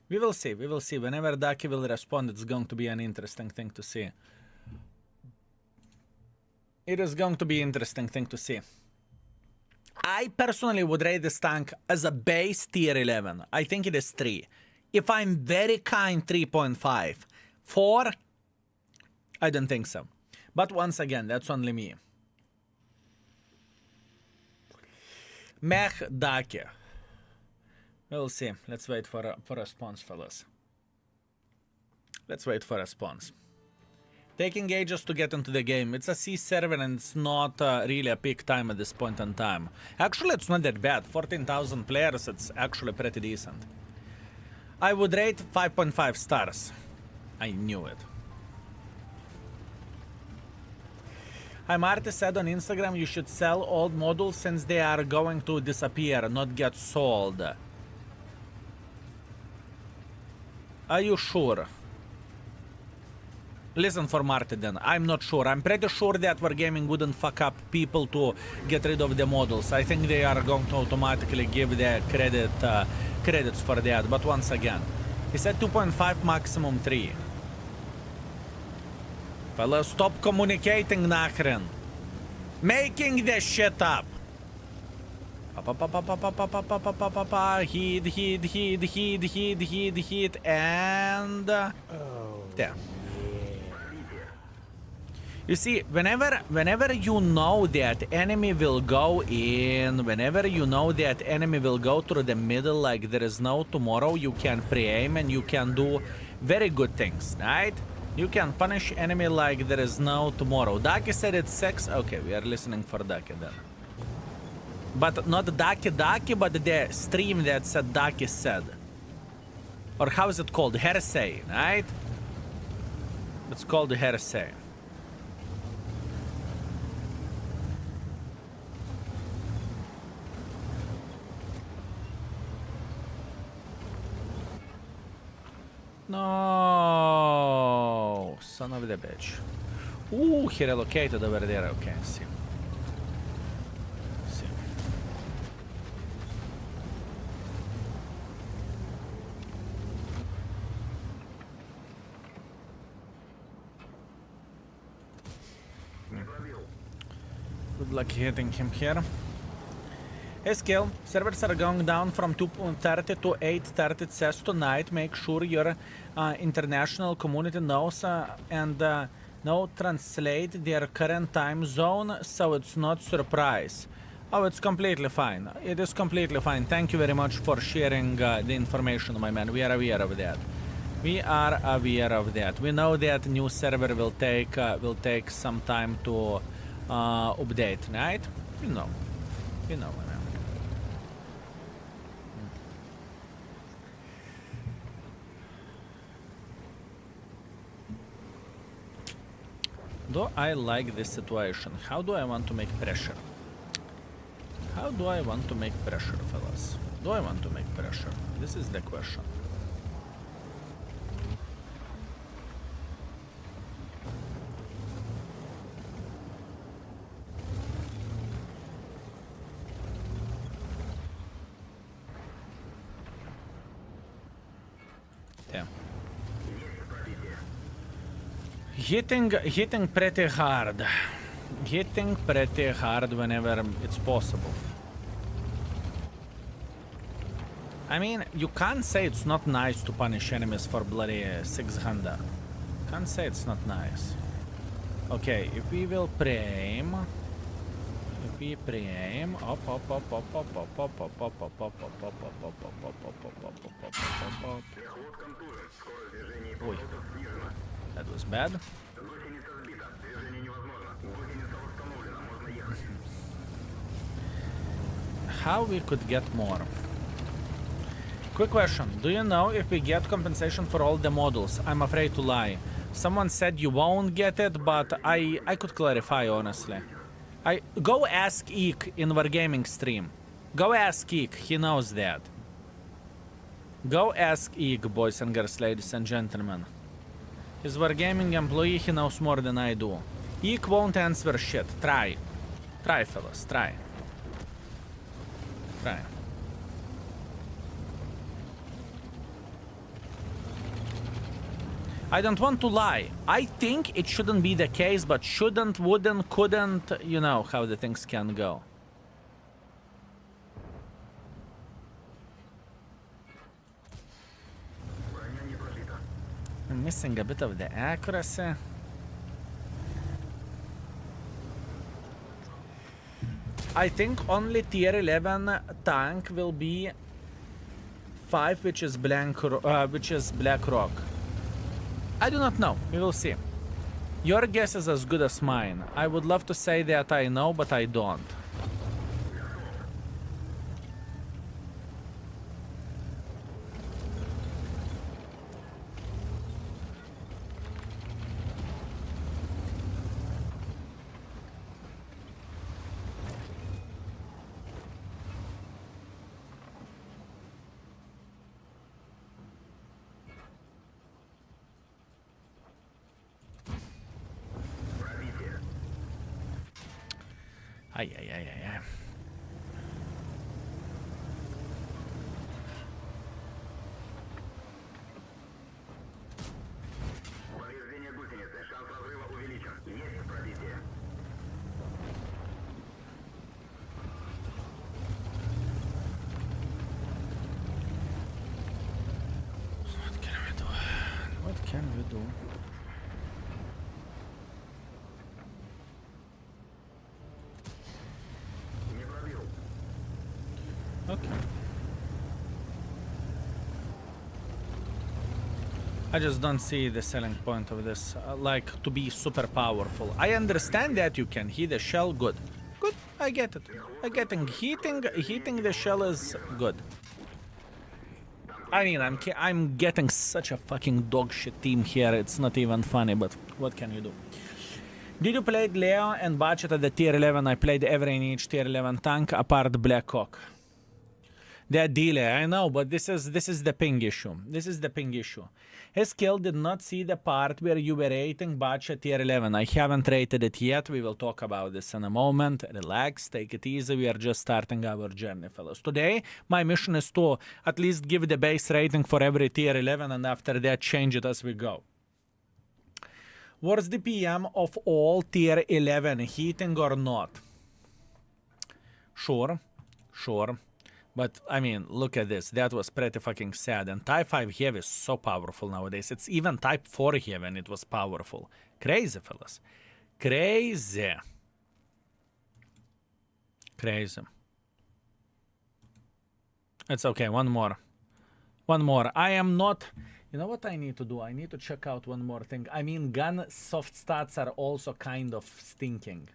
[SPEAKER 1] We will see. We will see. Whenever Daki will respond, it's going to be an interesting thing to see. It is going to be an interesting thing to see. I personally would rate this tank as a base tier 11. I think it is 3. If I'm very kind, 3.5. 4? I don't think so. But once again, that's only me. Mech Daki. We'll see. Let's wait for a response, fellas. Let's wait for a response. Taking ages to get into the game. It's a C server and it's not really a peak time at this point in time. Actually, it's not that bad. 14,000 players, it's actually pretty decent. I would rate 5.5 stars. I knew it. Hi, Marty said on Instagram you should sell old models since they are going to disappear, not get sold. Are you sure? Listen for Marty then. I'm not sure. I'm pretty sure that Wargaming wouldn't fuck up people to get rid of the models. I think they are going to automatically give the credits for that. But once again, he said 2.5, maximum 3. Fella, stop communicating, nachren. Making the shit up. Hit, and... there. You see, whenever you know that enemy will go in, whenever you know that enemy will go through the middle like there is no tomorrow, you can pre-aim and you can do very good things, right? You can punish enemy like there is no tomorrow. Daki said it's 6. Okay, we are listening for Daki then. But not Daki, but the stream that said Daki said. Or how is it called? Hearsay, right? It's called hearsay. No, son of the bitch. Ooh, he relocated over there. Okay, see. Good luck hitting him here. Hey Skill, servers are going down from 2.30 to 8.30 it says tonight. Make sure your international community knows and translate their current time zone so it's not surprise. Oh, it's completely fine. It is completely fine. Thank you very much for sharing the information, my man. We are aware of that. We are aware of that. We know that new server will take some time to update, right? You know, my man. Do I like this situation? How do I want to make pressure? How do I want to make pressure, fellas? Do I want to make pressure? This is the question. Yeah. Hitting pretty hard. Hitting pretty hard whenever it's possible. I mean, you can't say it's not nice to punish enemies for bloody 600. Can't say it's not nice. Okay, if we will pre-aim. If we pre-aim. Up, up, up, up, up, up, up, up, up, up, up, up, up, up, up, up, up. Ой. That was bad. How we could get more? Quick question. Do you know if we get compensation for all the modules? I'm afraid to lie. Someone said you won't get it, but I could clarify honestly. Go ask Eek in Wargaming stream. Go ask Eek, he knows that. Go ask Eek, boys and girls, ladies and gentlemen. He's Wargaming employee, he knows more than I do. Eek won't answer shit. Try. Try, fellas, try. Try. I don't want to lie. I think it shouldn't be the case, but shouldn't, wouldn't, couldn't, you know how the things can go. I'm missing a bit of the accuracy. I think only tier 11 tank will be 5, which is Black Rock. I do not know. We will see. Your guess is as good as mine. I would love to say that I know, but I don't. Ay, ay, ay, ay, ay.
[SPEAKER 3] Повреждение гусеницы. Шанс разрыва увеличен. Есть пробитие.
[SPEAKER 1] What can we do? What can we do? Okay. I just don't see the selling point of this, like, to be super powerful. I understand that you can hit a shell, good. Good, I get it. I get it. Hitting the shell is good. I mean, I'm getting such a fucking dog shit team here, it's not even funny, but what can you do? Did you play Leo and Budget at the tier 11? I played every in each tier 11 tank apart Black Hawk. That delay, I know, but this is the ping issue. This is the ping issue. His skill did not see the part where you were rating Budget tier 11. I haven't rated it yet. We will talk about this in a moment. Relax, take it easy. We are just starting our journey, fellas. Today, my mission is to at least give the base rating for every tier 11 and after that change it as we go. What's the PM of all tier 11, hitting or not? Sure, sure. But, I mean, look at this. That was pretty fucking sad. And Type 5 Heavy is so powerful nowadays. It's even Type 4 Heavy and it was powerful. Crazy, fellas. Crazy. Crazy. It's okay. One more. One more. I am not... You know what I need to do? I need to check out one more thing. I mean, gun soft stats are also kind of stinking.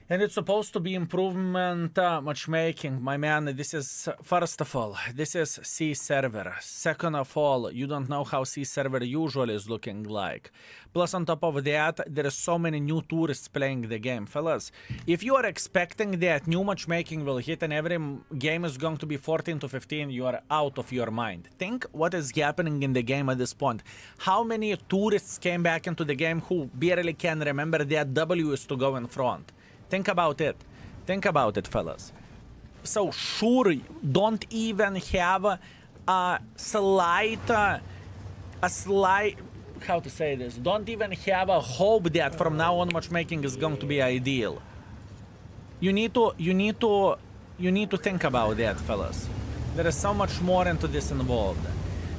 [SPEAKER 1] And it's supposed to be improvement matchmaking. My man, this is, first of all, this is C server. Second of all, you don't know how C server usually is looking like. Plus, on top of that, there are so many new tourists playing the game. Fellas, if you are expecting that new matchmaking will hit and every game is going to be 14 to 15, you are out of your mind. Think what is happening in the game at this point. How many tourists came back into the game who barely can remember that W is to go in front? Think about it. Think about it, fellas. So sure, don't even have a slight, how to say this? Don't even have a hope that from now on matchmaking is going to be ideal. You need to think about that, fellas. There is so much more into this involved.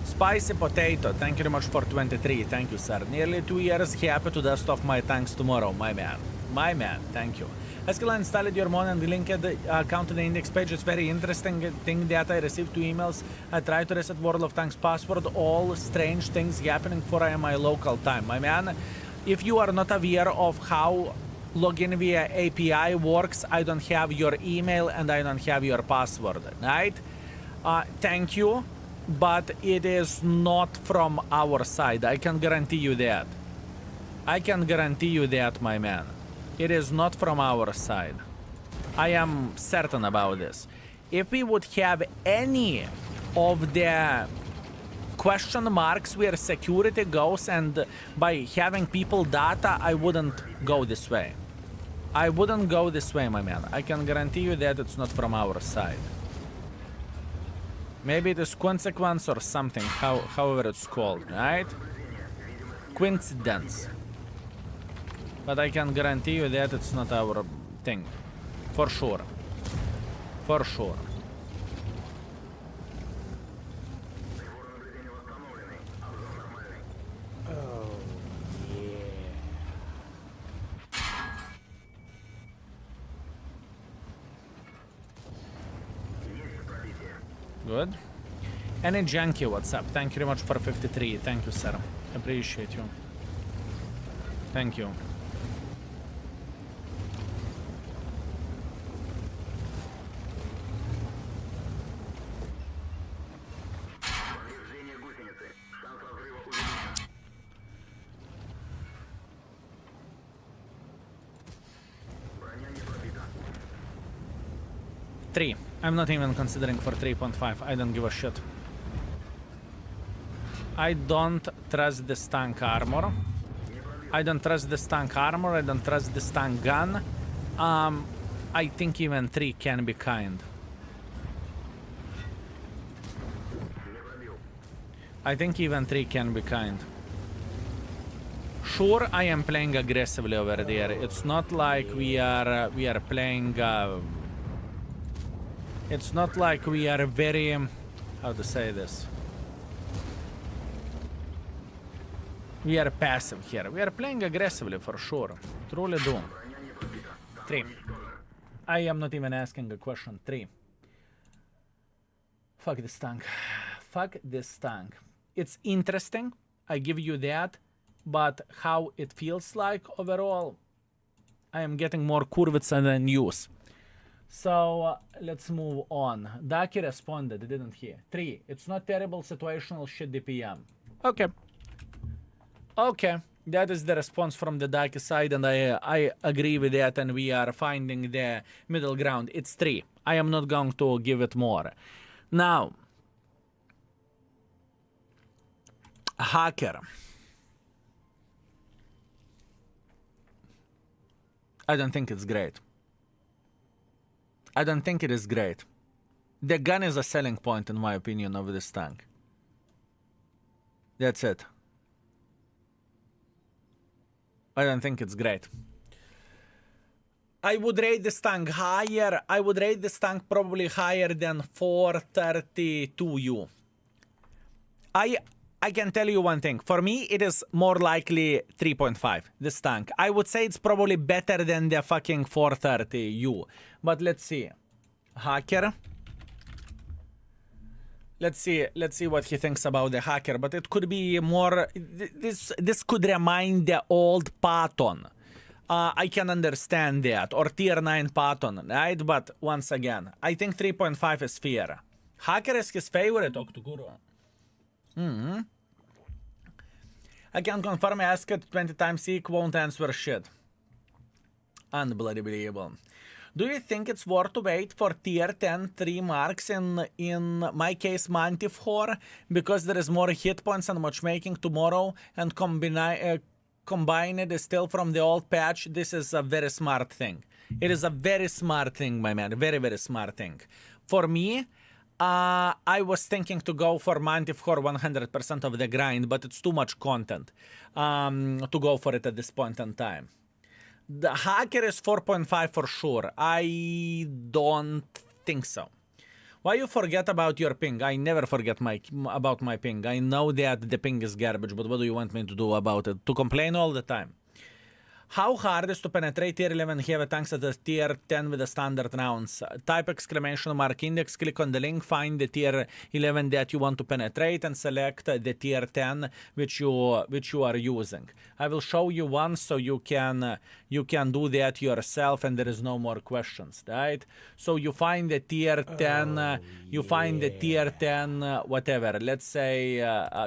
[SPEAKER 1] Spicy Potato, thank you very much for 23. Thank you, sir. Nearly 2 years, happy to dust off my tanks tomorrow, my man. My man, thank you. Eskila installed your mon and the linked account to the index page. It's very interesting thing that I received 2 emails. I tried to reset World of Tanks password. All strange things happening for my local time. My man, if you are not aware of how login via API works, I don't have your email and I don't have your password, right? Thank you, but it is not from our side. I can guarantee you that. I can guarantee you that, my man. It is not from our side. I am certain about this. If we would have any of the question marks where security goes and by having people data, I wouldn't go this way. I wouldn't go this way, my man. I can guarantee you that it's not from our side. Maybe it is consequence or something, however it's called, right? Coincidence. But I can guarantee you that it's not our thing. For sure. For sure.
[SPEAKER 2] Oh, yeah.
[SPEAKER 1] Good. Any junkie, what's up? Thank you very much for 53. Thank you, sir. Appreciate you. Thank you. I'm not even considering for 3.5. I don't give a shit. I don't trust this tank armor. I don't trust this tank armor. I don't trust this tank gun. I think even 3 can be kind. I think even 3 can be kind. Sure, I am playing aggressively over there. It's not like we are playing. It's not like we are very, how to say this? We are passive here. We are playing aggressively for sure. Truly do. 3. I am not even asking a question. 3. Fuck this tank. Fuck this tank. It's interesting. I give you that. But how it feels like overall, I am getting more curves than use. So let's move on. Daki responded, didn't he? 3. It's not terrible situational shit DPM. Okay. Okay. That is the response from the Daki side, and I agree with that, and we are finding the middle ground. It's 3. I am not going to give it more. Now, hacker. I don't think it's great. I don't think it is great. The gun is a selling point, in my opinion, of this tank. That's it. I don't think it's great. I would rate this tank higher. I would rate this tank probably higher than 432U. I can tell you one thing. For me, it is more likely 3.5, this tank. I would say it's probably better than the fucking 430U. But let's see. Hacker. Let's see what he thinks about the hacker. But it could be more... This could remind the old Patton. I can understand that. Or tier 9 Patton, right? But once again, I think 3.5 is fair. Hacker is his favorite Octoguru. I can confirm ask it 20 times seek won't answer shit. Unbelievable. Do you think it's worth to wait for tier 10 3 marks in my case Manticore because there is more hit points and matchmaking tomorrow and combine it still from the old patch? This is a very smart thing. It is a very smart thing, my man. Very, very smart thing. For me, I was thinking to go for Manticore 100% of the grind, but it's too much content to go for it at this point in time. The hacker is 4.5 for sure. I don't think so. Why you forget about your ping? I never forget about my ping. I know that the ping is garbage, but what do you want me to do about it? To complain all the time? How hard is to penetrate tier 11 heavy tanks at the tier 10 with the standard rounds? Type exclamation mark index, click on the link, find the tier 11 that you want to penetrate and select the tier 10 which you are using. I will show you one so you can do that yourself and there is no more questions, right? So you find the tier 10, you find the tier 10 whatever, let's say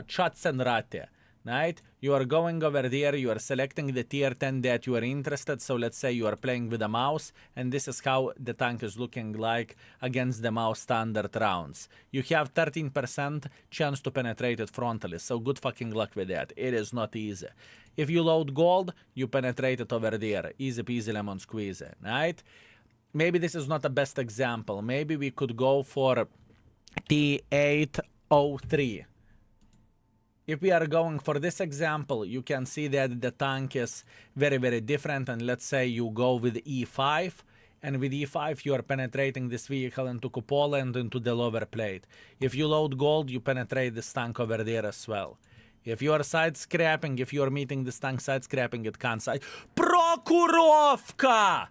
[SPEAKER 1] Taschenratte. Right? You are going over there, you are selecting the tier 10 that you are interested. So let's say you are playing with a mouse, and this is how the tank is looking like against the mouse standard rounds. You have 13% chance to penetrate it frontally, so good fucking luck with that. It is not easy. If you load gold, you penetrate it over there. Easy peasy lemon squeezy, right? Maybe this is not the best example. Maybe we could go for T11. If we are going for this example, you can see that the tank is very, very different. And let's say you go with E5, and with E5 you are penetrating this vehicle into cupola and into the lower plate. If you load gold, you penetrate this tank over there as well. If you are side scrapping, if you are meeting this tank side scrapping, it can't side. Prokurovka!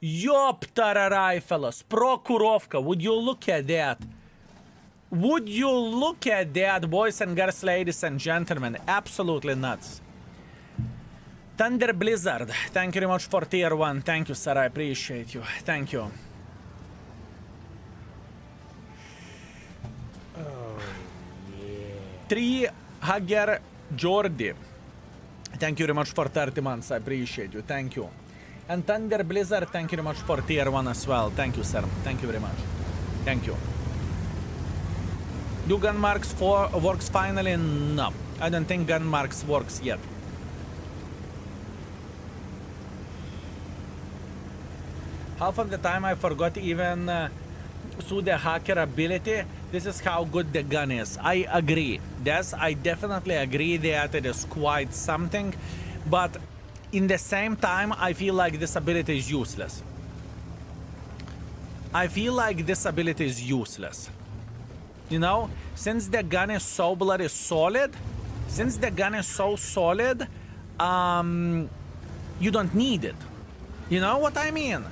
[SPEAKER 1] Ёптararai, fellas. Prokurovka. Would you look at that? Would you look at that, boys and girls, ladies and gentlemen? Absolutely nuts. Thunder Blizzard, thank you very much for tier 1. Thank you, sir. I appreciate you. Thank you.
[SPEAKER 2] Oh, yeah.
[SPEAKER 1] 3 Hager Jordi. Thank you very much for 30 months. I appreciate you. Thank you. And Thunder Blizzard, thank you very much for tier 1 as well. Thank you, sir. Thank you very much. Thank you. Do gun marks works finally? No, I don't think gun marks works yet. Half of the time I forgot even through the hacker ability. This is how good the gun is. I agree. Yes, I definitely agree that it is quite something, but in the same time I feel like this ability is useless. I feel like this ability is useless. You know, since the gun is so bloody solid, since the gun is so solid, you don't need it. You know what I mean?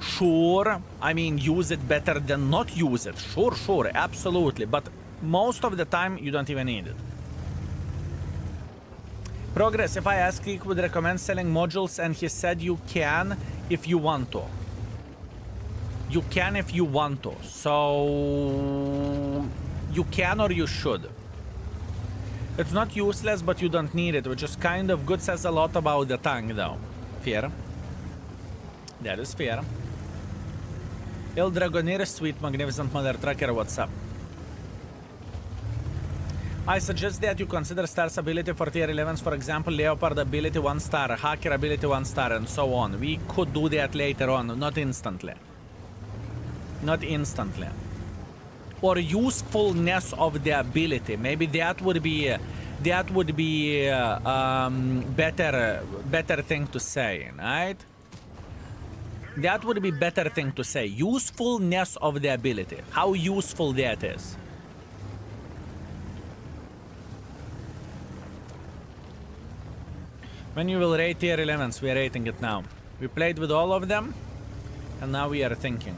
[SPEAKER 1] Sure, I mean, use it better than not use it. Sure, absolutely. But most of the time, you don't even need it. Progress, if I asked, he would recommend selling modules, and he said you can if you want to. You can if you want to. So you can or you should. It's not useless, but you don't need it, which is kind of good. Says a lot about the tank, though. Fair. That is fair. El Dragoneer, sweet, magnificent mother trucker, what's up? I suggest that you consider stars ability for tier 11s, for example, Leopard ability 1 star, Hacker ability 1 star, and so on. We could do that later on, not instantly. Not instantly. Or usefulness of the ability. Maybe that would be better thing to say, right? That would be better thing to say. Usefulness of the ability. How useful that is. When you will rate tier 11s, we are rating it now. We played with all of them, and now we are thinking.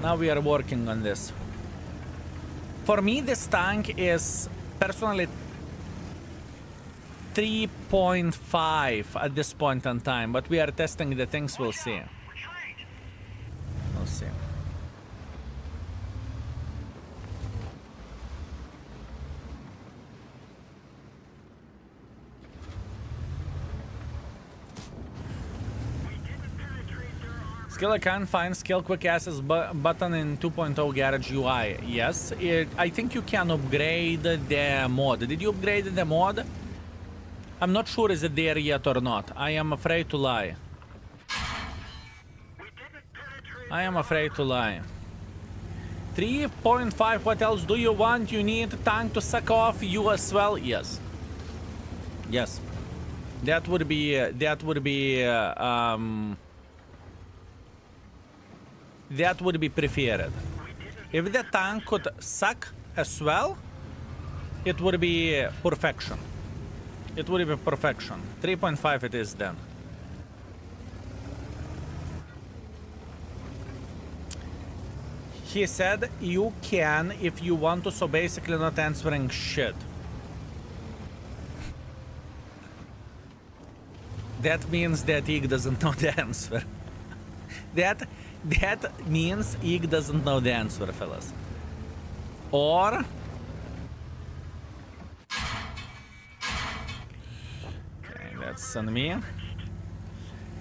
[SPEAKER 1] Now we are working on this. For me, this tank is personally 3.5 at this point in time, but we are testing the things. We'll see. We'll see. Skill I can't find skill quick access button in 2.0 Garage UI. Yes, I think you can upgrade the mod. Did you upgrade the mod? I'm not sure is it there yet or not. I am afraid to lie. I am afraid to lie. 3.5, what else do you want? You need tank to suck off you as well? Yes. Yes. That would be that would be preferred. If the tank could suck as well, it would be perfection. It would be perfection. 3.5 it is then. He said you can if you want to, so basically not answering shit. That means that Ig doesn't know the answer. That means Ig doesn't know the answer, fellas. Or... okay, that's on me.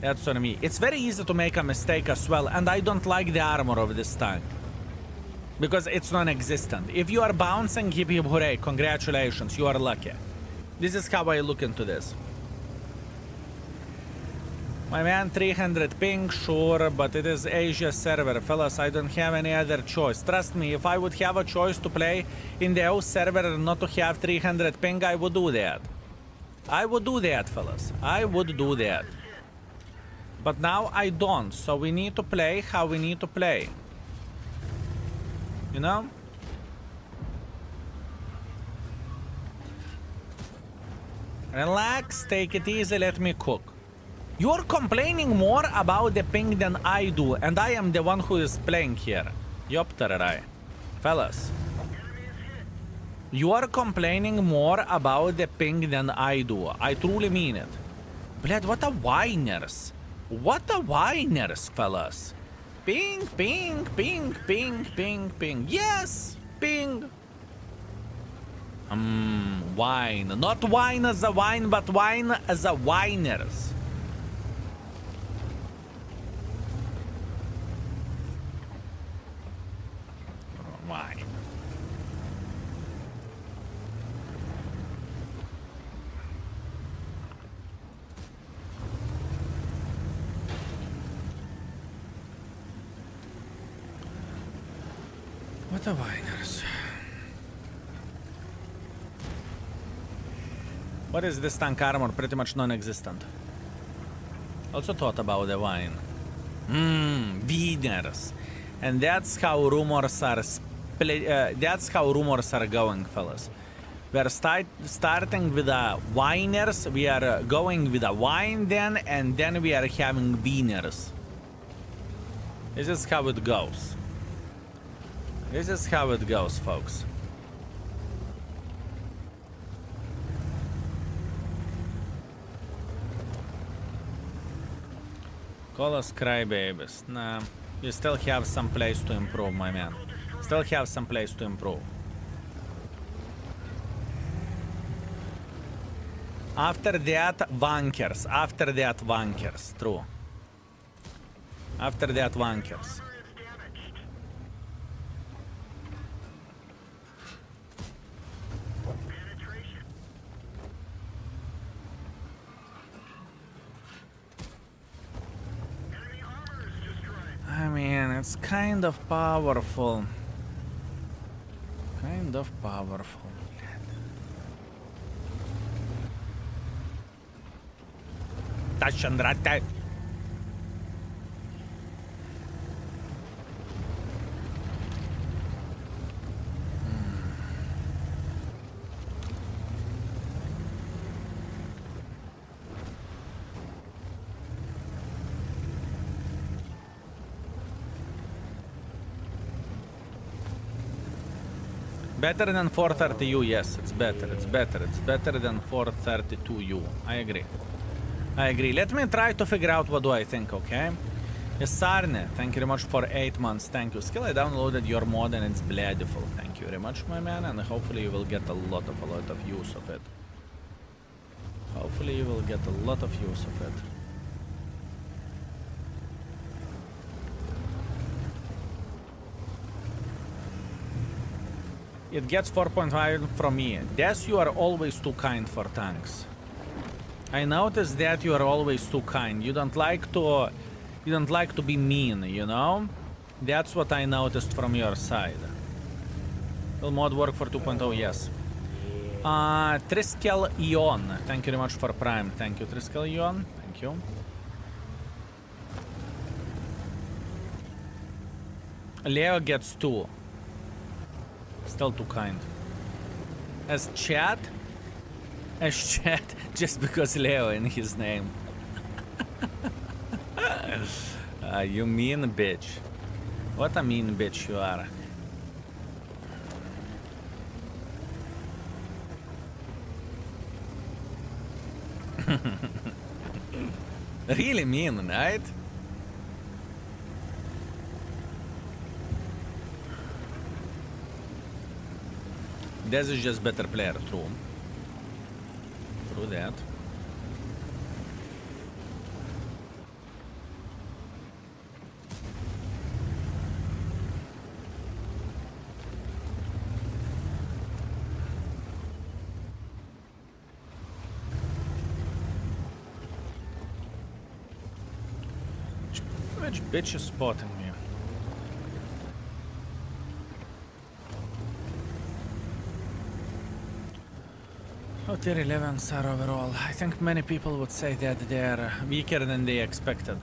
[SPEAKER 1] That's on me. It's very easy to make a mistake as well, and I don't like the armor of this tank. Because it's non-existent. If you are bouncing, hip hip hooray, congratulations, you are lucky. This is how I look into this. My man, 300 ping, sure, but it is Asia server. Fellas, I don't have any other choice. Trust me, if I would have a choice to play in the EU server and not to have 300 ping, I would do that. I would do that, fellas. I would do that. But now I don't, so we need to play how we need to play. You know? Relax, take it easy, let me cook. You're complaining more about the ping than I do, and I am the one who is playing here. Yopterai. Fellas. You are complaining more about the ping than I do. I truly mean it. Bled, what a whiners. What a whiners, fellas. Ping, ping, ping, ping, ping, ping. Yes, ping. Wine. Not wine as a wine, but wine as a whiners. Why? What a whiners. What is this tank armor? Pretty much non-existent. Also thought about the wine. Wieners. And that's how rumors are that's how rumors are going, fellas. We are starting with the whiners, we are going with a wine then, and then we are having wieners. This is how it goes. This is how it goes, folks. Call us crybabies. Nah, you still have some place to improve, my man. Still have some place to improve. After that, wankers. After that, wankers. True. After that, wankers. I mean, it's kind of powerful. Kind of powerful. Taschenratte. Better than 430U, yes, it's better, it's better. It's better than 432U. I agree. I agree. Let me try to figure out what do I think, okay? Sarne, thank you very much for 8 months. Thank you. Skill, I downloaded your mod and it's beautiful. Thank you very much, my man, and hopefully you will get a lot of use of it. Hopefully you will get a lot of use of it. It gets 4.5 from me. Des, you are always too kind for tanks. I noticed that you are always too kind. You don't like to be mean, you know? That's what I noticed from your side. Will mod work for 2.0? Yes. Triskel Ion. Thank you very much for Prime. Thank you, Triskel Ion. Thank you. Leo gets 2. Still too kind. As chat, just because Leo in his name. You mean bitch. What a mean bitch you are. Really mean, right? This is just better player, true. True that. Which bitch is spotting me? Oh, tier 11s are overall. I think many people would say that they're weaker than they expected.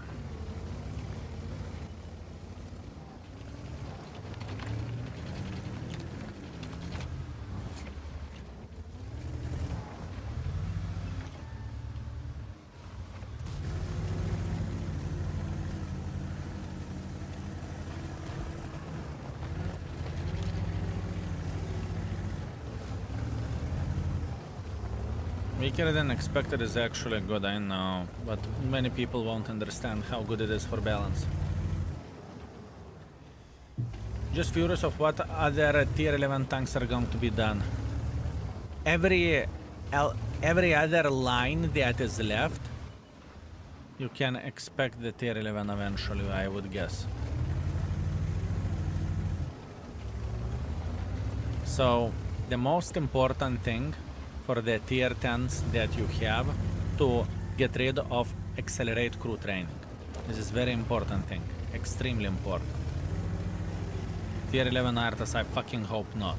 [SPEAKER 1] Weaker than expected is actually good, I know, but many people won't understand how good it is for balance. Just curious of what other tier 11 tanks are going to be done. Every other line that is left, you can expect the tier 11 eventually, I would guess. So, the most important thing for the tier 10s that you have to get rid of accelerate crew training. This is very important thing. Extremely important. Tier 11 Artas, I fucking hope not.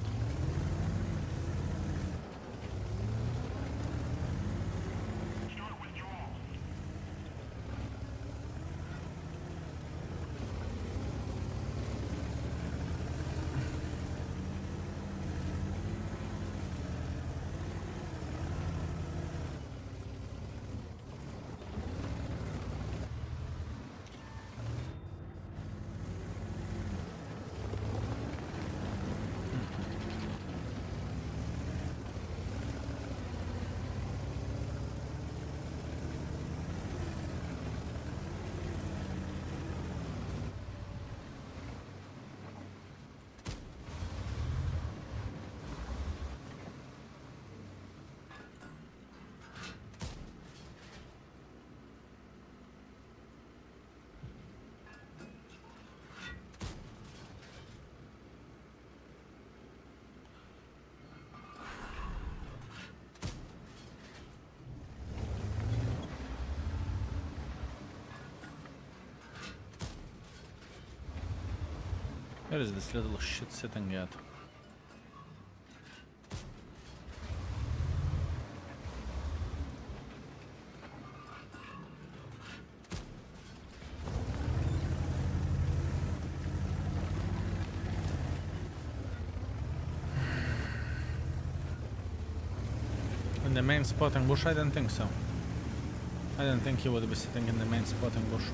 [SPEAKER 1] Where is this little shit sitting at? In the main spotting bush? I don't think so. I don't think he would be sitting in the main spotting bush.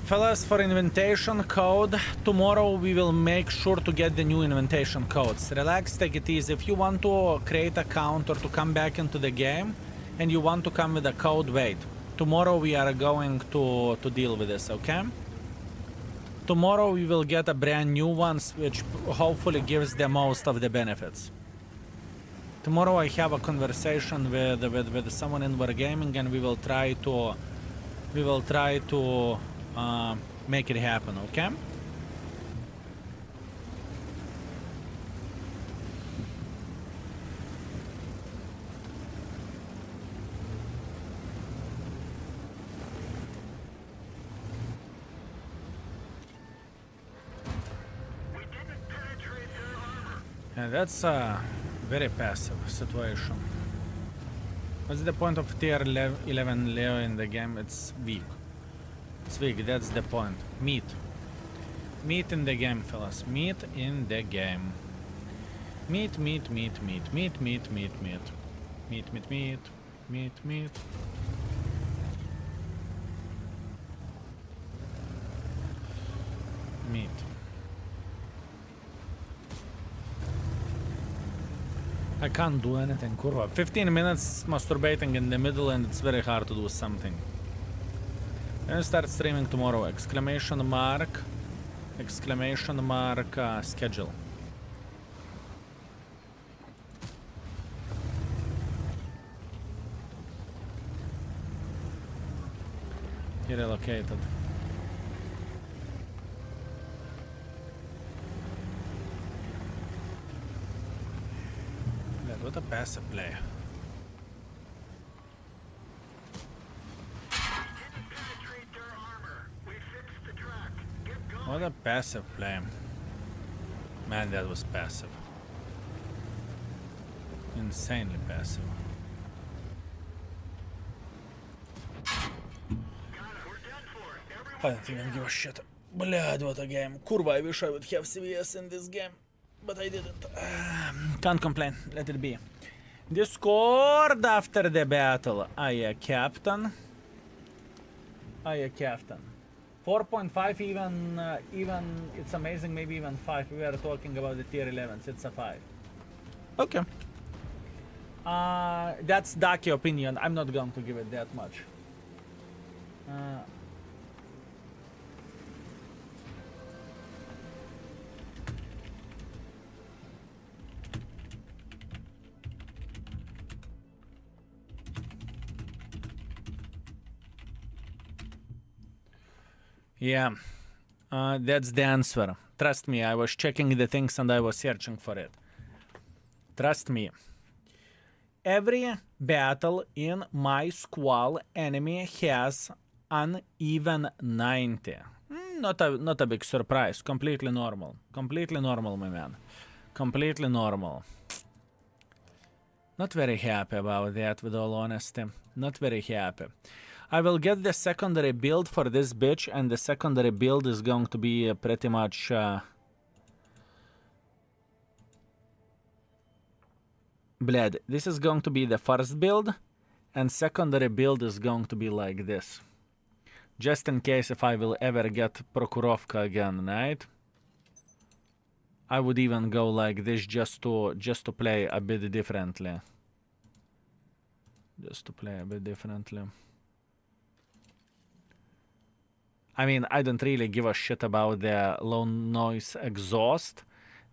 [SPEAKER 1] Fellas, for invitation code, tomorrow we will make sure to get the new invitation codes. Relax, take it easy. If you want to create an account or to come back into the game and you want to come with a code, wait. Tomorrow we are going to deal with this, okay? Tomorrow we will get a brand new ones which hopefully gives the most of the benefits. Tomorrow I have a conversation with someone in Wargaming and we will try to make it happen, okay? And that's a very passive situation. What's the point of tier 11 Leo in the game? It's weak. It's weak, that's the point. Meat. Meat in the game, fellas. Meat in the game. Meat, meat, meat, meat, meat, meat, meat, meat. Meat, meat, meat, meat, meat. Meat. I can't do anything, kurva. 15 minutes masturbating in the middle and it's very hard to do something. Then start streaming tomorrow. Exclamation mark schedule. He relocated. What a passive play. What a passive play. Man, that was passive. Insanely passive. I don't even give a shit. Blood, what a game. Kurva, I wish I would have CVS in this game. But I didn't. Can't complain. Let it be. Discord after the battle. Aye, Captain. Aye, Captain. 4.5 even it's amazing, maybe even 5. We are talking about the tier 11s. It's a 5. Okay. That's Daki opinion. I'm not going to give it that much. Yeah, that's the answer. Trust me, I was checking the things and I was searching for it. Trust me. Every battle in my squall enemy has an even 90. Not a big surprise. Completely normal. Completely normal, my man. Completely normal. Not very happy about that, with all honesty. Not very happy. I will get the secondary build for this bitch, and the secondary build is going to be pretty much... Bled, this is going to be the first build, and secondary build is going to be like this. Just in case if I will ever get Prokurovka again, right? I would even go like this just to play a bit differently. Just to play a bit differently. I mean, I don't really give a shit about the low noise exhaust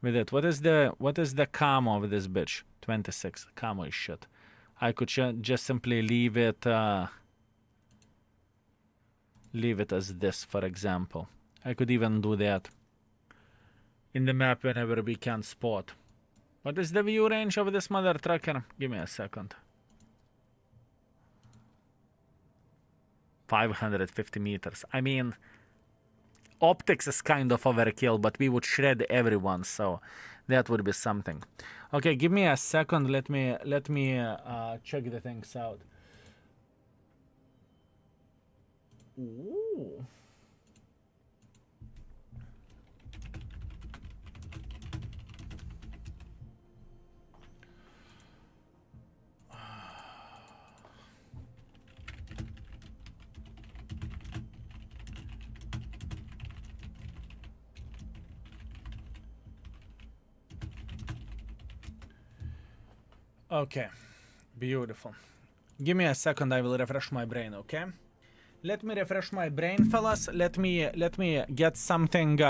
[SPEAKER 1] with it. What is the camo of this bitch? 26. Camo is shit. I could just simply leave it as this, for example. I could even do that in the map whenever we can spot. What is the view range of this mother trucker? Give me a second. 550 meters. I mean, optics is kind of overkill, but we would shred everyone, so that would be something. Okay, give me a second. Let me check the things out. Ooh. Okay, beautiful. Give me a second, I will refresh my brain, okay? Let me refresh my brain, fellas. Let me get something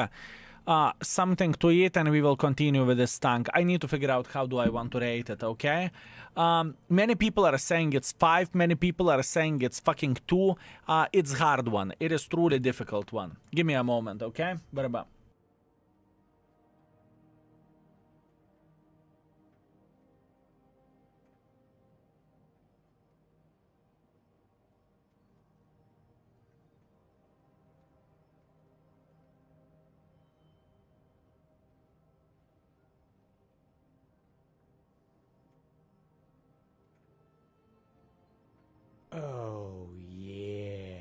[SPEAKER 1] something to eat, and we will continue with this tank. I need to figure out how do I want to rate it, okay? Many people are saying it's 5, many people are saying it's fucking 2. It's hard one. It is truly difficult one. Give me a moment, okay? Bye-bye.
[SPEAKER 2] Oh, yeah.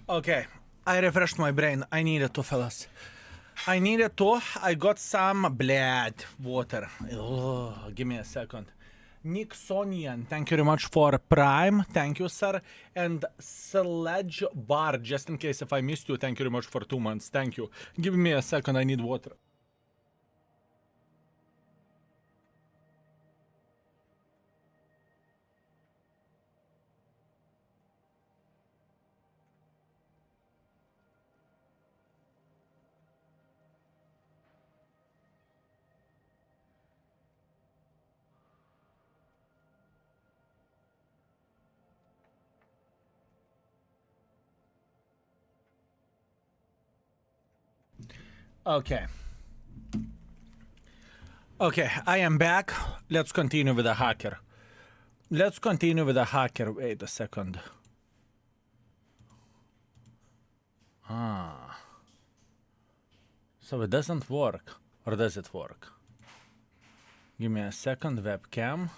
[SPEAKER 1] Okay, I refreshed my brain. I needed to, fellas. I needed to. I got some blood water. Oh, give me a second. Nixonian, thank you very much for Prime. Thank you, sir. And Sledge Bar, just in case if I missed you, thank you very much for 2 months. Thank you. Give me a second. I need water. Okay. Okay, I am back. Let's continue with the hacker. Let's continue with the hacker. Wait a second. Ah. So it doesn't work. Or does it work? Give me a second, webcam.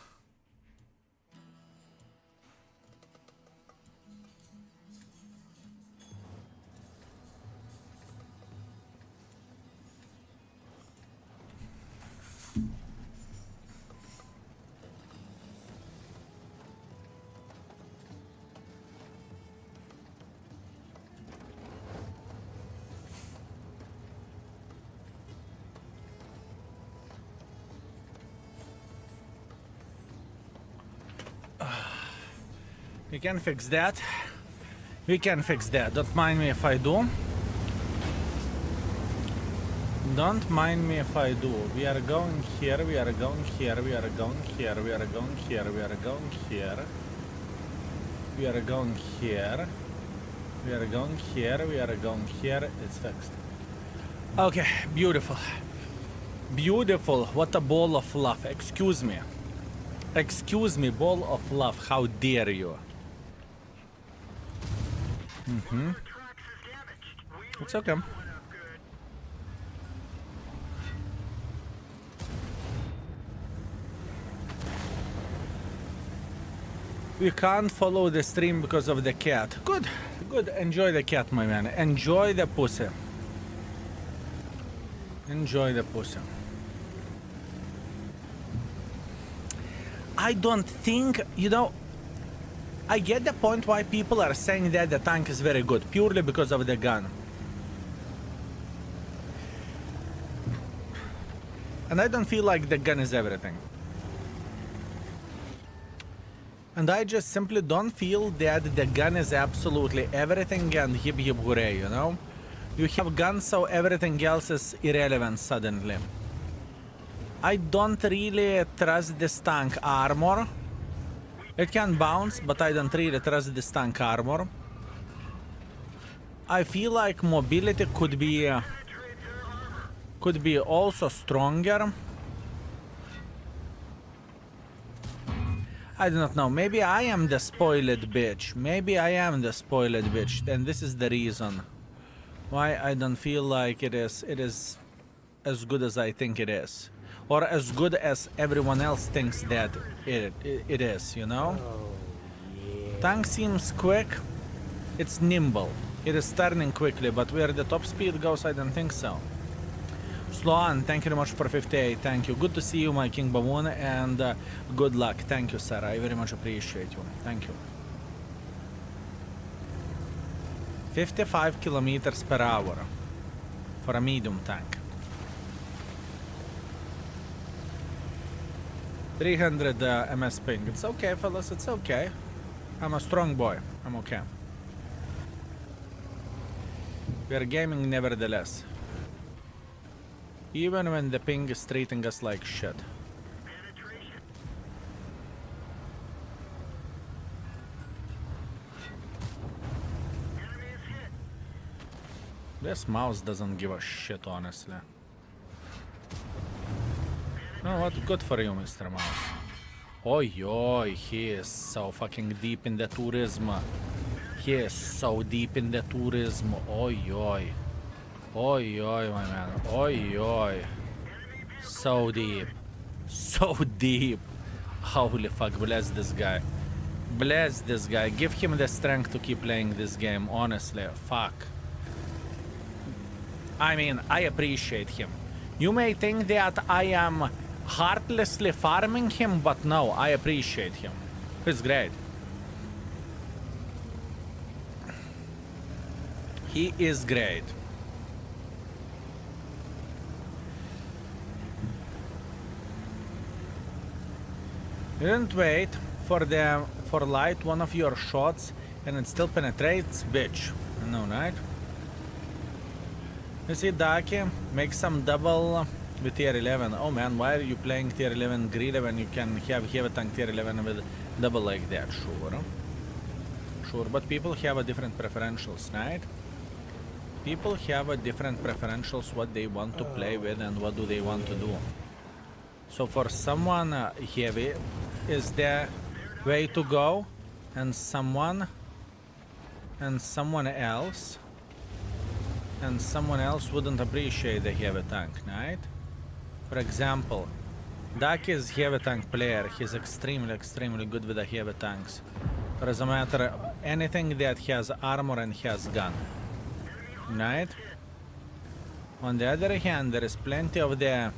[SPEAKER 1] We can fix that. We can fix that. Don't mind me if I do. Don't mind me if I do. We are going here, we are going here, we are going here, we are going here, we are going here. We are going here. We are going here, we are going here. It's fixed. Okay, beautiful. Beautiful. What a ball of love. Excuse me. Excuse me, ball of love. How dare you? It's okay. We can't follow the stream because of the cat. Good, good. Enjoy the cat, my man. Enjoy the pussy. Enjoy the pussy. I don't think, you know, I get the point why people are saying that the tank is very good, purely because of the gun. And I don't feel like the gun is everything. And I just simply don't feel that the gun is absolutely everything and hip hip hooray, you know? You have guns, so everything else is irrelevant suddenly. I don't really trust this tank armor. It can bounce, but I don't really trust this tank armor. I feel like mobility could be also stronger. I do not know. Maybe I am the spoiled bitch. Maybe I am the spoiled bitch, and this is the reason why I don't feel like it is as good as I think it is. Or as good as everyone else thinks that it is, you know? Tank seems quick. It's nimble. It is turning quickly, but where the top speed goes, I don't think so. Sloan, thank you very much for 58. Thank you. Good to see you, my King Baboon, and good luck. Thank you, sir. I very much appreciate you. Thank you. 55 kilometers per hour for a medium tank. 300 MS ping. It's okay, fellas. It's okay. I'm a strong boy. I'm okay. We are gaming nevertheless. Even when the ping is treating us like shit. This mouse doesn't give a shit, honestly. Oh, what? Good for you, Mr. Mouse. Oi, oi, he is so fucking deep in the tourism. He is so deep in the tourism. Oi, oi. Oi, oi, my man. Oi, oi. So deep. So deep. Holy fuck, bless this guy. Bless this guy. Give him the strength to keep playing this game, honestly. Fuck. I mean, I appreciate him. You may think that I am heartlessly farming him, but no, I appreciate him. He's great. He is great. You didn't wait for light one of your shots and it still penetrates, bitch. I know, right? You see, Daki, make some double with tier 11. Oh man, why are you playing tier 11 Grille when you can have heavy tank tier 11 with double like that? Sure. Sure, but people have a different preferentials, right? People have a different preferentials what they want to play with and what do they want to do. So for someone heavy is the way to go, and someone else wouldn't appreciate the heavy tank, right? For example, Dak is heavy tank player. He's extremely good with the heavy tanks. Doesn't matter anything that has armor and has gun, right? On the other hand, there is plenty of the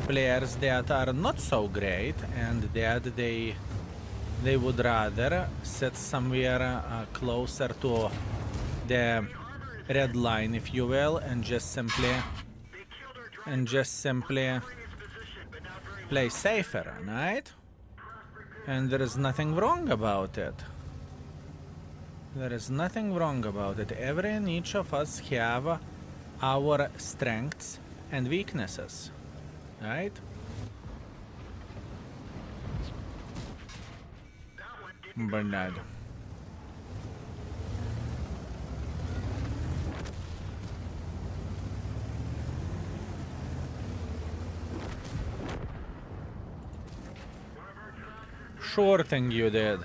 [SPEAKER 1] players that are not so great and that they would rather sit somewhere closer to the red line, if you will, and just simply play safer, right? And there is nothing wrong about it. There is nothing wrong about it. Every and each of us have our strengths and weaknesses, right? Bernard. Sure thing you did.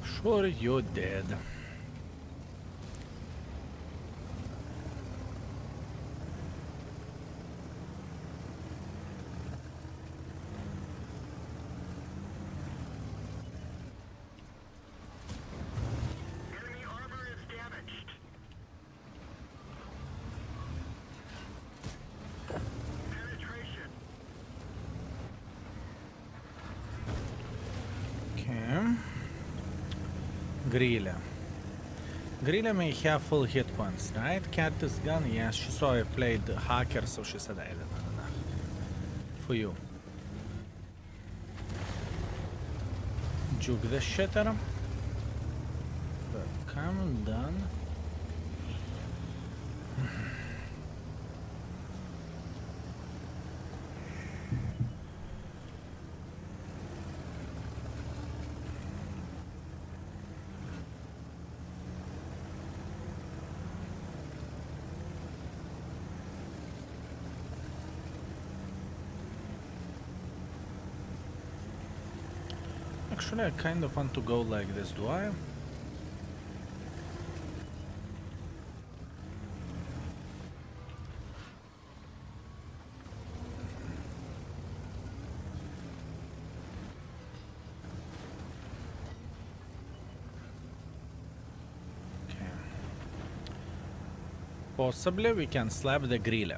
[SPEAKER 1] Sure you did. Grilla may have full hit points, right? Cactus gun, yes, she saw I played hacker, so she said I did not enough. For you. Juke the shitter. Come done. Actually, I kind of want to go like this, do I? Okay. Possibly we can slap the grille.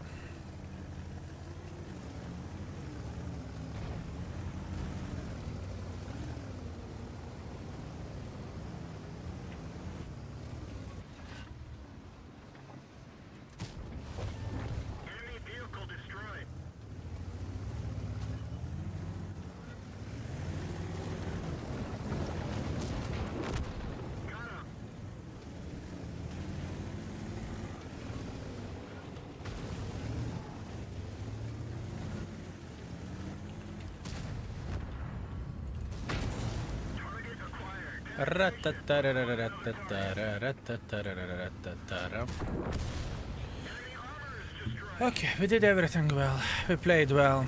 [SPEAKER 1] Okay, we did everything well. We played well.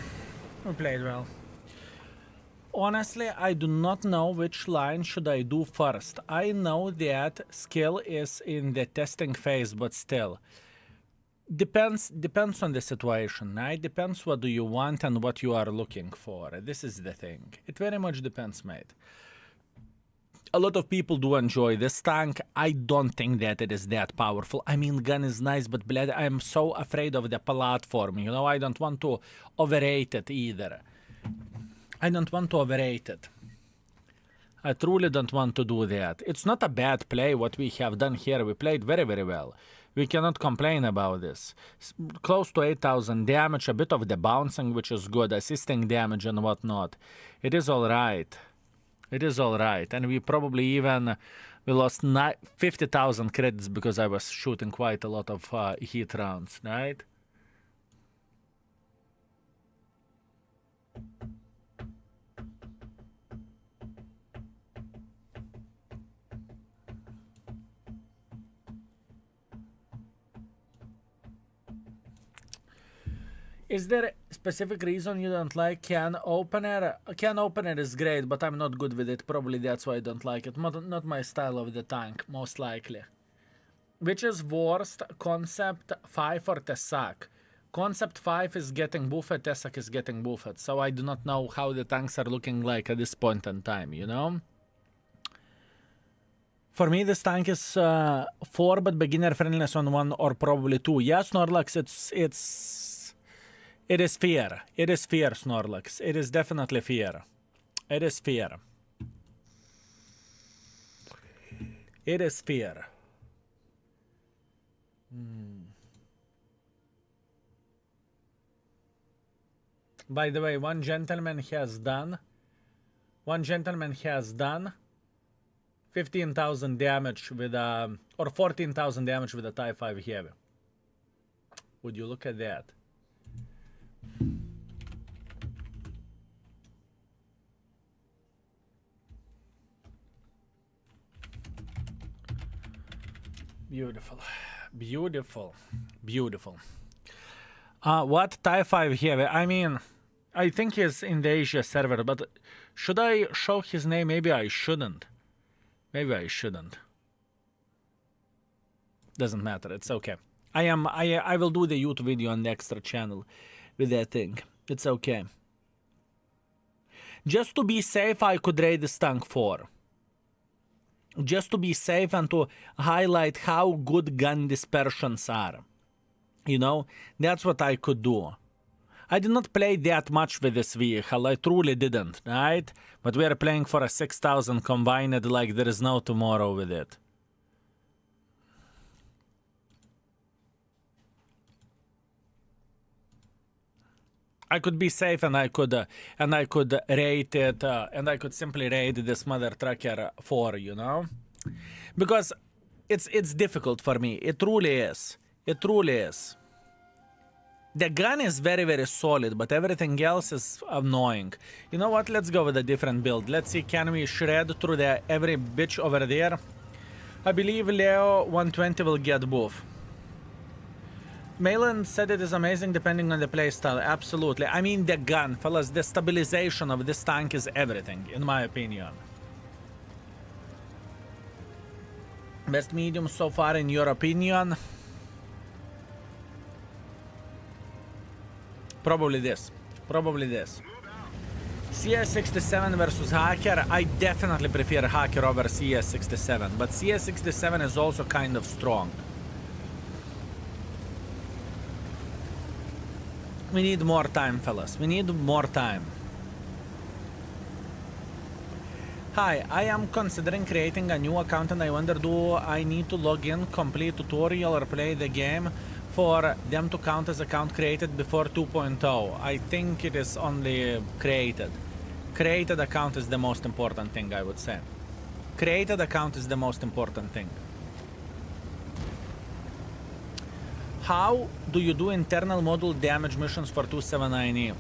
[SPEAKER 1] Honestly, I do not know which line should I do first. I know that skill is in the testing phase, but still. Depends on the situation, right? Depends what do you want and what you are looking for. This is the thing. It very much depends, mate. A lot of people do enjoy this tank. I don't think that it is that powerful. I mean, gun is nice, but blood, I am so afraid of the platform. You know, I don't want to overrate it either. I don't want to overrate it. I truly don't want to do that. It's not a bad play what we have done here. We played very, very well. We cannot complain about this. Close to 8,000 damage, a bit of the bouncing, which is good, assisting damage and whatnot. It is alright. It is alright. And we probably even... We lost 50,000 credits because I was shooting quite a lot of heat rounds, right? Is there a specific reason you don't like can opener? Can opener is great, but I'm not good with it. Probably that's why I don't like it. Not my style of the tank, most likely. Which is worst, Concept 5 or Tesak? Concept 5 is getting buffed, Tesak is getting buffed. So I do not know how the tanks are looking like at this point in time, you know? For me, this tank is 4, but beginner friendliness on 1 or probably 2. Yeah, Snorlax, it is fair. It is fair, Snorlax. It is definitely fair. It is fair. It is fair. By the way, one gentleman has done 15,000 damage with or 14,000 damage with a Type 5 heavy. Would you look at that? Beautiful, beautiful, beautiful. What Type 5 heavy? I mean, I think he's in the Asia server, but should I show his name? Maybe I shouldn't. Maybe I shouldn't. Doesn't matter. It's okay. I will do the YouTube video on the extra channel with that thing. It's okay. Just to be safe, I could rate this tank 4. Just to be safe and to highlight how good gun dispersions are. You know, that's what I could do. I did not play that much with this vehicle, I truly didn't, right? But we are playing for a 6,000 combined like there is no tomorrow with it. I could be safe and I could rate it and I could simply rate this mother trucker 4, you know, because it's difficult for me. It truly is. It truly is. The gun is very, very solid, but everything else is annoying. You know what? Let's go with a different build. Let's see, can we shred through the every bitch over there? I believe Leo 120 will get buff. Malin said it is amazing depending on the playstyle. Absolutely. I mean the gun, fellas, the stabilization of this tank is everything, in my opinion. Best medium so far in your opinion? Probably this. Probably this. CS67 versus Hacker. I definitely prefer Hacker over CS67, but CS67 is also kind of strong. We need more time, fellas. We need more time. Hi, I am considering creating a new account and I wonder, do I need to log in, complete tutorial or play the game for them to count as account created before 2.0? I think it is only created. Created account is the most important thing, I would say. Created account is the most important thing. How do you do internal module damage missions for 279E?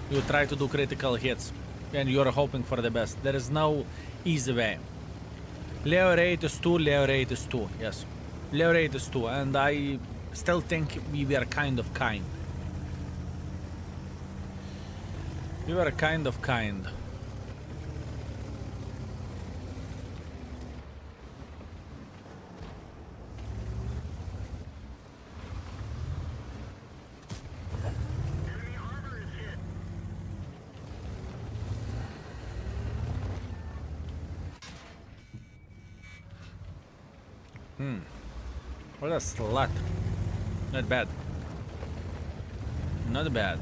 [SPEAKER 1] You try to do critical hits and you're hoping for the best. There is no easy way. Leo rate is 2, Leo rate is 2, yes. Leo rate is 2, and I still think we were kind of kind. We were kind of kind. What a slut. Not bad. Not bad.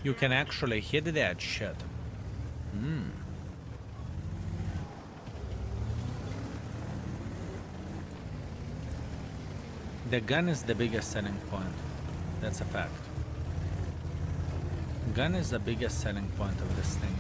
[SPEAKER 1] You can actually hit that shit. The gun is the biggest selling point. That's a fact. Gun is the biggest selling point of this thing.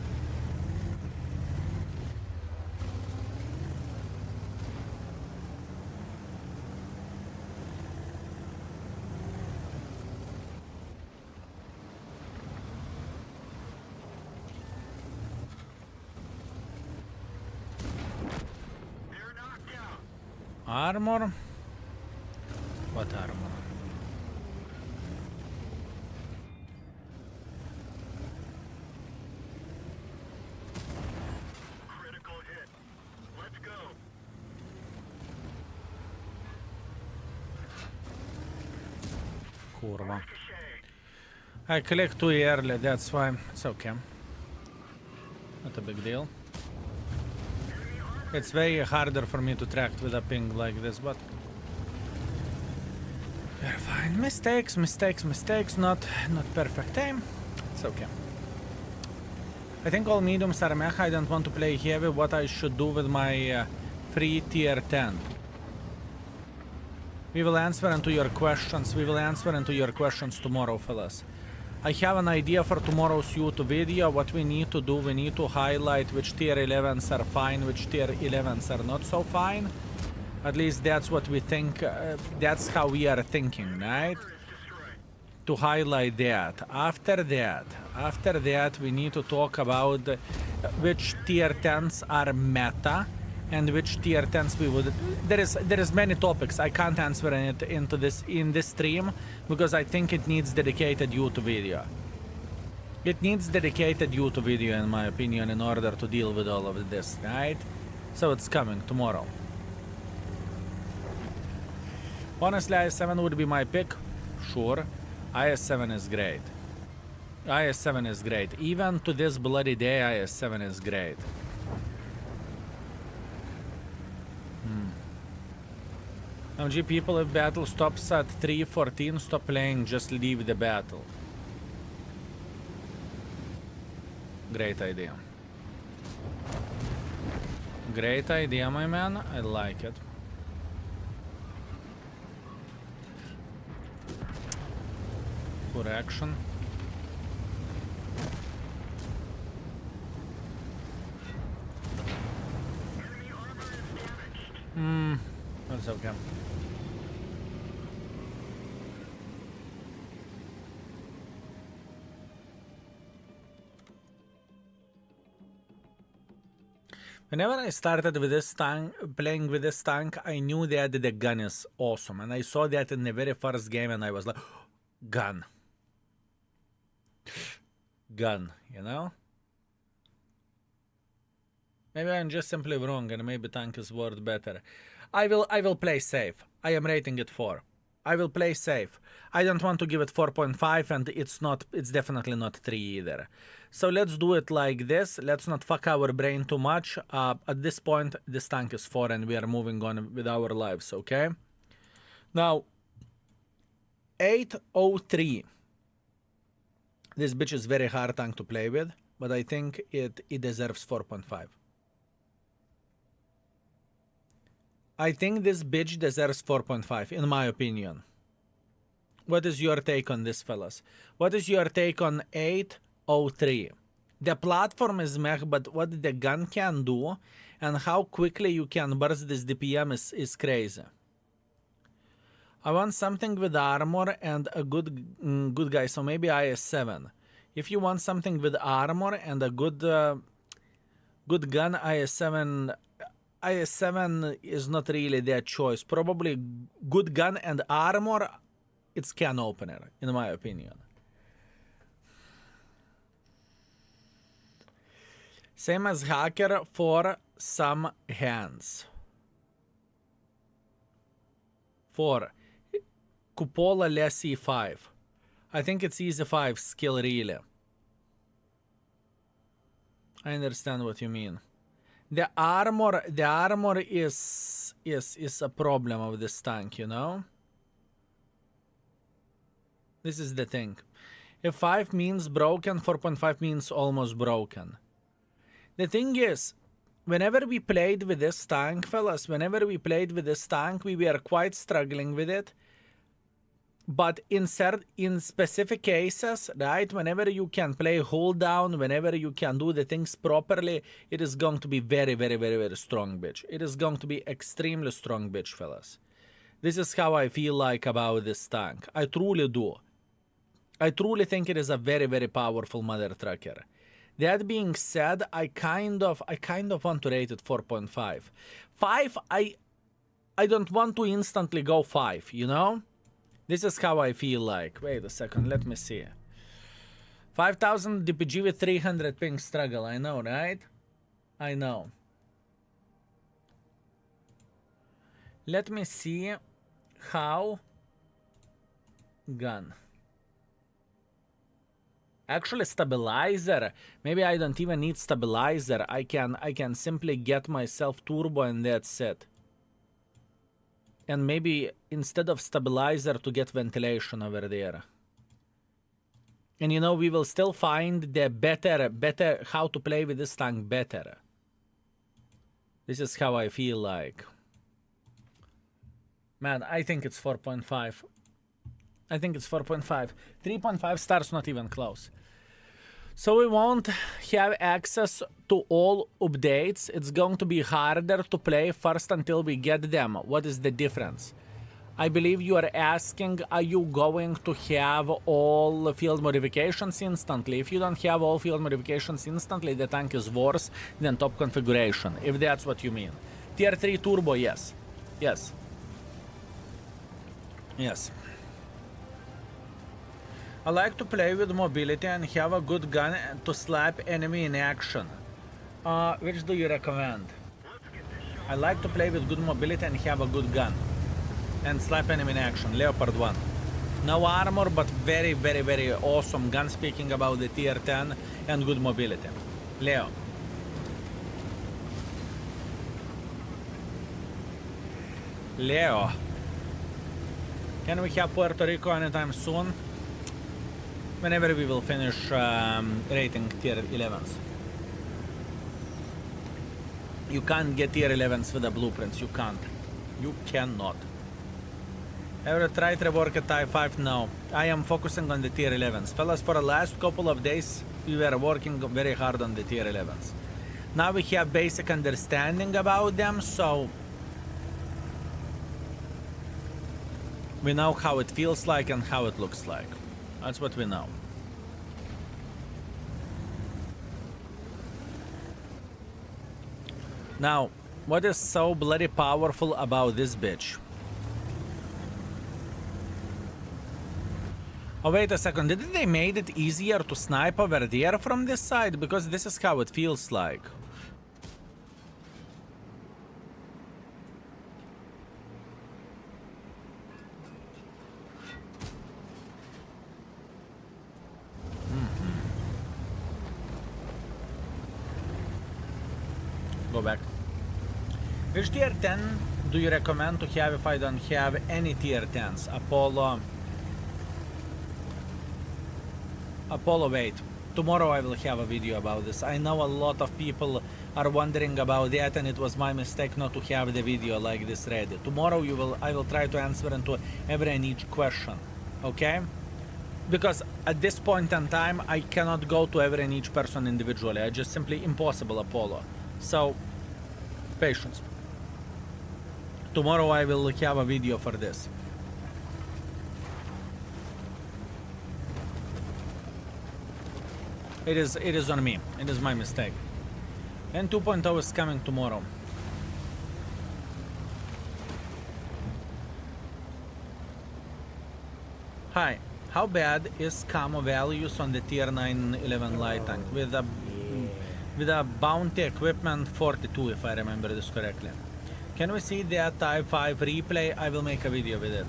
[SPEAKER 1] Armor? What armor?
[SPEAKER 3] Critical hit. Let's go.
[SPEAKER 1] Kurwa. I clicked too early, that's why. It's okay. Not a big deal. It's very harder for me to track with a ping like this, but we're fine. Mistakes, mistakes, mistakes. Not perfect aim. It's okay. I think all mediums are mech. I don't want to play heavy. What I should do with my free tier 10. We will answer into your questions. We will answer into your questions tomorrow, fellas. I have an idea for tomorrow's YouTube video. What we need to do, we need to highlight which tier 11s are fine, which tier 11s are not so fine. At least that's what we think, that's how we are thinking, right? To highlight that. After that, we need to talk about which tier 10s are meta and which tier 10s we would... There is many topics. I can't answer it in this stream because I think it needs dedicated YouTube video. It needs dedicated YouTube video, in my opinion, in order to deal with all of this, right? So it's coming tomorrow. Honestly, IS-7 would be my pick. Sure. IS-7 is great. IS-7 is great. Even to this bloody day, IS-7 is great. MG people, if battle stops at 3:14, stop playing, just leave the battle. Great idea. Great idea, my man. I like it. Good action. That's okay. Whenever I started with this tank, playing with this tank, I knew that the gun is awesome. And I saw that in the very first game and I was like, gun. Gun, you know? Maybe I'm just simply wrong and maybe tank is worth better. I will play safe. I am rating it 4. I will play safe. I don't want to give it 4.5 and it's definitely not 3 either. So let's do it like this. Let's not fuck our brain too much. At this point, this tank is 4 and we are moving on with our lives, okay? Now, 803. This bitch is very hard tank to play with, but I think it deserves 4.5. I think this bitch deserves 4.5, in my opinion. What is your take on this, fellas? What is your take on 803? The platform is meh, but what the gun can do and how quickly you can burst this DPM is crazy. I want something with armor and a good guy, so maybe IS-7. If you want something with armor and a good gun, IS-7 is not really their choice. Probably good gun and armor, it's can opener, in my opinion. Same as hacker for some hands. 4. Cupola less E5. I think it's easy 5 skill really. I understand what you mean. The armor is a problem of this tank, you know? This is the thing. If 5 means broken, 4.5 means almost broken. The thing is, whenever we played with this tank, fellas, we were quite struggling with it. But in specific cases, right, whenever you can play hold down, whenever you can do the things properly, it is going to be very, very, very, very strong bitch. It is going to be extremely strong bitch, fellas. This is how I feel like about this tank. I truly do. I truly think it is a very, very powerful mother trucker. That being said, I kind of want to rate it 4.5. 5, I don't want to instantly go 5, you know? This is how I feel like. Wait a second, let me see. 5000 DPG with 300 ping struggle, I know, right? I know. Let me see how gun. Actually, stabilizer. Maybe I don't even need stabilizer. I can simply get myself turbo and that's it. And maybe instead of stabilizer to get ventilation over there. And you know, we will still find the better how to play with this tank better. This is how I feel like. Man, I think it's 4.5. I think it's 4.5. 3.5 stars not even close. So we won't have access to all updates. It's going to be harder to play first until we get them. What is the difference? I believe you are asking, are you going to have all field modifications instantly? If you don't have all field modifications instantly, the tank is worse than top configuration, if that's what you mean. Tier 3 turbo, yes. Yes. Yes. I like to play with mobility and have a good gun to slap enemy in action. Which do you recommend? I like to play with good mobility and have a good gun. And slap enemy in action. Leopard 1. No armor, but very, very, very awesome gun, speaking about the tier 10 and good mobility. Leo. Leo. Can we have Puerto Rico anytime soon? Whenever we will finish rating tier 11s. You can't get tier 11s with the blueprints. You can't. You cannot. Ever tried to rework a Type 5? No. I am focusing on the tier 11s. Fellas, for the last couple of days, we were working very hard on the tier 11s. Now we have basic understanding about them, so we know how it feels like and how it looks like. That's what we know. Now, what is so bloody powerful about this bitch? Oh, wait a second. Didn't they made it easier to snipe over there from this side? Because this is how it feels like. Go back. Which tier 10 do you recommend to have if I don't have any tier 10s? Apollo, wait. Tomorrow I will have a video about this. I know a lot of people are wondering about that, and it was my mistake not to have the video like this ready. Tomorrow I will try to answer into every and each question. Okay? Because at this point in time, I cannot go to every and each person individually. I just simply impossible, Apollo. So, patience. Tomorrow I will have a video for this. It is on me. It is my mistake. And 2.0 is coming tomorrow. Hi. How bad is camo values on the tier 911 light tank with a bounty equipment 42, if I remember this correctly? Can we see that Type 5 replay? I will make a video with it.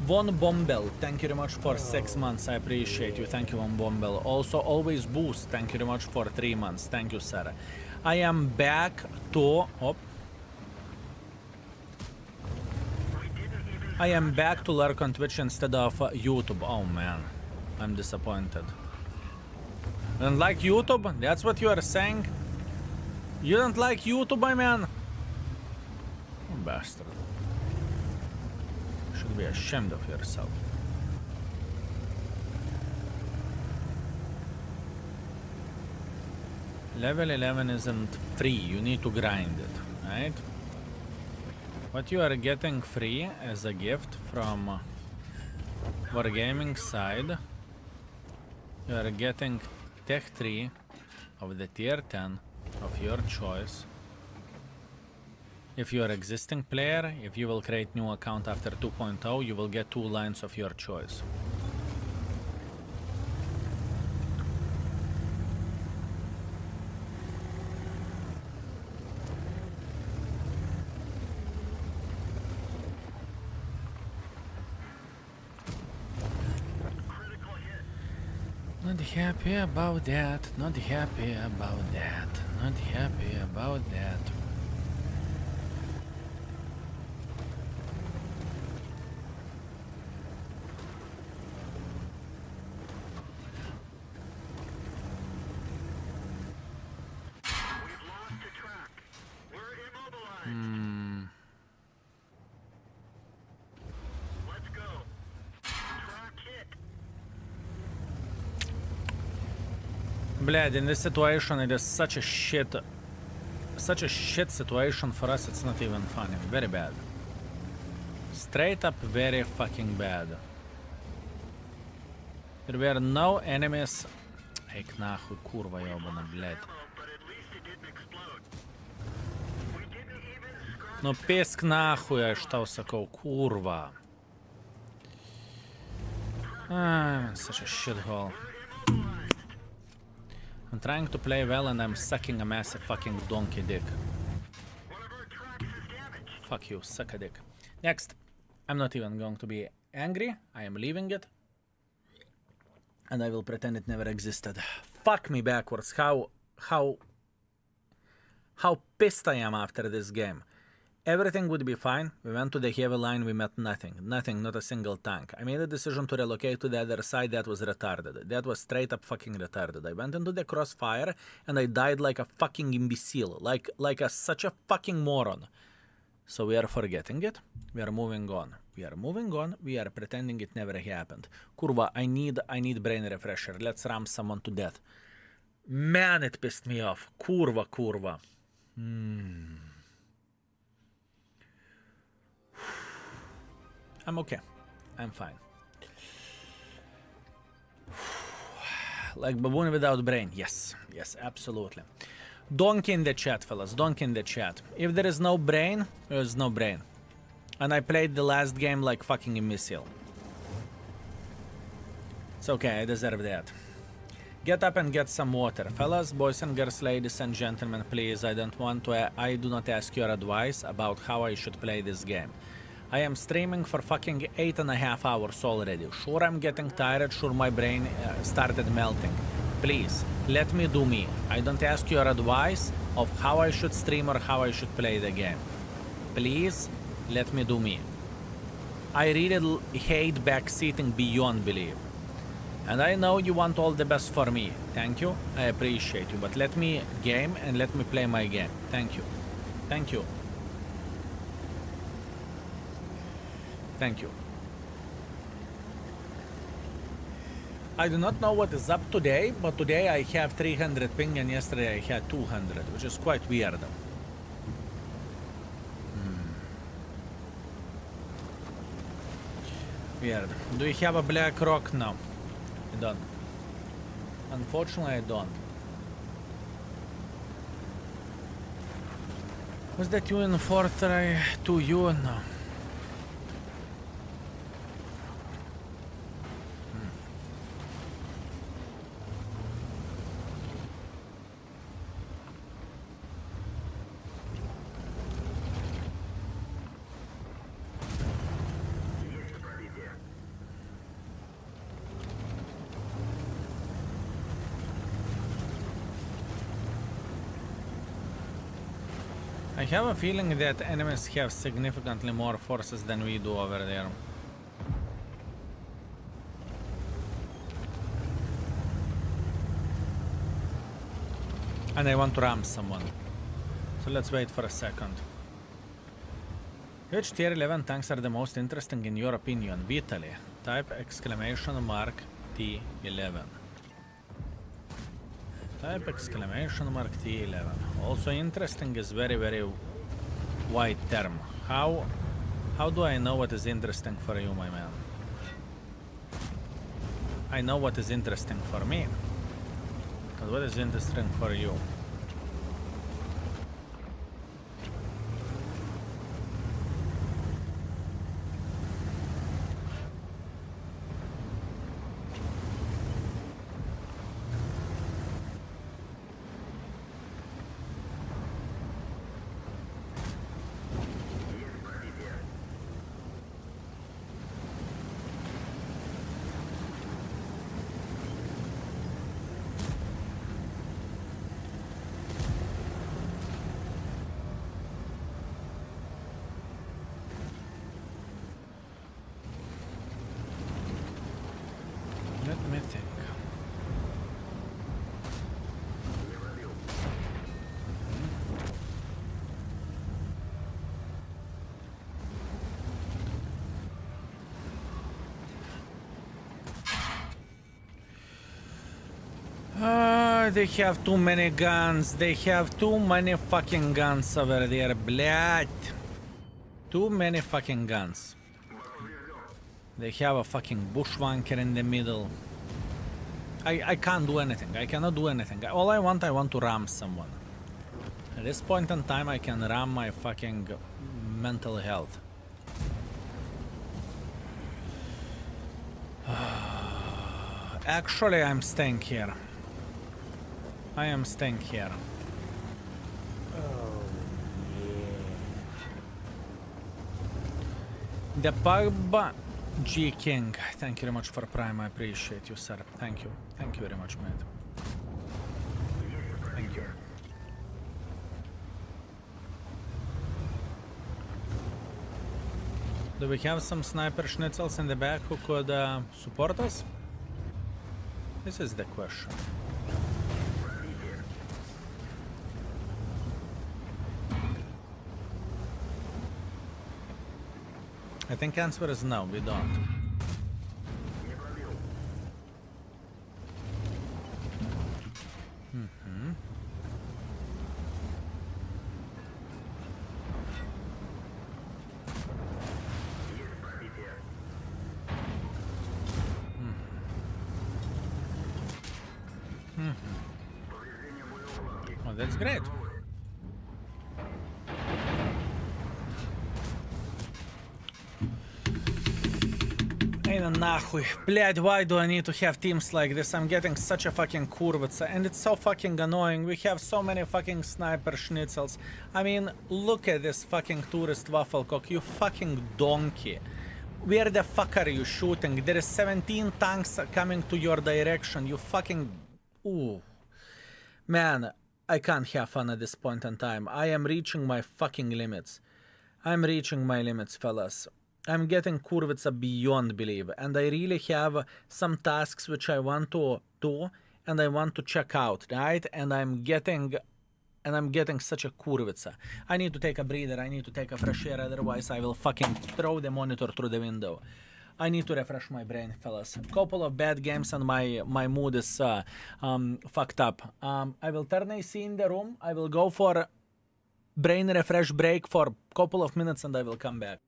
[SPEAKER 1] Von Bombel, thank you very much for 6 months. I appreciate you. Thank you, Von Bombel. Also, Always Boost, thank you very much for 3 months. Thank you, Sarah. I am back to... I am back to lurk on Twitch instead of YouTube. Oh man, I'm disappointed. You don't like YouTube? That's what you are saying? You don't like YouTube, my man? Oh, bastard. You should be ashamed of yourself. Level 11 isn't free, you need to grind it, right? What you are getting free as a gift from Wargaming side, you are getting Tech 3 of the tier 10 of your choice. If you are existing player, if you will create new account after 2.0, you will get 2 lines of your choice. Not happy about that, not happy about that, not happy about that.
[SPEAKER 3] We've lost the track. We're immobilized. Let's go. Track hit.
[SPEAKER 1] Blad, in this situation it is such a shit situation for us, it's not even funny. Very bad. Straight up very fucking bad. There were no enemies. Ej, nahуй, kurva jobana, bled.
[SPEAKER 3] But at least it didn't explode. We didn't even scratch.
[SPEAKER 1] No pisk nahуй, aš tau sakau, kurva. I'm such a shithole. I'm trying to play well and I'm sucking a massive fucking donkey dick.
[SPEAKER 3] One of our tracks is damaged.
[SPEAKER 1] Fuck you, suck a dick. Next, I'm not even going to be angry. I am leaving it. And I will pretend it never existed. Fuck me backwards. How pissed I am after this game. Everything would be fine. We went to the heavy line, we met nothing. Nothing, not a single tank. I made a decision to relocate to the other side. That was retarded. That was straight up fucking retarded. I went into the crossfire and I died like a fucking imbecile. Like such a fucking moron. So we are forgetting it. We are moving on. We are moving on. We are pretending it never happened. Kurva, I need brain refresher. Let's ram someone to death. Man, it pissed me off. Kurva. I'm okay. I'm fine. Like baboon without brain. Yes, absolutely. Donkey in the chat, fellas. Donkey in the chat. If there is no brain, there is no brain. And I played the last game like fucking imbecile. It's okay, I deserve that. Get up and get some water. Fellas, boys and girls, ladies and gentlemen, please, I do not ask your advice about how I should play this game. I am streaming for fucking 8.5 hours already. Sure, I'm getting tired. Sure, my brain started melting. Please, let me do me. I don't ask your advice of how I should stream or how I should play the game. Please, let me do me. I really hate backseating beyond belief. And I know you want all the best for me. Thank you. I appreciate you. But let me game and let me play my game. Thank you. Thank you. Thank you. I do not know what is up today, but today I have 300 ping and yesterday I had 200, which is quite weird. Weird. Do you have a black rock now? I don't. Unfortunately, I don't. Was that you in 4-3 to you? No. I have a feeling that enemies have significantly more forces than we do over there. And I want to ram someone. So let's wait for a second. Which tier 11 tanks are the most interesting in your opinion? Vitally. Type exclamation mark T11. Type exclamation mark T11. Also interesting is very, very wide term. How do I know what is interesting for you, my man? I know what is interesting for me. But what is interesting for you? Let me think. They have too many guns. They have too many fucking guns over there, блядь. Too many fucking guns. They have a fucking bushwanker in the middle. I can't do anything. I cannot do anything. All I want to ram someone. At this point in time, I can ram my fucking mental health. Actually, I'm staying here. I am staying here.
[SPEAKER 2] Oh, yeah.
[SPEAKER 1] The pub G King. Thank you very much for Prime. I appreciate you, sir. Thank you. Thank you very much, mate. Thank you. Do we have some sniper schnitzels in the back who could support us? This is the question. I think answer is no, we don't. Oh, that's great. Нахуй. Блядь, why do I need to have teams like this? I'm getting such a fucking kurvica, and it's so fucking annoying. We have so many fucking sniper schnitzels. I mean, look at this fucking tourist wafflecock, you fucking donkey. Where the fuck are you shooting? There is 17 tanks coming to your direction, you fucking... Ooh. Man, I can't have fun at this point in time. I am reaching my fucking limits. I'm reaching my limits, fellas. I'm getting kurvica beyond belief, and I really have some tasks which I want to do and I want to check out, right? And I'm getting such a kurvica. I need to take a breather, I need to take a fresh air, otherwise I will fucking throw the monitor through the window. I need to refresh my brain, fellas. Couple of bad games and my mood is fucked up. I will turn AC in the room. I will go for brain refresh break for a couple of minutes and I will come back.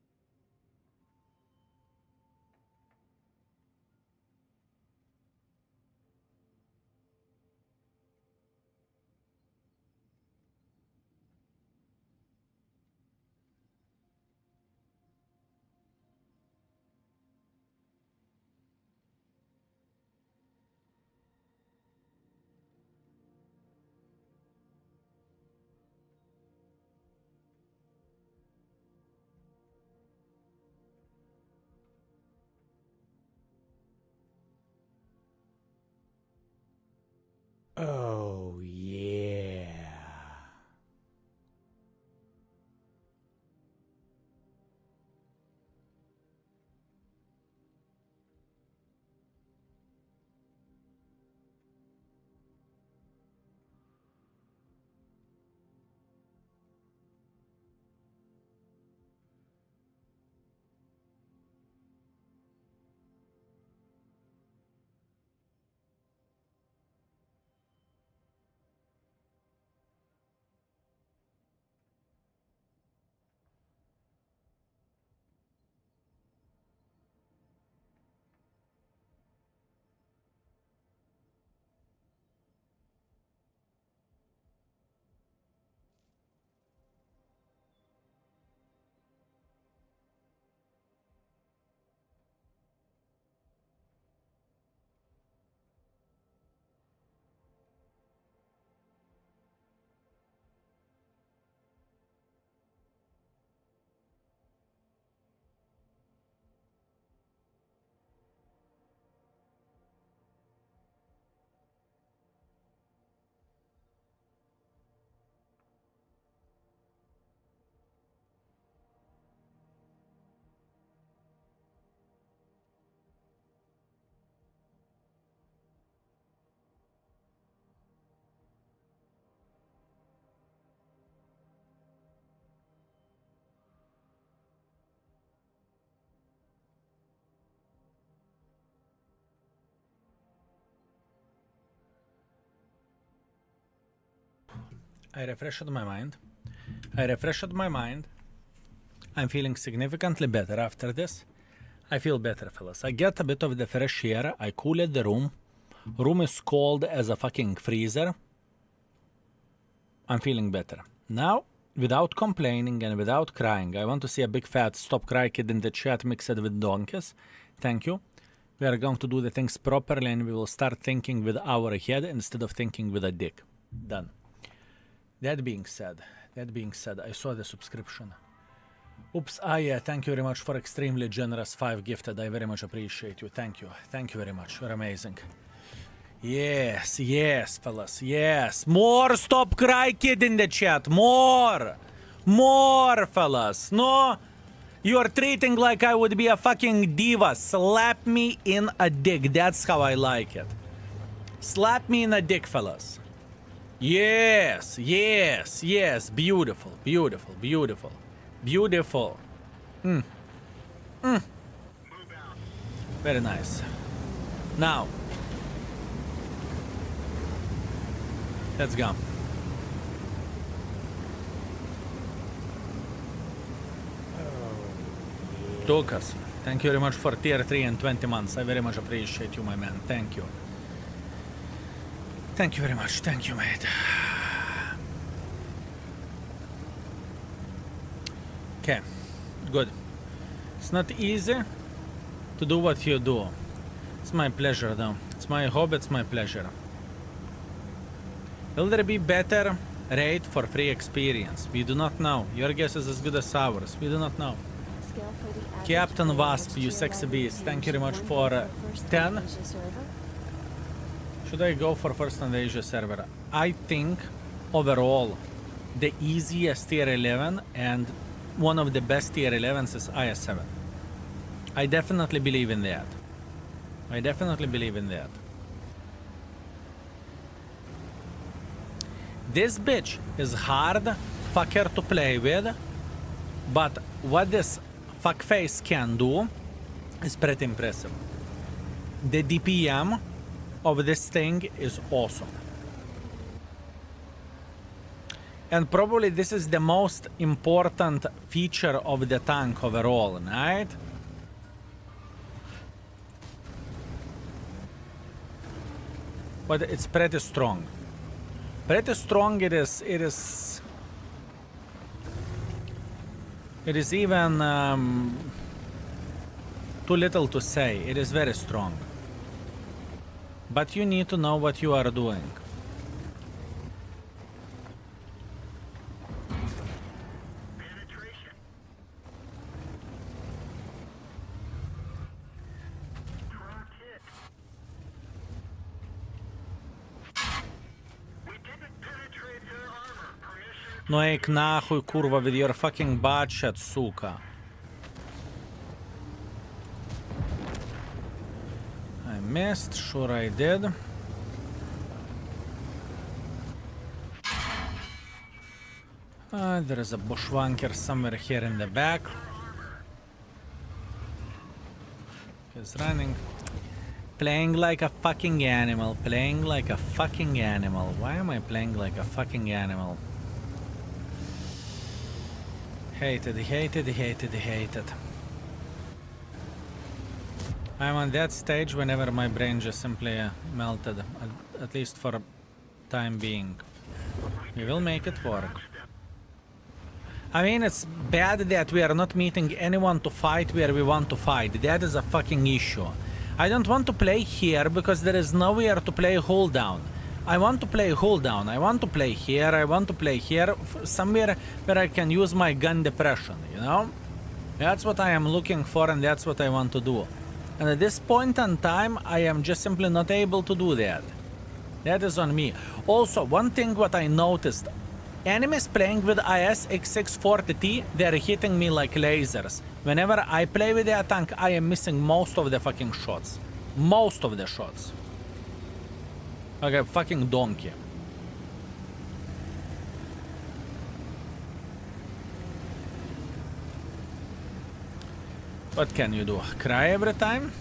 [SPEAKER 2] Oh, yeah.
[SPEAKER 1] I refreshed my mind. I'm feeling significantly better after this. I feel better, fellas. I get a bit of the fresh air. I cooled the room. Room is cold as a fucking freezer. I'm feeling better. Now, without complaining and without crying, I want to see a big fat stop cry kid in the chat mixed with donkeys. Thank you. We are going to do the things properly and we will start thinking with our head instead of thinking with a dick. Done. That being said, I saw the subscription. Oops, yeah, thank you very much for extremely generous 5 gifted. I very much appreciate you. Thank you very much. You're amazing. Yes, fellas, yes. More stop cry kid in the chat. More, fellas. No, you're treating like I would be a fucking diva. Slap me in a dick. That's how I like it. Slap me in a dick, fellas. Yes. Beautiful. Very nice. Now, let's go. Tokas, thank you very much for tier 3 and 20 months. I very much appreciate you, my man. Thank you. Thank you very much. Thank you, mate. Okay, good. It's not easy to do what you do. It's my pleasure, though. It's my hobby, it's my pleasure. Will there be better rate for free experience? We do not know. Your guess is as good as ours. We do not know. Captain Wasp, you sexy beast. Thank you very much for 10. Should I go for first on the Asia server? I think overall the easiest tier 11 and one of the best tier 11s is IS7. I definitely believe in that. This bitch is hard fucker to play with, but what this fuckface can do is pretty impressive. The DPM of this thing is awesome. And probably this is the most important feature of the tank overall, right? But it's pretty strong. Pretty strong it is. It is even too little to say. It is very strong. But you need to know what you are doing. Ну эйк нахуй, курва, with your fucking bot shit, сука. I missed, sure I did. There is a bushwanker somewhere here in the back. He's running. Playing like a fucking animal, playing like a fucking animal. Why am I playing like a fucking animal? Hated. I'm on that stage whenever my brain just simply melted, at least for time being. We will make it work. I mean, it's bad that we are not meeting anyone to fight where we want to fight. That is a fucking issue. I don't want to play here because there is nowhere to play hold down. I want to play hold down. I want to play here. I want to play here. Somewhere where I can use my gun depression, you know? That's what I am looking for and that's what I want to do. And at this point in time, I am just simply not able to do that. That is on me. Also, one thing what I noticed, enemies playing with IS-X640T, they're hitting me like lasers. Whenever I play with that tank, I am missing most of the fucking shots. Most of the shots. Like a fucking donkey. What can you do? Cry every time?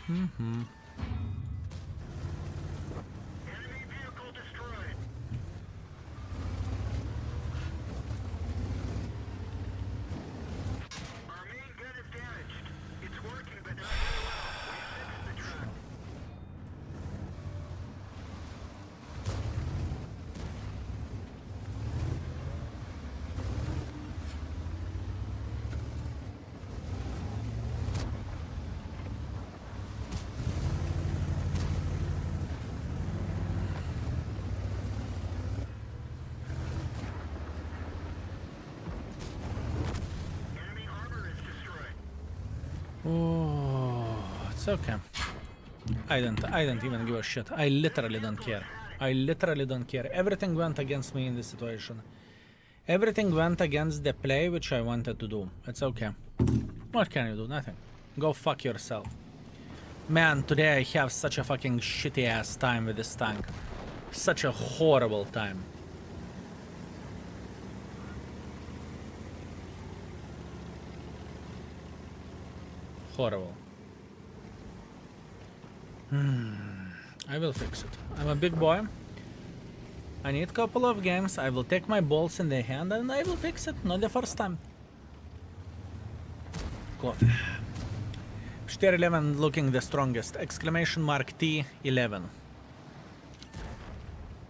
[SPEAKER 1] Mm-hmm.
[SPEAKER 3] Enemy vehicle destroyed. Our main gun is damaged. It's working, but not very well. We fixed the truck. Enemy armor is destroyed.
[SPEAKER 1] Oh, it's okay. I don't even give a shit. I literally don't care. I literally don't care. Everything went against me in this situation. Everything went against the play which I wanted to do. It's okay. What can you do? Nothing. Go fuck yourself. Man, today I have such a fucking shitty ass time with this tank. Such a horrible time. Horrible. I will fix it. I'm a big boy. I need a couple of games. I will take my balls in the hand and I will fix it. Not the first time. Coffee. T11 looking the strongest. Exclamation mark T11.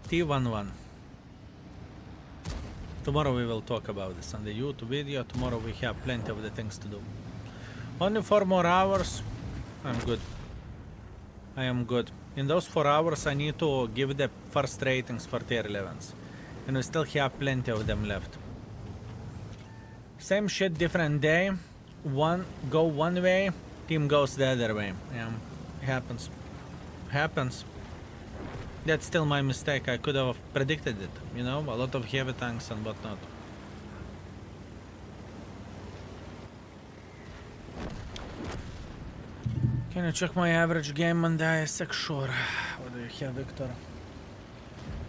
[SPEAKER 1] T11. Tomorrow we will talk about this on the YouTube video. Tomorrow we have plenty of the things to do. Only 4 more hours. I'm good. I am good. In those 4 hours I need to give the first ratings for tier 11s. And we still have plenty of them left. Same shit, different day. One go one way, team goes the other way. Yeah, happens. Happens. That's still my mistake. I could have predicted it, you know, a lot of heavy tanks and whatnot. Can you check my average game on the ISX? Sure. What do you have, Victor?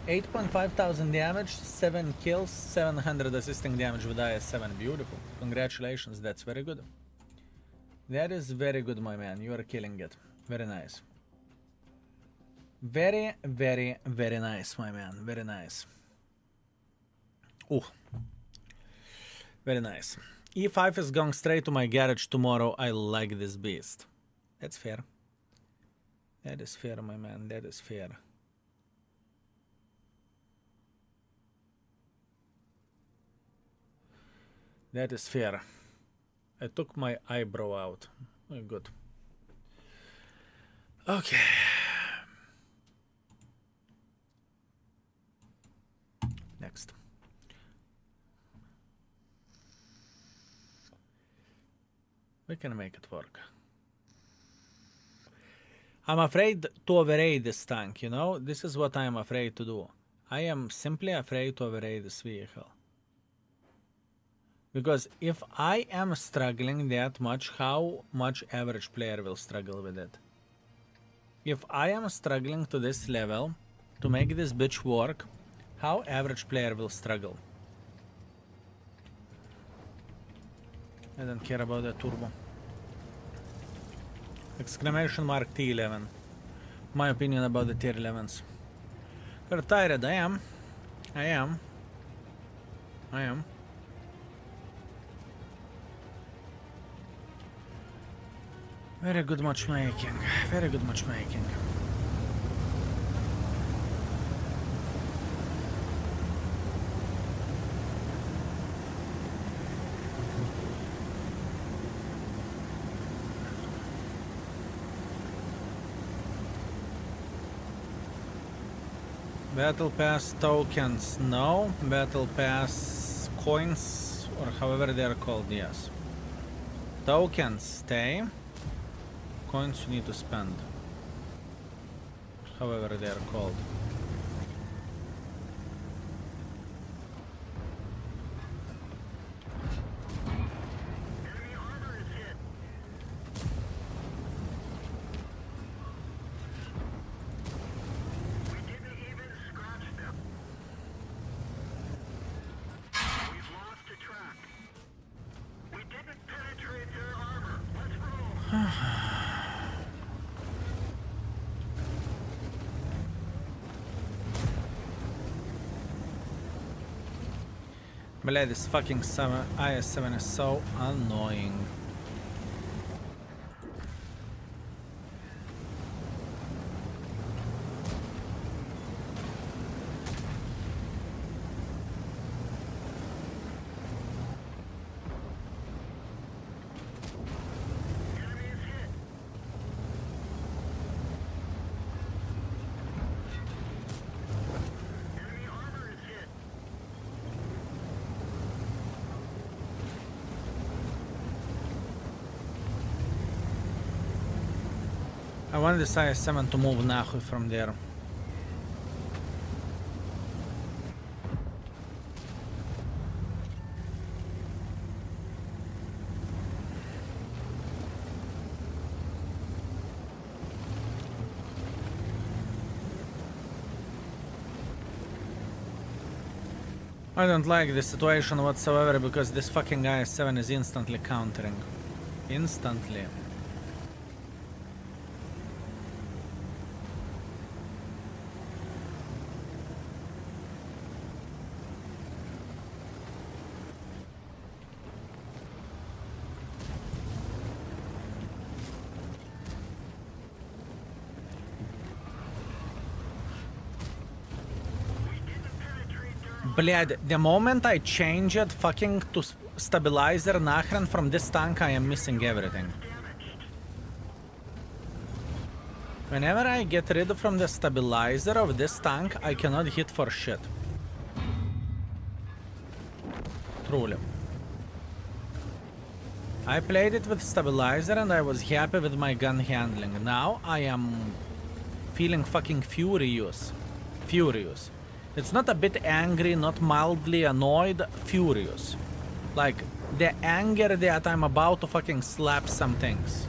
[SPEAKER 1] 8.5 thousand damage, 7 kills, 700 assisting damage with IS7. Beautiful. Congratulations, that's very good. That is very good, my man. You are killing it. Very nice. Very, very, very nice, my man. Very nice. Ooh. Very nice. E5 is going straight to my garage tomorrow. I like this beast. That's fair. That is fair, my man. That is fair. That is fair. I took my eyebrow out. Oh, good. Okay. Next. We can make it work. I'm afraid to override this tank, you know? This is what I am afraid to do. I am simply afraid to override this vehicle. Because if I am struggling that much, how much average player will struggle with it? If I am struggling to this level to make this bitch work, how average player will struggle? I don't care about that turbo. Exclamation mark T11. My opinion about the tier 11s. You're tired, I am. I am. I am. Very good matchmaking. Very good matchmaking. Battle Pass tokens, no. Battle Pass coins, or however they are called, yes. Tokens stay. Coins you need to spend. However they are called. Bleh, this fucking IS7 is so annoying. I want this IS7 to move nahu from there. I don't like this situation whatsoever because this fucking IS7 is instantly countering. Instantly. Bled, the moment I change it fucking to stabilizer nahran from this tank, I am missing everything. Whenever I get rid from the stabilizer of this tank, I cannot hit for shit. Truly. I played it with stabilizer and I was happy with my gun handling. Now I am feeling fucking furious. Furious. It's not a bit angry, not mildly annoyed, furious. Like, the anger that I'm about to fucking slap some things.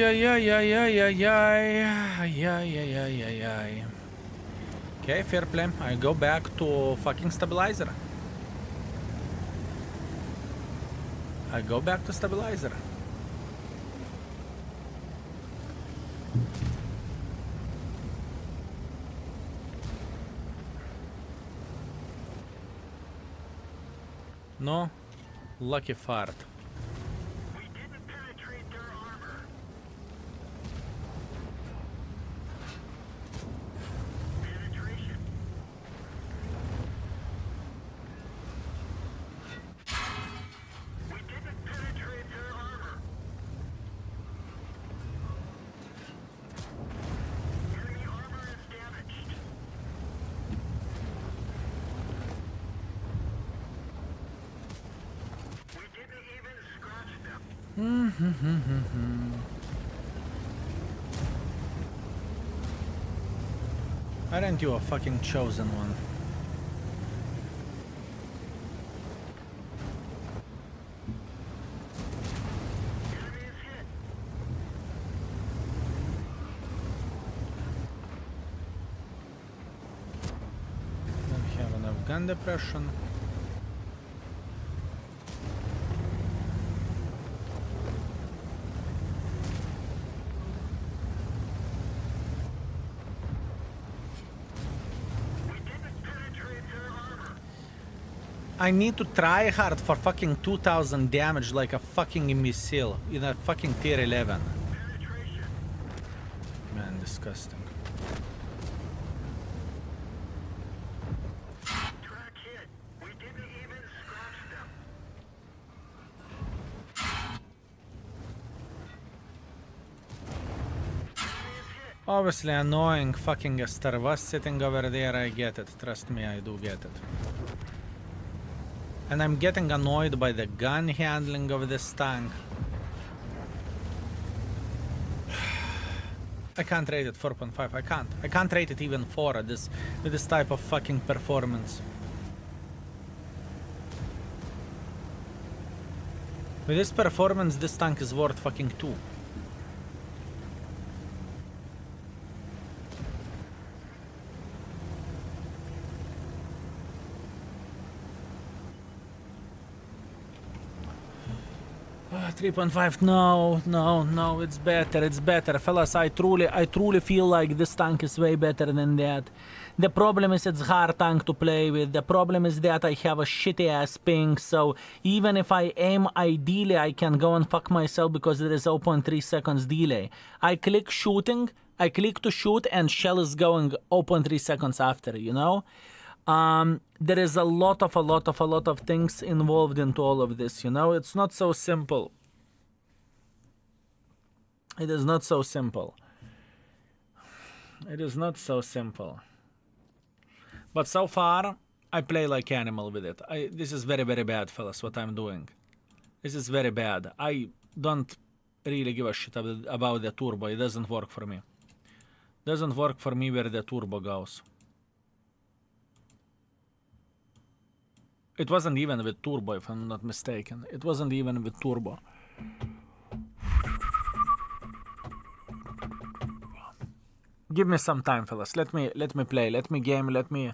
[SPEAKER 1] ay, ay, ay, ay, ay, ay, ay, ay, ay, ay, ay, ay. Okay, fair play. I go back to fucking stabilizer. I go back to stabilizer. No, lucky fart.
[SPEAKER 3] We didn't penetrate their armor. Penetration. We didn't penetrate their armor. Enemy armor is damaged. We didn't even scratch them.
[SPEAKER 1] Aren't you a fucking chosen one?
[SPEAKER 3] Enemy is hit.
[SPEAKER 1] Don't have enough gun depression.
[SPEAKER 3] We didn't penetrate their armor.
[SPEAKER 1] I need to try hard for fucking 2000 damage like a fucking imbecile in a fucking tier 11.
[SPEAKER 3] Penetration.
[SPEAKER 1] Man, disgusting.
[SPEAKER 3] Track hit. We didn't even scratch them. Enemy is hit.
[SPEAKER 1] Obviously annoying fucking Strv sitting over there, I get it. Trust me, I do get it. And I'm getting annoyed by the gun handling of this tank. I can't rate it 4.5. I can't rate it even 4 at this with this type of fucking performance. With this performance, this tank is worth fucking 2. Ah, 3.5, no, it's better, fellas. I truly feel like this tank is way better than that. The problem is it's hard tank to play with. The problem is that I have a shitty ass ping, so even if I aim ideally, I can go and fuck myself because there is 0.3 seconds delay. I click to shoot, and shell is going 0.3 seconds after, you know? There is a lot of things involved into all of this, you know? It's not so simple. It is not so simple. It is not so simple. But so far, I play like animal with it. This is very, very bad, fellas, what I'm doing. This is very bad. I don't really give a shit about the turbo. It doesn't work for me. Doesn't work for me where the turbo goes. It wasn't even with turbo, if I'm not mistaken. It wasn't even with turbo. Give me some time, fellas. Let me play. Let me game. Let me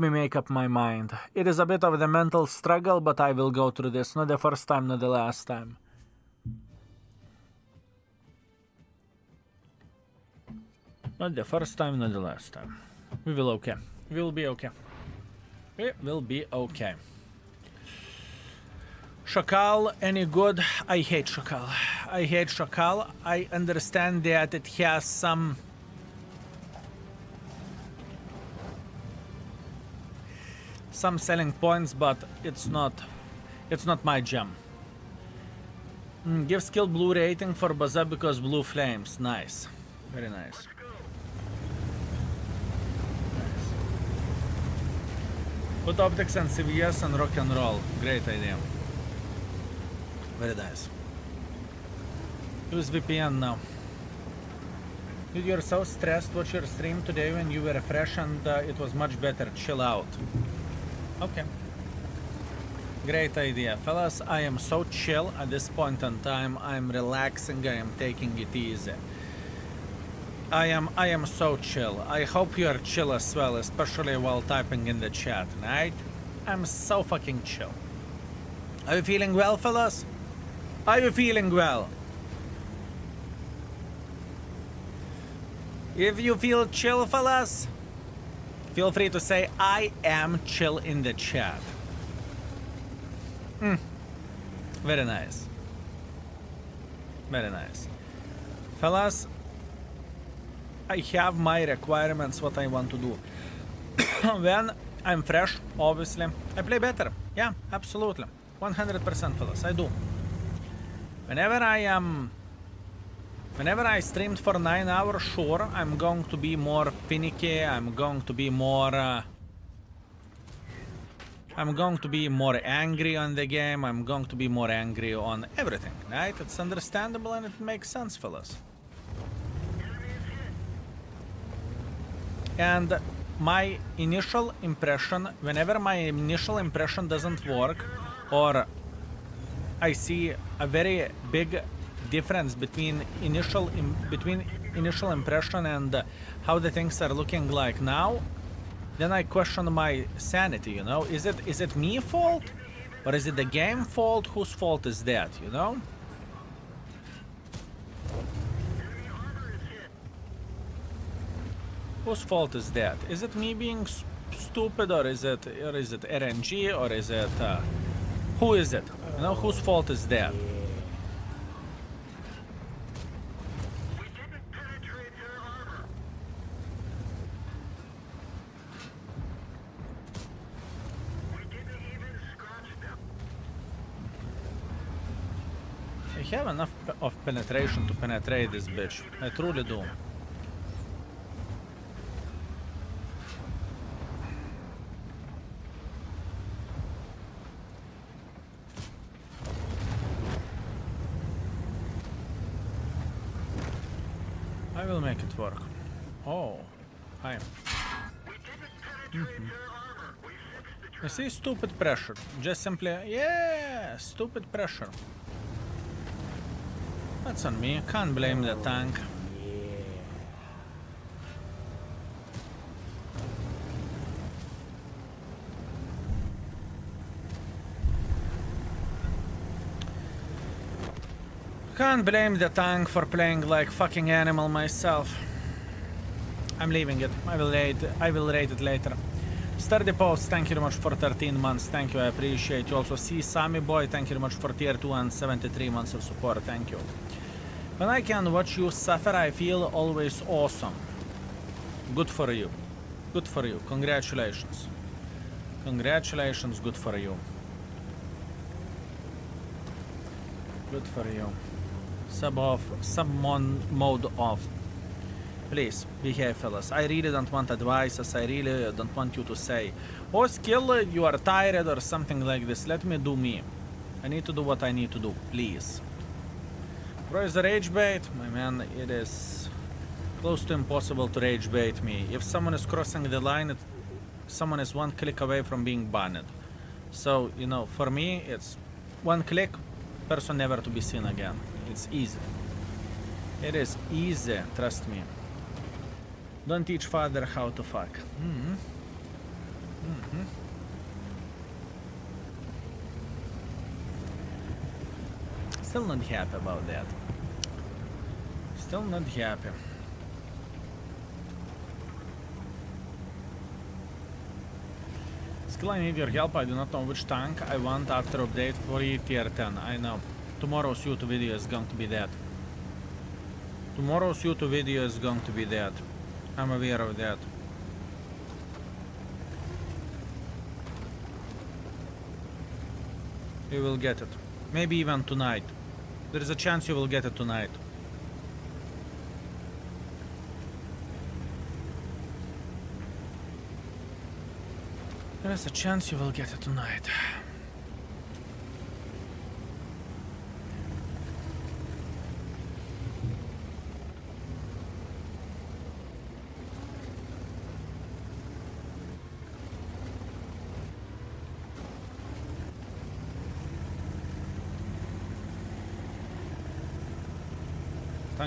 [SPEAKER 1] make up my mind. It is a bit of the mental struggle, but I will go through this. Not the first time, not the last time. Not the first time, not the last time. We will okay. We will be okay. It will be okay. Szakal, any good? I hate Szakal. I hate Szakal. I understand that it has some selling points, but it's not my jam. Give skill blue rating for Baza because blue flames. Nice. Very nice. Put optics and CVS and rock and roll. Great idea. Very nice. Use VPN now. Dude, you're so stressed. Watch your stream today when you were fresh and it was much better. Chill out. Okay. Great idea. Fellas, I am so chill at this point in time. I'm relaxing, I am taking it easy. I am so chill. I hope you are chill as well, especially while typing in the chat, right? I'm so fucking chill. Are you feeling well, fellas? Are you feeling well? If you feel chill, fellas, feel free to say I am chill in the chat. Very nice. Very nice. Fellas, I have my requirements, what I want to do. When I'm fresh, obviously, I play better. Yeah, absolutely. 100%, fellas, I do. Whenever I streamed for 9 hours, sure, I'm going to be more finicky, I'm going to be more angry on the game, I'm going to be more angry on everything, right? It's understandable and it makes sense, fellas. And my initial impression, whenever my initial impression doesn't work, or I see a very big difference between initial impression and how the things are looking like now, then I question my sanity, you know? Is it me fault? Or is it the game fault? Whose fault is that, you know? Whose fault is that? Is it me being stupid, or is it RNG, or is it who is it? You know, whose fault is that? I have enough of penetration to penetrate this bitch. I truly do. I will make it work. Oh, hi. I see stupid pressure. Just simply, yeah, stupid pressure. That's on me. Can't blame the tank. Can't blame the tank for playing like fucking animal myself. I'm leaving it. I will rate it later. Sturdy Post, thank you very much for 13 months. Thank you, I appreciate you. Also, see Sammy Boy, thank you very much for tier 2 and 73 months of support. Thank you. When I can watch you suffer, I feel always awesome. Good for you. Good for you. Congratulations. Congratulations, good for you. Good for you. Sub off, mode off. Please, behave, fellas. I really don't want advices. I really don't want you to say, oh, Skill, you are tired or something like this. Let me do me. I need to do what I need to do, please. Bro, is a rage bait? My man, it is close to impossible to rage bait me. If someone is crossing the line, someone is one click away from being banned. So, you know, for me, it's one click, person never to be seen again. It's easy. It is easy, trust me. Don't teach father how to fuck. Still not happy about that. Still not happy. Skill, I need your help. I do not know which tank I want after update for tier 10. I know. Tomorrow's YouTube video is going to be that. Tomorrow's YouTube video is going to be that. I'm aware of that. You will get it. Maybe even tonight. There is a chance you will get it tonight. There is a chance you will get it tonight.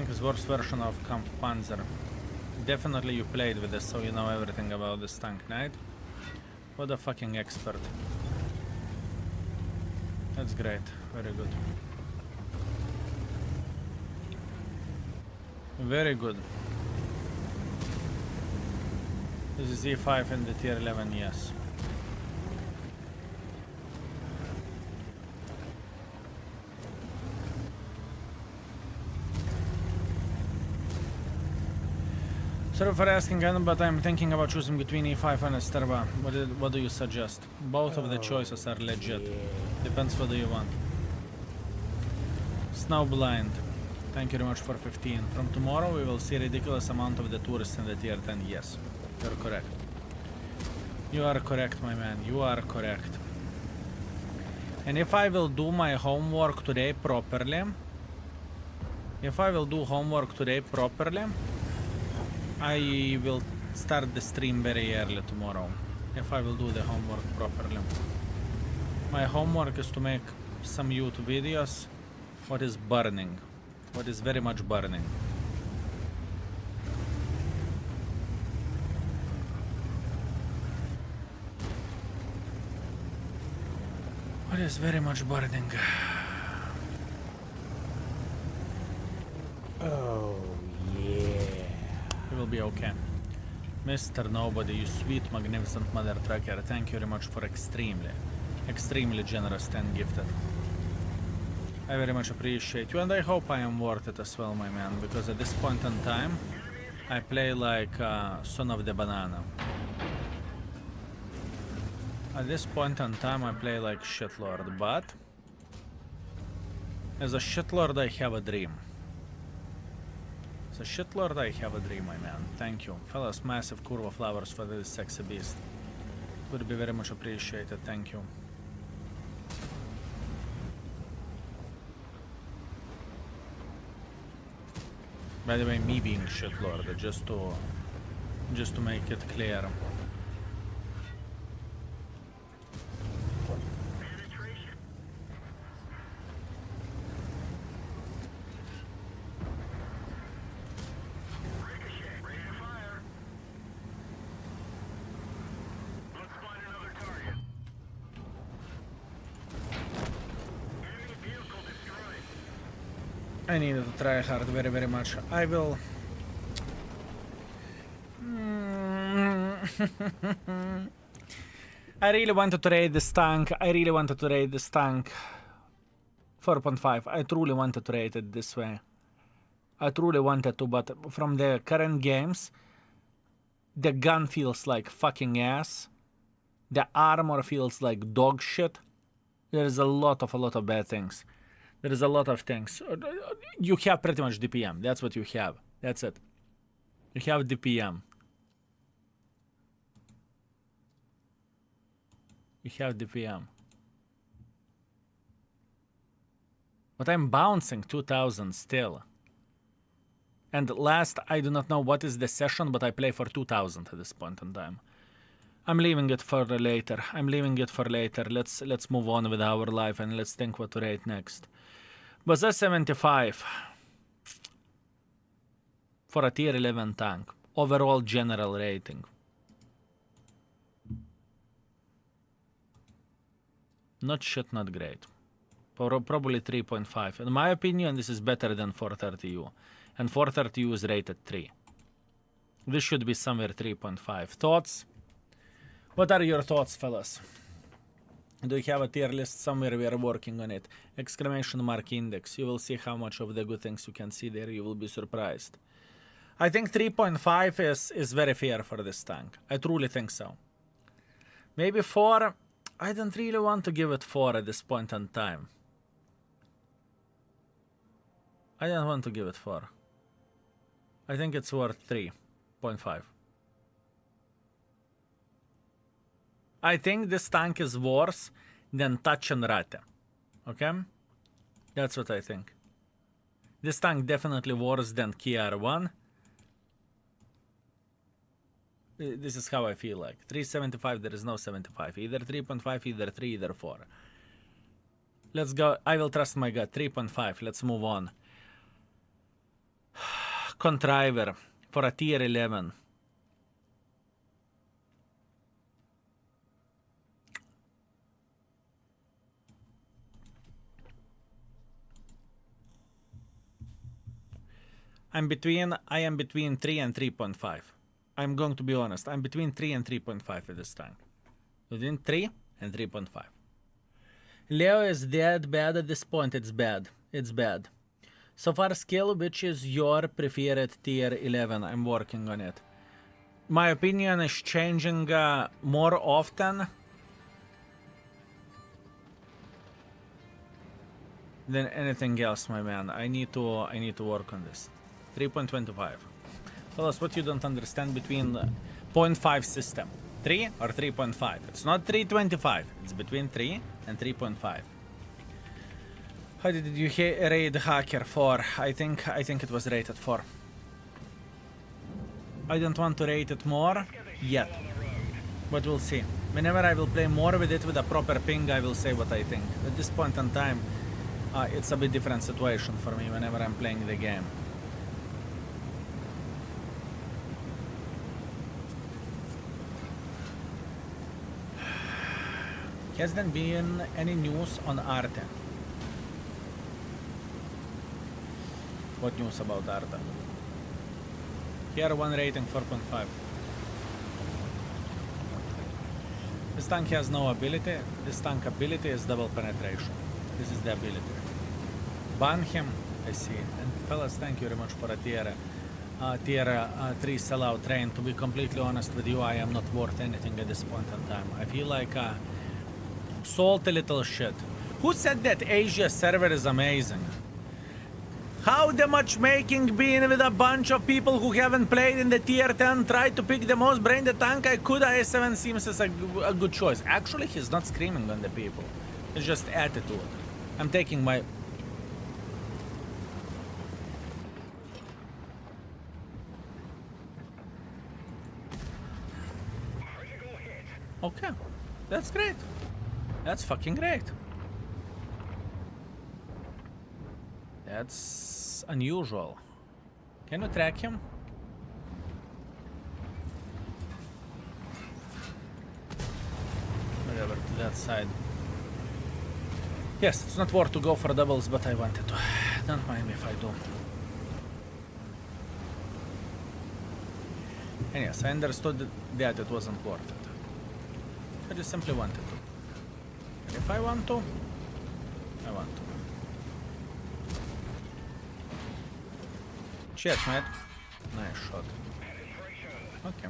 [SPEAKER 1] tank is worst version of Kampfpanzer. Definitely you played with this, so you know everything about this tank, right? What a fucking expert. That's great. Very good. Very good. This is E5 in the tier 11, yes. Sorry for asking, but I'm thinking about choosing between E5 and a Strv. What do you suggest? Both of the choices are legit. Depends what do you want. Snowblind. Thank you very much for 15. From tomorrow we will see ridiculous amount of the tourists in the tier 10. Yes, you're correct. You are correct, my man. You are correct. And if I will do my homework today properly, I will start the stream very early tomorrow. If I will do the homework properly. My homework is to make some YouTube videos. What is burning? What is very much burning? What is very much burning?
[SPEAKER 2] Oh, yeah.
[SPEAKER 1] It will be okay. Mr. Nobody, you sweet, magnificent mother trucker. Thank you very much for extremely generous 10 gifted. I very much appreciate you, and I hope I am worth it as well, my man, because at this point in time, I play like son of the banana. At this point in time, I play like shitlord, but as a shitlord, I have a dream. As a shitlord, I have a dream, my man. Thank you. Fellas, massive curva flowers for this sexy beast. Would be very much appreciated. Thank you. By the way, me being shitlord, just to make it clear. I needed to try hard very much. I will... I really wanted to raid this tank. 4.5. I truly wanted to rate it this way. I truly wanted to, but from the current games, the gun feels like fucking ass. The armor feels like dog shit. There is a lot of bad things. There is a lot of things. You have pretty much DPM. That's what you have. That's it. You have DPM. You have DPM. But I'm bouncing 2000 still. And last, I do not know what is the session, but I play for 2000 at this point in time. I'm leaving it for later. Let's move on with our life and let's think what to rate next. Was that 75 for a tier 11 tank? Overall general rating. Not shit, not great. Probably 3.5. In my opinion, this is better than 430U. And 430U is rated 3. This should be somewhere 3.5. Thoughts? What are your thoughts, fellas? Do you have a tier list somewhere? We are working on it. Exclamation mark index. You will see how much of the good things you can see there. You will be surprised. I think 3.5 is very fair for this tank. I truly think so. Maybe 4. I don't really want to give it 4 at this point in time. I don't want to give it 4. I think it's worth 3.5. I think this tank is worse than Taschenratte. Okay? That's what I think. This tank definitely worse than KR1. This is how I feel like. 375, there is no 75. Either 3.5, either 3, either 4. Let's go. I will trust my gut. 3.5. Let's move on. contriver for a tier 11. I am between 3 and 3.5. I'm going to be honest. I'm between 3 and 3.5 at this time. Between 3 and 3.5. Leo is dead bad at this point. It's bad. It's bad. So far skill, which is your preferred tier 11? I'm working on it. My opinion is changing more often than anything else, my man. I need to work on this. 3.25. Tell us what you don't understand between 0.5 system. 3 or 3.5? It's not 3.25. It's between 3 and 3.5. How did you rate Hacker 4? I think it was rated 4. I don't want to rate it more yet, but we'll see. Whenever I will play more with it with a proper ping, I will say what I think. At this point in time, it's a bit different situation for me whenever I'm playing the game. Has there been any news on Arte? What news about Arte? Here one rating 4.5. This tank has no ability. This tank ability is double penetration. This is the ability. Ban him, I see. And fellas, thank you very much for a tier 3 sellout train. To be completely honest with you, I am not worth anything at this point in time. I feel like salty little shit. Who said that Asia server is amazing? How the matchmaking been with a bunch of people who haven't played in the tier 10, tried to pick the most brained tank I could. A7 seems as a good choice. Actually, he's not screaming on the people. It's just attitude. I'm taking my... Okay, that's great. That's fucking great. That's unusual. Can you track him? Whatever, to that side. Yes, it's not worth to go for doubles, but I wanted to. Don't mind me if I do. And yes, I understood that it wasn't worth it. I just simply wanted to. And if I want to, I want to. Cheers, mate. Nice shot. Okay.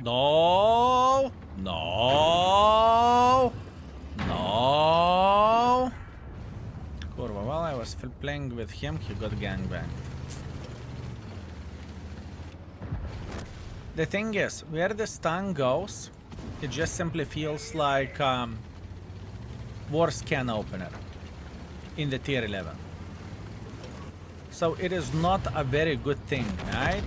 [SPEAKER 1] No! No! No! Kurva, while I was playing with him, he got gangbanged. The thing is, where the stun goes, it just simply feels like worst can opener in the tier 11. So it is not a very good thing, right?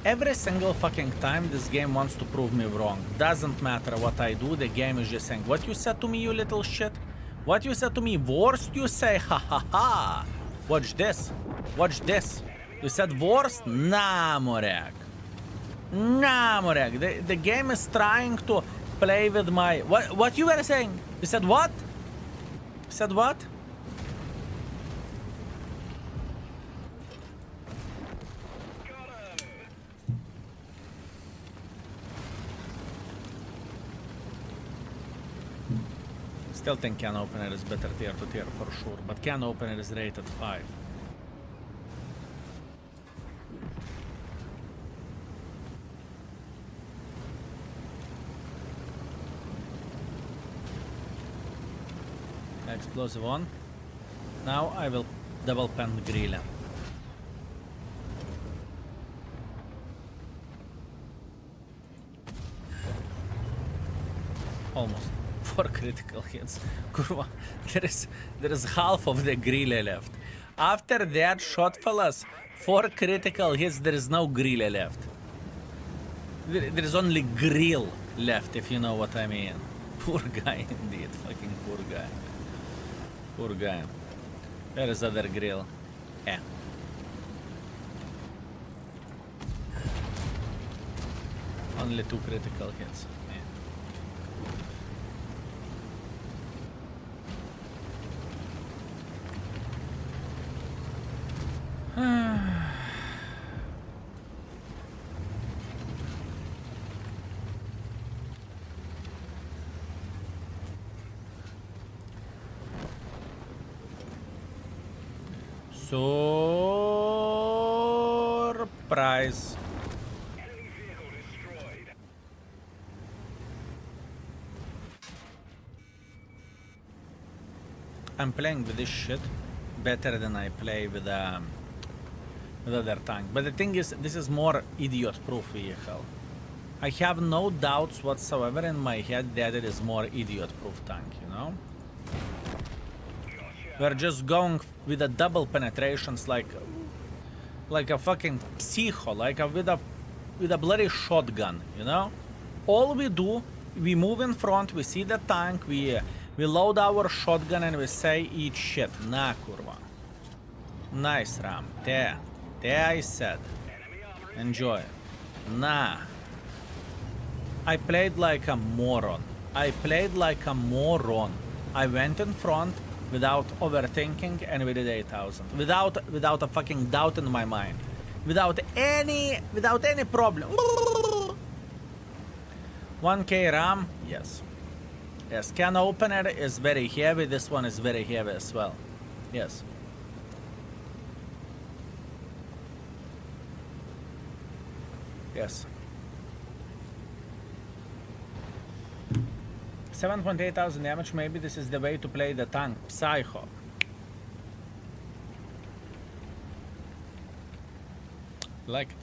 [SPEAKER 1] Every single fucking time this game wants to prove me wrong. Doesn't matter what I do, the game is just saying, what you said to me, you little shit? What you said to me, worst you say? Ha ha ha! Watch this. Watch this. You said worst? Nah, Morek. Nah, Morek. The game is trying to play with my... What you were saying? You said what? You said what? Still think can opener is better tier to tier for sure, but can opener is rated 5. Explosive on. Now I will double pen Grille. Almost. 4 critical hits. Kurva, there is half of the grill left. After that shot, fellas, 4 critical hits, there is no grill left. There is only grill left, if you know what I mean. Poor guy indeed, fucking poor guy. Poor guy. Where is other grill? Yeah. Only 2 critical hits. Yeah. Surprise.
[SPEAKER 3] Enemy vehicle destroyed.
[SPEAKER 1] I'm playing with this shit better than I play with other tank. But the thing is, this is more idiot-proof vehicle. I have no doubts whatsoever in my head that it is more idiot-proof tank, you know? We're just going with a double penetrations like a fucking psycho, with a bloody shotgun, you know? All we do, we move in front, we see the tank, we load our shotgun and we say eat shit. Na kurva. Nice Ram. There I said. Enjoy. Nah. I played like a moron. I went in front without overthinking and we did 8,000. Without a fucking doubt in my mind. Without any problem. 1k RAM? Yes. Yes, can opener is very heavy. This one is very heavy as well. Yes. Yes. 7.8 thousand damage. Maybe this is the way to play the tank. Psycho. Like it.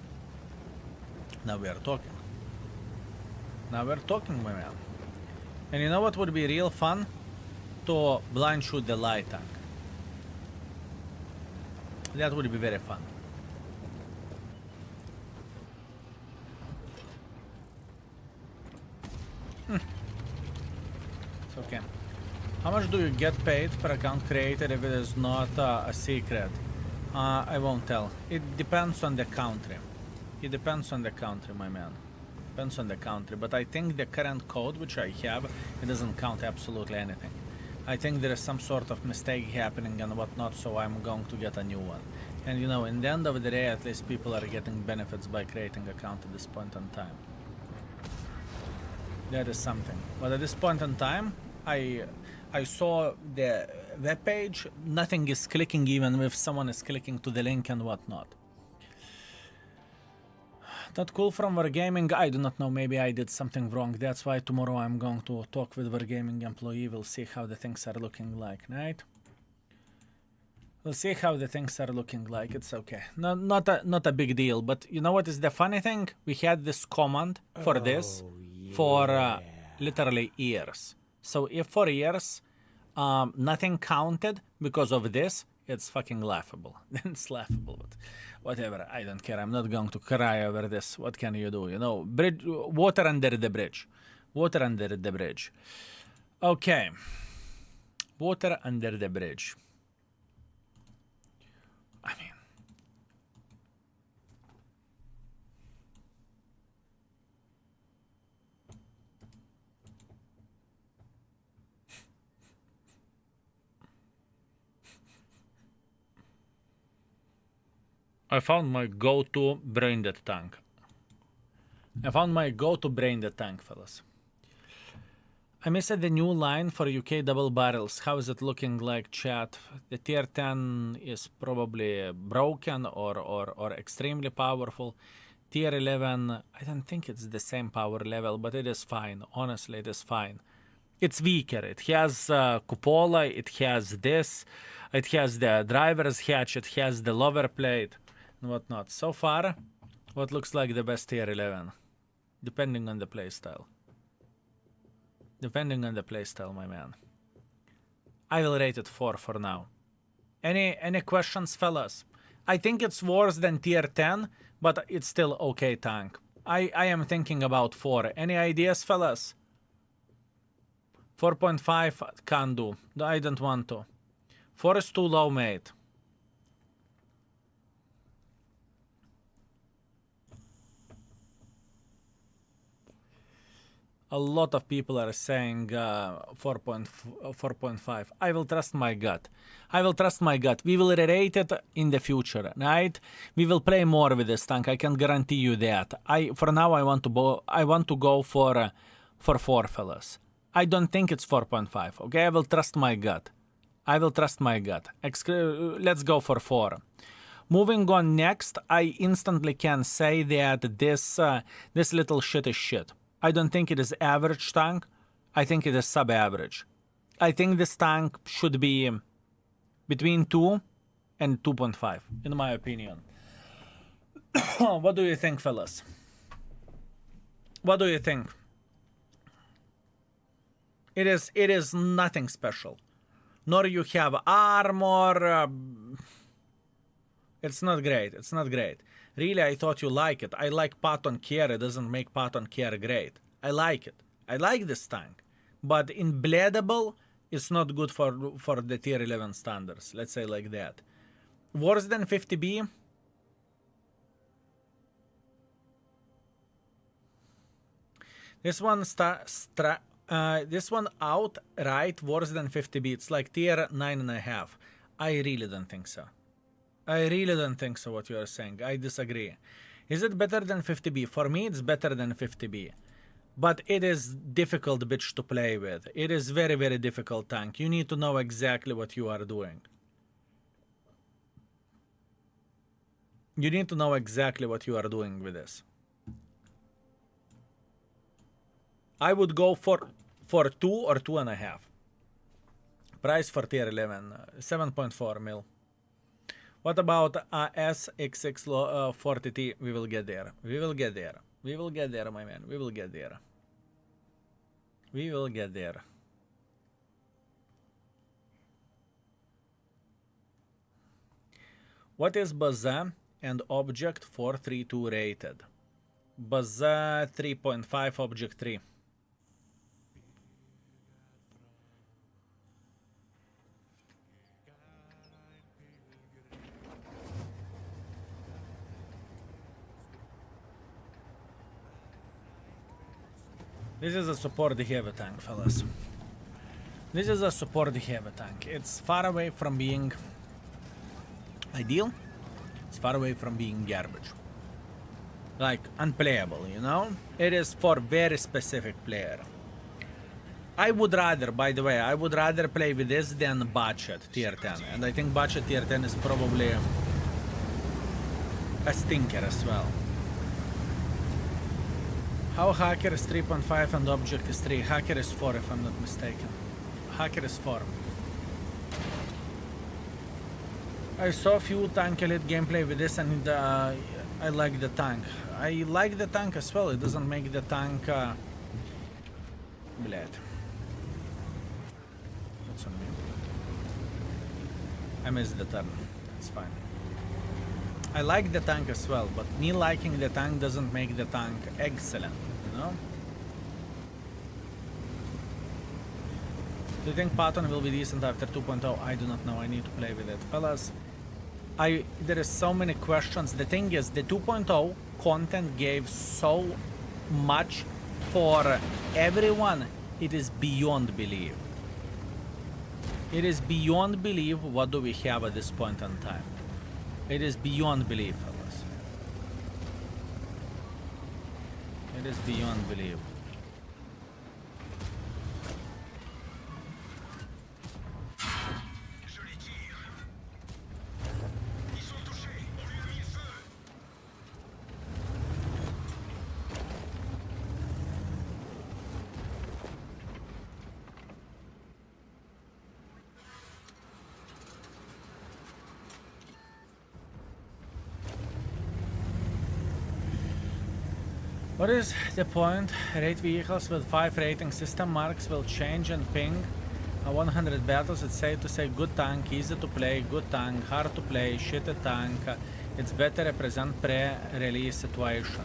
[SPEAKER 1] Now we are talking. Now we're talking, my man. And you know what would be real fun? To blind shoot the light tank. That would be very fun. It's okay. How much do you get paid per account created if it is not a secret? I won't tell. It depends on the country. It depends on the country, my man. Depends on the country. But I think the current code which I have, it doesn't count absolutely anything. I think there is some sort of mistake happening and whatnot, so I'm going to get a new one. And you know, in the end of the day, at least people are getting benefits by creating account at this point in time. That is something. But at this point in time, I saw the web page, nothing is clicking even if someone is clicking to the link and whatnot. Not cool from Wargaming, I do not know, maybe I did something wrong. That's why tomorrow I'm going to talk with Wargaming employee, we'll see how the things are looking like, right? We'll see how the things are looking like, it's okay. Not a big deal, but you know what is the funny thing? We had this command for this for literally years. So if for years nothing counted because of this, it's fucking laughable. It's laughable, but whatever, I don't care. I'm not going to cry over this. What can you do? You know, water under the bridge. Water under the bridge. Okay. Water under the bridge. I mean, I found my go-to brain dead tank. Fellas. I missed the new line for UK double barrels. How is it looking like, chat? The tier 10 is probably broken or extremely powerful. Tier 11, I don't think it's the same power level, but it is fine. Honestly, it is fine. It's weaker. It has cupola, it has this, it has the driver's hatch, it has the lower plate and whatnot. So far, what looks like the best tier 11, depending on the playstyle. Depending on the playstyle, my man. I will rate it 4 for now. Any questions, fellas? I think it's worse than tier 10, but it's still okay tank. I am thinking about 4. Any ideas, fellas? 4.5 can't do. I don't want to. 4 is too low, mate. A lot of people are saying 4.5. I will trust my gut. I will trust my gut. We will rate it in the future, right? We will play more with this tank. I can guarantee you that. For now, I want to go for 4, fellas. I don't think it's 4.5. Okay, I will trust my gut. I will trust my gut. Let's go for 4. Moving on next, I instantly can say that this little shit is shit. I don't think it is average tank. I think it is sub-average. I think this tank should be between 2 and 2.5, in my opinion. What do you think, fellas? What do you think? It is nothing special. Nor you have armor. It's not great. It's not great. Really, I thought you like it. I like Patton Care. It doesn't make Patton Care great. I like it. I like this tank. But in Bleedable, it's not good for the tier 11 standards. Let's say like that. Worse than 50B? This one this one outright worse than 50B. It's like tier 9.5. I really don't think so. I really don't think so what you are saying. I disagree. Is it better than 50B? For me, it's better than 50B. But it is difficult bitch to play with. It is very, very difficult tank. You need to know exactly what you are doing. You need to know exactly what you are doing with this. I would go for 2 or 2.5. Price for tier 11, 7.4 mil. What about SX640T? We will get there. We will get there. We will get there, my man. We will get there. We will get there. What is Baza and Object 432 rated? Baza 3.5, Object 3. This is a support heavy tank, fellas. This is a support heavy tank. It's far away from being ideal. It's far away from being garbage. Like, unplayable, you know? It is for very specific player. I would rather, by the way, I would rather play with this than Budget tier 10. And I think Budget tier 10 is probably a stinker as well. How Hacker is 3.5 and Object is 3? Hacker is 4 if I'm not mistaken. Hacker is 4. I saw a few Tank Elite gameplay with this and I like the tank. I like the tank as well. It doesn't make the tank... Bled. That's on me. I missed the turn. It's fine. I like the tank as well, but me liking the tank doesn't make the tank excellent, you know? Do you think Patton will be decent after 2.0? I do not know. I need to play with it. Fellas, there is so many questions. The thing is, the 2.0 content gave so much for everyone. It is beyond belief. It is beyond belief what do we have at this point in time. It is beyond belief, fellas. It is beyond belief. What is the point? Rate vehicles with 5 rating system marks will change and ping. 100 battles, it's safe to say good tank, easy to play, good tank, hard to play, shitty tank. It's better represent pre-release situation.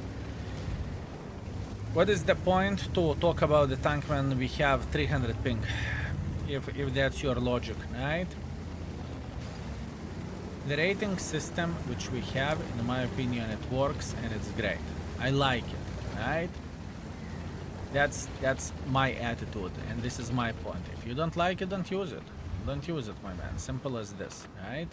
[SPEAKER 1] What is the point to talk about the tank when we have 300 ping? If that's your logic, right? The rating system which we have, in my opinion, it works and it's great. I like it, right? That's my attitude, and this is my point. If you don't like it, don't use it. Don't use it, my man. Simple as this, right?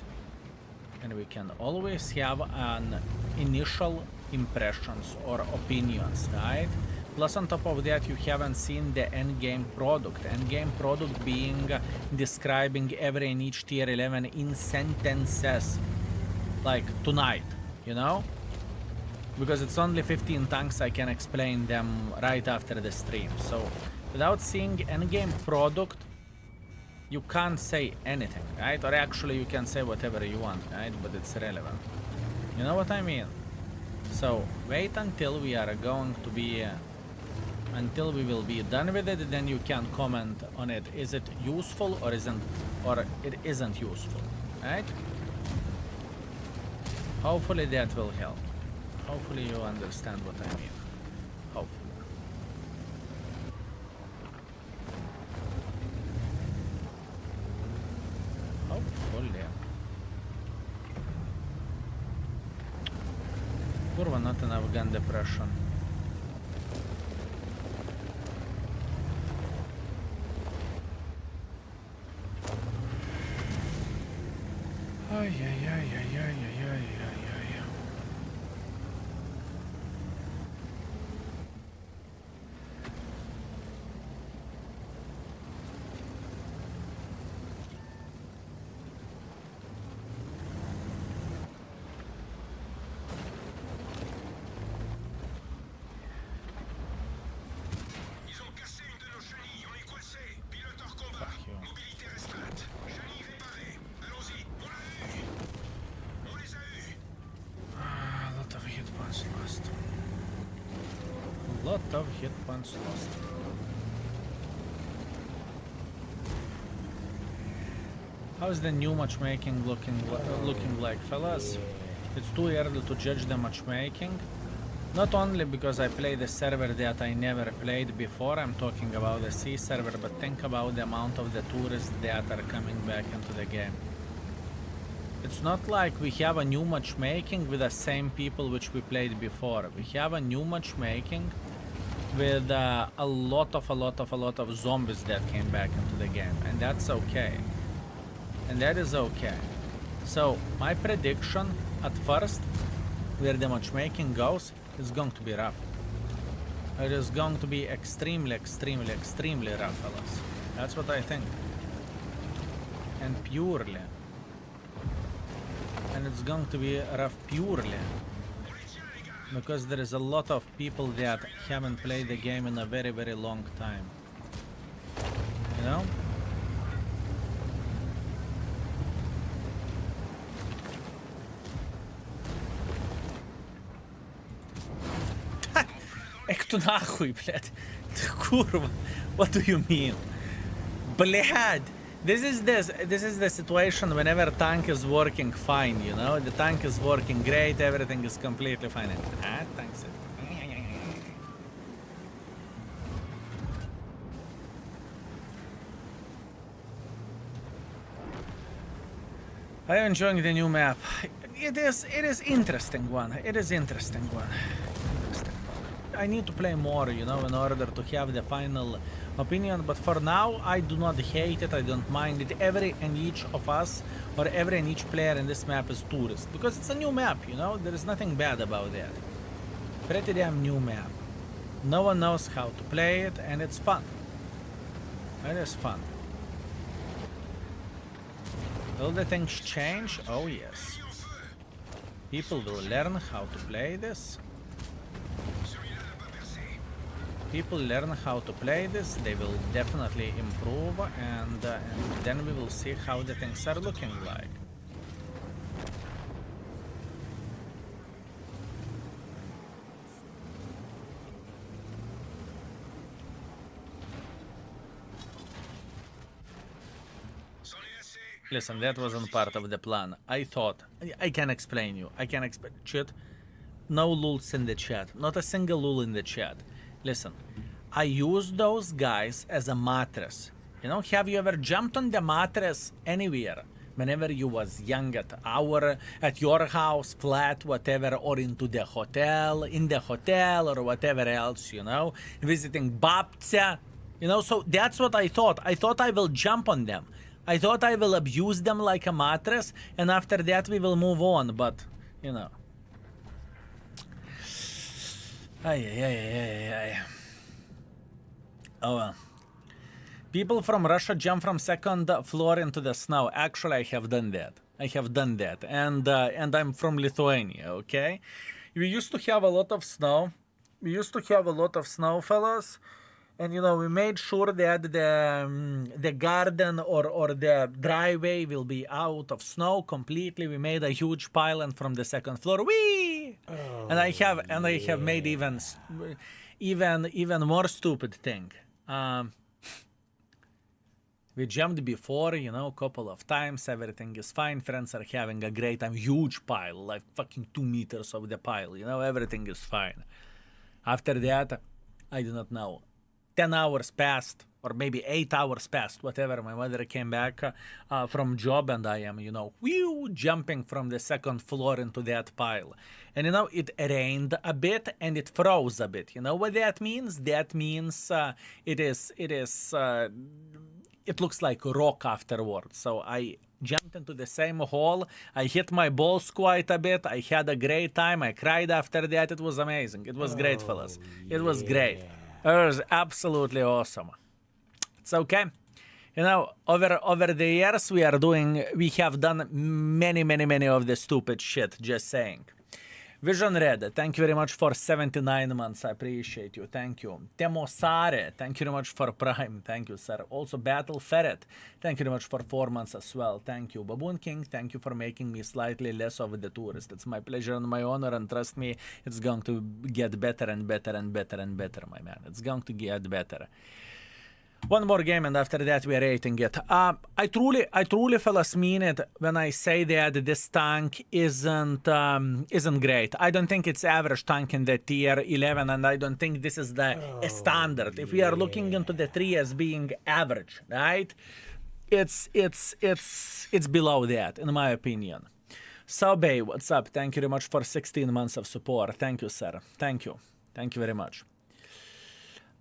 [SPEAKER 1] And we can always have an initial impressions or opinions, right? Plus on top of that, you haven't seen the end game product. End game product being describing every and each tier 11 in sentences, like tonight, you know? Because it's only 15 tanks, I can explain them right after the stream. So without seeing endgame product, you can't say anything, right? Or actually you can say whatever you want, right? But it's irrelevant. You know what I mean? So wait until we are going to be, until we will be done with it, then you can comment on it. Is it useful or it isn't useful, right? Hopefully that will help. Hopefully you understand what I mean. Hopefully. Hopefully. Kurwa, not enough gun depression. Ay, ay, ay, ay, ay, ay, ay, ay. Lot of hit points lost. How's the new matchmaking looking like, fellas? It's too early to judge the matchmaking. Not only because I play the server that I never played before, I'm talking about the C server, but think about the amount of the tourists that are coming back into the game. It's not like we have a new matchmaking with the same people which we played before. We have a new matchmaking with a lot of zombies that came back into the game, and that's okay. And that is okay. So my prediction at first, where the matchmaking goes, is going to be rough. It is going to be extremely rough, fellas. That's what I think. And purely. And it's going to be rough purely because there is a lot of people that haven't played the game in a very long time. You know? Эх ты нахуй, блядь. Kurva. What do you mean? Блядь. This is the situation whenever tank is working fine, you know? The tank is working great, everything is completely fine. Ah, thanks. I am enjoying the new map. It is interesting one. It is interesting one. I need to play more, you know, in order to have the final opinion, but for now I do not hate it, I don't mind it. Every and each of us, or every and each player in this map is tourist, because it's a new map, you know, there is nothing bad about that. Pretty damn new map. No one knows how to play it, and it's fun. It is fun. Will the things change? Oh yes. People will learn how to play this. People learn how to play this, they will definitely improve, and then we will see how the things are looking like. Listen, that wasn't part of the plan. I thought... I can explain you. I can explain... Chat. No lulz in the chat. Not a single lul in the chat. Listen. I used those guys as a mattress. You know, have you ever jumped on the mattress anywhere? Whenever you was young at your house, flat, whatever, or into the hotel, in the hotel, or whatever else, you know, visiting babcia, you know, so that's what I thought. I thought I will jump on them. I thought I will abuse them like a mattress, and after that we will move on, but, you know. Ay. Oh well. People from Russia jump from second floor into the snow. Actually, I have done that. And I'm from Lithuania, okay? We used to have a lot of snow. Fellas. And, you know, we made sure that the garden or the driveway will be out of snow completely. We made a huge pile from the second floor. Whee!
[SPEAKER 2] Oh,
[SPEAKER 1] And I have made even more stupid thing. We jumped before, you know, a couple of times. Everything is fine. Friends are having a great time. Huge pile, like fucking 2 meters of the pile. You know, everything is fine. After that, I do not know. 10 hours passed, or maybe 8 hours passed, whatever. My mother came back from job, and I am, you know, jumping from the second floor into that pile. And, you know, it rained a bit, and it froze a bit. You know what that means? That means it looks like rock afterwards. So I jumped into the same hole. I hit my balls quite a bit. I had a great time. I cried after that. It was amazing. It was great, fellas. It was great. It was absolutely awesome. It's okay. You know, over the years we have done many of the stupid shit, just saying. Vision Red, thank you very much for 79 months. I appreciate you. Thank you. Temosare, thank you very much for Prime. Thank you, sir. Also, Battle Ferret, thank you very much for 4 months as well. Thank you. Baboon King, thank you for making me slightly less of the tourist. It's my pleasure and my honor, and trust me, it's going to get better and better and better and better, my man. It's going to get better. One more game, and after that we are rating it. I truly, fellas, mean it when I say that this tank isn't great. I don't think it's average tank in the tier 11, and I don't think this is the standard. If we are looking into the 3 as being average, right? It's below that, in my opinion. Saubey, what's up? Thank you very much for 16 months of support. Thank you, sir. Thank you very much.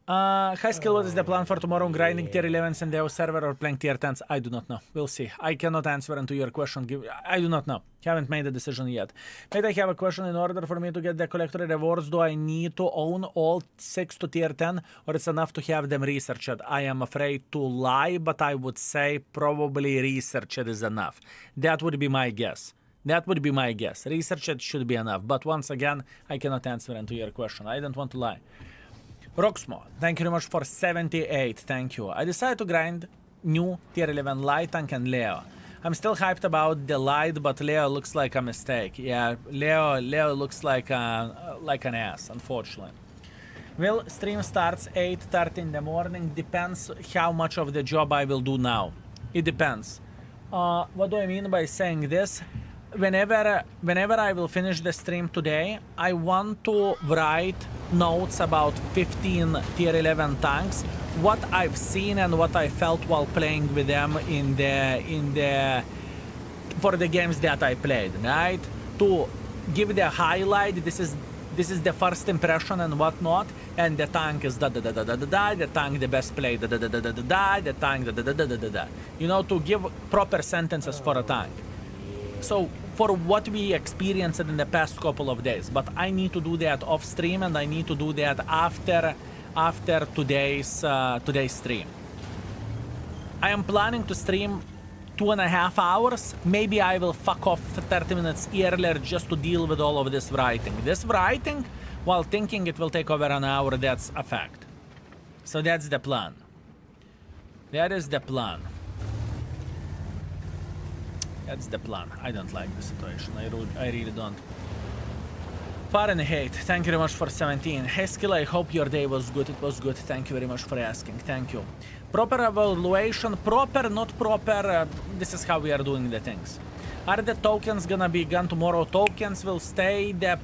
[SPEAKER 1] High skill, what is the plan for tomorrow? Grinding tier 11s in the EO server or playing tier 10s? I do not know. We'll see. I cannot answer into your question. I do not know. Haven't made a decision yet. Maybe I have a question. In order for me to get the collector rewards, do I need to own all 6 to tier 10, or it's enough to have them researched? I am afraid to lie, but I would say probably researched is enough. That would be my guess. Researched should be enough. But once again, I cannot answer into your question. I don't want to lie. Roxmo, thank you very much for 78, thank you. I decided to grind new tier 11 light tank and Leo. I'm still hyped about the light, but Leo looks like a mistake. Yeah, Leo looks like an ass, unfortunately. Well, stream starts 8:30 in the morning. Depends how much of the job I will do now. It depends. What do I mean by saying this? Whenever I will finish the stream today, I want to write notes about 15 tier 11 tanks, what I've seen and what I felt while playing with them for the games that I played, right? To give the highlight, this is the first impression and whatnot, and the tank is the tank the best play the tank you know, to give proper sentences for a tank. So for what we experienced in the past couple of days, but I need to do that off stream, and I need to do that after today's stream. I am planning to stream 2.5 hours. Maybe I will fuck off 30 minutes earlier just to deal with all of this writing. This writing, while thinking it will take over an hour, that's a fact. So that's the plan. That is the plan. That's the plan. I don't like the situation. I really don't. Fahrenheit, thank you very much for 17. Hey Skill, I hope your day was good. It was good. Thank you very much for asking. Thank you. Proper evaluation, proper, not proper, this is how we are doing the things. Are the tokens gonna be gone tomorrow? Tokens will stay the...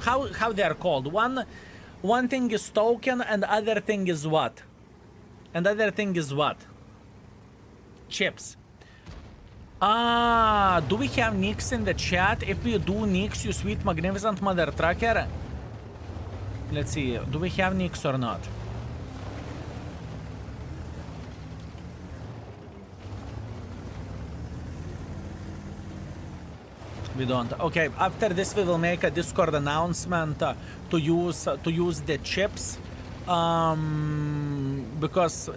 [SPEAKER 1] How they are called? One thing is token and other thing is what? And other thing is what? Chips. Ah, do we have nicks in the chat? If we do nicks, you sweet magnificent mother trucker. Let's see, do we have nicks or not? We don't. Okay, after this we will make a Discord announcement to use the chips, because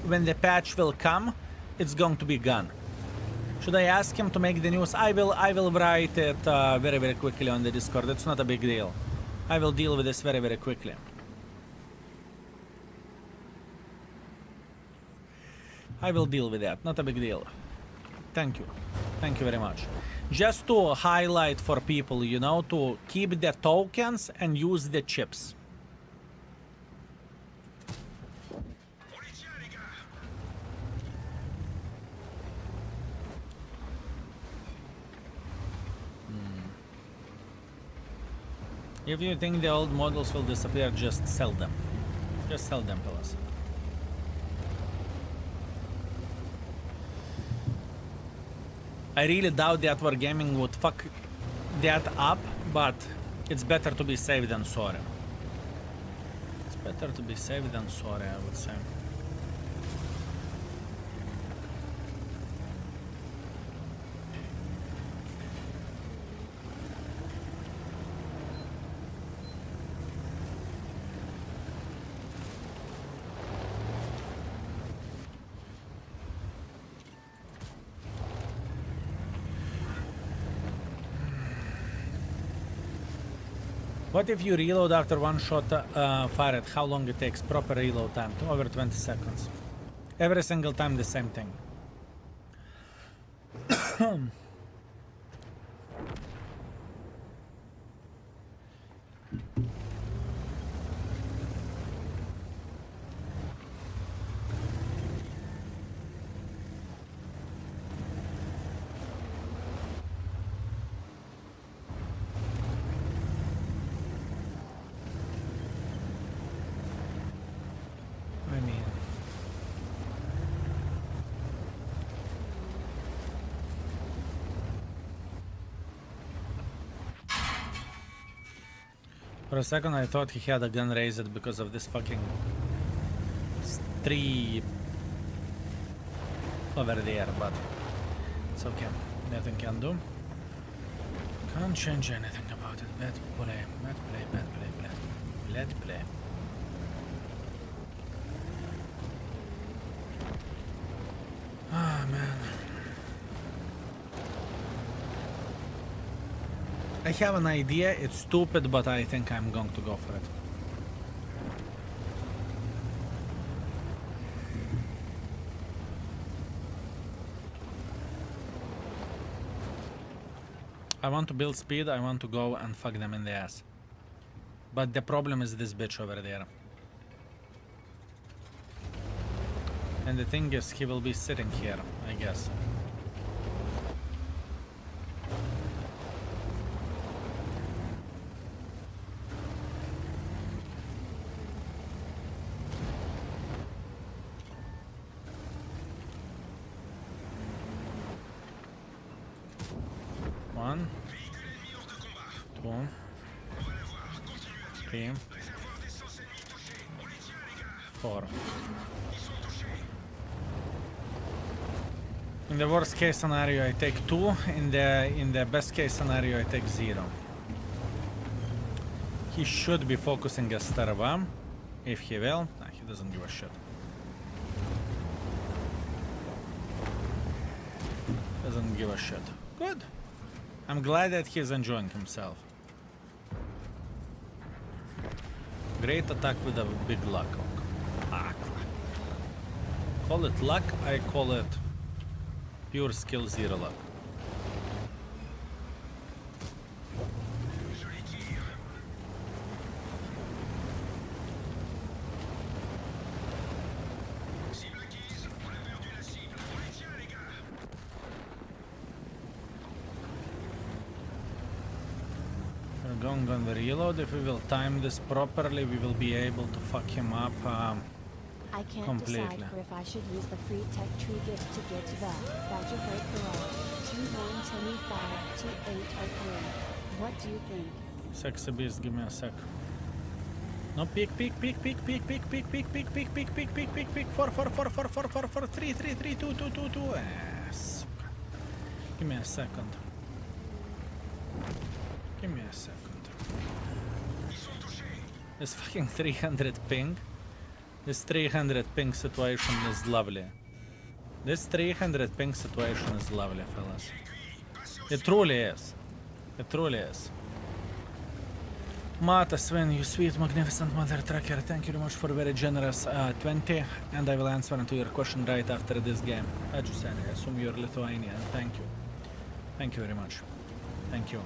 [SPEAKER 1] when the patch will come, it's going to be gone. Should I ask him to make the news? I will write it very, very quickly on the Discord. It's not a big deal. I will deal with this very, very quickly. I will deal with that. Not a big deal. Thank you. Thank you very much. Just to highlight for people, you know, to keep the tokens and use the chips. If you think the old models will disappear, just sell them. Just sell them, fellas. I really doubt that Wargaming would fuck that up, but it's better to be safe than sorry. It's better to be safe than sorry, I would say. What if you reload after one shot fired? How long it takes? Proper reload time, over 20 seconds. Every single time the same thing. For a second I thought he had a gun raised because of this fucking tree over there, but it's okay. Nothing can do. Can't change anything about it. Bad play, bad play, bad play, bad play. Ah, man. I have an idea, it's stupid, but I think I'm going to go for it. I want to build speed, I want to go and fuck them in the ass. But the problem is this bitch over there. And the thing is, he will be sitting here, I guess. One, 2, 3, 4. In the worst case scenario, I take 2. In the best case scenario, I take 0. He should be focusing a Strv. If he will, nah, he doesn't give a shit. Doesn't give a shit. Good. I'm glad that he's enjoying himself. Great attack with a big luck. Ah, call it luck, I call it pure skill 0 luck. We're going on the reload. If we will time this properly, we will be able to fuck him up.
[SPEAKER 4] I can't
[SPEAKER 1] Completely.
[SPEAKER 4] decipher if I should use the free tech tree gift to get to the Badger Break Garage. T125 T803. What do you think?
[SPEAKER 1] Sexy beast, give me a sec. No, peek. 4, 3, 2. Сука. Give me a second. Give me a second. This fucking 300 ping. This 300 ping situation is lovely. This 300 ping situation is lovely, fellas. It truly is. It truly is. Mata Sven, you sweet, magnificent mother tracker, thank you very much for very generous 20, and I will answer to your question right after this game. I assume you're Lithuanian. Thank you. Thank you very much. Thank you.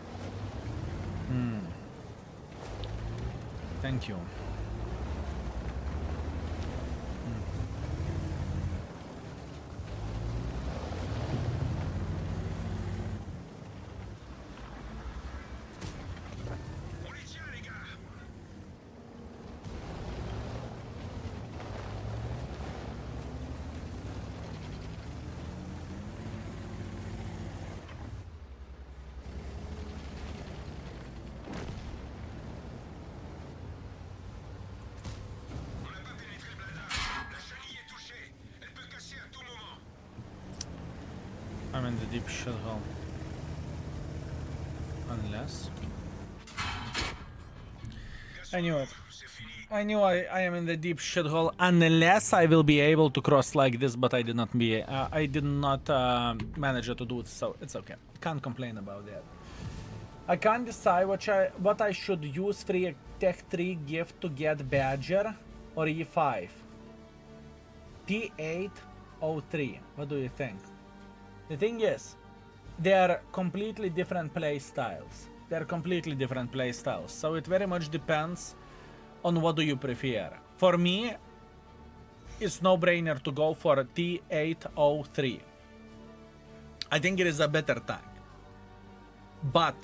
[SPEAKER 1] Thank you. I'm in the deep shithole. Unless... I knew it. I knew I am in the deep shithole unless I will be able to cross like this, but I did not manage to do it, so it's okay. Can't complain about that. I can't decide what I should use free Tech 3 gift to get Badger or E5. T803. What do you think? The thing is, they are completely different play styles. They're completely different play styles. So it very much depends on what do you prefer. For me, it's no-brainer to go for T803. I think it is a better tank. But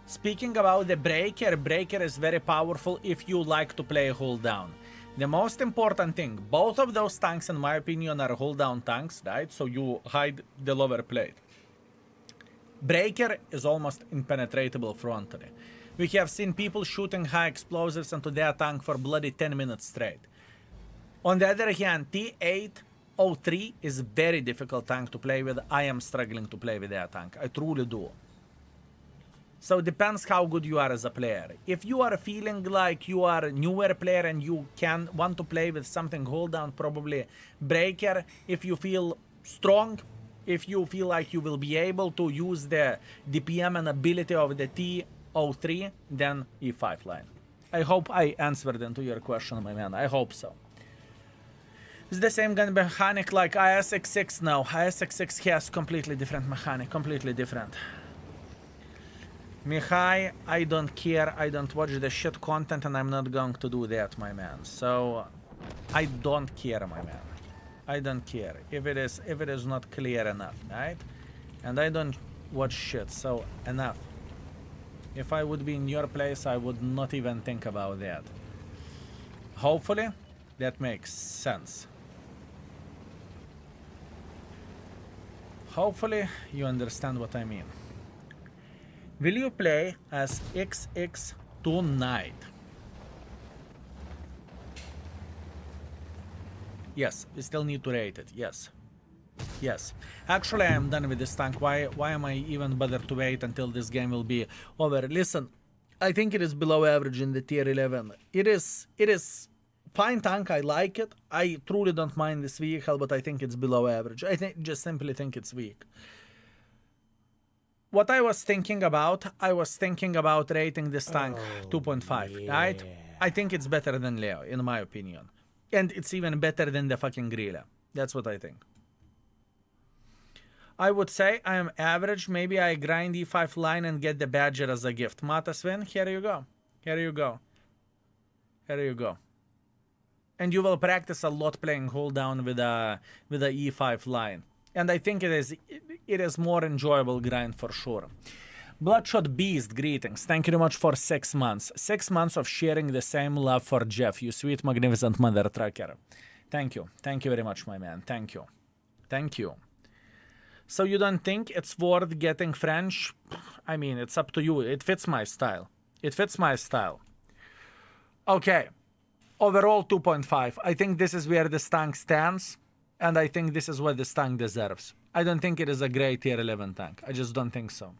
[SPEAKER 1] speaking about the Breaker is very powerful if you like to play hold down. The most important thing, both of those tanks in my opinion are hold down tanks, right? So you hide the lower plate. Breaker is almost impenetrable frontally. We have seen people shooting high explosives into their tank for bloody 10 minutes straight. On the other hand, T803 is a very difficult tank to play with. I am struggling to play with that tank. I truly do. So it depends how good you are as a player. If you are feeling like you are a newer player and you want to play with something hold down, probably Breaker. If you feel strong, if you feel like you will be able to use the DPM and ability of the T03, then E5 line. I hope I answered into your question, my man. I hope so. It's the same gun mechanic like ISX6 now. ISX6 has completely different mechanic, completely different. Mihai, I don't care. I don't watch the shit content and I'm not going to do that, my man. So, I don't care, my man. I don't care if it is not clear enough, right? And I don't watch shit, so enough. If I would be in your place, I would not even think about that. Hopefully, that makes sense. Hopefully, you understand what I mean. Will you play as XX tonight? Yes, we still need to rate it, yes. Yes. Actually, I am done with this tank. Why am I even bothered to wait until this game will be over? Listen, I think it is below average in the tier 11. It is fine tank, I like it. I truly don't mind this vehicle, but I think it's below average. I just simply think it's weak. What I was thinking about rating this tank 2.5, right? I think it's better than Leo, in my opinion. And it's even better than the fucking Grilla. That's what I think. I would say I am average. Maybe I grind E5 line and get the Badger as a gift. Mata Sven, here you go. Here you go. Here you go. And you will practice a lot playing hold down with a E5 line. And I think it is more enjoyable grind for sure. Bloodshot Beast, greetings. Thank you very much for 6 months. 6 months of sharing the same love for Jeff, you sweet, magnificent mother trucker. Thank you. Thank you very much, my man. Thank you. Thank you. So you don't think it's worth getting French? I mean, it's up to you. It fits my style. It fits my style. Okay. Overall, 2.5. I think this is where this tank stands, and I think this is what this tank deserves. I don't think it is a great tier 11 tank. I just don't think so.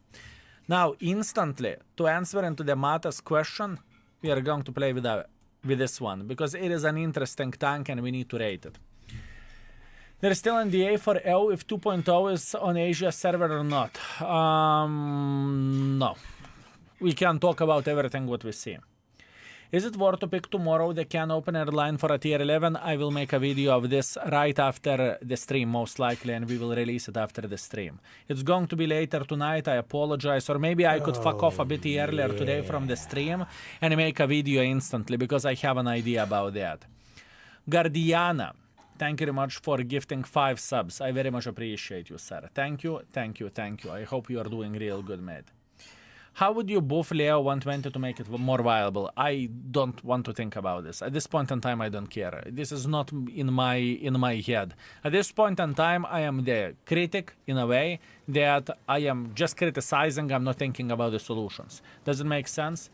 [SPEAKER 1] Now, instantly, to answer into the Mata's question, we are going to play with this one, because it is an interesting tank and we need to rate it. There is still NDA for EO if 2.0 is on Asia server or not. No. We can talk about everything what we see. Is it worth to pick tomorrow the can opener line for a tier 11? I will make a video of this right after the stream, most likely, and we will release it after the stream. It's going to be later tonight, I apologize, or maybe I could fuck off a bit earlier today from the stream and make a video instantly, because I have an idea about that. Guardiana, thank you very much for gifting 5 subs. I very much appreciate you, sir. Thank you, thank you, thank you. I hope you are doing real good, mate. How would you buff Leo 120 to make it more viable? I don't want to think about this. At this point in time, I don't care. This is not in my head. At this point in time, I am the critic in a way that I am just criticizing. I'm not thinking about the solutions. Does it make sense?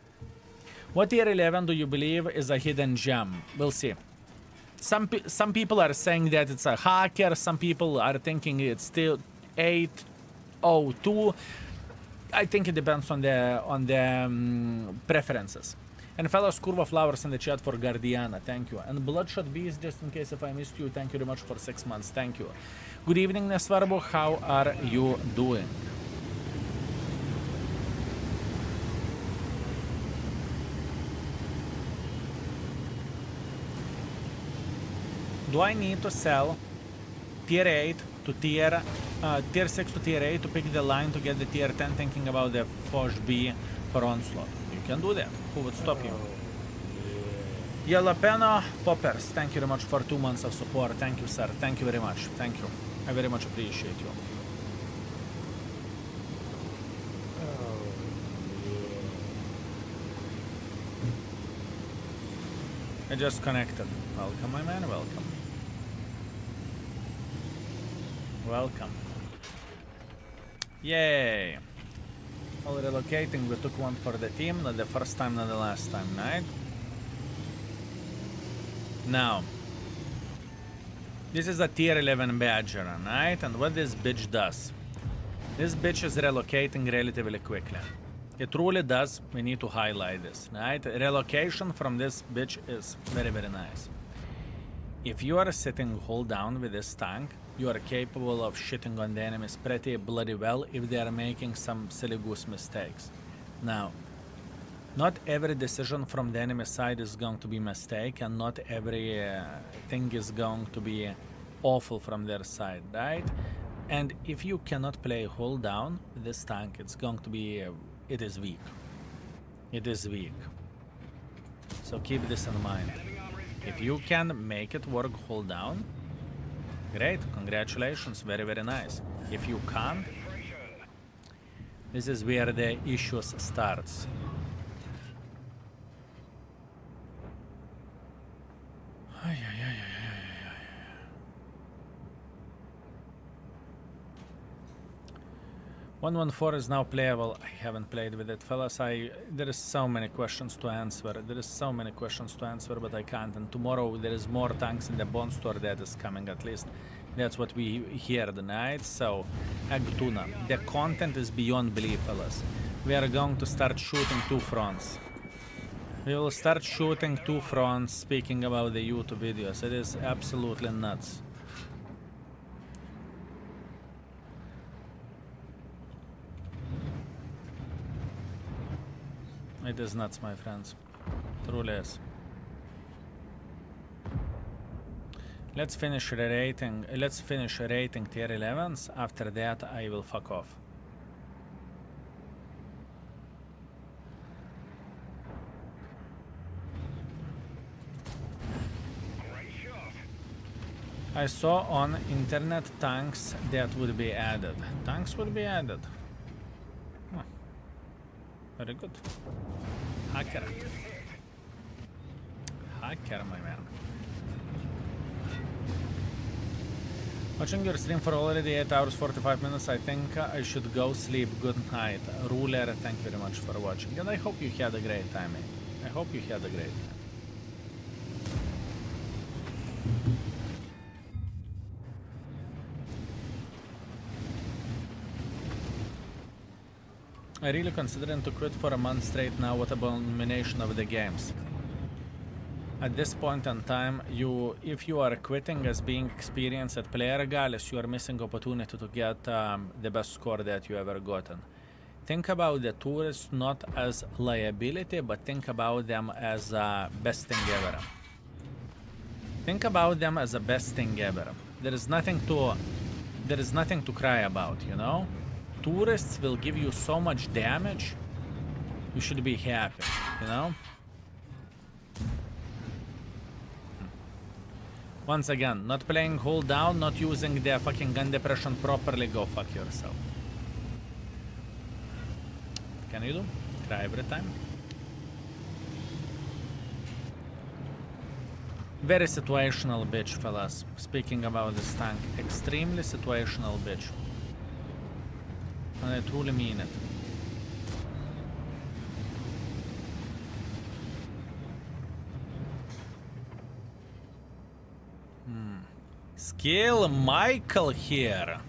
[SPEAKER 1] What tier 11 do you believe is a hidden gem? We'll see. Some people are saying that it's a hacker. Some people are thinking it's still 802. I think it depends on the preferences. And fellows, Curva Flowers in the chat for Guardiana, thank you. And Bloodshot Beast, just in case if I missed you, thank you very much for 6 months, thank you. Good evening, Nesvarbo, how are you doing? Do I need to sell tier 8 to tier 6 to tier 8 to pick the line to get the tier 10, thinking about the Foch B for Onslaught? You can do that. Who would stop you? Jalapeno Poppers, thank you very much for 2 months of support. Thank you, sir. Thank you very much. Thank you. I very much appreciate you. I just connected. Welcome, my man. Welcome. Welcome. Yay! While relocating, we took one for the team. Not the first time, not the last time, right? Now, this is a tier 11 Badger, right? And what this bitch does? This bitch is relocating relatively quickly. It truly does. We need to highlight this, right? Relocation from this bitch is very, very nice. If you are sitting hold down with this tank, you are capable of shitting on the enemies pretty bloody well if they are making some silly goose mistakes. Now, not every decision from the enemy side is going to be a mistake, and not every thing is going to be awful from their side, right? And if you cannot play hold down with this tank, it's going to be, it is weak. It is weak. So keep this in mind. If you can make it work hold down, great, congratulations, very, very nice. If you can't, this is where the issues starts. Ay, ay, ay, ay, ay, ay. 114 is now playable. I haven't played with it, fellas. There is so many questions to answer. There is so many questions to answer, but I can't. And tomorrow there is more tanks in the bone store that is coming, at least. That's what we hear tonight. So, Agtuna, the content is beyond belief, fellas. We are going to start shooting 2 fronts. We will start shooting 2 fronts, speaking about the YouTube videos. It is absolutely nuts. It is nuts, my friends. Truly is. Let's finish rating. Let's finish rating tier 11s. After that, I will fuck off. I saw on internet tanks that would be added. Tanks would be added. Huh. Very good. Hacker. Hacker, my man. Watching your stream for already 8 hours 45 minutes, I think I should go sleep. Good night. Ruler, thank you very much for watching. And I hope you had a great time, eh? I hope you had a great time. I really considering to quit for a month straight now. What abomination of the games. At this point in time, if you are quitting as being experienced at player regardless, you are missing opportunity to get the best score that you ever gotten. Think about the tourists not as liability, but think about them as best thing ever. Think about them as a best thing ever. There is nothing to cry about, you know? Tourists will give you so much damage. You should be happy, you know? Once again, not playing hold down, not using the fucking gun depression properly, go fuck yourself. What can you do? Cry every time? Very situational bitch, fellas. Speaking about this tank, extremely situational bitch. And I truly mean it. Skill Michael here.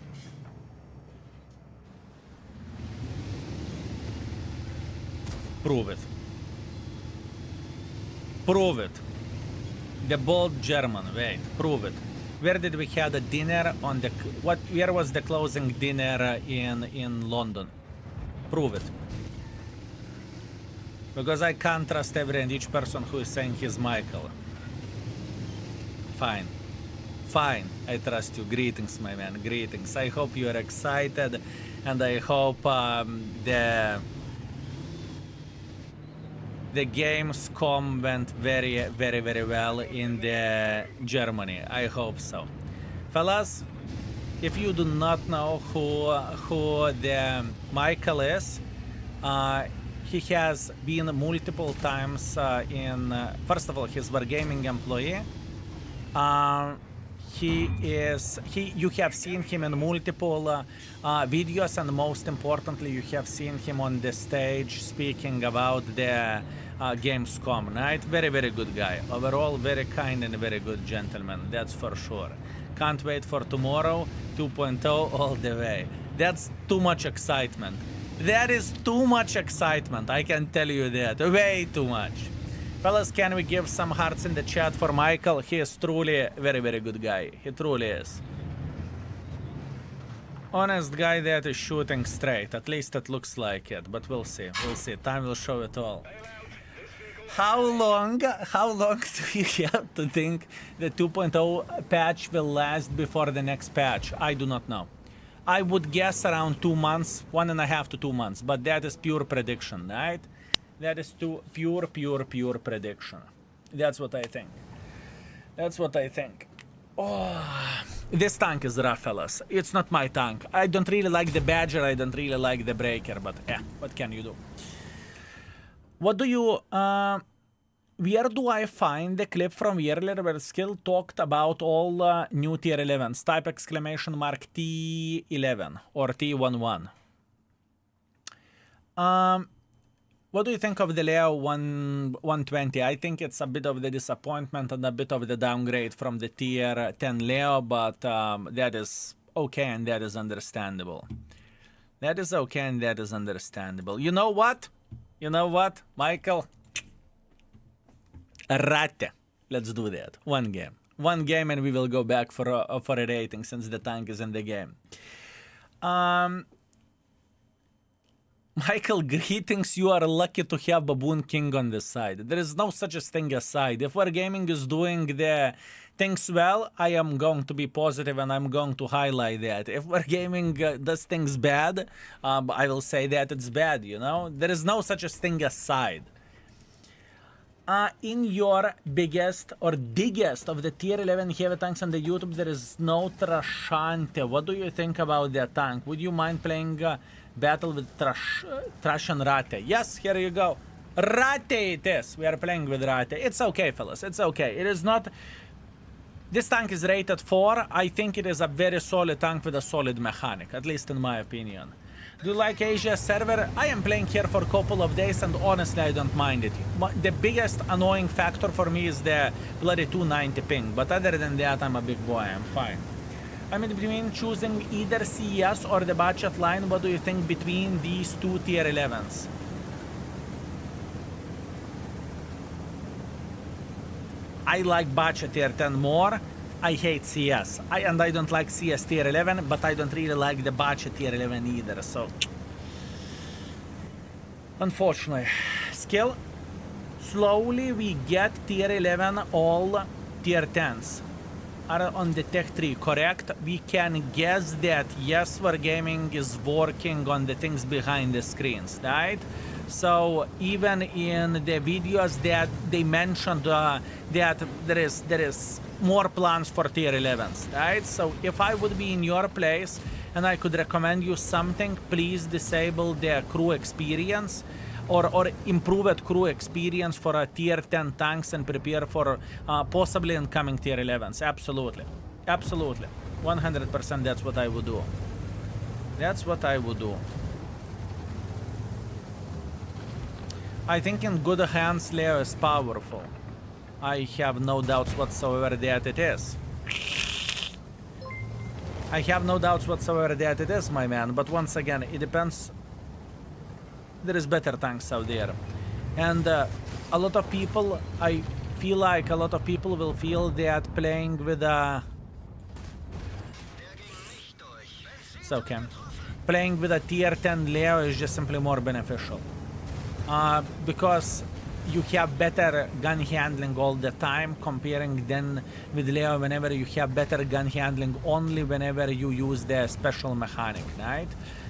[SPEAKER 1] Prove it. Prove it. The bold German. Wait, prove it. Where did we have a dinner on the... Where was the closing dinner in London? Prove it. Because I can't trust every and each person who is saying he's Michael. Fine. Fine, I trust you. Greetings, my man. Greetings. I hope you are excited, and I hope the Gamescom went very, very, very well in the Germany. I hope so. Fellas, if you do not know who the Michael is, he has been multiple times first of all, he's Wargaming employee. You have seen him in multiple videos, and most importantly, you have seen him on the stage speaking about the Gamescom, right? Very, very good guy. Overall, very kind and very good gentleman, that's for sure. Can't wait for tomorrow, 2.0 all the way. That's too much excitement. That is too much excitement, I can tell you that. Way too much. Fellas, can we give some hearts in the chat for Michael? He is truly a very, very good guy. He truly is. Honest guy that is shooting straight. At least it looks like it, but we'll see. We'll see. Time will show it all. How long do you have to think the 2.0 patch will last before the next patch? I do not know. I would guess around 2 months, 1.5 to 2 months, but that is pure prediction, right? That is pure prediction. That's what I think. That's what I think. Oh, this tank is rough, fellas. It's not my tank. I don't really like the Badger. I don't really like the Breaker, but what can you do? What do you... where do I find the clip from earlier where Skill talked about all new tier 11s? Type exclamation mark T11 or T11. What do you think of the Leo 120? I think it's a bit of the disappointment and a bit of the downgrade from the tier 10 Leo, but that is okay and that is understandable. That is okay and that is understandable. You know what? You know what, Michael? Ratte. Let's do that. One game. One game and we will go back for a rating since the tank is in the game. Michael, greetings. You are lucky to have Baboon King on this side. There is no such a thing as side. If Wargaming is doing the things well, I am going to be positive and I'm going to highlight that. If Wargaming does things bad, I will say that it's bad, you know? There is no such a thing as side. In your biggest or biggest of the tier 11 heavy tanks on the YouTube, there is no Taschenratte. What do you think about that tank? Would you mind playing Battle with Taschenratte. Yes, here you go. Ratte it is. We are playing with Ratte. It's okay, fellas. It's okay. It is not... This tank is rated 4. I think it is a very solid tank with a solid mechanic, at least in my opinion. Do you like Asia server? I am playing here for a couple of days and honestly I don't mind it. The biggest annoying factor for me is the bloody 290 ping, but other than that I'm a big boy, I'm fine. I'm in between choosing either CES or the budget line. What do you think between these two tier 11s? I like budget tier 10 more. I hate CS. And I don't like CS tier 11, but I don't really like the budget tier 11 either, so... Unfortunately. Skill. Slowly we get tier 11 all tier 10s. Are on the tech tree, correct? We can guess that yes, Wargaming is working on the things behind the screens, right? So even in the videos that they mentioned that there is more plans for tier 11s, right? So if I would be in your place and I could recommend you something, please disable the crew experience or improve at crew experience for a tier 10 tanks and prepare for possibly incoming tier 11s. Absolutely. Absolutely. 100% that's what I would do. That's what I would do. I think in good hands Leo is powerful. I have no doubts whatsoever that it is. I have no doubts whatsoever that it is, my man. But once again, it depends. There is better tanks out there. And a lot of people, I feel like a lot of people will feel that playing with a... It's okay. Playing with a tier 10 Leo is just simply more beneficial. Because you have better gun handling all the time, comparing then with Leo whenever you have better gun handling only whenever you use the special mechanic, right?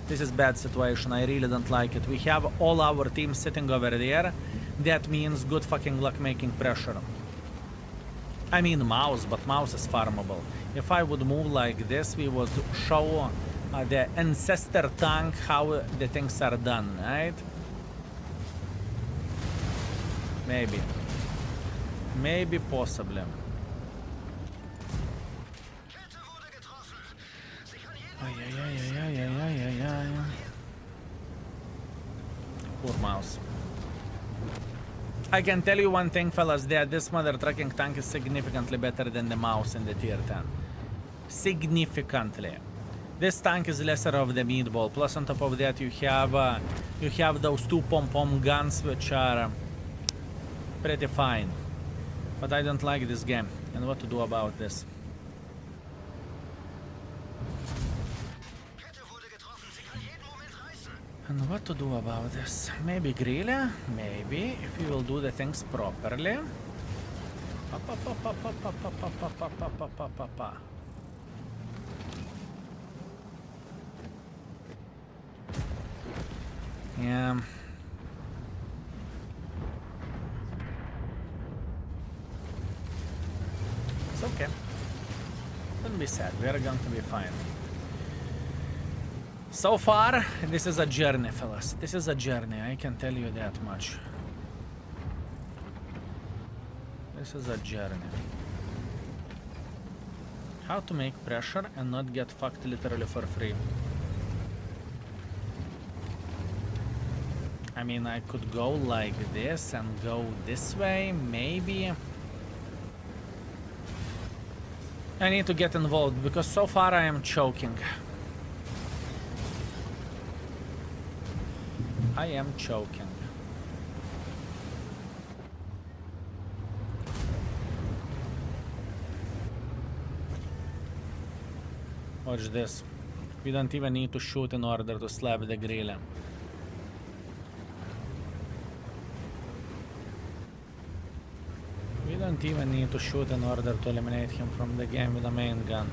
[SPEAKER 1] This is bad situation, I really don't like it. We have all our team sitting over there. That means good fucking luck making pressure. I mean mouse, but mouse is farmable. If I would move like this, we would show the ancestor tank how the things are done, right? Maybe. Maybe, possibly. Poor mouse. I can tell you one thing, fellas, that this mother trucking tank is significantly better than the mouse in the tier 10. Significantly. This tank is lesser of the meatball. Plus, on top of that, you have those two pom-pom guns, which are pretty fine. But I don't like this game. And what to do about this? And what to do about this? Maybe grill? Maybe, if we will do the things properly. Yeah. It's okay. Don't be sad. We are going to be fine. So far, this is a journey, fellas. This is a journey. I can tell you that much. This is a journey. How to make pressure and not get fucked literally for free. I mean, I could go like this and go this way, maybe. I need to get involved because so far I am choking. I am choking. Watch this. We don't even need to shoot in order to slap the grill. We don't even need to shoot in order to eliminate him from the game with a main gun.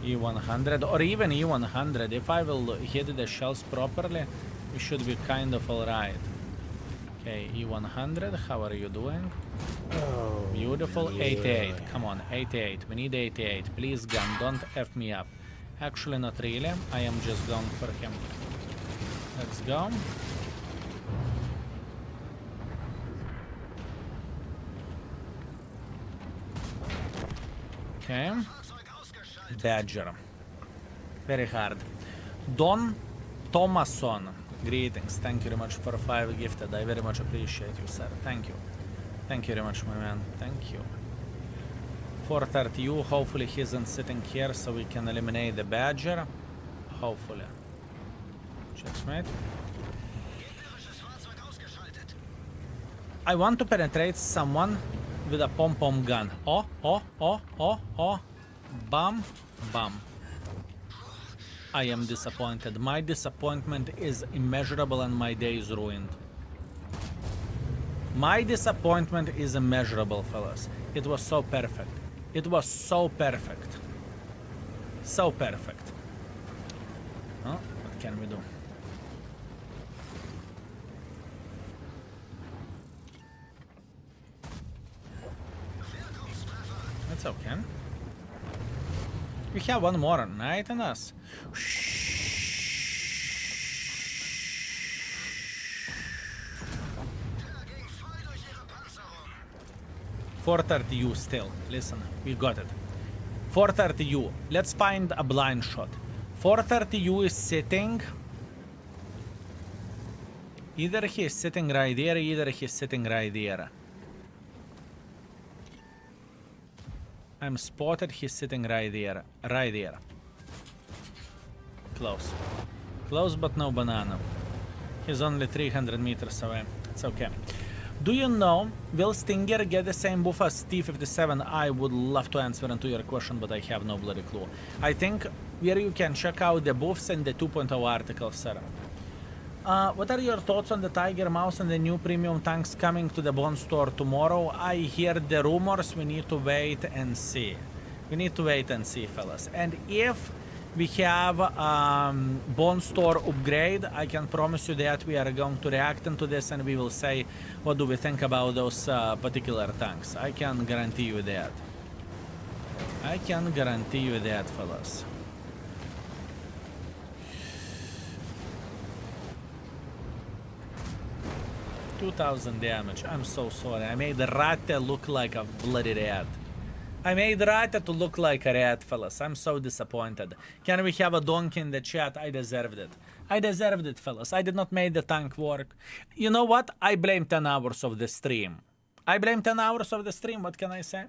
[SPEAKER 1] E100 or even E100. If I will hit the shells properly, we should be kind of alright. Okay, E100, how are you doing?
[SPEAKER 2] Oh,
[SPEAKER 1] Beautiful.
[SPEAKER 2] yeah.
[SPEAKER 1] 88. Come on, 88. We need 88. Please, gun, don't F me up. Actually, not really. I am just going for him. Let's go. Okay. Badger. Very hard. Don Thomason. Greetings. Thank you very much for 5 gifted. I very much appreciate you, sir. Thank you. Thank you very much, my man. Thank you. 430U. Hopefully he isn't sitting here so we can eliminate the Badger. Hopefully. Checksmate. I want to penetrate someone with a pom-pom gun. Oh, oh, oh, oh, oh. Bam, bam. I am disappointed. My disappointment is immeasurable and my day is ruined. My disappointment is immeasurable, fellas. It was so perfect. It was so perfect. So perfect. Oh, what can we do? That's okay. We have one more knight in us. 430U still. Listen, we got it. 430U. Let's find a blind shot. 430U is sitting. Either he is sitting right there, either he is sitting right there. I'm spotted, he's sitting right there. Right there. Close. Close, but no banana. He's only 300 meters away. It's okay. Do you know, will Stinger get the same buff as T57? I would love to answer into your question, but I have no bloody clue. I think where you can check out the buffs and the 2.0 article, sir. What are your thoughts on the Tiger Mouse and the new premium tanks coming to the Bond store tomorrow? I hear the rumors. We need to wait and see. We need to wait and see, fellas. And if we have Bond store upgrade, I can promise you that we are going to react into this and we will say what do we think about those particular tanks. I can guarantee you that. I can guarantee you that, fellas. $2,000 damage. I'm so sorry. I made Ratte look like a bloody rat. I made Ratte to look like a rat, fellas. I'm so disappointed. Can we have a donkey in the chat? I deserved it. I deserved it, fellas. I did not make the tank work. You know what? I blame 10 hours of the stream. I blame 10 hours of the stream. What can I say?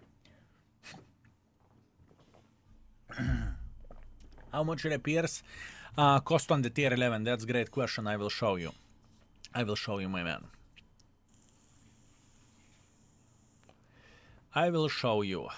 [SPEAKER 1] How much repairs cost on the tier 11? That's a great question. I will show you. I will show you, my man. I will show you.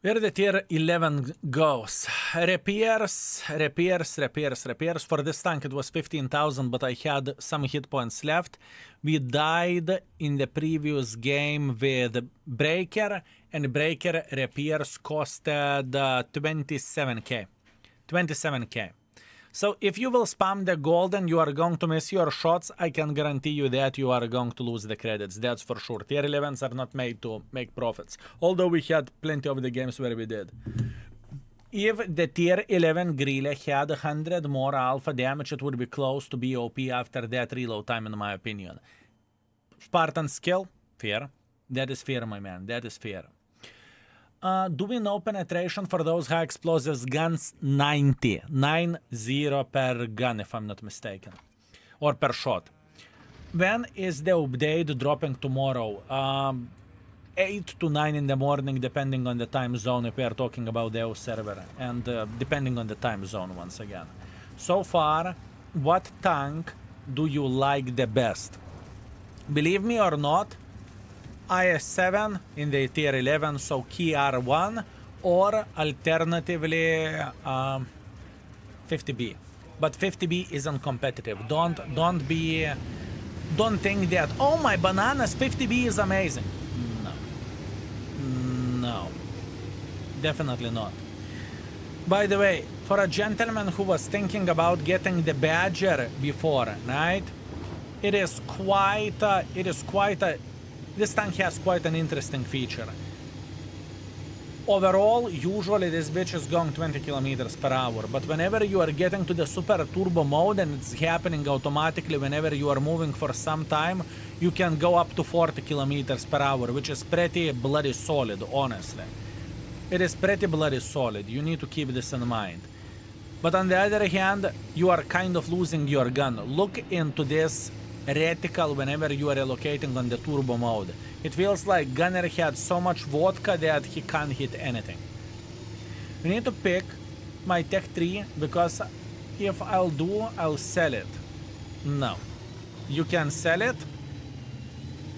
[SPEAKER 1] Where the tier 11 goes. Repairs. For this tank it was 15,000, but I had some hit points left. We died in the previous game with Breaker, and Breaker repairs costed 27k. 27k. So if you will spam the golden, you are going to miss your shots. I can guarantee you that you are going to lose the credits. That's for sure. Tier 11s are not made to make profits. Although we had plenty of the games where we did. If the tier 11 Grille had 100 more alpha damage, it would be close to BOP after that reload time, in my opinion. Spartan skill? Fair. That is fair, my man. That is fair. Do we know penetration for those high explosives guns? 90. 9-0 per gun, if I'm not mistaken. Or per shot. When is the update dropping tomorrow? 8 to 9 in the morning, depending on the time zone, if we are talking about the EU server. And depending on the time zone, once again. So far, what tank do you like the best? Believe me or not, IS-7 in the tier 11, so key R1, or alternatively 50B. But 50B isn't competitive. Don't think that, oh my bananas, 50B is amazing. No. No. Definitely not. By the way, for a gentleman who was thinking about getting the Badger before, right? This tank has quite an interesting feature. Overall, usually this bitch is going 20 kilometers per hour, but whenever you are getting to the super turbo mode and it's happening automatically whenever you are moving for some time, you can go up to 40 kilometers per hour, which is pretty bloody solid, honestly. It is pretty bloody solid. You need to keep this in mind. But on the other hand, you are kind of losing your gun. Look into this reticle whenever you are relocating on the turbo mode. It feels like Gunner had so much vodka that he can't hit anything. We need to pick my Tech 3 because if I'll do, I'll sell it. No. You can sell it.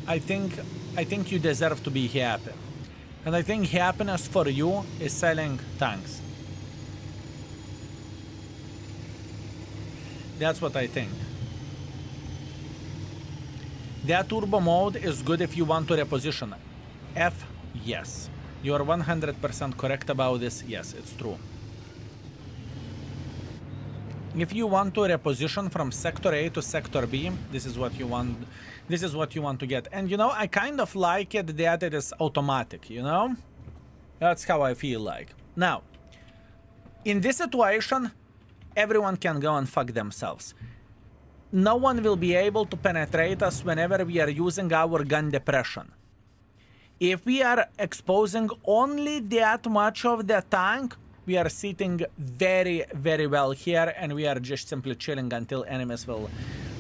[SPEAKER 1] I think you deserve to be happy. And I think happiness for you is selling tanks. That's what I think. That turbo mode is good if you want to reposition. F, yes. You are 100% correct about this. Yes, it's true. If you want to reposition from sector A to sector B, this is what you want. This is what you want to get. And you know, I kind of like it that it is automatic, you know? That's how I feel like. Now, in this situation, everyone can go and fuck themselves. No one will be able to penetrate us whenever we are using our gun depression. If we are exposing only that much of the tank, we are sitting very, very well here, and we are just simply chilling until enemies will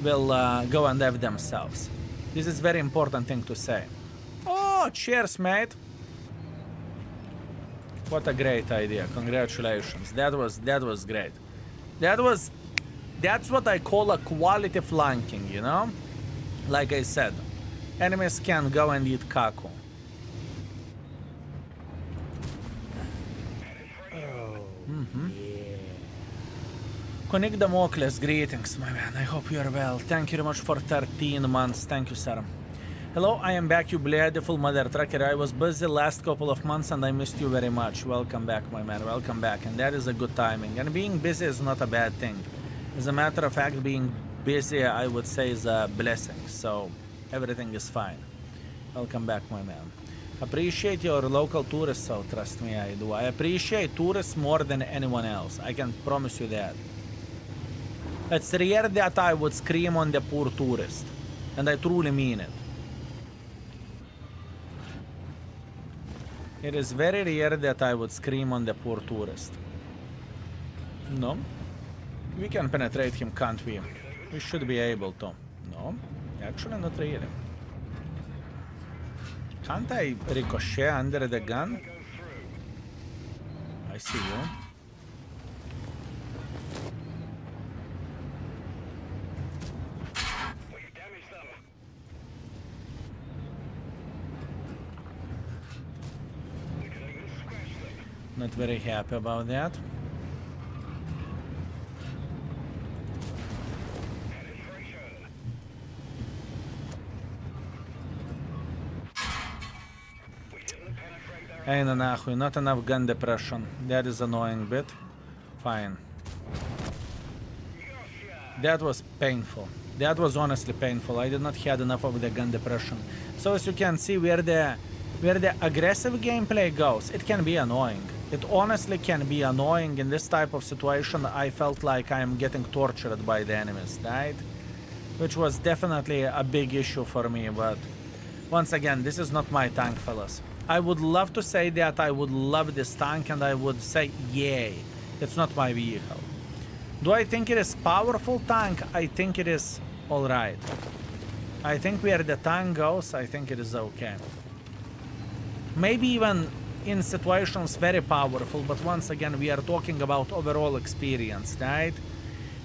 [SPEAKER 1] go and have themselves. This is very important thing to say. Oh, cheers, mate. What a great idea. Congratulations. That was great. That's what I call a quality flanking, you know? Like I said, enemies can go and eat kaku. Konik Damocles, greetings, my man. I hope you are well. Thank you very much for 13 months. Thank you, sir. Hello, I am back, you beautiful mother trucker. I was busy last couple of months and I missed you very much. Welcome back, my man. Welcome back. And that is a good timing. And being busy is not a bad thing. As a matter of fact, being busy, I would say, is a blessing. So everything is fine. Welcome back, my man. Appreciate your local tourists, so trust me, I do. I appreciate tourists more than anyone else. I can promise you that. It's rare that I would scream on the poor tourist. And I truly mean it. It is very rare that I would scream on the poor tourist. No? We can penetrate him, can't we? We should be able to. No? Actually, not really. Can't I ricochet under the gun? I see you. Not very happy about that. Hey, nahui, not enough gun depression. That is annoying bit. Fine. That was painful. That was honestly painful. I did not have enough of the gun depression. So as you can see, where the aggressive gameplay goes, it can be annoying. It honestly can be annoying. In this type of situation, I felt like I am getting tortured by the enemies, right? Which was definitely a big issue for me, but once again, this is not my tank, fellas. I would love to say that I would love this tank and I would say, yay. It's not my vehicle. Do I think it is powerful tank? I think it is alright. I think where the tank goes, I think it is okay. Maybe even in situations very powerful, but once again, we are talking about overall experience, right?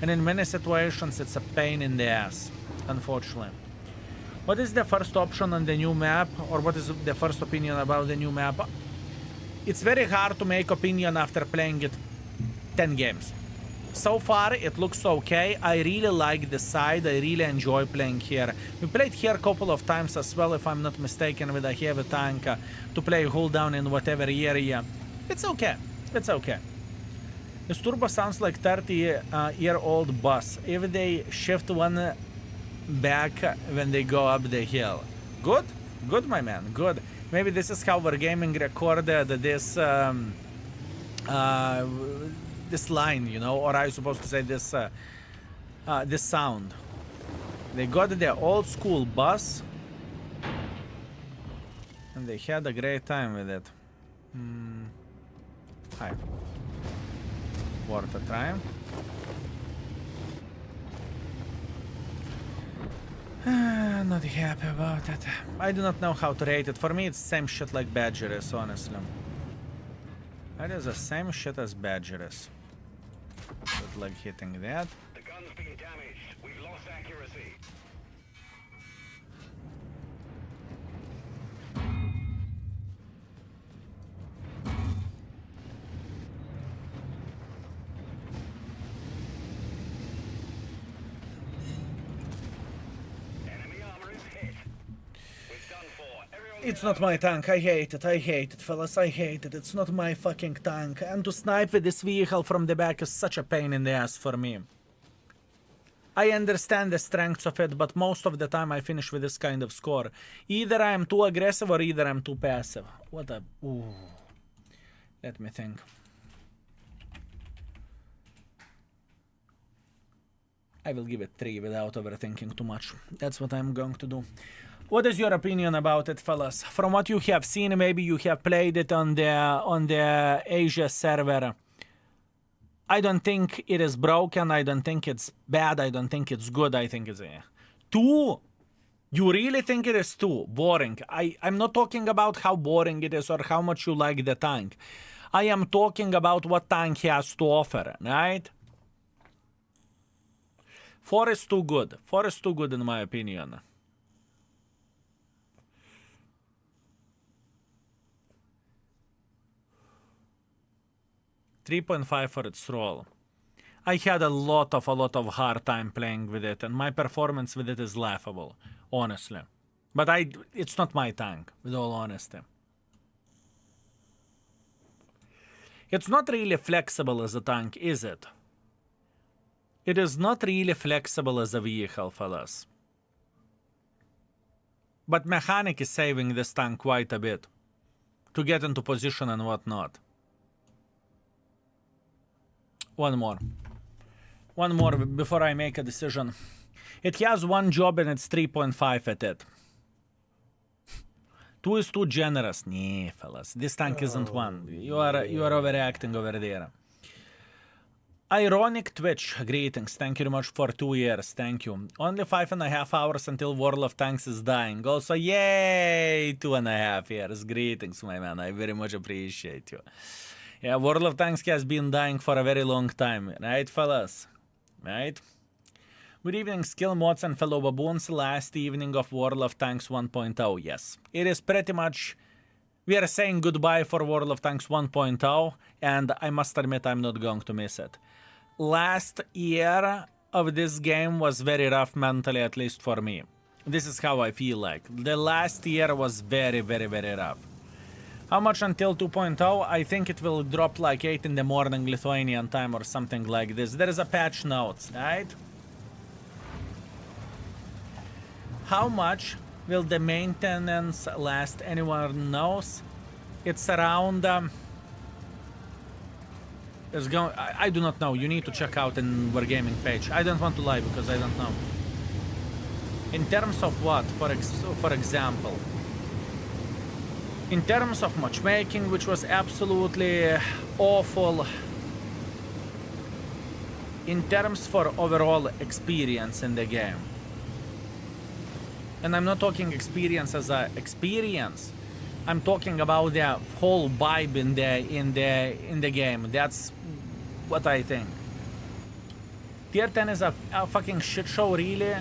[SPEAKER 1] And in many situations, it's a pain in the ass, unfortunately. What is the first option on the new map, or what is the first opinion about the new map? It's very hard to make opinion after playing it 10 games. So far, it looks okay. I really like the side. I really enjoy playing here. We played here a couple of times as well, if I'm not mistaken, with a heavy tank to play hold down in whatever area. It's okay. It's okay. This turbo sounds like 30-year-old bus. If they shift one back when they go up the hill. Good? Good, my man. Good. Maybe this is how Wargaming recorded this this line, you know, or are you supposed to say this this sound? They got their old school bus and they had a great time with it. Hi. Worth a try. Not happy about it. I do not know how to rate it. For me, it's same shit like Badger is, honestly. That is the same shit as Badger is. Good luck hitting that.
[SPEAKER 3] The gun's been damaged. We've lost accuracy. Enemy armor is hit. We've done for. Everyone
[SPEAKER 1] It's not my tank. I hate it, fellas. I hate it. It's not my fucking tank. And to snipe with this vehicle from the back is such a pain in the ass for me. I understand the strengths of it, but most of the time I finish with this kind of score. Either I am too aggressive or either I'm too passive. What a... Ooh. Let me think. I will give it 3 without overthinking too much. That's what I'm going to do. What is your opinion about it, fellas? From what you have seen, maybe you have played it on the Asia server. I don't think it is broken. I don't think it's bad. I don't think it's good. I think it's 2. You really think it is 2? Boring. I'm not talking about how boring it is or how much you like the tank. I am talking about what tank has to offer, right? 4 is too good. 4 is too good in my opinion. 3.5 for its roll. I had a lot of hard time playing with it, and my performance with it is laughable, honestly. But it's not my tank, with all honesty. It's not really flexible as a tank, is it? It is not really flexible as a vehicle, fellas. But mechanic is saving this tank quite a bit to get into position and whatnot. One more before I make a decision. It has one job and it's 3.5 at it. 2 is too generous. Nah, fellas, this tank isn't 1. You are overreacting over there. Ironic Twitch, greetings. Thank you very much for 2 years. Thank you. Only 5.5 hours until World of Tanks is dying. Also, yay! 2.5 years. Greetings, my man. I very much appreciate you. Yeah, World of Tanks has been dying for a very long time. Right, fellas? Right? Good evening, skill mods and fellow baboons. Last evening of World of Tanks 1.0. Yes. It is pretty much... We are saying goodbye for World of Tanks 1.0. And I must admit I'm not going to miss it. Last year of this game was very rough mentally, at least for me. This is how I feel like. The last year was very, very, very rough. How much until 2.0? I think it will drop like 8 in the morning Lithuanian time or something like this. There is a patch notes, right? How much will the maintenance last? Anyone knows? It's around... I do not know. You need to check out in Wargaming page. I don't want to lie because I don't know. In terms of what? For example... In terms of matchmaking, which was absolutely awful. In terms for overall experience in the game. And I'm not talking experience as a experience. I'm talking about the whole vibe in the game. That's what I think. Tier 10 is a fucking shit show, really.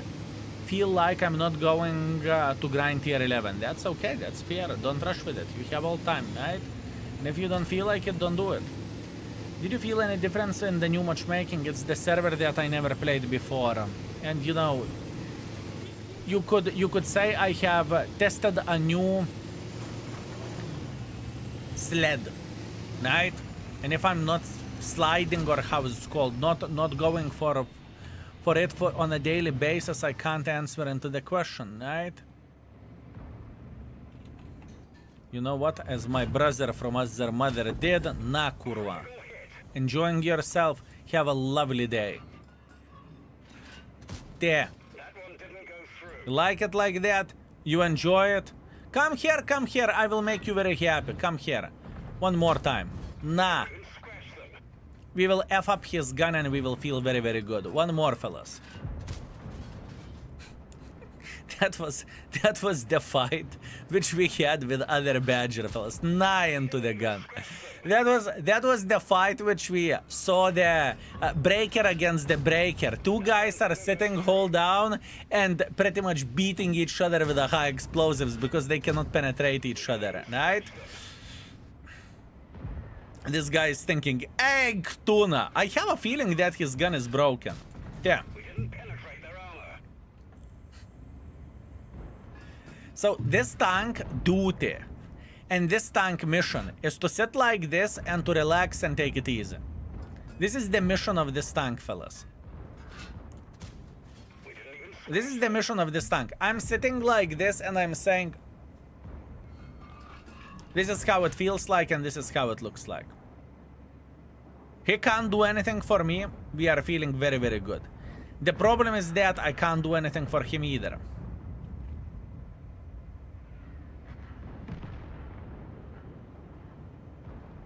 [SPEAKER 1] Feel like I'm not going to grind tier 11. That's okay, that's fair. Don't rush with it. You have all time, right? And if you don't feel like it, don't do it. Did you feel any difference in the new matchmaking? It's the server that I never played before. And you know, you could say I have tested a new sled, right? And if I'm not sliding, or how it's called, not going for it on a daily basis, I can't answer into the question, right? You know what? As my brother from other mother did, na kurwa. Enjoying yourself. Have a lovely day. There.
[SPEAKER 3] That one didn't go through.
[SPEAKER 1] You like it like that? You enjoy it? Come here, come here. I will make you very happy. Come here. One more time. Nah.
[SPEAKER 3] Didn't scratch them.
[SPEAKER 1] We will F up his gun and we will feel very, very good. One more, fellas. That was the fight which we had with other badger fellas. Nah into the gun. That was the fight which we saw the breaker against the breaker. Two guys are sitting hold down and pretty much beating each other with the high explosives because they cannot penetrate each other, right? This guy is thinking, egg tuna. I have a feeling that his gun is broken. Yeah.
[SPEAKER 3] We didn't penetrate their armor.
[SPEAKER 1] So this tank duty and this tank mission is to sit like this and to relax and take it easy. This is the mission of this tank, fellas.
[SPEAKER 3] We didn't even
[SPEAKER 1] This is the mission of this tank. I'm sitting like this and I'm saying, this is how it feels like and this is how it looks like. He can't do anything for me. We are feeling very, very good. The problem is that I can't do anything for him either.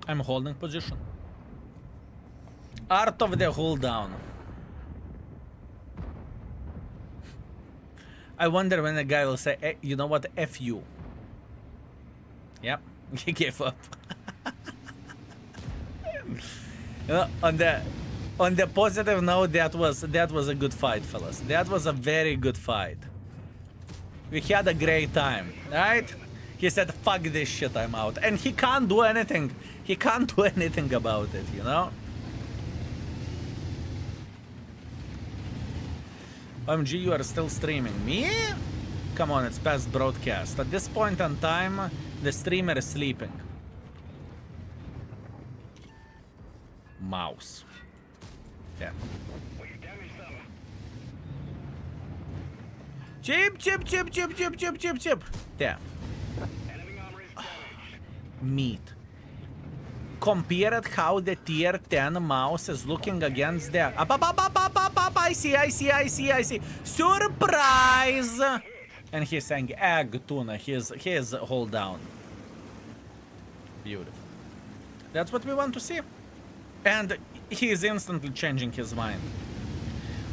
[SPEAKER 1] I'm holding position. Art of the hold down. I wonder when the guy will say, hey, you know what, F you. Yep, he gave up. On the positive note, that was a good fight, fellas. That was a very good fight. We had a great time, right? He said, fuck this shit, I'm out. And he can't do anything. He can't do anything about it, you know? OMG, you are still streaming. Me? Come on, it's past broadcast. At this point in time, the streamer is sleeping. Mouse. Yeah.
[SPEAKER 3] We damaged them.
[SPEAKER 1] Chip, chip, chip, chip, chip, chip, chip, chip. Yeah.
[SPEAKER 3] Enemy armor is damaged.
[SPEAKER 1] Meat. Compare it how the tier 10 mouse is looking against the... I see. Surprise! And he's saying egg tuna. He is hold down. Beautiful. That's what we want to see. And he is instantly changing his mind.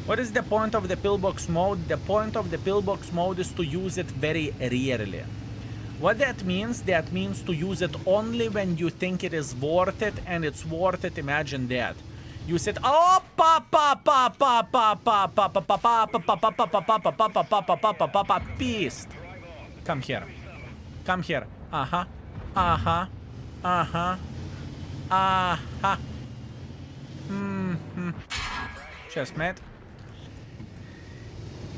[SPEAKER 1] What is the point of the pillbox mode? The point of the pillbox mode is to use it very rarely. What that means to use it only when you think it is worth it, and it's worth it. Imagine that. You said, oh, pissed. Come here. Come here. Cheers, mate.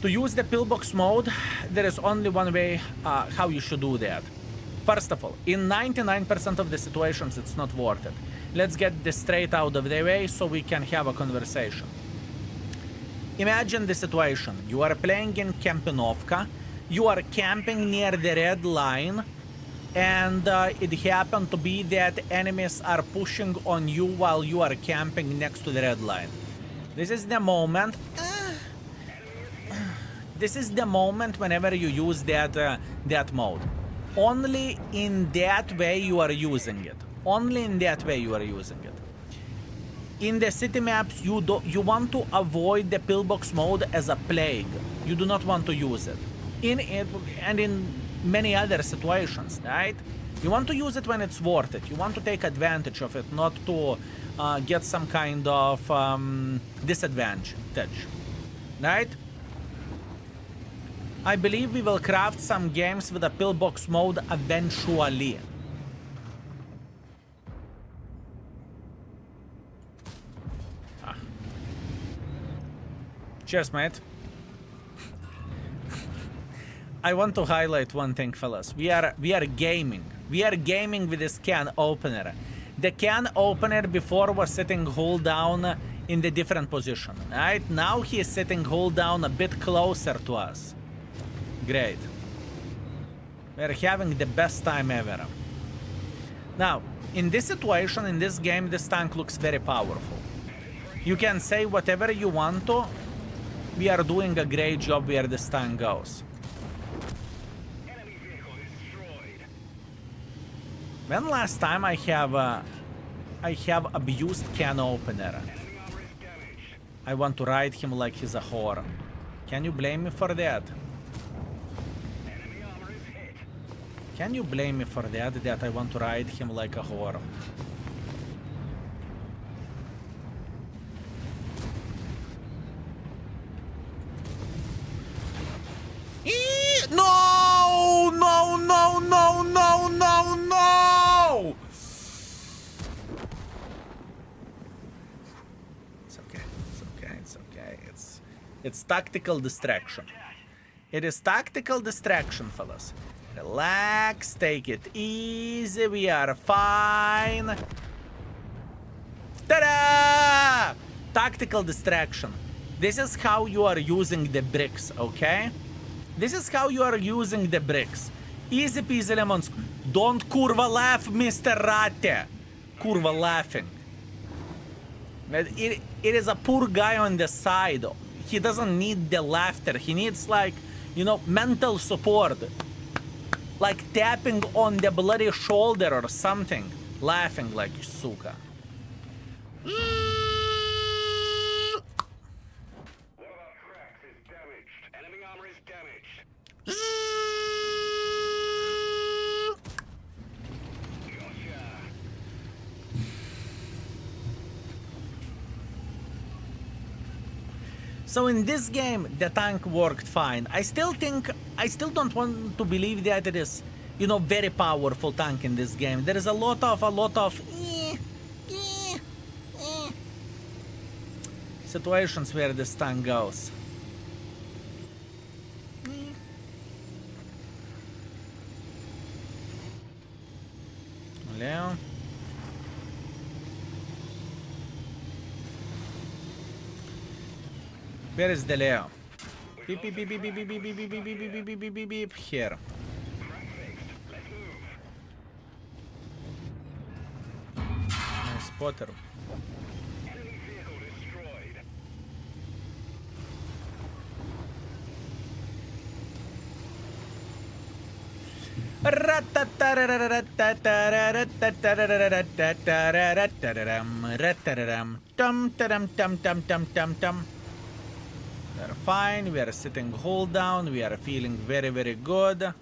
[SPEAKER 1] To use the pillbox mode, there is only one way how you should do that. First of all, in 99% of the situations, it's not worth it. Let's get this straight out of the way so we can have a conversation. Imagine the situation. You are playing in Kampinovka. You are camping near the red line. And it happened to be that enemies are pushing on you while you are camping next to the red line. This is the moment. This is the moment whenever you use that mode. Only in that way you are using it. Only in that way you are using it. In the city maps, you want to avoid the pillbox mode as a plague. You do not want to use it. In it and in many other situations, right? You want to use it when it's worth it. You want to take advantage of it, not to get some kind of disadvantage, right? I believe we will craft some games with a pillbox mode eventually. Cheers, mate. I want to highlight one thing, fellas. We are gaming. We are gaming with this can opener. The can opener before was sitting hold down in the different position, right? Now he is sitting hold down a bit closer to us. Great. We're having the best time ever. Now, in this situation, in this game, this tank looks very powerful. You can say whatever you want to. We are doing a great job where this tank goes.
[SPEAKER 3] Enemy vehicle destroyed.
[SPEAKER 1] When last time I have abused can opener?
[SPEAKER 3] Enemy armor is damaged.
[SPEAKER 1] I want to ride him like he's a whore. Can you blame me for that?
[SPEAKER 3] Enemy armor is hit.
[SPEAKER 1] Can you blame me for that I want to ride him like a whore? No! No, no, no, no, no, no! It's okay, it's okay, it's okay. It's tactical distraction. It is tactical distraction, fellas. Relax, take it easy, we are fine. Ta-da! Tactical distraction. This is how you are using the bricks, okay? This is how you are using the bricks. Easy peasy lemons. Don't kurva laugh, Mr. Ratte. Kurva laughing. It is a poor guy on the side. He doesn't need the laughter. He needs, like, you know, mental support. Like tapping on the bloody shoulder or something. Laughing like suka.
[SPEAKER 3] One of our tracks is damaged. Enemy armor is damaged. Gotcha.
[SPEAKER 1] So in this game, the tank worked fine. I still don't want to believe that it is, you know, very powerful tank in this game. There is a lot of situations where this tank goes. Leo. Where is the Leo? Beep beep beep beep beep beep beep beep beep beep beep beep beep beep beep beep. Here. Nice spotter.
[SPEAKER 3] Enemy vehicle destroyed. We are fine, we are sitting hold down, we are feeling very, very good.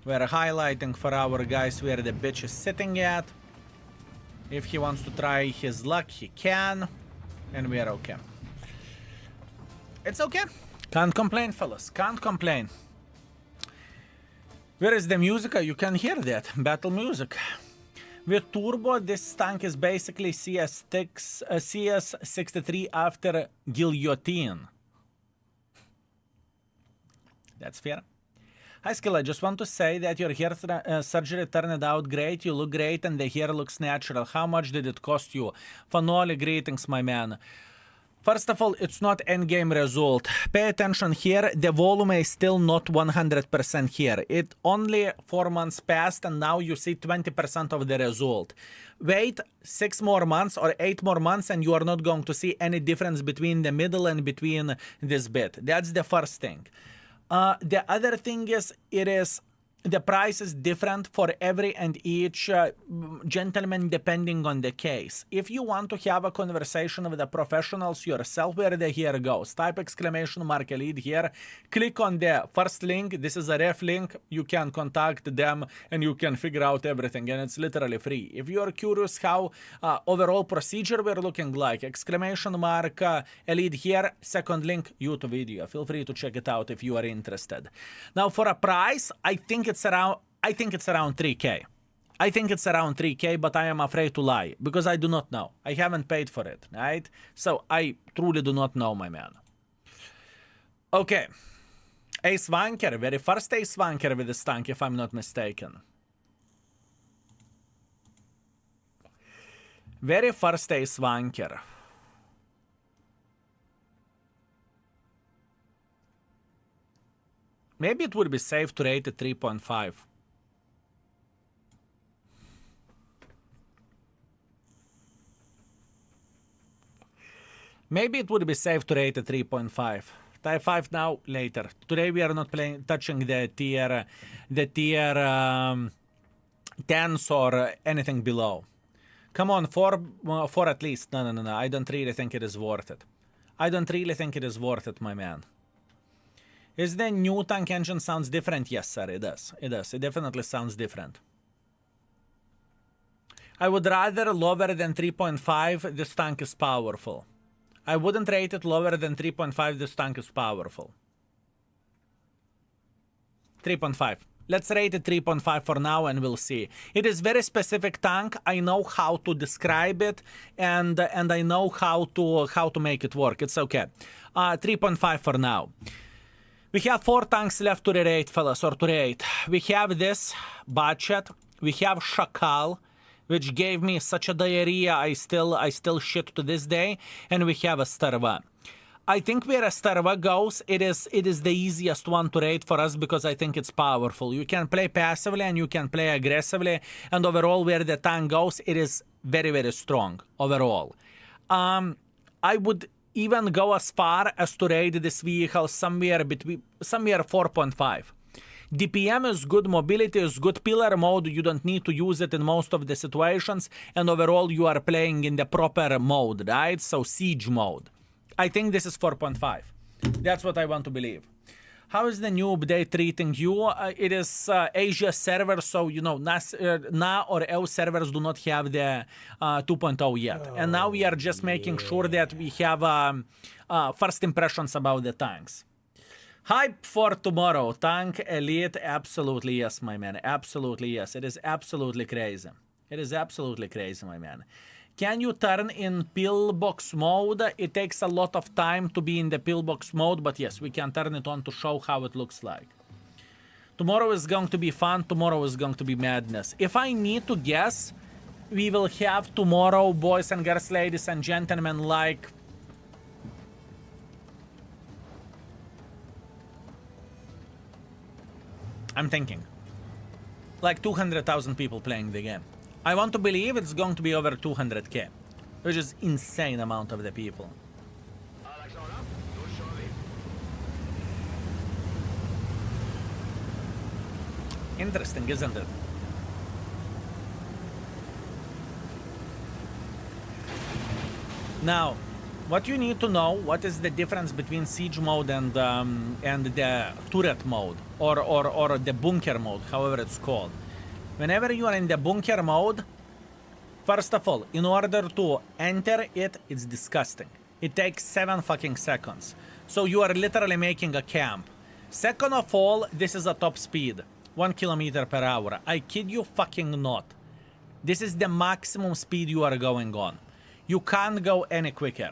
[SPEAKER 3] We are highlighting for our guys where the bitch is sitting at. If he wants to try his luck, he can. And we are okay. It's okay. Can't complain, fellas. Can't complain. Where is the music? You can hear that. Battle music. With turbo, this tank is basically CS63 after guillotine. That's fair. Hi, Skill. I just want to say that your hair surgery turned out great. You look great and the hair looks natural. How much did it cost you? Fanoli, greetings, my man. First of all, it's not endgame result. Pay attention here. The volume is still not 100% here. It only 4 months passed and now you see 20% of the result. Wait 6 more months or 8 more months and you are not going to see any difference between the middle and between this bit. That's the first thing. The other thing is, the price is different for every and each gentleman depending on the case. If you want to have a conversation with the professionals yourself, where the here goes, type exclamation mark elite here, click on the first link. This is a ref link. You can contact them and you can figure out everything, and it's literally free. If you are curious how overall procedure we're looking like, exclamation mark elite here, second link, YouTube video. Feel free to check it out if you are interested. Now for a price, I think it's around 3K. I think it's around 3K, but I am afraid to lie because I do not know. I haven't paid for it, right? So I truly do not know, my man. Okay. Ace Wanker, very first Ace Wanker with this tank, if I'm not mistaken. Very first Ace Wanker. Maybe it would be safe to rate it 3.5. Maybe it would be safe to rate a 3.5. Type 5 now, later. Today we are not touching the tier 10s or anything below. Come on, 4 at least. No. I don't really think it is worth it. I don't really think it is worth it, my man. Is the new tank engine sounds different? Yes, sir, it does. It does. It definitely sounds different. I would rather lower than 3.5. This tank is powerful. I wouldn't rate it lower than 3.5. This tank is powerful. 3.5. Let's rate it 3.5 for now and we'll see. It is very specific tank. I know how to describe it and I know how to make it work. It's okay. 3.5 for now. We have 4 tanks left to rate, fellas, or to rate. We have this budget. We have Szakal, which gave me such a diarrhea I still shit to this day, and we have a Strv. I think where a Strv goes, it is the easiest one to rate for us because I think it's powerful. You can play passively and you can play aggressively, and overall where the tank goes, it is very, very strong overall. I would even go as far as to rate this vehicle somewhere 4.5. DPM is good, mobility is good, pillar mode, you don't need to use it in most of the situations, and overall you are playing in the proper mode, right? So siege mode. I think this is 4.5. That's what I want to believe. How is the new update treating you? It is Asia server, so you know, Na or EU servers do not have the 2.0 yet. And now we are just making sure that we have first impressions about the tanks. Hype for tomorrow. Tank Elite, absolutely yes, my man. Absolutely yes. It is absolutely crazy. It is absolutely crazy, my man. Can you turn in pillbox mode? It takes a lot of time to be in the pillbox mode, but yes, we can turn it on to show how it looks like. Tomorrow is going to be fun. Tomorrow is going to be madness. If I need to guess, we will have tomorrow, boys and girls, ladies and gentlemen, like... I'm thinking. Like 200,000 people playing the game. I want to believe it's going to be over 200k, which is insane amount of the people. Interesting, isn't it? Now, what you need to know, what is the difference between siege mode and the turret mode, or the bunker mode, however it's called. Whenever you are in the bunker mode, first of all, in order to enter it, it's disgusting. It takes 7 fucking seconds. So you are literally making a camp. Second of all, this is a top speed, 1 km/h. I kid you fucking not. This is the maximum speed you are going on. You can't go any quicker.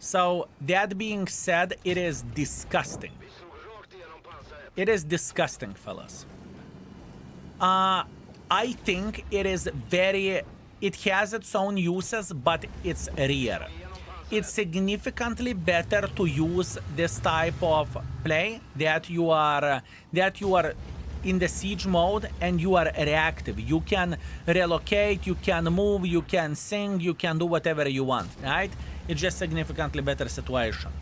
[SPEAKER 3] So that being said, it is disgusting. It is disgusting, fellas. I think it is very... It has its own uses, but it's rare. It's significantly better to use this type of play that you are in the siege mode and you are reactive. You can relocate, you can move, you can sing, you can do whatever you want, right? It's just significantly better situation.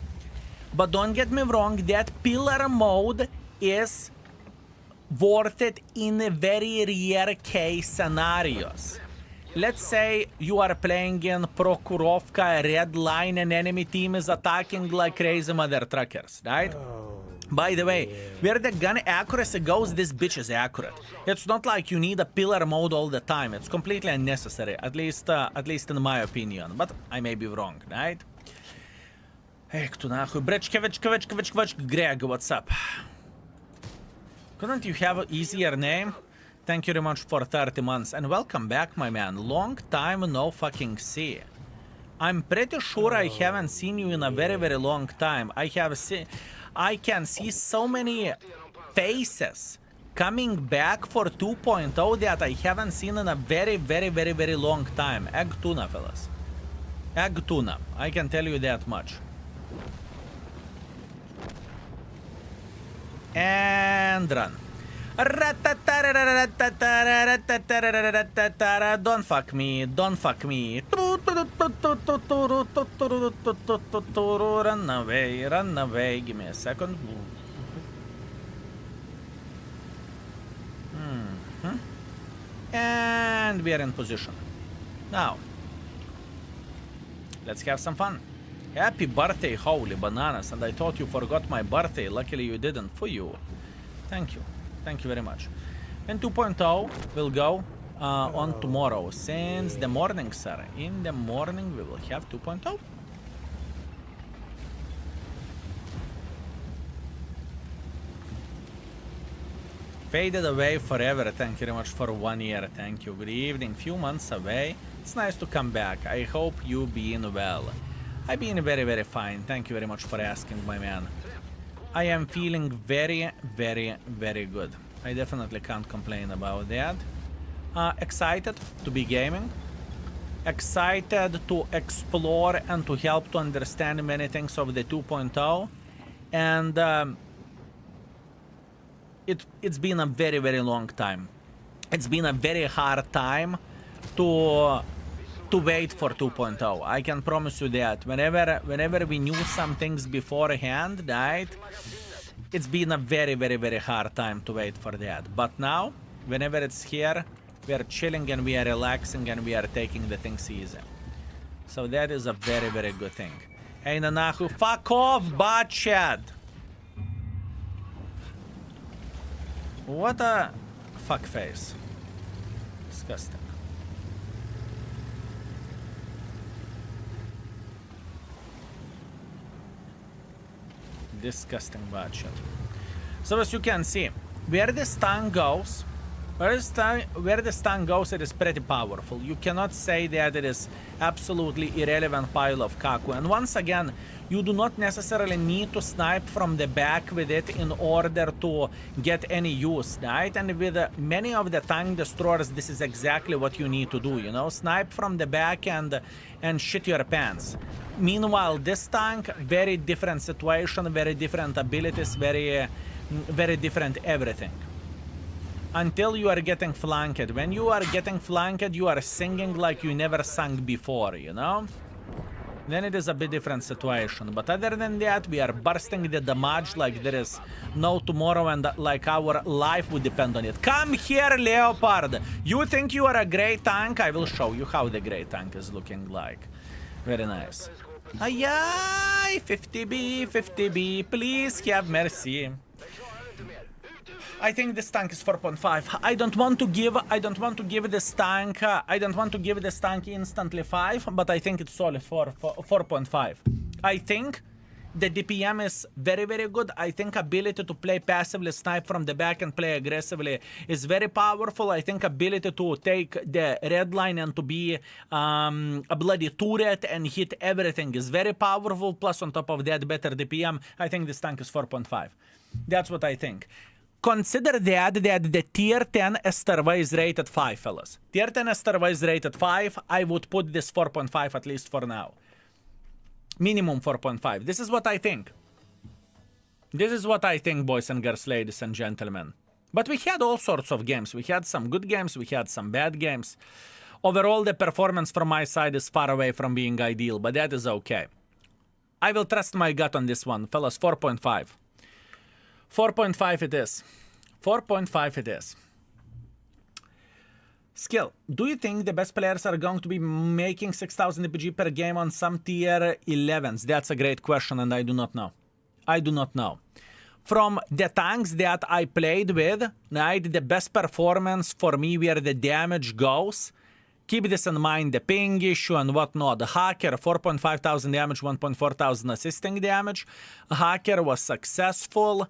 [SPEAKER 3] But don't get me wrong, that pillar mode is worth it in very rare case scenarios. Let's say you are playing in Prokhorovka, red line, and enemy team is attacking like crazy mother truckers, right? By the way, where the gun accuracy goes, this bitch is accurate. It's not like you need a pillar mode all the time. It's completely unnecessary, at least in my opinion. But I may be wrong, right? Эх, tu нахуй. Greg, what's up? Couldn't you have an easier name? Thank you very much for 30 months. And welcome back, my man. Long time no fucking see. I'm pretty sure I haven't seen you in a very, very long time. I can see so many faces coming back for 2.0 that I haven't seen in a very, very, very, very long time. Egg tuna, fellas. Egg tuna. I can tell you that much. And run. Don't fuck me, don't fuck me. Run away, give me a second. And we are in position. Now, let's have some fun. Happy birthday, holy bananas. And I thought you forgot my birthday. Luckily you didn't. For you. Thank you. Thank you very much. And 2.0 will go on tomorrow. Since the morning, sir. In the morning we will have 2.0. Faded away forever. Thank you very much for 1 year. Thank you. Good evening. Few months away. It's nice to come back. I hope you been well. I've been very, very fine. Thank you very much for asking, my man. I am feeling very, very, very good. I definitely can't complain about that. Excited to be gaming. Excited to explore and to help to understand many things of the 2.0. And it's been a very, very long time. It's been a very hard time to wait for 2.0. I can promise you that. Whenever we knew some things beforehand, right? It's been a very, very, very hard time to wait for that. But now, whenever it's here, we are chilling and we are relaxing and we are taking the things easy. So that is a very, very good thing. Hey, Nanahu, fuck off, bot chat! What a fuckface. Disgusting. Disgusting bad shit. So as you can see, where the stun goes, where the stun goes, it is pretty powerful. You cannot say that it is absolutely irrelevant pile of kaku. And once again, you do not necessarily need to snipe from the back with it in order to get any use, right? And with many of the tank destroyers, this is exactly what you need to do, you know? Snipe from the back and shit your pants. Meanwhile, this tank, very different situation, very different abilities, very different everything. Until you are getting flanked. When you are getting flanked, you are singing like you never sang before, you know? Then it is a bit different situation. But other than that, we are bursting the damage like there is no tomorrow and like our life would depend on it. Come here, Leopard! You think you are a great tank? I will show you how the great tank is looking like. Very nice. Ayay! 50B, 50B. Please have mercy. I think this tank is 4.5. I don't want to give this tank instantly 5, but I think it's solid for 4.5. I think the DPM is very, very good. I think ability to play passively, snipe from the back and play aggressively is very powerful. I think ability to take the red line and to be a bloody turret and hit everything is very powerful. Plus on top of that, better DPM. I think this tank is 4.5. That's what I think. Consider that the tier 10 Strv is rated 5, fellas. Tier 10 Strv is rated 5. I would put this 4.5 at least for now. Minimum 4.5. This is what I think. This is what I think, boys and girls, ladies and gentlemen. But we had all sorts of games. We had some good games. We had some bad games. Overall, the performance from my side is far away from being ideal, but that is okay. I will trust my gut on this one, fellas. 4.5. 4.5 it is. 4.5 it is. Skill. Do you think the best players are going to be making 6,000 EPG per game on some tier 11s? That's a great question and I do not know. I do not know. From the tanks that I played with, right, the best performance for me where the damage goes, keep this in mind, the ping issue and whatnot. The Hacker, 4.5 thousand damage, 1.4 thousand assisting damage. Hacker was successful.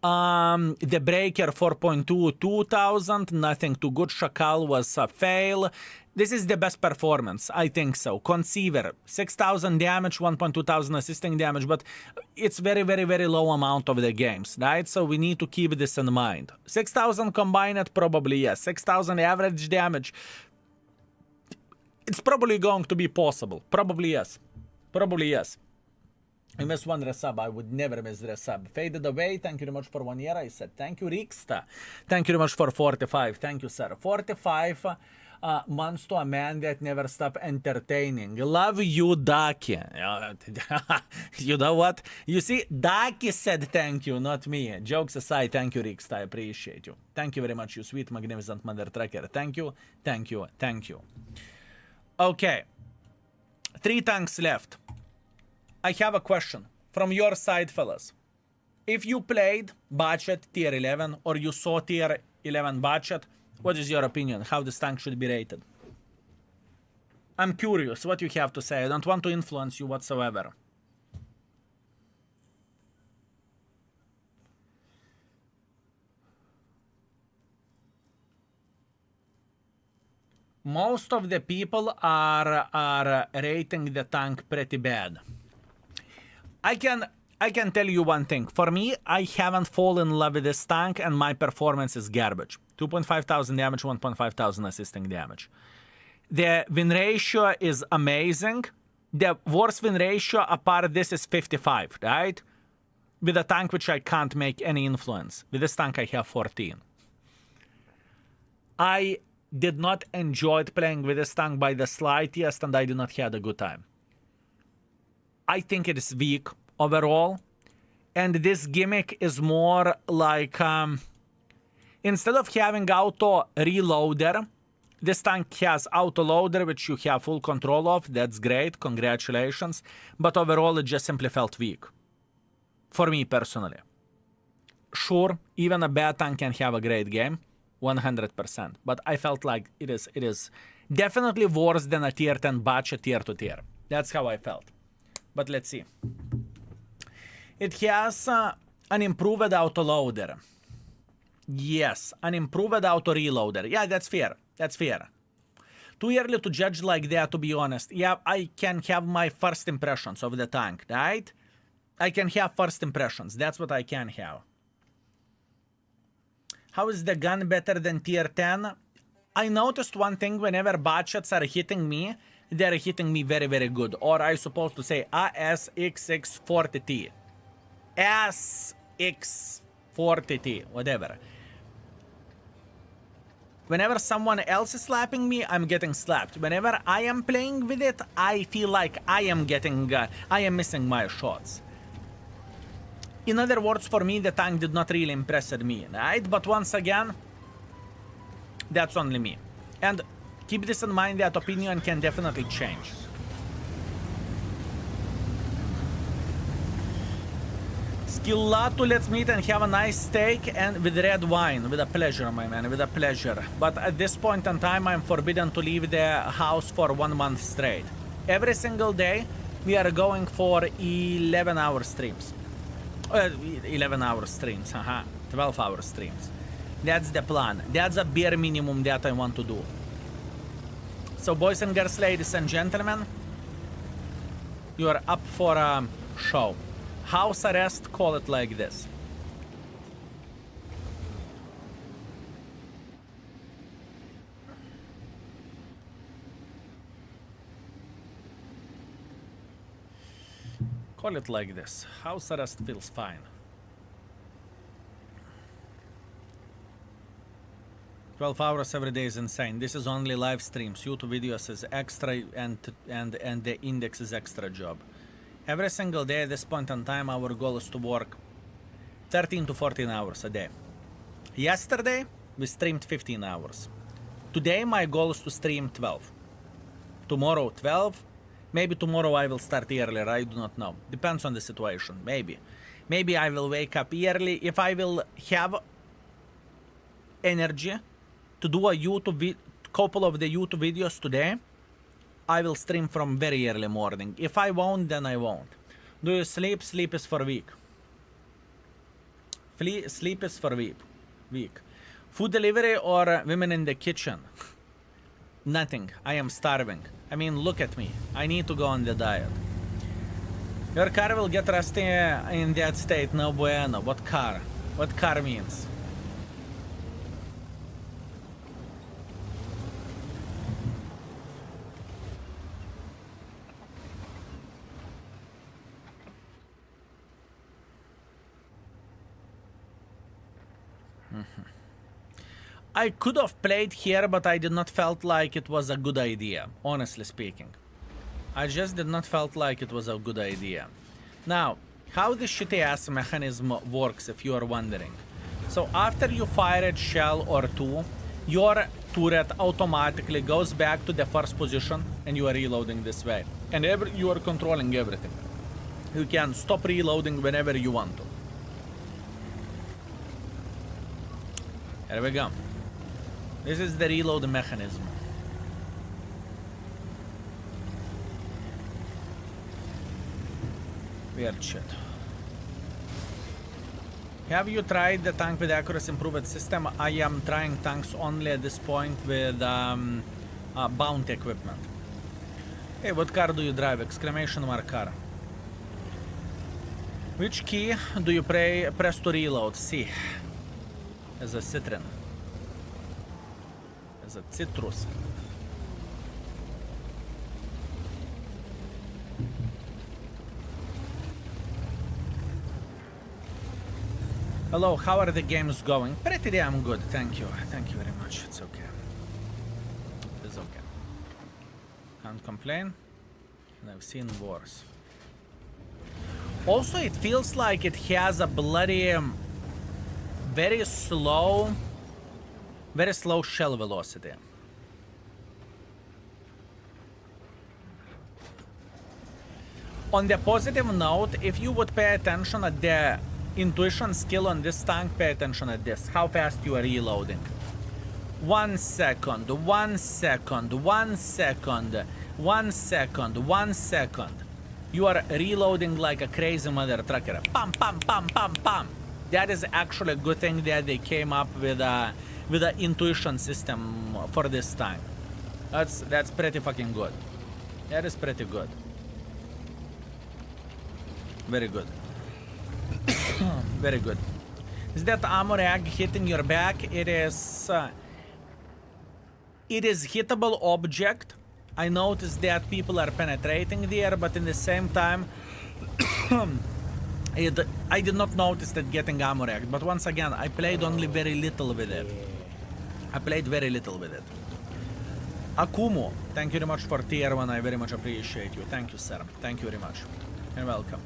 [SPEAKER 3] The Breaker 4.2, 2,000, nothing too good. Szakal was a fail. This is the best performance, I think so. Conceiver, 6,000 damage, 1.2 thousand assisting damage, but it's very, very, very low amount of the games, right? So we need to keep this in mind. 6,000 combined, probably yes. 6,000 average damage, it's probably going to be possible. Probably yes. Probably yes. I missed one resub. I would never miss the resub. Faded away. Thank you very much for 1 year. I said thank you, Riksta. Thank you very much for 45. Thank you, sir. 45 months to a man that never stop entertaining. Love you, Daki. You know what? You see, Daki said thank you, not me. Jokes aside, thank you, Riksta. I appreciate you. Thank you very much, you sweet, magnificent mother trucker. Thank you, thank you, thank you. Okay. 3 tanks left. I have a question from your side, fellas. If you played budget tier 11 or you saw tier 11 budget, what is your opinion? How this tank should be rated? I'm curious what you have to say. I don't want to influence you whatsoever. Most of the people are rating the tank pretty bad. I can tell you one thing. For me, I haven't fallen in love with this tank and my performance is garbage. 2,500 damage, 1,500 assisting damage. The win ratio is amazing. The worst win ratio apart this is 55, right? With a tank which I can't make any influence. With this tank I have 14. I did not enjoy playing with this tank by the slightest and I did not have a good time. I think it is weak overall. And this gimmick is more like, instead of having auto reloader, this tank has auto loader, which you have full control of. That's great. Congratulations. But overall, it just simply felt weak. For me personally. Sure, even a bad tank can have a great game. 100%. But I felt like it is definitely worse than a tier 10 budget tier to tier. That's how I felt. But let's see. It has an improved autoloader. Yes, an improved auto reloader. Yeah, that's fair. That's fair. Too early to judge like that, to be honest. Yeah, I can have my first impressions of the tank, right? I can have first impressions. That's what I can have. How is the gun better than tier 10? I noticed one thing whenever budgets are hitting me, they're hitting me very, very good. Or I supposed to say ASX40T. SX40T, whatever. Whenever someone else is slapping me, I'm getting slapped. Whenever I am playing with it, I feel like I am missing my shots. In other words, for me, the tank did not really impress me, right? But once again, that's only me. And keep this in mind, that opinion can definitely change. Skillato, let's meet and have a nice steak and with red wine. With a pleasure, my man, with a pleasure. But at this point in time, I'm forbidden to leave the house for 1 month straight. Every single day, we are going for 11-hour streams. 11-hour streams, 12-hour streams. That's the plan. That's a bare minimum that I want to do. So, boys and girls, ladies and gentlemen, you are up for a show. House arrest, call it like this. Call it like this. House arrest feels fine. 12 hours every day is insane. This is only live streams. YouTube videos is extra and the index is extra job. Every single day at this point in time, our goal is to work 13 to 14 hours a day. Yesterday, we streamed 15 hours. Today, my goal is to stream 12. Tomorrow, 12. Maybe tomorrow I will start earlier, I do not know. Depends on the situation, maybe. Maybe I will wake up early. If I will have energy to do a couple of the YouTube videos today, I will stream from very early morning. If I won't, then I won't. Do you sleep? Sleep is for weak. Sleep is for weak. Food delivery or women in the kitchen? Nothing. I am starving. I mean, look at me. I need to go on the diet. Your car will get rusty in that state. No bueno. What car? What car means? I could have played here, but I did not felt like it was a good idea, honestly speaking. I just did not felt like it was a good idea. Now, how the shitty ass mechanism works, if you are wondering. So after you fire a shell or two, your turret automatically goes back to the first position and you are reloading this way. And you are controlling everything. You can stop reloading whenever you want to. There we go. This is the reload mechanism. Weird shit. Have you tried the tank with accuracy improved system? I am trying tanks only at this point with bounty equipment. Hey, what car do you drive? Exclamation mark car. Which key do you press to reload? C. As a citron. As a citrus. Hello, how are the games going? Pretty damn good, thank you. Thank you very much. It's okay. It's okay. Can't complain. And I've seen worse. Also, it feels like it has a bloody very slow shell velocity. On the positive note, if you would pay attention at the intuition skill on this tank, pay attention at this. How fast you are reloading. 1 second, 1 second, 1 second, 1 second, 1 second. You are reloading like a crazy mother trucker. Pam, pam, pam, pam, pam. That is actually a good thing that they came up with an intuition system for this tank. That's pretty fucking good. That is pretty good. Very good. Very good. Is that ammo rag hitting your back? It is hittable object. I noticed that people are penetrating there, but in the same time, I did not notice that getting ammo rag. But once again, I played only very little with it. I played very little with it. Akumo, thank you very much for tier 1. I very much appreciate you. Thank you, sir. Thank you very much. And welcome.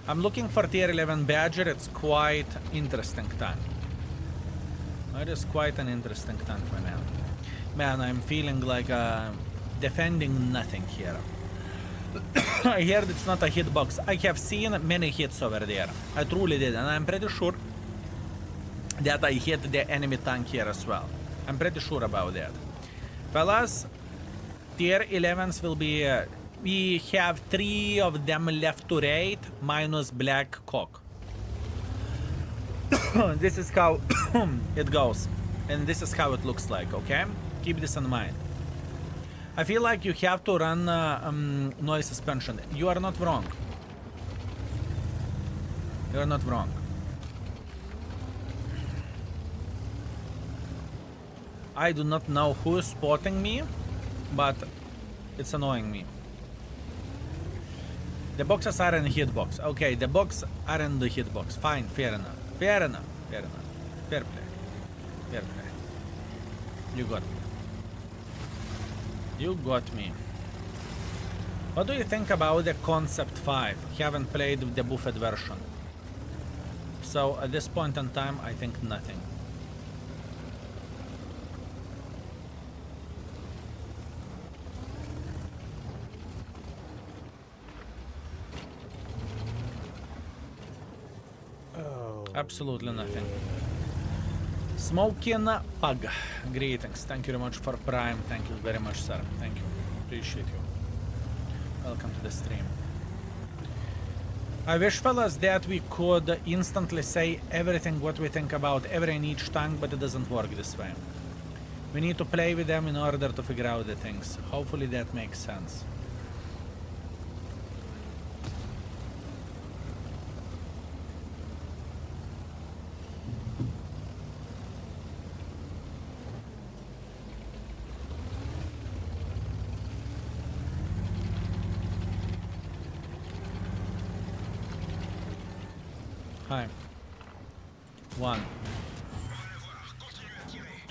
[SPEAKER 3] I'm looking for tier 11 Badger. It's quite interesting tank. It is quite an interesting tank, my man. Man, I'm feeling like defending nothing here. I heard it's not a hitbox. I have seen many hits over there. I truly did, and I'm pretty sure that I hit the enemy tank here as well. I'm pretty sure about that. Fellas, tier 11s will be... we have 3 of them left to raid, minus Black Cock. This is how it goes. And this is how it looks like, okay? Keep this in mind. I feel like you have to run noise suspension. You are not wrong. You are not wrong. I do not know who is spotting me, but it's annoying me. The boxes are in the hitbox. Okay, the boxes are in the hitbox. Fine, fair enough. Fair enough. Fair enough. Fair play. Fair play. You got me. You got me. What do you think about the Concept 5? Haven't played the buffet version. So at this point in time, I think nothing. Absolutely nothing. Smoking Pug. Greetings. Thank you very much for Prime. Thank you very much, sir. Thank you. Appreciate you. Welcome to the stream. I wish, fellas, that we could instantly say everything what we think about every and each tank, but it doesn't work this way. We need to play with them in order to figure out the things. Hopefully that makes sense. Hi. 1.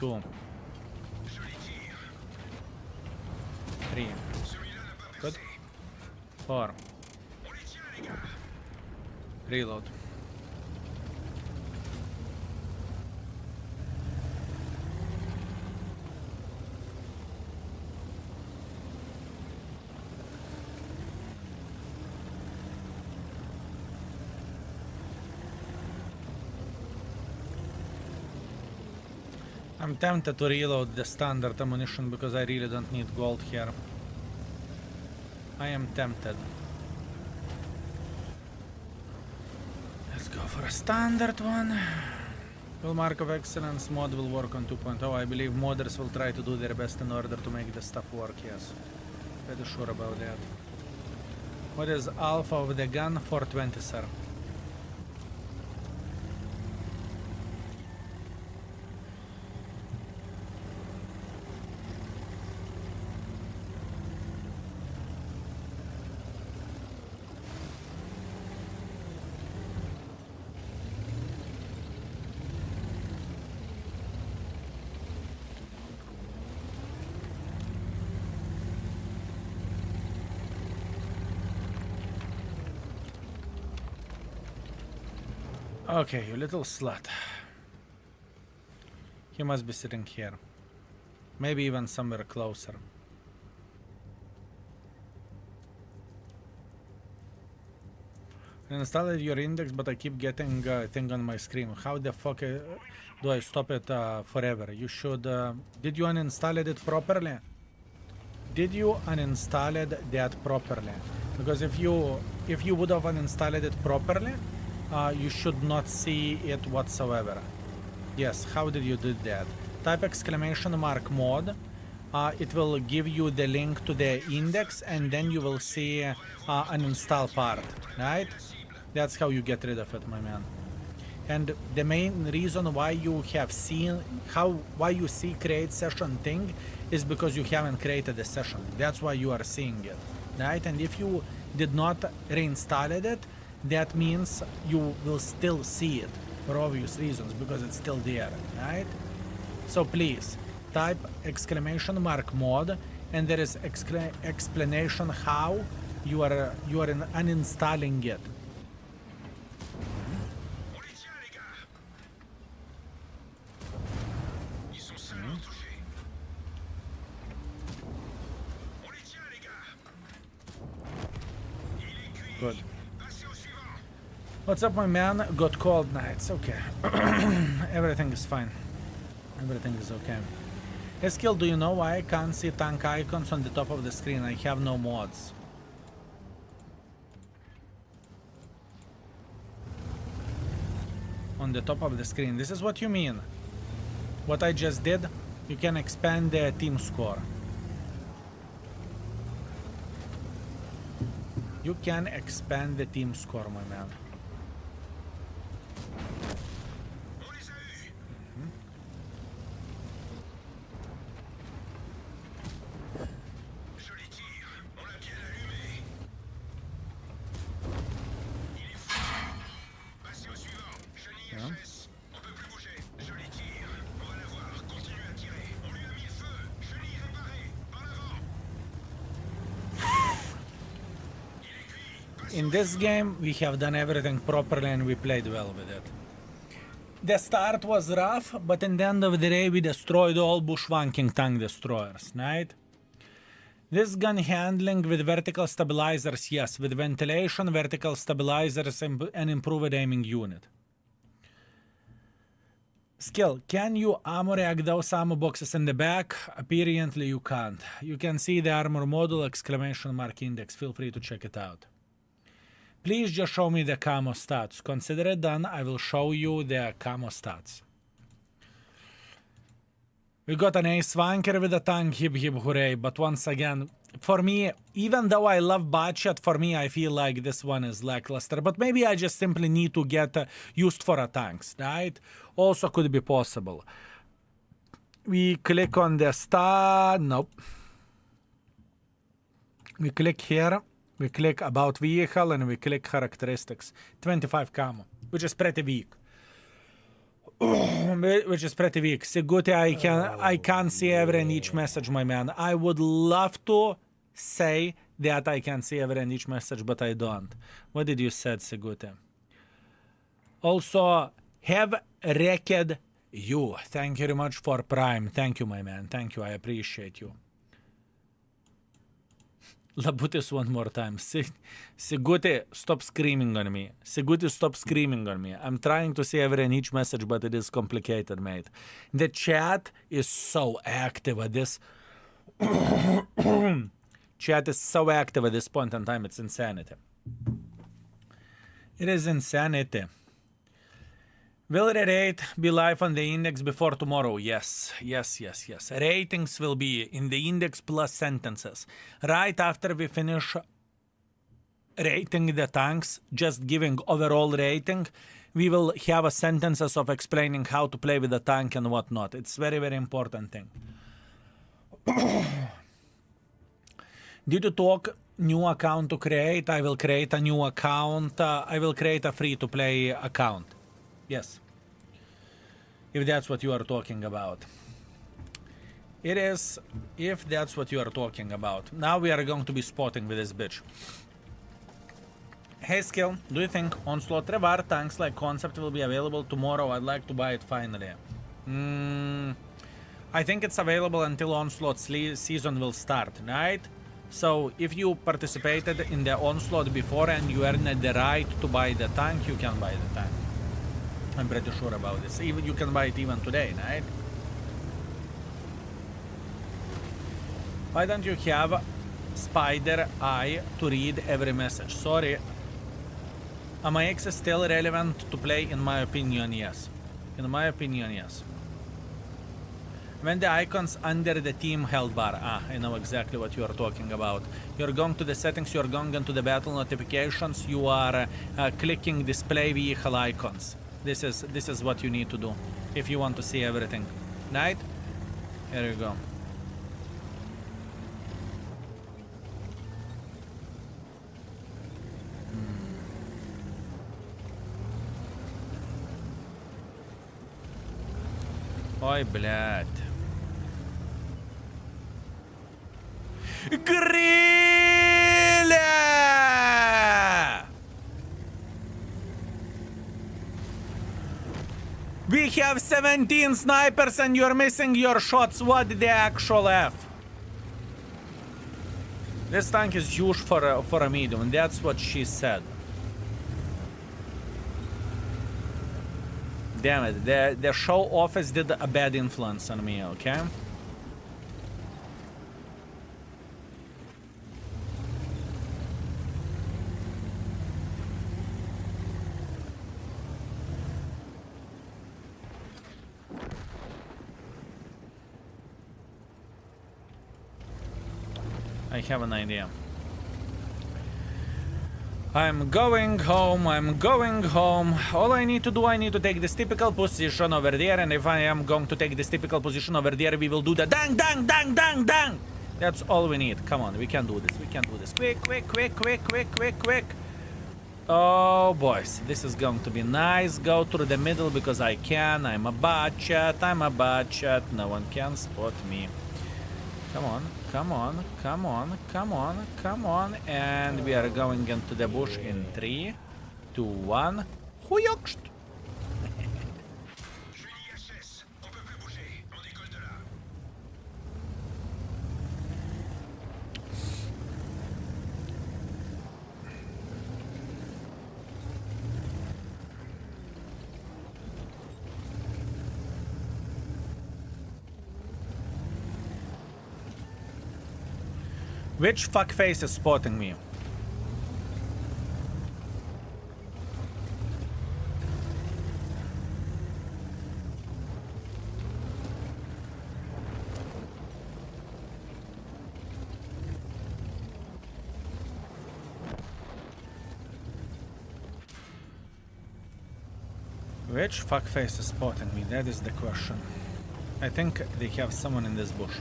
[SPEAKER 3] 2, 3, good, 4, reload. I'm tempted to reload the standard ammunition because I really don't need gold here. I am tempted. Let's go for a standard one. Will Mark of Excellence mod will work on 2.0. I believe modders will try to do their best in order to make the stuff work, yes. Pretty sure about that. What is alpha of the gun? 420, sir. Okay, you little slut. He must be sitting here. Maybe even somewhere closer. I installed your index, but I keep getting thing on my screen. How the fuck do I stop it forever? You should... did you uninstall it properly? Did you uninstall that properly? Because if you would have uninstalled it properly, you should not see it whatsoever. Yes, how did you do that? Type exclamation mark mod. It will give you the link to the index, and then you will see uninstall part, right? That's how you get rid of it, my man. And the main reason why you have seen why you see create session thing is because you haven't created a session. That's why you are seeing it, right? And if you did not reinstall it, that means you will still see it for obvious reasons because it's still there, right? So please type exclamation mark mod, and there is explanation how you are uninstalling it. Good. What's up, my man? Got cold nights. Okay. Everything is fine. Everything is okay. Hey, Skill, do you know why I can't see tank icons on the top of the screen? I have no mods. On the top of the screen. This is what you mean. What I just did, you can expand the team score. You can expand the team score, my man. In this game, we have done everything properly and we played well with it. The start was rough, but in the end of the day, we destroyed all bushwhacking tank destroyers, right? This gun handling with vertical stabilizers, yes. With ventilation, vertical stabilizers, and improved aiming unit. Skill, can you ammo rack those ammo boxes in the back? Apparently you can't. You can see the armor module exclamation mark index. Feel free to check it out. Please just show me the camo stats. Consider it done. I will show you the camo stats. We got an ace wanker with a tank, hip hip hooray. But once again, for me, even though I love Batchat, for me I feel like this one is lackluster. But maybe I just simply need to get used for a tanks, right? Also could be possible. We click on the star. Nope. We click here. We click about vehicle and we click characteristics. 25 camo, which is pretty weak. Which is pretty weak. Sigute, I can't see every and each message, my man. I would love to say that I can see every and each message, but I don't. What did you say, Sigute? Also, have wrecked you. Thank you very much for Prime. Thank you, my man. Thank you. I appreciate you. Labutis one more time. Sigute, stop screaming on me. Sigute, stop screaming on me. I'm trying to see every and each message, but it is complicated, mate. The chat is so active at this... Chat is so active at this point in time, it's insanity. It is insanity. Will the rate be live on the index before tomorrow? Yes. Ratings will be in the index plus sentences. Right after we finish rating the tanks, just giving overall rating, we will have a sentences of explaining how to play with the tank and whatnot. It's very, very important thing. Did you talk new account to create? I will create a new account. I will create a free-to-play account. Yes. If that's what you are talking about. It is, if that's what you are talking about. Now we are going to be spotting with this bitch. Hey Skill, do you think Onslaught Revar tanks like concept will be available tomorrow? I'd like to buy it finally. I think it's available until Onslaught season will start, right? So if you participated in the Onslaught before and you earned the right to buy the tank, you can buy the tank. I'm pretty sure about this. Even you can buy it even today, right? Why don't you have Spider Eye to read every message? Sorry. AMAX is still relevant to play, in my opinion, yes. In my opinion, yes. When the icons under the team held bar. I know exactly what you are talking about. You're going to the settings, you're going into the battle notifications, you are clicking display vehicle icons. This is what you need to do if you want to see everything. Right? Here you go. Ой, блядь. Гриля! We have 17 snipers and you're missing your shots. What the actual F? This tank is huge for a medium. That's what she said. Damn it, the show office did a bad influence on me, okay? I have an idea. I'm going home. All I need to do, I need to take this typical position over there, and if I am going to take this typical position over there, we will do the dang, dang, dang, dang, dang! That's all we need. Come on, we can do this. We can do this. Quick, quick, quick, quick, quick, quick, quick. Oh, boys, this is going to be nice. Go through the middle because I can. I'm a bad chat. No one can spot me. Come on, come on, come on, come on, come on. And we are going into the bush in 3, 2, 1. Huyokst! Which fuckface is spotting me? Which fuckface is spotting me? That is the question. I think they have someone in this bush.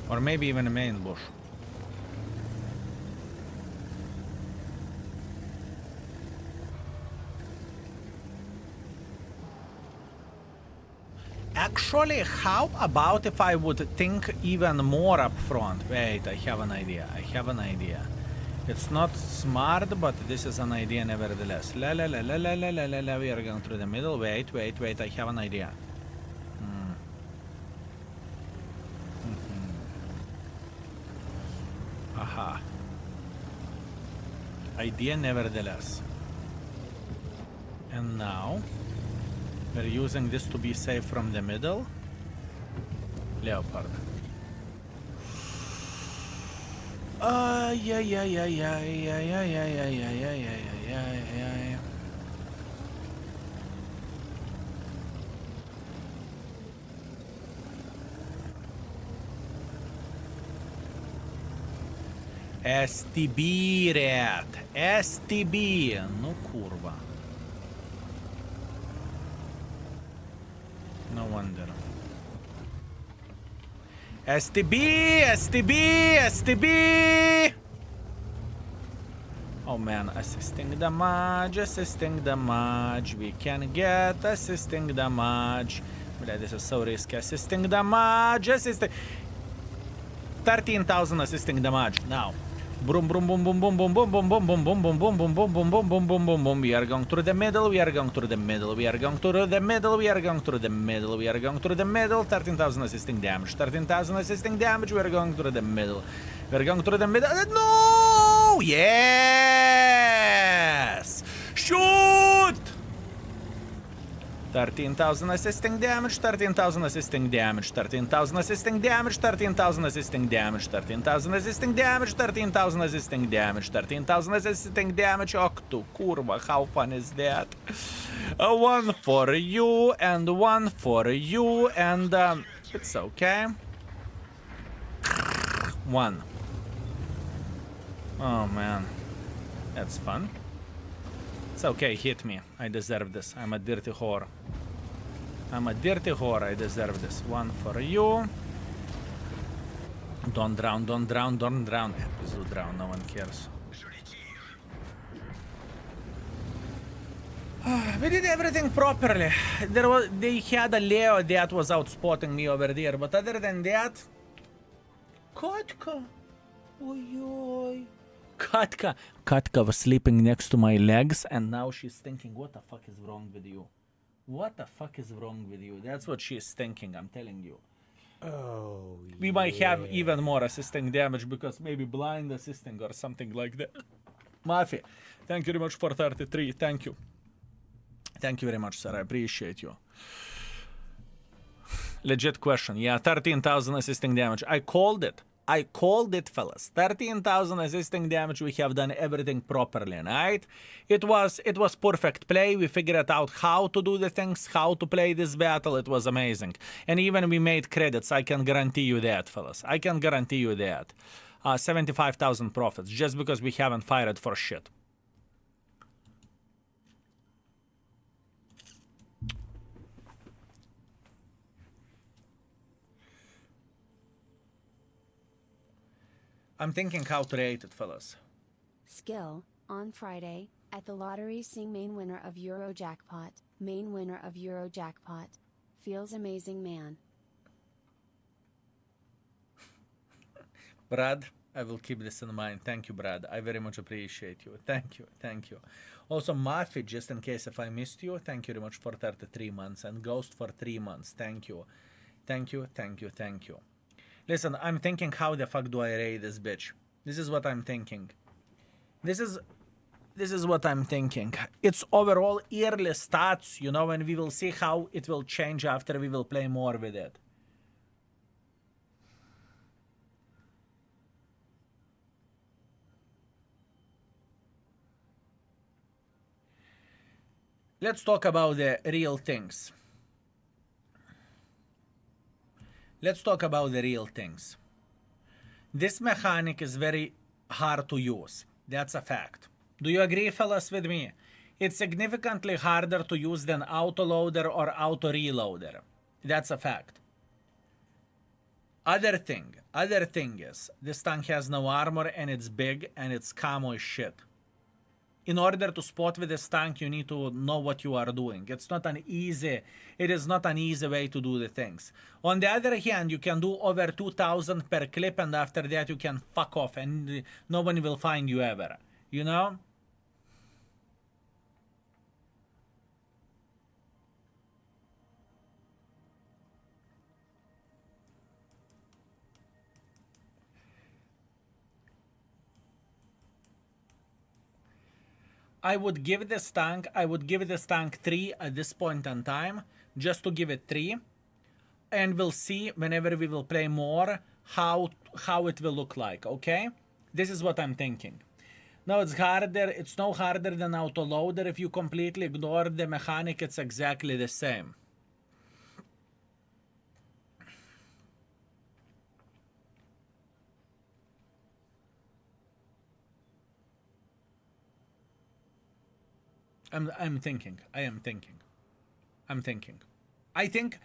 [SPEAKER 3] Or maybe even a main bush. Actually, how about if I would think even more up front? Wait, I have an idea. It's not smart, but this is an idea nevertheless. We are going through the middle. Wait, I have an idea. Aha. Idea nevertheless. And now we're using this to be safe from the middle. Leopard. Yeah. STB rat. STB. No kurwa. No wonder. STB! Oh man, assisting damage. We can get assisting damage. Bля, this is so risky. Assisting damage. 13,000 assisting damage. Now. Boom. We are going through the middle. 13,000 assisting damage. We are going through the middle. No! Yes! Shoot! 13,000 assisting damage. 13,000 assisting damage. Octo, kurva, how fun is that? One for you and one for you, and it's okay. One. Oh man, that's fun. It's okay, hit me. I deserve this. I'm a dirty whore. I deserve this. One for you. Don't drown. Please do drown, no one cares. We did everything properly. They had a Leo that was out spotting me over there, but other than that... Katka! Oi. Katka was sleeping next to my legs, and now she's thinking, what the fuck is wrong with you? That's what she's thinking, I'm telling you.
[SPEAKER 2] Oh,
[SPEAKER 3] We might have even more assisting damage because maybe blind assisting or something like that. Mafi, thank you very much for 33. Thank you. Thank you very much, sir. I appreciate you. Legit question. Yeah, 13,000 assisting damage. I called it, fellas. 13,000 assisting damage. We have done everything properly, right? It was perfect play. We figured out how to do the things, how to play this battle. It was amazing. And even we made credits. I can guarantee you that, fellas. 75,000 profits just because we haven't fired for shit. I'm thinking how to rate it, fellas.
[SPEAKER 4] Skill, on Friday, at the lottery seeing main winner of Eurojackpot. Feels amazing, man.
[SPEAKER 3] Brad, I will keep this in mind. Thank you, Brad. I very much appreciate you. Thank you. Also, Murphy, just in case if I missed you, thank you very much for 33 months. And Ghost for 3 months. Thank you. Listen, I'm thinking how the fuck do I rate this bitch? This is what I'm thinking. It's overall early stats, you know, and we will see how it will change after we will play more with it. Let's talk about the real things. This mechanic is very hard to use. That's a fact. Do you agree, fellas, with me? It's significantly harder to use than autoloader or auto-reloader. That's a fact. Other thing is, this tank has no armor and it's big and it's camo as shit. In order to spot with this tank, you need to know what you are doing. It is not an easy way to do the things. On the other hand, you can do over 2,000 per clip, and after that you can fuck off and no one will find you ever. You know? I would give this tank 3 at this point in time, just to give it 3. And we'll see whenever we will play more how it will look like, okay? This is what I'm thinking. Now it's no harder than autoloader. If you completely ignore the mechanic, it's exactly the same. I'm thinking. I think,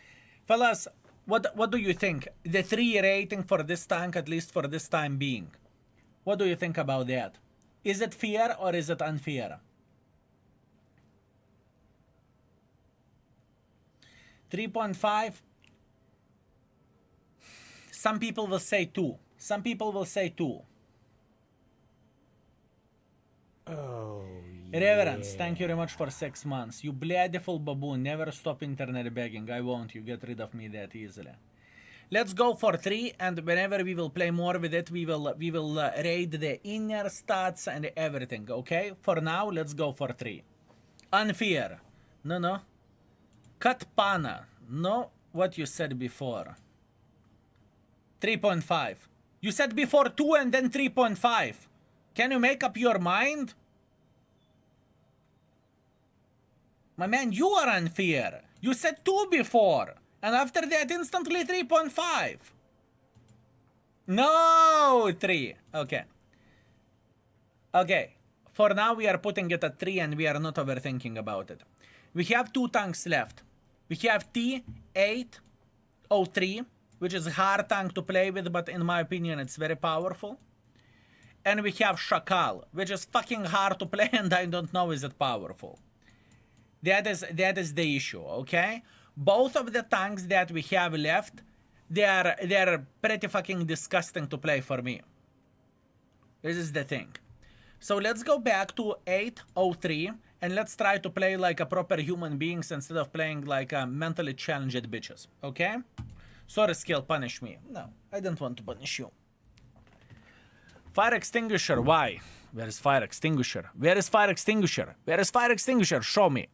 [SPEAKER 3] fellas, what do you think? The 3 rating for this tank, at least for this time being. What do you think about that? Is it fair or is it unfair? 3.5. Some people will say 2. Some people will say 2.
[SPEAKER 2] Oh,
[SPEAKER 3] Reverence,
[SPEAKER 2] yeah.
[SPEAKER 3] thank you very much for 6 months. You bloodful baboon, never stop internet begging. I won't, you get rid of me that easily. Let's go for 3, and whenever we will play more with it, we will raid the inner stats and everything, okay? For now, let's go for 3. Unfair. No. Cut pana. No, what you said before. 3.5. You said before 2 and then 3.5. Can you make up your mind? My man, you are unfair. You said 2 before. And after that, instantly 3.5. No, 3. Okay. Okay. For now, we are putting it at 3 and we are not overthinking about it. We have 2 tanks left. We have T11, which is a hard tank to play with, but in my opinion, it's very powerful. And we have Szakal, which is fucking hard to play and I don't know is it powerful. That is the issue, okay? Both of the tanks that we have left, they are pretty fucking disgusting to play for me. This is the thing. So let's go back to 803 and let's try to play like a proper human beings instead of playing like a mentally challenged bitches, okay? Sorry, skill, punish me. No, I don't want to punish you. Fire extinguisher, why? Where is fire extinguisher? Where is fire extinguisher? Where is fire extinguisher? Show me.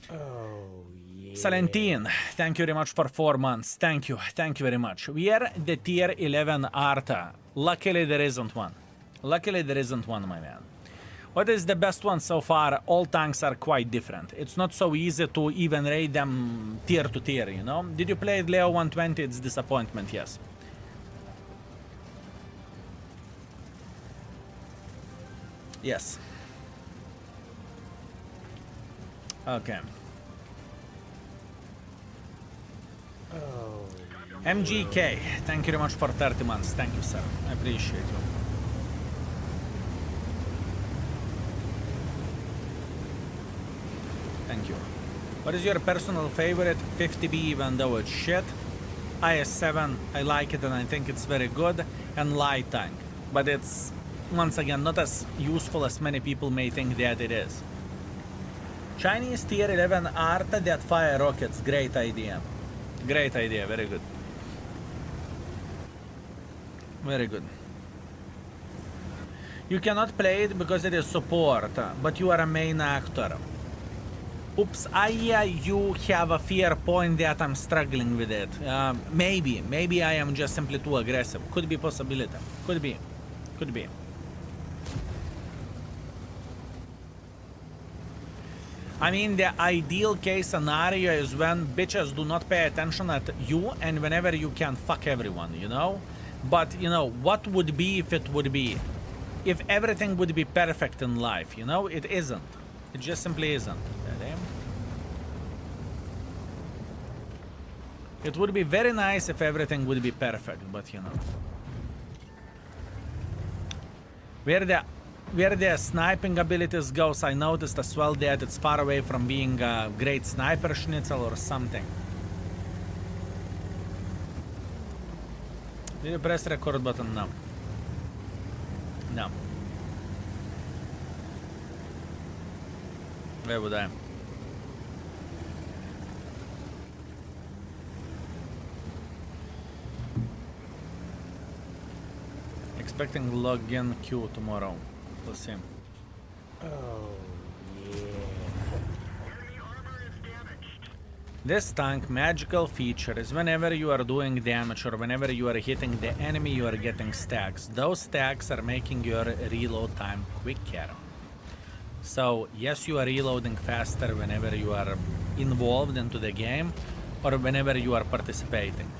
[SPEAKER 2] Oh, yeah.
[SPEAKER 3] Salentine, thank you very much for 4 months. Thank you very much. We are the tier 11 Arta. Luckily there isn't one. Luckily there isn't one, my man. What is the best one so far? All tanks are quite different. It's not so easy to even rate them tier to tier, you know? Did you play Leo 120? It's disappointment, yes. Yes. Okay.
[SPEAKER 2] Oh.
[SPEAKER 3] MGK, thank you very much for 30 months. Thank you, sir. I appreciate you. Thank you. What is your personal favorite 50B even though it's shit? IS-7, I like it and I think it's very good. And light tank. But it's, once again, not as useful as many people may think that it is. Chinese tier 11 Arta that fire rockets. Great idea. Great idea. Very good. Very good. You cannot play it because it is support, but you are a main actor. Oops, you have a fair point that I'm struggling with it. Maybe I am just simply too aggressive. Could be possibility. Could be. I mean, the ideal case scenario is when bitches do not pay attention at you and whenever you can fuck everyone, you know? But, you know, what would be if it would be? If everything would be perfect in life, you know? It isn't. It just simply isn't. It would be very nice if everything would be perfect, but you know. We're the where the sniping abilities goes, I noticed as well that it's far away from being a great sniper schnitzel or something. Did you press record button? No. No. Where would I? Expecting login queue tomorrow. We'll see.
[SPEAKER 2] Oh, yeah.
[SPEAKER 3] This tank magical feature is whenever you are doing damage or whenever you are hitting the enemy, you are getting stacks. Those stacks are making your reload time quicker. So yes, you are reloading faster whenever you are involved into the game or whenever you are participating,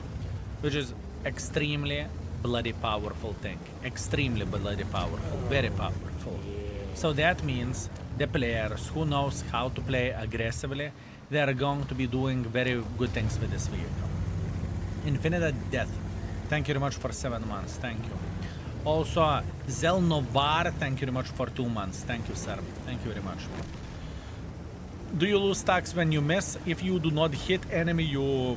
[SPEAKER 3] which is extremely bloody powerful thing. Extremely bloody powerful, very powerful. So that means the players who knows how to play aggressively, they are going to be doing very good things with this vehicle. Infinite Death, thank you very much for 7 months, thank you. Also, Zelnovar, thank you very much for 2 months, thank you sir, thank you very much. Do you lose stacks when you miss? If you do not hit enemy, you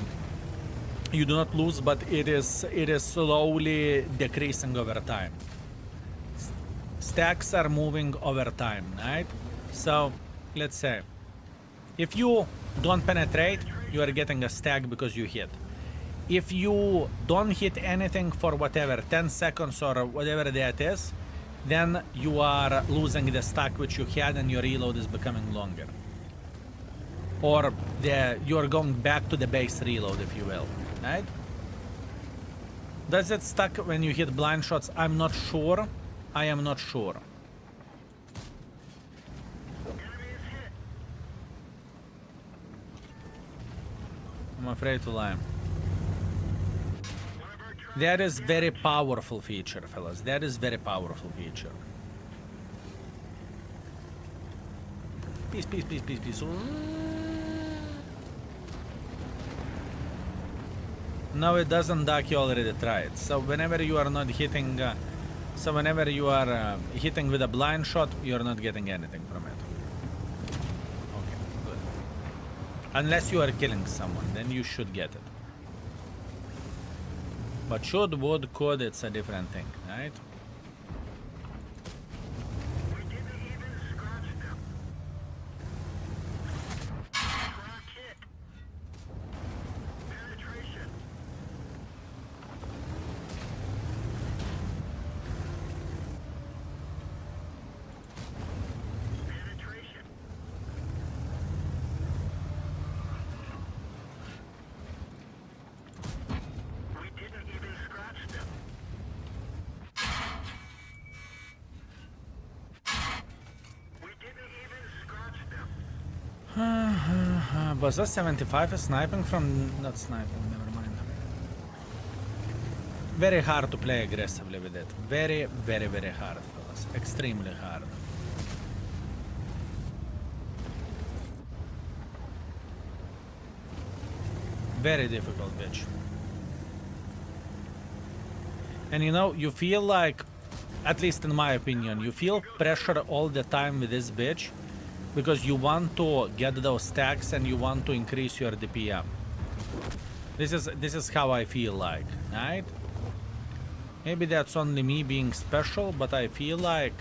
[SPEAKER 3] do not lose, but it is slowly decreasing over time. Stacks are moving over time, right? So, let's say, if you don't penetrate, you are getting a stack because you hit. If you don't hit anything for whatever, 10 seconds or whatever that is, then you are losing the stack which you had and your reload is becoming longer. Or you are going back to the base reload, if you will, right? Does it stuck when you hit blind shots? I'm not sure. I am not sure. I'm afraid to lie. That is very powerful feature, fellas. That is very powerful feature. Peace, peace, peace, peace, peace. No, it doesn't duck. You already tried. So whenever you are not hitting, whenever you are hitting with a blind shot, you are not getting anything from it. Okay, good. Unless you are killing someone, then you should get it. But should, would, could, it's a different thing, right? Was that 75 is sniping from... Not sniping, never mind. Very hard to play aggressively with it. Very, very, very hard, fellas. Extremely hard. Very difficult, bitch. And you know, you feel like, at least in my opinion, you feel pressure all the time with this bitch. Because you want to get those stacks and you want to increase your DPM. This is how I feel like, right? Maybe that's only me being special, but I feel like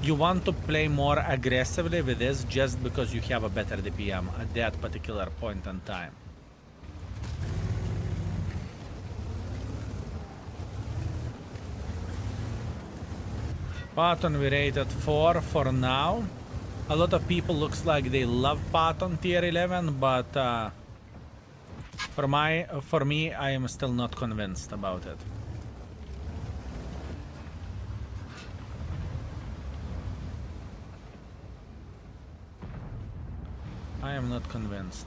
[SPEAKER 3] you want to play more aggressively with this just because you have a better DPM at that particular point in time. Patton we rated 4 for now. A lot of people looks like they love Patton tier 11, but for me, I am still not convinced about it. I am not convinced.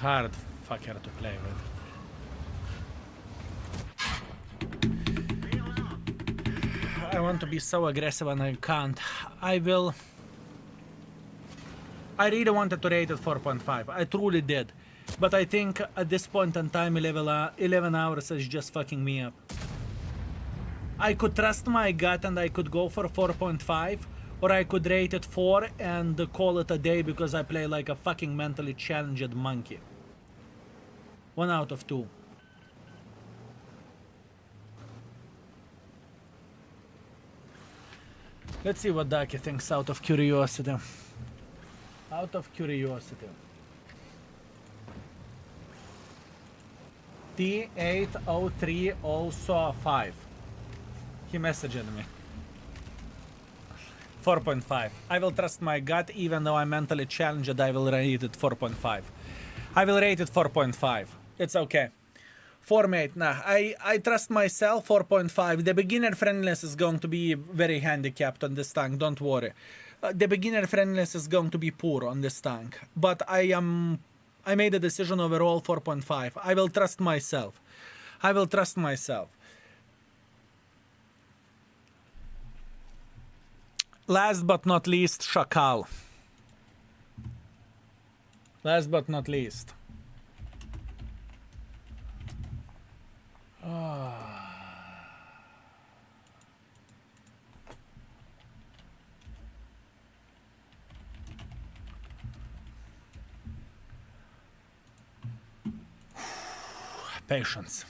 [SPEAKER 3] hard fucker to play with. I want to be so aggressive and I can't. I really wanted to rate it 4.5. I truly did. But I think at this point in time, 11 hours is just fucking me up. I could trust my gut and I could go for 4.5. Or I could rate it 4 and call it a day because I play like a fucking mentally challenged monkey. 1 out of 2. Let's see what Ducky thinks out of curiosity. Out of curiosity. T803 also 5. He messaged me. 4.5. I will trust my gut even though I'm mentally challenged. I will rate it 4.5. I will rate it 4.5. It's okay. 4 mate, nah, I trust myself, 4.5. The beginner friendliness is going to be very handicapped on this tank, don't worry. The beginner friendliness is going to be poor on this tank. But I made a decision overall 4.5. I will trust myself. I will trust myself. Last but not least, Szakal. Last but not least. Patience.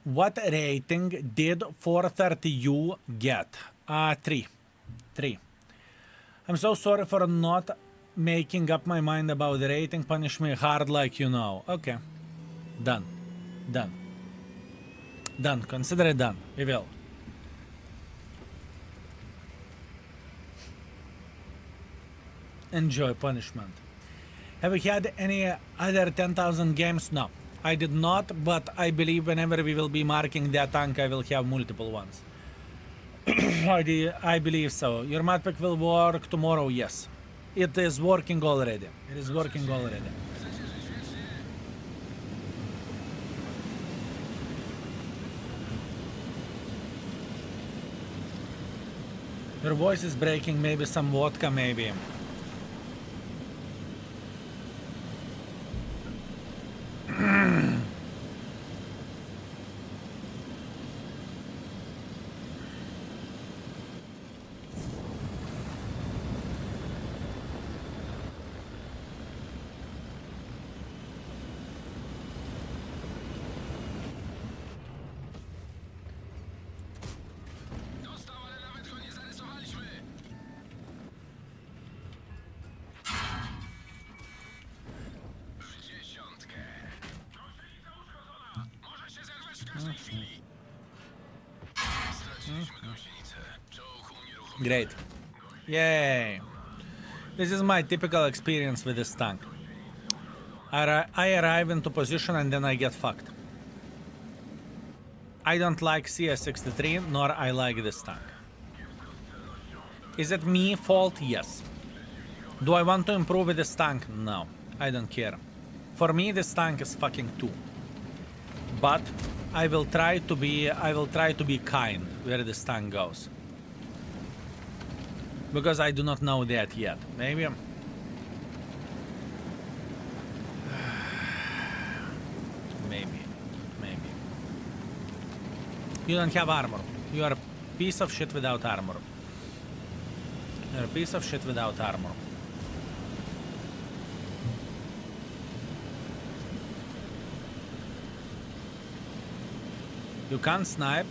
[SPEAKER 3] What rating did 430U get? 3. 3. I'm so sorry for not making up my mind about the rating. Punish me hard like you know. Okay. Done. Done. Done. Consider it done. We will. Enjoy punishment. Have you had any other 10,000 games? No. I did not, but I believe whenever we will be marking that tank, I will have multiple ones. I believe so. Your map pack will work tomorrow, yes. It is working already. It is working already. Your voice is breaking, maybe some vodka, maybe. Great. Yay. This is my typical experience with this tank. I arrive into position and then I get fucked. I don't like CS63, nor I like this tank. Is it me fault? Yes. Do I want to improve with this tank? No. I don't care. For me, this tank is fucking 2. But I will try to be kind where this tank goes. Because I do not know that yet. Maybe. Maybe. You don't have armor. You are a piece of shit without armor. You're a piece of shit without armor. You can't snipe.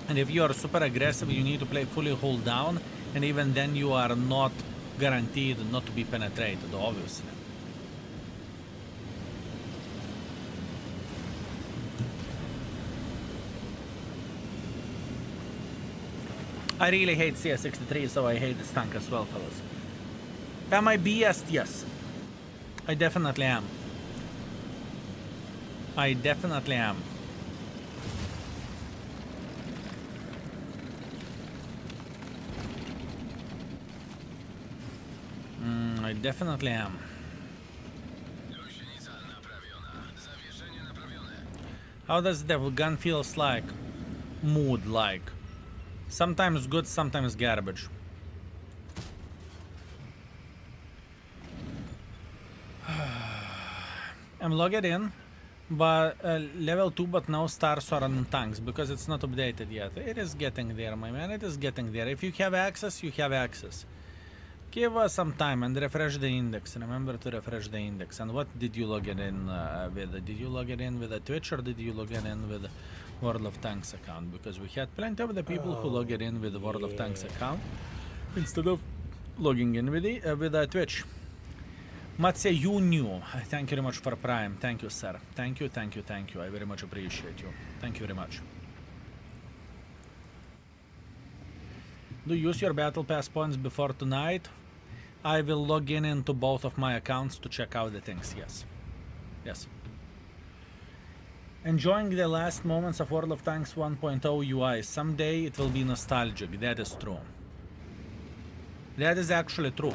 [SPEAKER 3] And if you are super aggressive, you need to play fully hold down. And even then you are not guaranteed not to be penetrated, obviously. I really hate CS63, so I hate this tank as well, fellas. Am I BS'd? Yes. I definitely am. I definitely am. I definitely am. How does the gun feels like? Mood like. Sometimes good, sometimes garbage. I'm logged in, but level 2, but no stars or on tanks because it's not updated yet. It is getting there, my man. It is getting there. If you have access, you have access. Give us some time and refresh the index. Remember to refresh the index. And what did you log it in with? Did you log it in with a Twitch or did you log it in with World of Tanks account? Because we had plenty of the people who log it in with the World of Tanks account instead of logging in with a Twitch. Matse, you knew. Thank you very much for Prime. Thank you, sir. Thank you, thank you, thank you. I very much appreciate you. Thank you very much. Do you use your battle pass points before tonight? I will log in into both of my accounts to check out the things, yes. Yes. Enjoying the last moments of World of Tanks 1.0 UI. Someday it will be nostalgic. That is true. That is actually true.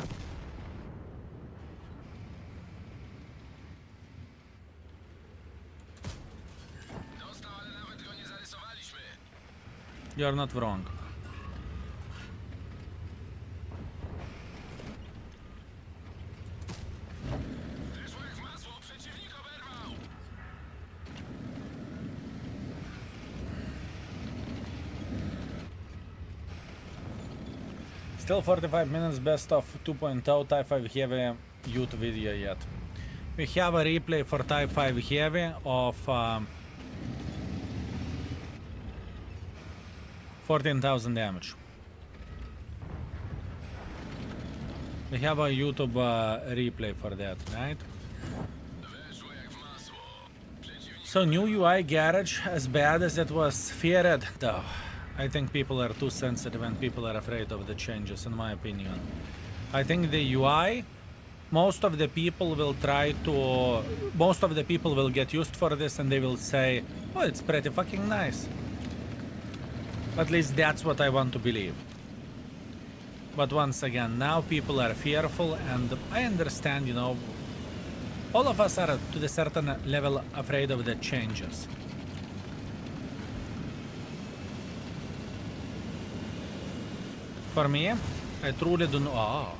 [SPEAKER 3] You're not wrong. Still 45 minutes best of 2.0 Type 5 Heavy youth video yet. We have a replay for Type 5 Heavy of 14,000 damage. We have a YouTube replay for that, right? So new UI garage, as bad as it was feared, though. I think people are too sensitive and people are afraid of the changes, in my opinion. I think the UI, most of the people will get used for this and they will say, oh, it's pretty fucking nice. At least that's what I want to believe. But once again, now people are fearful and I understand, you know, all of us are to a certain level afraid of the changes. For me, I truly do not. Oh.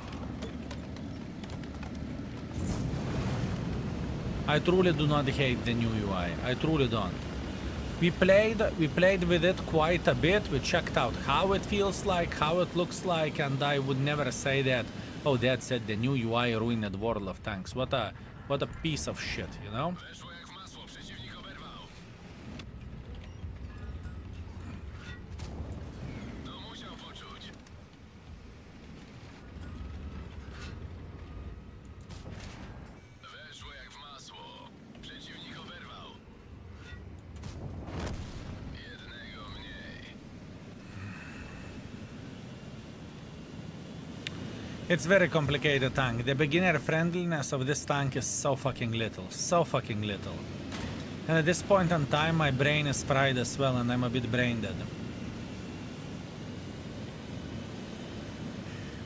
[SPEAKER 3] I truly do not hate the new UI. I truly don't. We played with it quite a bit. We checked out how it feels like, how it looks like, and I would never say that, oh, that's it, the new UI ruined World of Tanks. What a piece of shit, you know? It's very complicated tank. The beginner friendliness of this tank is so fucking little. So fucking little. And at this point in time, my brain is fried as well and I'm a bit brain dead.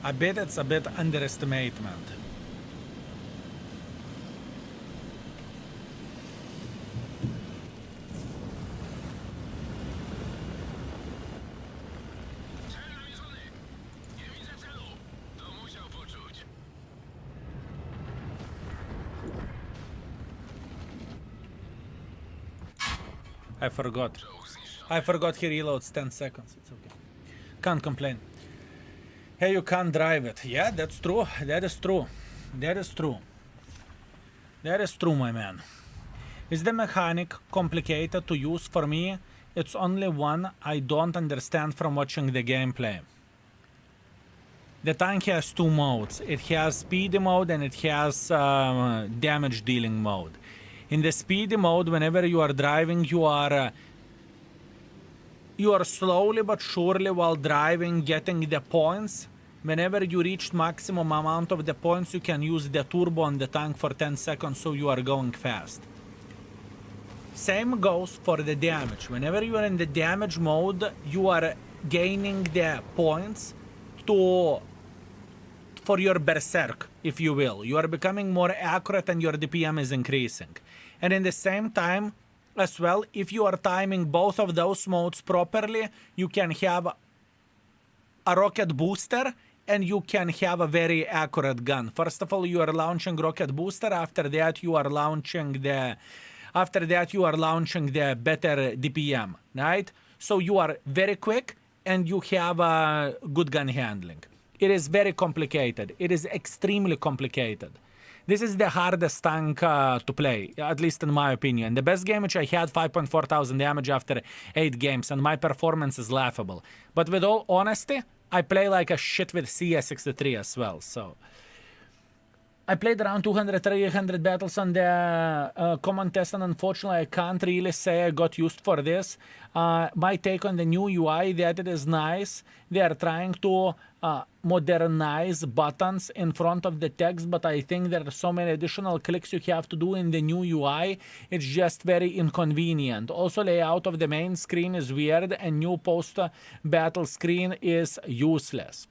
[SPEAKER 3] I bet it's a bit underestimation. I forgot he reloads 10 seconds. It's okay. Can't complain. Hey, you can't drive it. Yeah, that's true. That is true. That is true. That is true, my man. Is the mechanic complicated to use? For me, it's only one I don't understand from watching the gameplay. The tank has two modes. It has speedy mode and it has damage dealing mode. In the speedy mode, whenever you are driving, you are slowly but surely while driving getting the points. Whenever you reach maximum amount of the points, you can use the turbo on the tank for 10 seconds, so you are going fast. Same goes for the damage. Whenever you are in the damage mode, you are gaining the points for your berserk, if you will. You are becoming more accurate and your DPM is increasing. And in the same time, as well, if you are timing both of those modes properly, you can have a rocket booster and you can have a very accurate gun. First of all, you are launching rocket booster. After that, you are launching the better DPM, right? So you are very quick and you have a good gun handling. It is very complicated. It is extremely complicated. This is the hardest tank to play, at least in my opinion. The best game which I had 5.4 thousand damage after 8 games, and my performance is laughable. But with all honesty, I play like a shit with CS63 as well, so... I played around 200-300 battles on the common test, and unfortunately I can't really say I got used for this. My take on the new UI, that it is nice. They are trying to modernize buttons in front of the text, but I think there are so many additional clicks you have to do in the new UI. It's just very inconvenient. Also, layout of the main screen is weird, and new post-battle screen is useless.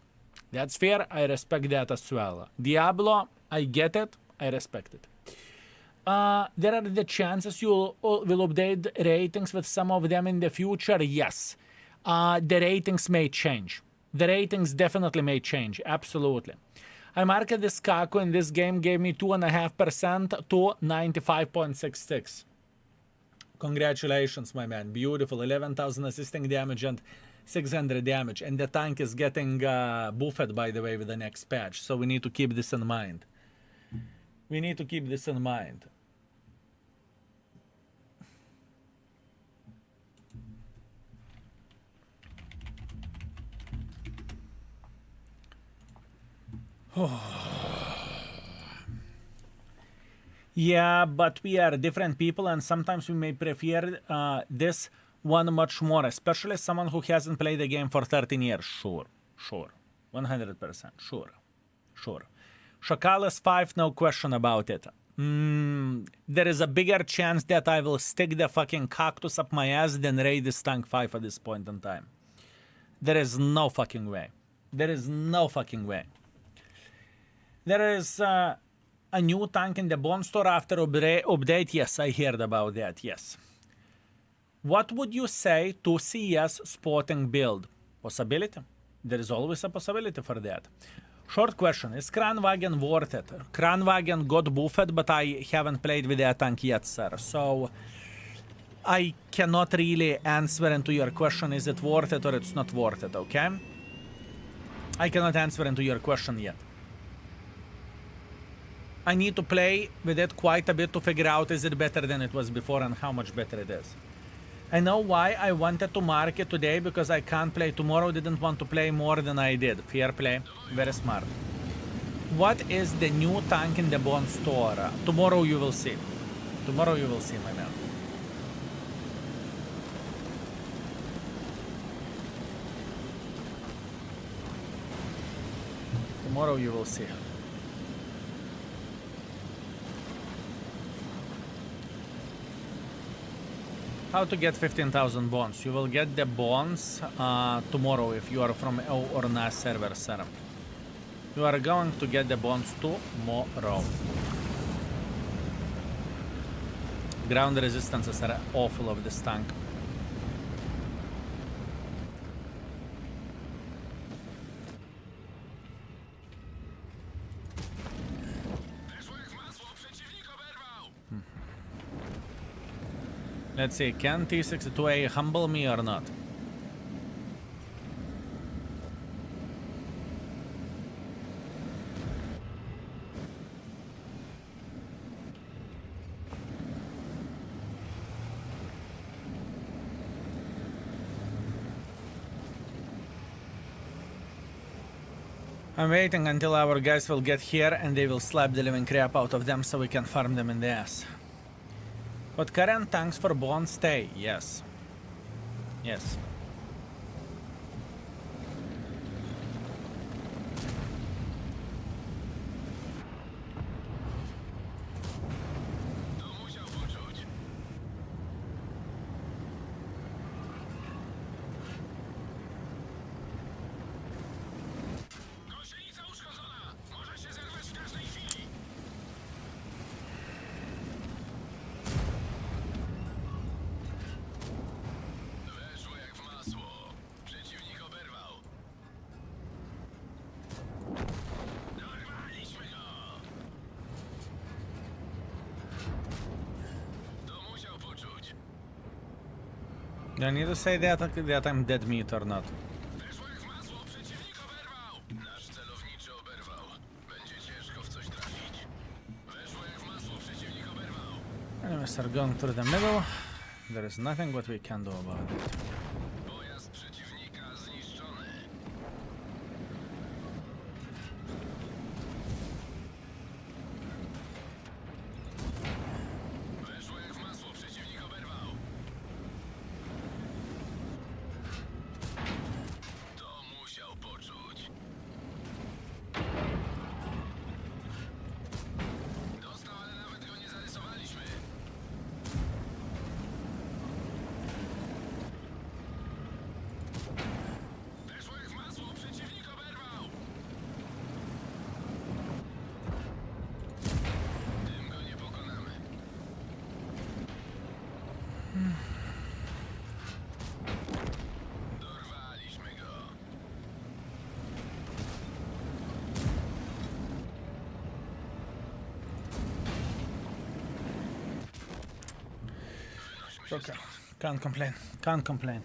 [SPEAKER 3] That's fair, I respect that as well. Diablo, I get it, I respect it. There are the chances you will update ratings with some of them in the future, yes. The ratings may change. The ratings definitely may change, absolutely. I marked this Szakal in this game, gave me 2.5% to 95.66. Congratulations, my man, beautiful, 11,000 assisting damage and 600 damage, and the tank is getting buffed, by the way, with the next patch, so we need to keep this in mind. We need to keep this in mind. Yeah, but we are different people, and sometimes we may prefer this one much more, especially someone who hasn't played the game for 13 years. Sure, 100%, sure. Szakal is 5, no question about it. There is a bigger chance that I will stick the fucking cactus up my ass than raid this tank 5 at this point in time. There is no fucking way. There is no fucking way. There is a new tank in the Bone Store after update. Yes, I heard about that, yes. What would you say to CS spotting build? Possibility? There is always a possibility for that. Short question, is Kranwagen worth it? Kranwagen got buffed, but I haven't played with that tank yet, sir. So, I cannot really answer into your question, is it worth it or it's not worth it, okay? I cannot answer into your question yet. I need to play with it quite a bit to figure out is it better than it was before and how much better it is. I know why I wanted to mark it today, because I can't play tomorrow, didn't want to play more than I did. Fair play, very smart. What is the new tank in the Bone Store? Tomorrow you will see. Tomorrow you will see, my man. Tomorrow you will see. How to get 15,000 bonds? You will get the bonds tomorrow if you are from O or NAS server, sir. You are going to get the bonds tomorrow. Ground resistances are awful of this tank. Let's see, can T62A humble me or not? I'm waiting until our guys will get here and they will slap the living crap out of them so we can farm them in the ass. But current tanks for bond stay, yes. Yes. Do I need to say that I'm dead meat or not?
[SPEAKER 5] Weszło jak w masło, przeciwnik oberwał! Nasz celowniczy oberwał. Będzie ciężko w coś trafić. Weszło jak w masło, przeciwnik oberwał.
[SPEAKER 3] Anyway, start going through the middle. There is nothing what we can do about it.
[SPEAKER 5] Pojazd przeciwnika zniszczony. Weszło jak w masło, przeciwnik oberwał. To musiał poczuć. Dostał, ale nawet go nie zarysowaliśmy. Weszło jak w masło, przeciwnik oberwał. Tym go nie pokonamy. Dorwaliśmy go.
[SPEAKER 3] Okay. Can't complain. Can't complain.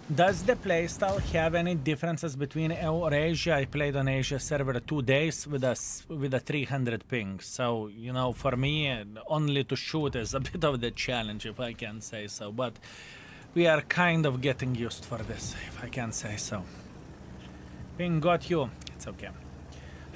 [SPEAKER 3] Does the playstyle have any differences between or Asia? I played on Asia server 2 days with a 300 ping. So, you know, for me, only to shoot is a bit of the challenge, if I can say so. But we are kind of getting used for this, if I can say so. Ping got you. It's okay.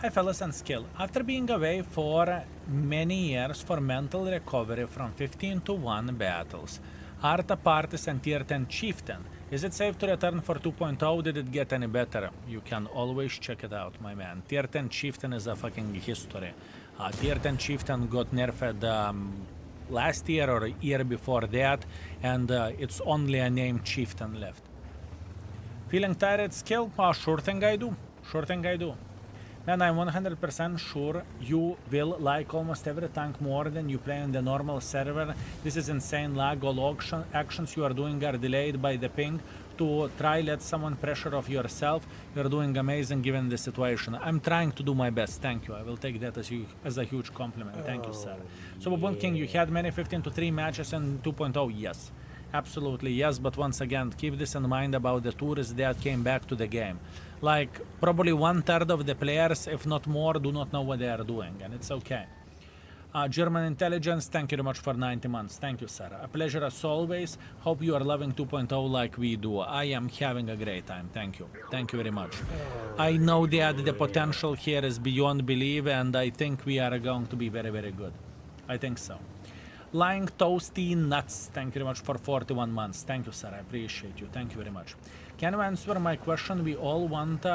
[SPEAKER 3] Hi fellas and Skill. After being away for many years for mental recovery from 15 to 1 battles, Arta Partis and Tier 10 Chieftain, is it safe to return for 2.0? Did it get any better? You can always check it out, my man. Tier 10 Chieftain is a fucking history. Tier 10 Chieftain got nerfed last year or a year before that, and it's only a named Chieftain left. Feeling tired, Skill? Sure thing I do. Sure thing I do. And I'm 100% sure you will like almost every tank more than you play on the normal server. This is insane lag. All actions you are doing are delayed by the ping. To try let someone pressure off yourself. You're doing amazing given the situation. I'm trying to do my best. Thank you. I will take that as a huge compliment. Thank you, sir. So, Baboon King, you had many 15-3 matches in 2.0. Yes. Absolutely, yes. But once again, keep this in mind about the tourists that came back to the game. Like, probably 1/3 of the players, if not more, do not know what they are doing, and it's okay. German Intelligence, thank you very much for 90 months. Thank you, sir. A pleasure as always. Hope you are loving 2.0 like we do. I am having a great time. Thank you. Thank you very much. I know that the potential here is beyond belief, and I think we are going to be very, very good. I think so. Lying Toasty Nuts, thank you very much for 41 months. Thank you, sir. I appreciate you. Thank you very much. Can you answer my question? We all want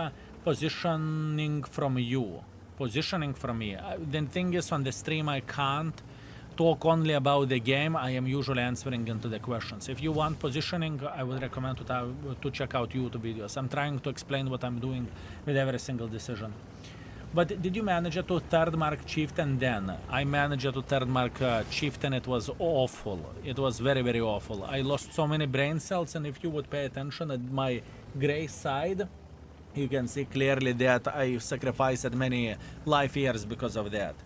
[SPEAKER 3] positioning from you. Positioning from me. The thing is, on the stream, I can't talk only about the game. I am usually answering into the questions. If you want positioning, I would recommend to check out YouTube videos. I'm trying to explain what I'm doing with every single decision. But did you manage it to third mark Chieftain then? I managed it to third mark Chieftain. It was awful. It was very, very awful. I lost so many brain cells, and if you would pay attention at my gray side, you can see clearly that I sacrificed many life years because of that.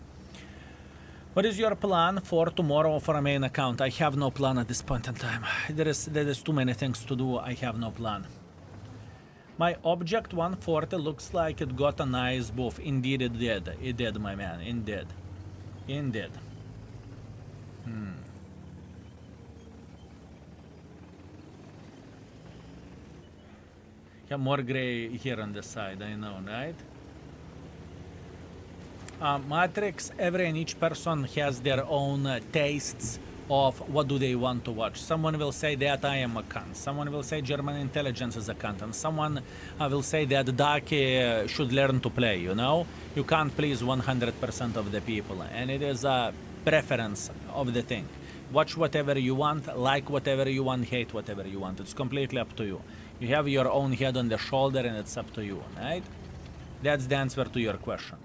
[SPEAKER 3] What is your plan for tomorrow for a main account? I have no plan at this point in time. There is too many things to do. I have no plan. My Object 140 looks like it got a nice buff. Indeed it did. It did, my man. Indeed. Indeed. Yeah, more gray here on the side, I know, right? Matrix, every and each person has their own tastes of what do they want to watch. Someone will say that I am a cunt. Someone will say German Intelligence is a cunt. And someone will say that Daki should learn to play, you know? You can't please 100% of the people. And it is a preference of the thing. Watch whatever you want, like whatever you want, hate whatever you want. It's completely up to you. You have your own head on the shoulder and it's up to you, right? That's the answer to your question.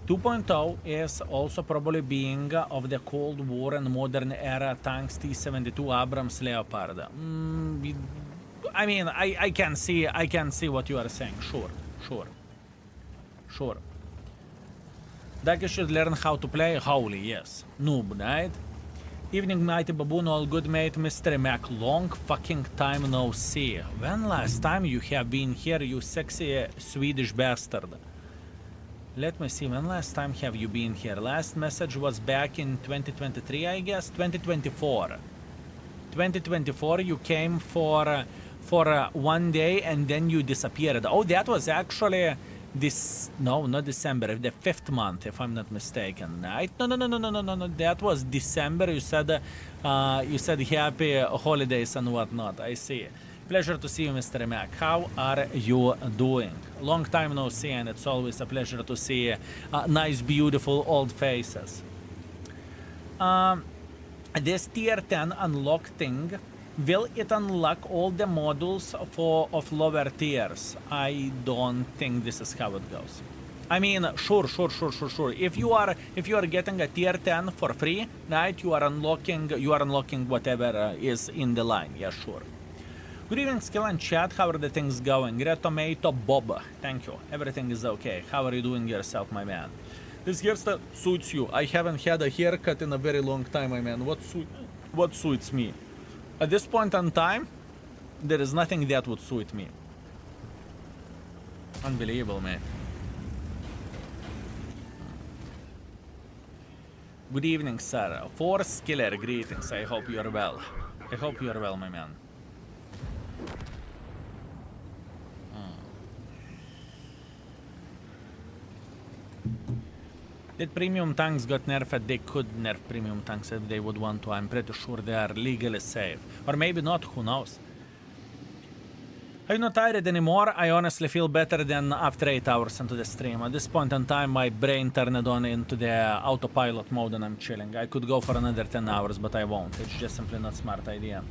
[SPEAKER 3] 2.0 is also probably being of the Cold War and modern era tanks T-72 Abrams Leopard. I mean, I can see what you are saying. Sure. Daki should learn how to play. Holy, yes. Noob, right? Evening, Mighty Baboon, all good, mate. Mystery Mac, long fucking time no see. When last time you have been here, you sexy Swedish bastard? Let me see, when last time have you been here? Last message was back in 2023, I guess? 2024. 2024, you came for 1 day and then you disappeared. Oh, that was actually this, no, not December, the 5th month, if I'm not mistaken. Right? No, that was December. You said happy holidays and whatnot. I see. Pleasure to see you, Mr. Mac. How are you doing? Long time no see, and it's always a pleasure to see nice, beautiful old faces. This tier 10 unlock thing, will it unlock all the modules of lower tiers? I don't think this is how it goes. I mean, sure. If you are getting a tier 10 for free, right? You are unlocking whatever is in the line. Yeah, sure. Good evening, Skill and chat. How are the things going? Red Tomato Bob. Thank you. Everything is okay. How are you doing yourself, my man? This hairstyle suits you. I haven't had a haircut in a very long time, my man. What suits me? At this point in time, there is nothing that would suit me. Unbelievable, man. Good evening, sir. For Skiller, greetings. I hope you are well. I hope you are well, my man. Did premium tanks got nerfed? They could nerf premium tanks if they would want to. I'm pretty sure they are legally safe. Or maybe not, who knows? I'm not tired anymore. I honestly feel better than after 8 hours into the stream. At this point in time, my brain turned on into the autopilot mode and I'm chilling. I could go for another 10 hours, but I won't. It's just simply not a smart idea.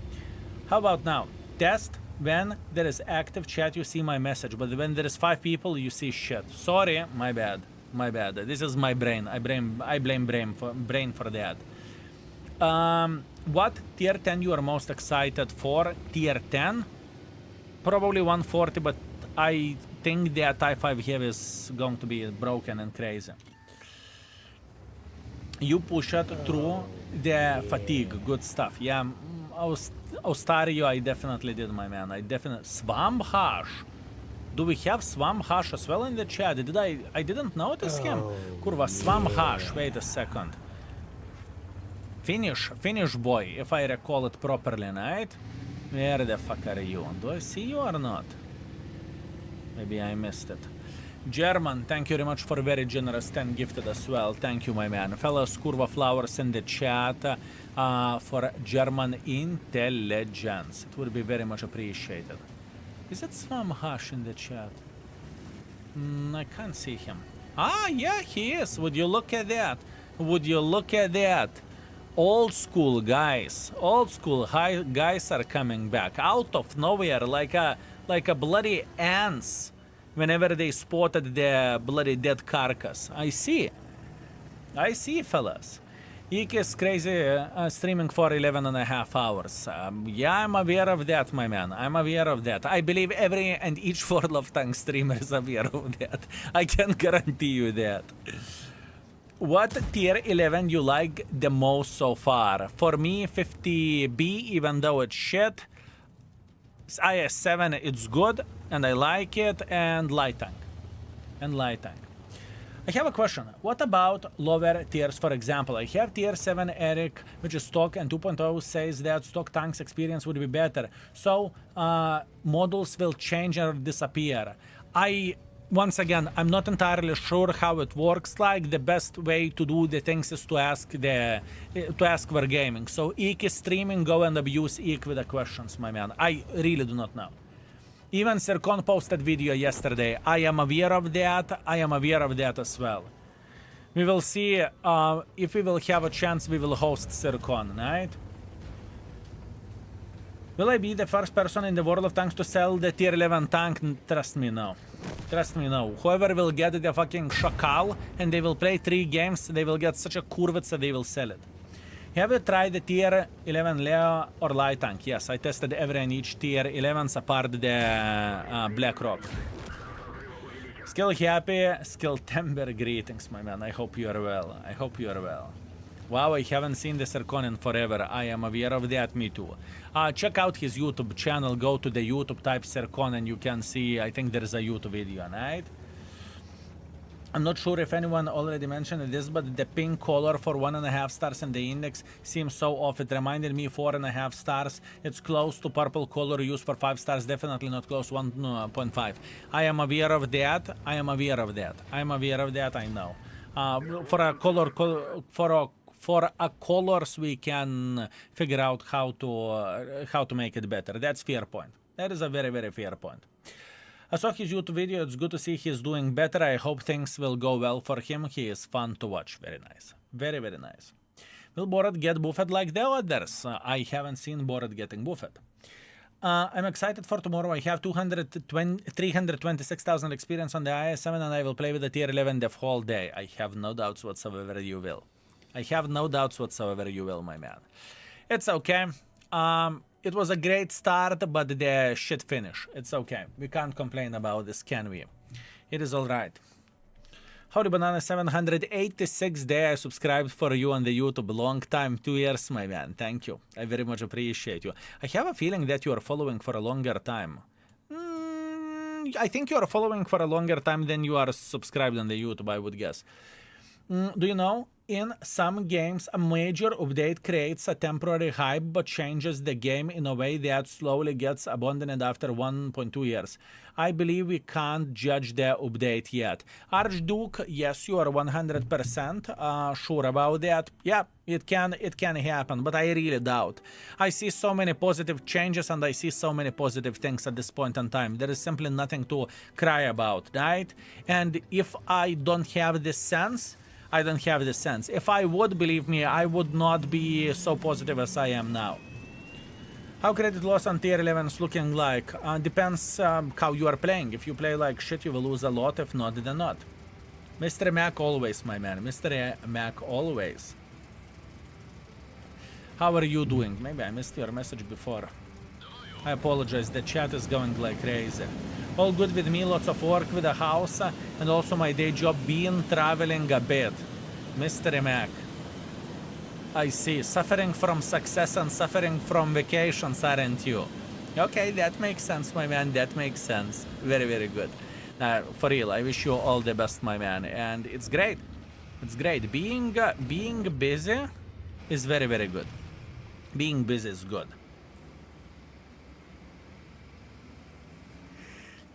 [SPEAKER 3] How about now? Test. When there is active chat, you see my message. But when there is 5 people, you see shit. Sorry, my bad. My bad. This is my brain. I blame brain for that. What tier 10 you are most excited for? Tier 10? Probably 140, but I think that i5 here is going to be broken and crazy. You push it through the fatigue. Good stuff. Yeah, Austario, I definitely did, my man. I definitely... Swamp Hash. Do we have Swamp Hash as well in the chat? I didn't notice him. Kurva, Swamp Hash. Wait a second. Finish boy, if I recall it properly, right? Where the fuck are you? Do I see you or not? Maybe I missed it. German, thank you very much for very generous 10 gifted as well. Thank you, my man. Fellows Kurva Flowers in the chat for German intelligence. It would be very much appreciated. Is it Swam Hash in the chat? I can't see him. Ah, yeah, he is. Would you look at that? Would you look at that? Old school guys. Old school guys are coming back out of nowhere like a bloody ants whenever they spotted the bloody dead carcass. I see, fellas. Eek is crazy streaming for 11.5 hours. Yeah, I'm aware of that, my man. I'm aware of that. I believe every and each World of Tanks streamer is aware of that. I can guarantee you that. What tier 11 you like the most so far? For me, 50B, even though it's shit. IS-7, it's good, and I like it, and light tank. I have a question. What about lower tiers, for example? I have tier 7 Eric, which is stock, and 2.0 says that stock tanks experience would be better. So, models will change or disappear. Once again, I'm not entirely sure how it works. Like, the best way to do the things is to ask Wargaming. So, Eek is streaming, go and abuse Eek with the questions, my man. I really do not know. Even Sircon posted video yesterday. I am aware of that. I am aware of that as well. We will see if we will have a chance, we will host Sircon, right? Will I be the first person in the World of Tanks to sell the tier 11 tank? Trust me, no. Trust me, no. Whoever will get the fucking Szakal and they will play 3 games, they will get such a kurvitsa, they will sell it. Have you tried the tier 11 Leo or light tank? Yes, I tested every and each tier 11s apart the Black Rock. Skill happy, skill timber, greetings, my man. I hope you are well. I hope you are well. Wow, I haven't seen the Sercon in forever. I am aware of that, me too. Check out his YouTube channel. Go to the YouTube, type Sercon, and you can see, I think there is a YouTube video, right? I'm not sure if anyone already mentioned this, but the pink color for 1.5 stars in the index seems so off. It reminded me 4.5 stars. It's close to purple color used for 5 stars. Definitely not close 1.5. I am aware of that. I am aware of that. I am aware of that. I know. For a colors, we can figure out how to make it better. That's fair point. That is a very, very fair point. I saw his YouTube video. It's good to see he's doing better. I hope things will go well for him. He is fun to watch. Very nice. Very, very nice. Will Borat get buffed like the others? I haven't seen Borat getting buffed. I'm excited for tomorrow. I have 326,000 experience on the IS-7 and I will play with the tier 11 the whole day. I have no doubts whatsoever you will. I have no doubts whatsoever you will, my man. It's okay. It was a great start, but the shit finish. It's okay. We can't complain about this, can we? It is alright. Howdy Banana 786 day. I subscribed for you on the YouTube. Long time, 2 years, my man. Thank you. I very much appreciate you. I have a feeling that you are following for a longer time. I think you are following for a longer time than you are subscribed on the YouTube, I would guess. Do you know? In some games, a major update creates a temporary hype but changes the game in a way that slowly gets abandoned after 1.2 years. I believe we can't judge the update yet. Archduke, yes, you are 100% sure about that. Yeah, it can happen, but I really doubt. I see so many positive changes and I see so many positive things at this point in time. There is simply nothing to cry about, right? And if I don't have this sense, I don't have the sense. If I would, believe me, I would not be so positive as I am now. How credit loss on tier 11 is looking like? Depends how you are playing. If you play like shit, you will lose a lot. If not, then not. Mr. Mac always, my man. Mr. Mac always. How are you doing? Maybe I missed your message before. I apologize. The chat is going like crazy. All good with me, lots of work with the house, and also my day job being traveling a bit. Mr. Mac. I see. Suffering from success and suffering from vacations, aren't you? Okay, that makes sense, my man. That makes sense. Very, very good. For real, I wish you all the best, my man. And it's great. It's great. Being busy is very, very good. Being busy is good.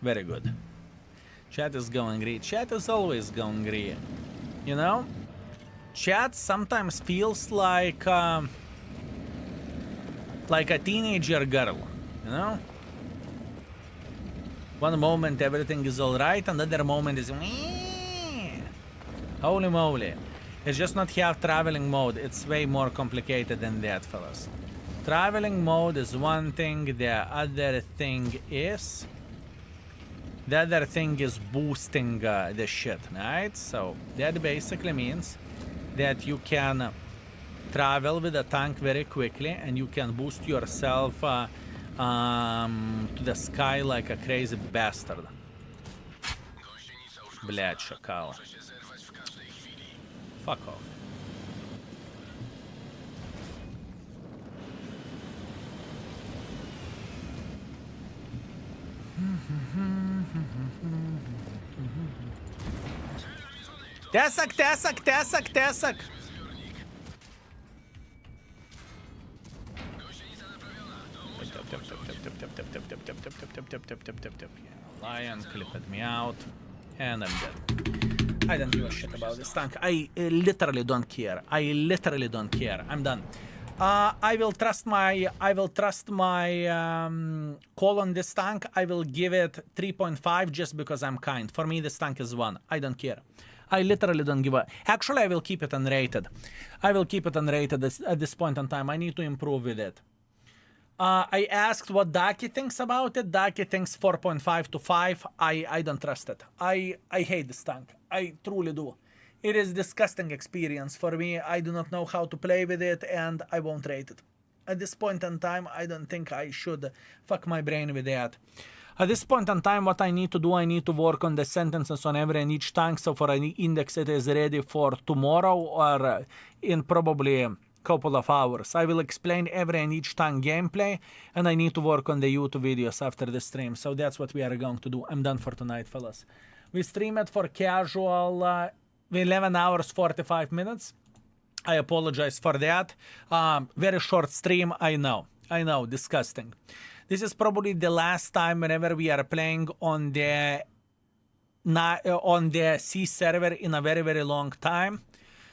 [SPEAKER 3] Very good. Chat is going great. Chat is always going great. You know? Chat sometimes feels like a teenager girl. You know? One moment everything is alright, another moment is holy moly. It's just not have traveling mode. It's way more complicated than that, fellas. Traveling mode is one thing, the other thing is boosting the shit, right? So that basically means that you can travel with a tank very quickly and you can boost yourself to the sky like a crazy bastard. Блядь, Szakal. Fuck off. Tesak. Lion clipped me out, and I'm dead. I don't give a shit about this tank. I literally don't care. I'm done. I will trust my call on this tank. I will give it 3.5 just because I'm kind. For me, this tank is 1. I don't care. I literally don't give a... Actually, I will keep it unrated. At this point in time. I need to improve with it. I asked what Daki thinks about it. Daki thinks 4.5 to 5. I don't trust it. I hate this tank. I truly do. It is a disgusting experience for me. I do not know how to play with it and I won't rate it. At this point in time, I don't think I should fuck my brain with that. At this point in time, what I need to do, I need to work on the sentences on every and each tank. So for an index, it is ready for tomorrow or in probably a couple of hours. I will explain every and each tank gameplay, and I need to work on the YouTube videos after the stream. So that's what we are going to do. I'm done for tonight, fellas. We stream it for casual 11 hours, 45 minutes. I apologize for that. Very short stream, I know, disgusting. This is probably the last time whenever we are playing on the C server in a very, very long time.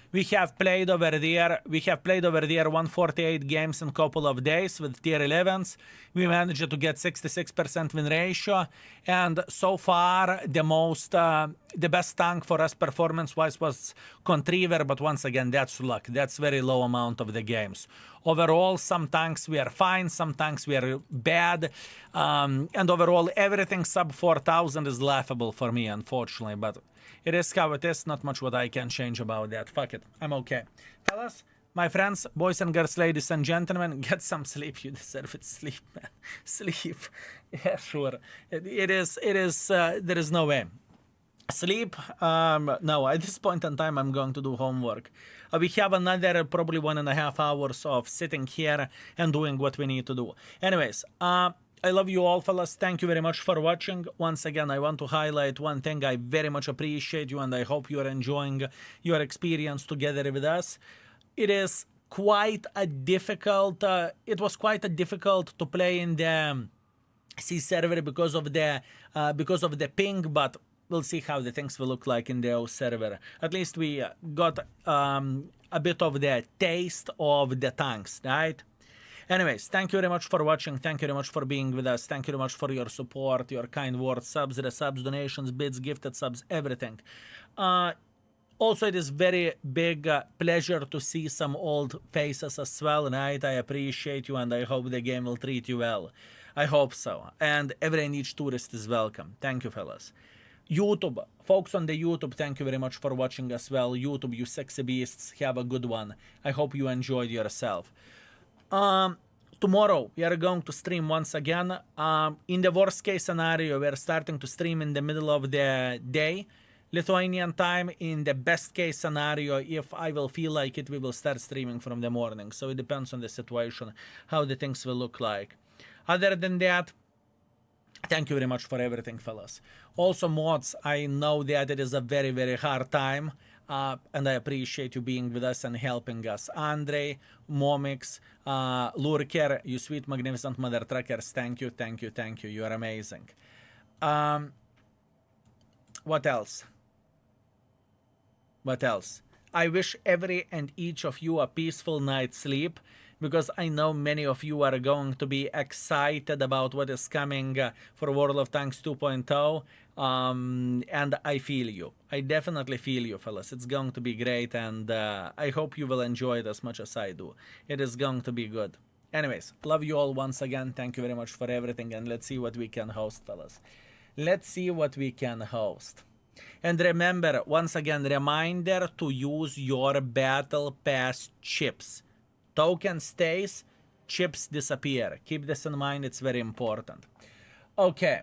[SPEAKER 3] We have played over there 148 games in a couple of days with tier 11s. We managed to get 66% win ratio, and so far the best tank for us performance-wise was Contriver, but once again that's luck. That's very low amount of the games. Overall, some tanks were fine, some tanks were bad, and overall everything sub 4,000 is laughable for me, unfortunately, but it is how it is, not much what I can change about that. Fuck it, I'm okay. Fellas, my friends, boys and girls, ladies and gentlemen, get some sleep. You deserve it. Sleep, man. Sleep. Yeah, sure. It is, there is no way. Sleep, no, at this point in time, I'm going to do homework. We have another probably 1.5 hours of sitting here and doing what we need to do. Anyways, I love you all, fellas. Thank you very much for watching. Once again, I want to highlight one thing. I very much appreciate you, and I hope you are enjoying your experience together with us. It is quite a difficult. It was quite a difficult to play in the C server because of the ping, but we'll see how the things will look like in the O server. At least we got a bit of the taste of the tanks, right? Anyways, thank you very much for watching. Thank you very much for being with us. Thank you very much for your support, your kind words, subs, resubs, donations, bids, gifted subs, everything. Also, it is very big pleasure to see some old faces as well, right? I appreciate you, and I hope the game will treat you well. I hope so. And every and each tourist is welcome. Thank you, fellas. YouTube, folks on the YouTube, thank you very much for watching as well. YouTube, you sexy beasts, have a good one. I hope you enjoyed yourself. Tomorrow we are going to stream once again. In the worst case scenario, we are starting to stream in the middle of the day, Lithuanian time. In the best case scenario, if I will feel like it, we will start streaming from the morning. So it depends on the situation, how the things will look like. Other than that, thank you very much for everything, fellas. Also, mods, I know that it is a very, very hard time. And I appreciate you being with us and helping us. Andre, Momix, Lurker, you sweet, magnificent mother truckers. Thank you, thank you, thank you. You are amazing. What else? What else? I wish every and each of you a peaceful night's sleep, because I know many of you are going to be excited about what is coming for World of Tanks 2.0. And I feel you. I definitely feel you, fellas. It's going to be great, and I hope you will enjoy it as much as I do. It is going to be good. Anyways, love you all once again. Thank you very much for everything, and let's see what we can host, fellas. Let's see what we can host. And remember, once again, reminder to use your Battle Pass chips. Token stays, chips disappear. Keep this in mind, it's very important. Okay.